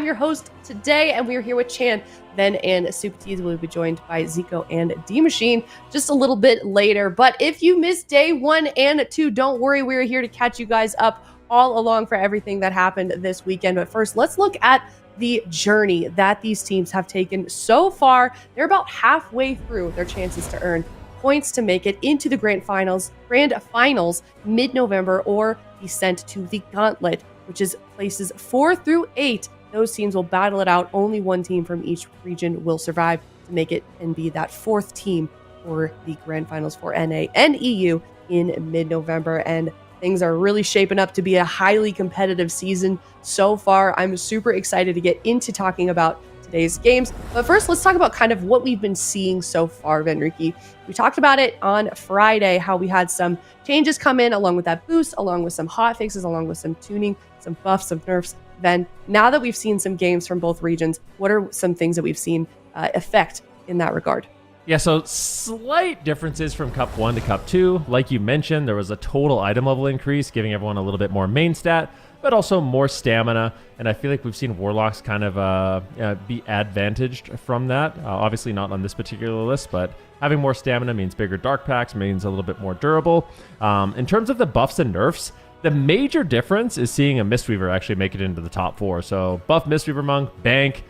I'm your host today, and we are here with Chan, Ven, and Super Tees. We'll be joined by Zico and D-Machine just a little bit later. But if you missed day 1 and 2, don't worry. We're here to catch you guys up all along for everything that happened this weekend. But first, let's look at the journey that these teams have taken so far. They're about halfway through their chances to earn points to make it into the grand finals mid-November, or be sent to the gauntlet, which is places 4 through 8. Those teams will battle it out. Only one team from each region will survive to make it and be that 4th team for the grand finals for NA and EU in mid-November. And things are really shaping up to be a highly competitive season so far. I'm super excited to get into talking about today's games. But first, let's talk about kind of what we've been seeing so far, Venrique. We talked about it on Friday, how we had some changes come in along with that boost, along with some hot fixes, along with some tuning, some buffs, some nerfs. Then, now that we've seen some games from both regions, what are some things that we've seen affect in that regard? Yeah, so slight differences from Cup 1 to Cup 2. Like you mentioned, there was a total item level increase, giving everyone a little bit more main stat, but also more stamina. And I feel like we've seen Warlocks kind of be advantaged from that. Obviously not on this particular list, but having more stamina means bigger dark packs, means a little bit more durable. In terms of the buffs and nerfs, the major difference is seeing a Mistweaver actually make it into the top 4. So buff Mistweaver Monk, Bank,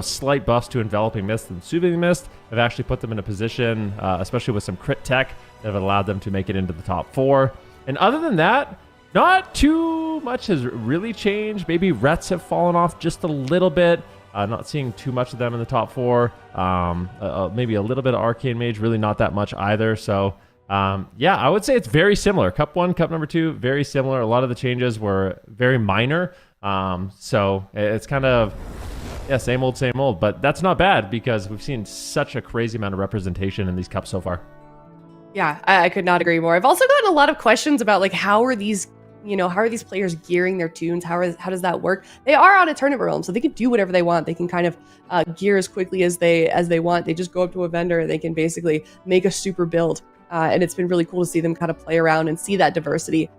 slight buffs to Enveloping Mist and Soothing Mist have actually put them in a position, especially with some crit tech, that have allowed them to make it into the top 4. And other than that, not too much has really changed. Maybe Rets have fallen off just a little bit. Not seeing too much of them in the top 4. Maybe a little bit of Arcane Mage, really not that much either. So I would say it's very similar. Cup 1, Cup number 2, very similar. A lot of the changes were very minor. So it's kind of, same old, but that's not bad because we've seen such a crazy amount of representation in these cups so far. Yeah, I could not agree more. I've also gotten a lot of questions about like how are these players gearing their tunes? How does that work? They are on a tournament realm, so they can do whatever they want. They can kind of gear as quickly as they want. They just go up to a vendor and they can basically make a super build. And it's been really cool to see them kind of play around and see that diversity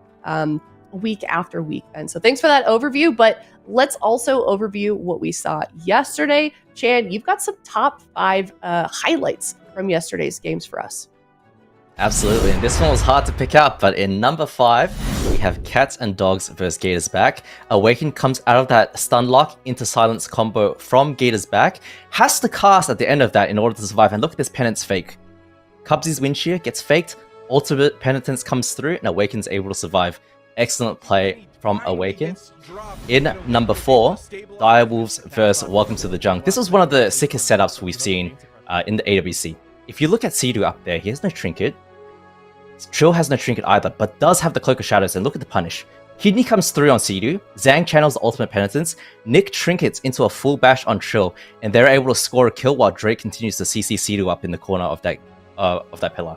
week after week. And so thanks for that overview, but let's also overview what we saw yesterday. Chan, you've got some top 5 highlights from yesterday's games for us. Absolutely, and this one was hard to pick out, but in number 5, we have Cats and Dogs versus Gators back. Awaken comes out of that stun lock into silence combo from Gators back, has to cast at the end of that in order to survive, and look at this penance fake. Cubsy's wind shear gets faked, ultimate penitence comes through, and Awaken's able to survive. Excellent play from Awaken. In number 4, Direwolves versus Welcome to the Jung. This was one of the sickest setups we've seen in the AWC. If you look at Sea-Doo up there, he has no trinket. Trill has no trinket either, but does have the Cloak of Shadows, and look at the punish. Kidney comes through on Sea-Doo, Zhang channels the ultimate penitence, Nick trinkets into a full bash on Trill, and they're able to score a kill while Drake continues to CC Sea-Doo up in the corner of that pillar.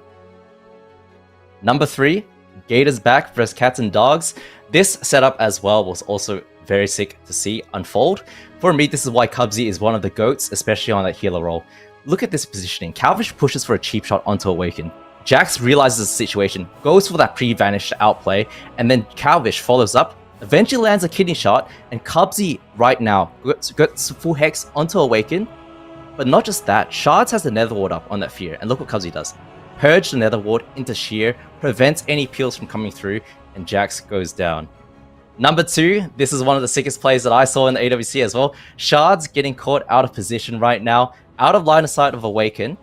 Number 3, Gators back versus Cats and Dogs. This setup as well was also very sick to see unfold. For me, this is why Cubsy is one of the GOATs, especially on that healer role. Look at this positioning. Calvish pushes for a cheap shot onto Awaken. Jax realizes the situation, goes for that pre-vanish to outplay, and then Calvish follows up, eventually lands a kidney shot, and Cubsy right now gets full hex onto Awaken. But not just that, Shards has the Nether Ward up on that fear, and look what Cubsy does. Purge the Nether Ward into sheer, prevents any peels from coming through, and Jax goes down. Number 2, this is one of the sickest plays that I saw in the AWC as well. Shards getting caught out of position right now, out of line of sight of Awaken.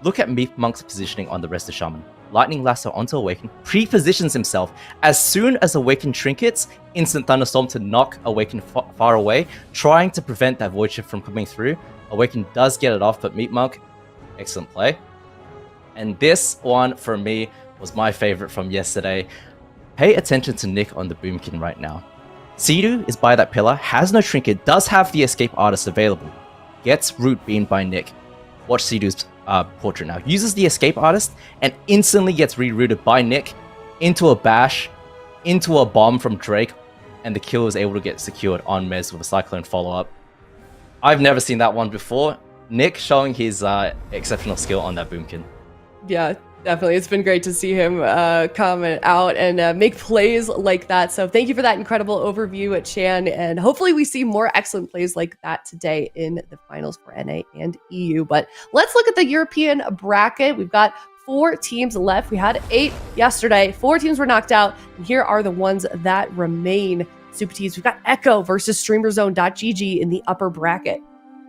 Look at Meep Monk's positioning on the rest of Shaman. Lightning Lasso onto Awaken, pre-positions himself. As soon as Awaken trinkets, instant Thunderstorm to knock Awaken far away, trying to prevent that Void Shift from coming through. Awaken does get it off, but Meep Monk, excellent play. And this one, for me, was my favorite from yesterday. Pay attention to Nick on the Boomkin right now. Sea-Doo is by that pillar, has no trinket, does have the Escape Artist available. Gets root beamed by Nick. Watch Sea-Doo's portrait now. Uses the Escape Artist and instantly gets rerouted by Nick into a bash, into a bomb from Drake, and the kill is able to get secured on Mez with a Cyclone follow-up. I've never seen that one before. Nick showing his exceptional skill on that Boomkin. Yeah, Definitely. It's been great to see him come out and make plays like that. So thank you for that incredible overview at Chan. And hopefully we see more excellent plays like that today in the finals for NA and EU. But let's look at the European bracket. We've got 4 teams left. We had 8 yesterday. 4 teams were knocked out. And here are the ones that remain. Super Teams. We've got Echo versus StreamerZone.gg in the upper bracket.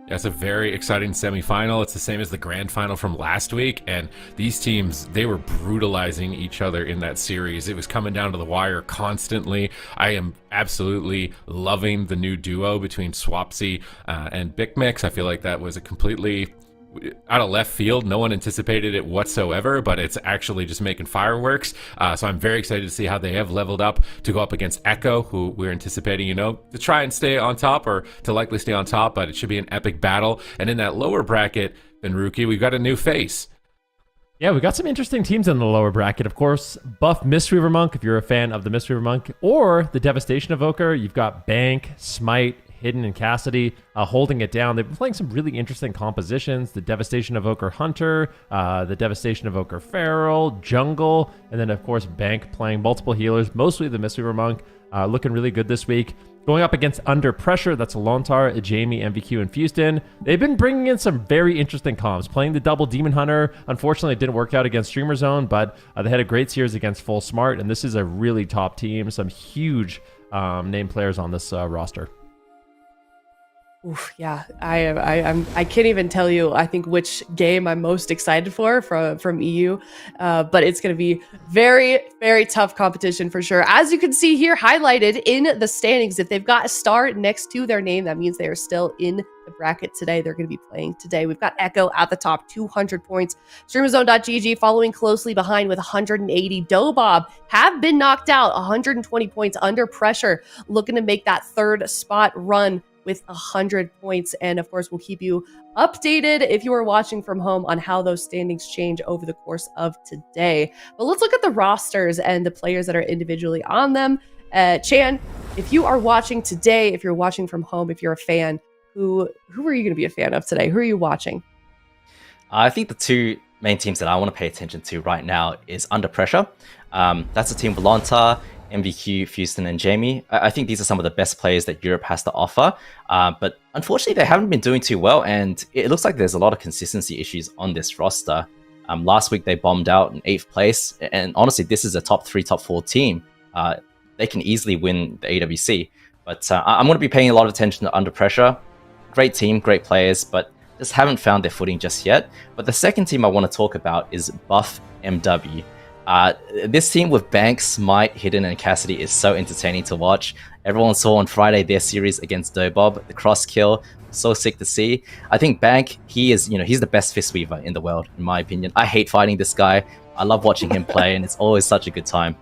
Yeah, it's a very exciting semifinal. It's the same as the grand final from last week, and these teams, they were brutalizing each other in that series. It was coming down to the wire constantly. I am absolutely loving the new duo between Swapsy and BICMix. I feel like that was a completely out of left field. No one anticipated it whatsoever, but it's actually just making fireworks. So I'm very excited to see how they have leveled up to go up against Echo, who we're anticipating, to try and stay on top, or to likely stay on top, but it should be an epic battle. And in that lower bracket, Benruki, we've got a new face. Yeah, we got some interesting teams in the lower bracket. Of course, Buff Mistweaver Monk, if you're a fan of the Mistweaver Monk, or the Devastation Evoker. You've got Bank, Smite, Hidden, and Cassidy holding it down. They've been playing some really interesting compositions. The Devastation Evoker Hunter, the Devastation Evoker Feral, Jungle, and then, of course, Bank playing multiple healers, mostly the Mistweaver Monk, looking really good this week. Going up against Under Pressure, that's Lontar, Jamie, MVQ, and Fuston. They've been bringing in some very interesting comps. Playing the double Demon Hunter, unfortunately, it didn't work out against Streamer Zone, but they had a great series against Full Smart, and this is a really top team. Some huge name players on this roster. Oof, yeah, I can't even tell you, I think, which game I'm most excited for from EU, but it's going to be very, very tough competition for sure. As you can see here highlighted in the standings, if they've got a star next to their name, that means they are still in the bracket today. They're going to be playing today. We've got Echo at the top, 200 points. StreamerZone.gg following closely behind with 180. Dobob have been knocked out, 120 points. Under Pressure, looking to make that third spot run with 100 points. And of course, we'll keep you updated if you are watching from home on how those standings change over the course of today. But let's look at the rosters and the players that are individually on them. Chan, if you are watching today, if you're watching from home, if you're a fan, who are you going to be a fan of today? Who are you watching? I think the 2 main teams that I want to pay attention to right now is Under Pressure. That's a team with Lontar, MVQ, Fuston, and Jamie. I think these are some of the best players that Europe has to offer, but unfortunately they haven't been doing too well, and it looks like there's a lot of consistency issues on this roster. Last week they bombed out in 8th place, and honestly this is a top 3, top 4 team. They can easily win the AWC, but I'm going to be paying a lot of attention to Under Pressure. Great team, great players, but just haven't found their footing just yet. But the second team I want to talk about is BUFFMW. This team with Bank, Smite, Hidden, and Cassidy is so entertaining to watch. Everyone saw on Friday their series against Dobob, the cross kill. So sick to see. I think Bank, he's the best fist weaver in the world, in my opinion. I hate fighting this guy. I love watching him play, and it's always such a good time.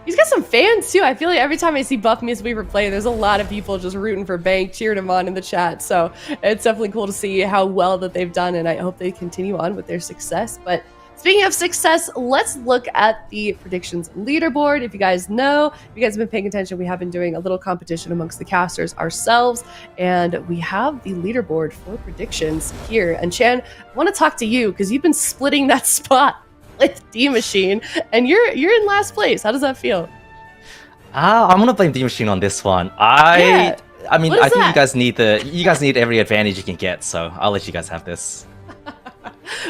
He's got some fans too. I feel like every time I see Buff Mistweaver play, there's a lot of people just rooting for Bank, cheering him on in the chat. So it's definitely cool to see how well that they've done, and I hope they continue on with their success. But speaking of success, let's look at the predictions leaderboard. If you guys know, if you guys have been paying attention, we have been doing a little competition amongst the casters ourselves, and we have the leaderboard for predictions here. And Chan, I want to talk to you because you've been splitting that spot with D-Machine, and you're in last place. How does that feel? I'm gonna blame D-Machine on this one. I think you guys need every advantage you can get, so I'll let you guys have this.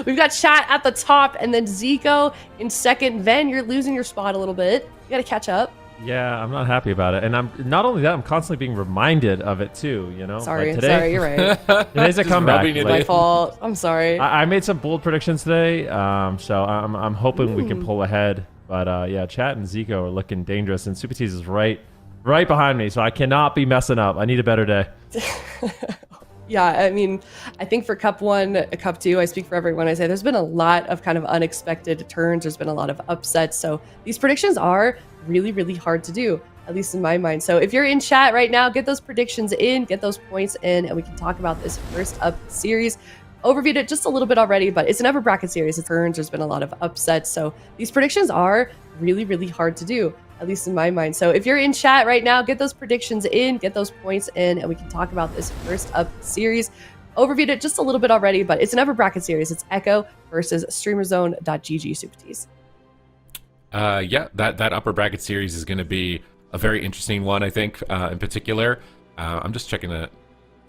We've got Chat at the top, and then Zico in second. Ven, you're losing your spot a little bit. You gotta catch up. Yeah, I'm not happy about it. And I'm not only that, I'm constantly being reminded of it too, Sorry, like today, you're right. Today's a comeback. My fault. I'm sorry. I made some bold predictions today, so I'm hoping we can pull ahead. But yeah, Chat and Zico are looking dangerous, and Super Tease is right behind me, so I cannot be messing up. I need a better day. Yeah, I mean, I think for Cup 1, Cup 2, I speak for everyone. I say there's been a lot of kind of unexpected turns. There's been a lot of upsets. So these predictions are really, really hard to do, at least in my mind. So if you're in chat right now, get those predictions in, get those points in, and we can talk about this first up series. Overviewed it just a little bit already, but it's an upper bracket series. It turns. There's been a lot of upsets. So these predictions are really, really hard to do, at least in my mind. So if you're in chat right now, get those predictions in, get those points in, and we can talk about this first up series. overviewed it just a little bit already, but it's an upper bracket series. It's Echo versus StreamerZone.gg Supertees. Yeah, that upper bracket series is going to be a very interesting one, I think, in particular. I'm just checking it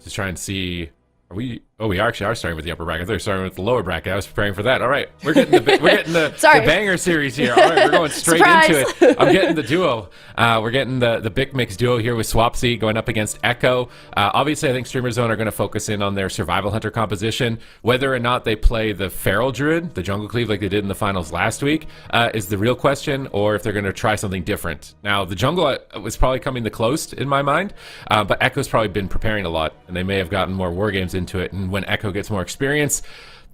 to try and see. We actually are starting with the upper bracket. They're starting with the lower bracket. I was preparing for that. All right, we're getting the the banger series here. All right, we're going straight into it. I'm getting the duo. We're getting the big mix duo here with Swapsy going up against Echo. Obviously, I think StreamerZone are going to focus in on their survival hunter composition. Whether or not they play the feral druid, the jungle cleave, like they did in the finals last week, is the real question, or if they're going to try something different. Now, the jungle was probably coming the closest in my mind, but Echo's probably been preparing a lot, and they may have gotten more war games into it. And when Echo gets more experience,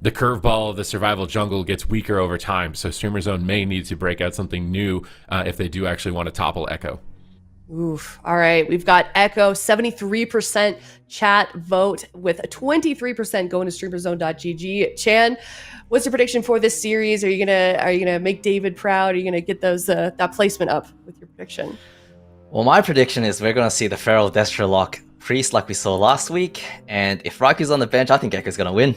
the curveball of the survival jungle gets weaker over time. So StreamerZone may need to break out something new if they do actually want to topple Echo. Oof. All right. We've got Echo, 73% chat vote with a 23% going to StreamerZone.gg. Chan, what's your prediction for this series? Are you gonna make David proud? Are you gonna get those that placement up with your prediction? Well, my prediction is we're going to see the Feral Destrolock Priest like we saw last week, and if Raiku's on the bench, I think Echo's going to win.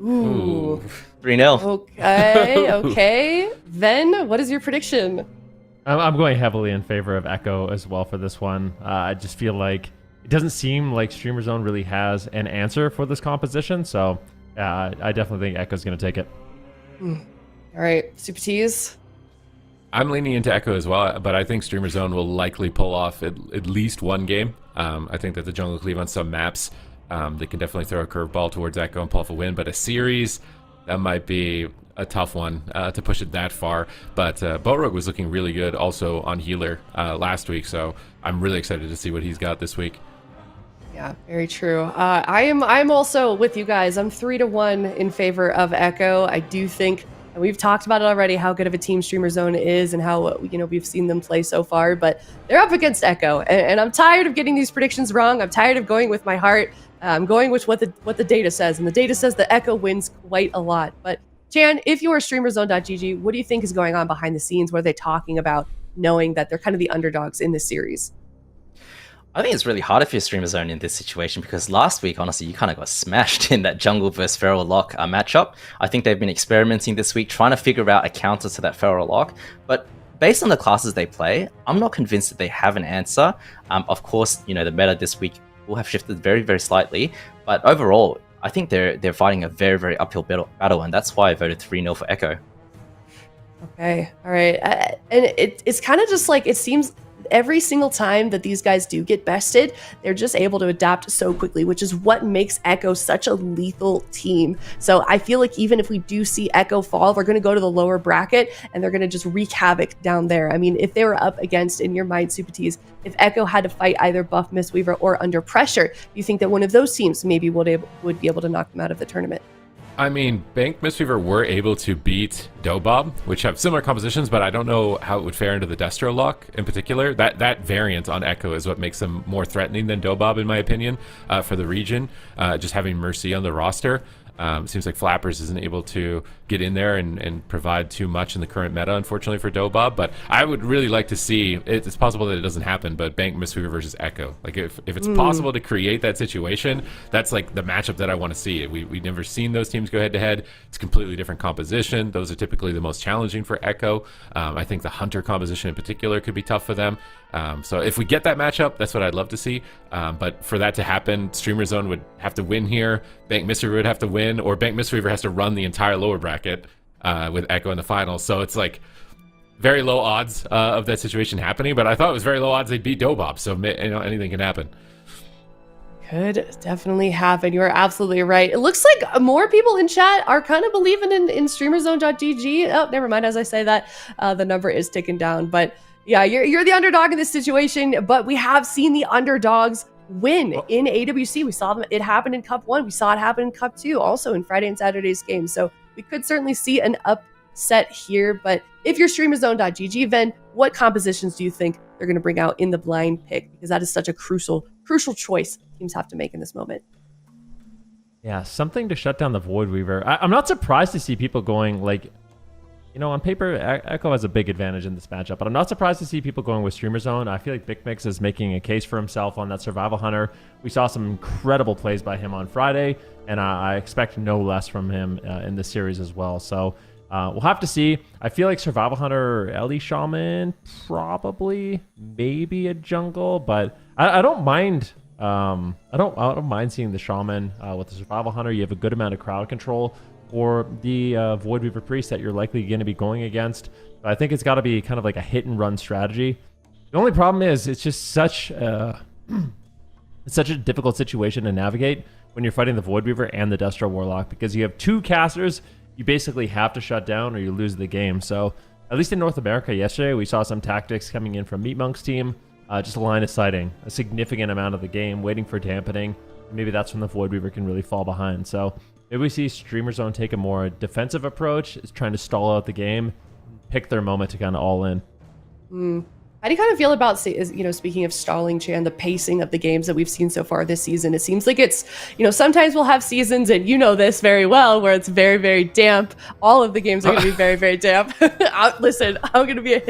Ooh. 3-0. Okay. Then, what is your prediction? I'm going heavily in favor of Echo as well for this one. I just feel like it doesn't seem like StreamerZone really has an answer for this composition, so I definitely think Echo's going to take it. All right, Super Tees. I'm leaning into Echo as well, but I think StreamerZone will likely pull off at least one game. I think that the jungle cleave on some maps, they can definitely throw a curveball towards Echo and pull off a win, but a series, that might be a tough one to push it that far. But Botrogue was looking really good also on healer last week, so I'm really excited to see what he's got this week. Yeah, very true. I'm also with you guys. I'm 3-1 in favor of Echo. I do think, and we've talked about it already, how good of a team StreamerZone is and how we've seen them play so far, but they're up against Echo, and I'm tired of getting these predictions wrong. I'm tired of going with my heart. I'm going with what the data says, and the data says that Echo wins quite a lot. But Chan, if you're StreamerZone.gg, what do you think is going on behind the scenes? What are they talking about, knowing that they're kind of the underdogs in this series? I think it's really hard if you're StreamerZone in this situation, because last week, honestly, you kind of got smashed in that jungle versus feral lock matchup. I think they've been experimenting this week, trying to figure out a counter to that feral lock. But based on the classes they play, I'm not convinced that they have an answer. Of course, the meta this week will have shifted very, very slightly. But overall, I think they're fighting a very, very uphill battle, and that's why I voted 3-0 for Echo. Okay, all right. And it's kind of just like, it seems every single time that these guys do get bested, they're just able to adapt so quickly, which is what makes Echo such a lethal team. So I feel like even if we do see Echo fall, we're going to go to the lower bracket and they're going to just wreak havoc down there. I mean, if they were up against, in your mind, Super Tees, if Echo had to fight either Buff Mistweaver or Under Pressure, do you think that one of those teams maybe would be able to knock them out of the tournament? I mean, Bank Mistweaver were able to beat Dobob, which have similar compositions, but I don't know how it would fare into the Destro lock in particular. That variant on Echo is what makes them more threatening than Dobob, in my opinion, for the region. Just having Mercy on the roster. It seems like Flappers isn't able to get in there and provide too much in the current meta, unfortunately, for Dobob. But I would really like to see, it's possible that it doesn't happen, but Bank Mistweaver versus Echo. Like, if it's possible to create that situation, that's like the matchup that I want to see. We've never seen those teams go head-to-head. It's a completely different composition. Those are typically the most challenging for Echo. I think the Hunter composition in particular could be tough for them. So if we get that matchup, that's what I'd love to see. But for that to happen, StreamerZone would have to win here. Bank Mistweaver would have to win, or Bank Mistweaver has to run the entire lower bracket with Echo in the finals. So it's like very low odds of that situation happening. But I thought it was very low odds they'd beat Dobob. So anything can happen. Could definitely happen. You're absolutely right. It looks like more people in chat are kind of believing in StreamerZone.gg. Oh, never mind. As I say that, the number is ticking down. But yeah, you're the underdog in this situation, but we have seen the underdogs win in AWC. We saw it happen in Cup 1. We saw it happen in Cup 2, also in Friday and Saturday's game. So we could certainly see an upset here. But if you're StreamerZone.gg, then what compositions do you think they're going to bring out in the blind pick? Because that is such a crucial choice teams have to make in this moment. Yeah, something to shut down the Void Weaver. I'm not surprised to see people going like on paper, Echo has a big advantage in this matchup, but I'm not surprised to see people going with Streamer Zone. I feel like BigMix is making a case for himself on that Survival Hunter. We saw some incredible plays by him on Friday, and I expect no less from him in this series as well. So we'll have to see. I feel like Survival Hunter, Ellie Shaman, probably, maybe a jungle, but I don't mind. I don't mind seeing the Shaman with the Survival Hunter. You have a good amount of crowd control. Or the Void Weaver Priest that you're likely going to be going against. But I think it's got to be kind of like a hit and run strategy. The only problem is it's just such it's such a difficult situation to navigate when you're fighting the Void Weaver and the Destro Warlock, because you have two casters you basically have to shut down or you lose the game. So at least in North America yesterday, we saw some tactics coming in from Meat Monk's team, just a line of sighting a significant amount of the game, waiting for dampening. Maybe that's when the Void Weaver can really fall behind. So maybe we see Streamer Zone take a more defensive approach, is trying to stall out the game, pick their moment to kind of all in. How do you kind of feel about, speaking of stalling, Chan, the pacing of the games that we've seen so far this season? It seems like it's, sometimes we'll have seasons, and you know this very well, where it's very, very damp. All of the games are going to be very, very damp. Listen, I'm going to be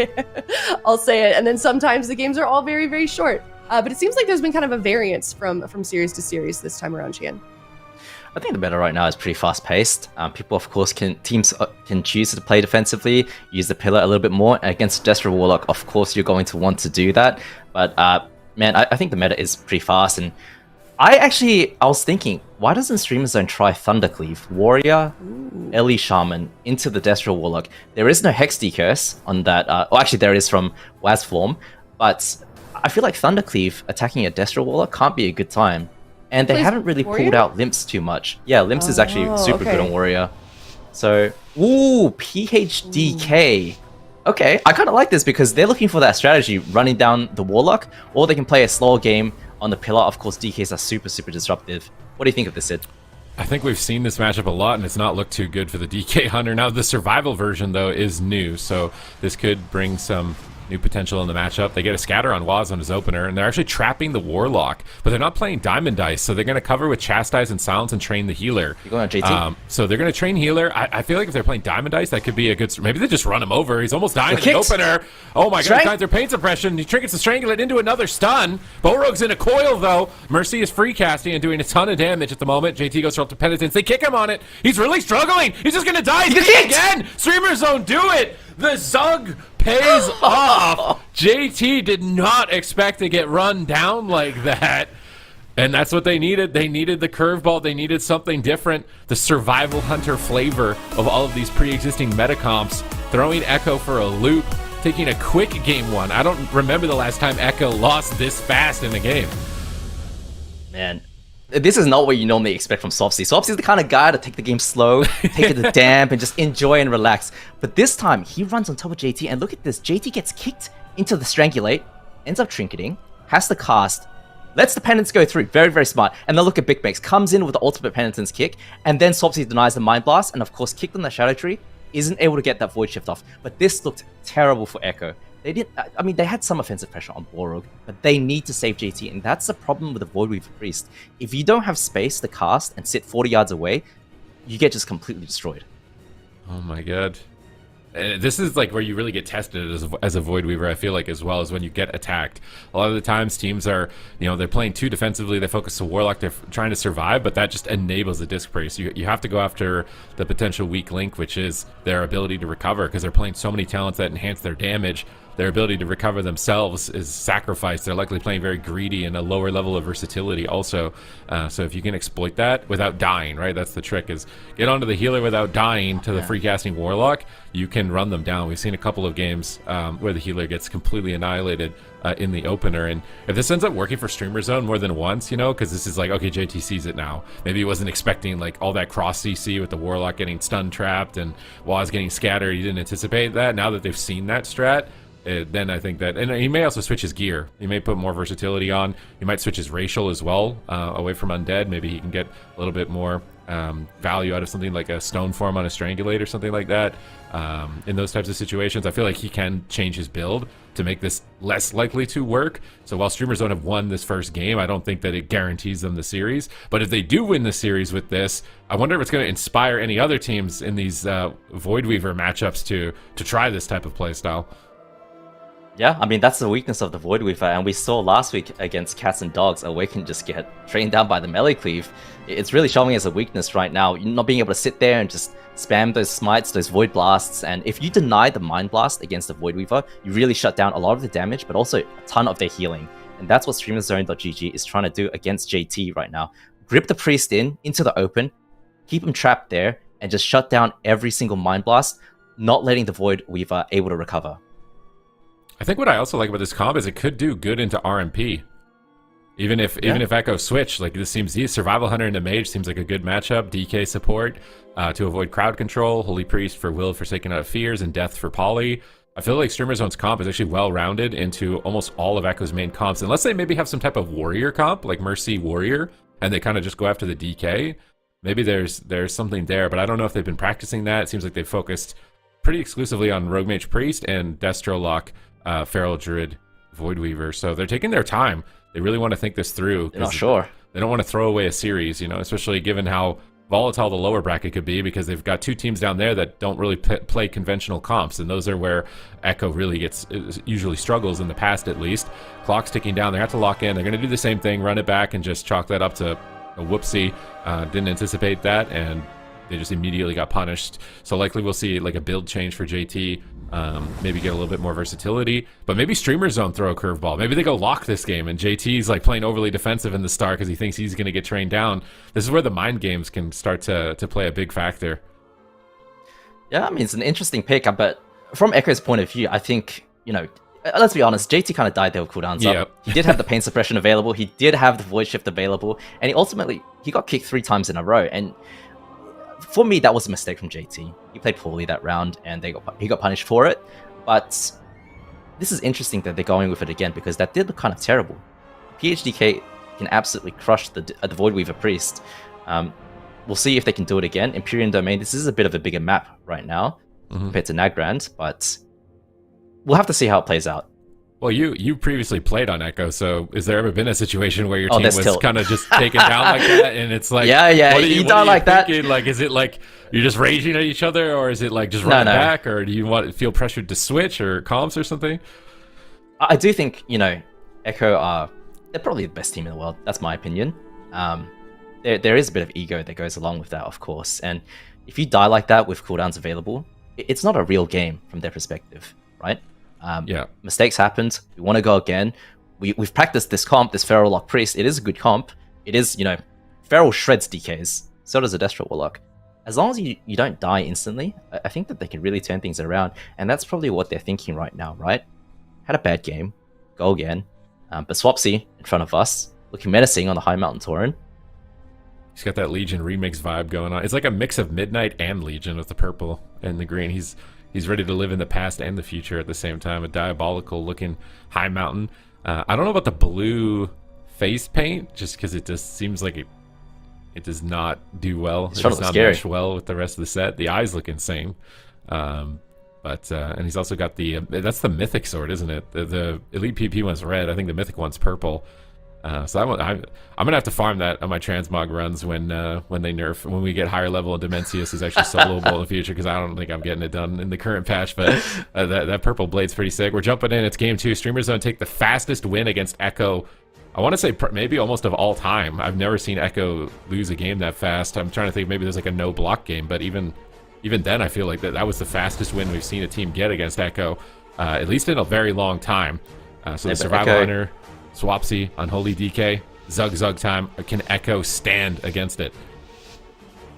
I'll say it. And then sometimes the games are all very, very short. But it seems like there's been kind of a variance from series to series this time around, Chan. I think the meta right now is pretty fast-paced. People, of course, teams can choose to play defensively, use the pillar a little bit more. And against Destro Warlock, of course, you're going to want to do that. But man, I think the meta is pretty fast. And I was thinking, why doesn't Streamer Zone try Thundercleave, Warrior, Ellie Shaman into the Destro Warlock? There is no Hex Curse on that. Well, actually, there is from Wazflorm, but I feel like Thundercleave attacking a Destro Warlock can't be a good time. And they haven't really pulled out Limps too much. Yeah, Limps is actually super good on Warrior. So, ooh, PHDK. Okay, I kind of like this because they're looking for that strategy, running down the Warlock, or they can play a slower game on the pillar. Of course, DKs are super, super disruptive. What do you think of this, Sid? I think we've seen this matchup a lot, and it's not looked too good for the DK Hunter. Now, the survival version, though, is new, so this could bring some new potential in the matchup. They get a scatter on Waz on his opener, and they're actually trapping the Warlock, but they're not playing Diamond Dice, so they're going to cover with Chastise and Silence and train the healer. You're going on JT? So they're going to train healer. I feel like if they're playing Diamond Dice, that could be a good... Maybe they just run him over. He's almost dying in the opener. Oh my god, he's their pain suppression. He triggers the Strangulate into another stun. Boroug's in a coil, though. Mercy is free casting and doing a ton of damage at the moment. JT goes for up to Penitence. They kick him on it. He's really struggling. He's just going to die. He's again. Streamer Zone, do it. The Zug pays off. JT did not expect to get run down like that. And that's what they needed. They needed the curveball. They needed something different. The Survival Hunter flavor of all of these pre-existing metacomps. Throwing Echo for a loop. Taking a quick game one. I don't remember the last time Echo lost this fast in a game. Man, this is not what you normally expect from Swapsy. Swapsy's the kind of guy to take the game slow, take it to damp, and just enjoy and relax. But this time, he runs on top of JT, and look at this. JT gets kicked into the Strangulate, ends up trinketing, has the cast, lets the Penance go through. Very, very smart. And then look at BigMix. Comes in with the ultimate Penitence kick, and then Swapsy denies the Mind Blast, and of course, kicked on the Shadow Tree. Isn't able to get that Void Shift off. But this looked terrible for Echo. They didn't. I mean, they had some offensive pressure on Borog, but they need to save JT, and that's the problem with the Void Weaver Priest. If you don't have space to cast and sit 40 yards away, you get just completely destroyed. Oh my god. This is like where you really get tested as a Void Weaver, I feel like, as well as when you get attacked. A lot of the times teams are, they're playing too defensively, they focus on Warlock, they're trying to survive, but that just enables the disc break. So you have to go after the potential weak link, which is their ability to recover, because they're playing so many talents that enhance their damage. Their ability to recover themselves is sacrificed. They're likely playing very greedy and a lower level of versatility also. So if you can exploit that without dying, right? That's the trick, is get onto the healer without dying to the free casting Warlock. You can run them down. We've seen a couple of games where the healer gets completely annihilated in the opener. And if this ends up working for Streamer Zone more than once, because this is like, okay, JT sees it now. Maybe he wasn't expecting like all that cross CC with the Warlock getting stun trapped and Waz getting scattered. He didn't anticipate that. Now that they've seen that strat, then I think that, and he may also switch his gear. He may put more versatility on. He might switch his racial as well, away from Undead. Maybe he can get a little bit more value out of something like a stone form on a strangulate or something like that. In those types of situations, I feel like he can change his build to make this less likely to work. So while Streamers don't have won this first game, I don't think that it guarantees them the series. But if they do win the series with this, I wonder if it's going to inspire any other teams in these Voidweaver matchups to try this type of playstyle. Yeah, I mean, that's the weakness of the Voidweaver, and we saw last week against Cats and Dogs, Awaken just get trained down by the melee cleave. It's really showing as a weakness right now, not being able to sit there and just spam those smites, those Void Blasts, and if you deny the Mind Blast against the Voidweaver, you really shut down a lot of the damage, but also a ton of their healing. And that's what StreamersZone.gg is trying to do against JT right now. Grip the Priest into the open, keep him trapped there, and just shut down every single Mind Blast, not letting the Voidweaver able to recover. I think what I also like about this comp is it could do good into RMP. Even if Echo switch, like this seems Survival Hunter into Mage seems like a good matchup. DK support to avoid crowd control, Holy Priest for Will Forsaken Out of Fears, and Death for Poly. I feel like StreamerZone's comp is actually well rounded into almost all of Echo's main comps, unless they maybe have some type of warrior comp like Mercy Warrior, and they kind of just go after the DK. Maybe there's something there, but I don't know if they've been practicing that. It seems like they've focused pretty exclusively on Rogue Mage Priest and Destro Lock. Feral Druid Voidweaver, so they're taking their time. They really want to think this through. They're not sure. They don't want to throw away a series, you know, especially given how volatile the lower bracket could be, because they've got two teams down there that don't really play conventional comps, and those are where Echo really usually struggles in the past, at least. Clock's ticking down. They have to lock in. They're going to do the same thing, run it back, and just chalk that up to a whoopsie. Didn't anticipate that, and they just immediately got punished. So likely we'll see like a build change for JT. Maybe get a little bit more versatility, but maybe StreamerZone throw a curveball. Maybe they go lock this game and JT's like playing overly defensive in the start because he thinks he's going to get trained down. This is where the mind games can start to play a big factor. Yeah, I mean, it's an interesting pick, but from Echo's point of view, I think, you know, let's be honest, JT kind of died there with cooldowns up. He did have the pain suppression available, he did have the void shift available, and he got kicked 3 times in a row, and for me, that was a mistake from JT. He played poorly that round, and he got punished for it. But this is interesting that they're going with it again, because that did look kind of terrible. PHDK can absolutely crush the Voidweaver Priest. We'll see if they can do it again. Empyrean Domain, this is a bit of a bigger map right now compared to Nagrand, but we'll have to see how it plays out. Well, you previously played on Echo, so has there ever been a situation where your team was kind of just taken down like that, and it's like, yeah, you don't like that? Like, is it like you're just raging at each other, or is it like just running back, or do you feel pressured to switch or comps or something? I do think, you know, Echo they're probably the best team in the world. That's my opinion. There is a bit of ego that goes along with that, of course, and if you die like that with cooldowns available, it's not a real game from their perspective, right? Mistakes happened. We want to go again. We've practiced this comp, this Feral Lock Priest. It is a good comp. It is, you know, Feral shreds DKs. So does a Destro Warlock. As long as you don't die instantly, I think that they can really turn things around. And that's probably what they're thinking right now, right? Had a bad game. Go again. But Swapsy in front of us, looking menacing on the High Mountain Tauren. He's got that Legion remix vibe going on. It's like a mix of Midnight and Legion with the purple and the green. He's ready to live in the past and the future at the same time. A diabolical looking High Mountain. I don't know about the blue face paint, just because it just seems like it does not do well. It does not mesh well with the rest of the set. The eyes look insane. And he's also got that's the Mythic sword, isn't it? The Elite PP one's red. I think the Mythic one's purple. So I'm gonna have to farm that on my transmog runs when we get higher level and Dimensius is actually soloable in the future, because I don't think I'm getting it done in the current patch. But that purple blade's pretty sick. We're jumping in. It's game 2. StreamerZone take the fastest win against Echo. I want to say maybe almost of all time. I've never seen Echo lose a game that fast. I'm trying to think, maybe there's like a no block game, but even then I feel like that was the fastest win we've seen a team get against Echo, at least in a very long time. So the Survival Hunter, Swapsy, Unholy DK, Zug time. Can Echo stand against it?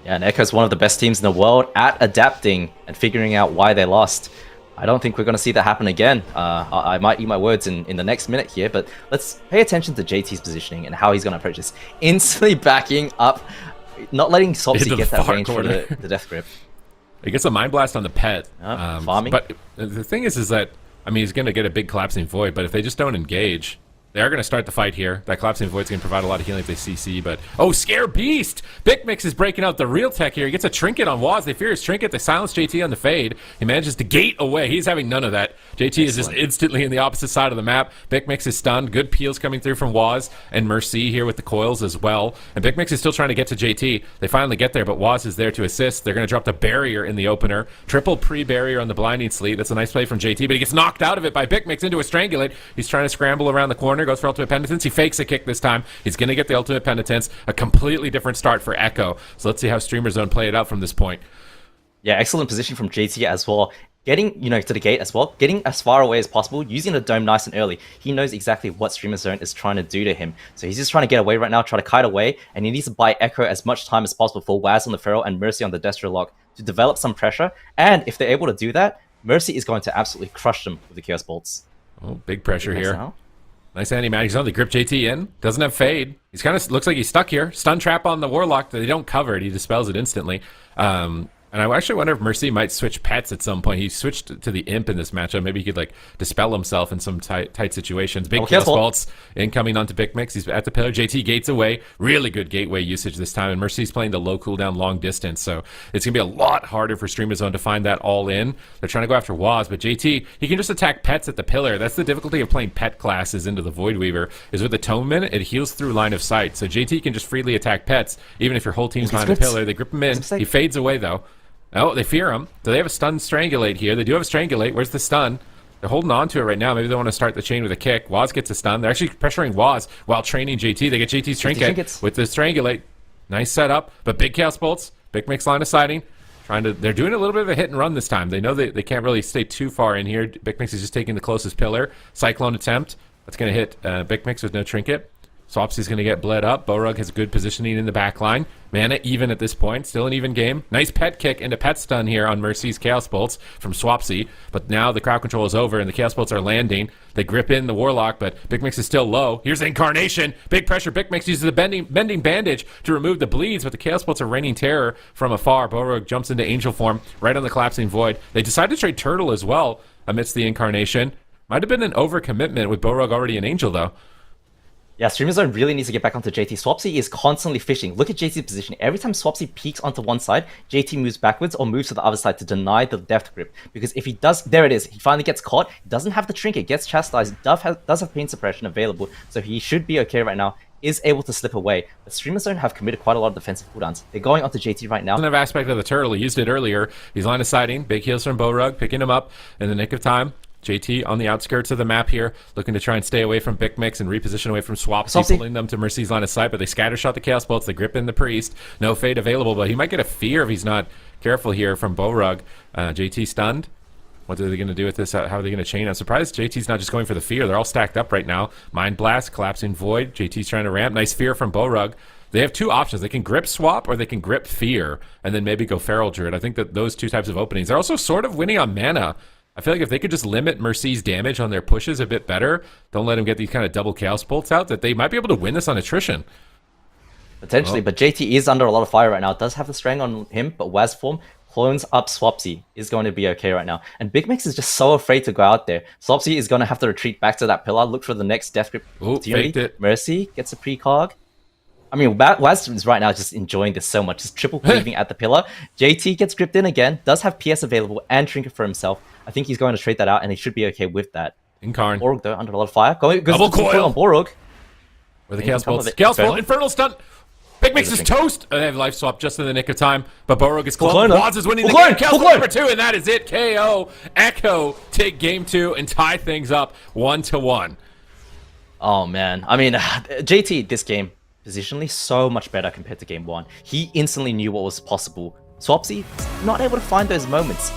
Yeah, and Echo's one of the best teams in the world at adapting and figuring out why they lost. I don't think we're going to see that happen again. I might eat my words in the next minute here, but let's pay attention to JT's positioning and how he's going to approach this. Instantly backing up, not letting Swapsy get that range for the Death Grip. He gets a Mind Blast on the pet. Farming. But the thing is that, I mean, he's going to get a big collapsing void, but if they just don't engage, They are going to start the fight here. That Collapsing Void's going to provide a lot of healing if they CC, but... Oh, Scare Beast! BUFFMW is breaking out the real tech here. He gets a Trinket on Waz. They fear his Trinket. They silence JT on the fade. He manages to gate away. He's having none of that. JT is just instantly in the opposite side of the map. BUFFMW is stunned. Good peels coming through from Waz and Mercy here with the coils as well. And BUFFMW is still trying to get to JT. They finally get there, but Waz is there to assist. They're going to drop the barrier in the opener. Triple pre-barrier on the Blinding Sleet. That's a nice play from JT, but he gets knocked out of it by BUFFMW into a Strangulate. He's trying to scramble around the corner. Goes for Ultimate Penitence. He fakes a kick this time. He's going to get the Ultimate Penitence. A completely different start for Echo. So let's see how Streamer Zone play it out from this point. Yeah, excellent position from JT as well. Getting, to the gate as well, getting as far away as possible, using the dome nice and early. He knows exactly what Streamer Zone is trying to do to him. So he's just trying to get away right now, try to kite away, and he needs to buy Echo as much time as possible for Waz on the Feral and Mercy on the Destro lock to develop some pressure. And if they're able to do that, Mercy is going to absolutely crush them with the Chaos Bolts. Oh, big pressure here. Nice anti-mag. He's on the grip JT in. Doesn't have fade. He's kind of looks like he's stuck here. Stun trap on the Warlock. They don't cover it. He dispels it instantly. And I actually wonder if Mercy might switch pets at some point. He switched to the Imp in this matchup. Maybe he could like dispel himself in some tight situations. Big Chaos Bolts incoming onto BUFFMW. He's at the pillar. JT gates away. Really good gateway usage this time. And Mercy's playing the low cooldown long distance. So it's going to be a lot harder for Streamer Zone to find that all in. They're trying to go after Waz, but JT, he can just attack pets at the pillar. That's the difficulty of playing pet classes into the Void Weaver, is with Atonement, it heals through line of sight. So JT can just freely attack pets, even if your whole team's behind the pillar. They grip him in. He fades away though. Oh, they fear him. Do they have a stun Strangulate here? They do have a Strangulate. Where's the stun? They're holding on to it right now. Maybe they want to start the chain with a kick. Waz gets a stun. They're actually pressuring Waz while training JT. They get JT's Trinket with the Strangulate. Nice setup, but big Chaos Bolts. BUFFMW's line of sighting. They're doing a little bit of a hit and run this time. They know they can't really stay too far in here. BUFFMW is just taking the closest pillar. Cyclone attempt. That's going to hit BUFFMW with no Trinket. Swapsy's going to get bled up. Borug has good positioning in the back line. Mana even at this point. Still an even game. Nice pet kick into pet stun here on Mercy's Chaos Bolts from Swapsy. But now the crowd control is over and the Chaos Bolts are landing. They grip in the Warlock, but BUFFMW is still low. Here's Incarnation. Big pressure. BUFFMW uses the bending bandage to remove the bleeds, but the Chaos Bolts are raining terror from afar. Borug jumps into Angel form right on the Collapsing Void. They decide to trade Turtle as well amidst the Incarnation. Might have been an overcommitment with Borug already an Angel, though. Yeah, Streamer Zone really needs to get back onto JT. Swapsy is constantly fishing. Look at JT's position. Every time Swapsy peeks onto one side, JT moves backwards or moves to the other side to deny the Death Grip. Because if he does, there it is. He finally gets caught. He doesn't have the Trinket, gets chastised, does have Pain Suppression available, so he should be okay right now. Is able to slip away. But Streamer Zone have committed quite a lot of defensive cooldowns. They're going onto JT right now. Doesn't have aspect of the turtle. He used it earlier. He's line of sighting. Big heals from Borug, picking him up in the nick of time. JT on the outskirts of the map here, looking to try and stay away from BUFFMW and reposition away from Swapsy, pulling them to Mercy's line of sight, but they scattershot the Chaos Bolts, they grip in the Priest, no fade available, but he might get a fear if he's not careful here from Borug. JT stunned. What are they going to do with this? How are they going to chain? I'm surprised JT's not just going for the fear. They're all stacked up right now. Mind Blast, Collapsing Void, JT's trying to ramp. Nice fear from Borug. They have two options. They can grip Swap or they can grip Fear, and then maybe go Feral Druid. I think that those two types of openings. They're also sort of winning on mana. I feel like if they could just limit Mercy's damage on their pushes a bit better, don't let him get these kind of double Chaos Bolts out, that they might be able to win this on attrition. Potentially, but JT is under a lot of fire right now. Does have the strength on him, but Waz form clones up Swapsy is going to be okay right now. And BUFFMW is just so afraid to go out there. Swapsy is going to have to retreat back to that pillar, look for the next Death Grip opportunity. Faked it. Mercy gets a precog. I mean, Waz is right now just enjoying this so much, just triple cleaving at the pillar. JT gets gripped in again, does have PS available and Trinket for himself. I think he's going to trade that out, and he should be okay with that. Incarn. Borug, though, under a lot of fire. Double coil on Borug. With the Chaos Bolts. Chaos Bolt, Infernal Stun. BUFFMW is toast. They have life swap just in the nick of time, but Borug is close. Waz is winning the game. Chaos Bolt number 2, and that is it. KO. Echo take game 2 and tie things up 1-1. Oh, man. I mean, JT, this game, positionally, so much better compared to game 1. He instantly knew what was possible. Swapsy, not able to find those moments.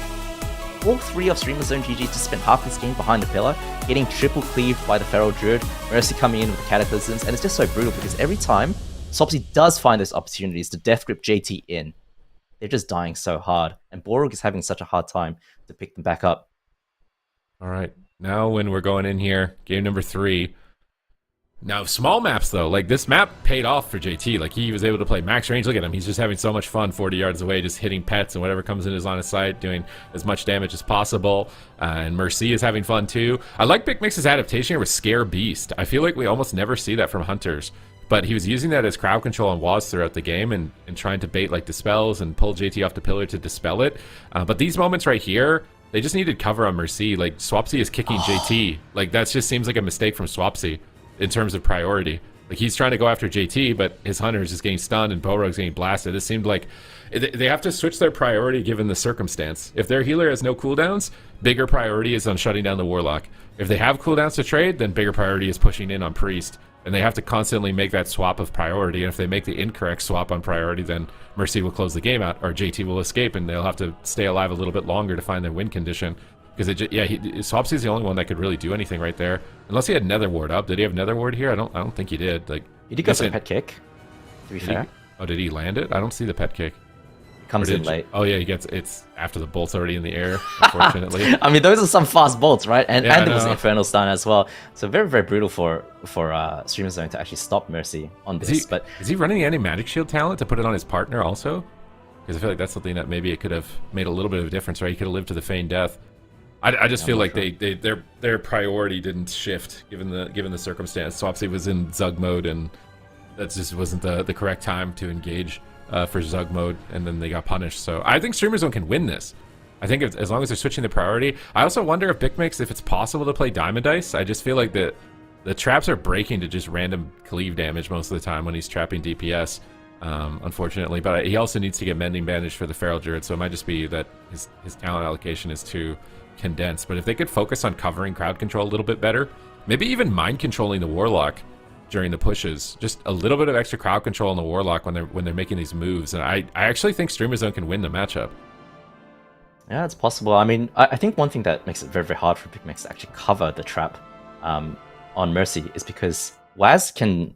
All 3 of Streamer Zone GG just spent half this game behind the pillar, getting triple cleaved by the Feral Druid, Mercy coming in with the Cataclysms, and it's just so brutal because every time Swapsy does find those opportunities to death grip JT in, they're just dying so hard, and Borug is having such a hard time to pick them back up. All right, now when we're going in here, game number 3, Now, small maps, though, like this map paid off for JT. Like he was able to play max range. Look at him. He's just having so much fun 40 yards away, just hitting pets and whatever comes in his line of sight, doing as much damage as possible. And Mercy is having fun, too. I like BigMix's adaptation here with Scare Beast. I feel like we almost never see that from Hunters. But he was using that as crowd control on Waz throughout the game and trying to bait like Dispels and pull JT off the pillar to dispel it. But these moments right here, they just needed cover on Mercy. Like Swapsy is kicking JT. Like that just seems like a mistake from Swapsy in terms of priority. Like he's trying to go after JT, but his Hunter is just getting stunned and Borog's getting blasted. It seemed like they have to switch their priority given the circumstance. If their healer has no cooldowns, bigger priority is on shutting down the Warlock. If they have cooldowns to trade, then bigger priority is pushing in on Priest. And they have to constantly make that swap of priority. And if they make the incorrect swap on priority, then Mercy will close the game out, or JT will escape, and they'll have to stay alive a little bit longer to find their win condition. Because Swapsy is the only one that could really do anything right there, unless he had Nether Ward up. Did he have Nether Ward here? I don't think he did. Like he did go for the pet kick. To be fair. Did he land it? I don't see the pet kick. Comes in late. Oh yeah, it's after the bolt's already in the air, unfortunately. I mean, those are some fast bolts, right? And there was an Infernal Stun as well. So very, very brutal for Streamer Zone to actually stop Mercy on this. But is he running the anti-magic shield talent to put it on his partner also? Because I feel like that's something that maybe it could have made a little bit of a difference, right? He could have lived to the feigned death. I just feel like their priority didn't shift given the circumstance. Swapsy was in Zug mode, and that just wasn't the correct time to engage for Zug mode, and then they got punished. So I think Streamer Zone can win this. I think as long as they're switching the priority. I also wonder if BigMix, if it's possible to play Diamond Dice. I just feel like the traps are breaking to just random cleave damage most of the time when he's trapping DPS, unfortunately. But he also needs to get Mending Bandage for the Feral Druid, so it might just be that his talent allocation is too condensed. But if they could focus on covering crowd control a little bit better, maybe even mind controlling the Warlock during the pushes, just a little bit of extra crowd control on the Warlock when they're making these moves, and I actually think Streamer Zone can win the matchup. Yeah, it's possible. I mean, I think one thing that makes it very, very hard for BigMix to actually cover the trap on Mercy is because Waz can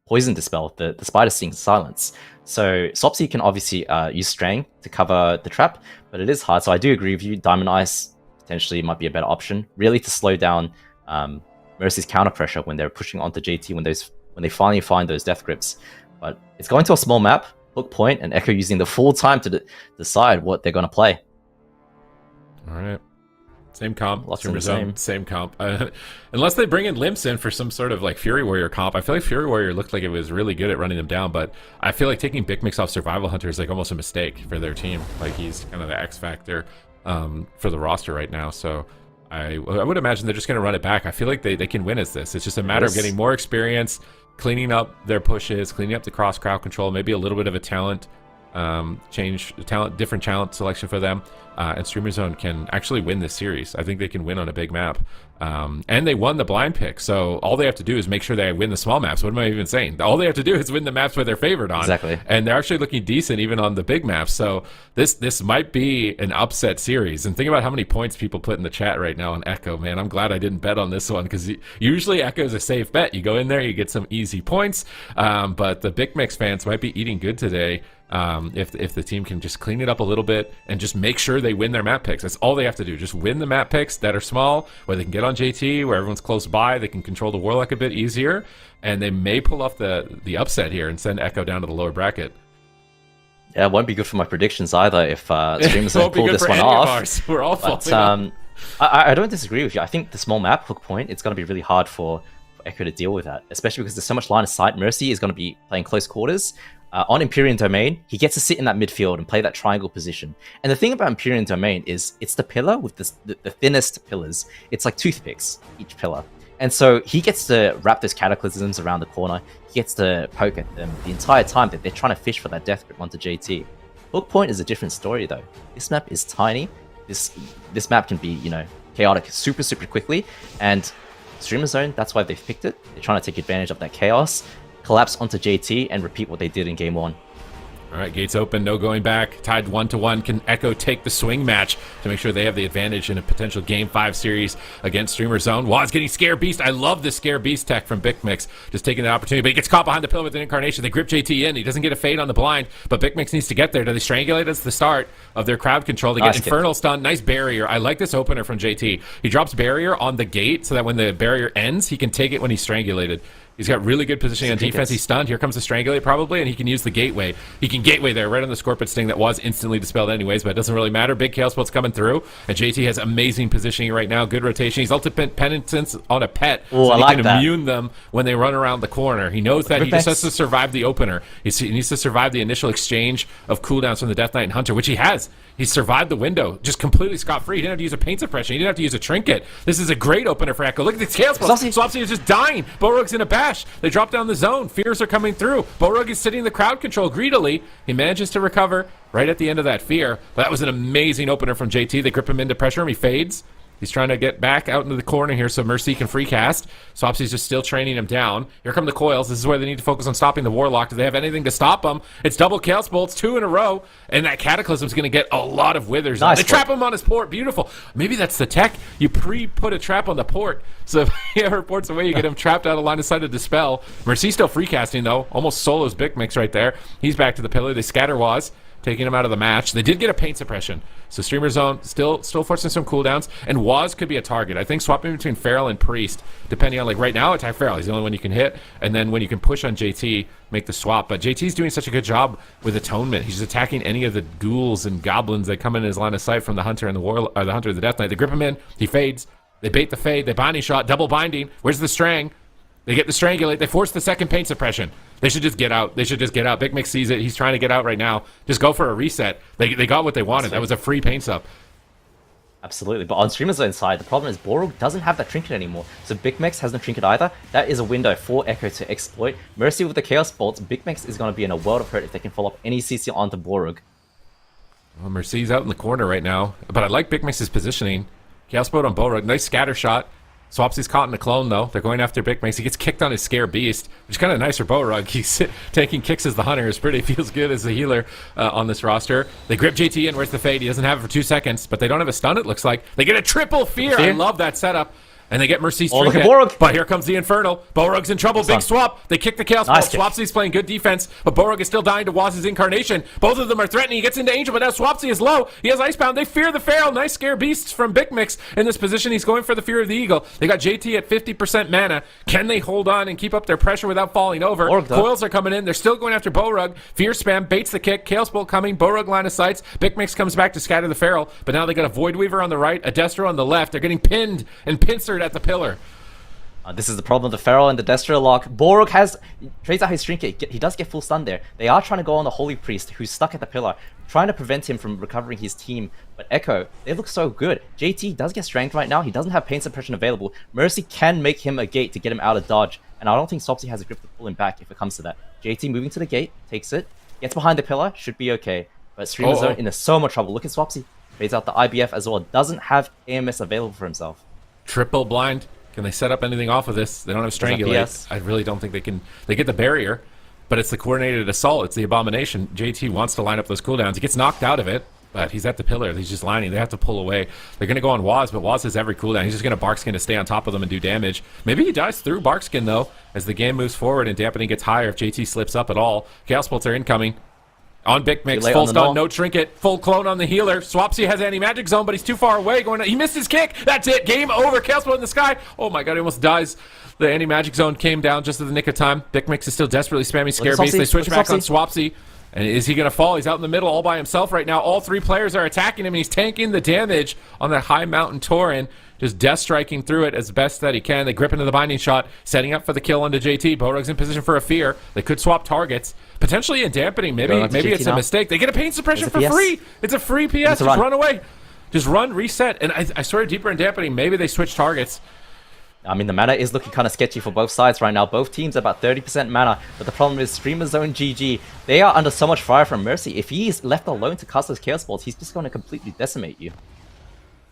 poison dispel the Spider Sting's silence. So Swapsy can obviously use Strang to cover the trap, but it is hard. So I do agree with you. Diamond Ice potentially might be a better option, really, to slow down Mercy's counter pressure when they're pushing onto JT when they finally find those death grips. But it's going to a small map, hook point, and Echo using the full time to decide what they're going to play. All right. Same comp. Lots of the same comp. Unless they bring in Limps in for some sort of like Fury Warrior comp. I feel like Fury Warrior looked like it was really good at running them down, but I feel like taking BigMix off Survival Hunter is like almost a mistake for their team. Like he's kind of the X factor for the roster right now. So I would imagine they're just going to run it back. I feel like they can win as this. It's just a matter of getting more experience, cleaning up their pushes, cleaning up the cross crowd control, maybe a little bit of a talent different talent selection for them, and Streamer Zone can actually win this series. I think they can win on a big map, and they won the blind pick, so all they have to do is make sure they win the small maps. What am I even saying? All they have to do is win the maps where they're favored on. Exactly. And they're actually looking decent even on the big maps, so this might be an upset series. And think about how many points people put in the chat right now on Echo. Man, I'm glad I didn't bet on this one, because usually Echo is a safe bet. You go in there, you get some easy points, but the Big Mix fans might be eating good today. If the team can just clean it up a little bit and just make sure they win their map picks. That's all they have to do. Just win the map picks that are small, where they can get on JT, where everyone's close by, they can control the Warlock a bit easier, and they may pull off the upset here and send Echo down to the lower bracket. Yeah, it won't be good for my predictions either if Streamers don't pull this one off. We're all but, I don't disagree with you. I think the small map hook point, it's going to be really hard for Echo to deal with that, especially because there's so much line of sight. Mercy is going to be playing close quarters. On Empyrean Domain, he gets to sit in that midfield and play that triangle position. And the thing about Empyrean Domain is it's the pillar with the thinnest pillars. It's like toothpicks, each pillar. And so he gets to wrap those cataclysms around the corner. He gets to poke at them the entire time that they're trying to fish for that death grip onto JT. Hook point is a different story though. This map is tiny. This map can be, chaotic super, super quickly. And Streamer Zone, that's why they've picked it. They're trying to take advantage of that chaos, collapse onto JT, and repeat what they did in game 1. All right, gates open, no going back. Tied 1-1. Can Echo take the swing match to make sure they have the advantage in a potential Game 5 series against Streamer Zone? Waz getting Scare Beast. I love the Scare Beast tech from BigMix. Just taking the opportunity, but he gets caught behind the pillar with an Incarnation. They grip JT in. He doesn't get a fade on the blind, but BigMix needs to get there. Do they strangulate? That's the start of their crowd control. They get Infernal Stun. Nice barrier. I like this opener from JT. He drops barrier on the gate so that when the barrier ends, he can take it when he's strangulated. He's got really good positioning on defense. He's stunned. Here comes the Strangulate probably, and he can use the Gateway. He can Gateway there right on the Scorpion Sting that was instantly dispelled anyways, but it doesn't really matter. Big Chaos Bolt's coming through, and JT has amazing positioning right now. Good rotation. He's ultimate penitence on a pet, so he can immune them when they run around the corner. He knows that he just has to survive the opener. He needs to survive the initial exchange of cooldowns from the Death Knight and Hunter, which he has. He survived the window just completely scot-free. He didn't have to use a paint suppression. He didn't have to use a trinket. This is a great opener for Echo. Look at the Chaos Bolt. Swapsy is just dying. Borug's in a bash. They drop down the zone. Fears are coming through. Borug is sitting in the crowd control greedily. He manages to recover right at the end of that fear. But that was an amazing opener from JT. They grip him into pressure him. He fades. He's trying to get back out into the corner here so Mercy can free cast. Swapsy's just still training him down. Here come the coils. This is where they need to focus on stopping the Warlock. Do they have anything to stop them? It's double Chaos Bolts, 2 in a row, and that Cataclysm's going to get a lot of withers. Nice. They trap him on his port. Beautiful. Maybe that's the tech. You pre-put a trap on the port, so if he ever ports away, you get him trapped out of line of sight to dispel. Mercy's still free casting, though. Almost solos Big Mix right there. He's back to the pillar. They scatter Waz, taking him out of the match. They did get a paint suppression. So Streamer Zone still forcing some cooldowns. And Waz could be a target. I think swapping between Feral and Priest, depending on, like right now, attack Feral. He's the only one you can hit. And then when you can push on JT, make the swap. But JT's doing such a good job with Atonement. He's attacking any of the ghouls and goblins that come in his line of sight from the Hunter and the Hunter and the Death Knight. They grip him in. He fades. They bait the fade. They binding shot. Double binding. Where's the Strang? They get the Strangulate. They force the second paint suppression. They should just get out. Big Mix sees it. He's trying to get out right now. Just go for a reset. They got what they wanted. That was a free paint sup. Absolutely. But on Streamer's Zone side, the problem is Borug doesn't have that trinket anymore. So Big Mix has no trinket either. That is a window for Echo to exploit. Mercy with the Chaos Bolts. Big Mix is going to be in a world of hurt if they can follow up any CC onto Borug. Well, Mercy's out in the corner right now. But I like Big Mix's positioning. Chaos Bolt on Borug. Nice scatter shot. Swapsy's caught in a clone, though. They're going after Big Mix. He gets kicked on his Scare Beast, which is kind of nice for Borug. He's taking kicks as the Hunter. Feels good as the healer on this roster. They grip JT in. Where's the fade? He doesn't have it for 2 seconds, but they don't have a stun, it looks like. They get a triple fear. I love that setup. And they get Mercy's trinket. But here comes the Infernal. Borug's in trouble. Big swap. They kick the Chaos Bolt. Swapsy's playing good defense, but Borug is still dying to Waz's Incarnation. Both of them are threatening. He gets into Angel, but now Swapsy is low. He has Icebound. They fear the Feral. Nice Scare Beasts from Big Mix in this position. He's going for the Fear of the Eagle. They got JT at 50% mana. Can they hold on and keep up their pressure without falling over? Coils are coming in. They're still going after Borug. Fear spam. Baits the kick. Chaos Bolt coming. Borug line of sights. Big Mix comes back to scatter the Feral, but now they got a Void Weaver on the right, a Destro on the left. They're getting pinned and pincered at the pillar. This is the problem with the Feral and the Destro lock. Borug trades out his trinket. He does get full stun there. They are trying to go on the Holy Priest, who's stuck at the pillar, trying to prevent him from recovering his team. But Echo, they look so good. JT does get strength right now. He doesn't have pain suppression available. Mercy can make him a gate to get him out of dodge. And I don't think Swapsy has a grip to pull him back if it comes to that. JT moving to the gate, takes it, gets behind the pillar, should be okay. But Streamer Zone in so much trouble. Look at Swapsy. Trades out the IBF as well. Doesn't have AMS available for himself. Triple blind. Can they set up anything off of this? They don't have Strangulate. I really don't think they can. They get the barrier, but it's the coordinated assault. It's the Abomination. JT wants to line up those cooldowns. He gets knocked out of it, but he's at the pillar. He's just lining. They have to pull away. They're going to go on Waz, but Waz has every cooldown. He's just going to Barkskin to stay on top of them and do damage. Maybe he dies through Barkskin, though, as the game moves forward and dampening gets higher if JT slips up at all. Chaos Bolts are incoming. On Big Mix, full stun, no trinket, full clone on the healer. Swapsy has anti-magic zone, but he's too far away. He missed his kick. That's it. Game over. Chaos Bolt in the sky. Oh my god, he almost dies. The anti-magic zone came down just at the nick of time. Big Mix is still desperately spamming Scare Beast. They switch back on Swapsy. And is he going to fall? He's out in the middle all by himself right now. All three players are attacking him, and he's tanking the damage on that high mountain Tauren. Just death striking through it as best that he can. They grip into the binding shot, setting up for the kill onto JT. Borug's in position for a fear. They could swap targets. Potentially in dampening. Maybe it's a mistake. They get a pain suppression for free. It's a free PS. Just run away. Just run, reset. And I swear deeper in dampening, maybe they switch targets. I mean, the mana is looking kind of sketchy for both sides right now. Both teams are about 30% mana, but the problem is Streamer Zone GG. They are under so much fire from Mercy. If he is left alone to cast those Chaos Bolts, he's just going to completely decimate you.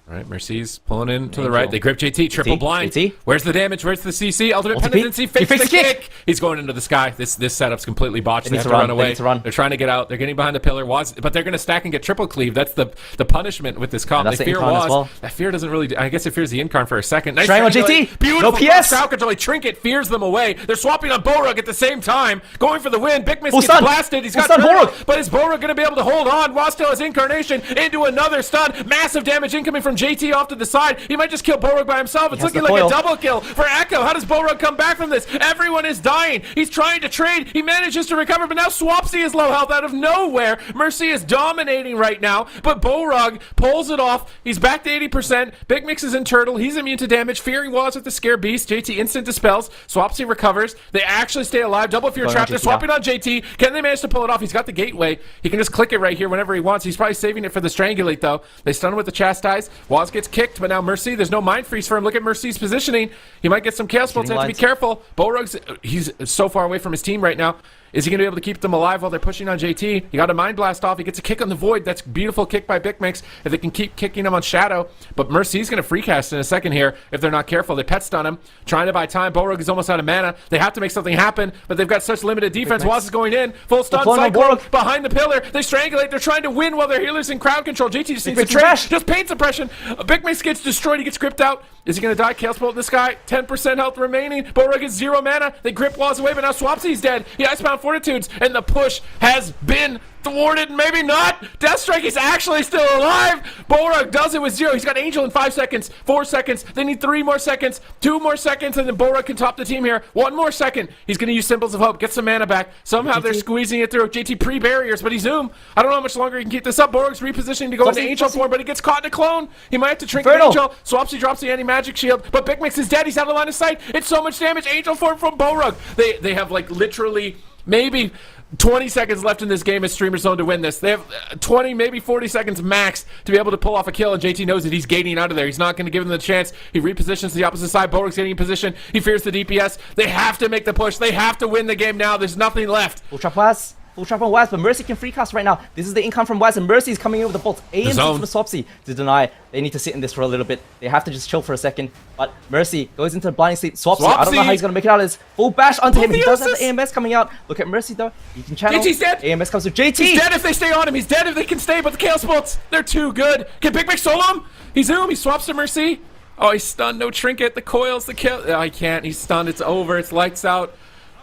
All right, Mercy's pulling in to the right. They grip JT, triple blind. JT. Where's the damage? Where's the CC? Ultimate penitence. Fakes the kick. He's going into the sky. This setup's completely botched. They have to run away. They're trying to get out. They're getting behind the pillar. But they're going to stack and get triple cleave. That's the punishment with this comp. They fear Waz. Well. That fear doesn't really. I guess it fears the Incarn for a second. Nice trying on JT. Beautiful. No PS. Crowd control. Trinket fears them away. They're swapping on Borug at the same time, going for the win. Big Miss gets blasted. He's got Borug. But is Borug going to be able to hold on? Waz still has Incarnation into another stun. Massive damage incoming from from JT off to the side. He might just kill Borog by himself. It's looking like a double kill for Echo. How does Borog come back from this? Everyone is dying. He's trying to trade. He manages to recover, but now Swapsy is low health out of nowhere. Mercy is dominating right now, but Borog pulls it off. He's back to 80%. Big Mix is in Turtle. He's immune to damage. Fearing Waz with the Scare Beast. JT instant dispels. Swapsy recovers. They actually stay alive. Double Fear Trap. They're swapping on JT. Can they manage to pull it off? He's got the gateway. He can just click it right here whenever he wants. He's probably saving it for the Strangulate, though. They stun him with the Chastise. Waz gets kicked, but now Mercy, there's no Mind Freeze for him. Look at Mercy's positioning. He might get some Chaos Bolts. Have to be careful. Borog's, he's so far away from his team right now. Is he going to be able to keep them alive while they're pushing on JT? He got a Mind Blast off. He gets a kick on the Void. That's beautiful kick by Big Mix if they can keep kicking him on Shadow. But Mercy's going to free cast in a second here if they're not careful. They pet stun him, trying to buy time. Borog is almost out of mana. They have to make something happen, but they've got such limited defense. Waz is going in. Full stun. Cyclone behind the pillar. They strangulate. They're trying to win while their healer's in crowd control. JT just needs to trade. Just pain suppression. Big Mix gets destroyed. He gets gripped out. Is he going to die? Chaos Bolt in the sky. 10% health remaining. Borog gets 0 mana. They grip Waz away, but now Swapsy's dead. He Icebound Fortitudes, and the push has been thwarted. Maybe not. Deathstrike is actually still alive. Borog does it with 0. He's got Angel in 5 seconds, 4 seconds. They need 3 more seconds, 2 more seconds, and then Borog can top the team here. 1 more second. He's going to use Symbols of Hope, get some mana back. Somehow they're squeezing it through. JT pre-barriers, but he's Zoom. I don't know how much longer he can keep this up. Borog's repositioning to go into Angel form, but he gets caught in a clone. He might have to trinket Angel. Swapsy drops the anti-magic shield, but Big Mix is dead. He's out of line of sight. It's so much damage. Angel form from Borog. They have like literally maybe 20 seconds left in this game as Streamer Zone to win this. They have 20, maybe 40 seconds max to be able to pull off a kill, and JT knows that he's gating out of there. He's not going to give them the chance. He repositions to the opposite side. Borog's getting in position. He fears the DPS. They have to make the push. They have to win the game now. There's nothing left. Full trap Waz. Full trap on Waz, but Mercy can free cast right now. This is the income from Waz, and Mercy is coming in with the bolt. AMC from Swapsy to deny. They need to sit in this for a little bit. They have to just chill for a second. But Mercy goes into the blinding sleep. Swapsy, I don't know how he's going to make it out of this. Full bash onto him. He does have the AMS coming out. Look at Mercy, though. He can channel. JT's dead. AMS comes with JT. He's dead if they stay on him. He's dead if they can stay, but the Chaos Bolts, they're too good. Can Big Mix solo him? He's Zoom. He swaps to Mercy. Oh, he's stunned. No trinket. The coils, the kill. Oh, he can't. He's stunned. It's over. It's lights out.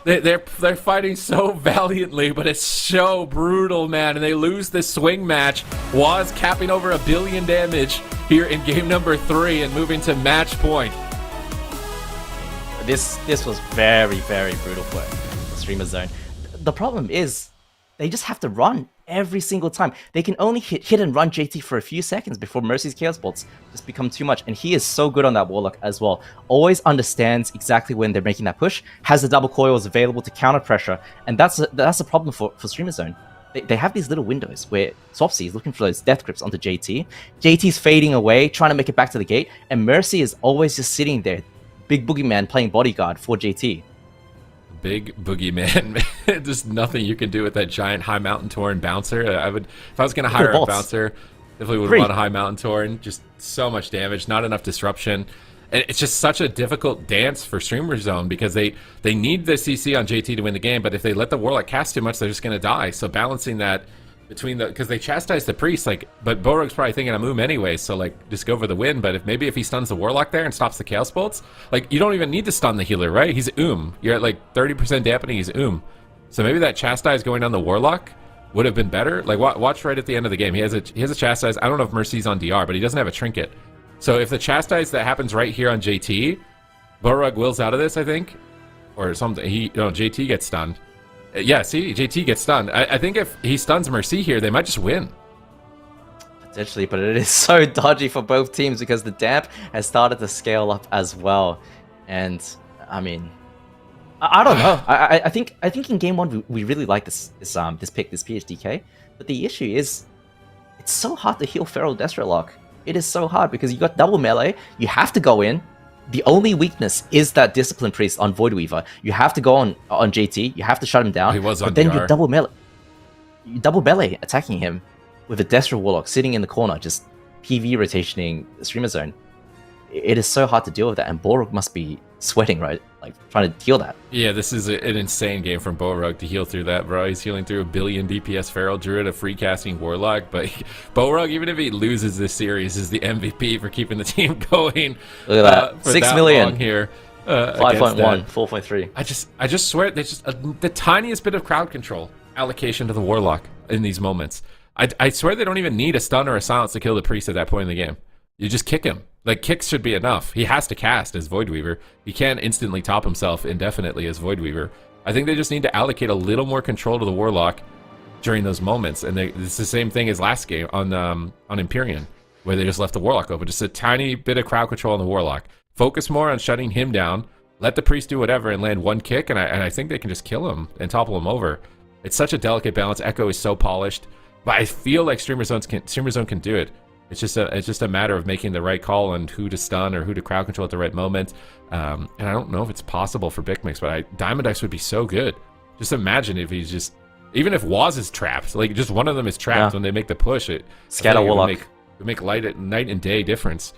They're fighting so valiantly, but it's so brutal, man. And they lose this swing match. Waz capping over 1 billion damage here in game number 3 and moving to match point. This was very, very brutal for Streamer Zone. The problem is they just have to run every single time. They can only hit and run JT for a few seconds before Mercy's Chaos Bolts just become too much. And he is so good on that Warlock as well. Always understands exactly when they're making that push, has the double coils available to counter pressure, and that's a problem for Streamer Zone. They have these little windows where Swapsy is looking for those death grips onto JT. JT's fading away, trying to make it back to the gate, and Mercy is always just sitting there, big boogeyman playing bodyguard for JT. Big boogeyman. There's nothing you can do with that giant high mountain torn bouncer. If I was going to hire a bouncer, definitely would want a high mountain torn. Just so much damage, not enough disruption. And it's just such a difficult dance for Streamer Zone because they need the CC on JT to win the game, but if they let the Warlock cast too much, they're just going to die. So balancing that between because they chastise the priest, but Borog's probably thinking I'm anyway, so just go for the win. But if he stuns the Warlock there and stops the Chaos Bolts, you don't even need to stun the healer, right? He's You're at 30% dampening, he's So maybe that chastise going on the Warlock would have been better. Watch right at the end of the game. He has a chastise. I don't know if Mercy's on DR, but he doesn't have a trinket. So if the chastise that happens right here on JT, Borog wills out of this, I think, or something. JT gets stunned. Yeah, see, JT gets stunned. I think if he stuns Mercy here, they might just win. Potentially, but it is so dodgy for both teams because the damp has started to scale up as well. And I mean, I don't know. I think in game 1 we really like this pick, this PHDK. But the issue is, it's so hard to heal Feral Destrolock. It is so hard because you got double melee. You have to go in. The only weakness is that Discipline Priest on Voidweaver. You have to go on JT. You have to shut him down. He was on but then DR. you double melee attacking him with a Destro Warlock sitting in the corner, just PV rotationing the Streamer Zone. It is so hard to deal with that, and Borog must be sweating, right? Trying to heal that. Yeah, this is an insane game from Borog to heal through that, bro. He's healing through 1 billion DPS Feral Druid, a free casting Warlock, but Borog, even if he loses this series, is the MVP for keeping the team going. Look at that. 6 million here. 5.1, 4.3. I just swear there's just the tiniest bit of crowd control allocation to the Warlock in these moments. I swear they don't even need a stun or a silence to kill the priest at that point in the game. you just kick him. Like, kicks should be enough. He has to cast as Void Weaver. He can't instantly top himself indefinitely as Void Weaver. I think they just need to allocate a little more control to the Warlock during those moments. And it's the same thing as last game on Empyrean, where they just left the Warlock open. Just a tiny bit of crowd control on the Warlock. Focus more on shutting him down. Let the Priest do whatever and land one kick, and I think they can just kill him and topple him over. It's such a delicate balance. Echo is so polished, but I feel like Streamer Zone can do it. It's just a matter of making the right call on who to stun or who to crowd control at the right moment. And I don't know if it's possible for BUFFMW, but Diamond Dice would be so good. Just imagine if he's just, even if Waz is trapped, like just one of them is trapped when they make the push. Scatter Warlock. It would make night and day difference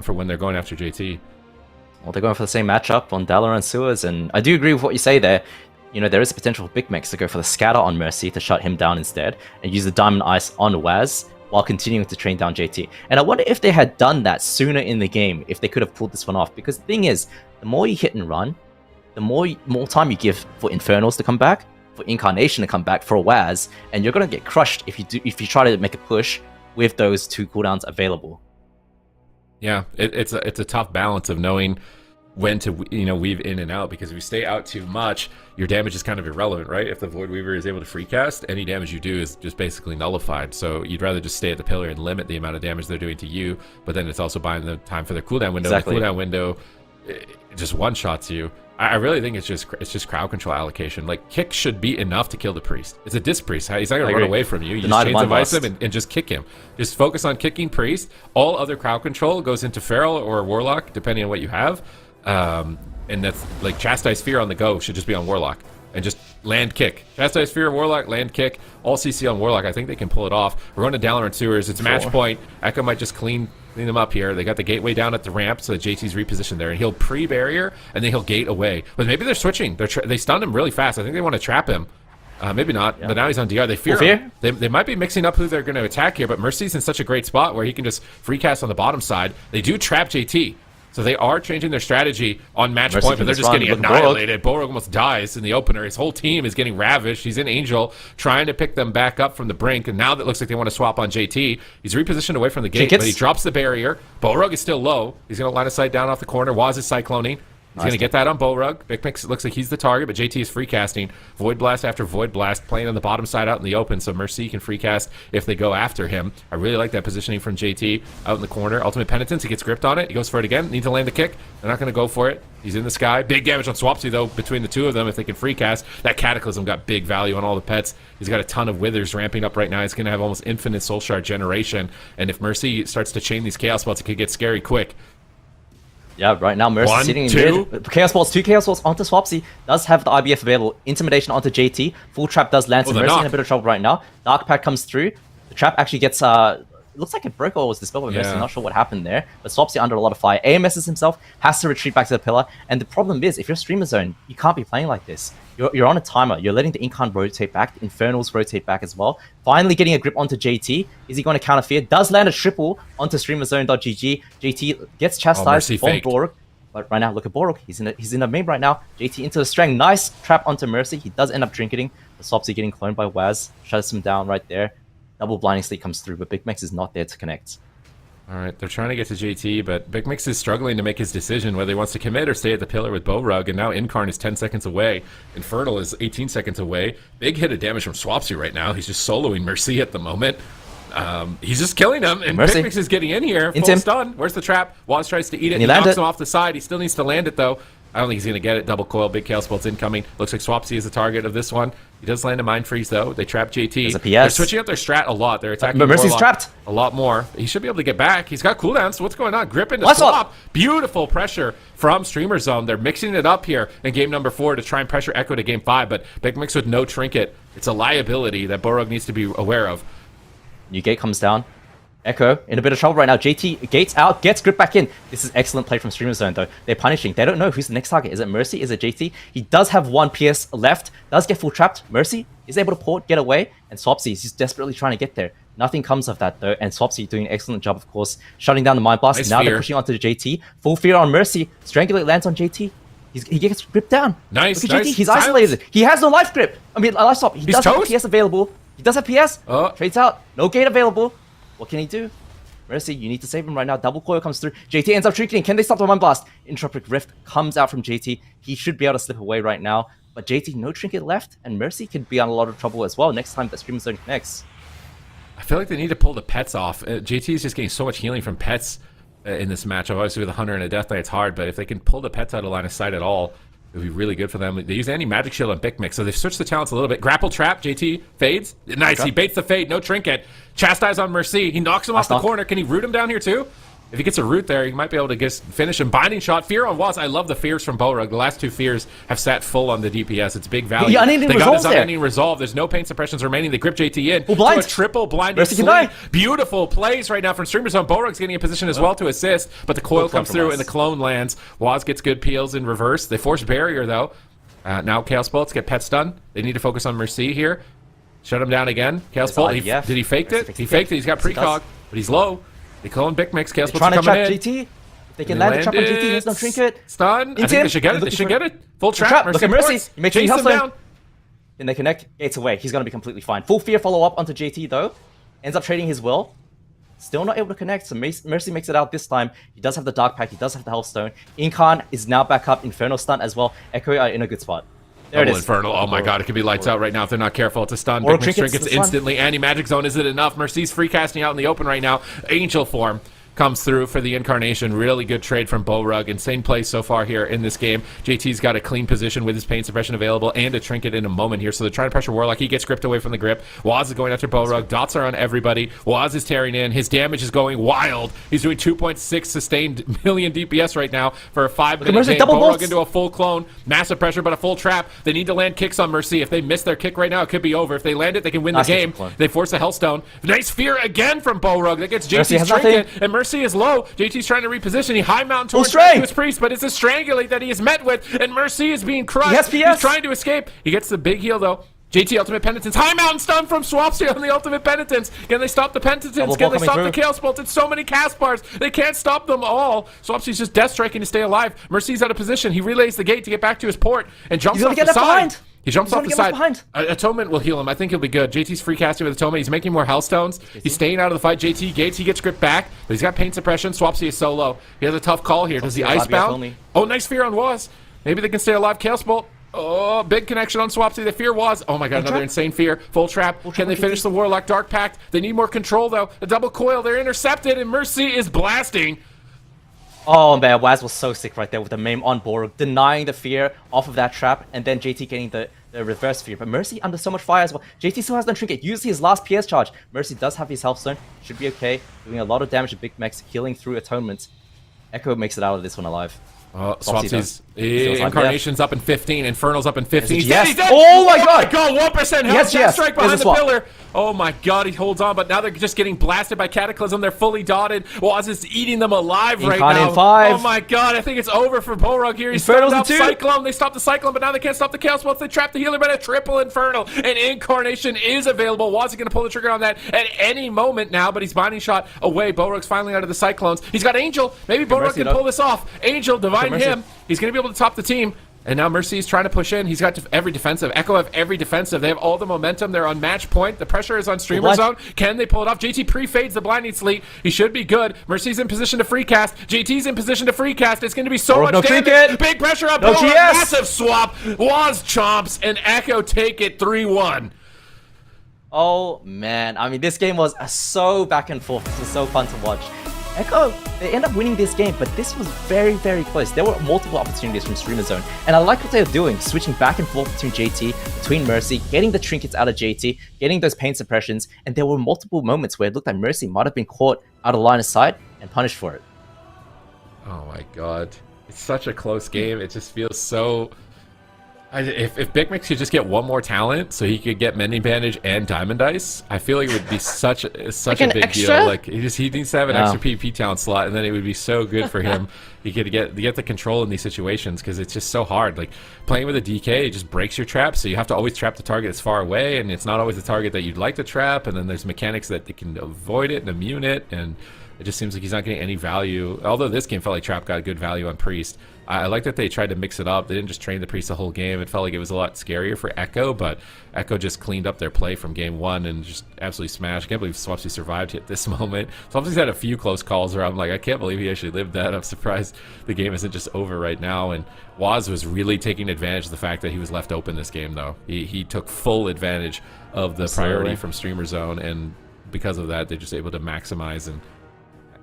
for when they're going after JT. Well, they're going for the same matchup on Dala and Sewers, and I do agree with what you say there. You know, there is a potential for BUFFMW to go for the scatter on Mercy to shut him down instead, and use the Diamond Ice on Waz while continuing to train down JT. And I wonder if they had done that sooner in the game, if they could have pulled this one off. Because the thing is, the more you hit and run, the more time you give for Infernals to come back, for Incarnation to come back, for a Waz, and you're going to get crushed if you try to make a push with those 2 cooldowns available. Yeah, it's a tough balance of knowing when to weave in and out, because if you stay out too much, your damage is kind of irrelevant, right? If the Void Weaver is able to free cast, any damage you do is just basically nullified. So you'd rather just stay at the pillar and limit the amount of damage they're doing to you, but then it's also buying the time for their cooldown window. Exactly. The cooldown window it just one-shots you. I really think it's just crowd control allocation. Like, kick should be enough to kill the Priest. It's a Disc Priest. He's not going to run away from you. You just chains advice him and just kick him. Just focus on kicking Priest. All other crowd control goes into Feral or Warlock, depending on what you have. And that's like Chastise Fear on the go should just be on Warlock. And just land kick. Chastise Fear, Warlock, land kick. All CC on Warlock. I think they can pull it off. We're going to Dalaran Sewers. It's match point. Echo might just clean them up here. They got the gateway down at the ramp, so JT's repositioned there. And he'll pre-barrier, and then he'll gate away. But maybe they're switching. They stunned him really fast. I think they want to trap him. Maybe not, but now he's on DR. They fear him. They might be mixing up who they're going to attack here, but Mercy's in such a great spot where he can just free cast on the bottom side. They do trap JT. So they are changing their strategy on match point, but they're just getting annihilated. Borog almost dies in the opener. His whole team is getting ravished. He's in Angel, trying to pick them back up from the brink, and now that looks like they want to swap on JT. He's repositioned away from the gate, but he drops the barrier. Borog is still low. He's going to line of sight down off the corner. Waz is cycloning. He's going to get that on Borog. BUFFMW looks like he's the target, but JT is free casting. Void Blast after Void Blast, playing on the bottom side out in the open, so Mercy can free cast if they go after him. I really like that positioning from JT out in the corner. Ultimate Penitence, he gets gripped on it. He goes for it again. Needs to land the kick. They're not going to go for it. He's in the sky. Big damage on Swapsy, though, between the two of them if they can free cast. That Cataclysm got big value on all the pets. He's got a ton of Withers ramping up right now. He's going to have almost infinite Soul Shard generation. And if Mercy starts to chain these Chaos Spells, it could get scary quick. Yeah, right now Mercy sitting in mid. Chaos Balls, 2 Chaos Balls onto Swapsy. Does have the IBF available. Intimidation onto JT. Full Trap does land, so Mercy in a bit of trouble right now. Dark Pack comes through. The Trap actually gets... it looks like it broke or was dispelled by Mercy. I'm not sure what happened there. But Swapsy under a lot of fire. AMSs himself, has to retreat back to the pillar. And the problem is, if you're Streamer Zone, you can't be playing like this. You're on a timer. You're letting the Incarn rotate back. The Infernals rotate back as well. Finally getting a grip onto JT. Is he going to counter fear? Does land a triple onto StreamerZone.gg. JT gets chastised from Borg. But right now, look at Borg. He's in the main right now. JT into the Strang. Nice trap onto Mercy. He does end up drinking. The Swapsy getting cloned by Waz. Shuts him down right there. Double Blinding Sleep comes through, but BUFFMW is not there to connect. All right, they're trying to get to JT, but BUFFMW is struggling to make his decision whether he wants to commit or stay at the pillar with Borog, and now Incarn is 10 seconds away. Infernal is 18 seconds away. Big hit of damage from Swapsy right now. He's just soloing Mercy at the moment. He's just killing him, and BUFFMW is getting in here. Full stun. Where's the trap? Waz tries to eat it. He knocks him off the side. He still needs to land it, though. I don't think he's going to get it. Double coil, big Chaos Bolt's incoming. Looks like Swapsy is the target of this one. He does land a Mind Freeze, though. They trap JT. There's a PS. They're switching up their strat a lot. They're attacking Mercy's trapped. A lot more. He should be able to get back. He's got cooldowns, so what's going on? Grip into swap. Beautiful pressure from Streamer Zone. They're mixing it up here in game number 4 to try and pressure Echo to game 5, but BUFFMW with no trinket. It's a liability that Borog needs to be aware of. New gate comes down. Echo in a bit of trouble right now. JT gates out, gets grip back in. This is excellent play from Streamer Zone, though. They're punishing. They don't know who's the next target. Is it Mercy? Is it JT? He does have 1 PS left. Does get full trapped. Mercy is able to port, get away, and Swapsy is just desperately trying to get there. Nothing comes of that, though, and Swapsy doing an excellent job, of course, shutting down the Mind Blast. Nice now fear. They're pushing onto the JT. Full fear on Mercy. Strangulate lands on JT. He gets gripped down. Nice, Look at nice. JT. He's isolated. He has no life grip. I mean, life stop. He does have PS available. He does have PS. Trades out. No gate available. What can he do? Mercy, you need to save him right now. Double coil comes through. JT ends up tricking. Can they stop the Mind Blast? Entropic Rift comes out from JT. He should be able to slip away right now. But JT, no trinket left, and Mercy could be on a lot of trouble as well next time that Streamer Zone connects. I feel like they need to pull the pets off. JT is just getting so much healing from pets in this matchup. Obviously, with a Hunter and a Death Knight, it's hard, but if they can pull the pets out of line of sight at all, it would be really good for them. They use anti-magic shield on BUFFMW, so they've switched the talents a little bit. Grapple trap, JT fades. Nice, he baits the fade, no trinket. Chastise on Mercy, he knocks him off the corner. Can he root him down here too? If he gets a root there, he might be able to just finish him. Binding shot, fear on Waz. I love the fears from Borug. The last two fears have sat full on the DPS. It's big value. They got his unending resolve. There's no pain suppressions remaining. They grip JT in. To a triple blinding sleep. Beautiful plays right now from Streamer Zone. Borug's getting a position as well to assist, but the coil comes through and the clone lands. Waz gets good peels in reverse. They force barrier though. Now Chaos Bullets get pet stun. They need to focus on Mercy here. Shut him down again. Chaos Bolt. Did he fake it? He faked it. He's got precog, but he's low. They clone BUFFMW. Chaos Bolts are coming in. GT. If they can land the trap on GT, there's no trinket. Stun. I think they should get it. They should get it. Full trap. Look at Mercy. He makes sure he him down. Then they connect. Gates away. He's going to be completely fine. Full fear follow up onto JT though. Ends up trading his will. Still not able to connect, so Mercy makes it out this time. He does have the Dark Pack. He does have the Healthstone. Incarn is now back up. Infernal stun as well. Echo are in a good spot. There it is. Infernal. Oh my god, it could be lights out right now if they're not careful. It's a stun. BUFFMW trinkets instantly. Anti-magic zone, is it enough? Mercy's free casting out in the open right now. Angel form comes through for the incarnation. Really good trade from Borug. Insane play so far here in this game. JT's got a clean position with his pain suppression available and a trinket in a moment here. So they're trying to pressure Warlock. He gets gripped away from the grip. Waz is going after Borug. Dots are on everybody. Waz is tearing in. His damage is going wild. He's doing 2.6 sustained million DPS right now for a 5-minute game. Borug into a full clone. Massive pressure, but a full trap. They need to land kicks on Mercy. If they miss their kick right now, it could be over. If they land it, they can win the game. They force a Hellstone. Nice fear again from Borug. That gets JT's trinket, and Mercy is low. JT's trying to reposition. He high mountain towards his priest, but it's a strangulate that he is met with, and Mercy is being crushed. He's trying to escape. He gets the big heal though. JT Ultimate Penitence. High mountain stun from Swapsy on the Ultimate Penitence. Can they stop the Penitence? Can they stop the Chaos Bolt? It's so many cast bars. They can't stop them all. Swapsy's just death striking to stay alive. Mercy's out of position. He relays the gate to get back to his port and jumps off the side. He jumps off the side. Atonement will heal him. I think he'll be good. JT's free casting with Atonement. He's making more Hellstones. He's staying out of the fight. JT gates. He gets gripped back, but he's got pain suppression. Swapsy is so low. He has a tough call here. Does he icebound? Oh, nice fear on Waz. Maybe they can stay alive. Chaos Bolt. Oh, big connection on Swapsy. The fear was. Oh my god, another insane fear. Full trap. Can they finish the Warlock? Dark Pact. They need more control though. A double coil. They're intercepted, and Mercy is blasting. Oh man, Waz was so sick right there with the meme on Borug, denying the fear off of that trap, and then JT getting the reverse fear. But Mercy under so much fire as well. JT still has no trinket. Use his last PS charge. Mercy does have his health zone. Should be okay. Doing a lot of damage to BUFFMW, healing through atonement. Echo makes it out of this one alive. Swapsy's Incarnation's up in 15. Infernal's up in 15. Yes. Oh my god! 1% health. Yes. Strike behind the pillar. Oh my god, he holds on, but now they're just getting blasted by Cataclysm. They're fully dotted. Waz is eating them alive right now. Oh my god, I think it's over for Borug here. He's started up Cyclone. They stopped the Cyclone, but now they can't stop the Chaos Bolt. They trap the healer, but a triple Infernal. And Incarnation is available. Waz is going to pull the trigger on that at any moment now, but he's binding shot away. Borug's finally out of the Cyclones. He's got Angel. Maybe Borug can pull this off. Angel, divine him. He's going to be able to top the team. And now Mercy's trying to push in. He's got every defensive. Echo have every defensive. They have all the momentum. They're on match point. The pressure is on Streamer Zone. Can they pull it off? JT pre-fades the blinding sleep. He should be good. Mercy's in position to free cast. JT's in position to free cast. It's going to be so much damage. Big pressure up. Massive swap. Waz chomps and Echo take it 3-1. Oh man, I mean this game was so back and forth. It was so fun to watch. Echo, they end up winning this game, but this was very, very close. There were multiple opportunities from Streamer Zone, and I like what they're doing, switching back and forth between JT, between Mercy, getting the trinkets out of JT, getting those pain suppressions, and there were multiple moments where it looked like Mercy might have been caught out of line of sight and punished for it. Oh my god. It's such a close game. It just feels so... If BUFFMW could just get one more talent so he could get Mending Bandage and Diamond Dice, I feel like it would be such a big deal. Like he needs to have an extra PvP talent slot, and then it would be so good for him. He could get the control in these situations because it's just so hard. Like playing with a DK, it just breaks your trap, so you have to always trap the target that's far away, and it's not always the target that you'd like to trap. And then there's mechanics that they can avoid it and immune it, and It just seems like he's not getting any value. Although this game felt like Trap got good value on Priest. I like that they tried to mix it up. They didn't just train the Priest the whole game. It felt like it was a lot scarier for Echo, but Echo just cleaned up their play from game 1 and just absolutely smashed. I can't believe Swapsy survived at this moment. Swapsy's had a few close calls where I'm like, I can't believe he actually lived that. I'm surprised the game isn't just over right now. And Waz was really taking advantage of the fact that he was left open this game, though. He took full advantage of the priority from Streamer Zone, and because of that, they're just able to maximize and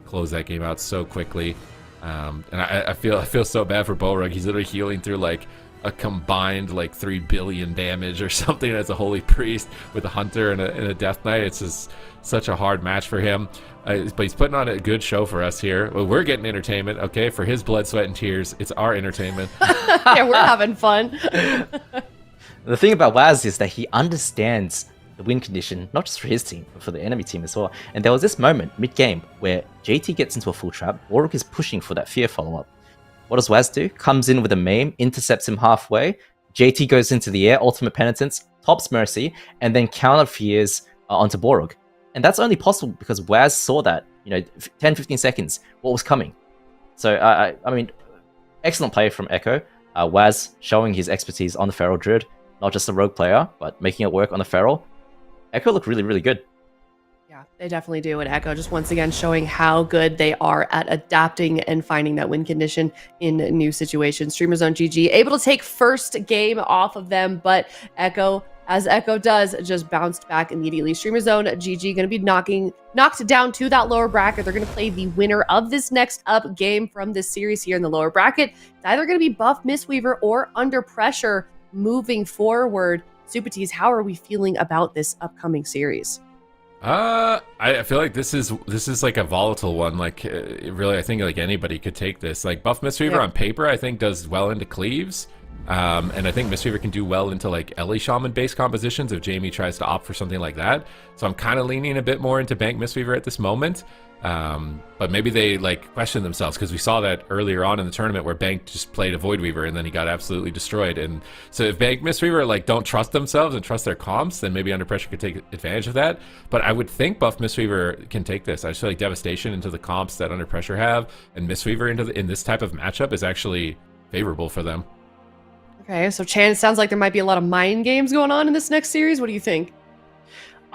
close that game out so quickly. And I feel so bad for Borug. He's literally healing through like a combined like 3 billion damage or something as a Holy Priest with a Hunter and a Death Knight. It's just such a hard match for him. But he's putting on a good show for us here. Well, we're getting entertainment, okay? For his blood, sweat, and tears, it's our entertainment. Yeah, we're having fun. The thing about Waz is that he understands the win condition, not just for his team, but for the enemy team as well. And there was this moment mid-game where JT gets into a full trap, Warwick is pushing for that fear follow-up. What does Waz do? Comes in with a maim, intercepts him halfway, JT goes into the air, ultimate penitence, tops Mercy, and then counter fears onto Borug. And that's only possible because Waz saw that, 10-15 seconds, what was coming. So, I mean, excellent play from Echo. Waz showing his expertise on the Feral Druid, not just a rogue player, but making it work on the Feral. Echo look really, really good. Yeah, they definitely do. And Echo just once again showing how good they are at adapting and finding that win condition in new situations. Streamer Zone GG able to take first game off of them, but Echo, as Echo does, just bounced back immediately. Streamer Zone GG going to be knocked down to that lower bracket. They're going to play the winner of this next up game from this series here in the lower bracket. It's either going to be Buff Mistweaver or Under Pressure moving forward. Supatees, how are we feeling about this upcoming series? I feel like this is like a volatile one. Like really, I think like anybody could take this. Like Buff Mistweaver on paper, I think does well into Cleaves, and I think Mistweaver can do well into like Ellie Shaman based compositions if Jamie tries to opt for something like that. So I'm kind of leaning a bit more into Bank Mistweaver at this moment. But maybe they like question themselves, because we saw that earlier on in the tournament where Bank just played a Void Weaver and then he got absolutely destroyed. And so if Bank Mistweaver like don't trust themselves and trust their comps, then maybe Under Pressure could take advantage of that. But I would think Buff Mistweaver can take this. I just feel like Devastation into the comps that Under Pressure have and Mistweaver in this type of matchup is actually favorable for them. Okay, so Chan, it sounds like there might be a lot of mind games going on in this next series. What do you think?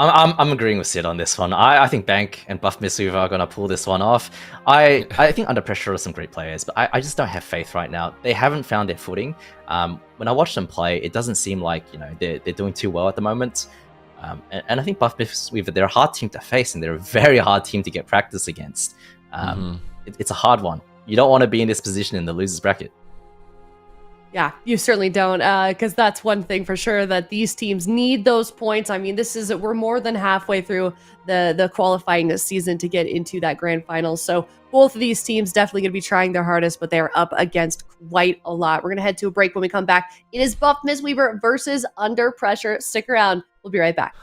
I'm agreeing with Sid on this one. I think Bank and Buff Mistweaver are going to pull this one off. I think Under Pressure are some great players, but I just don't have faith right now. They haven't found their footing. When I watch them play, it doesn't seem like they're doing too well at the moment. And I think Buff Mistweaver, they're a hard team to face, and they're a very hard team to get practice against. It's a hard one. You don't want to be in this position in the losers bracket. Yeah, you certainly don't, because that's one thing for sure, that these teams need those points. I mean, we're more than halfway through the qualifying season to get into that grand final. So both of these teams definitely going to be trying their hardest, but they are up against quite a lot. We're going to head to a break. When we come back, it is Buff Mistweaver versus Under Pressure. Stick around. We'll be right back.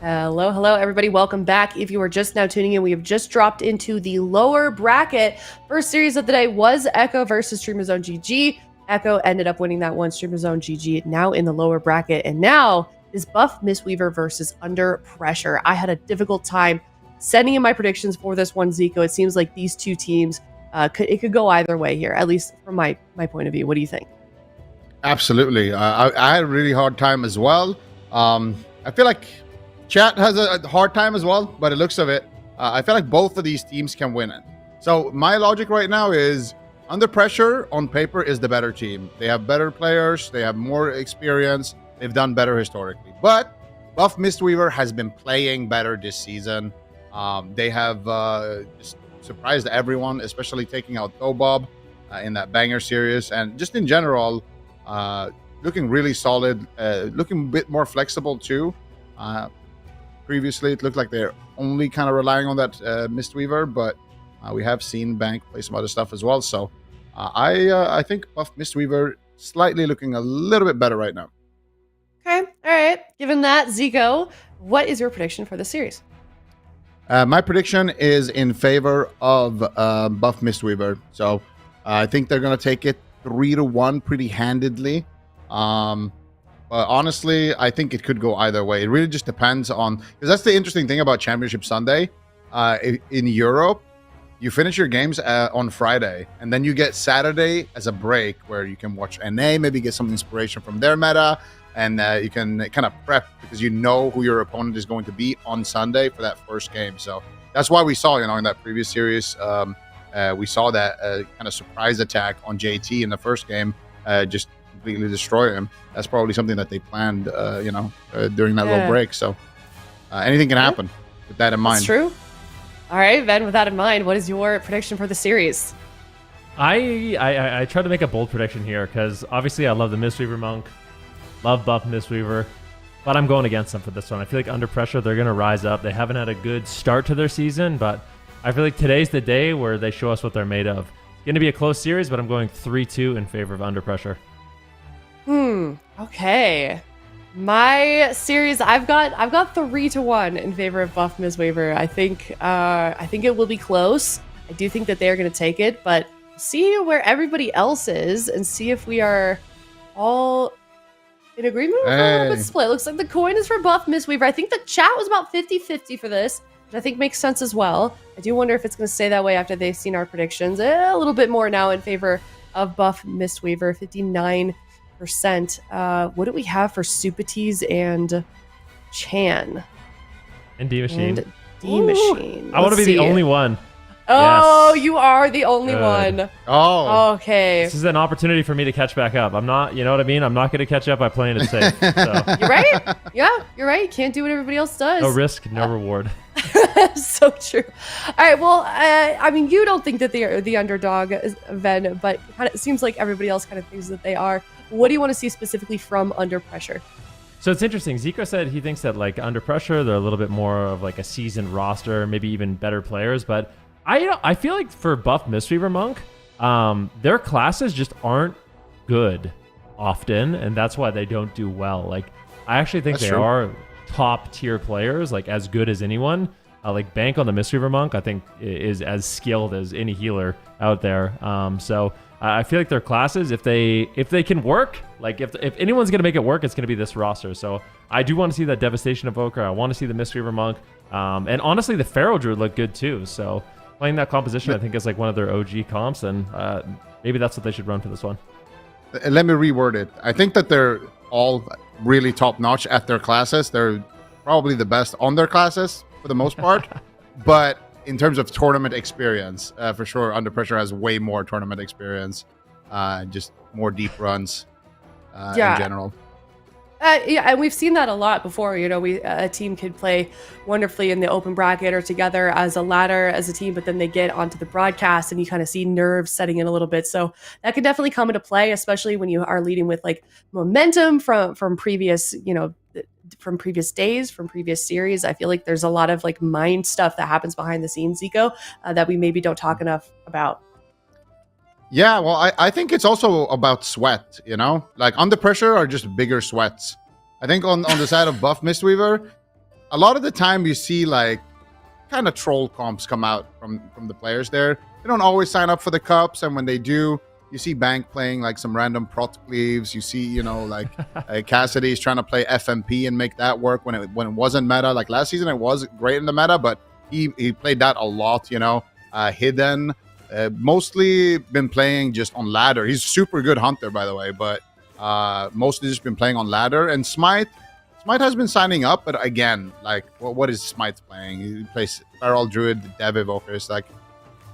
Hello, everybody. Welcome back. If you are just now tuning in, we have just dropped into the lower bracket. First series of the day was Echo versus Streamer Zone GG. Echo ended up winning that one. Streamer Zone GG now in the lower bracket. And now is Buff Mistweaver versus Under Pressure. I had a difficult time sending in my predictions for this one, Zico. It seems like these two teams, it could go either way here, at least from my point of view. What do you think? Absolutely. I had a really hard time as well. I feel like chat has a hard time as well, but it looks of it. I feel like both of these teams can win it. So my logic right now is Under Pressure on paper is the better team. They have better players. They have more experience. They've done better historically. But Buff Mistweaver has been playing better this season. They have just surprised everyone, especially taking out Bob in that banger series. And just in general, looking really solid, looking a bit more flexible too. Previously, it looked like they're only kind of relying on that Mistweaver, but we have seen Bank play some other stuff as well. So I think Buff Mistweaver slightly looking a little bit better right now. Okay, all right. Given that, Zico, what is your prediction for the series? My prediction is in favor of Buff Mistweaver. So I think they're going to take it 3-1 pretty handedly. But honestly, I think it could go either way. It really just depends on, because that's the interesting thing about Championship Sunday. In Europe, you finish your games on Friday, and then you get Saturday as a break where you can watch NA, maybe get some inspiration from their meta, and you can kind of prep because you know who your opponent is going to be on Sunday for that first game. So that's why we saw, in that previous series, we saw that kind of surprise attack on JT in the first game, just completely destroy him. That's probably something that they planned, during that little break. So anything can happen with that in mind. That's true. All right, Ben, with that in mind, what is your prediction for the series? I try to make a bold prediction here because obviously I love the Mistweaver Monk, love Buff Mistweaver, but I'm going against them for this one. I feel like Under Pressure, they're going to rise up. They haven't had a good start to their season, but I feel like today's the day where they show us what they're made of. It's going to be a close series, but I'm going 3-2 in favor of Under Pressure. Okay. My series, I've got 3-1 in favor of Buff Mistweaver. I think it will be close. I do think that they're going to take it, but see where everybody else is and see if we are all in agreement with a little bit split. Looks like the coin is for Buff Mistweaver. I think the chat was about 50-50 for this, which I think makes sense as well. I do wonder if it's going to stay that way after they've seen our predictions. A little bit more now in favor of Buff Mistweaver, 59%. What do we have for Supatees and Chan? And D-Machine. And D-Machine. I want to be the only one. Oh, Yes. You are the only one. Oh. Okay. This is an opportunity for me to catch back up. I'm not, you know what I mean? I'm not going to catch up by playing it safe. So. You're right. Yeah, you're right. You can't do what everybody else does. No risk, no reward. So true. All right. Well, I mean, you don't think that they are the underdog, Ven, but it seems like everybody else kind of thinks that they are. What do you want to see specifically from Under Pressure? So it's interesting. Zico said he thinks that like Under Pressure, they're a little bit more of like a seasoned roster, maybe even better players. But I feel like for Buff Mistweaver Monk, their classes just aren't good often, and that's why they don't do well. Like I actually think they are top tier players, like as good as anyone. Like Bank on the Mistweaver Monk, I think is as skilled as any healer out there. So I feel like their classes, if they can work, like if anyone's gonna make it work, it's gonna be this roster. So I do want to see that Devastation Evoker. I want to see the Mistweaver Monk, and honestly, the Pharaoh Druid looked good too. So playing that composition, I think is like one of their OG comps, and maybe that's what they should run for this one. Let me reword it. I think that they're all really top notch at their classes. They're probably the best on their classes for the most part, but in terms of tournament experience, for sure, Under Pressure has way more tournament experience, just more deep runs in general. Yeah, and we've seen that a lot before. You know, a team could play wonderfully in the open bracket or together as a ladder, as a team, but then they get onto the broadcast and you kind of see nerves setting in a little bit. So that could definitely come into play, especially when you are leading with like momentum from previous, from previous days, from previous series. I feel like there's a lot of like mind stuff that happens behind the scenes, Zico, that we maybe don't talk enough about. Yeah, well, I think it's also about sweat, like Under Pressure are just bigger sweats. I think on the side of Buff Mistweaver, a lot of the time you see like kind of troll comps come out from the players there. They don't always sign up for the cups, and when they do, you see Bank playing like some random prot cleaves. You see, you know, like Cassidy's trying to play FMP and make that work when it wasn't meta. Like last season, it was great in the meta, but he played that a lot. You know, Hidden mostly been playing just on ladder. He's a super good hunter, by the way, but mostly just been playing on ladder. And Smite has been signing up, but again, like what is Smite playing? He plays Feral Druid, Dev Evoker. It's like,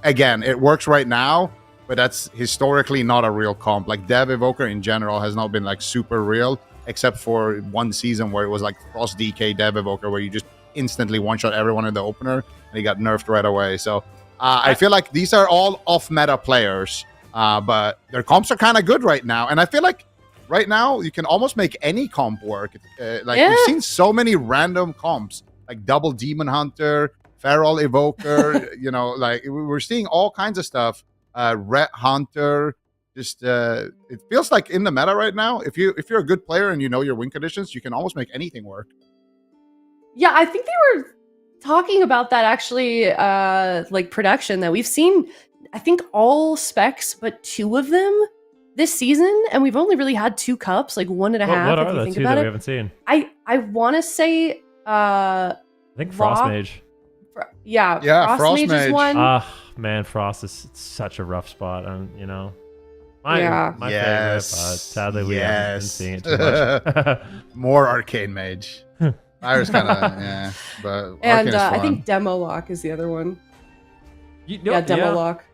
again, it works right now, but that's historically not a real comp. Like Dev Evoker in general has not been like super real, except for one season where it was like Frost DK Dev Evoker, where you just instantly one-shot everyone in the opener, and he got nerfed right away. So I feel like these are all off-meta players, but their comps are kind of good right now. And I feel like right now you can almost make any comp work. We've seen so many random comps, like Double Demon Hunter, Feral Evoker, you know, like we're seeing all kinds of stuff. Ret Hunter, just it feels like in the meta right now, if you're a good player and you know your win conditions, you can almost make anything work. Yeah, I think they were talking about that actually, like production that we've seen, I think all specs but 2 of them this season, and we've only really had 2 cups, like 1.5. What if are you the think 2 about that it. we haven't seen? I want to say I think Frost Mage. Frost Mage is one. Man, Frost is such a rough spot, and you know, my favorite. But sadly, we haven't been seeing it too much. More Arcane Mage. I was kind of but and I think Demo Lock is the other one. Demo Lock.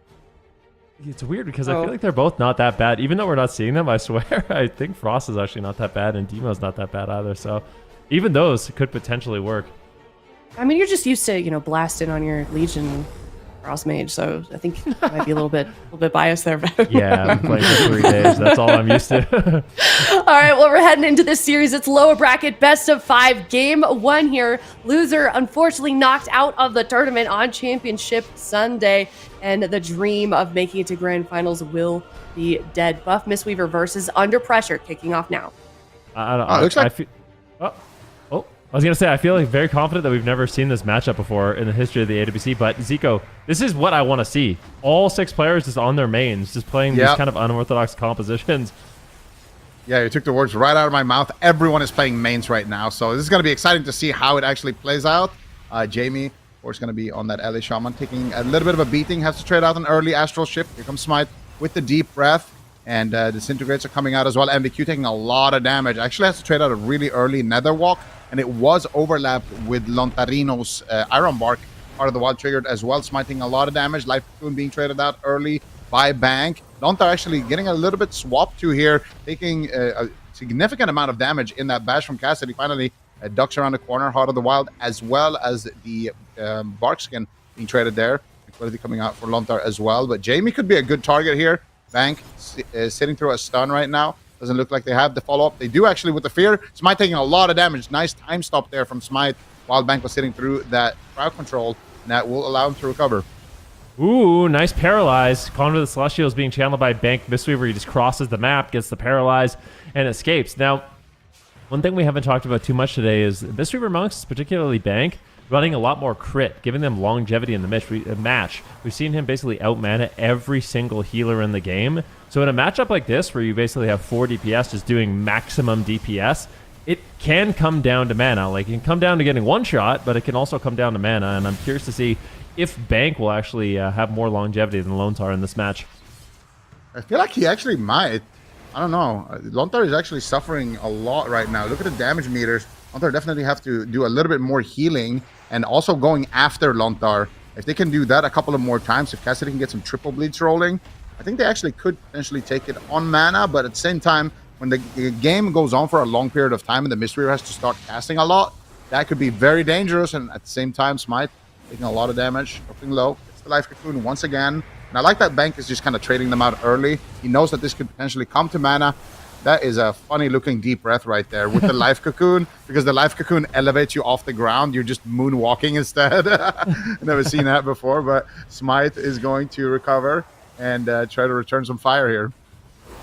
It's weird because I feel like they're both not that bad, even though we're not seeing them. I swear, I think Frost is actually not that bad, and Demo's not that bad either. So, even those could potentially work. I mean, you're just used to, you know, blasting on your Legion Frost Mage, so I think you might be a little bit biased there. Yeah, I'm playing for 3 days. That's all I'm used to. All right, well, we're heading into this series. It's lower bracket, best of 5, game 1 here. Loser, unfortunately, knocked out of the tournament on Championship Sunday, and the dream of making it to Grand Finals will be dead. Buff Mistweaver versus Under Pressure, kicking off now. I was going to say, I feel like very confident that we've never seen this matchup before in the history of the AWC, but Zico, this is what I want to see. All 6 players just on their mains, just playing these kind of unorthodox compositions. Yeah, you took the words right out of my mouth. Everyone is playing mains right now, so this is going to be exciting to see how it actually plays out. Jamie, of course, going to be on that LA Shaman, taking a little bit of a beating, has to trade out an early Astral Ship. Here comes Smite with the Deep Breath, and Disintegrates are coming out as well. MVQ taking a lot of damage. Actually has to trade out a really early Nether Walk, and it was overlapped with Lontarino's Iron Bark, part of the wild triggered as well, smiting a lot of damage. Life Cocoon being traded out early by Bank. Lontar actually getting a little bit swapped to here, taking a significant amount of damage in that bash from Cassidy. Finally, ducks around the corner, Heart of the Wild, as well as the Bark Skin being traded there. Quality coming out for Lontar as well, but Jamie could be a good target here. Bank sitting through a stun right now. Doesn't look like they have the follow-up. They do actually with the Fear. Smite taking a lot of damage. Nice time stop there from Smite while Bank was sitting through that crowd control, and that will allow him to recover. Ooh, nice Paralyze. Conduit of the Celestial is being channeled by Bank Mistweaver. He just crosses the map, gets the Paralyze, and escapes. Now, one thing we haven't talked about too much today is Mistweaver Monks, particularly Bank, running a lot more crit, giving them longevity in the match. We've seen him basically out-mana every single healer in the game. So in a matchup like this, where you basically have 4 DPS just doing maximum DPS, it can come down to mana. Like, it can come down to getting one shot, but it can also come down to mana, and I'm curious to see if Bank will actually have more longevity than Lontar in this match. I feel like he actually might. I don't know. Lontar is actually suffering a lot right now. Look at the damage meters. Lontar definitely have to do a little bit more healing, and also going after Lontar. If they can do that a couple of more times, if Cassidy can get some triple bleeds rolling, I think they actually could potentially take it on mana, but at the same time, when the game goes on for a long period of time and the Mistweaver has to start casting a lot, that could be very dangerous, and at the same time, Smite taking a lot of damage, dropping low. It's the Life Cocoon once again. And I like that Bank is just kind of trading them out early. He knows that this could potentially come to mana. That is a funny-looking Deep Breath right there with the Life Cocoon, because the Life Cocoon elevates you off the ground. You're just moonwalking instead. Never seen that before, but Smite is going to recover and try to return some fire here.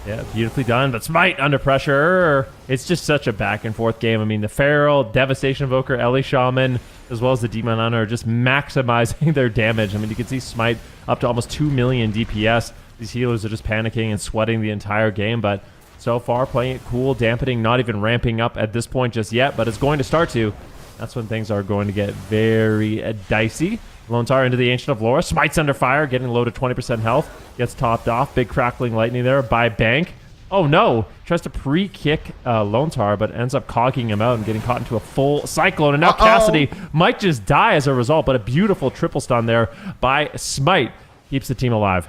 Yeah, beautifully done. But Smite under pressure. It's just such a back and forth game. I mean, the Feral, Devastation Invoker, Ellie Shaman, as well as the Demon Hunter are just maximizing their damage. I mean, you can see Smite up to almost 2 million DPS. These healers are just panicking and sweating the entire game, but so far playing it cool, dampening, not even ramping up at this point just yet, but it's going to start to. That's when things are going to get very dicey. Lone Star into the Ancient of Lore. Smite's under fire, getting low to 20% health. Gets topped off. Big crackling lightning there by Bank. Oh no! Tries to pre-kick Lone Star, but ends up cogging him out and getting caught into a full cyclone. And now Cassidy might just die as a result, but a beautiful triple stun there by Smite keeps the team alive.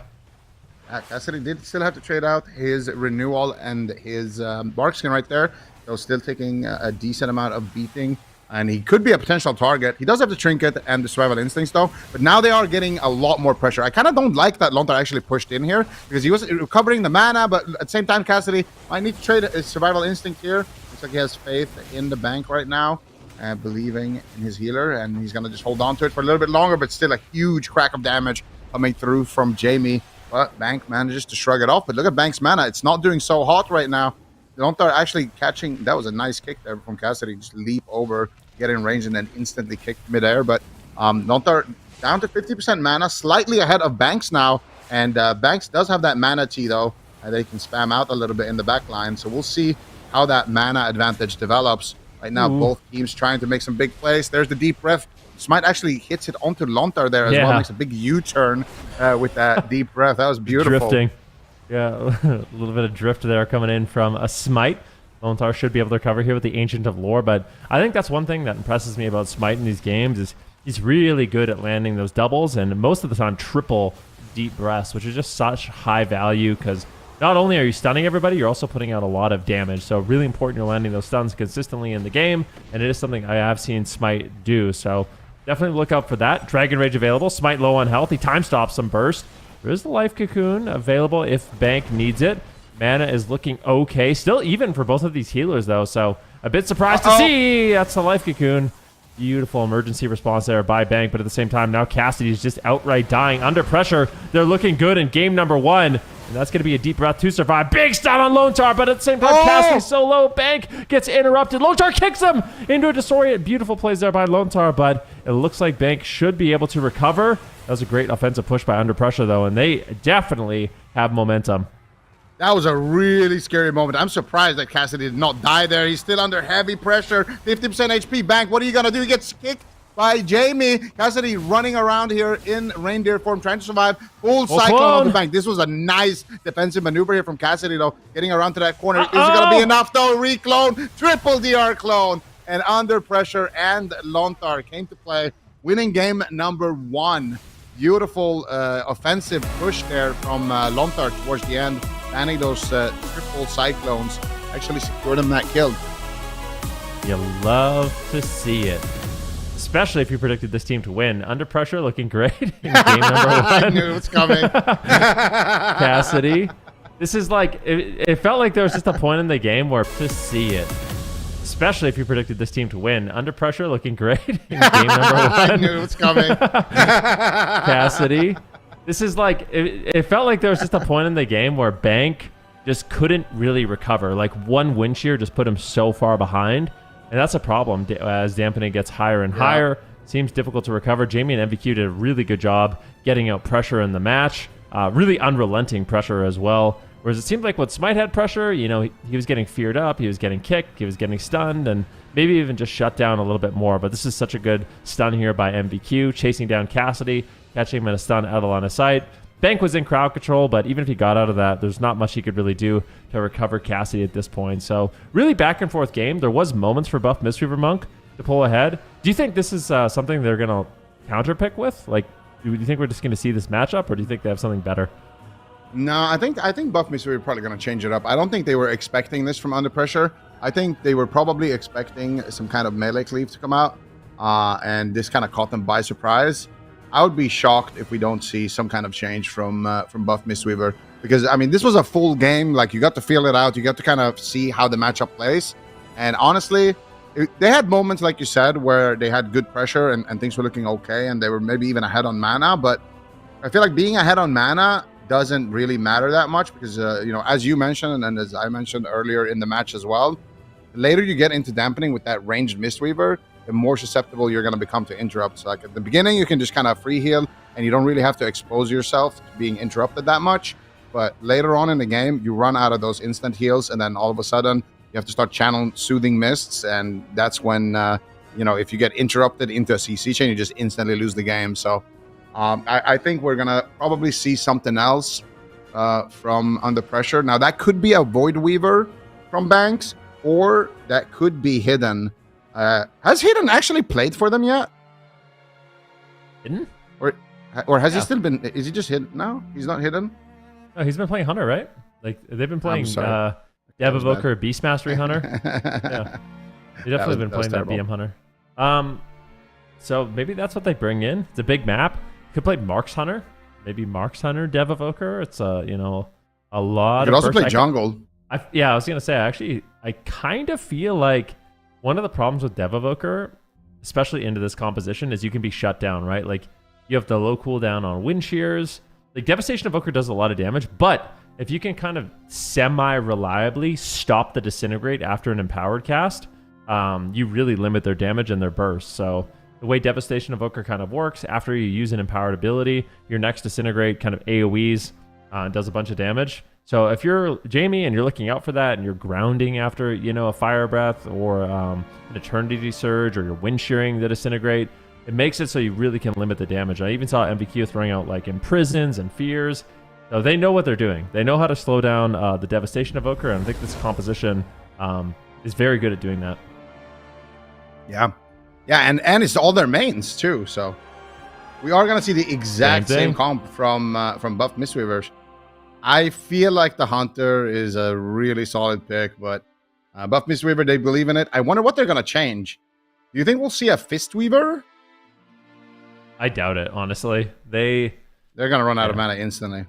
Cassidy did still have to trade out his renewal and his bark skin right there. So still taking a decent amount of beating. And he could be a potential target. He does have the trinket and the survival instincts though. But now they are getting a lot more pressure. I kind of don't like that Lontar actually pushed in here because he was recovering the mana, but at the same time, Cassidy might need to trade his survival instinct here. Looks like he has faith in the bank right now, believing in his healer, and he's going to just hold on to it for a little bit longer, but still a huge crack of damage coming through from Jamie. But Bank manages to shrug it off. But look at Bank's mana. It's not doing so hot right now. Lontar actually catching. That was a nice kick there from Cassidy. Just leap over, get in range, and then instantly kick midair. But Lontar down to 50% mana, slightly ahead of Banks now. And Banks does have that mana T, though, that he can spam out a little bit in the back line. So we'll see how that mana advantage develops. Right now, both teams trying to make some big plays. There's the deep breath. Smite actually hits it onto Lontar there as well. Makes a big U-turn with that deep breath. That was beautiful. Drifting. Yeah, a little bit of drift there coming in from a Smite. Lontar should be able to recover here with the Ancient of Lore, but I think that's one thing that impresses me about Smite in these games is he's really good at landing those doubles and most of the time triple deep breaths, which is just such high value because not only are you stunning everybody, you're also putting out a lot of damage. So really important you're landing those stuns consistently in the game, and it is something I have seen Smite do. So definitely look out for that. Dragon Rage available. Smite low on health. He time stops some burst. There is the Life Cocoon available if Bank needs it. Mana is looking okay. Still even for both of these healers, though. So a bit surprised to see. That's the Life Cocoon. Beautiful emergency response there by Bank. But at the same time, now Cassidy's just outright dying under pressure. They're looking good in game number 1. And that's going to be a deep breath to survive. Big stun on Lone Star, but at the same time, Cassidy's so low. Bank gets interrupted. Lone Star kicks him into a disorient. Beautiful plays there by Lone Star, but it looks like Bank should be able to recover. That was a great offensive push by Under Pressure, though, and they definitely have momentum. That was a really scary moment. I'm surprised that Cassidy did not die there. He's still under heavy pressure. 50% HP. Bank, what are you going to do? He gets kicked by Jamie. Cassidy running around here in reindeer form, trying to survive. Full cyclone of the Bank. This was a nice defensive maneuver here from Cassidy, though. Getting around to that corner. Is it going to be enough, though? Reclone. Triple DR clone. And Under Pressure and Lontar came to play, winning game number 1. Beautiful offensive push there from Lontar towards the end. Banning those triple cyclones. Actually secured him that kill. You love to see it. Especially if you predicted this team to win. Under Pressure looking great in game number 1. I knew it was coming. Cassidy. This is like, it felt like there was just a point in the game where to see it. Especially if you predicted this team to win. Under Pressure looking great in game number 1. I knew it was coming. Cassidy. This is like, it felt like there was just a point in the game where Bank just couldn't really recover. Like one wind shear just put him so far behind. And that's a problem as dampening gets higher and higher. Seems difficult to recover. Jamie and MVQ did a really good job getting out pressure in the match. Really unrelenting pressure as well. Whereas it seemed like when Smite had pressure, you know, he was getting feared up, he was getting kicked, he was getting stunned, and maybe even just shut down a little bit more. But this is such a good stun here by MVQ, chasing down Cassidy, catching him in a stun out of line of sight. Bank was in crowd control, but even if he got out of that, there's not much he could really do to recover Cassidy at this point. So really back and forth game. There was moments for Buff Mistweaver Monk to pull ahead. Do you think this is something they're going to counter pick with? Like, do you think we're just going to see this matchup, or do you think they have something better? No, I think Buff Mistweaver are probably going to change it up. I don't think they were expecting this from Under Pressure. I think they were probably expecting some kind of melee cleave to come out, and this kind of caught them by surprise. I would be shocked if we don't see some kind of change from Buff Mistweaver, because I mean this was a full game. Like you got to feel it out, you got to kind of see how the matchup plays, and honestly, they had moments like you said where they had good pressure and things were looking okay, and they were maybe even ahead on mana. But I feel like being ahead on mana doesn't really matter that much because, as you mentioned and as I mentioned earlier in the match as well, the later you get into dampening with that ranged Mistweaver, the more susceptible you're going to become to interrupts. Like at the beginning, you can just kind of free heal and you don't really have to expose yourself to being interrupted that much. But later on in the game, you run out of those instant heals, and then all of a sudden, you have to start channeling Soothing Mists, and that's when, if you get interrupted into a CC chain, you just instantly lose the game. So I think we're going to probably see something else from Under Pressure. Now, that could be a Void Weaver from Banks, or that could be Hidden. Has Hidden actually played for them yet? Hidden? Or has he still been... Is he just Hidden? No, he's not Hidden? No, he's been playing Hunter, right? Like, they've been playing Dev Evoker, Beast Mastery Hunter. Yeah. They've definitely been playing that BM Hunter. So maybe that's what they bring in. It's a big map. You could play Marks Hunter. Maybe Marks Hunter, Dev Evoker. It's, a lot you could of... also play Jungle. I was going to say, I kind of feel like one of the problems with Dev Evoker, especially into this composition, is you can be shut down, right? Like, you have the low cooldown on Wind Shears. Like, Devastation Evoker does a lot of damage, but if you can kind of semi-reliably stop the Disintegrate after an Empowered cast, you really limit their damage and their burst. So the way Devastation Evoker kind of works, after you use an Empowered ability, your next Disintegrate kind of AoEs does a bunch of damage. So if you're Jamie and you're looking out for that and you're grounding after, a Fire Breath or an Eternity Surge, or you're Wind Shearing the Disintegrate, it makes it so you really can limit the damage. I even saw MVQ throwing out like Imprisons and Fears. So they know what they're doing. They know how to slow down the Devastation Evoker, and I think this composition is very good at doing that. Yeah. Yeah, and it's all their mains too, so we are going to see the exact same comp from Buff Mistweavers. I feel like the Hunter is a really solid pick, but Buff Mistweaver, they believe in it. I wonder what they're going to change. Do you think we'll see a Fistweaver? I doubt it, honestly. They're going to run out of mana instantly.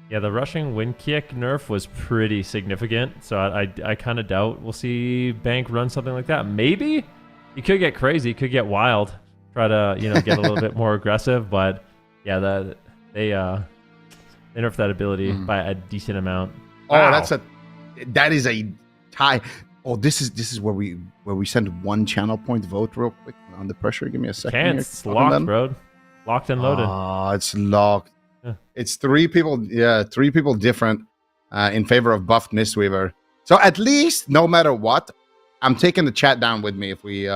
Yeah, the rushing Wind Kick nerf was pretty significant, so I kind of doubt we'll see Bank run something like that. Maybe he could get crazy, could get wild, try to get a little bit more aggressive, but yeah, they nerfed that ability by a decent amount. Wow. That is a tie. Oh, this is where we send one channel point vote real quick Under Pressure. Give me a second. It's locked, bro. Locked and loaded. Oh, it's locked. Yeah. It's 3 people. Yeah, 3 people different in favor of Buffed Mistweaver. So at least, no matter what, I'm taking the chat down with me if we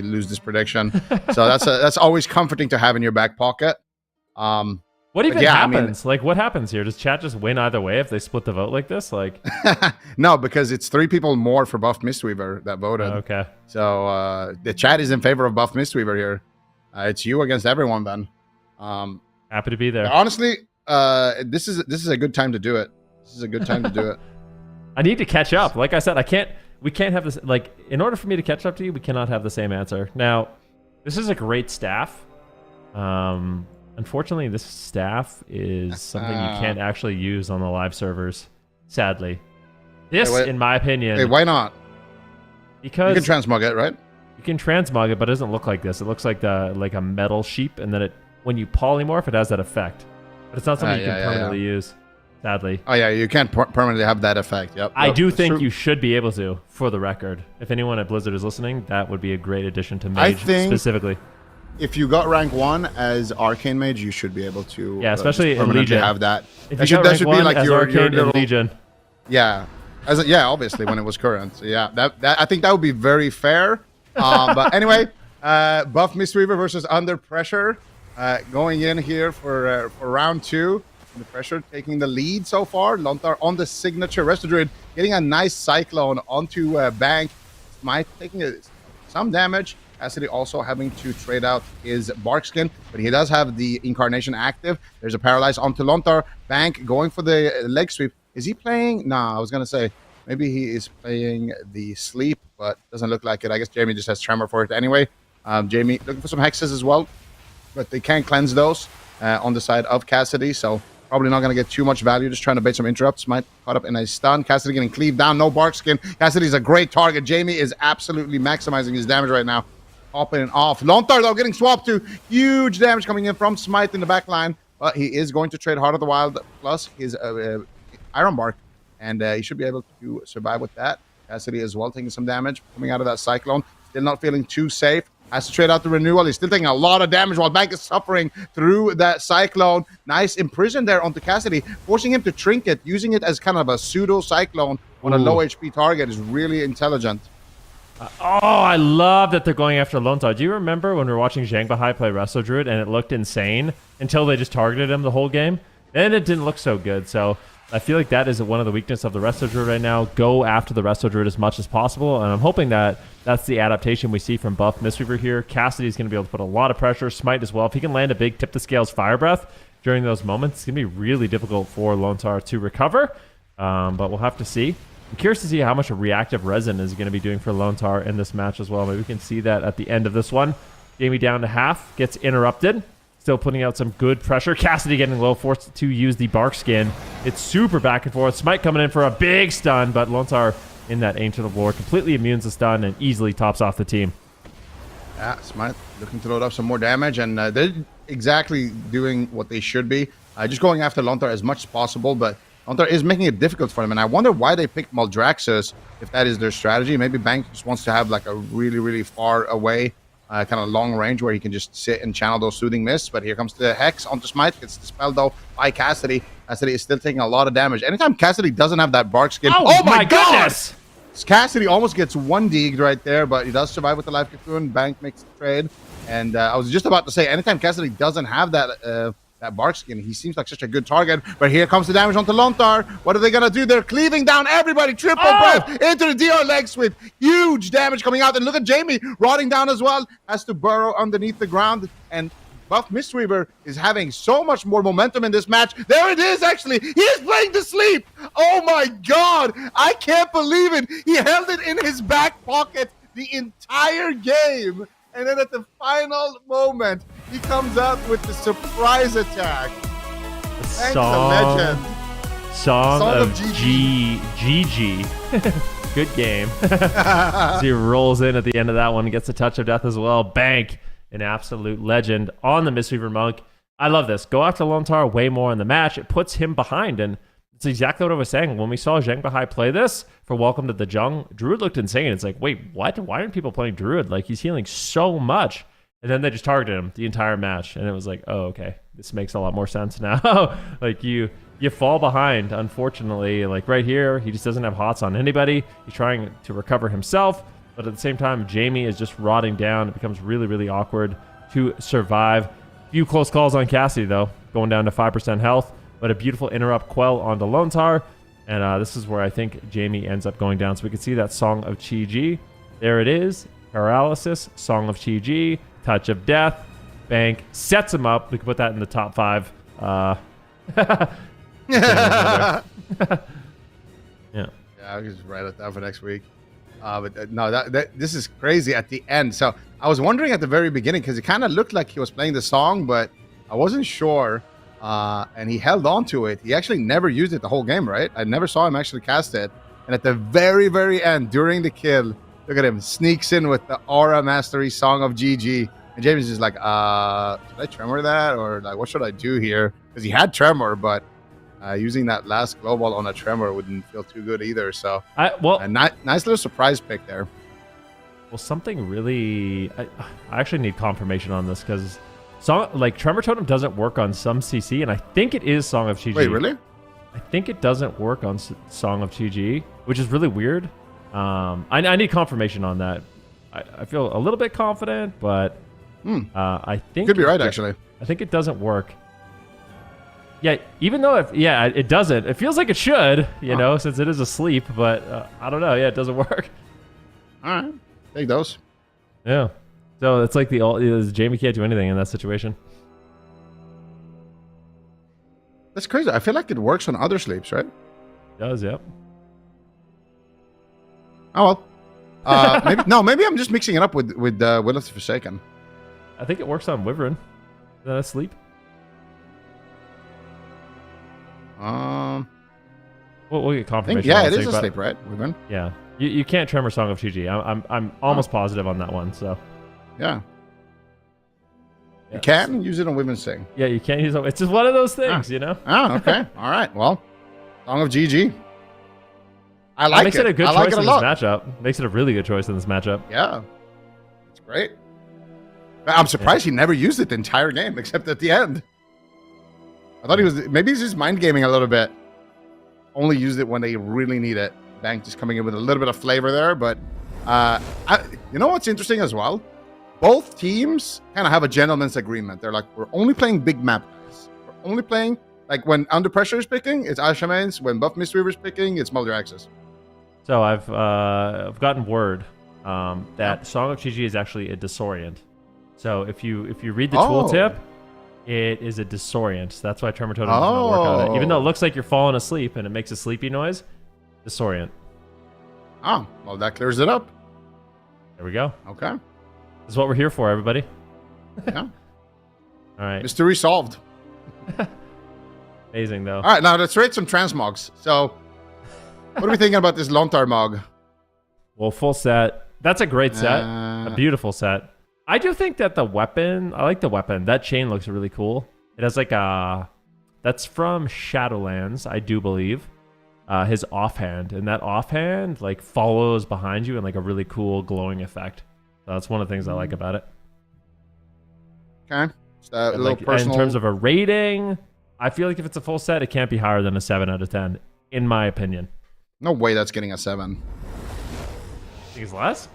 lose this prediction. So that's always comforting to have in your back pocket. What even happens? What happens here? Does chat just win either way if they split the vote like this? No, because it's 3 people more for Buff Mistweaver that voted. Okay. So the chat is in favor of Buff Mistweaver here. It's you against everyone, Ben. Happy to be there. Honestly, this is a good time to do it. This is a good time to do it. I need to catch up. Like I said, we can't have this. In order for me to catch up to you, we cannot have the same answer. Now, this is a great staff. Unfortunately, this staff is something you can't actually use on the live servers, sadly. This, in my opinion... Hey, why not? Because... You can transmog it, right? You can transmog it, but it doesn't look like this. It looks like a metal sheep, and then when you polymorph, it has that effect. But it's not something you can permanently use, sadly. Oh, yeah, you can't permanently have that effect. Yep. I do think you should be able to, for the record. If anyone at Blizzard is listening, that would be a great addition to Mage specifically. If you got rank 1 as Arcane Mage, you should be able to. Yeah, especially in Legion. Have that. If you that should be like your little, Legion. Yeah, obviously when it was current. So yeah, that I think that would be very fair. But anyway, Buff Mistweaver versus Under Pressure, going in here for round 2. Under Pressure taking the lead so far. Lontar on the signature. Resto Druid getting a nice Cyclone onto Bank. Smite taking some damage. Cassidy also having to trade out his Barkskin, but he does have the Incarnation active. There's a Paralyze onto Lontar. Bank going for the leg sweep. Is he playing? Nah, I was going to say maybe he is playing the Sleep, but doesn't look like it. I guess Jamie just has Tremor for it anyway. Jamie looking for some Hexes as well, but they can't cleanse those on the side of Cassidy, so probably not going to get too much value. Just trying to bait some interrupts. Might caught up in a stun. Cassidy getting cleaved down. No Barkskin. Cassidy's a great target. Jamie is absolutely maximizing his damage right now. Popping off. Lontar, though, getting swapped to. Huge damage coming in from Smite in the back line. but he is going to trade Heart of the Wild plus his Iron Bark, and he should be able to survive with that. Cassidy as well, taking some damage coming out of that Cyclone. Still not feeling too safe. Has to trade out the Renewal. He's still taking a lot of damage while Bank is suffering through that Cyclone. Nice imprison there onto Cassidy, forcing him to Trinket, using it as kind of a pseudo Cyclone on a low HP target is really intelligent. I love that they're going after Lontar. Do you remember when we were watching Zhang Bahai play Resto Druid and it looked insane until they just targeted him the whole game? Then it didn't look so good. So I feel like that is one of the weaknesses of the Resto Druid right now. Go after the Resto Druid as much as possible, and I'm hoping that that's the adaptation we see from Buff Mistweaver here. Cassidy's going to be able to put a lot of pressure. Smite as well. If he can land a big Tip the Scales Fire Breath during those moments, it's going to be really difficult for Lontar to recover, but we'll have to see. I'm curious to see how much a reactive resin is going to be doing for Lontar in this match as well. Maybe we can see that at the end of this one. Jamie down to half, gets interrupted. Still putting out some good pressure. Cassidy getting low, forced to use the Bark Skin. It's super back and forth. Smite coming in for a big stun, but Lontar in that Ancient of Lore completely immune to stun and easily tops off the team. Yeah, Smite looking to load up some more damage, and they're exactly doing what they should be. Just going after Lontar as much as possible, but Lontar is making it difficult for them, and I wonder why they picked Maldraxxus, if that is their strategy. Maybe Bank just wants to have like a really, really far away kind of long range where he can just sit and channel those Soothing Mists. But here comes the Hex onto Smite. Gets dispelled though by Cassidy. Cassidy is still taking a lot of damage. Anytime Cassidy doesn't have that Bark Skin. Oh my goodness! Cassidy almost gets one degged right there, but he does survive with the Life Cocoon. Bank makes the trade. And I was just about to say, anytime Cassidy doesn't have that Bark Skin, he seems like such a good target. But here comes the damage onto Lontar. What are they going to do? They're cleaving down everybody. Triple breath into the DR leg sweep. Huge damage coming out. And look at Jamie rotting down as well. Has to burrow underneath the ground. And Buff Mistweaver is having so much more momentum in this match. There it is, actually. He is playing to sleep. Oh, my God. I can't believe it. He held it in his back pocket the entire game. And then at the final moment, he comes out with the surprise attack. Thanks to Legend. Song of GG. Good game. So he rolls in at the end of that one, gets a touch of death as well. Bank, an absolute legend on the Mistweaver Monk. I love this. Go after Lontar way more in the match. It puts him behind, and it's exactly what I was saying. When we saw Zhang Bahai play this for Welcome to the Jung, Druid looked insane. It's like, wait, what? Why aren't people playing Druid? Like, he's healing so much. And then they just targeted him the entire match. And it was like, oh, okay. This makes a lot more sense now. Like, you fall behind, unfortunately. Like, right here, he just doesn't have hots on anybody. He's trying to recover himself. But at the same time, Jamie is just rotting down. It becomes really, really awkward to survive. Few close calls on Cassidy, though. Going down to 5% health. But a beautiful interrupt quell onto Lontar. And this is where I think Jamie ends up going down. So we can see that Song of Chi-Ji. There it is. Paralysis, Song of Chi-Ji, Touch of Death, Bank, sets him up. We can put that in the top 5. Yeah. I'll just write it down for next week. But no, this is crazy at the end. So I was wondering at the very beginning, because it kind of looked like he was playing the song, but I wasn't sure. And he held on to it. He actually never used it the whole game, right? I never saw him actually cast it. And at the very, very end, during the kill, look at him, sneaks in with the Aura Mastery Song of GG. And James is just like, should I Tremor that? Or like, what should I do here? Because he had Tremor, but using that last Global on a Tremor wouldn't feel too good either. So, a nice little surprise pick there. Well, something really... I actually need confirmation on this, because Tremor Totem doesn't work on some CC, and I think it is Song of Chi-Ji. Wait, really? I think it doesn't work on Song of Chi-Ji, which is really weird. I need confirmation on that. I feel a little bit confident, but I think... Could be right, actually. I think it doesn't work. Yeah, even though it doesn't. It feels like it should, you know, since it is asleep, but I don't know. Yeah, it doesn't work. All right. Take those. Yeah. So it's like Jamie can't do anything in that situation. That's crazy. I feel like it works on other sleeps, right? It does, yep. Oh, well. Maybe I'm just mixing it up with Willis Forsaken. I think it works on Wyvern. Is that asleep? We'll get confirmation. It is asleep, right? Wyvern? Yeah. You can't Tremor Song of Chi-Ji. I'm almost positive on that one, so. Yeah. You can use it on Women's Thing. Yeah, you can't use it. It's just one of those things, you know? Oh, okay. All right. Well, Song of GG. I like it. Makes it a good choice in this lot. matchup. Makes it a really good choice in this matchup. Yeah. It's great. I'm surprised he never used it the entire game, except at the end. I thought he was... Maybe he's just mind gaming a little bit. Only used it when they really need it. Bank just coming in with a little bit of flavor there, but... you know what's interesting as well? Both teams kind of have a gentleman's agreement. They're like, we're only playing big map guys. We're only playing, like, when Under Pressure is picking, it's Ashamains. When Buff Mistweaver is picking, it's Mulder Axis. So I've gotten word that Song of GG is actually a disorient. So if you read the tooltip, it is a disorient. So that's why Tremor Totem does not work on it. Even though it looks like you're falling asleep and it makes a sleepy noise, disorient. Oh, well, that clears it up. There we go. Okay. This is what we're here for, everybody. Yeah. All right. Mystery solved. Amazing, though. All right, now let's rate some transmogs. So, what are we thinking about this Lontar Mog? Well, full set. That's a great set. A beautiful set. I do think that the weapon, I like the weapon. That chain looks really cool. It has like a, that's from Shadowlands, I do believe. His offhand. And that offhand like follows behind you in like a really cool glowing effect. So that's one of the things I like about it. Okay. Just a little like, personal... In terms of a rating, I feel like if it's a full set, it can't be higher than a 7 out of 10, in my opinion. No way that's getting a 7. Think it's less?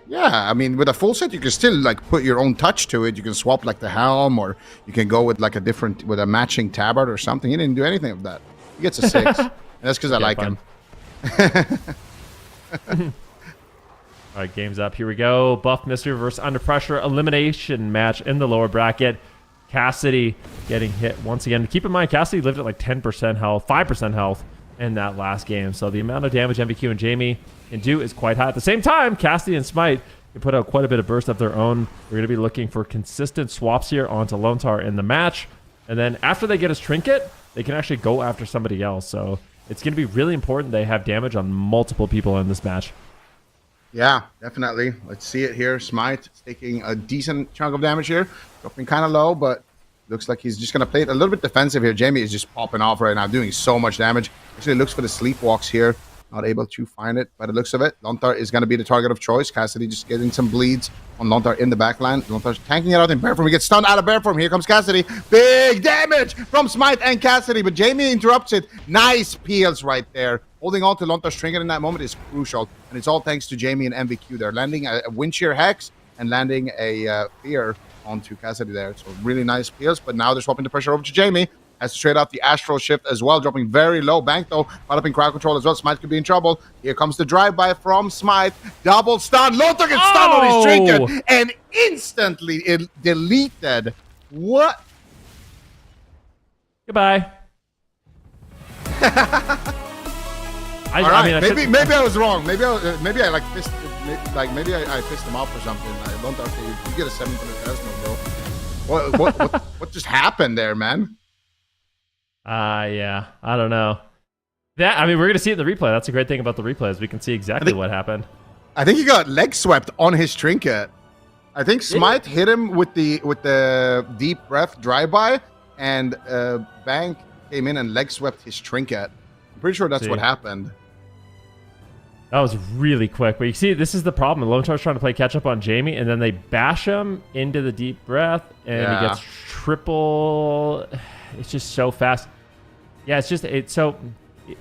Yeah, I mean, with a full set, you can still like put your own touch to it. You can swap like the helm, or you can go with like a different, with a matching tabard or something. He didn't do anything of that. He gets a 6. And that's because I like him. All right, game's up. Here we go. Buff Mystery versus Under Pressure elimination match in the lower bracket. Cassidy getting hit once again. Keep in mind, Cassidy lived at like 10% health, 5% health in that last game. So the amount of damage MVQ and Jamie can do is quite high. At the same time, Cassidy and Smite can put out quite a bit of burst of their own. We're going to be looking for consistent swaps here onto Lontar in the match. And then after they get his trinket, they can actually go after somebody else. So it's going to be really important they have damage on multiple people in this match. Yeah, definitely. Let's see it here. Smite is taking a decent chunk of damage here. Dropping kind of low, but looks like he's just going to play it a little bit defensive here. Jamie is just popping off right now, doing so much damage. Actually looks for the sleepwalks here. Not able to find it by the looks of it. Lontar is going to be the target of choice. Cassidy just getting some bleeds on Lontar in the backline. Lontar's tanking it out in bear form. He gets stunned out of bear form. Here comes Cassidy. Big damage from Smite and Cassidy, but Jamie interrupts it. Nice peels right there. Holding on to Lontar's trinket in that moment is crucial, and it's all thanks to Jamie and MVQ. They're landing a wind shear hex and landing a fear onto Cassidy there. So really nice peels, but now they're swapping the pressure over to Jamie. Has to trade out the Astral Shift as well, dropping very low. Bank, though, caught up in crowd control as well. Smite could be in trouble. Here comes the drive-by from Smite. Double stun. Lontar gets stunned on his trinket and instantly it deleted. What? Goodbye. I mean, maybe I was wrong. Maybe I like pissed, maybe I pissed him off or something. Lontar, okay, you get a 7 for the Desmo, bro. What just happened there, man? Yeah, I don't know. I mean, we're gonna see it in the replay. That's a great thing about the replays. We can see exactly what happened. I think he got leg swept on his trinket. I think Smite hit him with the deep breath drive-by, and Bank came in and leg swept his trinket. I'm pretty sure that's what happened. That was really quick. But you see, this is the problem. Lontar's trying to play catch up on Jamie, and then they bash him into the deep breath, and he gets triple. It's just so fast. Yeah, so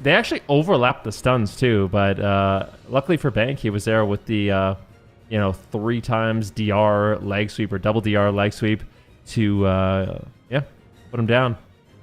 they actually overlapped the stuns too, but luckily for Bank, he was there with the 3 times DR leg sweep or double DR leg sweep to put him down.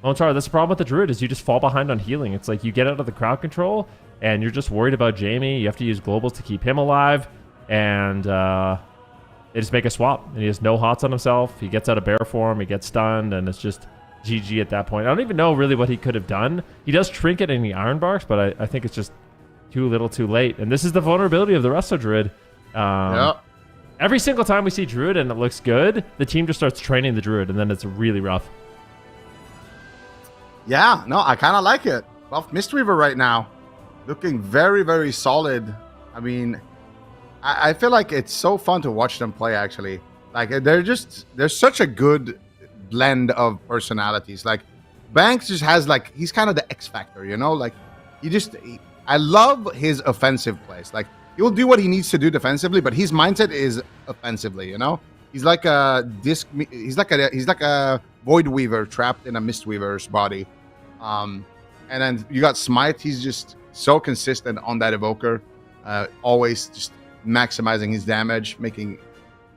Lontar, that's the problem with the Druid is you just fall behind on healing. It's like you get out of the crowd control and you're just worried about Jamie. You have to use globals to keep him alive, and they just make a swap, and he has no hots on himself. He gets out of bear form, he gets stunned, and it's just GG at that point. I don't even know really what he could have done. He does trinket in the Iron Barks, but I think it's just too little too late. And this is the vulnerability of the Resto Druid. Every single time we see Druid and it looks good, the team just starts training the Druid, and then it's really rough. Yeah, no, I kind of like it. Buff Mistweaver right now, looking very, very solid. I mean, I feel like it's so fun to watch them play, actually. Like they're such a good blend of personalities. Like Banks just has like he's kind of the X factor, you know. Like I love his offensive plays. Like he'll do what he needs to do defensively, but his mindset is offensively. You know, he's like a disc. He's like a Void Weaver trapped in a Mistweaver's body. And then you got Smite. He's just so consistent on that evoker, always just maximizing his damage, making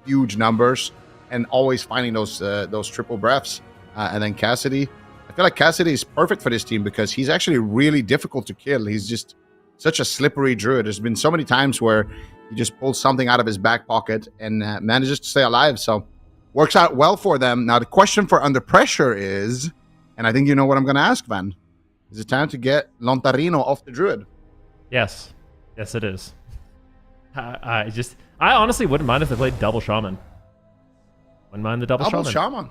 huge numbers, and always finding those triple breaths. And then Cassidy, I feel like Cassidy is perfect for this team because he's actually really difficult to kill. He's just such a slippery druid. There's been so many times where he just pulls something out of his back pocket and manages to stay alive. So works out well for them. Now the question for Under Pressure is, and I think you know what I'm going to ask, Van. Is it time to get Lontarino off the druid? Yes, it is. I honestly wouldn't mind if they played double shaman. Wouldn't mind the double shaman.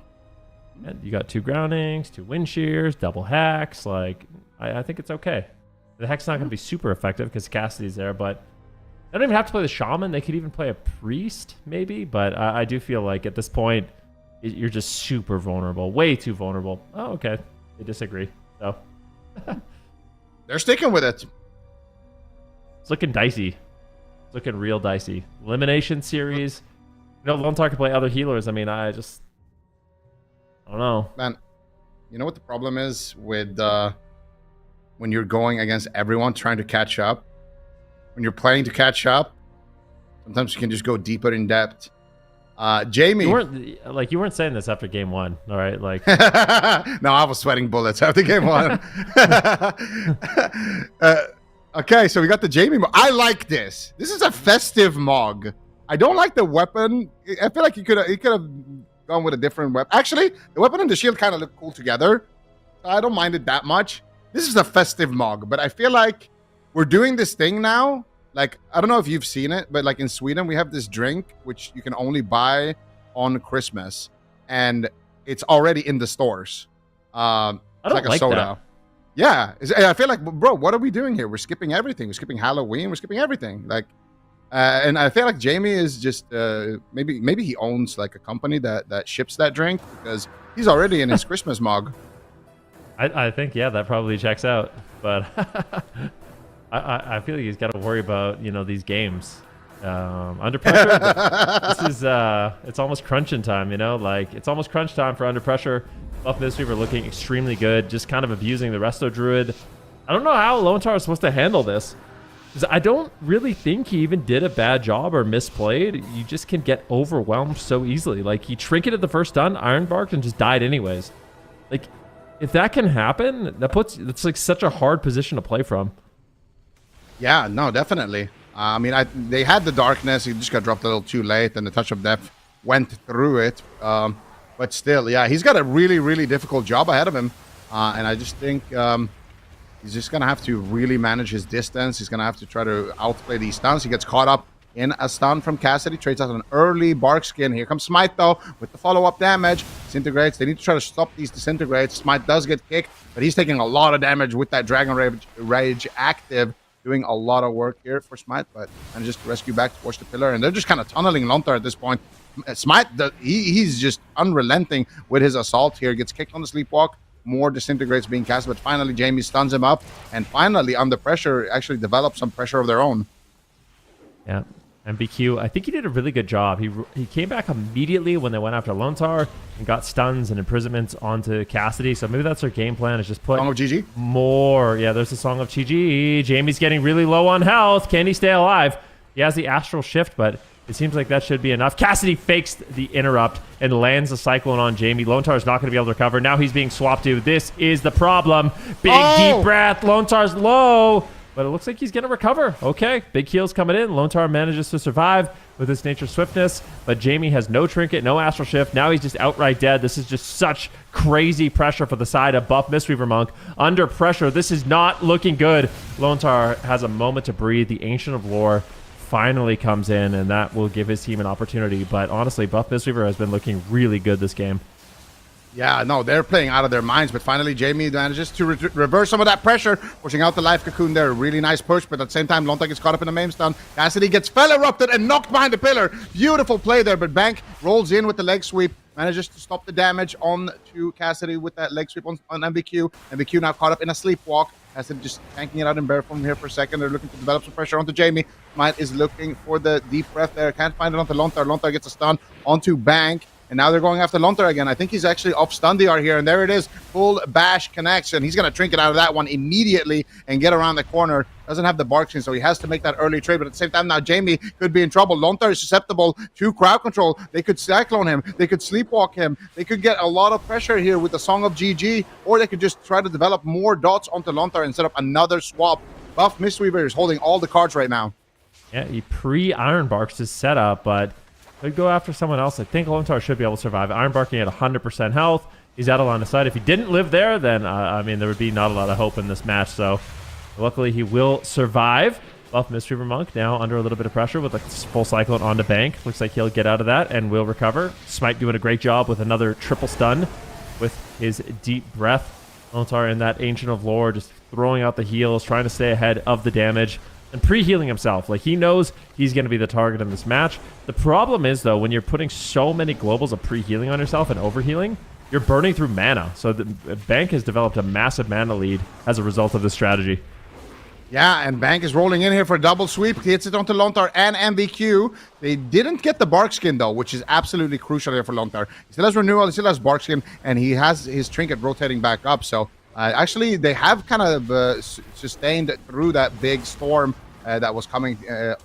Yeah, you got 2 groundings, 2 wind shears, double hacks. Like I think it's okay. The hack's not going to be super effective because Cassidy's there, but they don't even have to play the shaman. They could even play a priest, maybe. But I do feel like at this point, you're just super vulnerable, way too vulnerable. Oh, okay. They disagree. So they're sticking with it. It's looking dicey. It's looking real dicey. Elimination series. You know, Lone Star can play other healers. I mean, I don't know. Man, you know what the problem is with when you're going against everyone trying to catch up? When you're playing to catch up, sometimes you can just go deeper in depth. Jamie, you weren't saying this after game 1, all right? Like, no, I was sweating bullets after game 1. Okay, so we got the Jamie. I like this. This is a festive Mog. I don't like the weapon. I feel like he could have gone with a different weapon. Actually, the weapon and the shield kind of look cool together. So I don't mind it that much. This is a festive Mog, but I feel like we're doing this thing now. Like, I don't know if you've seen it, but like in Sweden, we have this drink which you can only buy on Christmas, and it's already in the stores. I don't like a like soda. that. Yeah, I feel like, bro, what are we doing here? We're skipping everything. We're skipping Halloween. We're skipping everything. Like, and I feel like Jamie is just maybe he owns like a company that ships that drink because he's already in his Christmas mug. I think that probably checks out, but I feel like he's got to worry about these games under pressure. This is it's almost crunching time, like it's almost crunch time for Under Pressure. Buff Mistweaver looking extremely good, just kind of abusing the Resto Druid. I don't know how Lone Star is supposed to handle this, because I don't really think he even did a bad job or misplayed. You just can get overwhelmed so easily. Like, he trinketed the first stun, Iron Barked, and just died anyways. Like, if that can happen, it's like such a hard position to play from. Yeah, no, definitely. I mean, they had the darkness. He just got dropped a little too late, and the touch of death went through it. But still, yeah, he's got a really, really difficult job ahead of him. And I just think he's just going to have to really manage his distance. He's going to have to try to outplay these stuns. He gets caught up in a stun from Cassidy. Trades out an early Bark Skin. Here comes Smite, though, with the follow-up damage. Disintegrates. They need to try to stop these disintegrates. Smite does get kicked, but he's taking a lot of damage with that Dragon Rage active. Doing a lot of work here for Smite, but manages to rescue back towards the pillar, and they're just kind of tunneling Lontar at this point. Smite, he's just unrelenting with his assault here. Gets kicked on the sleepwalk. More disintegrates being cast, but finally Jamie stuns him up, and finally Under Pressure actually develops some pressure of their own. Yeah, MBQ, I think he did a really good job. He came back immediately when they went after Lontar and got stuns and imprisonments onto Cassidy. So maybe that's their game plan, is just put Song of GG? more. Yeah, there's the Song of GG. Jamie's getting really low on health. Can he stay alive? He has the Astral Shift, but it seems like that should be enough. Cassidy fakes the interrupt and lands the Cyclone on Jamie. Lontar's not going to be able to recover. Now he's being swapped to. This is the problem. Big deep breath. Lontar's low. But it looks like he's going to recover. Okay, big heals coming in. Lontar manages to survive with his Nature Swiftness, but Jamie has no trinket, no Astral Shift. Now he's just outright dead. This is just such crazy pressure for the side of Buff Mistweaver Monk. Under pressure, this is not looking good. Lontar has a moment to breathe. The Ancient of Lore finally comes in, and that will give his team an opportunity. But honestly, Buff Mistweaver has been looking really good this game. Yeah, no, they're playing out of their minds, but finally Jamie manages to reverse some of that pressure, pushing out the life cocoon there. Really nice push, but at the same time, Lontar gets caught up in the main stun. Cassidy gets fell erupted and knocked behind the pillar. Beautiful play there, but Bank rolls in with the leg sweep, manages to stop the damage on to Cassidy with that leg sweep on MVQ. MVQ now caught up in a sleepwalk. Cassidy just tanking it out in bear form here for a second. They're looking to develop some pressure onto Jamie. Smite is looking for the deep breath there. Can't find it onto Lontar. Lontar gets a stun onto Bank. And now they're going after Lontar again. I think he's actually off stun DR here. And there it is. Full bash connection. He's going to trinket out of that one immediately and get around the corner. Doesn't have the bark skin, so he has to make that early trade. But at the same time, now Jamie could be in trouble. Lontar is susceptible to crowd control. They could cyclone him. They could sleepwalk him. They could get a lot of pressure here with the Song of GG. Or they could just try to develop more dots onto Lontar and set up another swap. Buff Mistweaver is holding all the cards right now. Yeah, he pre-Iron Barks his setup, but could go after someone else. I think Lontar should be able to survive. Iron Barking at 100% health. He's out of line of sight. If he didn't live there, then, I mean, there would be not a lot of hope in this match. So, luckily, he will survive. Buff Mistweaver Monk now under a little bit of pressure with a full Cyclone onto Bank. Looks like he'll get out of that and will recover. Smite doing a great job with another triple stun with his deep breath. Lontar in that Ancient of Lore just throwing out the heals, trying to stay ahead of the damage. And pre-healing himself. Like, he knows he's going to be the target in this match. The problem is, though, when you're putting so many globals of pre-healing on yourself and overhealing, you're burning through mana. So the Bank has developed a massive mana lead as a result of this strategy. Yeah, and Bank is rolling in here for a double sweep. He hits it onto Lontar and MVQ. They didn't get the bark skin, though, which is absolutely crucial here for Lontar. He still has renewal, he still has bark skin, and he has his trinket rotating back up. So actually, they have kind of sustained through that big storm that was coming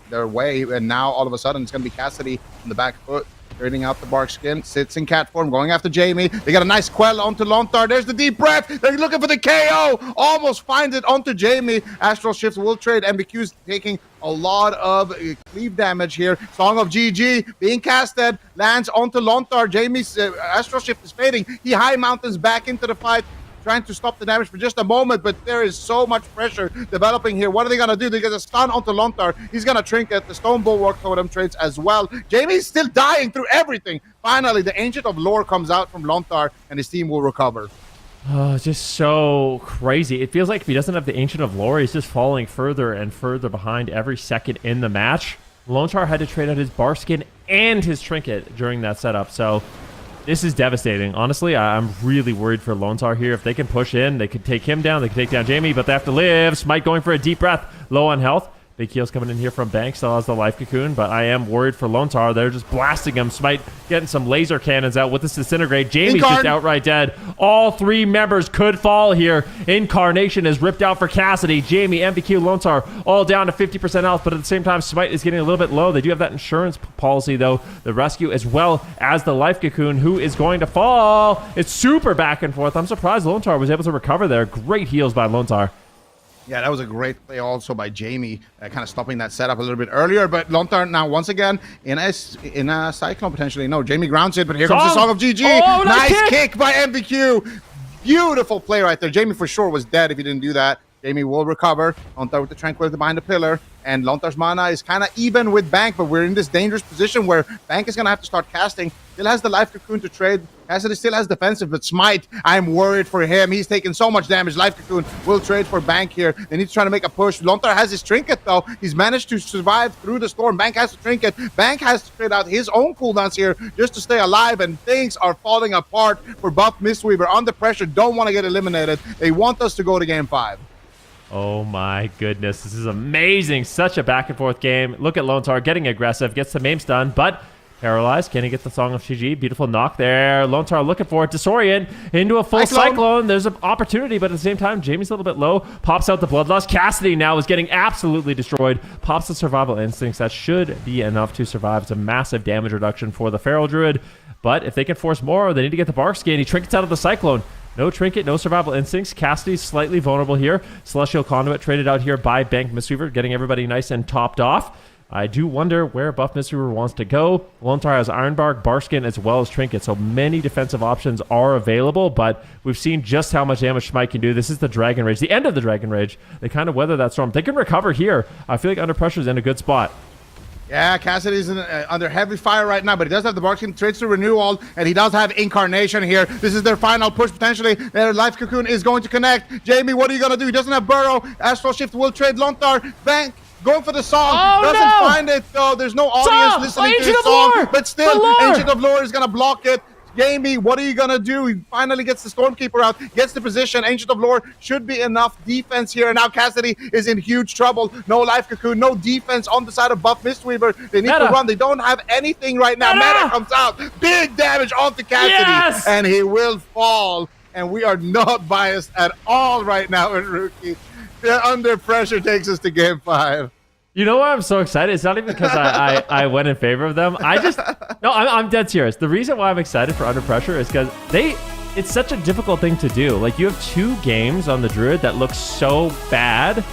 their way, and now all of a sudden it's going to be Cassidy on the back foot, trading out the bark skin, sits in cat form, going after Jamie. They got a nice quell onto Lontar. There's the deep breath. They're looking for the KO. Almost finds it onto Jamie. Astral Shift will trade. MBQ's taking a lot of cleave damage here. Song of GG being casted, lands onto Lontar. Jamie's Astral Shift is fading. He high mountains back into the fight, trying to stop the damage for just a moment, but there is so much pressure developing here. What are they going to do? They get a stun onto Lontar. He's going to trinket. The Stone Bulwark Totem trades as well. Jamie's still dying through everything. Finally, the Ancient of Lore comes out from Lontar, and his team will recover. Oh, it's just so crazy. It feels like if he doesn't have the Ancient of Lore, he's just falling further and further behind every second in the match. Lontar had to trade out his Barskin and his Trinket during that setup, so this is devastating. Honestly, I'm really worried for Lontar here. If they can push in, they could take him down. They could take down Jamie, but they have to live. Smite going for a deep breath. Low on health. Big heals coming in here from Bank. Still has the life cocoon, but I am worried for Lontar. They're just blasting him. Smite getting some laser cannons out with this disintegrate. Jamie's just outright dead. All three members could fall here. Incarnation is ripped out for Cassidy. Jamie, MVQ, Lontar all down to 50% health, but at the same time, Smite is getting a little bit low. They do have that insurance policy, though. The rescue as well as the life cocoon, who is going to fall. It's super back and forth. I'm surprised Lontar was able to recover there. Great heals by Lontar. Yeah, that was a great play also by Jamie, kind of stopping that setup a little bit earlier. But Lontar now once again in a Cyclone potentially. No, Jamie grounds it, but here comes the Song of GG. Oh, nice kick by MVQ. Beautiful play right there. Jamie for sure was dead if he didn't do that. Jamie will recover. Lontar with the Tranquility behind the pillar. And Lontar's mana is kind of even with Bank, but we're in this dangerous position where Bank is going to have to start casting. Still has the Life Cocoon to trade. Cassidy still has defensive, but Smite, I'm worried for him. He's taking so much damage. Life Cocoon will trade for Bank here. They need to try to make a push. Lontar has his Trinket, though. He's managed to survive through the storm. Bank has to Trinket. Bank has to trade out his own cooldowns here just to stay alive, and things are falling apart for Buff Mistweaver. Under pressure, don't want to get eliminated. They want us to go to Game 5. Oh my goodness, this is amazing. Such a back and forth game. Look at Lontar getting aggressive, gets the maim stun, but paralyzed. Can he get the Song of GG? Beautiful knock there. Lontar looking for it. Disorient into a full Cyclone. There's an opportunity, but at the same time, Jamie's a little bit low. Pops out the Bloodlust. Cassidy now is getting absolutely destroyed. Pops the Survival Instincts. That should be enough to survive. It's a massive damage reduction for the Feral Druid, but if they can force more, they need to get the Bark Skin. He trinkets out of the Cyclone. No Trinket, no Survival Instincts. Cassidy's slightly vulnerable here. Celestial Conduit traded out here by Bank Mistweaver, getting everybody nice and topped off. I do wonder where Buff Mistweaver wants to go. Lontar has Ironbark, Barskin, as well as Trinket, so many defensive options are available, but we've seen just how much damage Smite can do. This is the Dragon Rage, the end of the Dragon Rage. They kind of weather that storm. They can recover here. I feel like Under Pressure is in a good spot. Yeah, Cassidy's under heavy fire right now, but he does have the Barkskin Trades to Renewal, and he does have Incarnation here. This is their final push, potentially. Their Life Cocoon is going to connect. Jamie, what are you going to do? He doesn't have Burrow. Astral Shift will trade Lontar. Bank, going for the song. Doesn't find it, though. There's no audience listening to his song, but still, Ancient of Lore is going to block it. Jamie, what are you going to do? He finally gets the Stormkeeper out, gets the position. Ancient of Lore should be enough defense here. And now Cassidy is in huge trouble. No Life Cocoon, no defense on the side of Buff Mistweaver. They need to run. They don't have anything right now. Meta comes out. Big damage onto Cassidy. And he will fall. And we are not biased at all right now in Rookie. Under Pressure takes us to Game 5. You know why I'm so excited? It's not even because I went in favor of them. I'm dead serious. The reason why I'm excited for Under Pressure is because it's such a difficult thing to do. Like, you have 2 games on the Druid that look so bad.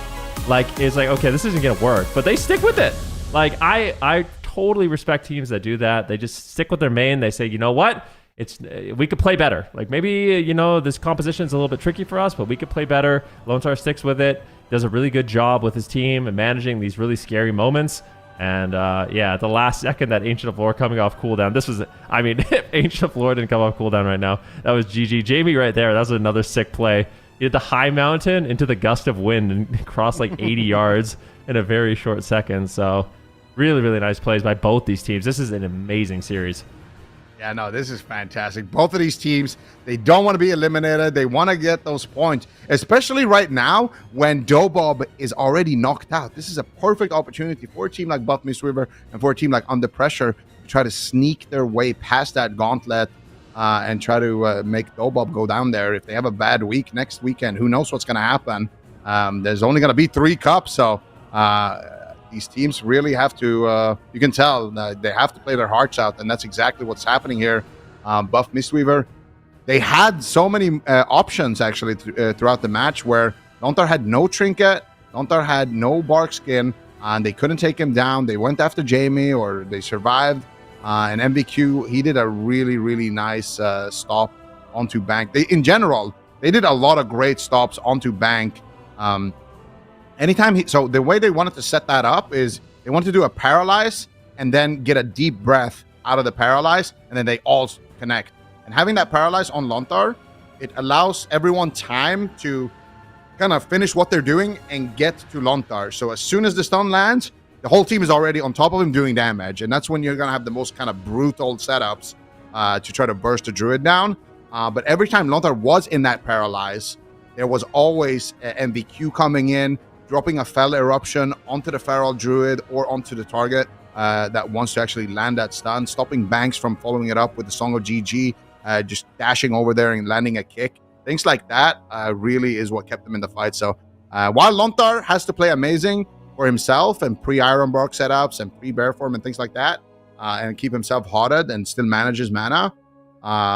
Like, it's like, okay, this isn't going to work. But they stick with it. Like, I totally respect teams that do that. They just stick with their main. They say, you know what? We could play better. Like, maybe, this composition is a little bit tricky for us, but we could play better. Lone Star sticks with it. Does a really good job with his team and managing these really scary moments. And at the last second, that Ancient of Lore coming off cooldown. If Ancient of Lore didn't come off cooldown right now, that was GG. Jamie right there, that was another sick play. He did the high mountain into the gust of wind and crossed like 80 yards in a very short second. So really, really nice plays by both these teams. This is an amazing series. Yeah, no, this is fantastic. Both of these teams, they don't want to be eliminated. They want to get those points, especially right now when Dobob is already knocked out. This is a perfect opportunity for a team like Buff Mistweaver and for a team like Under Pressure to try to sneak their way past that gauntlet and try to make Dobob go down there. If they have a bad week next weekend, who knows what's going to happen? There's only going to be 3 cups, so these teams really have to, you can tell, they have to play their hearts out, and that's exactly what's happening here. Buff Mistweaver, they had so many options, actually, throughout the match, where Lontar had no Trinket, Lontar had no Barkskin, and they couldn't take him down. They went after Jamie, or they survived. And MVQ, he did a really, really nice stop onto Bank. In general, they did a lot of great stops onto Bank. So the way they wanted to set that up is they wanted to do a paralyze and then get a deep breath out of the paralyze, and then they all connect. And having that paralyze on Lontar, it allows everyone time to kind of finish what they're doing and get to Lontar. So as soon as the stun lands, the whole team is already on top of him doing damage, and that's when you're going to have the most kind of brutal setups to try to burst the Druid down. But every time Lontar was in that paralyze, there was always MVQ coming in, dropping a Fell Eruption onto the Feral Druid or onto the target that wants to actually land that stun, stopping Banks from following it up with the Song of GG, just dashing over there and landing a kick. Things like that really is what kept them in the fight. So while Lontar has to play amazing for himself and pre-Ironbark setups and pre-Bear Form and things like that, and keep himself hotted and still manage his mana,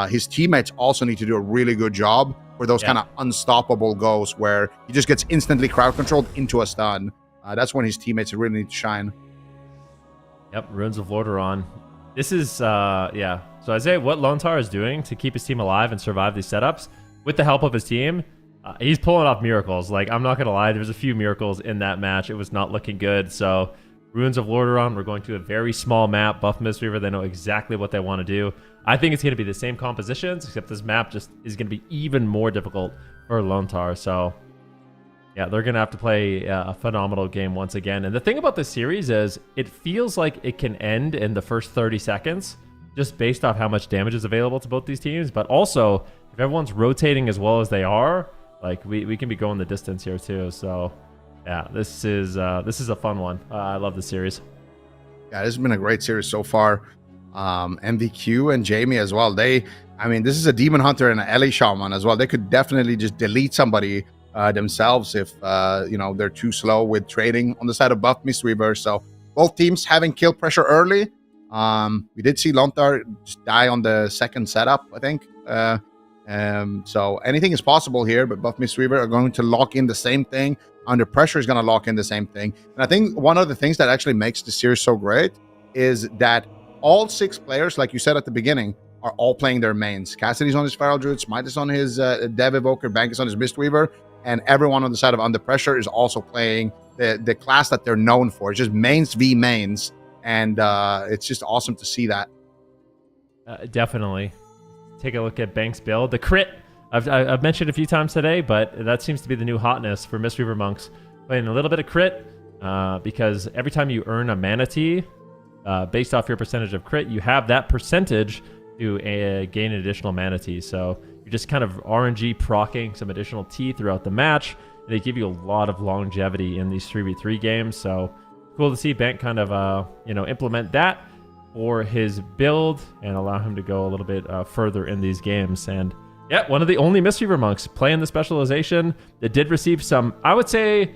his teammates also need to do a really good job for those kind of unstoppable goes where he just gets instantly crowd controlled into a stun. That's when his teammates really need to shine. Yep, Runes of Lordaeron. This is, So Isaiah, what Lontar is doing to keep his team alive and survive these setups, with the help of his team, he's pulling off miracles. Like, I'm not going to lie, there's a few miracles in that match. It was not looking good. So, Runes of Lordaeron, we're going to a very small map. Buff Mistweaver, they know exactly what they want to do. I think it's going to be the same compositions, except this map just is going to be even more difficult for Lontar. So, yeah, they're going to have to play a phenomenal game once again. And the thing about this series is it feels like it can end in the first 30 seconds, just based off how much damage is available to both these teams. But also, if everyone's rotating as well as they are, like, we can be going the distance here too. So, yeah, this is a fun one. I love this series. Yeah, this has been a great series so far. MVQ and Jamie as well. This is a Demon Hunter and an Ellie Shaman as well. They could definitely just delete somebody themselves if they're too slow with trading on the side of Buff Mistweaver. So both teams having kill pressure early. We did see Lontar just die on the second setup, I think. So anything is possible here, but Buff Mistweaver are going to lock in the same thing. Under Pressure is going to lock in the same thing. And I think one of the things that actually makes the series so great is that all 6 players, like you said at the beginning, are all playing their mains. Cassidy's on his Feral Druid, Smite is on his Dev Evoker, Bank is on his Mistweaver, and everyone on the side of Under Pressure is also playing the class that they're known for. It's just mains v mains. and it's just awesome to see that. Definitely. Take a look at Bank's build. The crit, I've mentioned a few times today, but that seems to be the new hotness for Mistweaver monks. Playing a little bit of crit, because every time you earn a manatee, based off your percentage of crit, you have that percentage to gain an additional manatee. So you're just kind of RNG procking some additional T throughout the match. And they give you a lot of longevity in these 3v3 games. So cool to see Bank kind of implement that for his build and allow him to go a little bit further in these games. And yeah, one of the only Mistweaver monks playing the specialization that did receive some, I would say,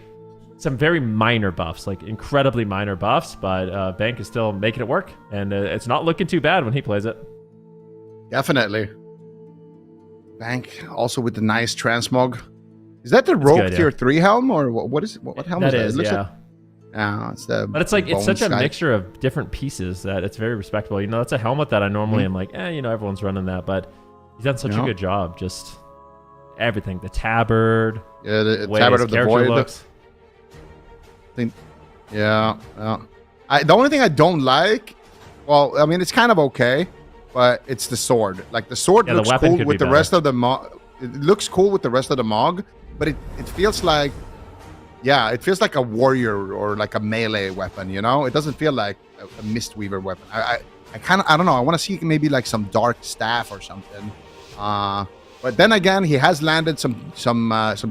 some very minor buffs, like incredibly minor buffs, but Bank is still making it work, and it's not looking too bad when he plays it. Definitely. Bank also with the nice transmog. Is that the Rogue Tier 3 helm, or what is it? What helm that is that? Is, it looks yeah. like, no, it's the but it's like it's such a Sky. mixture of different pieces that it's very respectable. You know, that's a helmet that I normally am like, everyone's running that, but he's done such a good job. Just everything, the tabard, the tabard of the void. Looks. The only thing I don't like, well, I mean, it's kind of okay, but it's the sword. Like the sword looks cool with the rest of the Mog. It looks cool with the rest of the Mog, but it feels like, it feels like a warrior or like a melee weapon. You know, it doesn't feel like a Mistweaver weapon. I don't know. I want to see maybe like some dark staff or something. But then again, he has landed some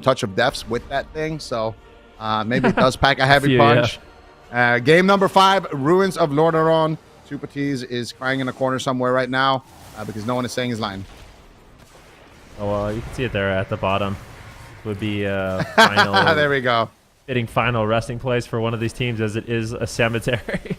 touch of deaths with that thing, so maybe it does pack a heavy punch. Yeah. Game number 5, Ruins of Lordaeron. Super Tease is crying in a corner somewhere right now because no one is saying his line. Oh, well, you can see it there at the bottom. Would be final. There we go. Fitting final resting place for one of these teams, as it is a cemetery.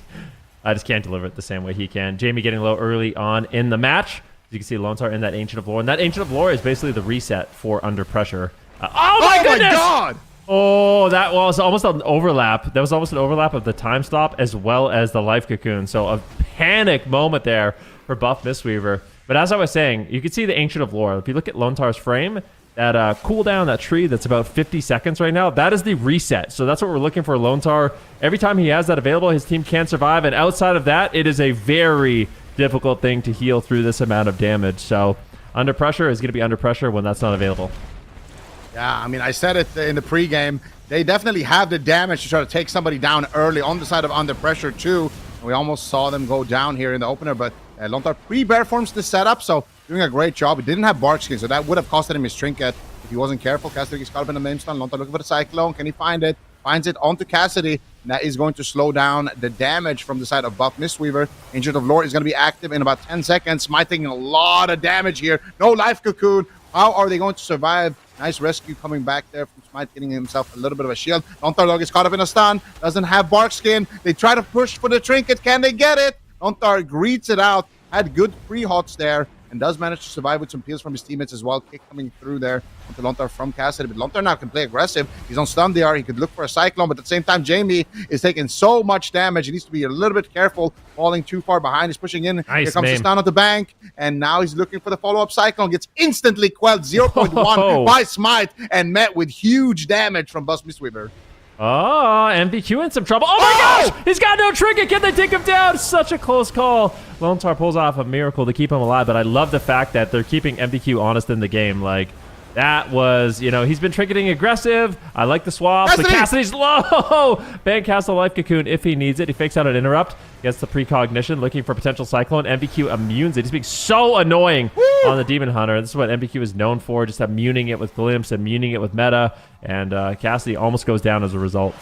I just can't deliver it the same way he can. Jamie getting low early on in the match. As you can see, Lone Star in that Ancient of Lore. And that Ancient of Lore is basically the reset for Under Pressure. Oh my goodness! God! Oh, that was almost an overlap. That was almost an overlap of the time stop as well as the life cocoon. So a panic moment there for Buff Mistweaver. But as I was saying, you can see the Ancient of Lore. If you look at Lone Star's frame, that cooldown, that tree that's about 50 seconds right now, that is the reset. So that's what we're looking for Lone Star. Every time he has that available, his team can survive. And outside of that, it is a very difficult thing to heal through this amount of damage. So Under Pressure is going to be Under Pressure when that's not available. Yeah, I mean, I said it in the pregame. They definitely have the damage to try to take somebody down early on the side of Under Pressure, too. We almost saw them go down here in the opener, but Lone Star pre-bear forms the setup, so doing a great job. He didn't have Bark Skin, so that would have costed him his trinket if he wasn't careful. Cassidy gets caught up in the main stun. Lone Star looking for the Cyclone. Can he find it? Finds it onto Cassidy. And that is going to slow down the damage from the side of Buff Mistweaver. Ancient of Lore is going to be active in about 10 seconds. Smite taking a lot of damage here. No life cocoon. How are they going to survive? Nice rescue coming back there from Smite, getting himself a little bit of a shield. Lone Star Dog is caught up in a stun. Doesn't have Bark Skin. They try to push for the trinket. Can they get it? Lone Star greets it out. Had good pre-hots there and does manage to survive with some peels from his teammates as well. Kick coming through there onto Lone Star from Cassidy. But Lone Star now can play aggressive. He's on stun DR. He could look for a Cyclone, but at the same time, Jamie is taking so much damage. He needs to be a little bit careful, falling too far behind. He's pushing in. Here comes the stun on the bank, and now he's looking for the follow-up Cyclone. Gets instantly quelled, 0.1 by Smite, and met with huge damage from Buff Mistweaver. Oh, MVQ in some trouble. Oh my gosh! He's got no trinket. Can they take him down? Such a close call. Lone Star pulls off a miracle to keep him alive, but I love the fact that they're keeping MVQ honest in the game. Like, that was, he's been trinketing aggressive. I like the swaps, but Cassidy's low. Bank casts a life cocoon if he needs it. He fakes out an interrupt, gets the precognition, looking for potential Cyclone. MVQ immunes it. He's being so annoying on the Demon Hunter. This is what MVQ is known for, just immuning it with Glimpse, immuning it with meta, and Cassidy almost goes down as a result.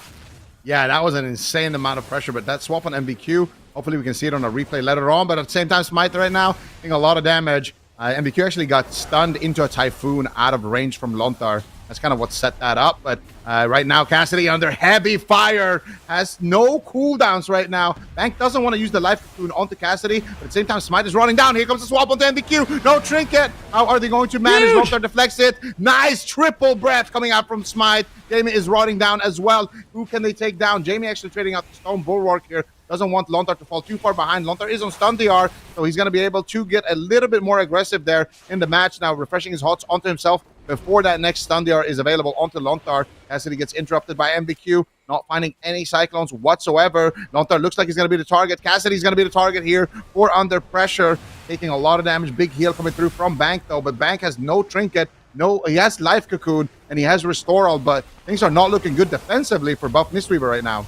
Yeah, that was an insane amount of pressure, but that swap on MVQ, hopefully we can see it on a replay later on, but at the same time, Smite right now, doing a lot of damage. MVQ actually got stunned into a Typhoon out of range from Lone Star. That's kind of what set that up. But right now, Cassidy under heavy fire has no cooldowns right now. Bank doesn't want to use the life cocoon onto Cassidy, but at the same time, Smite is running down. Here comes the swap onto MVQ. No trinket. How are they going to manage? Lone Star deflects it. Nice triple breath coming out from Smite. Jamie is running down as well. Who can they take down? Jamie actually trading out the Stone Bulwark here. Doesn't want Lone Star to fall too far behind. Lone Star is on stun DR, so he's going to be able to get a little bit more aggressive there in the match now, refreshing his hots onto himself. before that next stun DR is available onto Lontar. Cassidy gets interrupted by MBQ, not finding any Cyclones whatsoever. Lontar looks like he's going to be the target. Cassidy's going to be the target here for Under Pressure, taking a lot of damage. Big heal coming through from Bank, though, but Bank has no trinket. No, he has Life Cocoon, and he has Restore All, but things are not looking good defensively for Buff Mistweaver right now.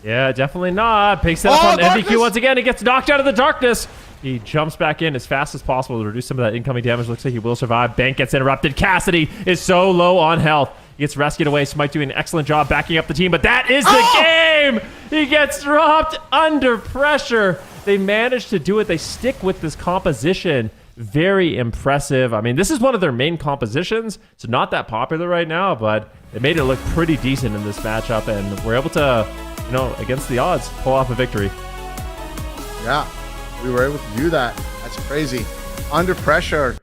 Yeah, definitely not. Picks it up on MBQ once again. He gets knocked out of the darkness. He jumps back in as fast as possible to reduce some of that incoming damage. Looks like he will survive. Bank gets interrupted. Cassidy is so low on health. He gets rescued away. Smite doing an excellent job backing up the team, but that is the game! He gets dropped Under Pressure. They managed to do it. They stick with this composition. Very impressive. I mean, this is one of their main compositions. It's not that popular right now, but they made it look pretty decent in this matchup, and we're able to, you know, against the odds, pull off a victory. Yeah, we were able to do that. That's crazy. Under Pressure.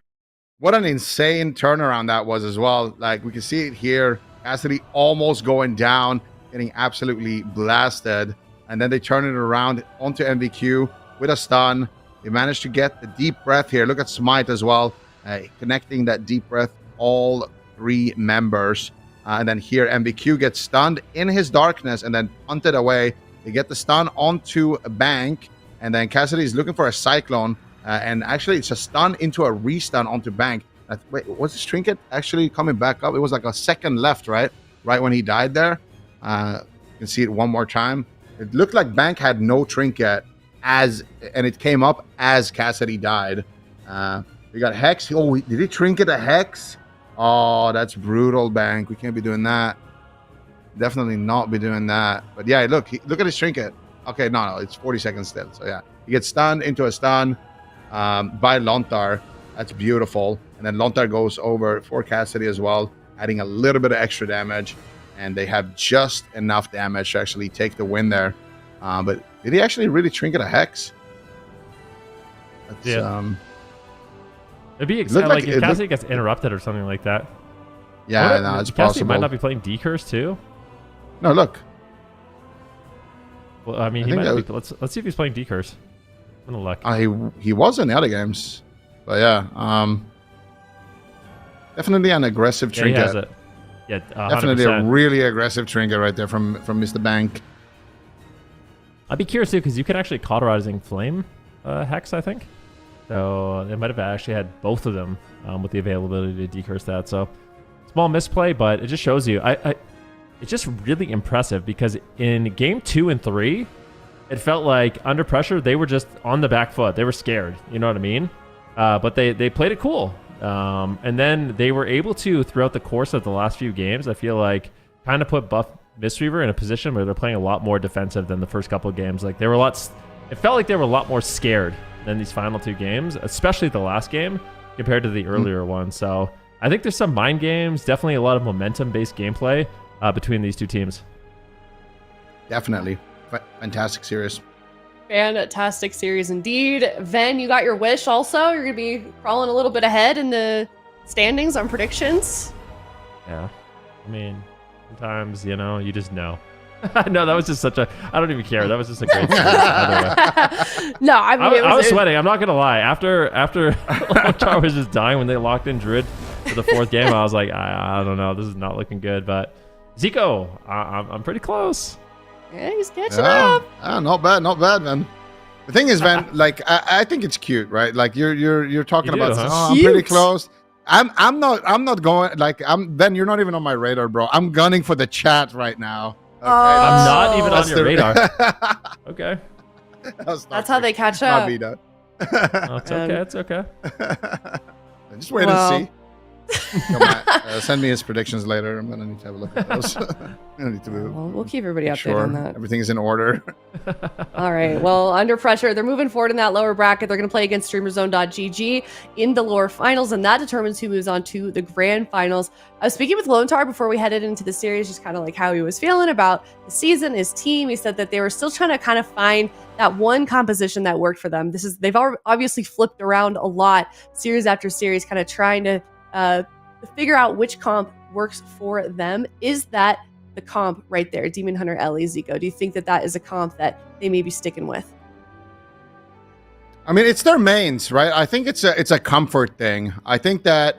What an insane turnaround that was as well. Like, we can see it here. Cassidy almost going down, getting absolutely blasted. And then they turn it around onto MVQ with a stun. They managed to get the deep breath here. Look at Smite as well, connecting that deep breath, all three members. And then here, MVQ gets stunned in his darkness and then punted away. They get the stun onto a Bank. And then Cassidy is looking for a Cyclone. And actually, it's a stun into a restun onto Bank. Wait, was this trinket actually coming back up? It was like a second left, right? Right when he died there. You can see it one more time. It looked like Bank had no trinket and it came up as Cassidy died. We got Hex. Oh, did he trinket a Hex? Oh, that's brutal, Bank. We can't be doing that. Definitely not be doing that. But yeah, look at his trinket. Okay, no, it's 40 seconds still. So yeah, he gets stunned into a stun by Lontar. That's beautiful. And then Lontar goes over for Cassidy as well, adding a little bit of extra damage. And they have just enough damage to actually take the win there. But did he actually really trinket a Hex? That's, yeah. It'd be exciting, like if Cassidy gets interrupted or something like that. Yeah, no, it's Cassidy possible. might not be playing D-Curse too. No, look. Well, I mean, he might be. Let's see if he's playing D-Curse. I'm gonna look. He was in the other games, but yeah, definitely an aggressive trinket. He has it. Yeah, 100%. Definitely a really aggressive trinket right there from Mr. Bank. I'd be curious too, because you can actually cauterizing flame Hex, I think. So they might have actually had both of them with the availability to decurse that. So small misplay, but it just shows you. It's just really impressive because in game 2 and 3, it felt like Under Pressure, they were just on the back foot. They were scared. You know what I mean? But they played it cool. And then they were able to, throughout the course of the last few games, I feel like kind of put Buff Mistweaver in a position where they're playing a lot more defensive than the first couple of games. Like it felt like they were a lot more scared than these final 2 games, especially the last game compared to the earlier one. So I think there's some mind games, definitely a lot of momentum-based gameplay between these 2 teams. Definitely. Fantastic series. Fantastic series indeed. Ven, you got your wish also. You're going to be crawling a little bit ahead in the standings on predictions. Yeah. I mean, sometimes, you just know. No, that was just I don't even care. That was just a great series. No, I mean, I was sweating. I'm not going to lie. After Lontar was just dying when they locked in Druid for the 4th game, I was like, I don't know. This is not looking good. But Zico, I'm pretty close. Yeah, he's catching up. Not bad, man. The thing is, Van, like I think it's cute, right? Like you're talking about, I'm pretty close. I'm not going. Like Ben, you're not even on my radar, bro. I'm gunning for the chat right now. Okay? I'm not even on your radar. Okay. That's how they catch up. Not me, no. It's okay. It's okay. Just wait and see. Come on, send me his predictions later. I'm gonna need to have a look at those. We'll keep everybody updated on that. Everything is in order. All right. Well, Under Pressure, they're moving forward in that lower bracket. They're going to play against StreamerZone.gg in the lower finals, and that determines who moves on to the grand finals. I was speaking with Lontar before we headed into the series, just kind of like how he was feeling about the season, his team. He said that they were still trying to kind of find that one composition that worked for them. They've obviously flipped around a lot, series after series, kind of trying to figure out which comp works for them. Is that the comp right there, Demon Hunter Ellie, Zico? Do you think that is a comp that they may be sticking with? I mean, it's their mains, right? I think it's a comfort thing. I think that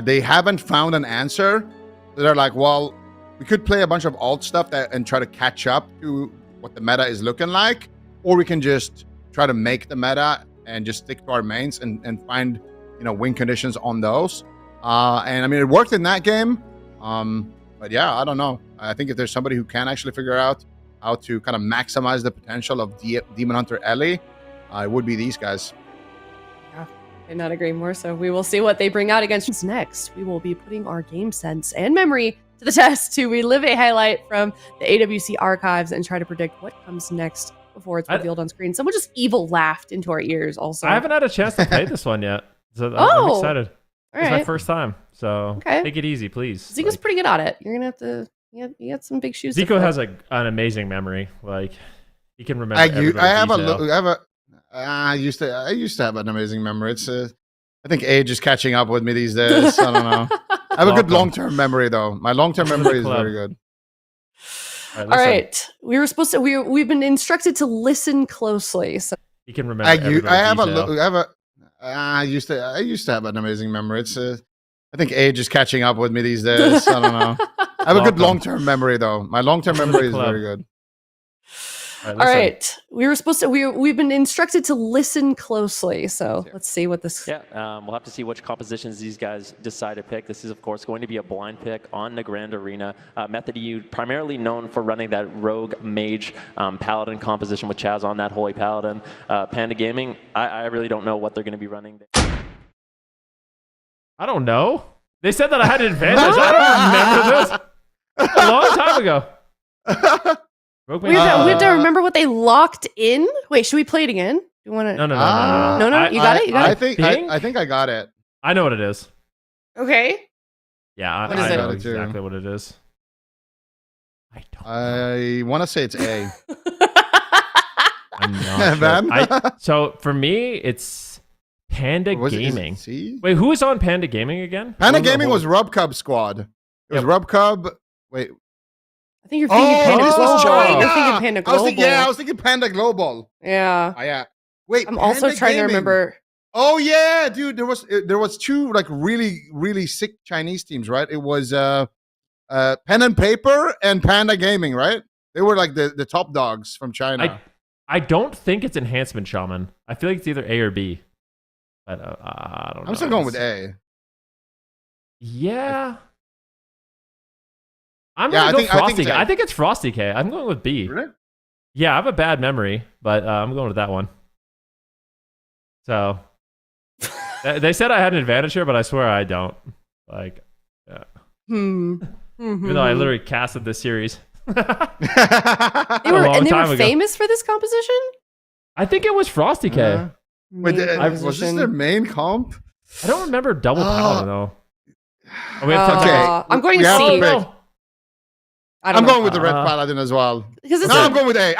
They haven't found an answer. They're like, well, we could play a bunch of alt stuff and try to catch up to what the meta is looking like, or we can just try to make the meta and just stick to our mains and find, win conditions on those. And I mean, it worked in that game. But yeah, I don't know. I think if there's somebody who can actually figure out how to kind of maximize the potential of Demon Hunter Ellie, it would be these guys. Yeah, I could not agree more. So we will see what they bring out against us next. We will be putting our game sense and memory to the test to relive a highlight from the AWC archives and try to predict what comes next before it's revealed on screen. Someone just evil laughed into our ears also. I haven't had a chance to play this one yet. So I'm excited. It's my first time. So take it easy, please. Zico's pretty good at it. You're going to have to, you got some big shoes. Zico has an amazing memory. Like, he can remember I used to have an amazing memory. It's I think age is catching up with me these days. I don't know. I have a good long-term memory though. My long-term memory is very good. All right. We've been instructed to listen closely. So you can remember. I used to have an amazing memory. It's I think age is catching up with me these days. I don't know. I have a good long-term memory though. My long-term memory is very good. All right. We've been instructed to listen closely. So let's see what this. Yeah, we'll have to see which compositions these guys decide to pick. This is, of course, going to be a blind pick on the Grand Arena. Method EU, primarily known for running that rogue mage paladin composition with Chaz on that holy paladin. Panda Gaming, I really don't know what they're going to be running. I don't know. They said that I had an advantage. I don't remember this. A long time ago. We have to remember what they locked in. Wait, should we play it again? You want to? No. No. You got it. I think I got it. I know what it is. Okay. Yeah, I know exactly what it is. I want to say it's A. I'm not sure. So for me, it's Panda Gaming. Wait, who is on Panda Gaming again? Panda Gaming was Rub Cub Squad. It was Rub Cub. Wait. I think you're thinking Panda Global. You're thinking Panda Global. I was thinking Panda Global. Yeah. Yeah. Wait, I'm also trying to remember. Oh yeah, dude. There was two like really sick Chinese teams, right? It was Pen and Paper and Panda Gaming, right? They were like the top dogs from China. I don't think it's Enhancement Shaman. I feel like it's either A or B. But I don't know. I'm still going with A. Yeah. I'm going to go Frosty K. I think it's Frosty K. I'm going with B. Really? Yeah, I have a bad memory, but I'm going with that one. So, they said I had an advantage here, but I swear I don't. Like, yeah. Even though I literally casted this series. They were famous for this composition? I think it was Frosty K. Wait, was this their main comp? I don't remember Double Paladin, though. I'm going to C. I'm going with the Red Paladin as well. I'm going with A.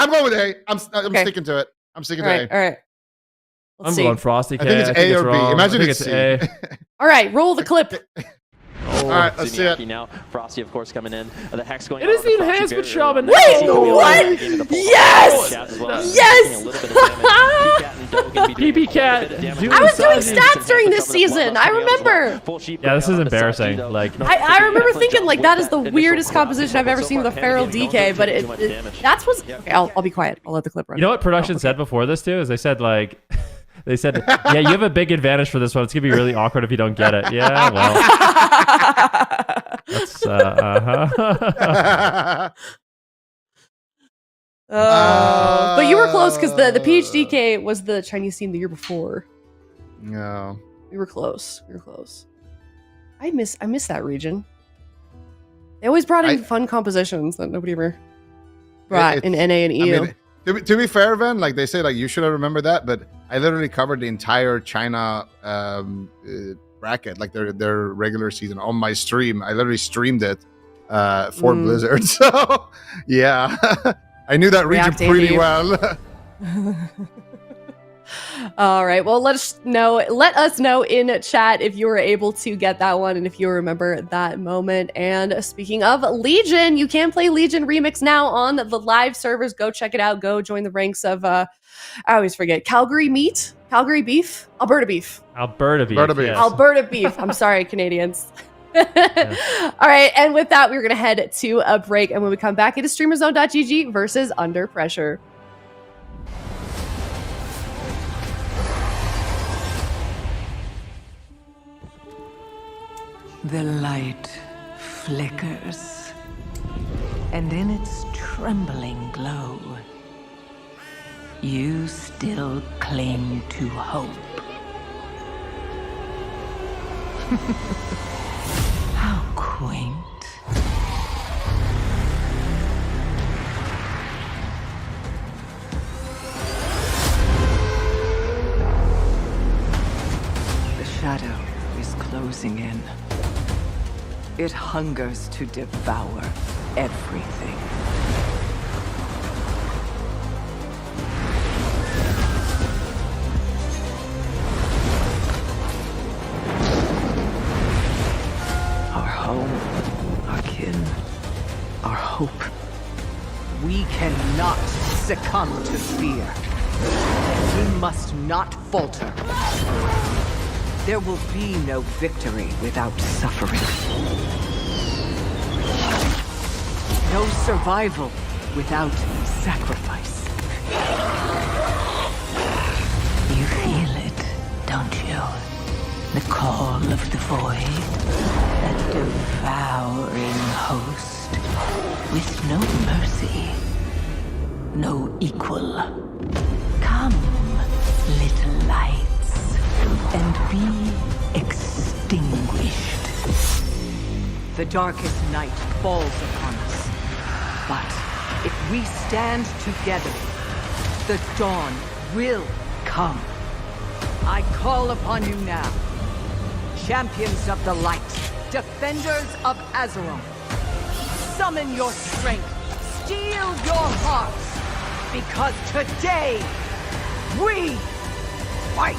I'm sticking to it. I'm sticking to A. All right. I'm going Frosty K. I think it's A or B. Imagine it's C. A. All right, roll the clip. All right, let's see it. Now, Frosty, of course, coming in. The hex going. It is the Enhancement Shaman. Wait, what? Yes! Yes! PB Cat. I was doing stats during this season. I remember. Yeah, this is embarrassing. Like, I remember thinking like that is the weirdest composition I've ever seen with a feral DK, but that's what's. Okay, I'll be quiet. I'll let the clip run. You know what production said before this too? Is they said like. They said, yeah, you have a big advantage for this one. It's going to be really awkward if you don't get it. Yeah, well. That's, but you were close because the PhDK was the Chinese team the year before. No. We were close. I miss that region. They always brought in fun compositions that nobody ever brought in NA and EU. I mean, to be fair, Van, like they say, like you should have remembered that, but I literally covered the entire China bracket, like their regular season on my stream. I literally streamed it for Blizzard, so yeah, I knew that region pretty well. All right. Well, let us know in chat if you were able to get that one and if you remember that moment. And speaking of Legion, you can play Legion Remix now on the live servers. Go check it out. Go join the ranks of I always forget Calgary Meat. Calgary beef? Alberta beef. Alberta beef. Alberta beef. yes. Alberta beef. I'm sorry, Canadians. All right. And with that, we're going to head to a break. And when we come back, it is streamerzone.gg versus Under Pressure. The light flickers, and in its trembling glow, you still cling to hope. How quaint. The shadow is closing in. It hungers to devour everything. Our home, our kin, our hope. We cannot succumb to fear. We must not falter. There will be no victory without suffering. No survival without sacrifice. You feel it, don't you? The call of the void, that devouring host, with no mercy, no equal. Come, little lights, and be extinguished. The darkest night falls upon us. But if we stand together, the dawn will come. I call upon you now. Champions of the light, defenders of Azeroth. Summon your strength, steel your hearts, because today, we fight!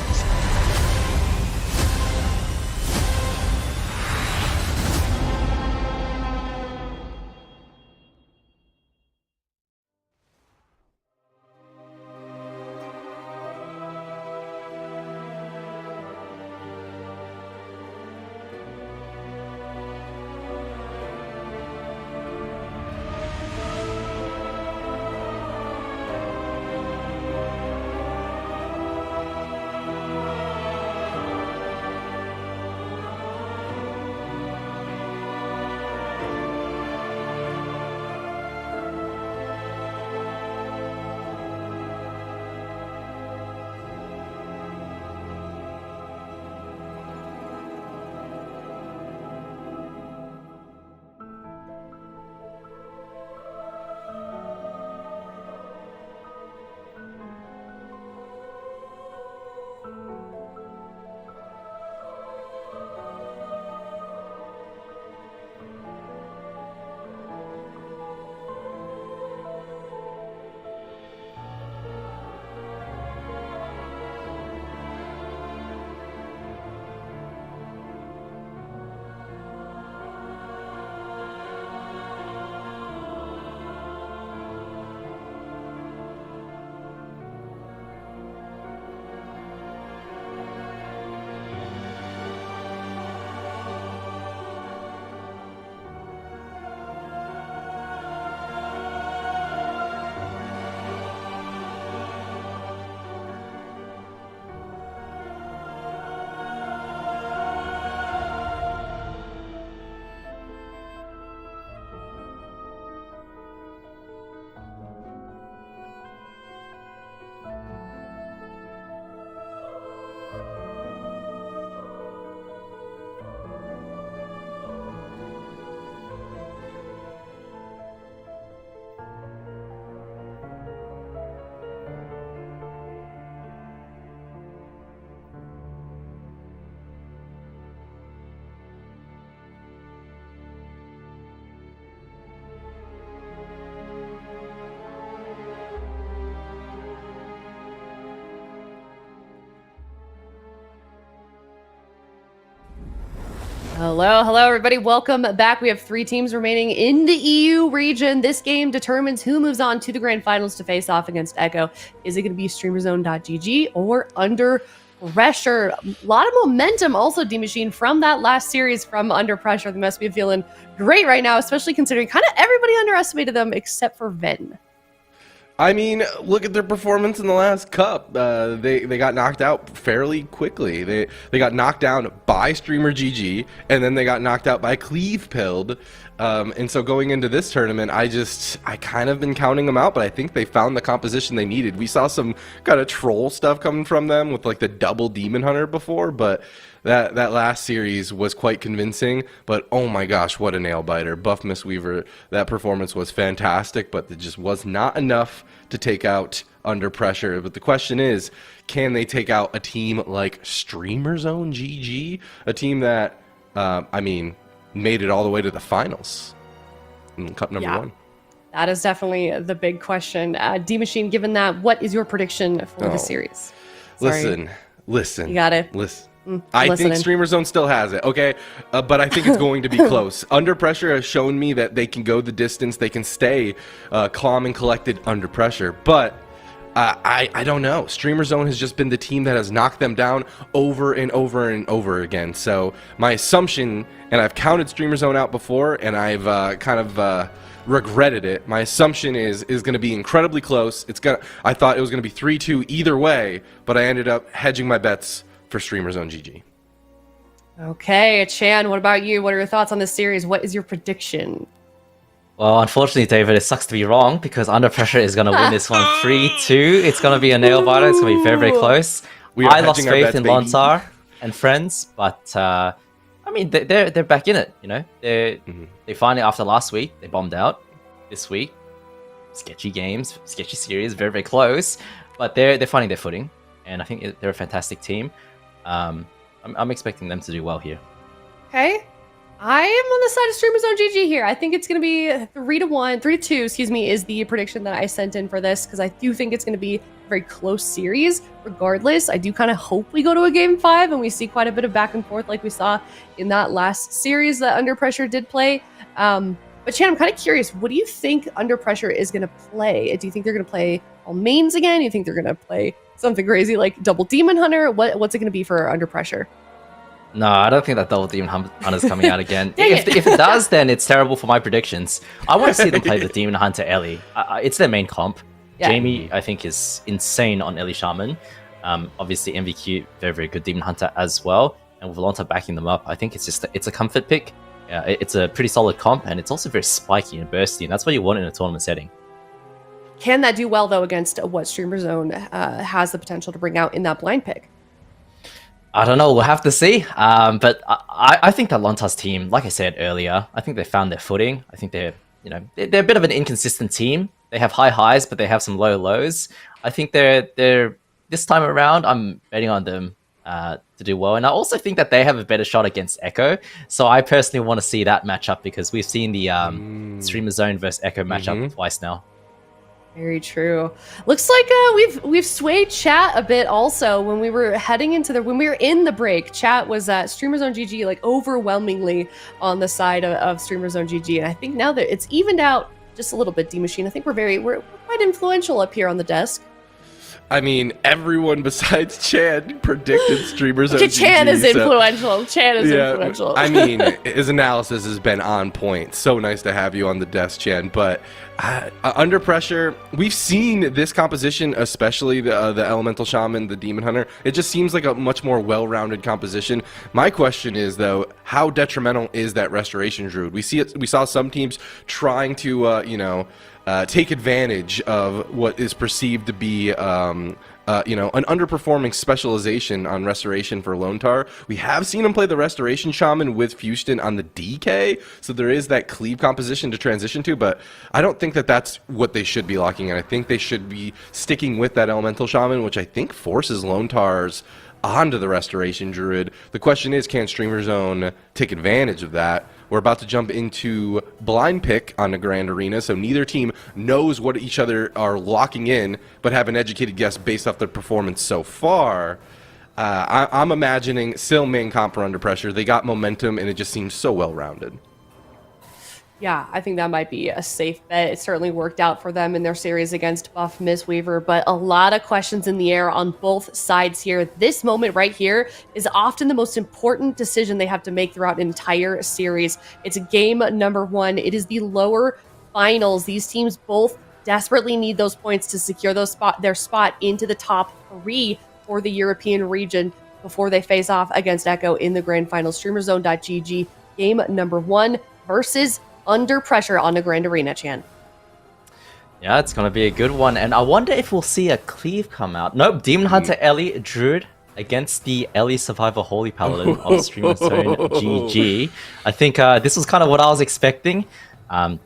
Hello, everybody. Welcome back. We have 3 teams remaining in the EU region. This game determines who moves on to the grand finals to face off against Echo. Is it going to be StreamerZone.gg or Under Pressure? A lot of momentum also, D-Machine, from that last series from Under Pressure. They must be feeling great right now, especially considering kind of everybody underestimated them except for Ven. I mean, look at their performance in the last cup. They got knocked out fairly quickly. They got knocked down by Streamer GG, and then they got knocked out by Cleave Pilled. And so going into this tournament, I kind of been counting them out, but I think they found the composition they needed. We saw some kind of troll stuff coming from them with like the double Demon Hunter before, but that last series was quite convincing. But oh my gosh, what a nail biter. Buff Mistweaver, that performance was fantastic, but it just was not enough to take out Under Pressure. But the question is, can they take out a team like StreamerZone GG? A team that, I mean, made it all the way to the finals in cup number 1. That is definitely the big question. D-Machine, given that, what is your prediction for the series? Sorry. Listen. You got it. Listen. I think StreamerZone still has it, okay? But I think it's going to be close. Under Pressure has shown me that they can go the distance. They can stay calm and collected under pressure. But I don't know. StreamerZone has just been the team that has knocked them down over and over and over again. So my assumption, and I've counted StreamerZone out before, and I've kind of regretted it. My assumption is going to be incredibly close. I thought it was going to be 3-2 either way, but I ended up hedging my bets for StreamerZone GG. Okay, Chan, what about you? What are your thoughts on this series? What is your prediction? Well, unfortunately, David, it sucks to be wrong because Under Pressure is going to win this one 3-2. It's going to be a nail biter. It's going to be very, very close. I lost faith in Lontar and friends, but I mean, they're back in it. You know, they finally, after last week, they bombed out. This week, sketchy games, sketchy series, very, very close, but they're finding their footing, and I think they're a fantastic team. I'm expecting them to do well here. Okay. I am on the side of StreamerZone GG here. I think it's going to be 3-2, excuse me, is the prediction that I sent in for this, because I do think it's going to be a very close series. Regardless, I do kind of hope we go to a game 5 and we see quite a bit of back and forth like we saw in that last series that Under Pressure did play. But Chan, I'm kind of curious, what do you think Under Pressure is going to play? Do you think they're going to play all mains again? Do you think they're going to play something crazy like double Demon Hunter? What's it going to be for Under Pressure? No, I don't think that double Demon Hunter's coming out again. If it does, then it's terrible for my predictions. I want to see them play the Demon Hunter Ellie. It's their main comp. Yeah. Jamie, I think, is insane on Ellie Shaman. Obviously, MVQ, very, very good Demon Hunter as well. And with Lonta backing them up, I think it's a comfort pick. It's a pretty solid comp, and it's also very spiky and bursty, and that's what you want in a tournament setting. Can that do well, though, against what StreamerZone has the potential to bring out in that blind pick? I don't know. We'll have to see. But I think that Lonta's team, like I said earlier, I think they found their footing. I think they're a bit of an inconsistent team. They have high highs, but they have some low lows. I think they're this time around, I'm betting on them to do well. And I also think that they have a better shot against Echo. So I personally want to see that matchup because we've seen the StreamerZone versus Echo matchup twice now. Very true. Looks like we've swayed chat a bit also when we were when we were in the break. Chat was StreamerZone GG like overwhelmingly on the side of StreamerZone GG, and I think now that it's evened out just a little bit, D-Machine, I think we're quite influential up here on the desk. I mean, everyone besides Chan predicted StreamerZone GG. Chan is influential. Chan is influential. I mean, his analysis has been on point. So nice to have you on the desk, Chan. But Under Pressure, we've seen this composition, especially the Elemental Shaman, the Demon Hunter. It just seems like a much more well-rounded composition. My question is, though, how detrimental is that Restoration Druid? We saw some teams trying to, take advantage of what is perceived to be, an underperforming specialization on Restoration for Lontar. We have seen him play the Restoration Shaman with Fuston on the DK, so there is that cleave composition to transition to, but I don't think that that's what they should be locking in. I think they should be sticking with that Elemental Shaman, which I think forces Lontars onto the Restoration Druid. The question is, can StreamerZone take advantage of that? We're about to jump into blind pick on the Grand Arena, so neither team knows what each other are locking in, but have an educated guess based off their performance so far. I'm imagining still main comp are under pressure. They got momentum, and it just seems so well-rounded. Yeah, I think that might be a safe bet. It certainly worked out for them in their series against Buff Mistweaver, but a lot of questions in the air on both sides here. This moment right here is often the most important decision they have to make throughout an entire series. It's game number 1. It is the lower finals. These teams both desperately need those points to secure their spot into the top 3 for the European region before they face off against Echo in the grand final. StreamerZone.gg, game number 1 versus Under Pressure on the Grand Arena, Chan. Yeah, it's going to be a good one. And I wonder if we'll see a cleave come out. Nope, Demon Hunter Ellie Druid against the Ellie Survivor Holy Paladin of StreamerZone.gg. I think this was kind of what I was expecting.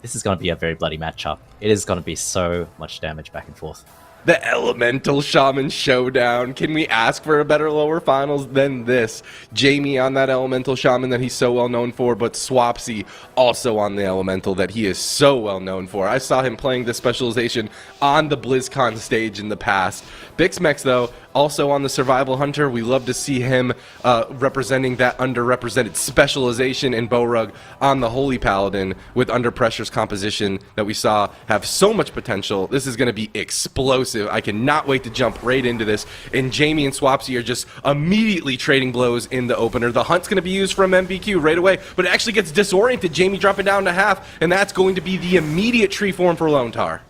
This is going to be a very bloody matchup. It is going to be so much damage back and forth. The Elemental Shaman Showdown. Can we ask for a better lower finals than this? Jamie on that Elemental Shaman that he's so well known for, but Swapsy also on the Elemental that he is so well known for. I saw him playing this specialization on the BlizzCon stage in the past. BixMex, though, also on the Survival Hunter. We love to see him representing that underrepresented specialization, in Borug on the Holy Paladin with Under Pressure's composition that we saw have so much potential. This is going to be explosive. I cannot wait to jump right into this. And Jamie and Swapsy are just immediately trading blows in the opener. The hunt's going to be used from MBQ right away, but it actually gets disoriented. Jamie dropping down to half, and that's going to be the immediate tree form for Lone Tar.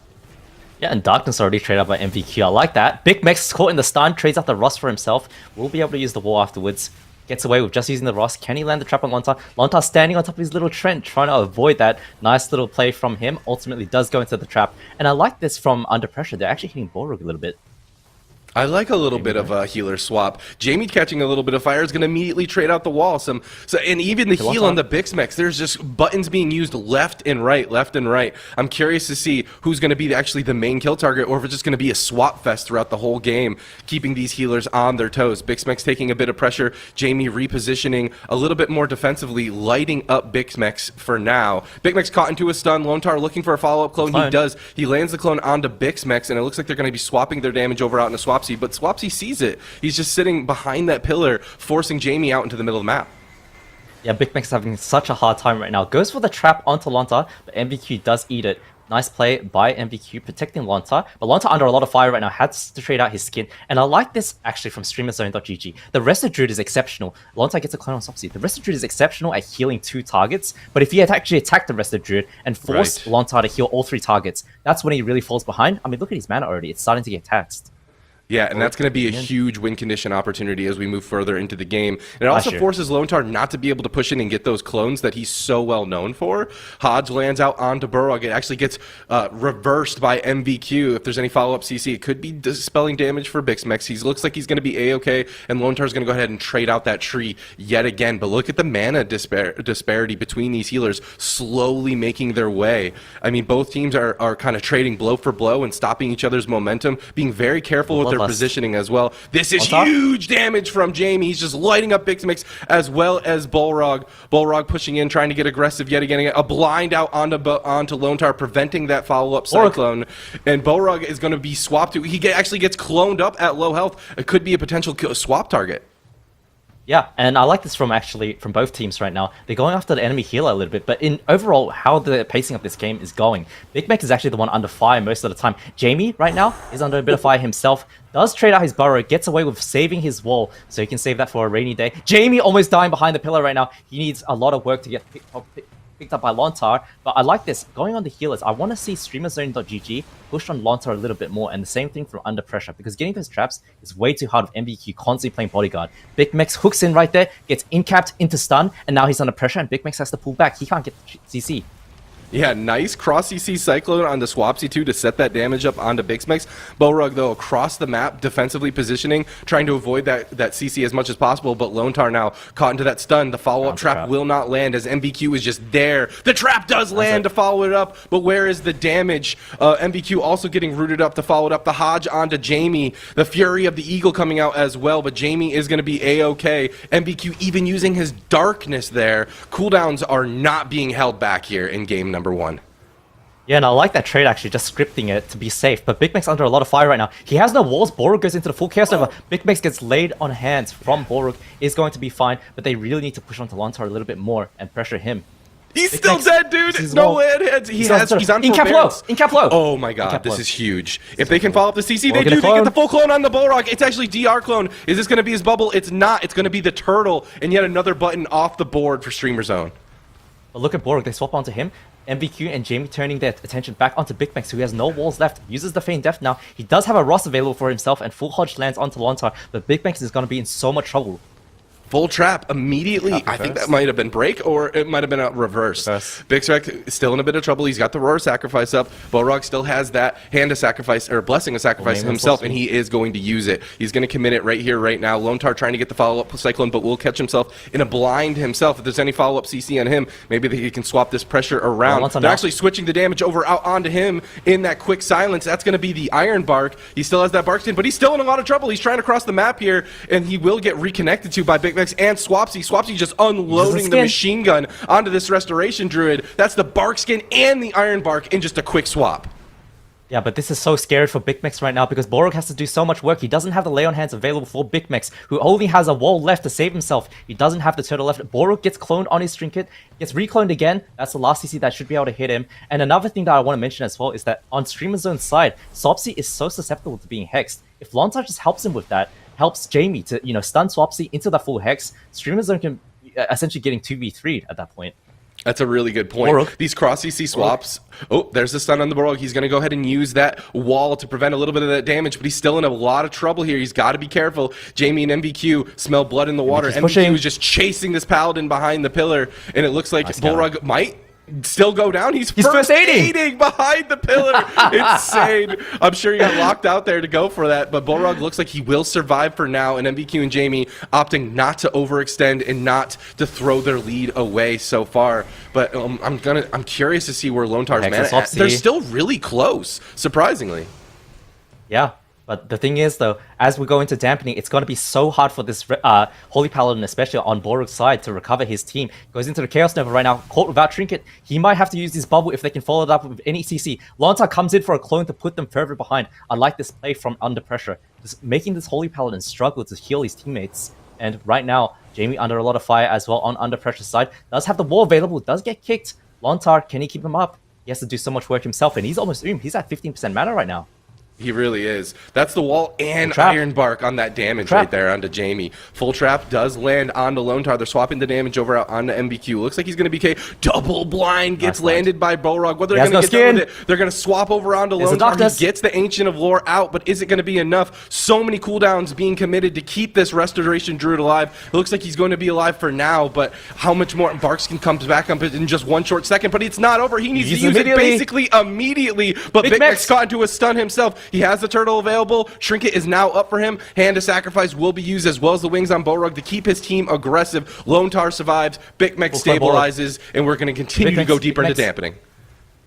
Yeah, and Darkness already traded out by MVQ. I like that. Big Mex caught in the stun, trades out the Ross for himself. Will be able to use the wall afterwards. Gets away with just using the Ross. Can he land the trap on Lontar? Lontar standing on top of his little Trent, trying to avoid that. Nice little play from him. Ultimately does go into the trap. And I like this from Under Pressure. They're actually hitting Borug a little bit. I like a little bit of a healer swap. Jamie catching a little bit of fire is going to immediately trade out the wall. And even the heal on the BixMex, there's just buttons being used left and right, left and right. I'm curious to see who's going to be actually the main kill target, or if it's just going to be a swap fest throughout the whole game, keeping these healers on their toes. BixMex taking a bit of pressure. Jamie repositioning a little bit more defensively, lighting up BixMex for now. BixMex caught into a stun. Lone Tar looking for a follow-up clone. He does. He lands the clone onto BixMex, and it looks like they're going to be swapping their damage over out into Swapsy, but Swapsy sees it. He's just sitting behind that pillar, forcing Jamie out into the middle of the map. Yeah, Big Mac's having such a hard time right now. Goes for the trap onto Lontar, but MVQ does eat it. Nice play by MVQ, protecting Lontar. But Lontar under a lot of fire right now, has to trade out his skin. And I like this actually from StreamerZone.gg. The rest of Druid is exceptional. Lontar gets a clone on Swapsy. The rest of Druid is exceptional at healing 2 targets. But if he had actually attacked the rest of Druid and forced Lontar to heal all 3 targets, that's when he really falls behind. I mean, look at his mana already. It's starting to get taxed. Yeah, and that's going to be a huge win condition opportunity as we move further into the game. And it also forces Lone Tar not to be able to push in and get those clones that he's so well known for. Hodge lands out onto Burrow. It actually gets reversed by MVQ. If there's any follow-up CC, it could be dispelling damage for BixMex. He looks like he's going to be A-OK, and Lone Tar's going to go ahead and trade out that tree yet again. But look at the mana disparity between these healers slowly making their way. I mean, both teams are kind of trading blow for blow and stopping each other's momentum, being very careful with their positioning as well. This is huge damage from Jamie. He's just lighting up BixMex as well as Bolrog. Bolrog pushing in, trying to get aggressive yet again. A blind out onto Lone Tar, preventing that follow-up Cyclone. And Bolrog is going to be swapped to... He actually gets cloned up at low health. It could be a potential swap target. Yeah, and I like this from both teams right now. They're going after the enemy healer a little bit, but in overall, how the pacing of this game is going, Big Mac is actually the one under fire most of the time. Jamie, right now, is under a bit of fire himself, does trade out his burrow, gets away with saving his wall, so he can save that for a rainy day. Jamie almost dying behind the pillar right now. He needs a lot of work to get picked up by Lontar, but I like this. Going on the healers, I want to see StreamerZone.gg push on Lontar a little bit more, and the same thing from Under Pressure, because getting those traps is way too hard with MVQ constantly playing bodyguard. Big Mex hooks in right there, gets in-capped into stun, and now he's under pressure, and Big Mex has to pull back. He can't get CC. Yeah, nice cross CC Cyclone on the Swapsy too to set that damage up onto BixMex. Borug though across the map, defensively positioning, trying to avoid that CC as much as possible, but Lone Tar now caught into that stun. The follow-up trap will not land as MVQ is just there. The trap does land to follow it up, but where is the damage? MVQ also getting rooted up to follow it up. The Hodge onto Jamie. The Fury of the Eagle coming out as well, but Jamie is going to be A-OK. MVQ even using his darkness there. Cooldowns are not being held back here in game number 1. Yeah, and I like that trade actually, just scripting it to be safe. But Big Mac's under a lot of fire right now. He has no walls. Boruk goes into the full Chaos Nova. Big Mac gets laid on hands from Boruk. Is going to be fine, but they really need to push onto Lontar a little bit more and pressure him. He's still dead, dude. No land heads. He's on in cap low. In cap low. Oh my god, this is huge. If they can follow up the CC, they do. They get the full clone on the Bullrock. It's actually DR clone. Is this going to be his bubble? It's not. It's going to be the turtle, and yet another button off the board for Streamer Zone. But look at Boruk. They swap onto him. MVQ and Jamie turning their attention back onto Big Mac, who has no walls left. Uses the Feign Death now. He does have a Ross available for himself, and full Hodge lands onto Lontar, but Big Mac is going to be in so much trouble. Full trap immediately. I think that might have been break, or it might have been a reverse. Big Spec is still in a bit of trouble. He's got the Roar Sacrifice up. Borog still has that Hand of Sacrifice, or Blessing of Sacrifice himself, and he is going to use it. He's going to commit it right here, right now. Lone Tar trying to get the follow-up Cyclone, but will catch himself in a blind himself. If there's any follow-up CC on him, maybe he can swap this pressure around. They're actually switching the damage over out onto him in that quick silence. That's going to be the Iron Bark. He still has that Bark skin, but he's still in a lot of trouble. He's trying to cross the map here, and he will get reconnected to by Big Max and Swapsy. Swapsy just unloading the machine gun onto this Restoration Druid. That's the Bark skin and the Iron Bark in just a quick swap. Yeah, but this is so scary for Big Max right now because Borog has to do so much work. He doesn't have the Lay on Hands available for Big Max, who only has a wall left to save himself. He doesn't have the turtle left. Borog gets cloned on his trinket, gets recloned again. That's the last CC that should be able to hit him. And another thing that I want to mention as well is that on Streamer Zone's side, Swapsy is so susceptible to being hexed. If Lontar just helps him with that, helps Jamie to, stun Swapsy into the full hex, Streamer Zone can essentially getting 2v3'd at that point. That's a really good point. Borog. These cross CC swaps. Oh, there's the stun on the Borog. He's going to go ahead and use that wall to prevent a little bit of that damage, but he's still in a lot of trouble here. He's got to be careful. Jamie and MVQ smell blood in the water. MVQ is just chasing this Paladin behind the pillar, and it looks like Borog might still go down. He's first aiding behind the pillar. Insane. I'm sure he got locked out there to go for that, but Borog looks like he will survive for now, and MVQ and Jamie opting not to overextend and not to throw their lead away so far. But I'm curious to see where Lone Tar's man at. They're still really close, surprisingly. Yeah. But the thing is, though, as we go into dampening, it's going to be so hard for this Holy Paladin, especially on Borog's side, to recover his team. Goes into the Chaos Nova right now, caught without Trinket. He might have to use his bubble if they can follow it up with any CC. Lontar comes in for a clone to put them further behind. I like this play from under pressure. Just making this Holy Paladin struggle to heal his teammates. And right now, Jamie under a lot of fire as well on under pressure side. Does have the wall available, does get kicked. Lontar, can he keep him up? He has to do so much work himself, and he's almost doomed. He's at 15% mana right now. He really is. That's the wall and Iron Bark on that damage right there onto Jamie. Full Trap does land onto Lone Tar. They're swapping the damage over out onto MBQ. Looks like he's going to be K. Double blind gets landed by Borog. What they're going to get done with it, they're going to swap over onto Lone Tar. He gets the Ancient of Lore out, but is it going to be enough? So many cooldowns being committed to keep this Restoration Druid alive. It looks like he's going to be alive for now, but how much more? Barkskin comes back up in just one short second, but it's not over. He needs to use it basically immediately, but Big Mac's got into a stun himself. He has the turtle available. Trinket is now up for him. Hand of Sacrifice will be used as well as the wings on Borog to keep his team aggressive. Lone Tar survives. Big Mac stabilizes, and we're going to continue to go deeper into dampening.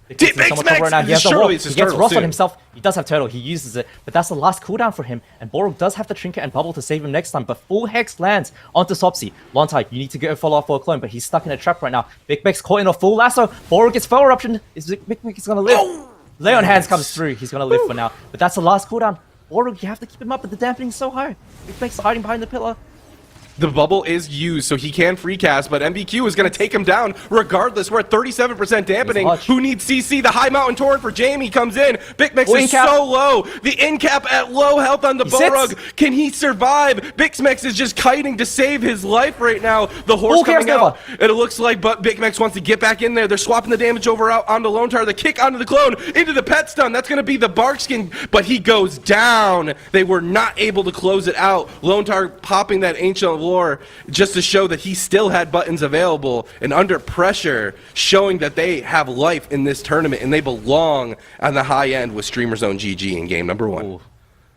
Big Mac's right now. He has the wall. He gets Ross on himself. He does have turtle. He uses it, but that's the last cooldown for him. And Borog does have the Trinket and Bubble to save him next time, but full Hex lands onto Swapsy. Lontar, you need to go and follow up for a clone, but he's stuck in a trap right now. Big Mac's caught in a full lasso. Borog gets fire eruption. Big Mac is going to live. Lay on Hands comes through. He's going to live for now. But that's the last cooldown. Borog, you have to keep him up, but the dampening is so high. Big Mac's hiding behind the pillar. The bubble is used, so he can free cast, but MBQ is going to take him down regardless. We're at 37% dampening. Who needs CC? The High Mountain Torrent for Jamie comes in. Big Max is so low. The in-cap at low health on the Borog. Can he survive? Big Max is just kiting to save his life right now. The horse coming out, and it looks like but Big Max wants to get back in there. They're swapping the damage over out onto Lone Tar. The kick onto the clone, into the pet stun. That's going to be the Barkskin, but he goes down. They were not able to close it out. Lone Tar popping that Ancient of Lore just to show that he still had buttons available and under pressure, showing that they have life in this tournament and they belong on the high end with Streamer Zone GG in game number 1. Ooh,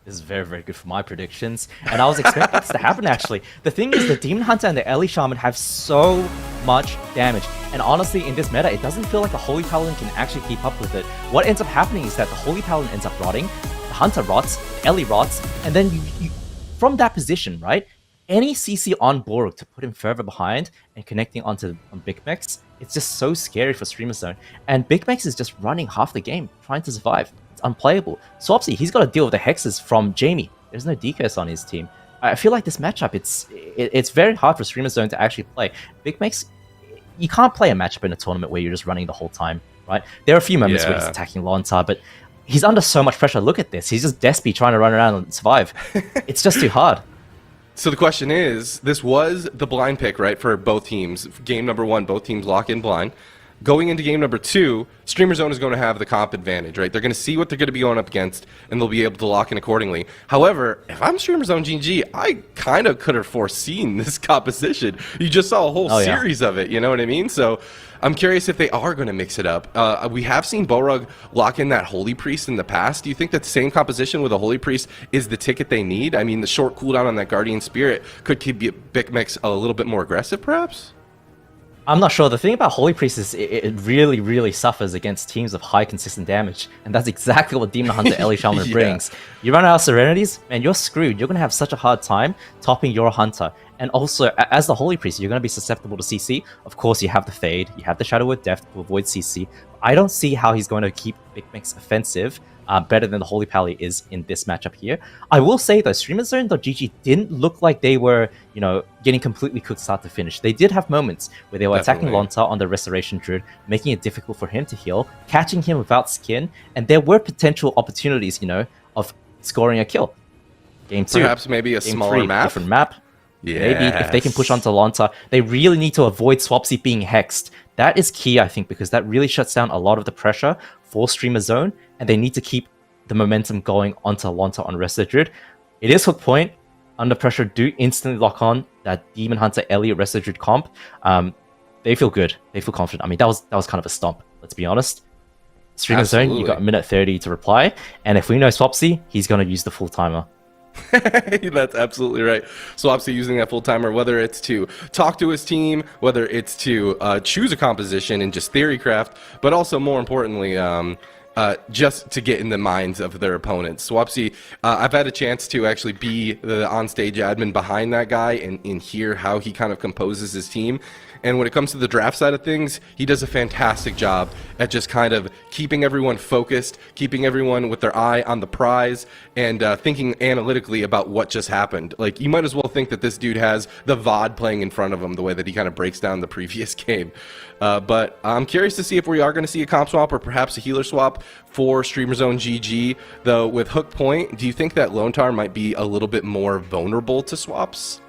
this is very, very good for my predictions, and I was expecting this to happen actually. The thing is, the Demon Hunter and the Ellie Shaman have so much damage, and honestly in this meta it doesn't feel like the Holy Paladin can actually keep up with it. What ends up happening is that the Holy Paladin ends up rotting, the Hunter rots, the Ellie rots, and then you from that position, right? Any CC on Borog to put him further behind and connecting onto Big Max it's just so scary for Streamer Zone. And Big Max is just running half the game, trying to survive. It's unplayable. Swapsy, he's got to deal with the hexes from Jamie. There's no DKS on his team. I feel like this matchup, it's very hard for Streamer Zone to actually play. Big Max, you can't play a matchup in a tournament where you're just running the whole time, right? There are a few moments where he's attacking Lontar, but he's under so much pressure. Look at this. He's just Despy trying to run around and survive. It's just too hard. So the question is, this was the blind pick, right, for both teams. Game number 1, both teams lock in blind. Going into game number 2, Streamer Zone is going to have the comp advantage, right? They're going to see what they're going to be going up against, and they'll be able to lock in accordingly. However, if I'm Streamer Zone GG, I kind of could have foreseen this composition. You just saw a whole series of it, you know what I mean? So I'm curious if they are going to mix it up. We have seen Borug lock in that Holy Priest in the past. Do you think that the same composition with a Holy Priest is the ticket they need? I mean, the short cooldown on that Guardian Spirit could keep Big Mix a little bit more aggressive, perhaps? I'm not sure. The thing about Holy Priest is it really, really suffers against teams of high consistent damage. And that's exactly what Demon Hunter Ellie Shaman brings. You run out of Serenities, man, you're screwed. You're going to have such a hard time topping your Hunter. And also, as the Holy Priest, you're going to be susceptible to CC. Of course, you have the Fade, you have the Shadow of Death to avoid CC. I don't see how he's going to keep Big Mix offensive better than the Holy Pally is in this matchup here. I will say though, StreamerZone.gg didn't look like they were, you know, getting completely cooked start to finish. They did have moments where they were attacking Lontar on the Restoration Druid, making it difficult for him to heal, catching him without skin, and there were potential opportunities, you know, of scoring a kill. Game 2. Perhaps maybe a smaller map? Different map. Maybe if they can push onto Lontar, they really need to avoid Swapsy being hexed. That is key, I think, because that really shuts down a lot of the pressure for Streamer Zone, and they need to keep the momentum going onto Lontar on Resto Druid. It is Hook Point. Under pressure, do instantly lock on that Demon Hunter Ellie Resto Druid comp. They feel good. They feel confident. I mean, that was kind of a stomp, let's be honest. Streamer Zone, you got a minute 30 to reply, and if we know Swapsy, he's going to use the full timer. That's absolutely right. Swapsy using that full timer, whether it's to talk to his team, whether it's to choose a composition and just theory craft, but also more importantly, just to get in the minds of their opponents. Swapsy, I've had a chance to actually be the on-stage admin behind that guy and hear how he kind of composes his team. And when it comes to the draft side of things, he does a fantastic job at just kind of keeping everyone focused, keeping everyone with their eye on the prize, and thinking analytically about what just happened. Like, you might as well think that this dude has the VOD playing in front of him, the way that he kind of breaks down the previous game. But I'm curious to see if we are going to see a comp swap or perhaps a healer swap for Streamer Zone GG. Though, with Hook Point, do you think that Lontar might be a little bit more vulnerable to swaps?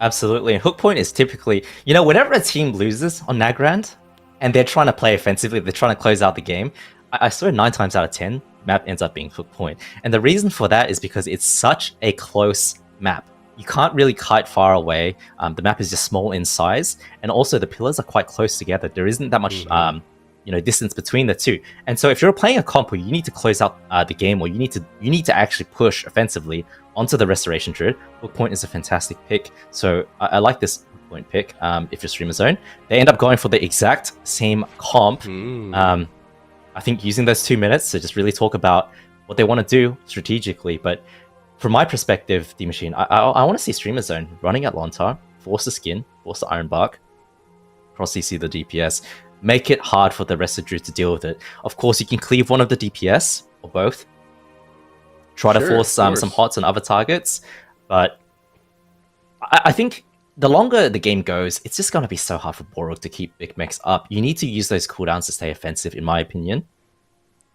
Absolutely. And Hook Point is typically, you know, whenever a team loses on Nagrand and they're trying to play offensively, they're trying to close out the game, I swear 9 times out of 10, map ends up being Hook Point. And the reason for that is because it's such a close map. You can't really kite far away. The map is just small in size. And also the pillars are quite close together. There isn't that much distance between the two. And so if you're playing a comp where you need to close out the game, or you need to actually push offensively onto the Restoration Druid, Hook Point is a fantastic pick. So I like this Hook Point pick. If you're Streamer Zone, they end up going for the exact same comp. I think using those 2 minutes to just really talk about what they want to do strategically. But from my perspective, D-Machine, I want to see Streamer Zone running at Lontar, force the skin, force the Iron Bark, cross CC the DPS, make it hard for the rest of Druid to deal with it. Of course, you can cleave one of the DPS, or both. Try to force some hots on other targets. But I think the longer the game goes, it's just going to be so hard for Borog to keep Big Max up. You need to use those cooldowns to stay offensive, in my opinion,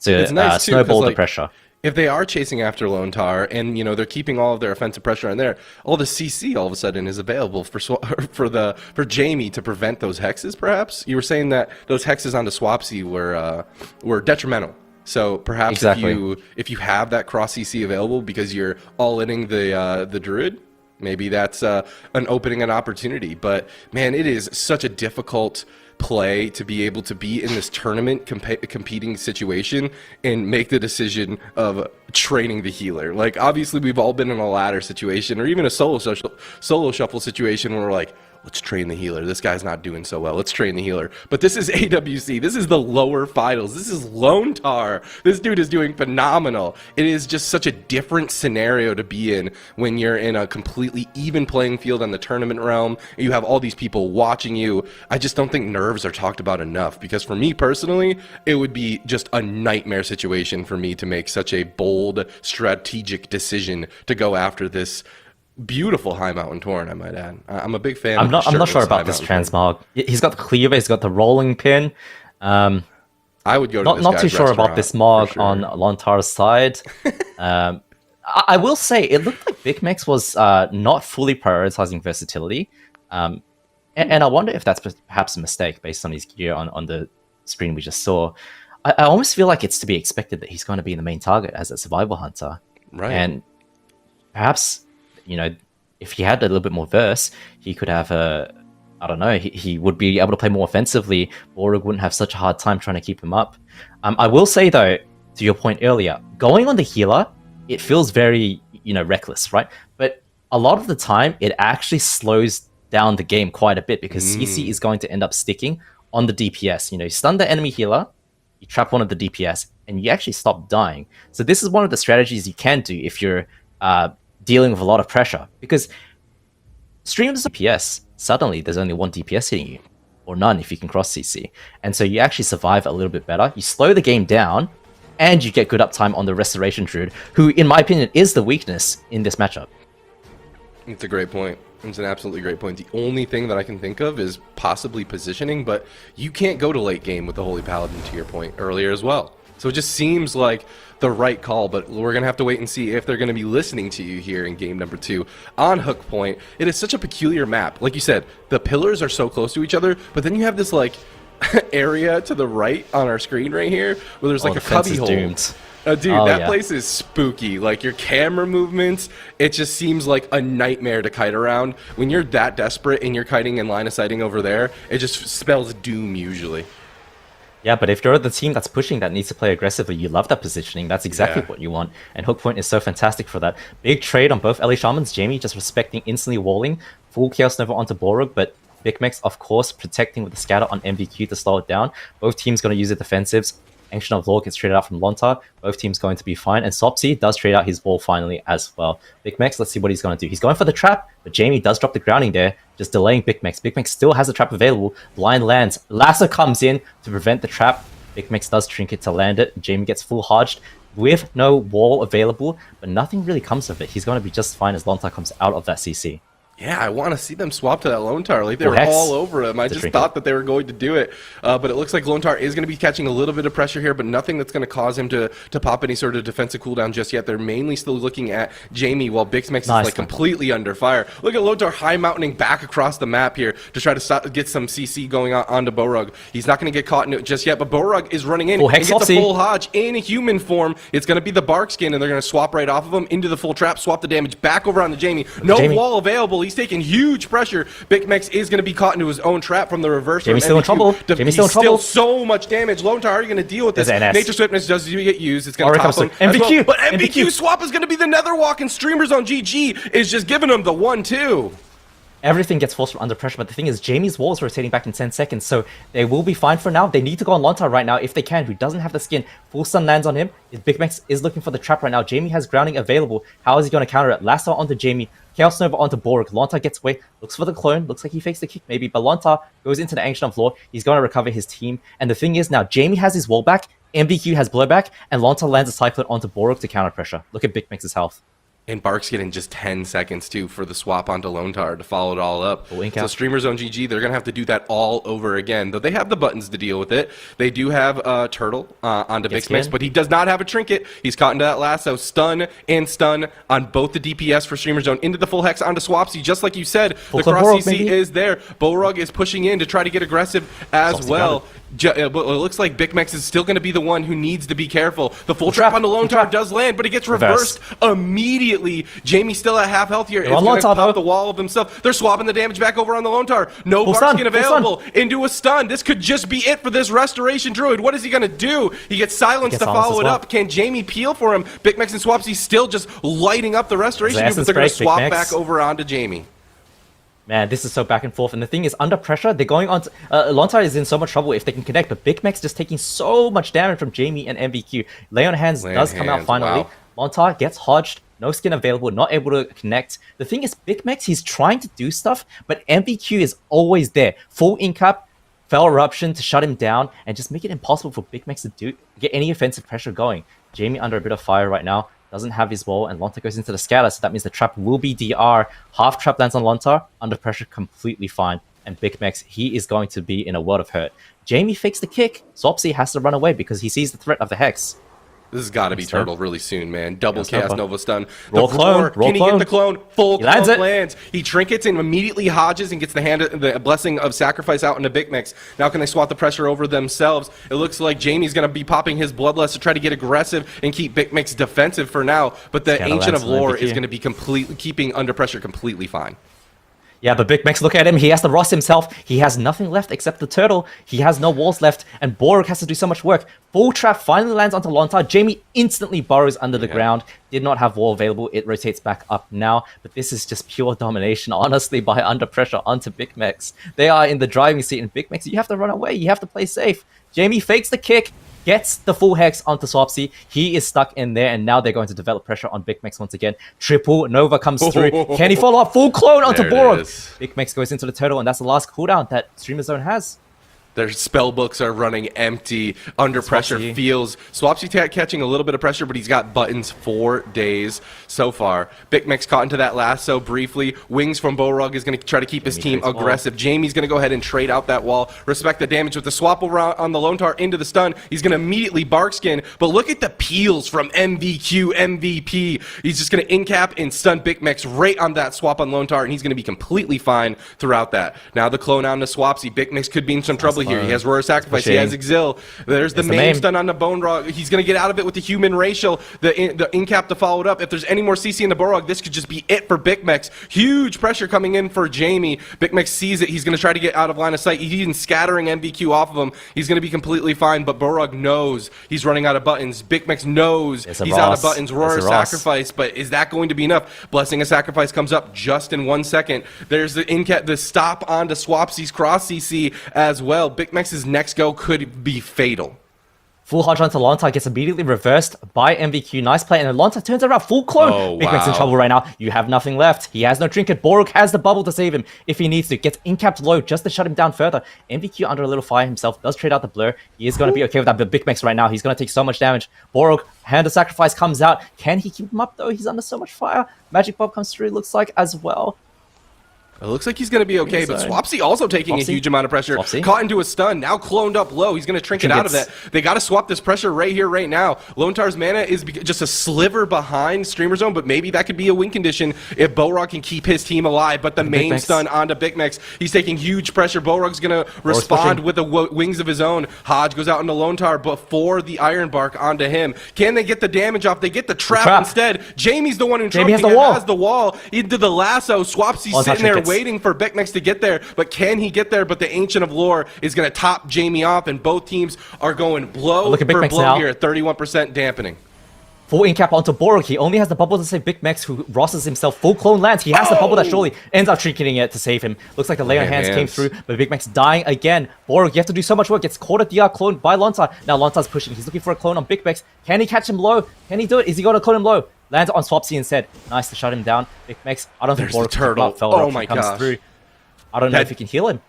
to nice snowball the pressure. If they are chasing after Lontar and, you know, they're keeping all of their offensive pressure on there, all the CC all of a sudden is available for Jamie to prevent those hexes, perhaps? You were saying that those hexes onto Swapsy were detrimental. So perhaps if you have that cross CC available because you're all-inning the Druid, maybe that's an opening an opportunity. But, man, it is such a difficult play to be able to be in this tournament competing situation and make the decision of training the healer. Like, obviously we've all been in a ladder situation or even a solo shuffle situation where we're like, let's train the healer. This guy's not doing so well. Let's train the healer. But this is AWC. This is the lower finals. This is Lone Tar. This dude is doing phenomenal. It is just such a different scenario to be in when you're in a completely even playing field on the tournament realm. And you have all these people watching you. I just don't think nerves are talked about enough, because for me personally, it would be just a nightmare situation for me to make such a bold, strategic decision to go after this beautiful High Mountain Torrent, I might add. I'm a big fan. I'm not sure about this transmog. He's got the cleaver. He's got the rolling pin. I would go to this not guy's too sure about restaurant, this mog for sure. on Lontar's side. I will say it looked like Big Mex was not fully prioritizing versatility, and I wonder if that's perhaps a mistake based on his gear on the screen we just saw. I almost feel like it's to be expected that he's going to be the main target as a survival hunter, Right. and perhaps, if he had a little bit more verse, he could have I don't know, he would be able to play more offensively. Borg wouldn't have such a hard time trying to keep him up. I will say, though, to your point earlier, going on the healer, it feels very, reckless, right? But a lot of the time, it actually slows down the game quite a bit, because CC is going to end up sticking on the DPS. You stun the enemy healer, you trap one of the DPS, and you actually stop dying. So this is one of the strategies you can do if you're dealing with a lot of pressure, because streams DPS, suddenly there's only one DPS hitting you, or none if you can cross CC, and so you actually survive a little bit better. You slow the game down, and you get good uptime on the Restoration Druid, who, in my opinion, is the weakness in this matchup. It's a great point. It's an absolutely great point. The only thing that I can think of is possibly positioning, but you can't go to late game with the Holy Paladin, to your point earlier as well. So it just seems like the right call, but we're going to have to wait and see if they're going to be listening to you here in game number 2 on Hook Point. It is such a peculiar map. Like you said, the pillars are so close to each other, but then you have this area to the right on our screen right here where there's a cubby hole. Doomed. Dude, that place is spooky. Like, your camera movements, it just seems like a nightmare to kite around. When you're that desperate and you're kiting and line of sighting over there, it just spells doom usually. Yeah, but if you're the team that's pushing, that needs to play aggressively, you love that positioning. That's exactly what you want. And Hook Point is so fantastic for that. Big trade on both LA Shamans. Jamie just respecting, instantly walling. Full Chaos Nova onto Borog, but Big Mex, of course, protecting with the scatter on MVQ to slow it down. Both teams going to use the defensives. Ancient of Law gets traded out from Lontar. Both teams going to be fine. And Sopsy does trade out his wall finally as well. Big Mex, let's see what he's going to do. He's going for the trap, but Jamie does drop the grounding there, just delaying Big Mex. Big Mex still has the trap available. Blind lands. Lasso comes in to prevent the trap. Big Mex does trinket to land it. Jamie gets full hodged with no wall available, but nothing really comes of it. He's going to be just fine as Lontar comes out of that CC. Yeah, I want to see them swap to that Lone Tar. Like, they were all over him. I just thought that they were going to do it. But it looks like Lone Tar is going to be catching a little bit of pressure here, but nothing that's going to cause him to pop any sort of defensive cooldown just yet. They're mainly still looking at Jamie, while Big Mex is completely under fire. Look at Lone Tar high mountaining back across the map here to try to get some CC going onto Borog. He's not going to get caught in it just yet, but Borog is running in and gets a full hodge in human form. It's going to be the Bark skin, and they're going to swap right off of him into the full trap, swap the damage back over on the Jamie. No wall available. He's taking huge pressure. Big Mex is going to be caught into his own trap from the reverse. Jamie's still in trouble. Jamie's still in trouble. So much damage. Lone Tar, how are you going to deal with this? Nature Swiftness does get used. It's going to top him. MVQ. But MVQ swap is going to be the Netherwalk, and Streamers on GG is just giving him the 1-2. Everything gets forced from under pressure, but the thing is, Jamie's wall is rotating back in 10 seconds, so they will be fine for now. They need to go on Lontar right now if they can, who doesn't have the skin. Full stun lands on him. Big Mex is looking for the trap right now. Jamie has grounding available. How is he going to counter it? Lasso onto Jamie. Chaos Nova onto Borg. Lontar gets away. Looks for the clone. Looks like he fakes the kick maybe, but Lontar goes into the Ancient of Law. He's going to recover his team. And the thing is, now Jamie has his wall back, MVQ has blowback, and Lontar lands a Cyclone onto Borg to counter pressure. Look at Big Mex's health. And Bark's getting just 10 seconds, too, for the swap onto Lone Tar to follow it all up. So Streamers on GG, they're going to have to do that all over again. Though they have the buttons to deal with it. They do have Turtle onto Big Mex, but he does not have a trinket. He's caught into that lasso. Stun and stun on both the DPS for Streamer Zone. Into the full hex onto Swapsy. Just like you said, the cross CC is there. Borog is pushing in to try to get aggressive as well. It looks like Big Mex is still going to be the one who needs to be careful. The full trap on the Lone Tar does land, but it gets reversed immediately. Jamie's still at half health here. It's going to pop the wall of himself. They're swapping the damage back over on the Lone Tar. No Bark skin available. Into a stun. This could just be it for this Restoration Druid. What is he going to do? He gets silenced to follow it up. Can Jamie peel for him? Big Mex and Swapsy still just lighting up the Restoration Druid, but they're going to swap back over onto Jamie. Man, this is so back and forth. And the thing is, under pressure, they're going on to... Lontar is in so much trouble if they can connect, but Big Mac's just taking so much damage from Jamie and MVQ. Lay on Hands does come out finally. Wow. Lontar gets hodged, no skin available, not able to connect. The thing is, Big Mac, he's trying to do stuff, but MVQ is always there. Full incap, Fell Eruption to shut him down, and just make it impossible for Big Mac to get any offensive pressure going. Jamie under a bit of fire right now. Doesn't have his wall, and Lontar goes into the scatter, so that means the trap will be DR. Half trap lands on Lontar, under pressure, completely fine. And Big Max, he is going to be in a world of hurt. Jamie fakes the kick. Swapsy has to run away because he sees the threat of the Hex. This has got to be Turtle really soon, man. Double Yeah, Chaos Nova stun. Roll clone. Can he get the clone? Full He lands clone it. lands. He trinkets and immediately hodges and gets the blessing of sacrifice out into Big Mix. Now can they swap the pressure over themselves? It looks like Jamie's going to be popping his Bloodlust to try to get aggressive and keep Big Mix defensive for now. But the Ancient of Lore is going to be keeping under pressure completely fine. Yeah, but Big Max, look at him. He has to Ross himself. He has nothing left except the turtle. He has no walls left, and Borg has to do so much work. Full trap finally lands onto Lontar. Jamie instantly burrows under the ground. Did not have wall available. It rotates back up now, but this is just pure domination, honestly, by under pressure onto Big Max. They are in the driving seat, and Big Max, you have to run away. You have to play safe. Jamie fakes the kick, gets the full Hex onto Swapsy. He is stuck in there, and now they're going to develop pressure on Big Max once again. Triple Nova comes through. Can he follow up? Full clone onto Borg. Big Max goes into the turtle, and that's the last cooldown that Streamer Zone has. Their spell books are running empty. Under pressure feels. Swapsy catching a little bit of pressure, but he's got buttons 4 days so far. Big Mix caught into that lasso briefly. Wings from Borog is going to try to keep his team aggressive. Jamie's going to go ahead and trade out that wall. Respect the damage with the swap around on the Lone Tar into the stun. He's going to immediately Barkskin, but look at the peels from MVQ, MVP. He's just going to incap and stun Big Mix right on that swap on Lone Tar, and he's going to be completely fine throughout that. Now the clone on to Swapsy. Big Mix could be in some trouble here. He has Roar Sacrifice. He has Exil. There's the main stun on the Bone Rog. He's going to get out of it with the Human Racial. The incap to follow it up. If there's any more CC in the Borog, this could just be it for Big Mex. Huge pressure coming in for Jamie. Big Mex sees it. He's going to try to get out of line of sight. He's even scattering MVQ off of him. He's going to be completely fine, but Borog knows he's running out of buttons. Big Mex knows he's out of buttons. Roar Sacrifice, but is that going to be enough? Blessing of Sacrifice comes up just in 1 second. There's the incap, the stop onto Swapsy's cross CC as well. Big Mex's next go could be fatal. Full hodge onto Lontar gets immediately reversed by MVQ. Nice play, and then Lontar turns around. Full clone. Big Mac's in trouble right now. You have nothing left. He has no trinket. Borog has the bubble to save him if he needs to. Gets incapped low just to shut him down further. MVQ under a little fire himself. Does trade out the blur. He is going to be okay with that, but Big Max right now, he's going to take so much damage. Borog, Hand of Sacrifice comes out. Can he keep him up, though? He's under so much fire. Magic Bob comes through, looks like, as well. It looks like he's going to be okay, but Swapsy also taking a huge amount of pressure. Caught into a stun, now cloned up low. He's going to trinket out of that. They got to swap this pressure right here, right now. Lone Tar's mana is just a sliver behind Streamer Zone, but maybe that could be a win condition if Borog can keep his team alive. But the main stun onto Big Max, he's taking huge pressure. Borog's going to respond with the wings of his own. Hodge goes out into Lone Tar before the Iron Bark onto him. Can they get the damage off? They get the trap instead. Jamie's the one who has the wall into the lasso. Swapsy's sitting there waiting for Big Max to get there, but can he get there? But the Ancient of Lore is going to top Jamie off, and both teams are going blow for blow here at 31% dampening. Full incap onto Borog. He only has the bubble to save Big Max, who rosses himself. Full clone lands. He has the bubble that surely ends up trinketing it to save him. Looks like the lay on hands came through, but Big Max dying again. Borog, you have to do so much work. Gets caught at DR clone by Lontar. Now Lontar's pushing. He's looking for a clone on Big Max. Can he catch him low? Can he do it? Is he going to clone him low? Lands on Swapsy instead. Nice to shut him down. Big Max. I don't think Borog turtle. Oh my gosh. Through. I don't know if he can heal him.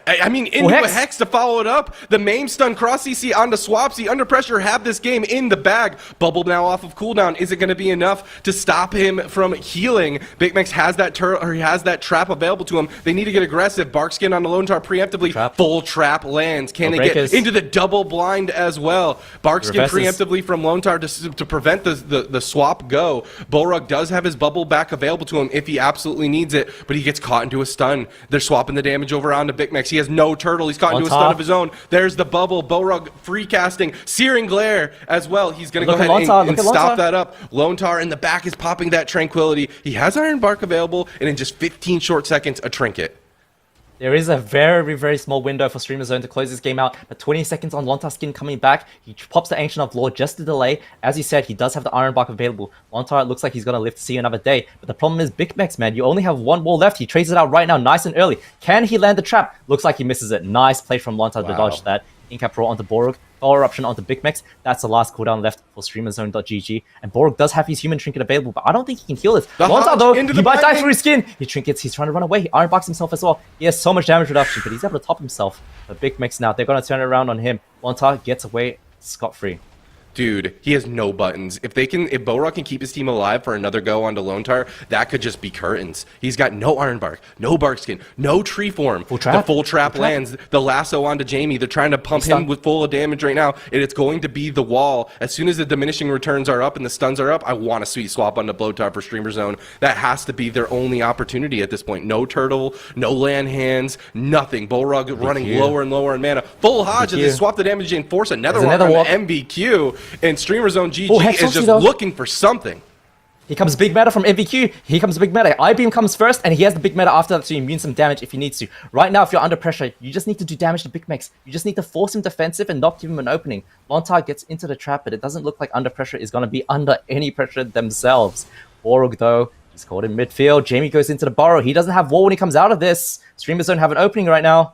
I mean, into a Hex to follow it up. The main stun cross CC onto Swapsy. Under pressure, have this game in the bag. Bubble now off of cooldown. Is it going to be enough to stop him from healing? Big Max has that he has that trap available to him. They need to get aggressive. Barkskin on the Lone Tar preemptively. Full trap lands. Can they get into the double blind as well? Barkskin preemptively from Lone Tar to prevent the swap go. Borog does have his bubble back available to him if he absolutely needs it, but he gets caught into a stun. They're swapping the damage over onto Big Max. He has no turtle. He's caught into a stun of his own. There's the bubble. Borog free casting. Searing Glare as well. He's going to go ahead and stop that up. Lone Tar in the back is popping that Tranquility. He has Iron Bark available, and in just 15 short seconds, a trinket. There is a very, very small window for Streamer Zone to close this game out, but 20 seconds on Lontar skin coming back. He pops the Ancient of Law just to delay. As you said, he does have the Iron Bark available. Lontar, it looks like he's going to live to see another day. But the problem is Big Mex, man. You only have one wall left. He trades it out right now, nice and early. Can he land the trap? Looks like he misses it. Nice play from Lontar to dodge that. Incap roll onto Borg. Power Eruption onto Big Mex. That's the last cooldown left for StreamerZone.gg. And Borg does have his human trinket available, but I don't think he can heal this. Lontar, though, he might die through his skin. He trinkets, he's trying to run away. He Iron Box himself as well. He has so much damage reduction, but he's able to top himself. But Big Mex now, they're going to turn it around on him. Lontar gets away scot-free. Dude, he has no buttons. If Borog can keep his team alive for another go onto Lontar, that could just be curtains. He's got no Iron Bark, no Bark Skin, no Tree Form. The full trap lands. The lasso onto Jamie. They're trying to pump him with full of damage right now, and it's going to be the wall. As soon as the diminishing returns are up and the stuns are up, I want a sweet swap onto Blowtar for Streamer Zone. That has to be their only opportunity at this point. No turtle, no land hands, nothing. Borog running lower and lower in mana. Full Hodge as they swap the damage and force another walk on the MBQ. And Streamer Zone GG is just looking for something. Here comes big meta from MVQ. Here comes big meta. I-Beam comes first, and he has the big meta after that to immune some damage if he needs to. Right now, if you're under pressure, you just need to do damage to Big Mex. You just need to force him defensive and not give him an opening. Lontar gets into the trap, but it doesn't look like under pressure is going to be under any pressure themselves. Borg, though, he's caught in midfield. Jamie goes into the burrow. He doesn't have wall when he comes out of this. Streamers don't have an opening right now.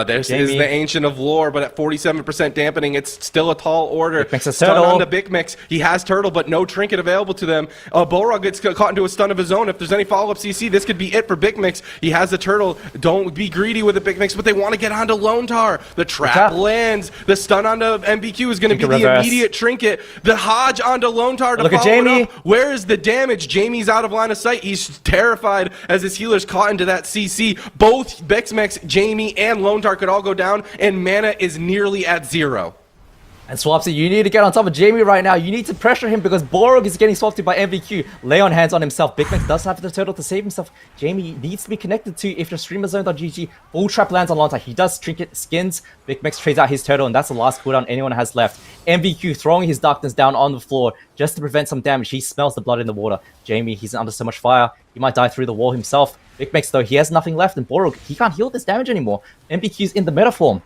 This is the Ancient of Lore, but at 47% dampening, it's still a tall order. Big Mex a stun turtle. on the Big Mex. He has turtle, but no trinket available to them. Borog gets caught into a stun of his own. If there's any follow-up CC, this could be it for Big Mex. He has the turtle. Don't be greedy with the Big Mex, but they want to get onto Lontar. The trap lands. The stun onto MBQ is going to be the immediate trinket. The Hodge onto Lontar to follow it up. Where is the damage? Jamie's out of line of sight. He's terrified as his healer's caught into that CC. Both Big Mex, Jamie, and Lontar could all go down, and mana is nearly at 0. And Swapsy, you need to get on top of Jamie right now. You need to pressure him because Borg is getting swapped to by MVQ. Lay on hands on himself. Big Mex does have the turtle to save himself. Jamie needs to be connected to if your StreamerZone.gg. Full trap lands on Lontar. He does trinket skins. Big Mex trades out his turtle, and that's the last cooldown anyone has left. MVQ throwing his darkness down on the floor just to prevent some damage. He smells the blood in the water. Jamie, he's under so much fire. He might die through the wall himself. Big Mex, though, he has nothing left, and Borg, he can't heal this damage anymore. MVQ's in the meta form.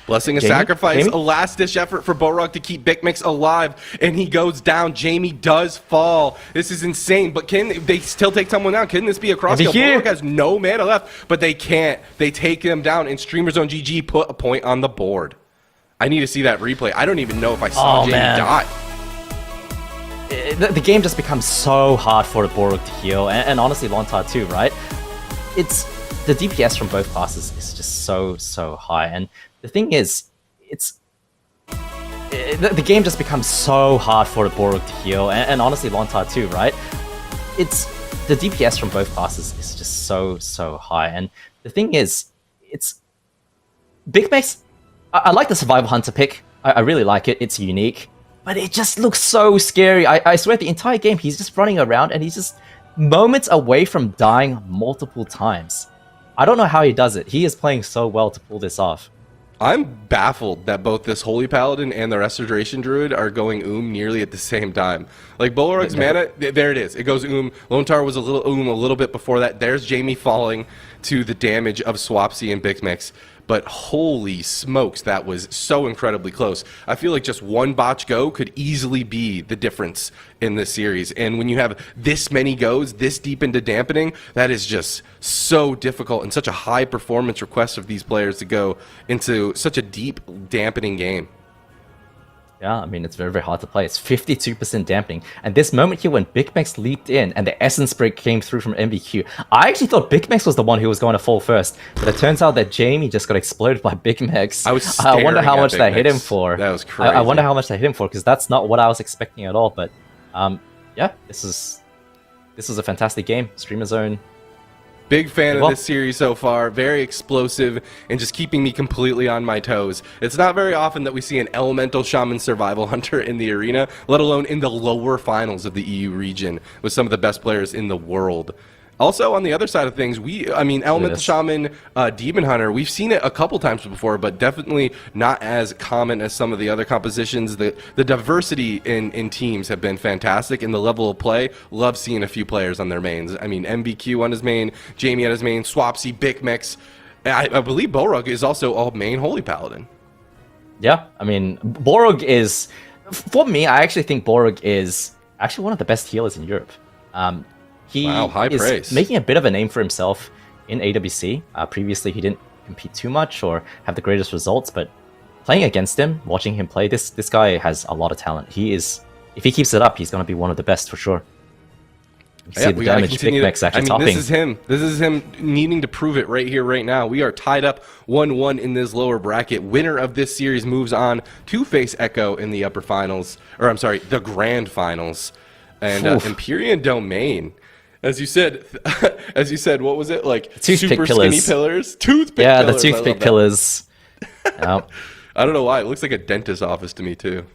Blessing a sacrifice, a last-ditch effort for Borog to keep Big Mex alive, and he goes down. Jamie does fall. This is insane, but can they still take someone down? Can this be a cross-kill? Borog has no mana left, but they can't. They take him down, and Streamer Zone GG put a point on the board. I need to see that replay. I don't even know if I saw Jamie die. The game just becomes so hard for the Borog to heal, and honestly Lontar too, right? It's the DPS from both classes is just so high, and the thing is, the game just becomes so hard for the Borog to heal, and honestly Lontar too, right? It's the DPS from both classes is just so high, and the thing is, it's Big Mex. I like the Survival Hunter pick. I really like it. It's unique. But it just looks so scary. I swear the entire game he's just running around and he's just moments away from dying multiple times. I don't know how he does it. He is playing so well to pull this off. I'm baffled that both this Holy Paladin and the Restoration Druid are going nearly at the same time. Like Bolorog's mana, there it is. It goes Lontar was a little bit before that. There's Jamie falling to the damage of Swapsy and Big Mex. But holy smokes, that was so incredibly close. I feel like just one botch go could easily be the difference in this series. And when you have this many goes, this deep into dampening, that is just so difficult and such a high performance request of these players to go into such a deep dampening game. Yeah, I mean, it's very hard to play. It's 52% dampening. And this moment here when Big Mex leaped in and the Essence Break came through from MVQ, I actually thought Big Mex was the one who was going to fall first. But it turns out that Jamie just got exploded by Big Mex. I wonder how much they hit him for. That was crazy. I wonder how much they hit him for, because that's not what I was expecting at all. But yeah, this is a fantastic game. Streamer Zone. Big fan of this series so far. Very explosive and just keeping me completely on my toes. It's not very often that we see an Elemental Shaman Survival Hunter in the arena, let alone in the lower finals of the EU region with some of the best players in the world. Also, on the other side of things, Elemental Shaman, Demon Hunter, we've seen it a couple times before, but definitely not as common as some of the other compositions. The diversity in teams have been fantastic, and the level of play, love seeing a few players on their mains. I mean, MBQ on his main, Jamie on his main, Swapsy, Bikmex. I believe Borog is also all main Holy Paladin. Yeah, I mean, Borog is, for me, I actually think Borog is actually one of the best healers in Europe. He high is praise. Making a bit of a name for himself in AWC. Previously, he didn't compete too much or have the greatest results, but playing against him, watching him play, this guy has a lot of talent. He is, if he keeps it up, he's going to be one of the best for sure. You see the damage Bikmex actually topping. This is him needing to prove it right here, right now. We are tied up 1-1 in this lower bracket. Winner of this series moves on to face Echo in the upper finals, or I'm sorry, the grand finals. And Empyrean Domain. As you said, what was it? Like toothpick super pillars. Skinny pillars? Toothpick pillars. Yeah, the toothpick pillars. I don't know why. It looks like a dentist's office to me, too.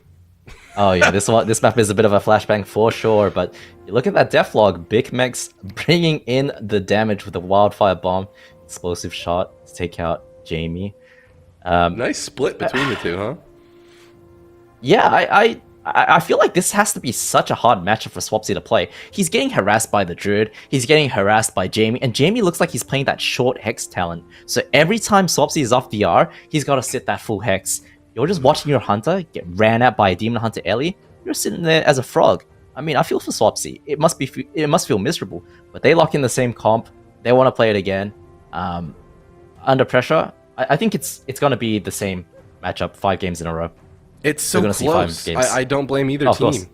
Oh, yeah, this map is a bit of a flashbang for sure, but you look at that devlog, Bikmex bringing in the damage with a Wildfire Bomb, explosive shot to take out Jamie. Nice split between the two, huh? Yeah, I feel like this has to be such a hard matchup for Swapsy to play. He's getting harassed by the Druid, he's getting harassed by Jamie, and Jamie looks like he's playing that short Hex talent. So every time Swapsy is off VR, he's got to sit that full Hex. You're just watching your Hunter get ran at by a Demon Hunter Ellie, you're sitting there as a frog. I mean, I feel for Swapsy. It must feel miserable, but they lock in the same comp, they want to play it again. Under pressure, I think it's going to be the same matchup 5 games in a row. It's so close. I don't blame either team.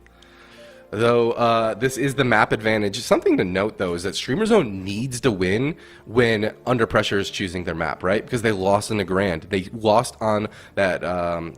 Though this is the map advantage. Something to note, though, is that Streamer Zone needs to win when Under Pressure is choosing their map, right? Because they lost in the Grand. They lost on that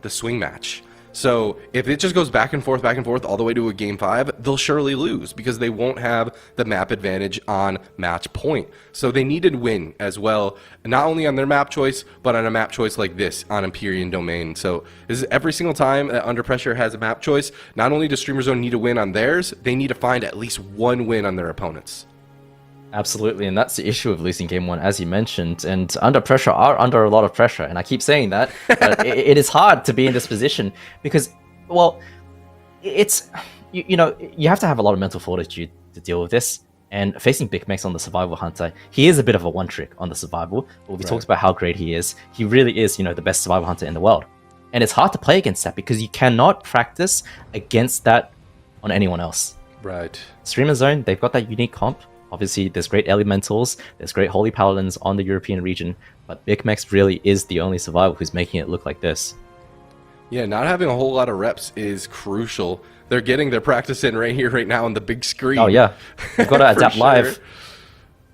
the swing match. So if it just goes back and forth all the way to a game 5, they'll surely lose because they won't have the map advantage on match point. So they need to win as well, not only on their map choice, but on a map choice like this on Empyrean Domain. So this is every single time that Under Pressure has a map choice, not only does Streamer Zone need to win on theirs, they need to find at least one win on their opponents. Absolutely, and that's the issue of losing game 1, as you mentioned. And Under Pressure are under a lot of pressure, and I keep saying that, but it is hard to be in this position because, well, it's you know, you have to have a lot of mental fortitude to deal with this. And facing Bikmex on the Survival Hunter, he is a bit of a one-trick on the Survival. Well, we talked about how great he is. He really is, you know, the best Survival Hunter in the world. And it's hard to play against that because you cannot practice against that on anyone else. Right. Streamer Zone, they've got that unique comp. Obviously, there's great Elementals, there's great Holy Paladins on the European region, but Bikmex really is the only survivor who's making it look like this. Yeah, not having a whole lot of reps is crucial. They're getting their practice in right here, right now on the big screen. Oh yeah, they've got to adapt live.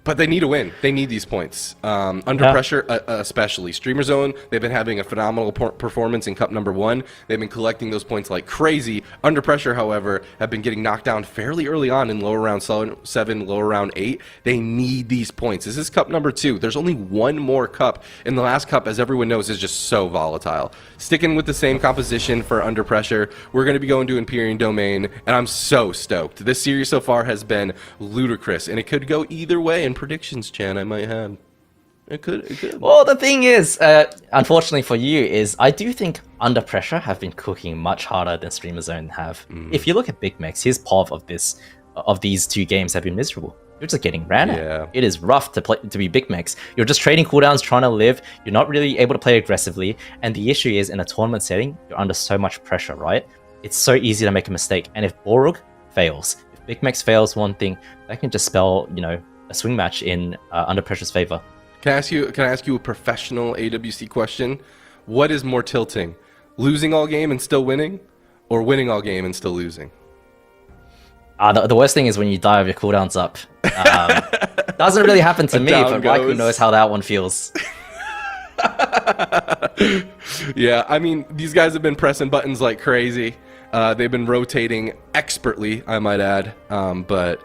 But they need to win. They need these points. Under pressure, especially. Streamer Zone, they've been having a phenomenal performance in Cup number 1. They've been collecting those points like crazy. Under pressure, however, have been getting knocked down fairly early on in lower round 7, lower round 8. They need these points. This is Cup number 2. There's only one more cup. And the last cup, as everyone knows, is just so volatile. Sticking with the same composition for Under Pressure, we're going to be going to Empyrean Domain, and I'm so stoked. This series so far has been ludicrous, and it could go either way in predictions, Chan, I might have. It could. Well, the thing is, unfortunately for you, is I do think Under Pressure have been cooking much harder than Streamer Zone have. If you look at Bikmex, his POV of these 2 games have been miserable. You're just getting ran at. It is rough to be Bikmex. You're just trading cooldowns, trying to live. You're not really able to play aggressively. And the issue is, in a tournament setting, you're under so much pressure, right? It's so easy to make a mistake. And if Borog fails, if Bikmex fails one thing, that can just spell, you know, a swing match in Under Pressure's favor. Can I ask you a professional AWC question? What is more tilting? Losing all game and still winning, or winning all game and still losing? The worst thing is when you die with your cooldowns up. Doesn't really happen to me, but Raikou knows how that one feels. Yeah, I mean, these guys have been pressing buttons like crazy. They've been rotating expertly, I might add. But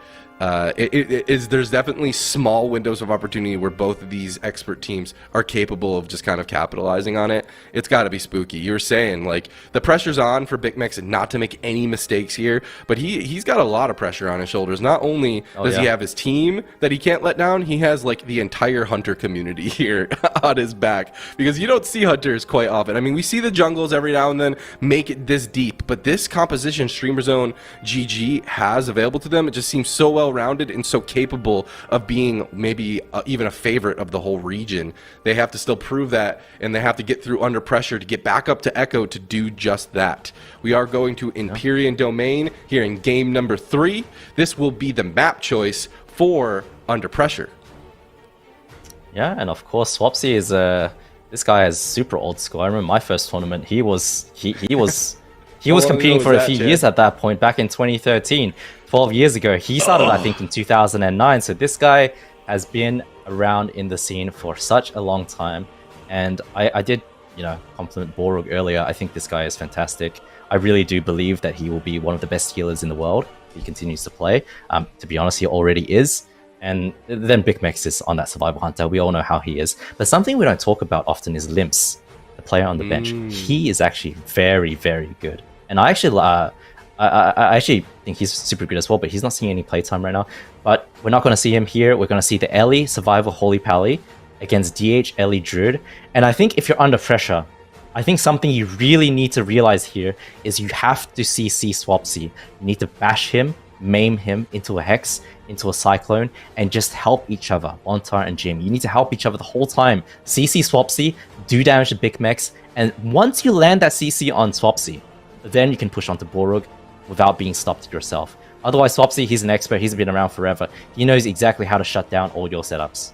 there's definitely small windows of opportunity where both of these expert teams are capable of just kind of capitalizing on it. It's got to be spooky. You're saying, like, the pressure's on for Big Mex not to make any mistakes here, but he's got a lot of pressure on his shoulders. Not only does he have his team that he can't let down, he has, like, the entire Hunter community here on his back, because you don't see Hunters quite often. I mean, we see the jungles every now and then make it this deep, but this composition Streamer Zone GG has available to them, it just seems so well-rounded and so capable of being maybe even a favorite of the whole region. They have to still prove that, and they have to get through under pressure to get back up to Echo to do just that. We are going to Empyrean Domain here in game number 3. This will be the map choice for Under Pressure. Yeah, and of course Swapsy is this guy is super old school. I remember my first tournament. He was competing for a few years at that point, back in 2013, 12 years ago. He started, I think, in 2009. So this guy has been around in the scene for such a long time. And I did, compliment Borug earlier. I think this guy is fantastic. I really do believe that he will be one of the best healers in the world if he continues to play. To be honest, he already is. And then Big Mex is on that survival hunter. We all know how he is. But something we don't talk about often is Limps, the player on the bench. He is actually very, very good. And I actually think he's super good as well, but he's not seeing any playtime right now. But we're not going to see him here. We're going to see the Ellie Survival Holy Pally against DH Ellie Druid. And I think if you're under pressure, I think something you really need to realize here is you have to CC Swapsy. You need to bash him, maim him into a Hex, into a Cyclone, and just help each other, Lontar and Jim. You need to help each other the whole time. CC Swapsy, do damage to Big Mex, and once you land that CC on Swapsy, then you can push onto Borug without being stopped yourself. Otherwise, Swapsy, he's an expert. He's been around forever. He knows exactly how to shut down all your setups.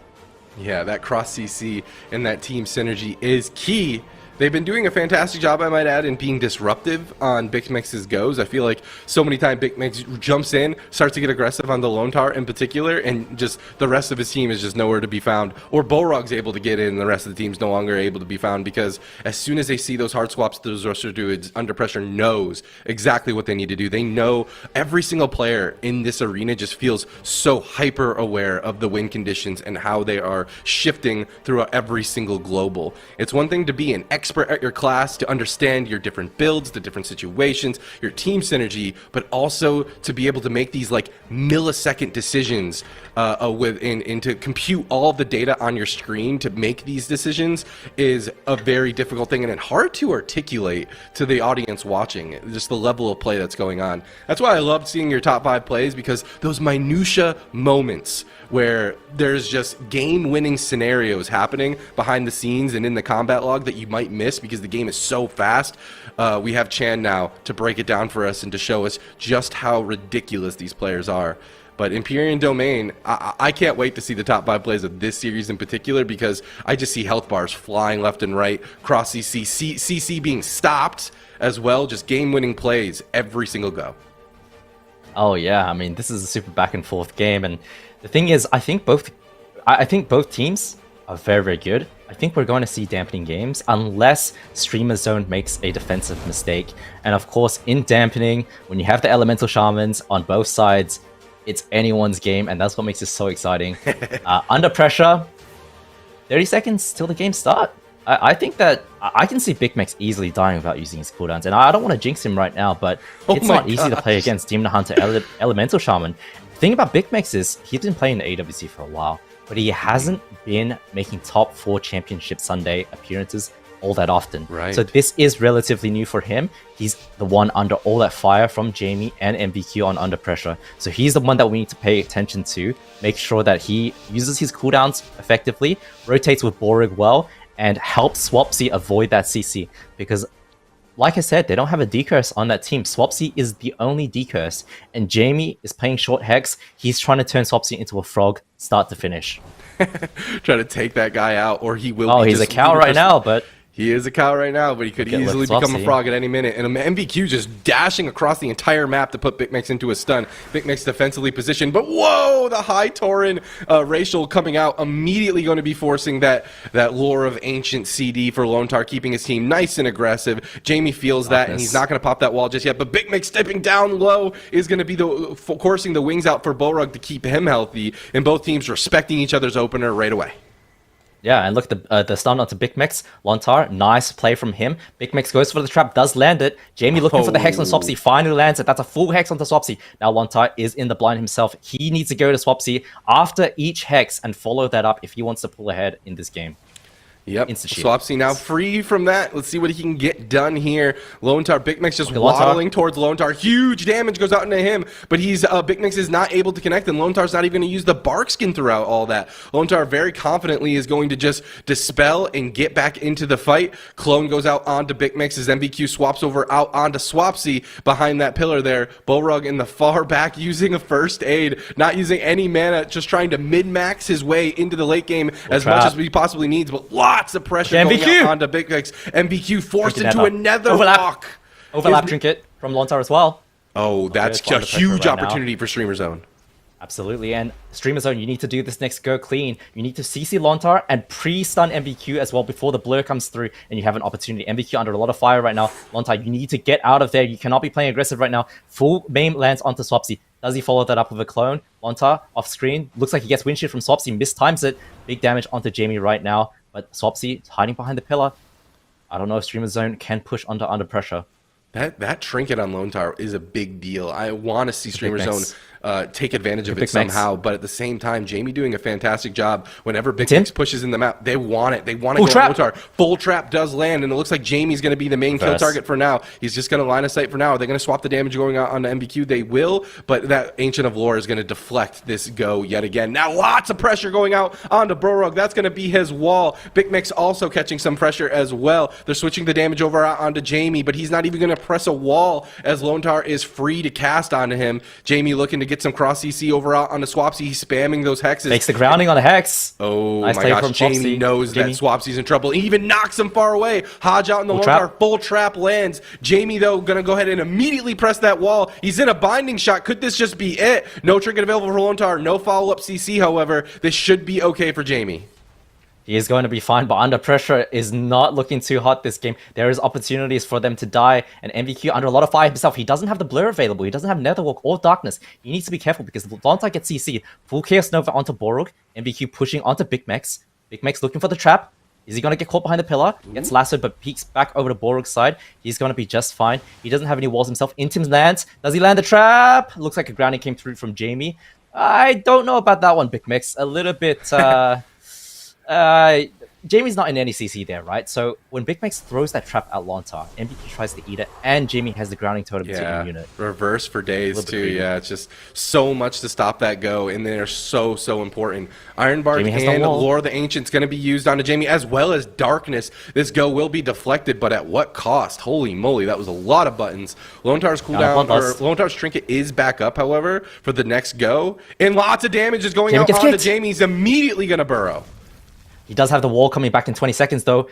Yeah, that cross CC and that team synergy is key. They've been doing a fantastic job, I might add, in being disruptive on Big Mex's goes. I feel like so many times Big Mex jumps in, starts to get aggressive on the Lontar in particular, and just the rest of his team is just nowhere to be found. Or Bolrog's able to get in, and the rest of the team's no longer able to be found, because as soon as they see those hard swaps, those Roster Druids under pressure knows exactly what they need to do. They know every single player in this arena just feels so hyper aware of the win conditions and how they are shifting throughout every single global. It's one thing to be an expert at your class, to understand your different builds, the different situations, your team synergy, but also to be able to make these like millisecond decisions and to compute all of the data on your screen to make these decisions is a very difficult thing, and hard to articulate to the audience watching, just the level of play that's going on. That's why I loved seeing your top 5 plays, because those minutia moments where there's just game-winning scenarios happening behind the scenes and in the combat log that you might miss because the game is so fast. We have Chan now to break it down for us and to show us just how ridiculous these players are. But Empyrean Domain, I can't wait to see the top 5 plays of this series in particular, because I just see health bars flying left and right, cross CC being stopped as well, just game-winning plays every single go. Oh yeah, I mean, this is a super back and forth game, and the thing is, I think both teams are very, very good. I think we're going to see dampening games unless Streamer Zone makes a defensive mistake. And of course, in dampening, when you have the Elemental Shamans on both sides, it's anyone's game, and that's what makes it so exciting. Under pressure, 30 seconds till the game start. I think that I can see Big Mex easily dying without using his cooldowns, and I don't want to jinx him right now, but it's not easy to play against Demon Hunter Elemental Shaman. The thing about Big Mex is he's been playing the AWC for a while, but he hasn't been making top 4 Championship Sunday appearances all that often. Right. So this is relatively new for him. He's the one under all that fire from Jamie and MVQ on Under Pressure. So he's the one that we need to pay attention to, make sure that he uses his cooldowns effectively, rotates with Borug well, and helps Swapsy avoid that CC. Because, like I said, they don't have a decurse on that team. Swapsy is the only decurse, and Jamie is playing short Hex. He's trying to turn Swapsy into a frog, start to finish. Try to take that guy out, or he will. Oh, he's a cow right now, but He is a cow right now, but he could Get easily with become a Swapsy. frog at any minute. And MVQ just dashing across the entire map to put BigMex into a stun. BigMex defensively positioned, but whoa, the high Tauren racial coming out, immediately going to be forcing that Lore of Ancient CD for Lone Tar, keeping his team nice and aggressive. Jamie feels that, and he's not going to pop that wall just yet, but BigMex stepping down low is going to be coursing the wings out for Borug to keep him healthy, and both teams respecting each other's opener right away. Yeah, and look at the stun onto BigMex. Lontar, nice play from him. BigMex goes for the trap, does land it. Jamie looking for the Hex on Swapsy, finally lands it. That's a full Hex onto Swapsy. Now Lontar is in the blind himself. He needs to go to Swapsy after each Hex and follow that up if he wants to pull ahead in this game. Yep, Instant shield. Swapsy now free from that. Let's see what he can get done here. Lone Tar, BigMex just Okay, Lone Tar. waddling towards Lone Tar. Huge damage goes out into him, but he's BigMex is not able to connect, and Lone Tar's not even going to use the bark skin throughout all that. Lone Tar very confidently is going to just dispel and get back into the fight. Clone goes out onto BigMex as MVQ swaps over out onto Swapsy behind that pillar there. Borug in the far back using a first aid, not using any mana, just trying to mid-max his way into the late game as much as he possibly needs, but lots of pressure going out onto BigMex. MVQ forced into another walk. Overlap trinket from Lontar as well. Oh, that's a huge opportunity for Streamer Zone. Absolutely, and Streamer Zone, you need to do this next go clean. You need to CC Lontar and pre-stun MVQ as well before the blur comes through, and you have an opportunity. MVQ under a lot of fire right now. Lontar, you need to get out of there. You cannot be playing aggressive right now. Full maim lands onto Swapsy. Does he follow that up with a clone? Lontar, off screen. Looks like he gets windshield from Swapsy. Mistimes it. Big damage onto Jamie right now. But Swapsy hiding behind the pillar. I don't know if Streamer Zone can push under pressure. That trinket on Lone Tar is a big deal. I want to see Streamer Zone take advantage of it somehow, but at the same time, Jamie doing a fantastic job. Whenever BigMex pushes in the map, they want it. They want to go Lone Tar. Full trap does land, and it looks like Jamie's going to be the main kill target for now. He's just going to line of sight for now. Are they going to swap the damage going out on the MBQ? They will, but that Ancient of Lore is going to deflect this go yet again. Now lots of pressure going out onto Borug. That's going to be his wall. BigMex also catching some pressure as well. They're switching the damage over onto Jamie, but he's not even going to press a wall as Lone Tar is free to cast onto him. Jamie looking to get some cross CC over onto Swapsy. He's spamming those hexes. Makes the grounding on a hex. Oh nice my gosh, Jamie knows that Swapsy's in trouble. He even knocks him far away. Hodge out in the Lone Tar. Full trap lands. Jamie, though, going to go ahead and immediately press that wall. He's in a binding shot. Could this just be it? No trinket available for Lone Tar. No follow-up CC, however. This should be okay for Jamie. He is going to be fine, but under pressure is not looking too hot this game. There is opportunities for them to die, and MVQ under a lot of fire himself. He doesn't have the blur available. He doesn't have Netherwalk or Darkness. He needs to be careful because Lontar gets CC'd. Full Chaos Nova onto Borug. MVQ pushing onto BigMex. BigMex looking for the trap. Is he going to get caught behind the pillar? Gets lassoed, but peeks back over to Borug's side. He's going to be just fine. He doesn't have any walls himself. Intim lands. Does he land the trap? Looks like a grounding came through from Jamie. I don't know about that one, BigMex. A little bit... Jamie's not in any CC there, right? So when BigMex throws that trap at Lontar, MVQ tries to eat it, and Jamie has the grounding totem to unit. Reverse for days too. Yeah, it's just so much to stop that go, and they're so important. Ironbark and Lore of the Ancient's going to be used onto Jamie, as well as Darkness. This go will be deflected, but at what cost? Holy moly, that was a lot of buttons. Lone Tar's cooldown, or Lone Tar's trinket is back up, however, for the next go, and lots of damage is going out onto Jamie. He's immediately going to burrow. He does have the wall coming back in 20 seconds, though.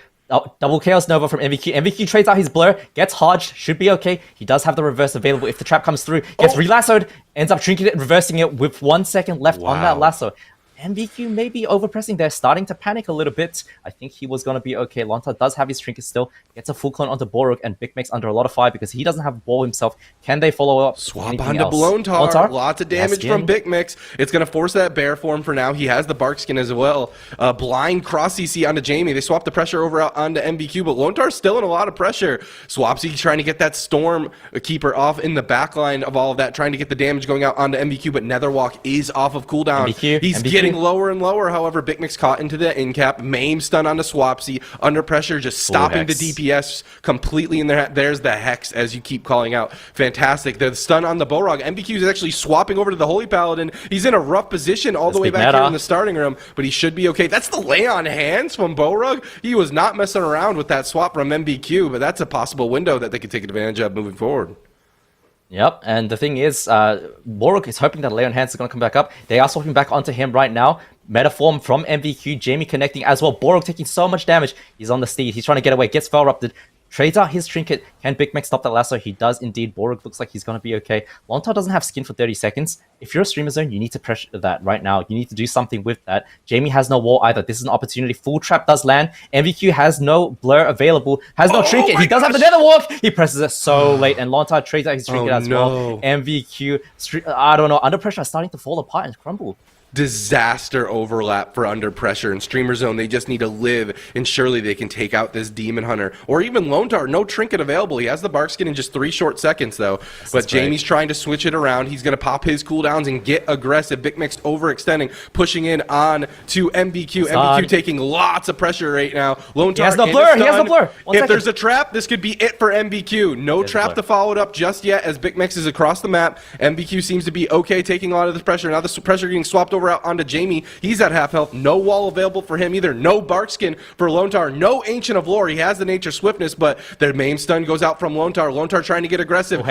Double Chaos Nova from MVQ. MVQ trades out his blur, gets Hodged, should be okay. He does have the reverse available if the trap comes through. Gets relassoed, ends up trinketing it, reversing it with 1 second left on that lasso. MVQ may be overpressing there, starting to panic a little bit. I think he was going to be okay. Lontar does have his trinket still. Gets a full clone onto Borug, and BigMex under a lot of fire because he doesn't have a ball himself. Can they follow up? Swap onto Lone Tar. Lots of damage from BigMex. It's going to force that bear form for now. He has the bark skin as well. Blind cross CC onto Jamie. They swap the pressure over out onto MVQ, but Lone Tar's still in a lot of pressure. Swapsy trying to get that Storm Keeper off in the backline of all of that, trying to get the damage going out onto MVQ, but Netherwalk is off of cooldown. He's getting lower and lower, however, BigMex caught into the in cap. Maim stun onto Swapsy. Under pressure, just stopping the DPS completely in there. There's the Hex, as you keep calling out. Fantastic. The stun on the Borog. MVQ is actually swapping over to the Holy Paladin. He's in a rough position all the way back here in the starting room, but he should be okay. That's the lay on hands from Borog. He was not messing around with that swap from MVQ, but that's a possible window that they could take advantage of moving forward. Yep, and the thing is, Borog is hoping that Lay on Hands is going to come back up. They are swapping back onto him right now. Metaform from MVQ. Jamie connecting as well. Borog taking so much damage. He's on the steed. He's trying to get away. Gets fell erupted. Trades out his trinket. Can Big Mac stop that lasso? He does indeed. Borog looks like he's going to be okay. Lontar doesn't have skin for 30 seconds. If you're a streamer zone, you need to pressure that right now. You need to do something with that. Jamie has no wall either. This is an opportunity. Full trap does land. MVQ has no blur available. Has no trinket. He does have the nether walk. He presses it so late. And Lontar trades out his trinket as well. MVQ, I don't know. Under pressure is starting to fall apart and crumble. Disaster overlap for Under Pressure and Streamer Zone. They just need to live, and surely they can take out this Demon Hunter. Or even Lontar, no trinket available. He has the bark skin in just 3 short seconds, though. But Jamie's trying to switch it around. He's going to pop his cooldowns and get aggressive. Big Mix overextending, pushing in on to MVQ. MVQ taking lots of pressure right now. Lontar he has no blur. He has no blur. If there's a trap, this could be it for MVQ. No trap to follow it up just yet as Big Mix is across the map. MVQ seems to be okay taking a lot of this pressure. Now this pressure getting swapped over out onto Jamie. He's at half health. No wall available for him either. No bark skin for Lontar. No Ancient of Lore. He has the nature swiftness, but their main stun goes out from Lontar. Lontar trying to get aggressive.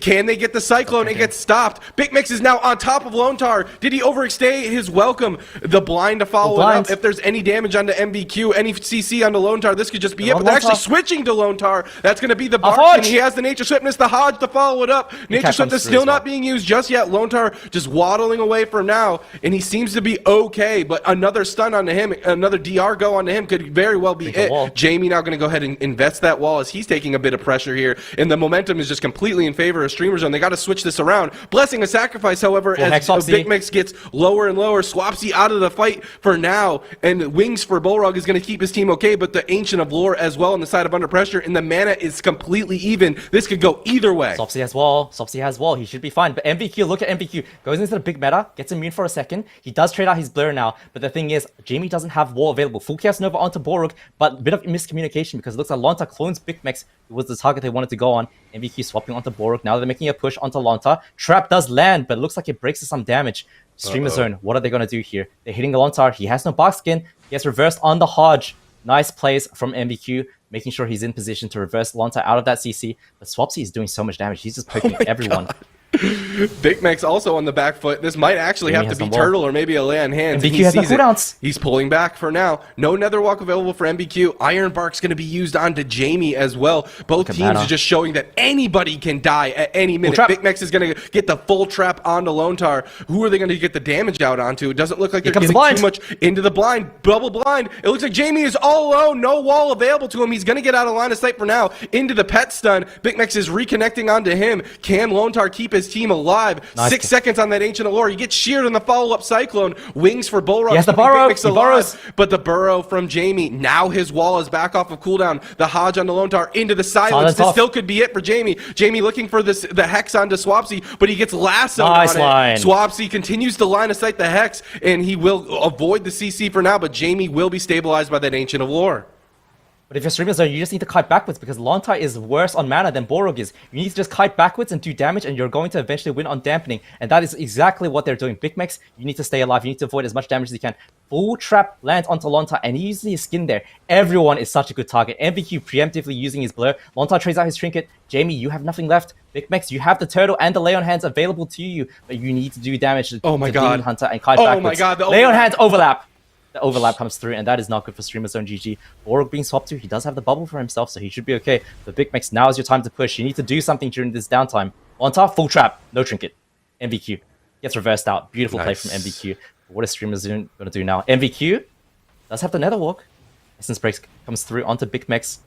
Can they get the Cyclone? It gets stopped. Big Mix is now on top of Lontar. Did he overstay his welcome? The blind to follow it up. If there's any damage onto MVQ, any CC onto Lontar, this could just be it. But they're actually switching to Lontar. That's going to be the bark skin. He has the nature swiftness. The Hodge to follow it up. Nature swiftness still not being used just yet. Lontar just waddling away for now, and he seems to be okay, but another stun onto him, another DR go onto him could very well be it. Jamie now going to go ahead and invest that wall as he's taking a bit of pressure here, and the momentum is just completely in favor of Streamer Zone. They got to switch this around. Blessing a sacrifice, however, as Big Mix gets lower and lower. Swapsy out of the fight for now, and Wings for Bullrog is going to keep his team okay, but the Ancient of Lore as well on the side of Under Pressure, and the mana is completely even. This could go either way. Swapsy has wall. Swapsy has wall. He should be fine, but MVQ, look at MVQ. Goes into the big meta, gets immune for a second. He does trade out his blur now, but the thing is, Jamie doesn't have wall available. Full Chaos Nova onto Borog, but a bit of miscommunication because it looks like Lontar clones Big Max, who was the target they wanted to go on. MVQ swapping onto Borog. Now they're making a push onto Lontar. Trap does land, but it looks like it breaks to some damage. Streamer Zone, what are they going to do here? They're hitting the Lontar. He has no bark skin. He gets reversed on the Hodge. Nice plays from MVQ, making sure he's in position to reverse Lontar out of that CC. But Swapsy is doing so much damage. He's just poking everyone. God. Big Max also on the back foot. This might actually have to be Turtle or maybe a lay on hands. MVQ has no cooldowns. He's pulling back for now. No Nether Walk available for MVQ. Iron Bark's going to be used onto Jamie as well. Both teams are just showing that anybody can die at any minute. Big Max is going to get the full trap onto Lontar. Who are they going to get the damage out onto? It doesn't look like they're getting too much into the blind. Double blind. It looks like Jamie is all alone. No wall available to him. He's going to get out of line of sight for now. Into the pet stun. Big Max is reconnecting onto him. Can Lontar keep his team alive? 6 seconds on that Ancient of Lore. He gets sheared in the follow-up Cyclone. Wings for Bullrog. Yes, the burrow. He burrows. But the burrow from Jamie. Now his wall is back off of cooldown. The Hodge on the Lontar into the silence. This still could be it for Jamie. Jamie looking for the Hex onto Swapsy, but he gets lassoed on it. Swapsy continues to line of sight the Hex, and he will avoid the CC for now, but Jamie will be stabilized by that Ancient of Lore. But if you're Streamer Zone, you just need to kite backwards because Lontar is worse on mana than Borog is. You need to just kite backwards and do damage, and you're going to eventually win on dampening. And that is exactly what they're doing. Big Max, you need to stay alive. You need to avoid as much damage as you can. Full trap lands onto Lontar, and he uses his skin there. Everyone is such a good target. MVQ preemptively using his blur. Lontar trades out his trinket. Jamie, you have nothing left. Big Max, you have the turtle and the lay on hands available to you, but you need to do damage to Demon Hunter and kite backwards. My God, lay on hands overlap. The overlap comes through, and that is not good for Streamer Zone GG. Borog being swapped to, he does have the bubble for himself, so he should be okay. But Big Max, now is your time to push. You need to do something during this downtime. Lontar, full trap, no trinket. MVQ gets reversed out. Beautiful play from MVQ. But what is Streamer Zone going to do now? MVQ does have the Nether Walk. Essence Breaks comes through onto Big Max.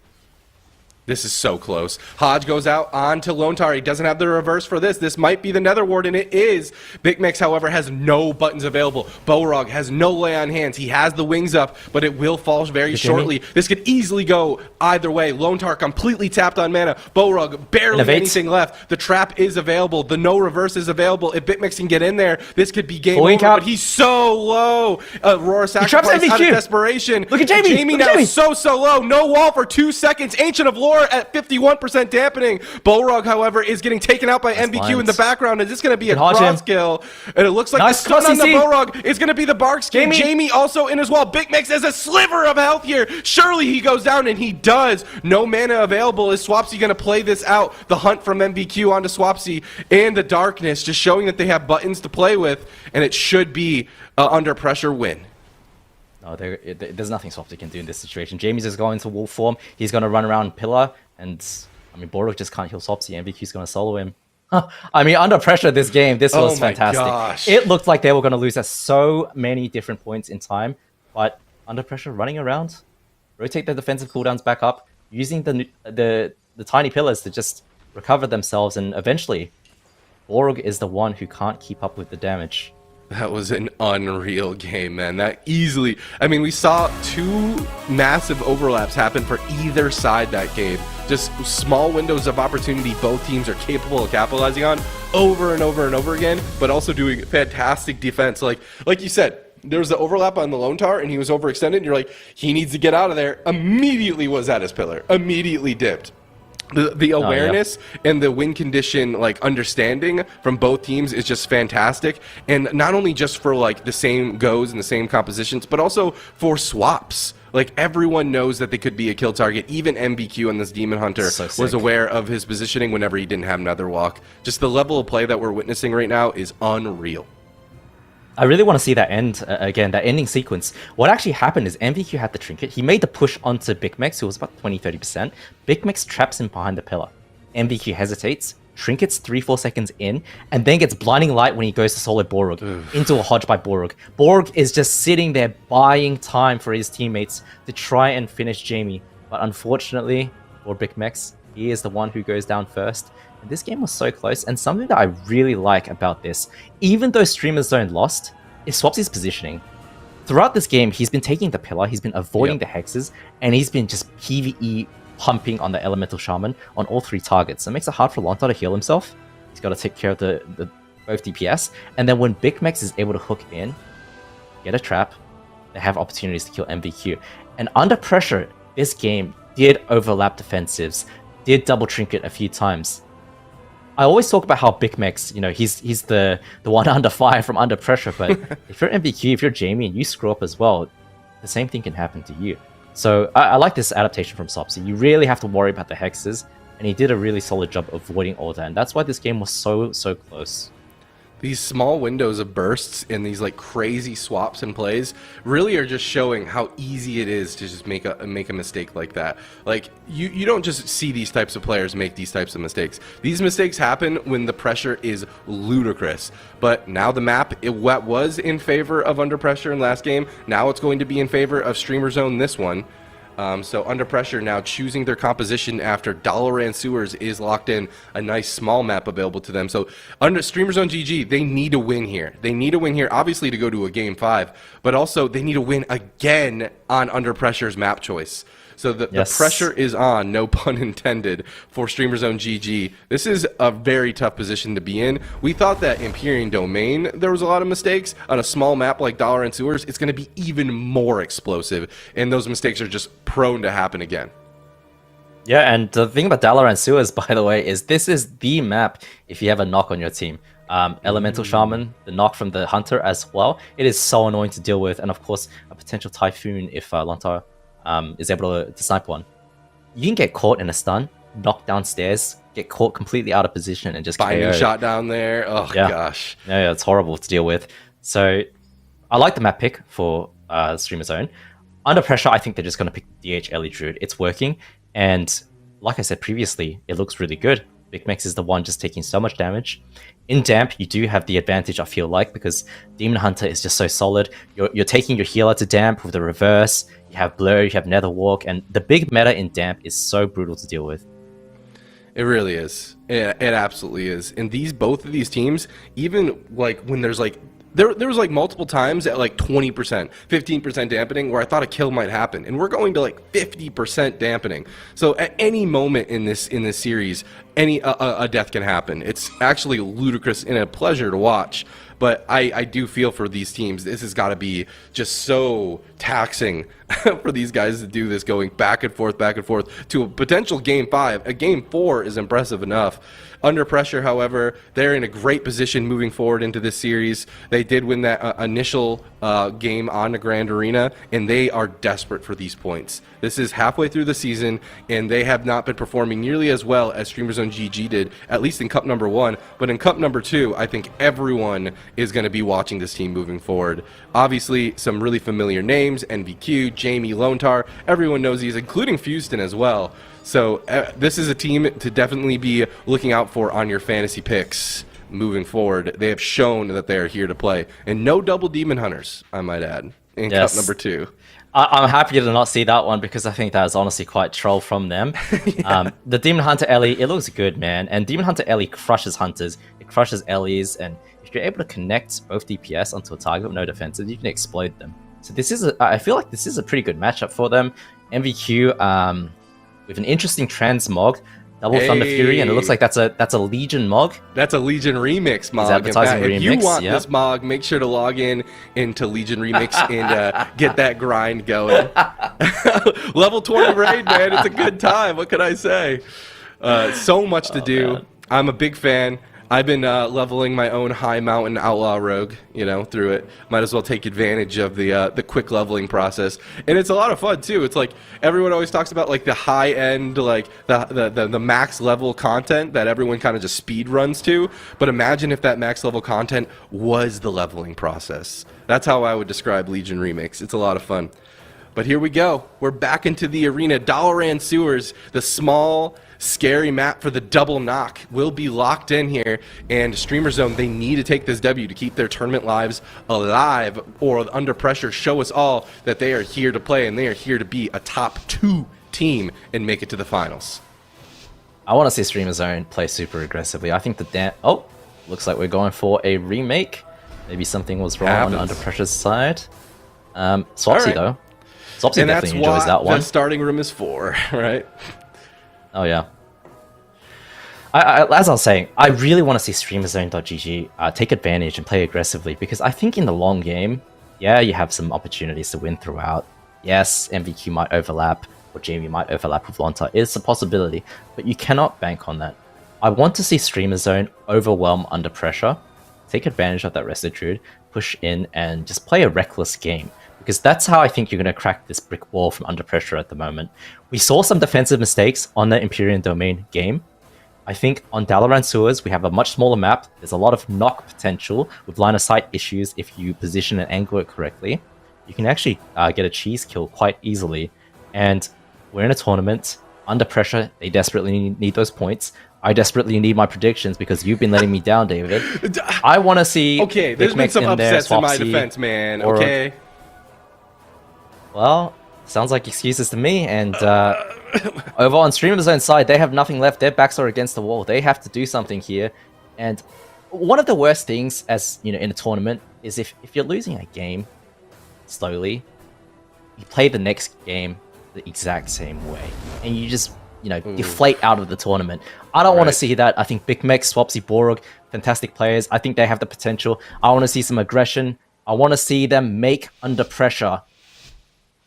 This is so close. Hodge goes out onto Lontar. He doesn't have the reverse for this. This might be the Nether Ward, and it is. Big Max, however, has no buttons available. Bullrog has no lay on hands. He has the wings up, but it will fall very shortly. This could easily go either way. Lontar completely tapped on mana. Bullrog barely anything left. The trap is available. The no reverse is available. If Big Max can get in there, this could be game over, but he's so low. Aurora sacrifice out of desperation. Look at Jamie. Jamie now so low. No wall for 2 seconds. Ancient of Lore floor at 51% dampening. Bolrog, however, is getting taken out by MVQ in the background. Is this going to be a cross kill? And it looks like the stun on the Bolrog is going to be the Bark skin. Jamie also in as well. Big Mix has a sliver of health here. Surely he goes down, and he does. No mana available. Is Swapsy going to play this out? The hunt from MVQ onto Swapsy and the darkness, just showing that they have buttons to play with, and it should be under pressure win. No, there's nothing Swapsy can do in this situation. Jamie's just going to wolf form. He's going to run around pillar, and I mean, Borok just can't heal Swapsy. MVQ's going to solo him. I mean, under pressure this game, this was fantastic. Gosh. It looked like they were going to lose at so many different points in time, but under pressure, running around, rotate their defensive cooldowns back up, using the tiny pillars to just recover themselves, and eventually, Borg is the one who can't keep up with the damage. That was an unreal game, man. That easily... I mean, we saw 2 massive overlaps happen for either side that game. Just small windows of opportunity both teams are capable of capitalizing on over and over and over again, but also doing fantastic defense. Like you said, there was the overlap on the Lone Tar, and he was overextended, and you're like, he needs to get out of there. Immediately was at his pillar. Immediately dipped. The awareness and the win condition understanding from both teams is just fantastic, and not only just for the same goes and the same compositions, but also for swaps. Everyone knows that they could be a kill target. Even MBQ on this Demon Hunter was aware of his positioning whenever he didn't have Netherwalk. Just the level of play that we're witnessing right now is unreal. I really want to see that end again, that ending sequence. What actually happened is MVQ had the trinket. He made the push onto Big Mex, who was about 20-30%. Big Mex traps him behind the pillar. MVQ hesitates, trinkets 3-4 seconds in, and then gets blinding light when he goes to solo Borg into a hodge by Borg. Borg is just sitting there buying time for his teammates to try and finish Jamie. But unfortunately, for Big Mex, he is the one who goes down first. And this game was so close, and something that I really like about this, even though Streamer Zone lost, is Swapsy's positioning. Throughout this game, he's been taking the pillar, he's been avoiding the hexes, and he's been just PvE pumping on the Elemental Shaman on all 3 targets. So it makes it hard for Lontar to heal himself. He's got to take care of the both DPS, and then when Big Mex is able to hook in, get a trap, they have opportunities to kill MVQ. And under pressure, this game did overlap defensives, did double trinket a few times. I always talk about how Big Mex, he's the one under fire from under pressure, but if you're MVQ, if you're Jamie and you screw up as well, the same thing can happen to you. So I like this adaptation from Swapsy. You really have to worry about the hexes, and he did a really solid job avoiding all that, and that's why this game was so close. These small windows of bursts and these crazy swaps and plays really are just showing how easy it is to just make a mistake like that. You don't just see these types of players make these types of mistakes. These mistakes happen when the pressure is ludicrous. But now the map, what was in favor of Under Pressure in last game, now it's going to be in favor of Streamer Zone this one. So Under Pressure now choosing their composition after Dalaran Sewers is locked in, a nice small map available to them. So under Streamer Zone GG, they need a win here. They need a win here, obviously, to go to a Game 5, but also they need a win again on Under Pressure's map choice. So the pressure is on, no pun intended, for Streamer Zone GG. This is a very tough position to be in. We thought that Empyrean Domain, there was a lot of mistakes. On a small map like Dollar and Sewers, it's going to be even more explosive, and those mistakes are just prone to happen again. Yeah, and the thing about Dalaran Sewers, by the way, is this is the map if you have a knock on your team. Elemental Shaman, the knock from the Hunter as well. It is so annoying to deal with, and of course, a potential Typhoon if Lontar is able to snipe one. You can get caught in a stun, knocked downstairs, get caught completely out of position, and just binding shot down there. Oh gosh. Yeah, it's horrible to deal with. So I like the map pick for Streamer Zone. Under pressure, I think they're just going to pick DH Ellie Druid. It's working, and like I said previously, it looks really good. Big Mex is the one just taking so much damage. In Damp, you do have the advantage, I feel like, because Demon Hunter is just so solid. You're taking your healer to Damp with the reverse. You have Blur, you have Netherwalk, and the big meta in Damp is so brutal to deal with. It really is. It absolutely is. And both of these teams, even when there's there was multiple times at 20%, 15% dampening where I thought a kill might happen, and we're going to 50% dampening. So at any moment in this series, a death can happen. It's actually ludicrous and a pleasure to watch. But I do feel for these teams. This has got to be just so taxing for these guys to do this, going back and forth to a potential Game 5. A Game 4 is impressive enough. Under pressure, however, they're in a great position moving forward into this series. They did win that initial game on the Grand Arena, and they are desperate for these points. This is halfway through the season, and they have not been performing nearly as well as Streamer Zone GG did, at least in Cup number 1. But in Cup number 2, I think everyone is going to be watching this team moving forward. Obviously, some really familiar names, NVQ, Jamie, Lontar, everyone knows these, including Fuston as well. So this is a team to definitely be looking out for on your fantasy picks moving forward. They have shown that they are here to play. And no double Demon Hunters, I might add, in Cup number 2. I'm happy to not see that one because I think that is honestly quite troll from them. The Demon Hunter Ellie, it looks good, man. And Demon Hunter Ellie crushes hunters. It crushes Ellies. And if you're able to connect both DPS onto a target with no defensive, you can explode them. So this is, I feel like this is a pretty good matchup for them. MVQ, with an interesting transmog, double Thunder Fury, and it looks like that's a Legion mog. That's a Legion Remix mog. If you want this mog, make sure to log into Legion Remix and get that grind going. Level 20 raid, man. It's a good time. What can I say? So much to do. Man. I'm a big fan. I've been leveling my own high mountain outlaw rogue, through it. Might as well take advantage of the quick leveling process, and it's a lot of fun too. It's like everyone always talks about like the high end, like the max level content that everyone kind of just speed runs to. But imagine if that max level content was the leveling process. That's how I would describe Legion Remix. It's a lot of fun. But here we go. We're back into the arena. Dalaran Sewers, the small, scary map for the double knock, will be locked in here. And Streamer Zone, they need to take this W to keep their tournament lives alive, or under pressure show us all that they are here to play and they are here to be a top 2 team and make it to the finals. I want to see Streamer Zone play super aggressively. I think looks like we're going for a remake. Maybe something was wrong on the Under Pressure's side. Swapsy though. Swapsy definitely enjoys that one. The starting room is 4, right? Oh yeah. As I was saying, I really want to see StreamerZone.gg take advantage and play aggressively, because I think in the long game, yeah, you have some opportunities to win throughout. Yes, MVQ might overlap, or Jamie might overlap with Lonta. It's a possibility, but you cannot bank on that. I want to see Streamer Zone overwhelm Under Pressure, take advantage of that Restitude, push in, and just play a reckless game. Because that's how I think you're going to crack this brick wall from Under Pressure at the moment. We saw some defensive mistakes on the Empyrean Domain game. I think on Dalaran Sewers, we have a much smaller map. There's a lot of knock potential with line of sight issues if you position and angle it correctly. You can actually get a cheese kill quite easily. And we're in a tournament. Under pressure, they desperately need those points. I desperately need my predictions because you've been letting me down, David. I want to see... Okay, there's been some upsets in my defense, man. Okay. Well, sounds like excuses to me. And over on Streamer Zone's side, they have nothing left. Their backs are against the wall. They have to do something here. And one of the worst things, as in a tournament, is if you're losing a game slowly, you play the next game the exact same way, and you just deflate out of the tournament. I don't want to see that. I think Big Mech, Swapsy, Borog, fantastic players. I think they have the potential. I want to see some aggression. I want to see them make Under Pressure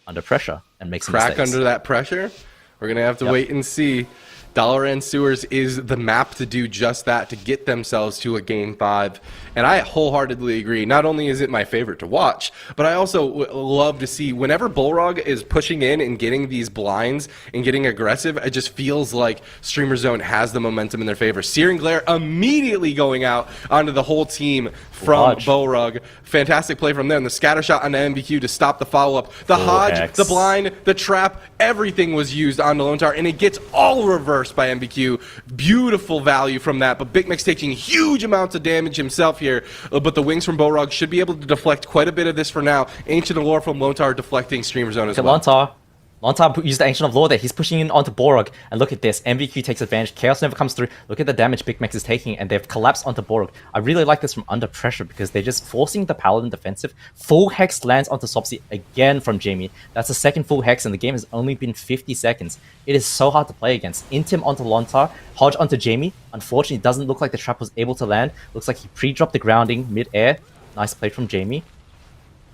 and make some crack mistakes. Under that pressure. We're gonna have to wait and see. Dalaran Sewers is the map to do just that, to get themselves to a Game 5. And I wholeheartedly agree. Not only is it my favorite to watch, but I also love to see whenever Bullrog is pushing in and getting these blinds and getting aggressive, it just feels like Streamer Zone has the momentum in their favor. Searing Glare immediately going out onto the whole team from Bullrog. Fantastic play from them. The scatter shot on the MVQ to stop the follow-up. The Hodge, the blind, the trap, everything was used on the Lone Star, and it gets all reversed by MVQ. Beautiful value from that, but Big Mech's taking huge amounts of damage himself here, but the wings from Borog should be able to deflect quite a bit of this for now. Ancient Allure from Lontar deflecting Streamer Zone as well. Lontar used the Ancient of Law there. He's pushing in onto Borog. And look at this. MVQ takes advantage. Chaos never comes through. Look at the damage Big Max is taking. And they've collapsed onto Borog. I really like this from under pressure because they're just forcing the Paladin defensive. Full Hex lands onto Swapsy again from Jamie. That's the second full Hex and the game has only been 50 seconds. It is so hard to play against. Intim onto Lontar. Hodge onto Jamie. Unfortunately, it doesn't look like the trap was able to land. Looks like he pre-dropped the grounding mid-air. Nice play from Jamie.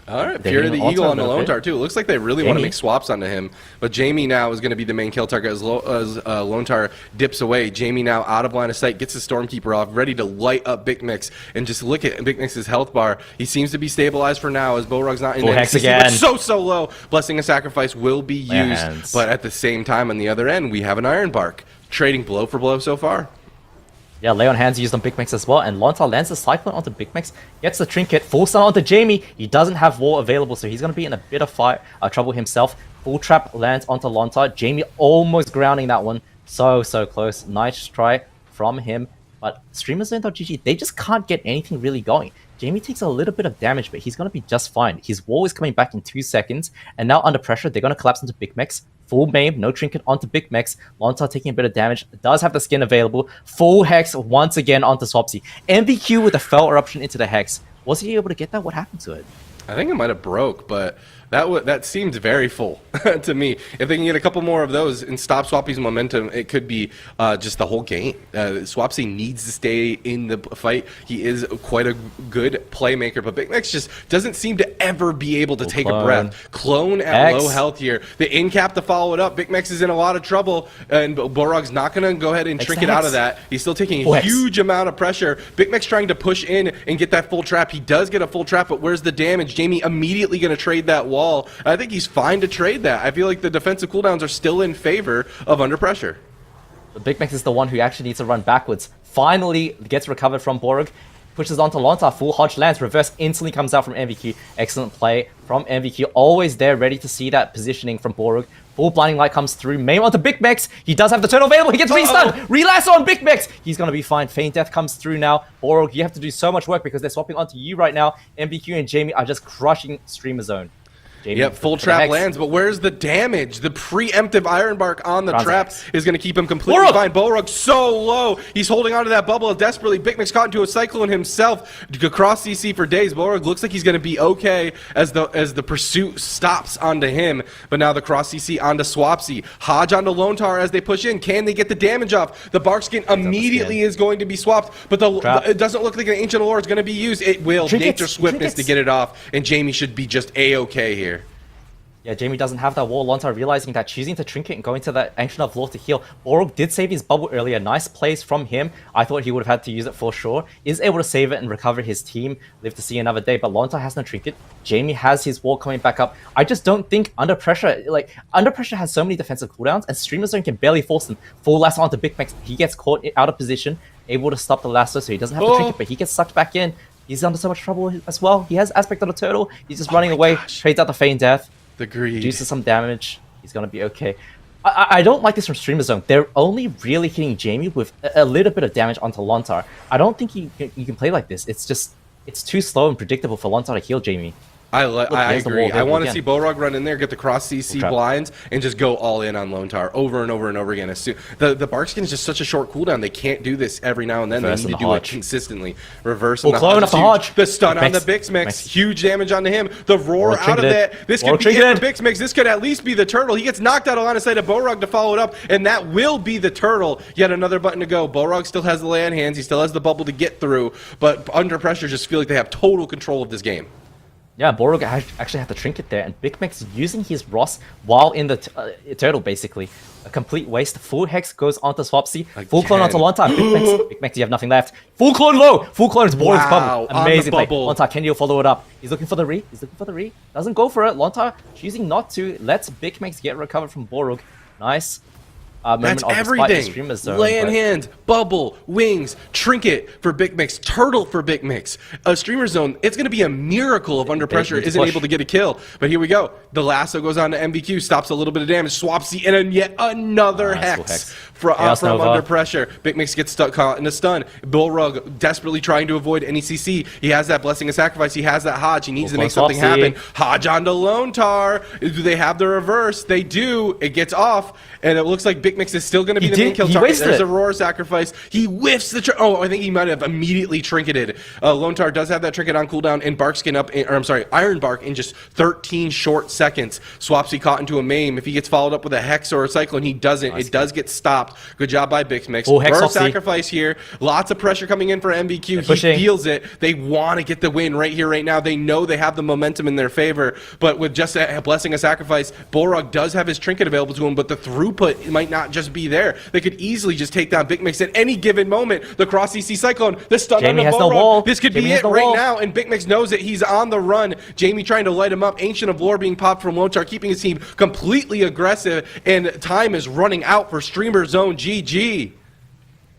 All right, Fury of the Eagle on the Lontar too. It looks like they really want to make swaps onto him, but Jamie now is going to be the main kill target as Lontar dips away. Jamie now out of line of sight, gets the Stormkeeper off, ready to light up Big Mix, and just look at Big Mix's health bar. He seems to be stabilized for now as Borog's not in Hex again. So low. Blessing and Sacrifice will be used, but at the same time on the other end, we have an Iron Bark. Trading blow for blow so far. Yeah, Lay on Hands used on Big Max as well, and Lontar lands the Cyclone onto Big Max, gets the Trinket, full stun onto Jamie. He doesn't have Wall available, so he's going to be in a bit of trouble himself. Full Trap lands onto Lontar. Jamie almost grounding that one. So close. Nice try from him, but StreamerZone.gg, they just can't get anything really going. Jamie takes a little bit of damage, but he's going to be just fine. His wall is coming back in 2 seconds, and now under pressure, they're going to collapse into Big Max. Full maim, no trinket onto Big Max. Lontar taking a bit of damage, does have the skin available. Full Hex once again onto Swapsy. MVQ with a Fell Eruption into the Hex. Was he able to get that? What happened to it? I think it might have broke, but that seems very full to me. If they can get a couple more of those and stop Swapsy's momentum, it could be just the whole game. Swapsy needs to stay in the fight. He is quite a good playmaker, but Big Max just doesn't seem to ever be able to take a breath. Clone at low health here. The in cap to follow it up. Big Max is in a lot of trouble, and Borog's not going to go ahead and trinket out of that. He's still taking a huge amount of pressure. Big Max trying to push in and get that full trap. He does get a full trap, but where's the damage? Jamie immediately going to trade that wall. I think he's fine to trade that. I feel like the defensive cooldowns are still in favor of under pressure. The Big Max is the one who actually needs to run backwards. Finally gets recovered from Borog. Pushes onto Lontar. Full Hodge lands. Reverse instantly comes out from MVQ. Excellent play from MVQ. Always there, ready to see that positioning from Borog. Full Blinding Light comes through. Maim onto Big Max. He does have the turtle available. He gets re-stunned. Relapse on Big Max. He's going to be fine. Feign Death comes through now. Borog, you have to do so much work because they're swapping onto you right now. MVQ and Jamie are just crushing Streamer Zone. Jamie, yep, full trap lands, but where's the damage? The preemptive Iron Bark on the trap is going to keep him completely fine. Borog so low. He's holding onto that bubble desperately. Big Max caught into a Cyclone himself. Cross CC for days. Borog looks like he's going to be okay as the pursuit stops onto him. But now the cross CC onto Swapsy. Hodge onto Lontar as they push in. Can they get the damage off? The Bark skin immediately is going to be swapped, but it doesn't look like an Ancient Allure is going to be used. It will. Nature Swiftness to get it off, and Jamie should be just A-okay here. Yeah, Jamie doesn't have that wall. Lontar realizing that, choosing to trinket and going to that Ancient of Law to heal. Borog did save his bubble earlier. Nice plays from him. I thought he would have had to use it for sure. Is able to save it and recover his team. Live to see another day, but Lontar has no trinket. Jamie has his wall coming back up. I just don't think Under Pressure, Under Pressure has so many defensive cooldowns, and Streamer Zone can barely force them. Full lasso onto Big Max. He gets caught out of position, able to stop the lasso, so he doesn't have to trinket, but he gets sucked back in. He's under so much trouble as well. He has Aspect of the Turtle. He's just running away. Trades out the Feign Death. The greed. Reduces some damage. He's going to be okay. I don't like this from Streamer Zone. They're only really hitting Jamie with a little bit of damage onto Lontar. I don't think you can play like this. It's too slow and predictable for Lontar to heal Jamie. I agree. I want to see Borog run in there, get the cross CC blinds, and just go all in on Lontar over and over and over again. The Bark skin is just such a short cooldown. They can't do this every now and then. They need to do it consistently. Reverse on the Hodge. The stun on the Big Max. Huge damage onto him. The roar out of that. This could be it for Big Max. This could at least be the turtle. He gets knocked out of line of sight of Borog to follow it up, and that will be the turtle. Yet another button to go. Borog still has the lay on hands. He still has the bubble to get through, but under pressure, just feel like they have total control of this game. Yeah, Borog actually had the trinket there, and Big Max using his Ross while in the turtle, basically. A complete waste. Full Hex goes onto Swapsy. Full clone onto Lontar. Big Max, you have nothing left. Full clone low! Full clone is Borog's bubble. Amazing play. Lontar, can you follow it up? He's looking for the re. Doesn't go for it. Lontar choosing not to. Lets Big Max get recovered from Borog. Nice. That's everything. Lay in hand, bubble, wings, trinket for Big Mix, turtle for Big Mix. A Streamer Zone, it's going to be a miracle if Under Pressure isn't able to get a kill. But here we go. The lasso goes on to MVQ, stops a little bit of damage. Swapsy and yet another Hex. from Nova. under pressure. Big Mix gets stuck caught in a stun. Bullrug desperately trying to avoid any CC. He has that Blessing of Sacrifice. He has that Hodge. He needs to make something happen. Hodge onto Lone Tar. Do they have the reverse? They do. It gets off, and it looks like Big Mix is still going to be the main kill target. There's Aurora Sacrifice. He whiffs the I think he might have immediately trinketed. Lone Tar does have that trinket on cooldown, and Barkskin up, Iron Bark in just 13 short seconds. Swapsy caught into a maim. If he gets followed up with a Hex or a Cyclone, he doesn't. It does get stopped. Good job by Big Mix. Burr Sacrifice here. Lots of pressure coming in for MBQ. He feels it. They want to get the win right here, right now. They know they have the momentum in their favor, but with just a Blessing of Sacrifice, Bullrug does have his trinket available to him, but the throughput might not just be there. They could easily just take down Big Mix at any given moment. The cross CC Cyclone, the stun on the Bullrug. This could be it right now, and Big Mix knows it. He's on the run. Jamie trying to light him up. Ancient of Lore being popped from Lone Tar, keeping his team completely aggressive, and time is running out for Streamer Zone GG.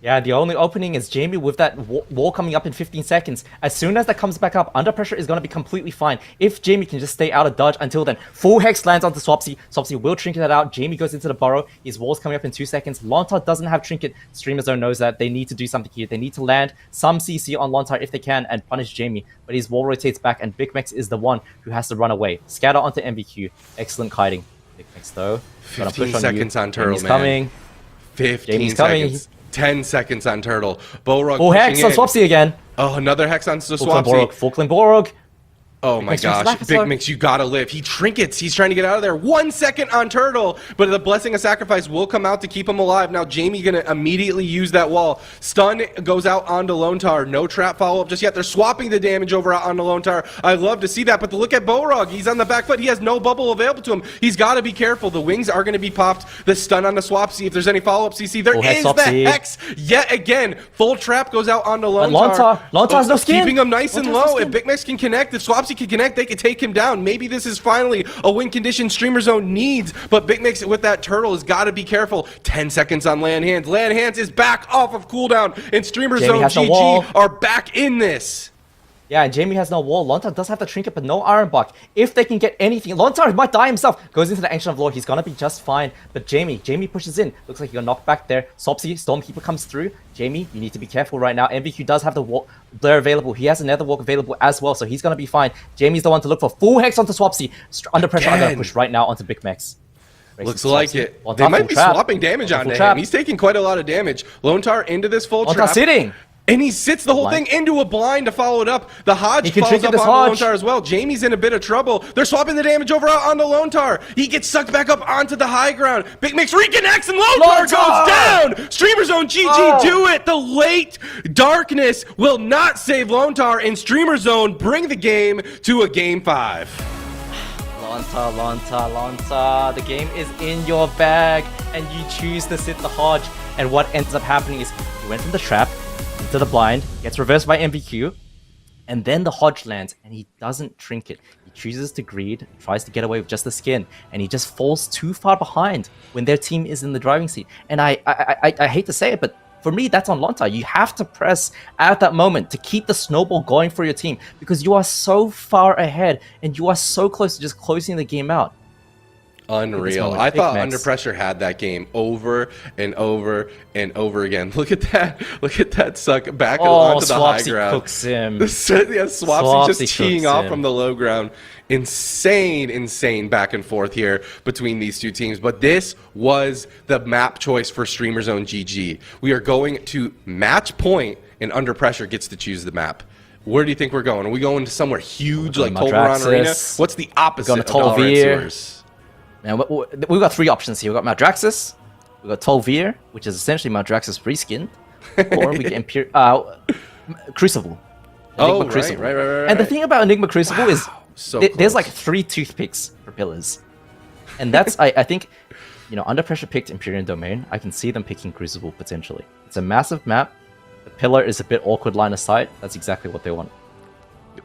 Yeah, the only opening is Jamie with that wall coming up in 15 seconds. As soon as that comes back up, Under Pressure is going to be completely fine. If Jamie can just stay out of dodge until then. Full Hex lands onto Swapsy. Swapsy will trinket that out. Jamie goes into the burrow. His wall's coming up in 2 seconds. Lontar doesn't have trinket. Streamer Zone knows that. They need to do something here. They need to land some CC on Lontar if they can and punish Jamie. But his wall rotates back, and Big Mex is the one who has to run away. Scatter onto MVQ. Excellent kiting. Big Mex though. 15 seconds on Turtle, Jamie's coming. 15 seconds. 10 seconds on Turtle. Bullrug full Hex on Swapsy again. Oh, another Hex on Swapsy. Full Clean Bullrug. Oh my gosh, Big Mix, you gotta live. He trinkets, he's trying to get out of there. 1 second on Turtle, but the Blessing of Sacrifice will come out to keep him alive. Now Jamie gonna immediately use that wall. Stun goes out onto Lone Tar. No trap follow-up just yet. They're swapping the damage over out onto Lone Tar. I love to see that, but look at Bullrug. He's on the back foot. He has no bubble available to him. He's gotta be careful. The wings are gonna be popped. The stun on the Swapsy. If there's any follow-up CC, there is the Hex yet again. Full trap goes out onto Lone Tar. Lone Tar's no skin. Keeping him nice and low. If Big Mix can connect, if Swapsy can connect, they can take him down. Maybe this is finally a win condition Streamer Zone needs, but Big Mix with that Turtle has got to be careful. 10 seconds on Land Hands. Land Hands is back off of cooldown, and Streamer Zone GG are back in this. Yeah, and Jamie has no wall. Lontar does have the trinket, but no Iron Block. If they can get anything, Lontar might die himself. Goes into the Ancient of Lore. He's gonna be just fine. But Jamie pushes in. Looks like he got knocked back there. Swapsy, Stormkeeper comes through. Jamie, you need to be careful right now. MVQ does have the wall there available. He has another walk available as well, so he's gonna be fine. Jamie's the one to look for. Full Hex onto Swapsy. Under pressure, I'm gonna push right now onto Big Mex. Looks like it. They might be swapping damage onto him. He's taking quite a lot of damage. Lone Tar into this full trap. Sitting. And he sits the whole thing into a blind to follow it up. The Hodge follows up on Lone Tar as well. Jamie's in a bit of trouble. They're swapping the damage over out onto Lone Tar. He gets sucked back up onto the high ground. Big Mix reconnects and Lone Tar goes down. Streamer Zone GG do it. The late darkness will not save Lone Tar, and Streamer Zone bring the game to a game 5. Lontar. The game is in your bag, and you choose to sit the Hodge. And what ends up happening is you went from the trap into the blind, gets reversed by MVQ, and then the Hodge lands, and he doesn't trinket. He chooses to greed, tries to get away with just the skin, and he just falls too far behind when their team is in the driving seat. And I hate to say it, but for me, that's on Lontar. You have to press at that moment to keep the snowball going for your team, because you are so far ahead, and you are so close to just closing the game out. Unreal. I thought Under Pressure had that game over and over and over again. Look at that. Look at that suck back onto the high ground. Cooks him. Swapsy just teeing off from the low ground. Insane back and forth here between these two teams. But this was the map choice for Streamer Zone GG. We are going to match point, and Under Pressure gets to choose the map. Where do you think we're going? Are we going to somewhere huge like Tolvaron Arena? What's the opposite of Valorant? Now, we've got 3 options here. We've got Maldraxxus, we've got Tolvir, which is essentially Maldraxxus reskin, or we get Crucible. Crucible. Right. And the thing about Enigma Crucible is there's like 3 toothpicks for pillars. And that's, I think, Under Pressure picked Empyrean Domain. I can see them picking Crucible potentially. It's a massive map. The pillar is a bit awkward line of sight. That's exactly what they want.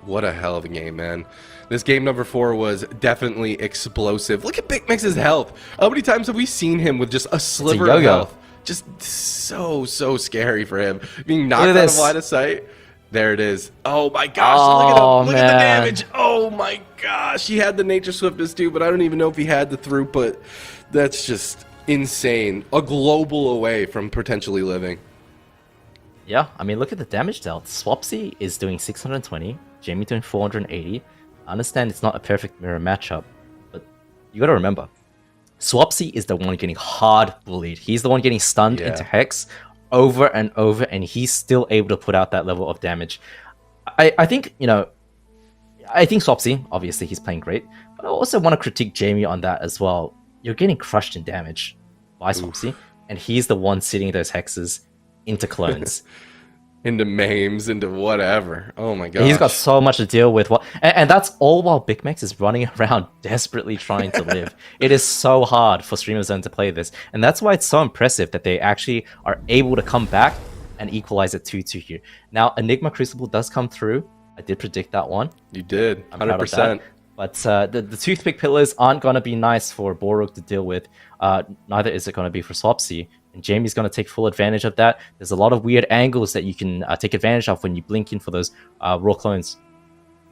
What a hell of a game, man. This game number 4 was definitely explosive. Look at Big Mix's health. How many times have we seen him with just a sliver of health? Just so scary for him. Being knocked out of line of sight. There it is. Oh my gosh, look at him. Look at the damage. Oh my gosh. He had the nature swiftness too, but I don't even know if he had the throughput. That's just insane. A global away from potentially living. Yeah, I mean, look at the damage dealt. Swapsy is doing 620, Jamie doing 480. I understand it's not a perfect mirror matchup, but you gotta remember, Swapsy is the one getting hard bullied. He's the one getting stunned into Hex over and over, and he's still able to put out that level of damage. I think, you know, I think Swapsy, obviously he's playing great, but I also want to critique Jamie on that as well. You're getting crushed in damage by Swapsy, and he's the one sitting those hexes into clones. Into memes, into whatever. Oh my god. He's got so much to deal with. And that's all while Big Max is running around desperately trying to live. It is so hard for Streamer Zone to play this. And that's why it's so impressive that they actually are able to come back and equalize it 2-2 here. Now, Enigma Crucible does come through. I did predict that one. You did. 100%. But the Toothpick Pillars aren't going to be nice for Boruk to deal with. Neither is it going to be for Swapsy. And Jamie's going to take full advantage of that. There's a lot of weird angles that you can take advantage of when you blink in for those raw clones.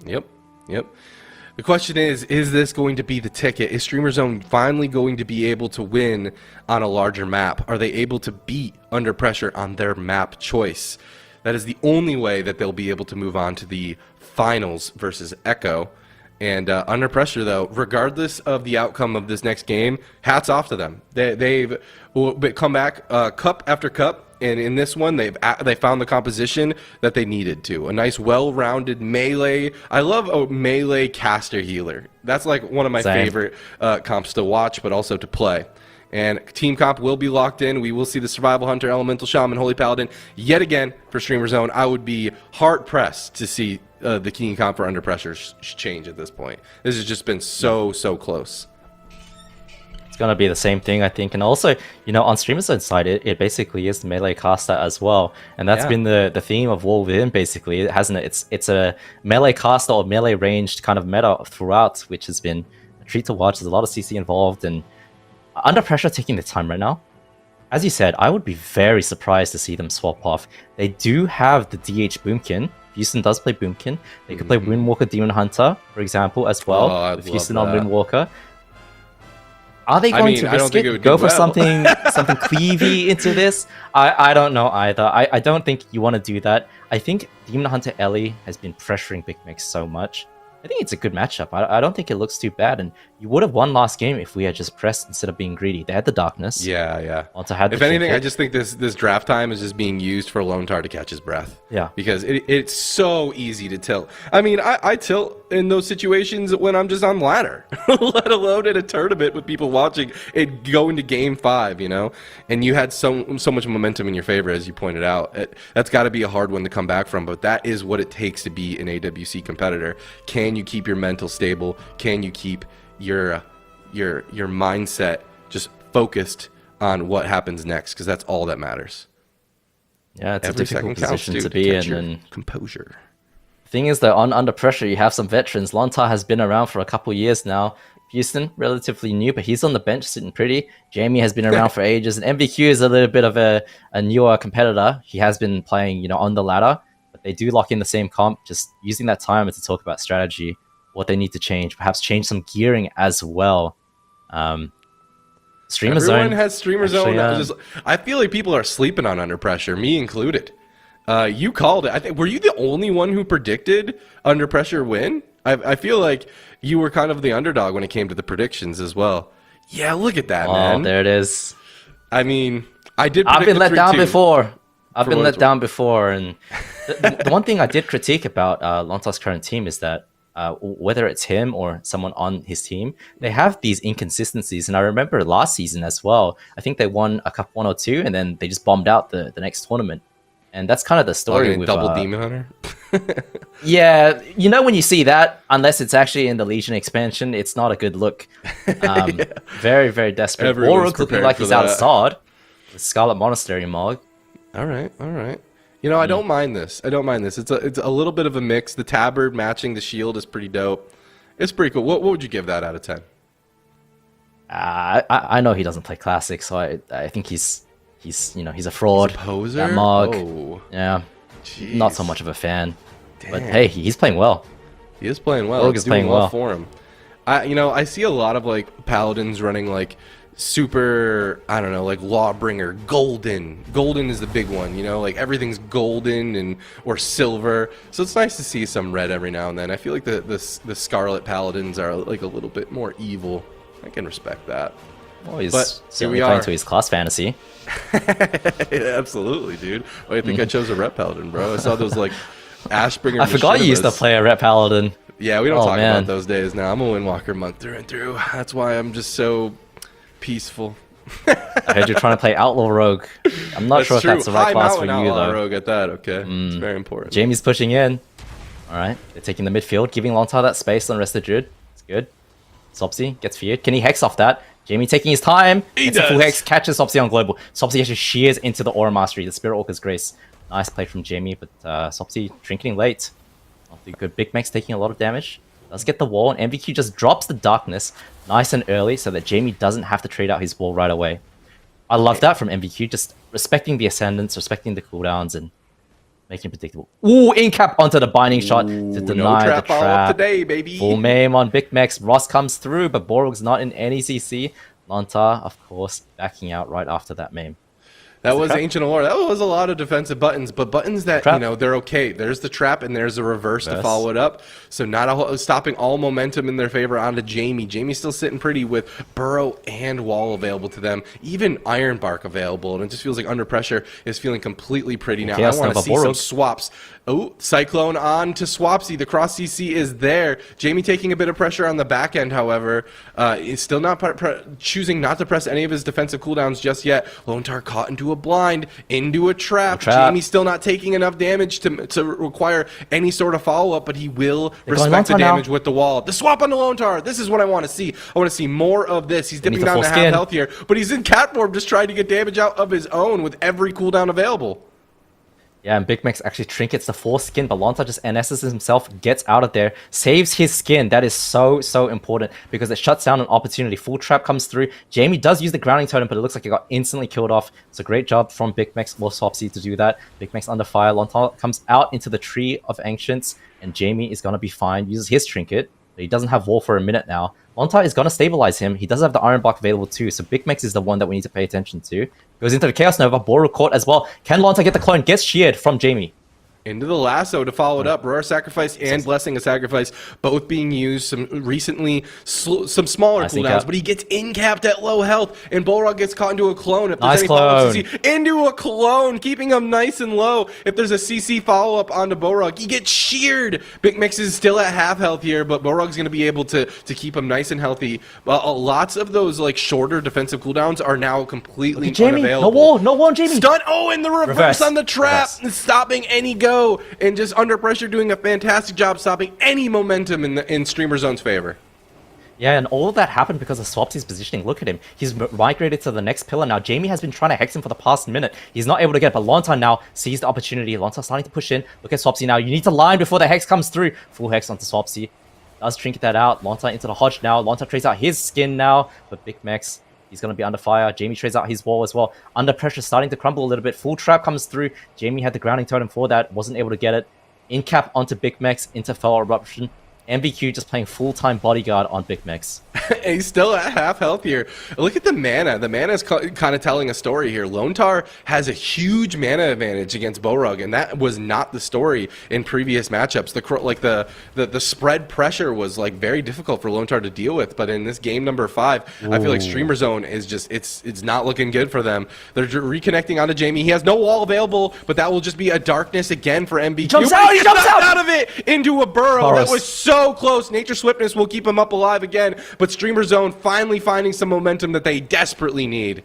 Yep. The question is this going to be the ticket? Is Streamer Zone finally going to be able to win on a larger map? Are they able to beat Under Pressure on their map choice? That is the only way that they'll be able to move on to the finals versus Echo. And Under Pressure, though, regardless of the outcome of this next game, hats off to them. They've come back cup after cup, and in this one, they found the composition that they needed to. A nice, well-rounded melee. I love a melee caster healer. That's like one of my favorite comps to watch, but also to play. And Team Comp will be locked in. We will see the Survival Hunter, Elemental Shaman, Holy Paladin yet again for Streamer Zone. I would be hard-pressed to see the Team Comp for Under Pressure change at this point. This has just been so close. It's going to be the same thing, I think. And also, you know, on Streamer Zone's side, it basically is the melee caster as well. And that's been the theme of War Within, basically, hasn't it? It's a melee caster or melee ranged kind of meta throughout, which has been a treat to watch. There's a lot of CC involved, and Under Pressure taking the time right now. As you said, I would be very surprised to see them swap off. They do have the DH Boomkin. Houston does play Boomkin. They could play Windwalker Demon Hunter, for example, as well. With Houston on Windwalker. Are they going to risk it? Go for something cleavy into this? I don't know either. I don't think you want to do that. I think Demon Hunter Ellie has been pressuring Big Mix so much. I think it's a good matchup. I don't think it looks too bad, and you would have won last game if we had just pressed instead of being greedy. They had the darkness. Yeah. Also had the if anything, I just think this draft time is just being used for Lone Tar to catch his breath. Yeah. Because it's so easy to tilt. I mean, I tilt in those situations when I'm just on ladder, let alone in a tournament with people watching it go into game 5, you know? And you had so much momentum in your favor, as you pointed out. That's got to be a hard one to come back from, but that is what it takes to be an AWC competitor. Can you keep your mental stable? Can you keep your mindset just focused on what happens next? Because that's all that matters. Yeah, it's Every a difficult second counts, position to dude. be Catch in. your And composure. thing is, though, Under Pressure, you have some veterans. Lontar has been around for a couple years now. Houston, relatively new, but he's on the bench sitting pretty. Jamie has been around for ages, and MVQ is a little bit of a newer competitor. He has been playing, you know, on the ladder, but they do lock in the same comp, just using that time to talk about strategy, what they need to change, perhaps change some gearing as well. Streamer Zone. Everyone has Streamer Zone. I feel like people are sleeping on Under Pressure, me included. You called it. Were you the only one who predicted Under Pressure win? I feel like you were kind of the underdog when it came to the predictions as well. Yeah, look at that, man. Oh, there it is. I mean, I did. I've been let down 3-2. before. I've been let down before, and the one thing I did critique about Lontar's current team is that whether it's him or someone on his team, they have these inconsistencies. And I remember last season as well, I think they won a cup 1 or 2, and then they just bombed out the next tournament. And that's kind of the story with double Demon Hunter. Yeah, you know, when you see that, unless it's actually in the Legion expansion, it's not a good look. Very, very desperate. Everyone's Warwick looking prepared like for he's out of that. sod. The Scarlet Monastery Mog. All right. You know, I don't mind this. It's a little bit of a mix. The tabard matching the shield is pretty dope. It's pretty cool. What would you give that out of 10? I know he doesn't play classic, so I think he's a fraud. He's a poser? That Mog. Oh. Yeah. Jeez. Not so much of a fan. But Damn. hey, he's playing well. He is playing well. Rogue He's is doing playing well well. for him. I see a lot of like paladins running like super, I don't know, like Lawbringer, golden. Golden is the big one, you know, like everything's golden and or silver. So it's nice to see some red every now and then. I feel like the Scarlet Paladins are like a little bit more evil. I can respect that. Well, he's But here certainly we playing are. to his class fantasy. Yeah, absolutely, dude. I think I chose a Ret Paladin, bro. I saw those like Ashbringer. I forgot you used to machinimas. play a Ret Paladin. Yeah, we don't Oh, talk man. about those days now. I'm a Windwalker monk through and through. That's why I'm just so peaceful. I heard you're trying to play Outlaw Rogue. I'm not sure if that's the right High class for Mountain you, Outlaw though. Rogue at that, okay? It's very important. Jamie's pushing in. Alright, they're taking the midfield, giving Lontar that space on Rested Druid. It's good. Sopsy gets feared. Can he hex off that? Jamie taking his time. He Gets a full does. hex, catches Sopsy on global. Sopsy actually shears into the Aura Mastery, the Spirit Orca's Grace. Nice play from Jamie, but Sopsy trinketing late. Not too good. Big Max taking a lot of damage. Does get the wall, and MVQ just drops the darkness nice and early so that Jamie doesn't have to trade out his wall right away. I love that from MVQ, just respecting the ascendants, respecting the cooldowns, and making it predictable. Ooh, in cap onto the binding shot to No deny the trap follow-up trap. today, baby. Full maim on Big Max. Ross comes through, but Borog's not in any CC. Lontar, of course, backing out right after that maim. That was trap. Ancient Allure. That was a lot of defensive buttons, but buttons that, Trap. you know, they're okay. There's the trap and there's a reverse to Reverse. follow it up. So not a whole, stopping all momentum in their favor onto Jamie. Jamie's still sitting pretty with Burrow and Wall available to them. Even Iron Bark available. And it just feels like Under Pressure is feeling completely pretty now. Chaos I want to Nova see some Borog. swaps. Oh, Cyclone on to Swapsy. The cross CC is there. Jamie taking a bit of pressure on the back end, however. Is still not choosing not to press any of his defensive cooldowns just yet. Lone Tar caught into a blind, into a trap. Jamie still not taking enough damage to require any sort of follow-up, but he will They're going respect the Lone Tar now. damage with the wall. The swap on the Lone Tar. This is what I want to see. I want to see more of this. He's dipping the down full to half skin. health here, but he's in cat form just trying to get damage out of his own with every cooldown available. Yeah, and Big Max actually trinkets the full skin, but Lontar just NS's himself, gets out of there, saves his skin. That is so important because it shuts down an opportunity. Full trap comes through. Jamie does use the grounding totem, but it looks like it got instantly killed off. It's a great job from Big Max or Swapsy to do that. Big Max under fire. Lontar comes out into the Tree of Ancients, and Jamie is going to be fine. Uses his trinket, but he doesn't have wall for a minute now. Lontar is going to stabilize him. He does have the Iron Block available too, so Big Max is the one that we need to pay attention to. Goes into the Chaos Nova, Boru caught as well. Can Lontar get the clone? Gets sheared from Jamie. Into the lasso to follow it up. Roar Sacrifice and Blessing of Sacrifice both being used. Some recently, some smaller Nice cooldowns, incap. but he gets incapped at low health, and Bolrog gets caught into a clone. If there's Nice any follow-up clone. CC, into a clone, keeping him nice and low. If there's a CC follow-up onto Bolrog, he gets sheared. Big Mix is still at half health here, but Bolrog's going to be able to keep him nice and healthy. Lots of those like shorter defensive cooldowns are now completely Jamie, unavailable. no wall, Jamie. Stun. Oh, and the reverse Reverse. on the trap, Reverse. stopping any go, and just under pressure doing a fantastic job stopping any momentum in Streamer Zone's favor. Yeah, and all of that happened because of Swapsy's positioning. Look at him. He's migrated to the next pillar now. Jamie has been trying to hex him for the past minute. He's not able to get it, but Lontar now sees the opportunity. Lontar starting to push in. Look at Swapsy now. You need to line before the hex comes through. Full hex onto Swapsy. Does trinket that out. Lontar into the Hodge now. Lontar trades out his skin now, but Big Max, he's going to be under fire. Jamie trades out his wall as well. Under pressure, starting to crumble a little bit. Full trap comes through. Jamie had the grounding totem for that. Wasn't able to get it. In cap onto Big Max, into Fell Eruption. MVQ just playing full-time bodyguard on Big Max. And he's still at half health here. Look at the mana. The mana is kind of telling a story here. Lone Tar has a huge mana advantage against Borog, and that was not the story in previous matchups. The spread pressure was like very difficult for Lone Tar to deal with, but in this game number 5, I feel like Streamer Zone is just it's not looking good for them. They're reconnecting onto Jamie. He has no wall available, but that will just be a darkness again for MVQ. Jumps But out, he he gets jumps knocked out! out of it into a burrow Boros. that was so close. Nature Swiftness will keep him up alive again, but Streamer Zone finally finding some momentum that they desperately need.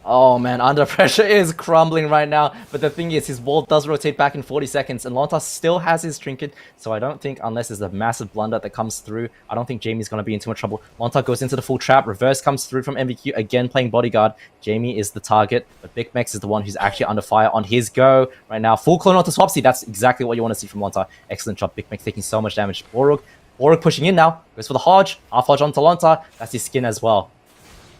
Oh man, Under Pressure is crumbling right now, but the thing is, his wall does rotate back in 40 seconds, and Lontar still has his trinket, so I don't think, unless there's a massive blunder that comes through, I don't think Jamie's going to be in too much trouble. Lontar goes into the full trap, reverse comes through from MVQ, again playing bodyguard. Jamie is the target, but Big Max is the one who's actually under fire on his go right now. Full clone onto Swapsy, that's exactly what you want to see from Lontar. Excellent job, Big Max taking so much damage. Borog pushing in now, goes for the Hodge, half Hodge onto Lontar, that's his skin as well.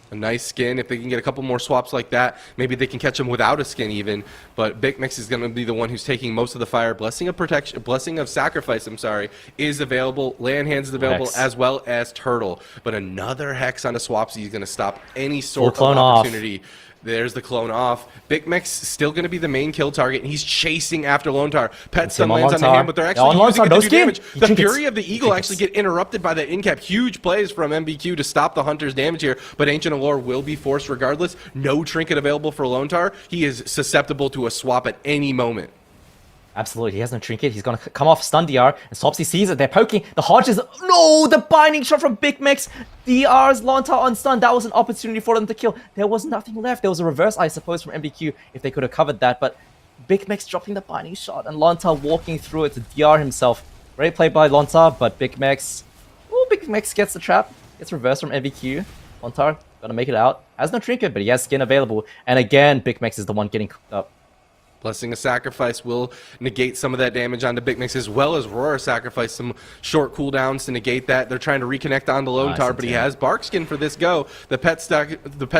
A nice skin. If they can get a couple more swaps like that, maybe they can catch him without a skin even. But Big Mix is going to be the one who's taking most of the fire. Blessing of protection, Blessing of Sacrifice, I'm sorry, is available. Land Hands is available, Hex. as well as Turtle. But another Hex on a Swapsy is going to stop any sort of clone off. opportunity. There's the clone off. Big Mix still going to be the main kill target, and he's chasing after Lontar. Pet stun lands on the hand, but they're actually using it to do damage. The Fury of the Eagle actually get interrupted by that in-cap. Huge plays from MBQ to stop the Hunter's damage here, but Ancient Allure will be forced regardless. No trinket available for Lontar. He is susceptible to a swap at any moment. Absolutely, he has no trinket. He's gonna come off stun DR, and Swapsy sees it. They're poking. The Hodge is no, the binding shot from Big Mix. DR's Lontar on stun. That was an opportunity for them to kill. There was nothing left. There was a reverse, I suppose, from MBQ if they could have covered that. But Big Mix dropping the binding shot, and Lontar walking through it to DR himself. Great play by Lontar, but Big Mix gets the trap. Gets reversed from MBQ. Lontar gonna make it out. Has no trinket, but he has skin available. And again, Big Mix is the one getting cooked up. Blessing of Sacrifice will negate some of that damage onto Big Mix, as well as Roar Sacrifice, some short cooldowns to negate that. They're trying to reconnect onto Lontar, but he has Bark Skin for this go. The pet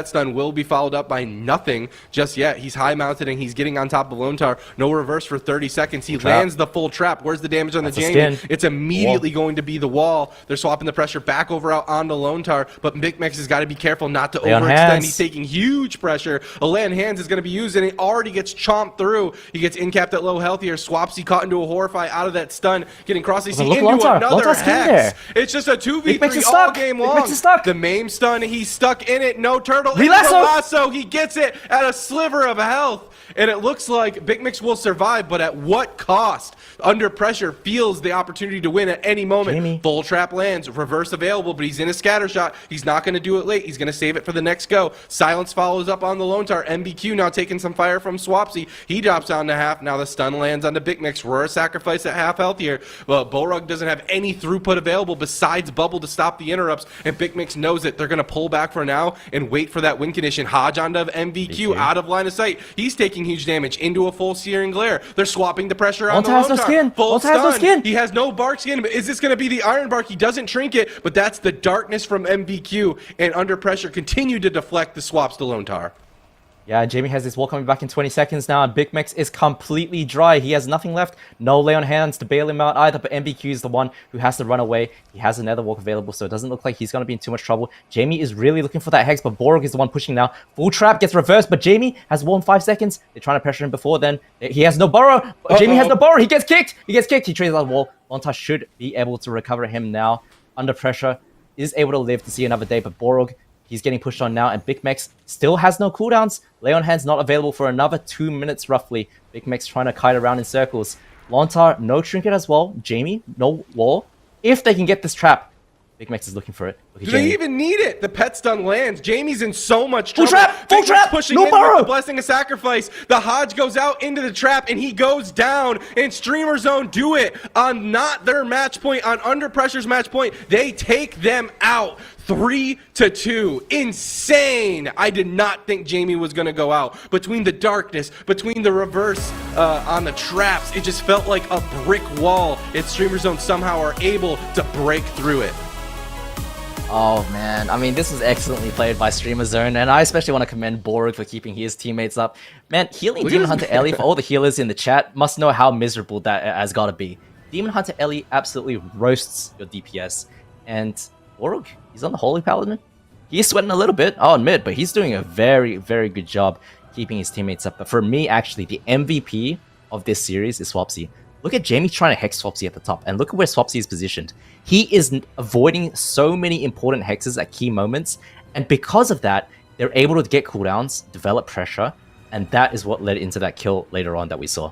stun will be followed up by nothing just yet. He's high mounted and he's getting on top of Lontar. No reverse for 30 seconds. He lands the full trap. Where's the damage on the Jamie? It's immediately going to be the wall. They're swapping the pressure back over out onto Lontar, but Big Mix has got to be careful not to overextend. He's taking huge pressure. A Land Hands is going to be used, and it already gets chomped through. He gets incapped at low health here. Swapsy caught into a Horrify out of that stun, getting cross AC into another Hex. It's just a 2v3 all game long. The main stun, he's stuck in it. No Turtle. Lasso. He gets it at a sliver of health. And it looks like Big Mix will survive, but at what cost? Under pressure, feels the opportunity to win at any moment. Full trap lands, reverse available, but he's in a scatter shot. He's not going to do it late. He's going to save it for the next go. Silence follows up on the Lontar. MBQ now taking some fire from Swapsy. He drops down to half. Now the stun lands onto Big Mix. Roar Sacrifice at half health here. But Bolrug doesn't have any throughput available besides Bubble to stop the interrupts, and Big Mix knows it. They're going to pull back for now and wait for that win condition. Hodge onto MBQ out of line of sight. He's taking huge damage into a full Searing Glare. They're swapping the pressure on the Lontar. Full stun. He has no Bark Skin, but is this going to be the Iron Bark? He doesn't trinket, but that's the darkness from MBQ, and under pressure continue to deflect the swaps to Lontar. Yeah, Jamie has his wall coming back in 20 seconds now, and Big Mix is completely dry. He has nothing left. No Lay on Hands to bail him out either, but MBQ is the one who has to run away. He has another walk available, so it doesn't look like he's going to be in too much trouble. Jamie is really looking for that Hex, but Borg is the one pushing now. Full trap gets reversed, but Jamie has wall in 5 seconds. They're trying to pressure him before then. He has no burrow. Jamie has no burrow. He gets kicked. He trades out the wall. Lontar should be able to recover him now. Under pressure, is able to live to see another day, but Borg, he's getting pushed on now, and Big Mix still has no cooldowns. Lay on Hands not available for another 2 minutes roughly. Big Mix trying to kite around in circles. Lontar, no trinket as well. Jamie, no wall. If they can get this trap, Big Mix is looking for it. Do they even need it? The pet stun lands. Jamie's in so much trouble. Full trap! Pushing No in burrow! with the Blessing of Sacrifice. The Hodge goes out into the trap, and he goes down. And Streamer Zone do it on not their match point, on Under Pressure's match point. They take them out. 3-2. Insane. I did not think Jamie was going to go out. Between the darkness, between the reverse on the traps, it just felt like a brick wall. And Streamer Zone somehow are able to break through it. Oh man, I mean, this was excellently played by Streamer Zone, and I especially want to commend Borg for keeping his teammates up. Man, healing Demon Hunter Ellie, for all the healers in the chat, must know how miserable that has got to be. Demon Hunter Ellie absolutely roasts your DPS, and Borg, he's on the Holy Paladin. He's sweating a little bit, I'll admit, but he's doing a very, very good job keeping his teammates up. But for me, actually, the MVP of this series is Swapsy. Look at Jamie trying to hex Swapsy at the top, and look at where Swapsy is positioned. He is avoiding so many important hexes at key moments, and because of that, they're able to get cooldowns, develop pressure, and that is what led into that kill later on that we saw.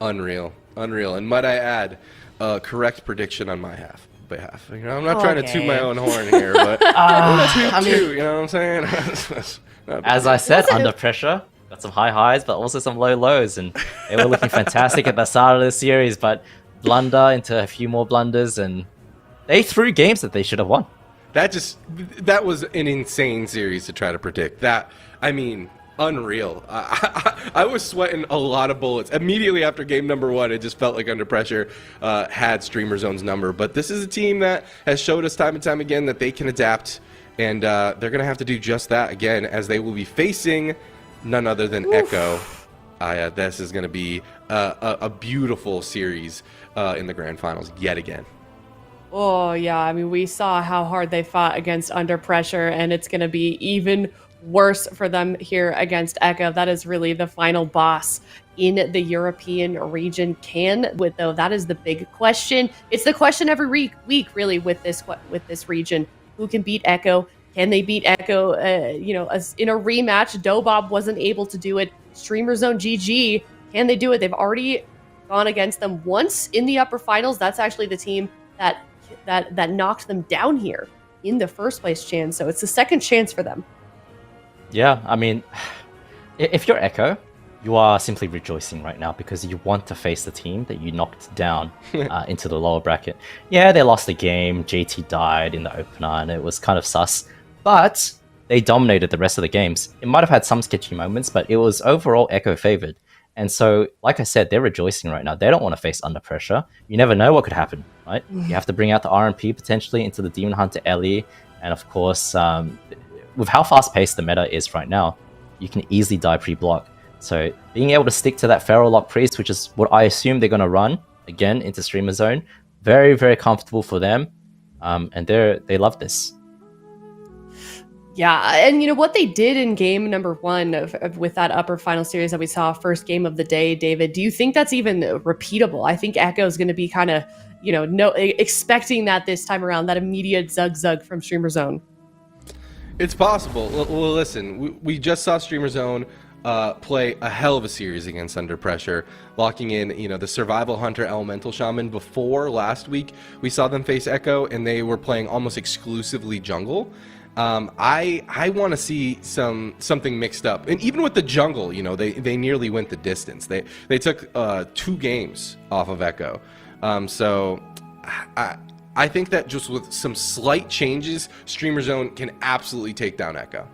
Unreal. And might I add, correct prediction on my behalf. You know, I'm not trying to toot my own horn here, but toot, you know what I'm saying? As I said, under pressure. Got some high highs, but also some low lows, and they were looking fantastic at the start of the series, but blunder into a few more blunders, and they threw games that they should have won. That was an insane series to try to predict. I mean, unreal. I was sweating a lot of bullets. Immediately after game number 1, it just felt like Under Pressure had Streamer Zone's number, but this is a team that has showed us time and time again that they can adapt. And they're going to have to do just that again, as they will be facing none other than Echo. This is going to be a beautiful series in the grand finals yet again. Oh, yeah. I mean, we saw how hard they fought against Under Pressure, and it's going to be even worse for them here against Echo. That is really the final boss in the European region. That is the big question. It's the question every week, really, with this region. Who can beat Echo? Can they beat Echo? In a rematch, Dobob wasn't able to do it. Streamer Zone GG, can they do it? They've already gone against them once in the upper finals. That's actually the team that knocked them down here in the first place chance. So it's the second chance for them. Yeah, I mean, if you're Echo, you are simply rejoicing right now because you want to face the team that you knocked down into the lower bracket. Yeah, they lost the game. JT died in the opener, and it was kind of sus. But they dominated the rest of the games. It might have had some sketchy moments, but it was overall Echo favored. And so, like I said, they're rejoicing right now. They don't want to face Under Pressure. You never know what could happen, right? You have to bring out the RMP potentially into the Demon Hunter Ellie. And of course, with how fast-paced the meta is right now, you can easily die pre-block. So being able to stick to that Feral Lock Priest, which is what I assume they're going to run, again, into Streamer Zone, very, very comfortable for them. And they love this. Yeah, and what they did in game number 1 with that upper final series that we saw, first game of the day, David, do you think that's even repeatable? I think Echo is going to be kind of, expecting that this time around, that immediate zug from Streamer Zone. It's possible. Well, listen, we just saw Streamer Zone play a hell of a series against Under Pressure, locking in, the Survival Hunter Elemental Shaman. Before last week, we saw them face Echo, and they were playing almost exclusively jungle. I want to see something mixed up, and even with the jungle, they nearly went the distance. They took 2 games off of Echo, so I think that just with some slight changes, Streamer Zone can absolutely take down Echo.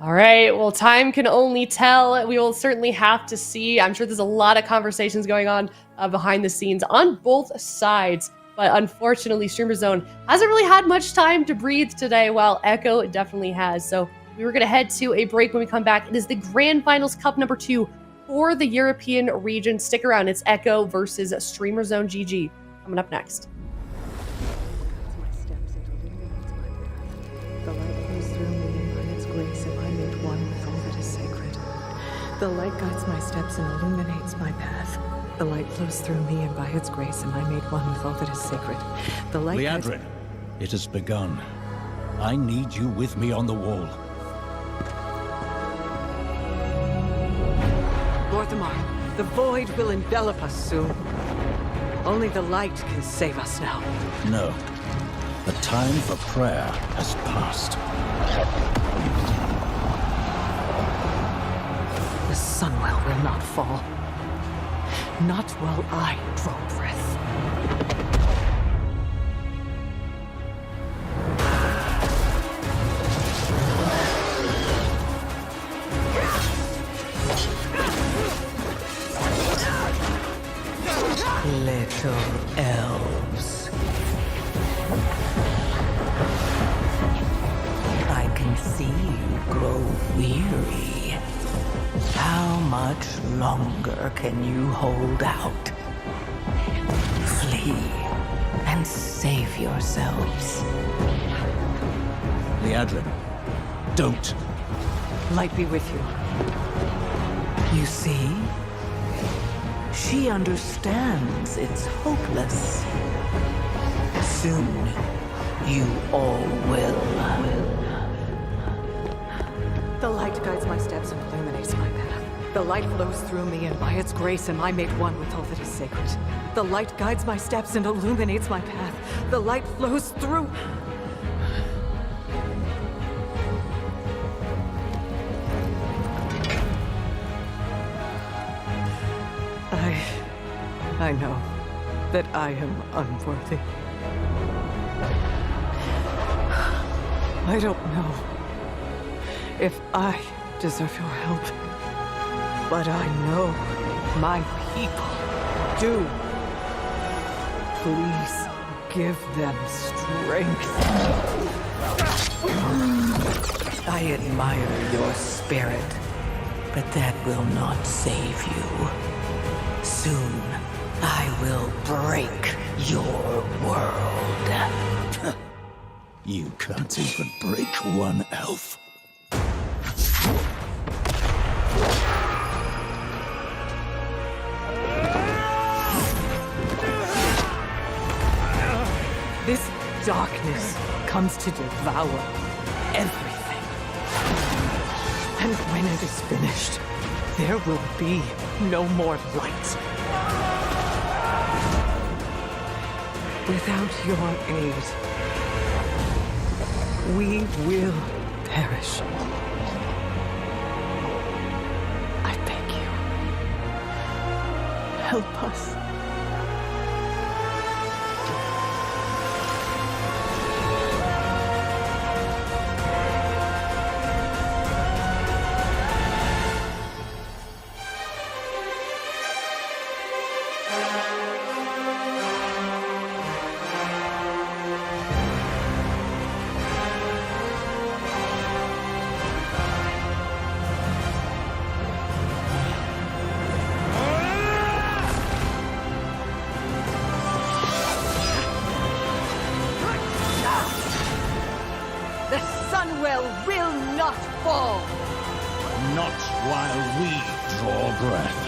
All right, well, time can only tell. We will certainly have to see. I'm sure there's a lot of conversations going on behind the scenes on both sides. But unfortunately, Streamer Zone hasn't really had much time to breathe today, while Echo definitely has. So we were going to head to a break. When we come back, it is the Grand Finals Cup number 2 for the European region. Stick around. It's Echo versus Streamer Zone GG coming up next. The light guides my steps and illuminates my path. The light flows through me, and by its grace am I made one with all that is sacred. The light Liadrin, it has begun. I need you with me on the wall. Lorthamar, the void will envelop us soon. Only the light can save us now. No. The time for prayer has passed. The Sunwell will not fall. Not while I draw breath. Little elves. I can see you grow weary. How much longer can you hold out? Flee and save yourselves. Liadrin, don't. Light be with you. You see? She understands it's hopeless. Soon, you all will. The light guides my steps and illuminates my path. The light flows through me, and by its grace am I made one with all that is sacred. The light guides my steps and illuminates my path. The light flows through... I know that I am unworthy. I don't know if I deserve your help, but I know my people do. Please give them strength. I admire your spirit, but that will not save you. Soon, I will break your world. You can't even break one elf. This darkness comes to devour everything. And when it is finished, there will be no more light. Without your aid, we will perish. I beg you, help us. The Sunwell will not fall! Not while we draw breath.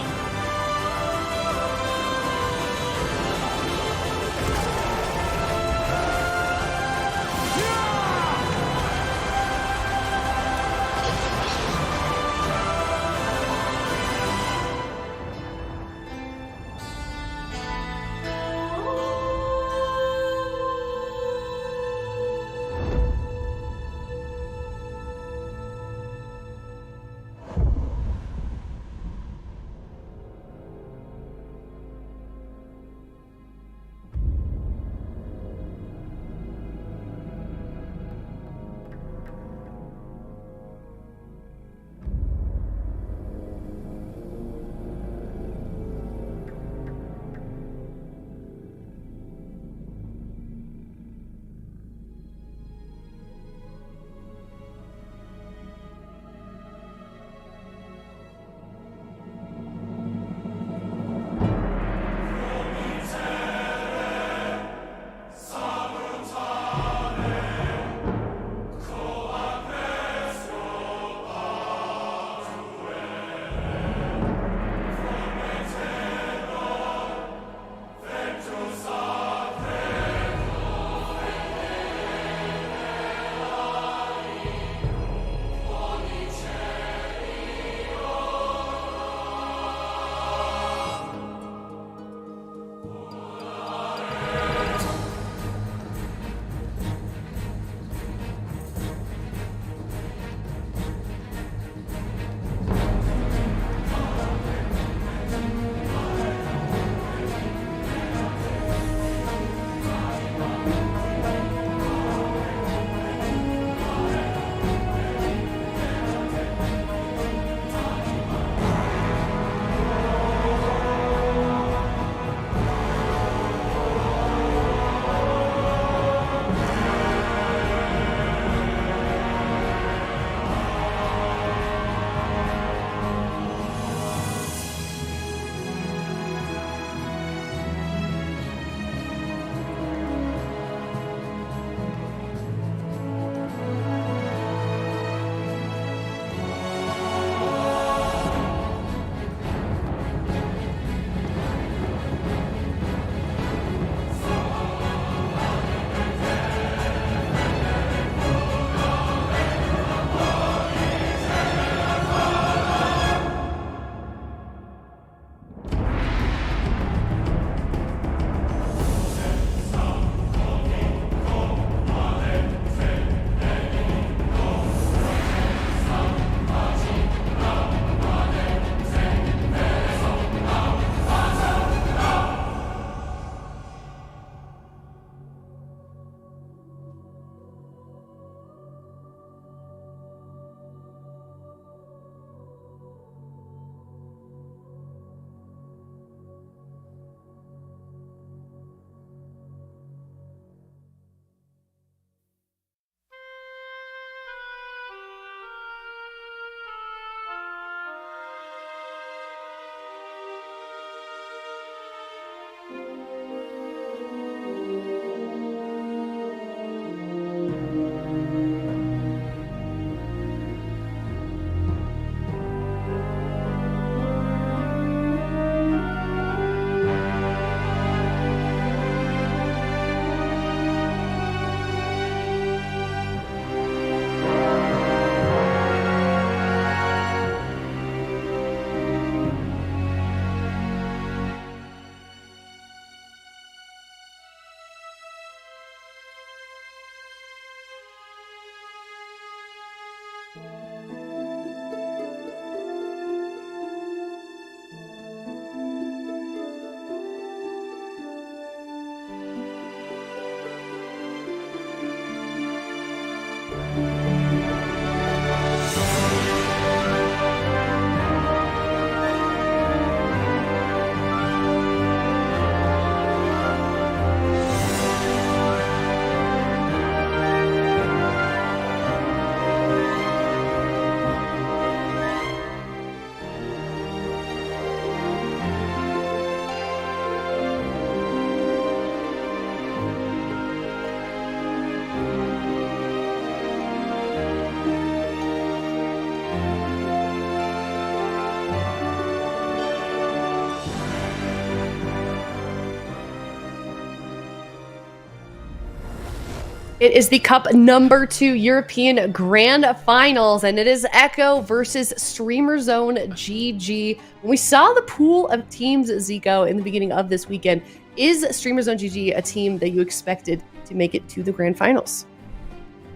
It is the Cup number 2 European Grand Finals, and it is Echo versus Streamer Zone GG. When we saw the pool of teams, Zico, in the beginning of this weekend, is Streamer Zone GG a team that you expected to make it to the Grand Finals?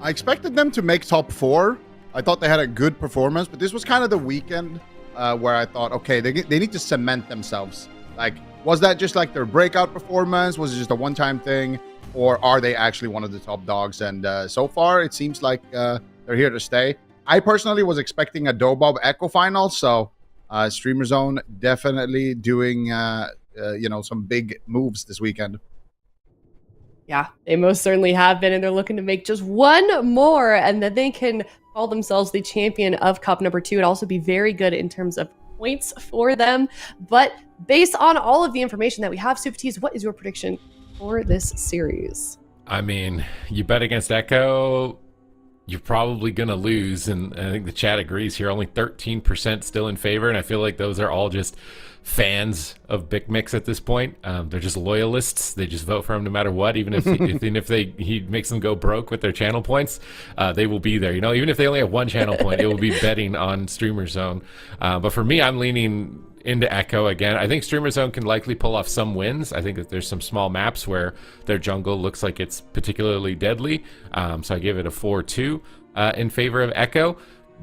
I expected them to make top 4. I thought they had a good performance, but this was kind of the weekend where I thought, okay, they need to cement themselves. Like, was that just like their breakout performance? Was it just a one-time thing? Or are they actually one of the top dogs? And so far, it seems like they're here to stay. I personally was expecting a Dobob Echo final, so Streamer Zone definitely doing some big moves this weekend. Yeah, they most certainly have been, and they're looking to make just one more, and then they can call themselves the champion of Cup number 2. It'd also be very good in terms of points for them. But based on all of the information that we have, Super Tees, what is your prediction for this series? I mean, you bet against Echo, you're probably going to lose, and I think the chat agrees here. Only 13% still in favor, and I feel like those are all just fans of Big Mix at this point. They're just loyalists. They just vote for him no matter what, even if he makes them go broke with their channel points, they will be there. You know, even if they only have one channel point, it will be betting on Streamer Zone. But for me, I'm leaning into Echo again. I think Streamer Zone can likely pull off some wins. I think that there's some small maps where their jungle looks like it's particularly deadly. So I give it a 4-2 in favor of Echo.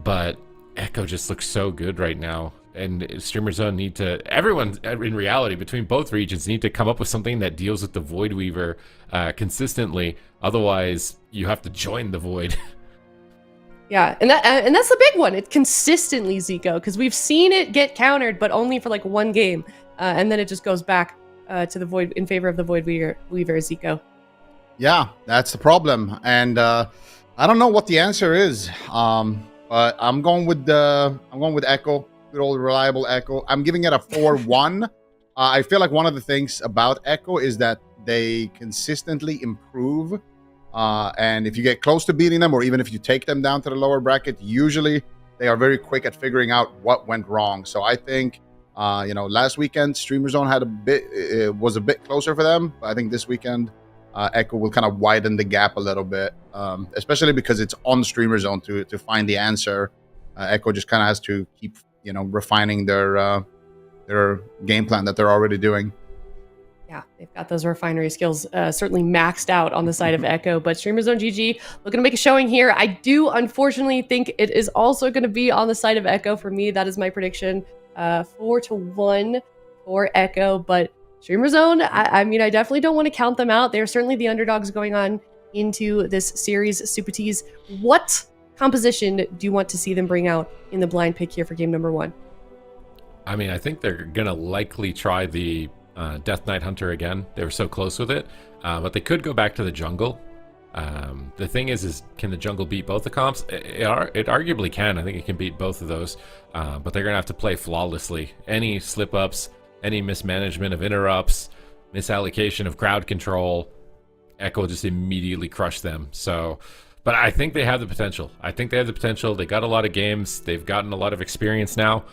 But Echo just looks so good right now. And Streamer Zone need to, everyone in reality between both regions need to come up with something that deals with the Void Weaver consistently. Otherwise, you have to join the Void. Yeah, and that's the big one. It's consistently Zico, because we've seen it get countered, but only for like one game, and then it just goes back to the Void in favor of the Void Weaver Zico. Yeah, that's the problem, and I don't know what the answer is. But I'm going with Echo, good old reliable Echo. I'm giving it a 4-1. I feel like one of the things about Echo is that they consistently improve. And if you get close to beating them, or even if you take them down to the lower bracket, usually they are very quick at figuring out what went wrong. So I think, last weekend Streamer Zone had was a bit closer for them. But I think this weekend, Echo will kind of widen the gap a little bit, especially because it's on Streamer Zone to find the answer. Echo just kind of has to keep, refining their game plan that they're already doing. Yeah, they've got those refinery skills certainly maxed out on the side of Echo, but Streamer Zone GG looking to make a showing here. I do unfortunately think it is also going to be on the side of Echo for me. That is my prediction, 4-1 for Echo, but Streamer Zone, I mean, I definitely don't want to count them out. They're certainly the underdogs going on into this series. Super Tees, what composition do you want to see them bring out in the blind pick here for game number 1? I mean, I think they're going to likely try the Death Knight Hunter again. They were so close with it, but they could go back to the jungle. The thing is can the jungle beat both the comps? It arguably can. I think it can beat both of those, but they're gonna have to play flawlessly. Any slip-ups, any mismanagement of interrupts, misallocation of crowd control, Echo will just immediately crush them. So, but I think they have the potential. They got a lot of games. They've gotten a lot of experience now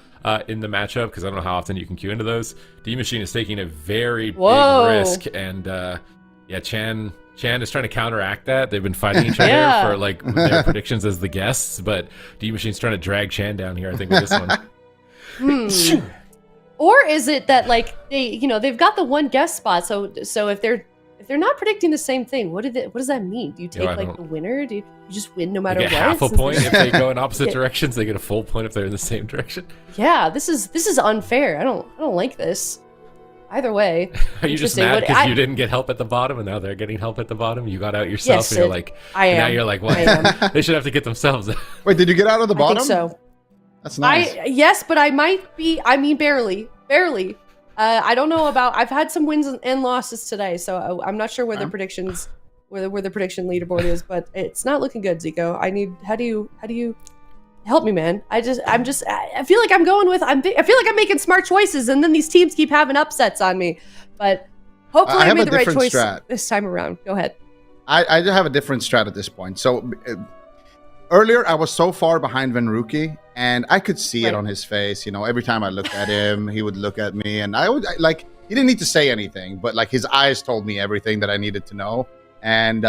in the matchup, because I don't know how often you can queue into those. D Machine is taking a very big risk, and Chan is trying to counteract that. They've been fighting each other for like their predictions as the guests, but D Machine's trying to drag Chan down here, I think, with this one. Or is it that like they've got the one guest spot, so if they're not predicting the same thing. What does that mean? Do you take the winner? Do you just win no matter they what? get half a point if they go in opposite directions. They get a full point if they're in the same direction. Yeah, this is unfair. I don't like this. Either way. Are you just mad because you didn't get help at the bottom and now they're getting help at the bottom? You got out yourself. Yes, and you're like, I am. Now you're like, what? They should have to get themselves. Wait, did you get out of the bottom? I think so. That's nice. Yes, but I might be. I mean, barely. I don't know about. I've had some wins and losses today, so I'm not sure where the predictions, where the prediction leaderboard is, but it's not looking good, Zico. I need. How do you help me, man? I feel like I'm going with. I feel like I'm making smart choices, and then these teams keep having upsets on me. But hopefully, I made the right choice this time around. Go ahead. I have a different strat at this point. So earlier, I was so far behind Venruki, and I could see it on his face. You know, every time I looked at him, he would look at me, and he didn't need to say anything, but like his eyes told me everything that I needed to know. And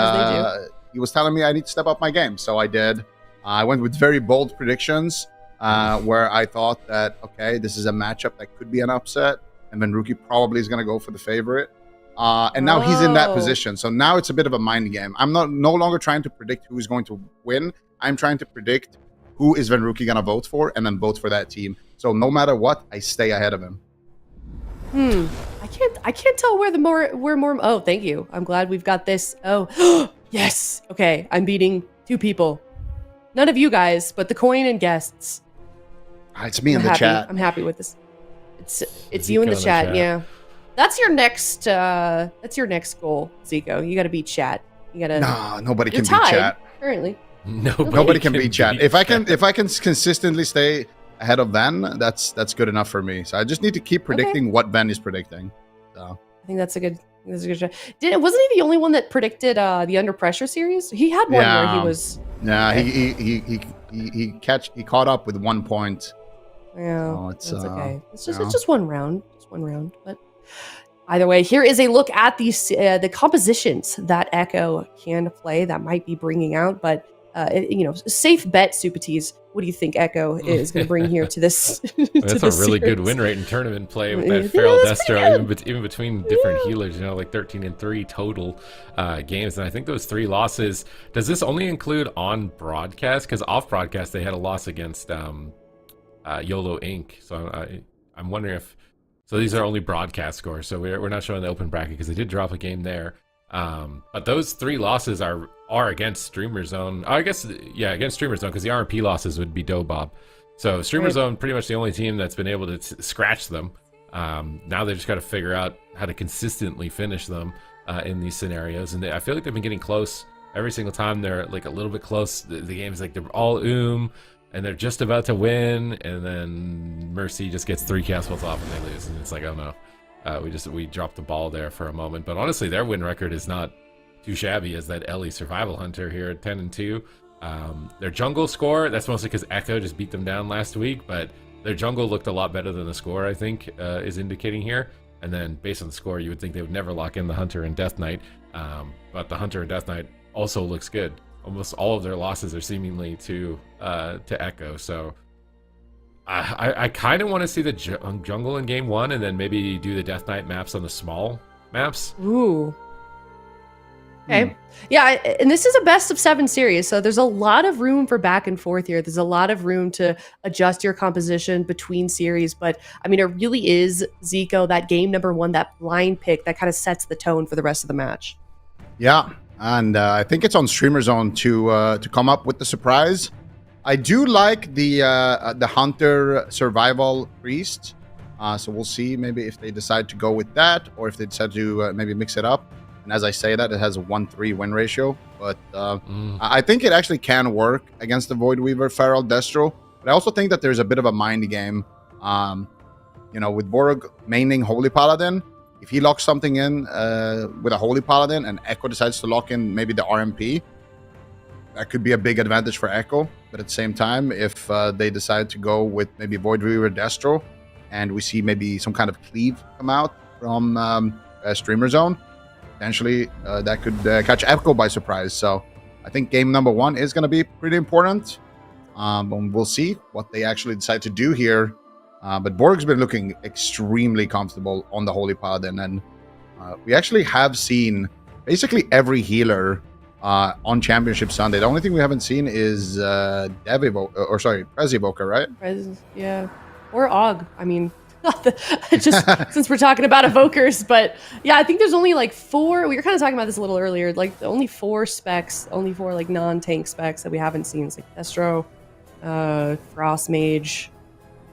he was telling me I need to step up my game, so I did. I went with very bold predictions, where I thought that, okay, this is a matchup that could be an upset, and Venruki probably is going to go for the favorite. And now he's in that position, so now it's a bit of a mind game. I'm no longer trying to predict who's going to win. I'm trying to predict who is Venruki going to vote for, and then vote for that team. So no matter what, I stay ahead of him. I can't tell where more. Oh, thank you. I'm glad we've got this. Oh, yes. Okay, I'm beating 2 people. None of you guys, but the coin and guests. It's me in the chat. I'm happy with this. It's you in the chat. Yeah, that's your next. That's your next goal, Zico. You got to beat chat. You got to. Nah, nobody can beat chat. Currently. Nobody can beat chat. If I can consistently stay ahead of Ven, that's good enough for me. So I just need to keep predicting what Ven is predicting. So I think that's a good shot. Wasn't he the only one that predicted the Under Pressure series? He had one where he was. Yeah, he caught up with 1 point. Yeah, so that's okay. It's just one round. But either way, here is a look at the compositions that Echo can play that might be bringing out. But safe bet, Supatees. What do you think Echo is going to bring here to this? That's a really good win rate in tournament play with that Feral Destro, even between different healers. Like 13-3 total games, and I think those 3 losses. Does this only include on broadcast? Because off broadcast they had a loss against YOLO Inc. So I'm wondering if. So these are only broadcast scores. So we're not showing the open bracket because they did drop a game there. But those 3 losses are against Streamer Zone. I guess, against Streamer Zone, because the RMP losses would be Dobob. So Streamer Zone, pretty much the only team that's been able to scratch them. Now they just got to figure out how to consistently finish them in these scenarios. And I feel like they've been getting close every single time. They're like a little bit close. The game's like they're all and they're just about to win, and then Mercy just gets 3 cast balls off and they lose. And it's like, oh no. We dropped the ball there for a moment, but honestly, their win record is not too shabby as that Ellie Survival Hunter here at 10-2. Their jungle score, that's mostly because Echo just beat them down last week, but their jungle looked a lot better than the score, I think, is indicating here. And then based on the score, you would think they would never lock in the Hunter and Death Knight, but the Hunter and Death Knight also looks good. Almost all of their losses are seemingly to Echo, so I kind of want to see the jungle in game 1 and then maybe do the Death Knight maps on the small maps. Ooh. Okay. Yeah, and this is a best of 7 series, so there's a lot of room for back and forth here. There's a lot of room to adjust your composition between series, but I mean, it really is, Zico, that game number 1, that blind pick that kind of sets the tone for the rest of the match. Yeah, and I think it's on Streamer Zone to come up with the surprise. I do like the Hunter Survival Priest, so we'll see maybe if they decide to go with that or if they decide to maybe mix it up. And as I say that, it has a 1-3 win ratio, but I think it actually can work against the Void Weaver Feral Destro. But I also think that there's a bit of a mind game, with Borg maining Holy Paladin. If he locks something in with a Holy Paladin and Echo decides to lock in maybe the RMP, that could be a big advantage for Echo. But at the same time, if they decide to go with maybe Void Weaver Destro, and we see maybe some kind of cleave come out from Streamer Zone, potentially that could catch Echo by surprise. So I think game number 1 is going to be pretty important. And we'll see what they actually decide to do here. But Borg's been looking extremely comfortable on the Holy Paladin, and we actually have seen basically every healer on Championship Sunday. The only thing we haven't seen is Prez Evoker, right? Yeah. Or Og. I mean, just since we're talking about evokers, but yeah, I think there's only like 4. We were kind of talking about this a little earlier. Like only 4 specs, only 4 like non-tank specs that we haven't seen. It's like Destro, Frost Mage,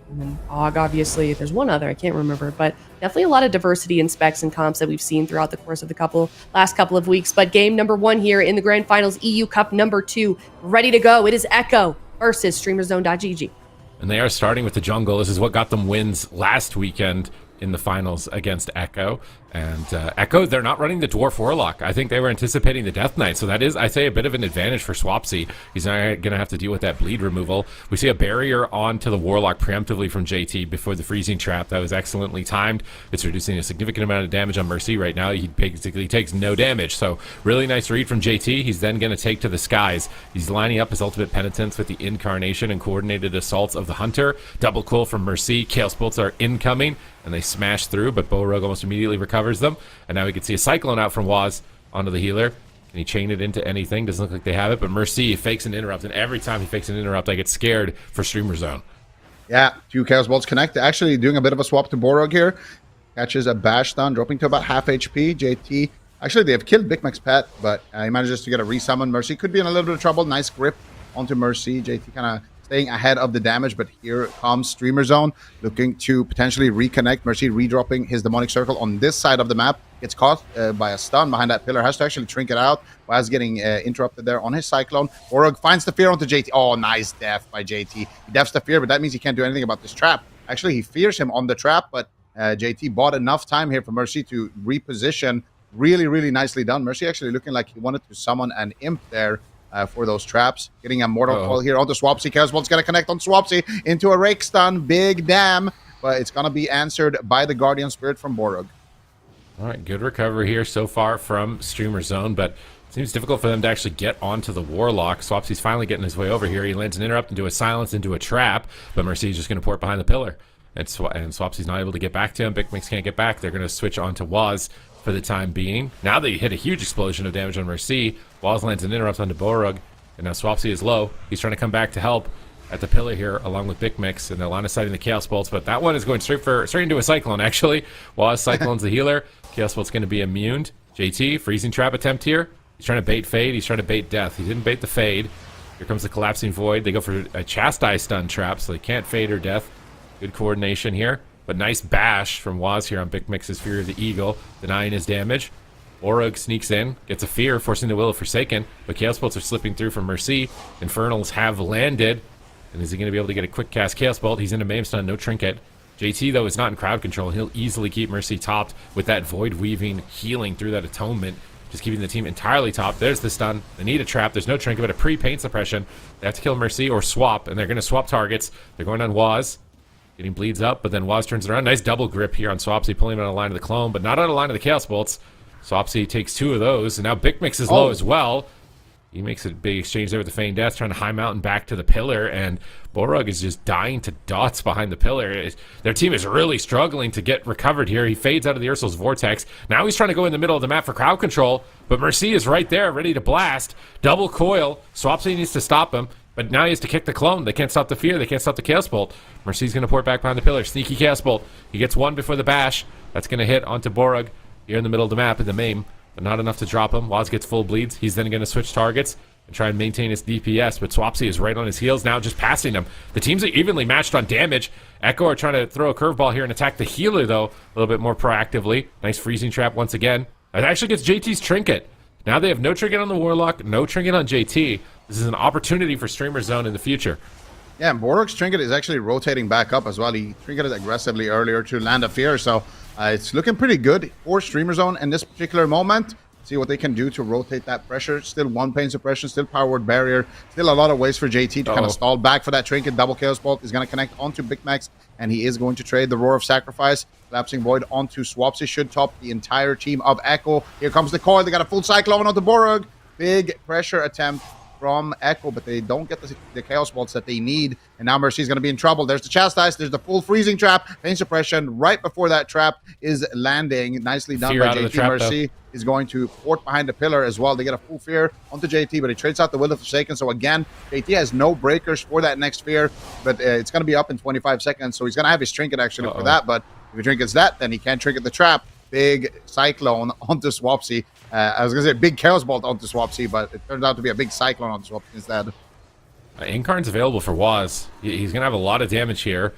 and then Og. Obviously, there's one other I can't remember, but definitely a lot of diversity in specs and comps that we've seen throughout the course of the last couple of weeks. But game number 1 here in the Grand Finals, EU Cup number 2, ready to go. It is Echo versus StreamerZone.gg. And they are starting with the jungle. This is what got them wins last weekend in the finals against Echo. And Echo, they're not running the Dwarf Warlock. I think they were anticipating the Death Knight. So that is, I say, a bit of an advantage for Swapsy. He's not going to have to deal with that bleed removal. We see a barrier onto the Warlock preemptively from JT before the freezing trap. That was excellently timed. It's reducing a significant amount of damage on Mercy. Right now, he basically takes no damage. So really nice read from JT. He's then going to take to the skies. He's lining up his ultimate penitence with the Incarnation and coordinated assaults of the Hunter. Double cool from Mercy. Chaos Bolts are incoming, and they smash through, but Borog almost immediately recovers them. And now we can see a Cyclone out from Waz onto the healer. Can he chain it into anything? Doesn't look like they have it, but Mercy fakes an interrupt, and every time he fakes an interrupt, I get scared for Streamer Zone. Yeah, 2 Chaos Bolts connect. Actually doing a bit of a swap to Borog here. Catches a bash stun, dropping to about half HP. JT, actually they have killed Big Mac's pet, but he manages to get a resummon. Mercy could be in a little bit of trouble. Nice grip onto Mercy. JT kind of staying ahead of the damage, but here comes Streamer Zone looking to potentially reconnect. Mercy redropping his demonic circle on this side of the map. Gets caught by a stun behind that pillar. Has to actually trinket out. Waz getting interrupted there on his Cyclone. Borog finds the fear onto JT. Oh, nice death by JT. He deaths the fear, but that means he can't do anything about this trap. Actually, he fears him on the trap, but JT bought enough time here for Mercy to reposition. Really, really nicely done. Mercy actually looking like he wanted to summon an imp there for those traps. Getting a Mortal Coil here onto Swapsy. Chaos Bolt's going to connect on Swapsy into a Rake Stun. Big damn. But it's going to be answered by the Guardian Spirit from Borog. All right, good recovery here so far from Streamer Zone, but it seems difficult for them to actually get onto the Warlock. Swapsy's finally getting his way over here. He lands an interrupt into a silence into a trap, but Mercy's just going to port behind the pillar. And Swapsy's not able to get back to him. Big Mix can't get back. They're going to switch on to Waz for the time being. Now they hit a huge explosion of damage on Mercy. Waz lands an interrupt onto Borog, and now Swapsy is low. He's trying to come back to help at the pillar here, along with Big Mix, and they're line of sighting the Chaos Bolts, but that one is going straight into a Cyclone, actually. Waz Cyclone's the healer. Chaos Bolt's going to be immune. JT, freezing trap attempt here. He's trying to bait Fade. He's trying to bait Death. He didn't bait the Fade. Here comes the Collapsing Void. They go for a Chastise stun trap, so they can't Fade or Death. Good coordination here. But nice bash from Waz here on Big Mix's Fear of the Eagle, denying his damage. Borog sneaks in, gets a Fear, forcing the will of Forsaken, but Chaos Bolts are slipping through from Mercy. Infernals have landed. And is he going to be able to get a quick cast Chaos Bolt? He's into Maim Stun, no Trinket. JT, though, is not in crowd control. He'll easily keep Mercy topped with that Void Weaving healing through that Atonement, just keeping the team entirely topped. There's the stun. They need a trap. There's no Trinket, but a pre-paint suppression. They have to kill Mercy or swap, and they're going to swap targets. They're going on Waz. Getting bleeds up, but then Waz turns it around. Nice double grip here on Swapsy, pulling him out of line of the clone, but not out of line of the Chaos Bolts. Swapsy takes 2 of those, and now Big Mix is low as well. He makes a big exchange there with the Feigned Death, trying to high mountain back to the pillar, and Borog is just dying to dots behind the pillar. Their team is really struggling to get recovered here. He fades out of the Ursul's Vortex. Now he's trying to go in the middle of the map for crowd control, but Mercy is right there, ready to blast. Double coil. Swapsy needs to stop him, but now he has to kick the clone. They can't stop the Fear. They can't stop the Chaos Bolt. Mercy's going to port back behind the pillar. Sneaky Chaos Bolt. He gets 1 before the bash. That's going to hit onto Borog here in the middle of the map in the Maim, but not enough to drop him. Waz gets full bleeds. He's then going to switch targets and try and maintain his DPS, but Swapsy is right on his heels now, just passing him. The teams are evenly matched on damage. Echo are trying to throw a curveball here and attack the healer, though, a little bit more proactively. Nice freezing trap once again. It actually gets JT's Trinket. Now they have no Trinket on the Warlock, no Trinket on JT. This is an opportunity for Streamer Zone in the future. Yeah, and Borog's Trinket is actually rotating back up as well. He trinketed aggressively earlier to land a Fear, so it's looking pretty good for Streamer Zone in this particular moment. See what they can do to rotate that pressure. Still 1 pain suppression, still power word barrier. Still a lot of ways for JT to kind of stall back for that Trinket. Double Chaos Bolt is going to connect onto Big Max, and he is going to trade the Roar of Sacrifice. Collapsing Void onto Swapsy should top the entire team of Echo. Here comes the coil. They got a full Cyclone onto Borog. Big pressure attempt from Echo, but they don't get the Chaos Bolts that they need. And now Mercy's going to be in trouble. There's the Chastise. There's the full freezing trap. Pain suppression right before that trap is landing. Nicely done by JT. Mercy is going to port behind the pillar as well. They get a full fear onto JT, but he trades out the Will of Forsaken. So again, JT has no breakers for that next fear, but it's going to be up in 25 seconds. So he's going to have his trinket actually for that. But if he trinkets that, then he can't trinket the trap. Big Cyclone onto Swapsy. I was going to say big Chaos Bolt onto Swapsy, but it turns out to be a big Cyclone onto Swapsy instead. Incarn's available for Waz. He's going to have a lot of damage here.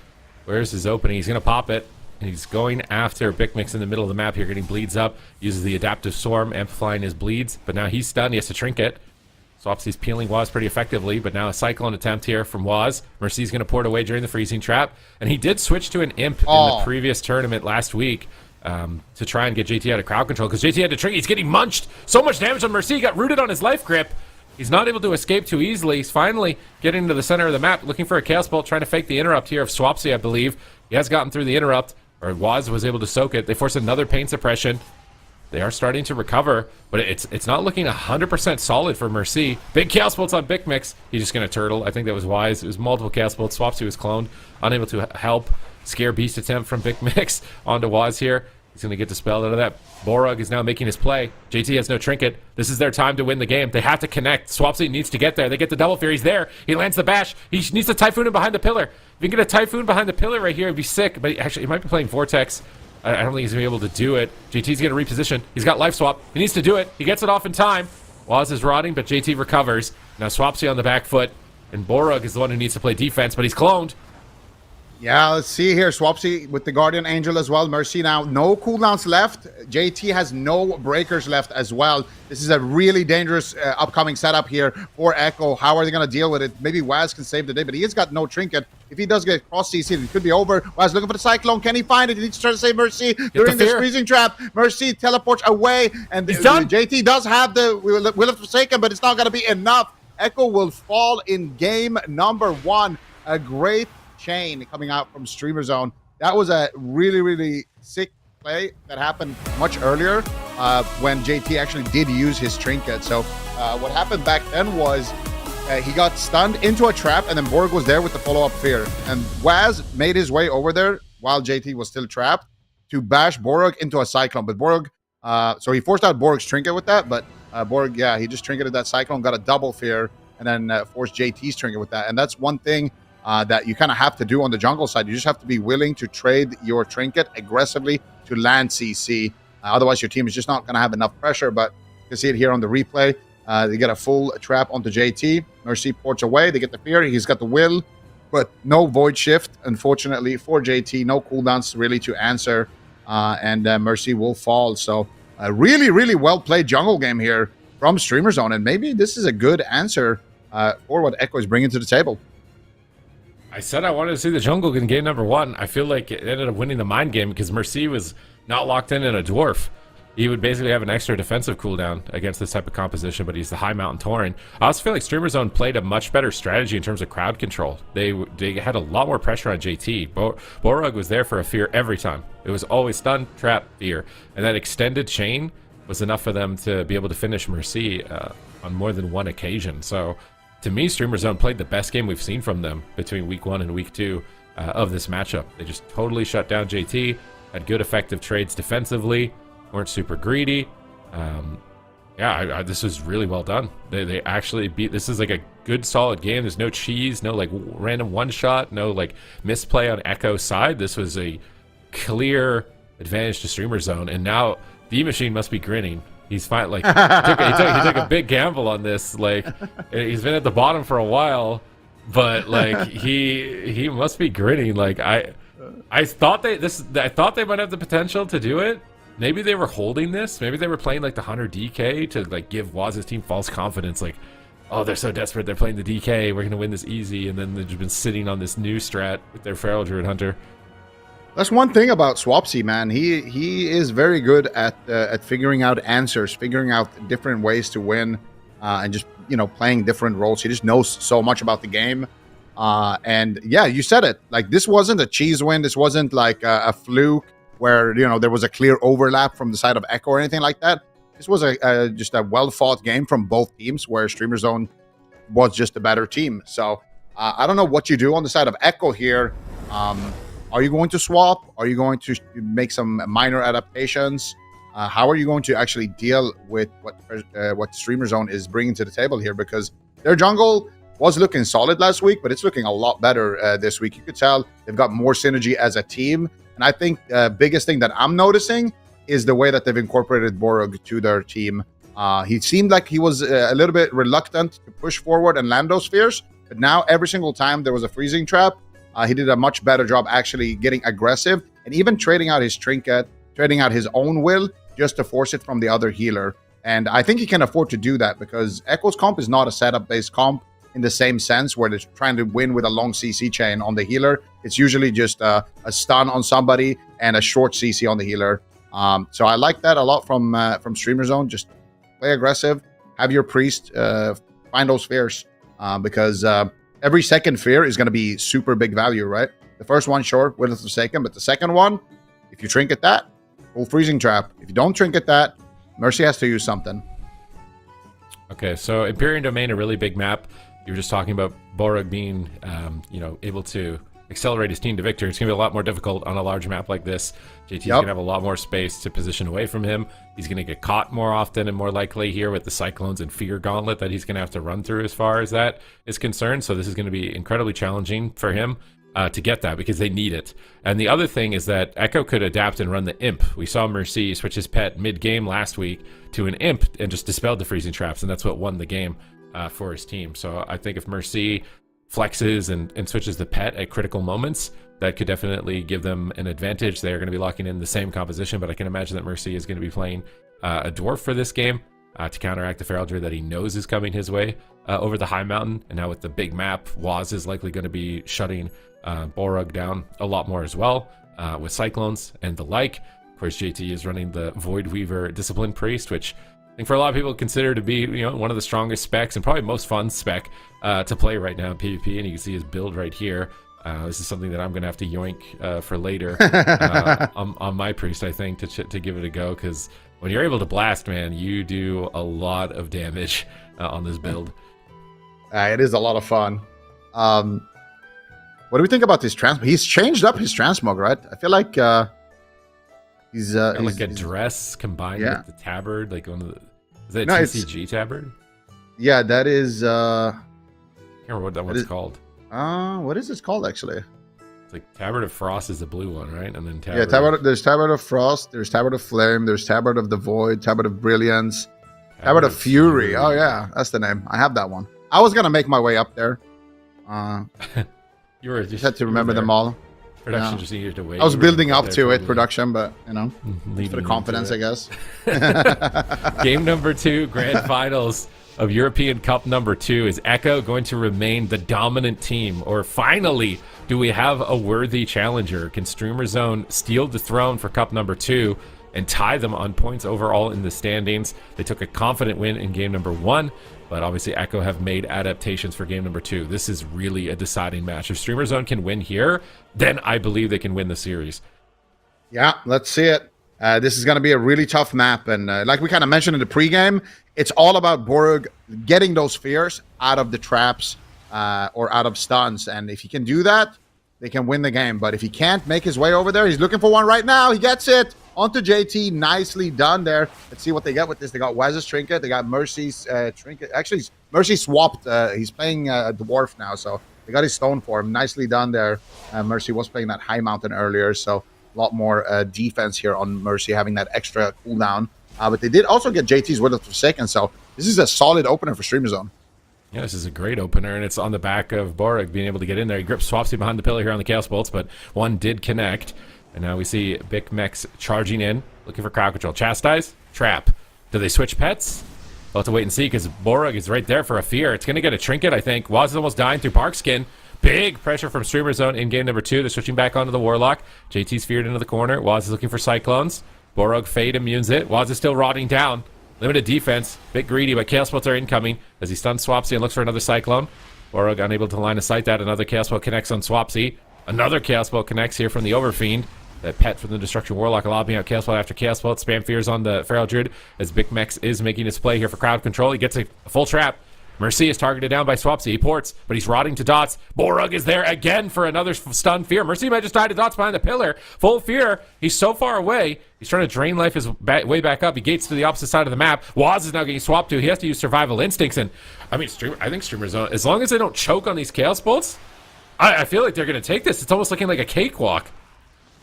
Where's his opening? He's going to pop it. And he's going after Bikmix in the middle of the map here, getting bleeds up. Uses the Adaptive Swarm, amplifying his bleeds. But now he's stunned. He has to trinket. Swapsy's peeling Waz pretty effectively, but now a Cyclone attempt here from Waz. Mercy's going to port away during the freezing trap. And he did switch to an Imp in the previous tournament last week. To try and get JT out of crowd control, because JT had to trinket. He's getting munched. So much damage on Mercy. He got rooted on his life grip. He's not able to escape too easily. He's finally getting to the center of the map, looking for a Chaos Bolt, trying to fake the interrupt here of Swapsy, I believe. He has gotten through the interrupt, or Waz was able to soak it. They force another pain suppression. They are starting to recover, but it's not looking 100% solid for Mercy. Big Chaos Bolts on Bikmix. He's just going to turtle. I think that was wise. It was multiple Chaos Bolts. Swapsy was cloned, unable to help. Scare Beast attempt from Bikmix onto Waz here. He's going to get dispelled out of that. Borug is now making his play. JT has no trinket. This is their time to win the game. They have to connect. Swapsy needs to get there. They get the double fear. He's there. He lands the bash. He needs to Typhoon him behind the pillar. If you can get a Typhoon behind the pillar right here, it'd be sick. But he might be playing Vortex. I don't think he's going to be able to do it. JT's going to reposition. He's got life swap. He needs to do it. He gets it off in time. Waz is rotting, but JT recovers. Now Swapsy on the back foot. And Borug is the one who needs to play defense, but he's cloned. Yeah, let's see here. Swapsy with the Guardian Angel as well. Mercy now, no cooldowns left. JT has no breakers left as well. This is a really dangerous upcoming setup here for Echo. How are they going to deal with it? Maybe Waz can save the day, but he has got no trinket. If he does get cross CC, it could be over. Waz looking for the Cyclone. Can he find it? He needs to try to save Mercy during this freezing trap. Mercy teleports away, and JT does have the Will of Forsaken, but it's not going to be enough. Echo will fall in game number 1. A great chain coming out from Streamer Zone. That was a really, really sick play that happened much earlier when JT actually did use his trinket. So what happened back then was he got stunned into a trap, and then Borg was there with the follow-up fear. And Waz made his way over there while JT was still trapped to bash Borg into a Cyclone. But Borg, so he forced out Borg's trinket with that, but Borg, yeah, he just trinketed that Cyclone, got a double fear, and then forced JT's trinket with that. And that's one thing that you kind of have to do on the jungle side. You just have to be willing to trade your trinket aggressively to land CC. Otherwise, your team is just not going to have enough pressure. But you can see it here on the replay. They get a full trap onto JT. Mercy ports away. They get the fear. He's got the will, but no void shift, unfortunately, for JT. No cooldowns really to answer, and Mercy will fall. So a really, really well-played jungle game here from Streamer Zone. And maybe this is a good answer for what Echo is bringing to the table. I said I wanted to see the jungle in game number 1. I feel like it ended up winning the mind game because Mercy was not locked in a dwarf. He would basically have an extra defensive cooldown against this type of composition, but he's the high mountain Tauren. I also feel like Streamer Zone played a much better strategy in terms of crowd control. They had a lot more pressure on JT. Borug was there for a fear every time. It was always stun, trap, fear. And that extended chain was enough for them to be able to finish Mercy on more than one occasion. So to me, Streamer Zone played the best game we've seen from them between week 1 and week 2 of this matchup. They just totally shut down JT, had good effective trades defensively, weren't super greedy. This was really well done. They actually beat. This is like a good solid game. There's no cheese, no like random one shot, no like misplay on Echo's side. This was a clear advantage to Streamer Zone, and now D Machine must be grinning. He's fine. Like he took a big gamble on this. Like he's been at the bottom for a while, but like he must be grinning. Like I thought they might have the potential to do it. Maybe they were holding this. Maybe they were playing like the Hunter DK to like give Waz's team false confidence. Like, oh, they're so desperate. They're playing the DK. We're gonna win this easy. And then they've just been sitting on this new strat with their Feral Druid Hunter. That's one thing about Swapsy, man. He is very good at figuring out answers, figuring out different ways to win, and just playing different roles. He just knows so much about the game. And yeah, you said it. Like this wasn't a cheese win. This wasn't like a fluke where there was a clear overlap from the side of Echo or anything like that. This was just a well fought game from both teams, where Streamer Zone was just a better team. So I don't know what you do on the side of Echo here. Are you going to swap? Are you going to make some minor adaptations? How are you going to actually deal with what Streamer Zone is bringing to the table here? Because their jungle was looking solid last week, but it's looking a lot better this week. You could tell they've got more synergy as a team. And I think the biggest thing that I'm noticing is the way that they've incorporated Borug to their team. He seemed like he was a little bit reluctant to push forward and land those spheres, but now every single time there was a freezing trap, he did a much better job actually getting aggressive and even trading out his trinket, trading out his own will just to force it from the other healer. And I think he can afford to do that because Echo's comp is not a setup-based comp in the same sense where they're trying to win with a long CC chain on the healer. It's usually just a stun on somebody and a short CC on the healer. So I like that a lot from Streamer Zone. Just play aggressive, have your priest find those spheres because every second sphere is going to be super big value, right? The first one, sure, Will of Forsaken, but the second one, if you trinket that, full freezing trap. If you don't trinket that, Mercy has to use something. Okay, so Empyrean Domain, a really big map. You were just talking about Borug being, able to accelerate his team to victory. It's going to be a lot more difficult on a large map like this. JT's going to have a lot more space to position away from him. He's going to get caught more often and more likely here with the Cyclones and Fear Gauntlet that he's going to have to run through as far as that is concerned. So this is going to be incredibly challenging for him to get that because they need it. And the other thing is that Echo could adapt and run the Imp. We saw Mercy switch his pet mid-game last week to an Imp and just dispelled the freezing traps, and that's what won the game for his team. So I think if Mercy flexes and switches the pet at critical moments, that could definitely give them an advantage. They're going to be locking in the same composition, but I can imagine that Mercy is going to be playing a Dwarf for this game to counteract the Feral Druid that he knows is coming his way over the high mountain. And now with the big map, Waz is likely going to be shutting Borug down a lot more as well with Cyclones and the like. Of course, JT is running the Void Weaver Discipline Priest, which I think for a lot of people consider to be one of the strongest specs and probably most fun spec to play right now in PvP. And you can see his build right here. This is something that I'm going to have to yoink for later on my priest, I think, to give it a go. Because when you're able to blast, man, you do a lot of damage on this build. It is a lot of fun. What do we think about this transmog? He's changed up his transmog, right? I feel like he's like a dress combined with the tabard, like one of the. Is that a TCG tabard? Yeah, that is. I can't remember what that one's called. What is this called actually? It's like Tabard of Frost is the blue one, right? And then there's Tabard of Frost, there's Tabard of Flame, there's Tabard of the Void, Tabard of Brilliance, Tabard of Fury. Oh yeah, that's the name. I have that one. I was gonna make my way up there. You were just had to remember them all. Production just needed to wait. I was building up to it, production, but for the confidence, I guess. Game number 2, Grand Finals of European Cup number 2. Is Echo going to remain the dominant team, or finally do we have a worthy challenger? Can Streamer Zone steal the throne for Cup number 2 and tie them on points overall in the standings? They took a confident win in game number 1, but obviously Echo have made adaptations for game number 2. This is really a deciding match. If Streamer Zone can win here, then I believe they can win the series. Yeah, let's see it. This is going to be a really tough map, and like we kind of mentioned in the pregame, it's all about Borug getting those fears out of the traps or out of stuns, and if he can do that, they can win the game. But if he can't make his way over there, he's looking for one right now. He gets it onto JT. Nicely done there. Let's see what they get with this. They got Waz's Trinket. They got Mercy's Trinket. Actually, Mercy swapped. He's playing a Dwarf now, so they got his Stone for him. Nicely done there. Mercy was playing that High Mountain earlier, so a lot more defense here on Mercy, having that extra cooldown. But they did also get JT's Will of Forsaken, so this is a solid opener for Streamer Zone. Yeah, this is a great opener, and it's on the back of Borug being able to get in there. He grips Swapsy behind the pillar here on the Chaos Bolts, but one did connect. And now we see BUFFMW charging in, looking for crowd control. Chastise, trap. Do they switch pets? We'll have to wait and see, because Borug is right there for a fear. It's going to get a trinket, I think. Waz is almost dying through Park Skin. Big pressure from Streamer Zone in game number 2. They're switching back onto the Warlock. JT's feared into the corner. Waz is looking for Cyclones. Borug Fade immunes it. Waz is still rotting down. Limited defense. Bit greedy, but Chaos Bolts are incoming as he stuns Swapsy and looks for another Cyclone. Borug unable to line of sight that. Another Chaos Bolt connects on Swapsy. Another Chaos Bolt connects here from the Overfiend. That pet from the Destruction Warlock lobbing out Chaos Bolt after Chaos Bolt. Spam fears on the Feral Druid as BUFFMW is making his play here for crowd control. He gets a full trap. Mercy is targeted down by Swapsy. He ports, but he's rotting to dots. Borug is there again for another stun fear. Mercy might just die to dots behind the pillar. Full fear. He's so far away. He's trying to drain life his way back up. He gates to the opposite side of the map. Waz is now getting swapped to. He has to use survival instincts. And I mean, I think Streamer Zone, as long as they don't choke on these Chaos Bolts, I feel like they're going to take this. It's almost looking like a cakewalk.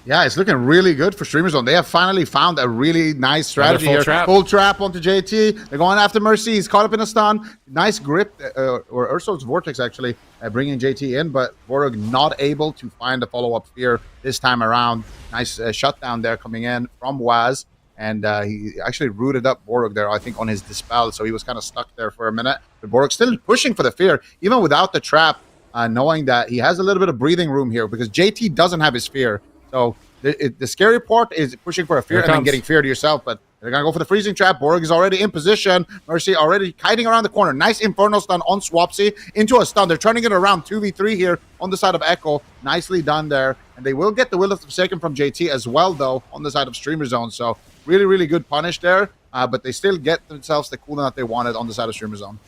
Yeah, it's looking really good for Streamer Zone. They have finally found a really nice strategy here. Full trap onto JT. They're going after Mercy. He's caught up in a stun. Nice grip, or Ursul's Vortex actually, bringing JT in, but Borug not able to find a follow-up fear this time around. Nice shutdown there coming in from Waz, and he actually rooted up Borug there, I think, on his Dispel, so he was kind of stuck there for a minute. But Borug still pushing for the fear, even without the trap, knowing that he has a little bit of breathing room here, because JT doesn't have his fear. So the scary part is pushing for a fear and then getting feared yourself. But they're going to go for the freezing trap. Borug is already in position. Mercy already kiting around the corner. Nice Inferno stun on Swapsy into a stun. They're turning it around 2v3 here on the side of Echo. Nicely done there. And they will get the Will of the Forsaken from JT as well, though, on the side of Streamer Zone. So really, really good punish there. But they still get themselves the cooldown that they wanted on the side of Streamer Zone.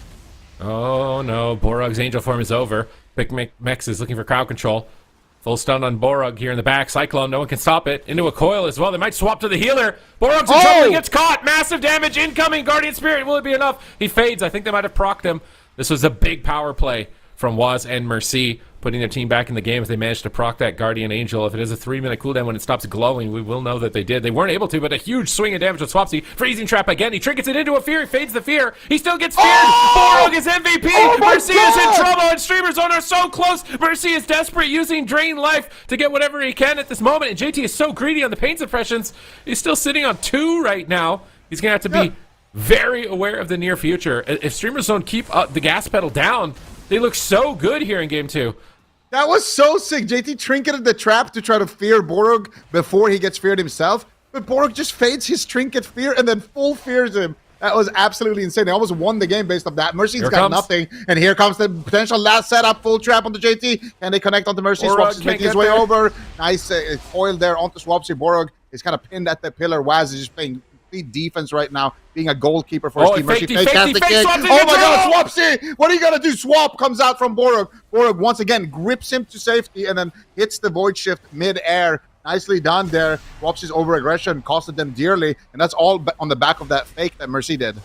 Oh, no. Borug's Angel form is over. Big Mex is looking for crowd control. Full stun on Borug here in the back. Cyclone, no one can stop it. Into a coil as well. They might swap to the healer. Borug's in trouble. He gets caught. Massive damage incoming. Guardian Spirit. Will it be enough? He fades. I think they might have procced him. This was a big power play from Waz and Mercy, putting their team back in the game as they managed to proc that Guardian Angel. If it is a 3-minute cooldown when it stops glowing, we will know that they did. They weren't able to, but a huge swing of damage with Swapsy. Freezing trap again. He trinkets it into a fear. He fades the fear. He still gets feared. Borug is MVP. Mercy is in trouble, and Streamer Zone are so close. Mercy is desperate, using Drain Life to get whatever he can at this moment, and JT is so greedy on the pain suppressions. He's still sitting on 2 right now. He's going to have to be very aware of the near future. If Streamer Zone keep the gas pedal down, they look so good here in Game 2. That was so sick. JT trinketed the trap to try to fear Borug before he gets feared himself. But Borug just fades his trinket fear and then full fears him. That was absolutely insane. They almost won the game based on that. Mercy's got nothing. And here comes the potential last setup. Full trap onto JT. Can they connect onto Mercy? Swapsy's making his way over. Nice coil there onto Swapsy. Borug is kind of pinned at the pillar. Waz is just playing complete defense right now, being a goalkeeper for his team. Mercy fake kick. Oh my god, Swapsy! What are you gonna do? Swap comes out from Borug. Borug once again grips him to safety and then hits the Void Shift mid-air. Nicely done there. Swapsy's over-aggression costed them dearly, and that's all on the back of that fake that Mercy did.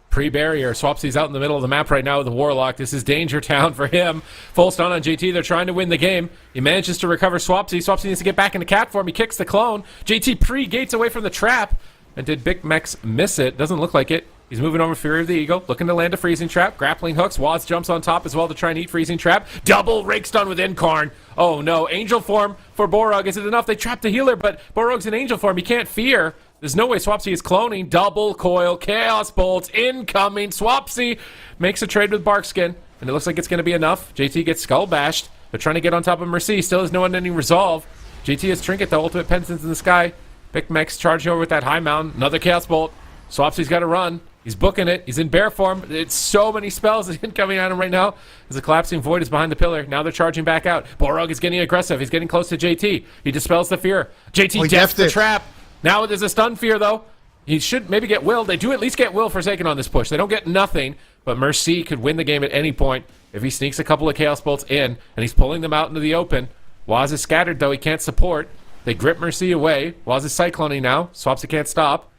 Pre-barrier. Swapsy's out in the middle of the map right now with the Warlock. This is danger town for him. Full stun on JT. They're trying to win the game. He manages to recover Swapsy. Swapsy needs to get back into cat form. He kicks the clone. JT pre-gates away from the trap. And did Big Mex miss it? Doesn't look like it. He's moving over Fury of the Eagle, looking to land a freezing trap. Grappling hooks. Waz jumps on top as well to try and eat freezing trap. Double rake stun with Incarn. Oh no, angel form for Borug. Is it enough? They trapped the healer, but Borug's in angel form. He can't fear. There's no way Swapsy is cloning. Double coil. Chaos bolts incoming. Swapsy makes a trade with Barkskin, and it looks like it's going to be enough. JT gets skull bashed. They're trying to get on top of Mercy. Still has no unending resolve. JT has Trinket, the ultimate penitence in the sky. Big Mex charging over with that high mound. Another Chaos Bolt. Swapsy's got to run. He's booking it. He's in bear form. It's so many spells incoming at him right now. As the collapsing void is behind the pillar. Now they're charging back out. Borug is getting aggressive. He's getting close to JT. He dispels the fear. JT deaths the trap. Now there's a stun fear, though. He should maybe get Will. They do at least get Will Forsaken on this push. They don't get nothing, but Mercy could win the game at any point if he sneaks a couple of Chaos Bolts in, and he's pulling them out into the open. Waz is scattered, though. He can't support. They grip Mercy away. Waz is cycloning now. Swapsy can't stop.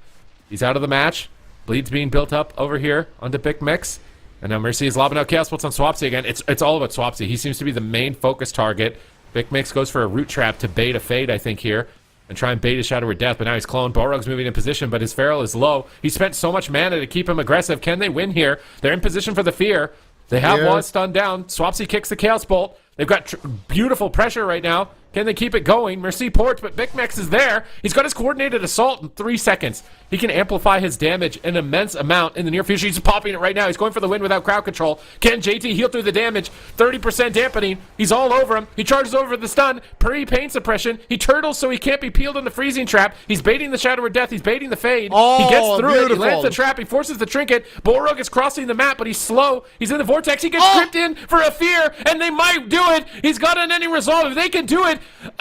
He's out of the match. Bleed's being built up over here onto Big Mix. And now Mercy is lobbing out Chaos Bolts on Swapsy again. It's all about Swapsy. He seems to be the main focus target. Big Mix goes for a root trap to bait a fade, I think, here. And try and bait his Shadow of Death, but now he's cloned. Borug's moving in position, but his Feral is low. He spent so much mana to keep him aggressive. Can they win here? They're in position for the fear. They have Waz stunned down. Swapsy kicks the Chaos Bolt. They've got beautiful pressure right now. Can they keep it going? Mercy ports, but Big Mex is there. He's got his coordinated assault in 3 seconds. He can amplify his damage an immense amount in the near future. He's popping it right now. He's going for the win without crowd control. Can JT heal through the damage? 30% dampening. He's all over him. He charges over the stun. Pre-pain suppression. He turtles so he can't be peeled in the freezing trap. He's baiting the Shadow of Death. He's baiting the fade. He gets through it. He lands the trap. He forces the trinket. Borug is crossing the map, but he's slow. He's in the vortex. He gets gripped in for a fear, and they might do it. He's got an ending resolve. If they can do it,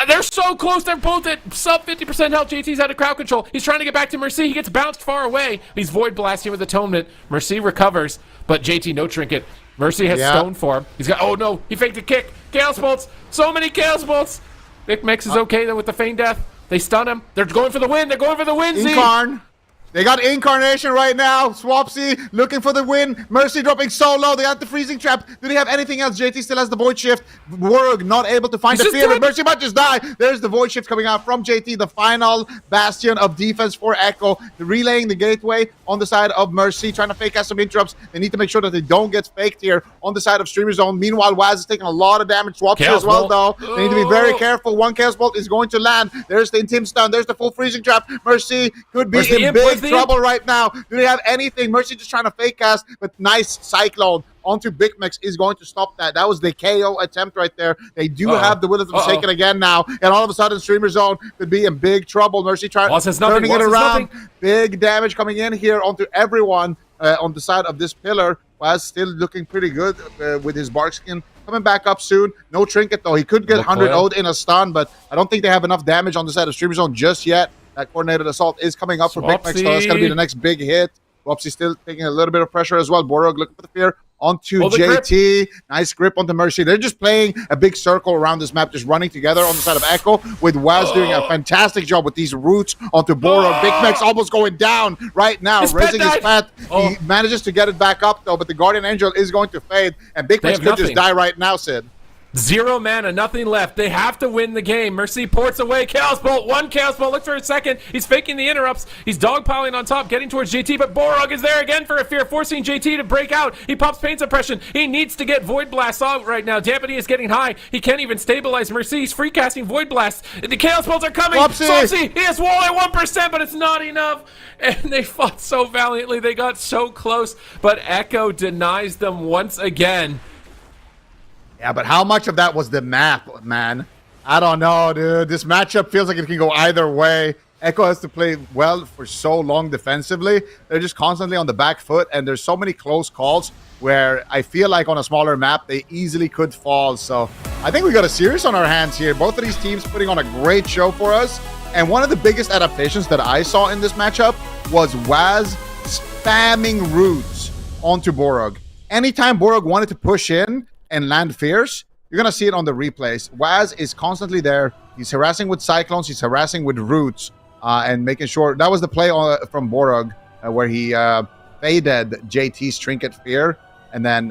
They're so close. They're both at sub 50% health. JT's out of crowd control. He's trying to get back to Mercy. He gets bounced far away. He's void blasting with Atonement. Mercy recovers, but JT no trinket. Mercy has stone form. He's got, oh no, he faked a kick. Chaos Bolts. So many Chaos Bolts. Big Mix is okay though with the feign death. They stun him. They're going for the win. They're going for the win, Z. Incarn. They got Incarnation right now. Swapsy looking for the win. Mercy dropping so low. They got the freezing trap. Do they have anything else? JT still has the void shift. Warg not able to find the fear, but Mercy might just die. There's the void shift coming out from JT, the final bastion of defense for Echo. Relaying the gateway on the side of Mercy, trying to fake out some interrupts. They need to make sure that they don't get faked here on the side of Streamer Zone. Meanwhile, Waz is taking a lot of damage. Swapsy as well, though. They need to be very careful. One Chaos Bolt is going to land. There's the Intim stun. There's the full freezing trap. Mercy could be in big trouble right now. Do they have anything? Mercy just trying to fake cast, but nice Cyclone onto Big Mix is going to stop that. That was the KO attempt right there. They do have the Will of the Forsaken again now, and all of a sudden Streamer Zone could be in big trouble. Mercy turning it around. Big damage coming in here onto everyone on the side of this pillar. Waz still looking pretty good with his bark skin. Coming back up soon. No trinket though. He could get 100 ode in a stun, but I don't think they have enough damage on the side of Streamer Zone just yet. That coordinated assault is coming up for Big Mix, so that's going to be the next big hit. Swapsy still taking a little bit of pressure as well. Borog looking for the fear onto JT. Nice grip onto Mercy. They're just playing a big circle around this map, just running together on the side of Echo, with Waz doing a fantastic job with these roots onto Borog. Big Mix almost going down right now, raising his pet. He manages to get it back up, though, but the Guardian Angel is going to fade, and Big Mix could just die right now, Sid. 0 mana, nothing left. They have to win the game. Mercy ports away. Chaos Bolt. One Chaos Bolt. Looks for a second. He's faking the interrupts. He's dogpiling on top, getting towards JT, but Borog is there again for a fear, forcing JT to break out. He pops Pain Suppression. He needs to get Void Blast out right now. Dampity is getting high. He can't even stabilize Mercy. He's free casting Void Blast. The Chaos Bolts are coming. Swapsy. He has wall at 1%, but it's not enough. And they fought so valiantly. They got so close, but Echo denies them once again. Yeah, but how much of that was the map, man? I don't know, dude. This matchup feels like it can go either way. Echo has to play well for so long defensively. They're just constantly on the back foot, and there's so many close calls where I feel like on a smaller map, they easily could fall. So I think we got a series on our hands here. Both of these teams putting on a great show for us. And one of the biggest adaptations that I saw in this matchup was Waz spamming roots onto Borog. Anytime Borog wanted to push in and land fierce, you're gonna see it on the replays. Waz is constantly there. He's harassing with Cyclones, he's harassing with roots, and making sure. That was the play from Borog, where he faded JT's Trinket Fear and then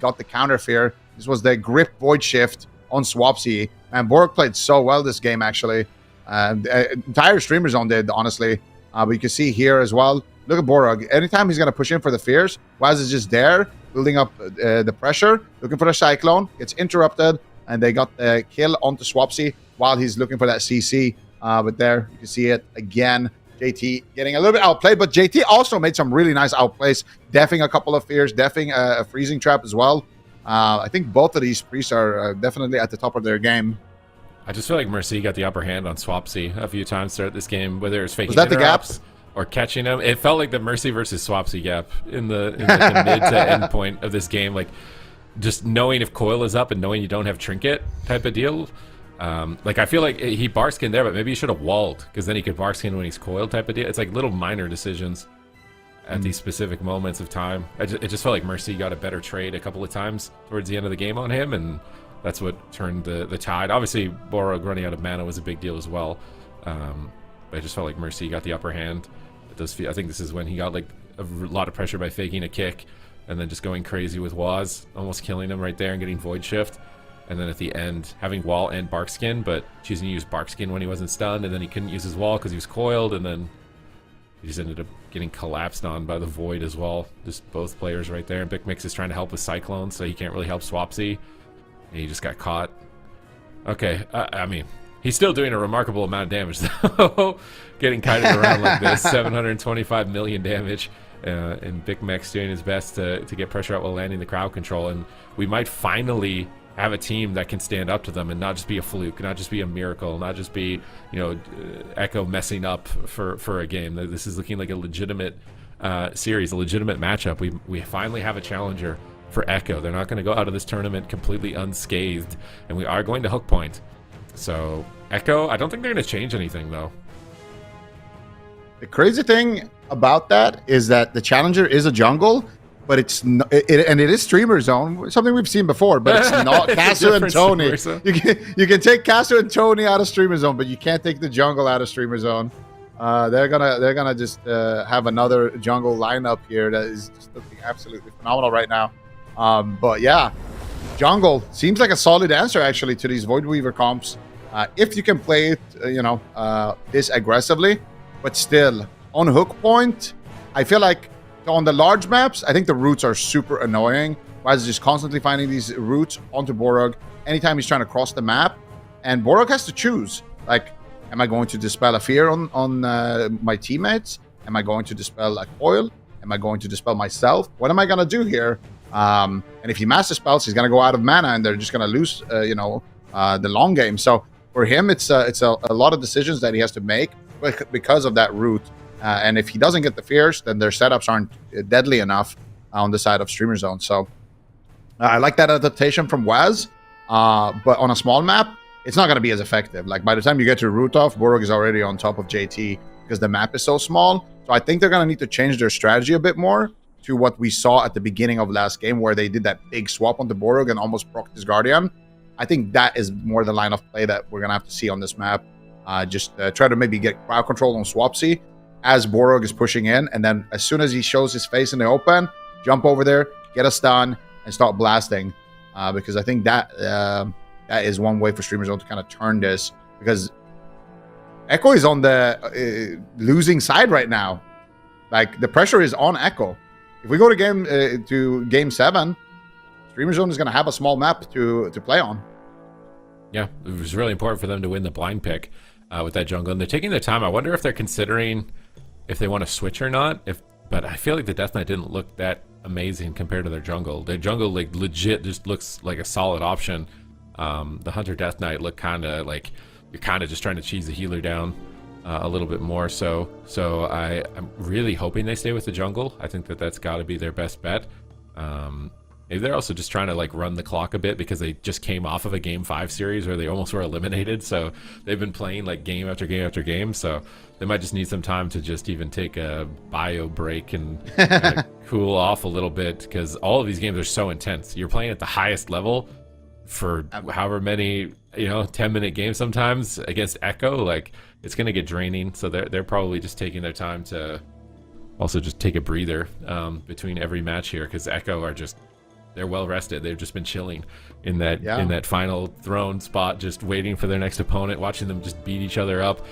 got the counter fear. This was the grip void shift on Swapsy, and Borog played so well this game, actually. Entire Streamer Zone did, honestly. But you can see here as well, look at Borog. Anytime he's gonna push in for the fears, Waz is just there, building up the pressure, looking for the Cyclone, gets interrupted, and they got the kill onto Swapsy while he's looking for that CC. But there, you can see it again. JT getting a little bit outplayed, but JT also made some really nice outplays, deffing a couple of fears, deffing a freezing trap as well. I think both of these priests are definitely at the top of their game. I just feel like Mercy got the upper hand on Swapsy a few times throughout this game, whether it was faking the gaps or catching him. It felt like the Mercy versus Swapsy gap in the mid to end point of this game. Like, just knowing if coil is up and knowing you don't have trinket type of deal. Like, I feel like he barkskin there, but maybe he should have walled, because then he could barkskin when he's coiled type of deal. It's like little minor decisions at these specific moments of time. It just felt like Mercy got a better trade a couple of times towards the end of the game on him, and that's what turned the tide. Obviously, Borog running out of mana was a big deal as well. But I just felt like Mercy got the upper hand. It does feel, I think this is when he got like a lot of pressure by faking a kick and then just going crazy with Waz, almost killing him right there and getting Void Shift. And then at the end, having wall and Barkskin, but choosing to use Barkskin when he wasn't stunned, and then he couldn't use his wall because he was coiled, and then he just ended up getting collapsed on by the Void as well. Just both players right there. And Big Mix is trying to help with Cyclone, so he can't really help Swapsy. And he just got caught. Okay, I mean, he's still doing a remarkable amount of damage, though. Getting kited around like this, 725 million damage. And Big Mix doing his best to get pressure out while landing the crowd control. And we might finally have a team that can stand up to them and not just be a fluke, not just be a miracle, not just be, you know, Echo messing up for a game. This is looking like a legitimate series, a legitimate matchup. We finally have a challenger for Echo. They're not going to go out of this tournament completely unscathed, and we are going to hook point. So Echo, I don't think they're going to change anything though. The crazy thing about that is that the challenger is a jungle, but it's not, and it is streamer zone, something we've seen before, but it's not Casu and Tony. You can take Casu and Tony out of streamer zone, but you can't take the jungle out of streamer zone. They're gonna just have another jungle lineup here that is just looking absolutely phenomenal right now. But yeah, jungle seems like a solid answer actually to these Void Weaver comps. If you can play it, this aggressively, but still on hook point, I feel like on the large maps, I think the roots are super annoying. Waz is just constantly finding these roots onto Borog anytime he's trying to cross the map, and Borog has to choose. Like, am I going to dispel a fear on my teammates? Am I going to dispel a coil? Am I going to dispel myself? What am I gonna do here? And if he master spells, he's gonna go out of mana, and they're just gonna lose, the long game. So for him, it's a lot of decisions that he has to make because of that root. And if he doesn't get the fears, then their setups aren't deadly enough on the side of streamer zone. So I like that adaptation from Waz, but on a small map, it's not going to be as effective. Like by the time you get to root off, Borog is already on top of JT because the map is so small. So I think they're going to need to change their strategy a bit more to what we saw at the beginning of last game, where they did that big swap onto Borog and almost procced his Guardian. I think that is more the line of play that we're going to have to see on this map. Just try to maybe get crowd control on Swapsy as Borog is pushing in, and then as soon as he shows his face in the open, jump over there, get a stun, and start blasting. Because I think that that is one way for Streamer Zone to kind of turn this, because Echo is on the losing side right now. Like, the pressure is on Echo. If we go to game 7, Streamer Zone is going to have a small map to play on. Yeah, it was really important for them to win the blind pick with that jungle, and they're taking their time. I wonder if they're considering if they want to switch or not. But I feel like the Death Knight didn't look that amazing compared to their jungle. Their jungle, like, legit just looks like a solid option. The Hunter Death Knight look kind of like you're kind of just trying to cheese the healer down a little bit more. So I'm really hoping they stay with the jungle. I think that's got to be their best bet. Maybe they're also just trying to like run the clock a bit because they just came off of a game 5 series where they almost were eliminated. So they've been playing like game after game after game. So they might just need some time to just even take a bio break and kind of cool off a little bit, because all of these games are so intense. You're playing at the highest level for however many 10-minute games sometimes against Echo. Like, it's gonna get draining. So they're probably just taking their time to also just take a breather between every match here, because Echo are just, they're well rested. They've just been chilling in that final throne spot, just waiting for their next opponent, watching them just beat each other up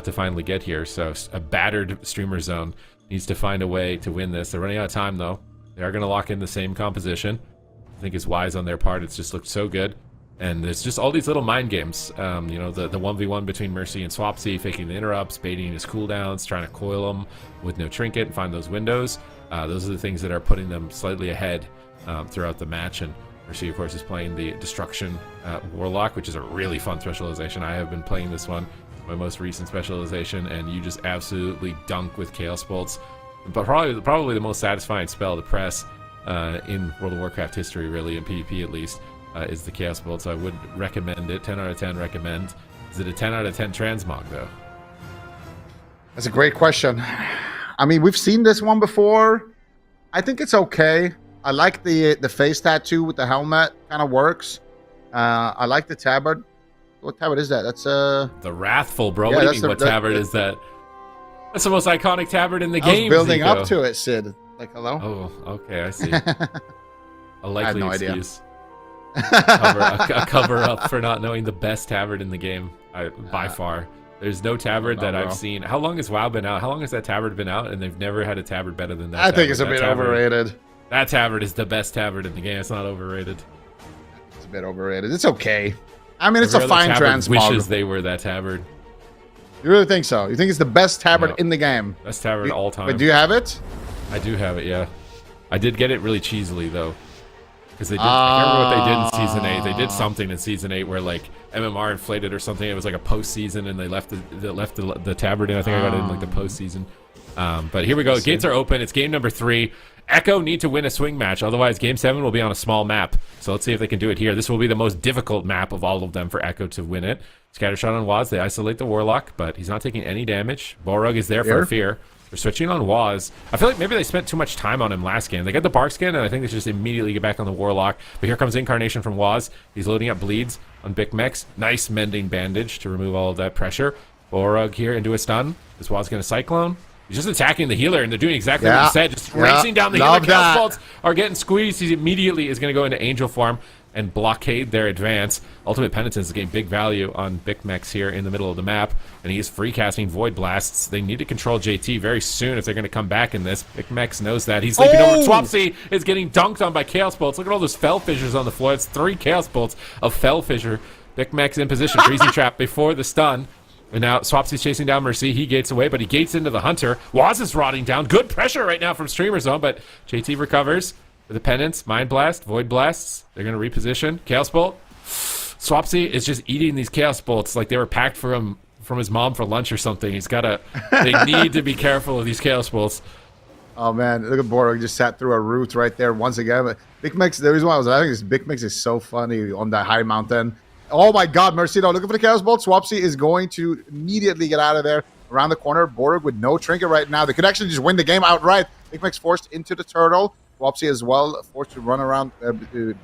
to finally get here. So a battered Streamer Zone needs to find a way to win this. They're running out of time though. They are going to lock in the same composition. I think it's wise on their part. It's just looked so good. And there's just all these little mind games. The 1v1 between Mercy and Swapsy, faking the interrupts, baiting his cooldowns, trying to coil them with no trinket and find those windows. Those are the things that are putting them slightly ahead throughout the match. And Mercy, of course, is playing the Destruction Warlock, which is a really fun specialization. I have been playing this one, my most recent specialization, and you just absolutely dunk with Chaos Bolts. But probably the most satisfying spell to press in World of Warcraft history, really, in PvP at least, is the Chaos Bolt. So I would recommend it. 10 out of 10 recommend. Is it a 10 out of 10 transmog, though? That's a great question. I mean, we've seen this one before. I think it's okay. I like the face tattoo with the helmet. Kind of works. I like the tabard. What tabard is that? That's the Wrathful, bro. What do you mean, what tabard is that? That's the most iconic tabard in the game. I was building up to it, Sid. Like, hello? Oh, okay, I see. A likely excuse. Idea. a cover up for not knowing the best tabard in the game, by far. There's no tabard that I've seen. How long has WoW been out? How long has that tabard been out? And they've never had a tabard better than that. I think it's a bit overrated. That tabard is the best tabard in the game. It's not overrated. It's a bit overrated. It's okay. I mean, it's a fine transmog. Wishes they were that tabard. You really think so? You think it's the best tabard in the game? Best tabard all time. But do you have it? I do have it, yeah. I did get it really cheesily, though. Because they did, I can't remember what they did in Season 8. They did something in Season 8 where, like, MMR inflated or something. It was like a post-season, and they left the tabard in. I think I got it in, like, the post-season. But here we go. Gates are open. It's game number 3. Echo need to win a swing match. Otherwise, game 7 will be on a small map. So let's see if they can do it here. This will be the most difficult map of all of them for Echo to win it. It's Scatter shot on Waz. They isolate the Warlock, but he's not taking any damage. Borug is there for a fear. They're switching on Waz. I feel like maybe they spent too much time on him last game. They got the Bark skin, and I think they should just immediately get back on the Warlock. But here comes Incarnation from Waz. He's loading up bleeds on Big Mex. Nice mending bandage to remove all of that pressure. Borug here into a stun. Is Waz going to Cyclone? He's just attacking the healer, and they're doing exactly what he said. Just racing down the healer. Chaos Bolts are getting squeezed. He immediately is going to go into Angel form and blockade their advance. Ultimate Penitence is getting big value on Big Mex here in the middle of the map, and he is free casting Void Blasts. They need to control JT very soon if they're going to come back in this. Big Mex knows that. He's leaping over. Swapsy is getting dunked on by Chaos Bolts. Look at all those Fell Fissures on the floor. It's 3 Chaos Bolts of Fell Fissure. Big Mex in position. Freezing Trap before the stun. And now Swapsy's chasing down Mercy. He gates away, but he gates into the Hunter. Waz is rotting down. Good pressure right now from Streamer Zone, but JT recovers. With the Penance, Mind Blast, Void Blasts. They're going to reposition. Chaos Bolt. Swapsy is just eating these Chaos Bolts like they were packed from his mom for lunch or something. He's got to... They need to be careful of these Chaos Bolts. Oh, man. Look at Borog. Just sat through a root right there once again. But Big Mix, the reason why I was laughing is Big Mix is so funny on that high mountain. Oh, my God. Mercy, though. Looking for the Chaos Bolt. Swapsy is going to immediately get out of there. Around the corner. Borog with no trinket right now. They could actually just win the game outright. Big Mix forced into the turtle. Swapsy as well, forced to run around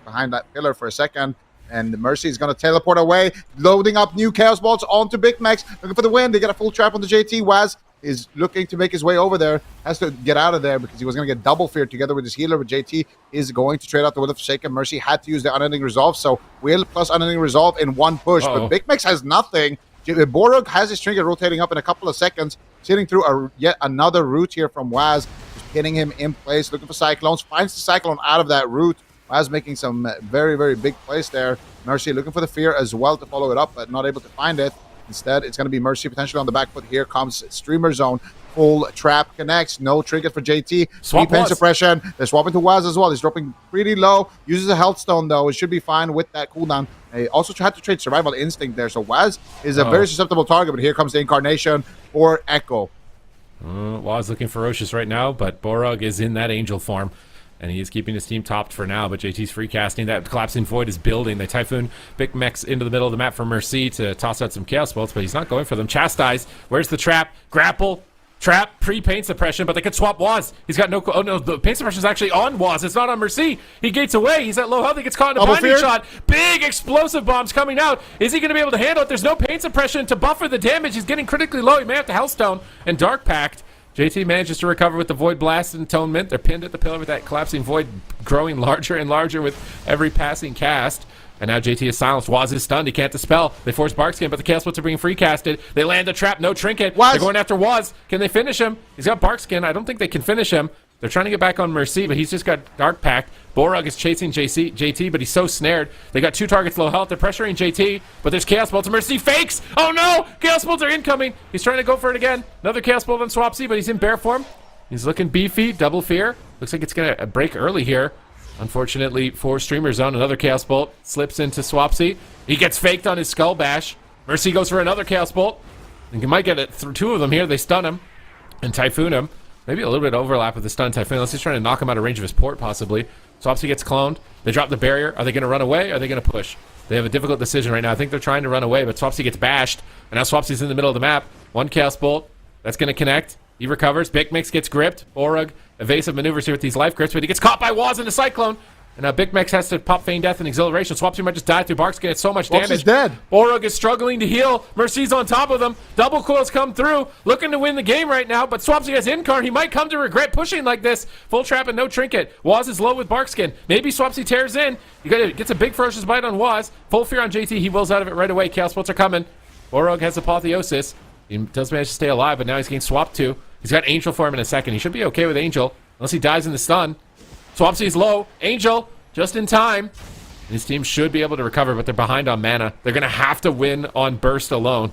behind that pillar for a second. And Mercy is going to teleport away, loading up new Chaos Bolts onto Big Mex. Looking for the win. They get a full trap on the JT. Waz is looking to make his way over there. Has to get out of there because he was going to get double feared together with his healer. But JT is going to trade out the Will of Forsaken. Mercy had to use the Unending Resolve. So Will plus Unending Resolve in one push. But Big Mex has nothing. Borog has his trinket rotating up in a couple of seconds. Sitting through yet another route here from Waz. Hitting him in place, looking for Cyclones, finds the Cyclone out of that route. Waz making some very, very big plays there. Mercy looking for the fear as well to follow it up, but not able to find it. Instead, it's going to be Mercy potentially on the back foot. Here comes Streamer Zone. Full trap connects. No trinket for JT. Swap pain suppression. They're swapping to Waz as well. He's dropping pretty low. Uses a health stone, though. It should be fine with that cooldown. They also had to trade Survival Instinct there. So Waz is a very susceptible target, but here comes the Incarnation for Echo. Waz looking ferocious right now, but Borug is in that angel form, and he is keeping his team topped for now, but JT's free casting. That collapsing void is building. They Typhoon Big Mex into the middle of the map for Mercy to toss out some Chaos Bolts, but he's not going for them. Chastise. Where's the trap? Grapple. Trap, pre-paint suppression, but they could swap Waz. He's got no... Oh, no, the paint suppression is actually on Waz. It's not on Mercy. He gates away. He's at low health. He gets caught in a binding shot. Big explosive bombs coming out. Is he going to be able to handle it? There's no paint suppression to buffer the damage. He's getting critically low. He may have to Hellstone and Dark Pact. JT manages to recover with the Void Blast and Atonement. They're pinned at the pillar with that collapsing void growing larger and larger with every passing cast. And now JT is silenced. Waz is stunned. He can't dispel. They force Barkskin, but the Chaos Bolts are being free casted. They land a trap. No trinket. They're going after Waz. Can they finish him? He's got Barkskin. I don't think they can finish him. They're trying to get back on Mercy, but he's just got Dark Pact. Borug is chasing JT, but he's so snared. They got 2 targets low health. They're pressuring JT, but there's Chaos Bolts. Mercy fakes. Oh no! Chaos Bolts are incoming. He's trying to go for it again. Another Chaos Bolt on Swapsy, but he's in bear form. He's looking beefy. Double fear. Looks like it's going to break early here. Unfortunately for Streamer Zone, another Chaos Bolt slips into Swapsy. He gets faked on his Skull Bash. Mercy goes for another Chaos Bolt. I think he might get it through 2 of them here. They stun him and Typhoon him. Maybe a little bit of overlap with the stun Typhoon. Unless he's trying to knock him out of range of his port, possibly. Swapsy gets cloned. They drop the barrier. Are they going to run away? Are they going to push? They have a difficult decision right now. I think they're trying to run away, but Swapsy gets bashed. And now Swapsy's in the middle of the map. 1 Chaos Bolt. That's going to connect. He recovers. Big Mix gets gripped. Borug evasive maneuvers here with these life grips, but he gets caught by Waz in the Cyclone. And now Big Mex has to pop Feign Death and Exhilaration. Swapsy might just die through Barkskin. It's so much damage. Swapsy's dead. Borug is struggling to heal. Mercy's on top of them. Double coils come through. Looking to win the game right now, but Swapsy has Incarn. He might come to regret pushing like this. Full trap and no trinket. Waz is low with Barkskin. Maybe Swapsy tears in. Gets a big ferocious bite on Waz. Full fear on JT. He wills out of it right away. Chaos Bolts are coming. Borug has Apotheosis. He does manage to stay alive, but now he's getting swapped to. He's got Angel for him in a second. He should be okay with Angel, unless he dies in the stun. Swapsy's low. Angel, just in time. His team should be able to recover, but they're behind on mana. They're going to have to win on Burst alone.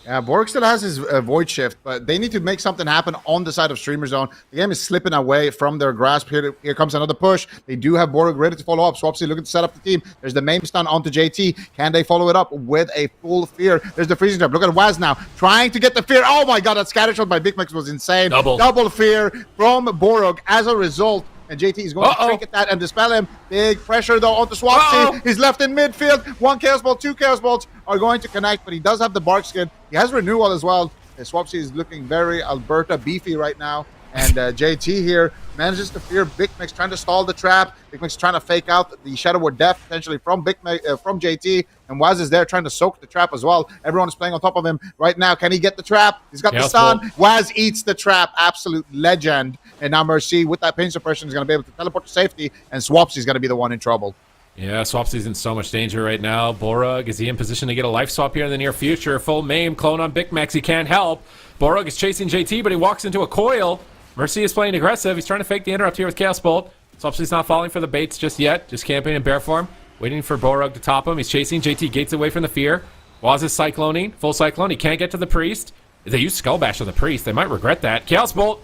Yeah, Borg still has his Void Shift, but they need to make something happen on the side of Streamer Zone. The game is slipping away from their grasp. Here comes another push. They do have Borg ready to follow up. Swapsy looking to set up the team. There's the main stun onto JT. Can they follow it up with a full fear? There's the freezing trap. Look at Waz now, trying to get the fear. Oh my god, that scatter shot by Big Mix was insane. Double fear from Borg. As a result, and JT is going to trinket that and dispel him. Big pressure though onto Swapsy. He's left in midfield. 1 Chaos Bolt, 2 Chaos Bolts are going to connect, but he does have the Bark Skin. He has Renewal as well. Swapsy is looking very Alberta beefy right now. And JT here manages to fear Big Mix, trying to stall the trap. Big Mix trying to fake out the Shadow Word Death potentially from from JT. And Waz is there trying to soak the trap as well. Everyone is playing on top of him right now. Can he get the trap? He's got the stun. Waz eats the trap. Absolute legend. And now Mercy, with that pain suppression, is going to be able to teleport to safety. And Swapsy is going to be the one in trouble. Yeah, Swapsy's in so much danger right now. Borug, is he in position to get a life swap here in the near future? Full maim, clone on Big Max. He can't help. Borug is chasing JT, but he walks into a coil. Mercy is playing aggressive. He's trying to fake the interrupt here with Chaos Bolt. Swapsy's not falling for the baits just yet. Just camping in bear form. Waiting for Borug to top him. He's chasing. JT gates away from the fear. Waz is cycloning. Full cyclone. He can't get to the priest. If they use Skull Bash on the priest, they might regret that. Chaos Bolt.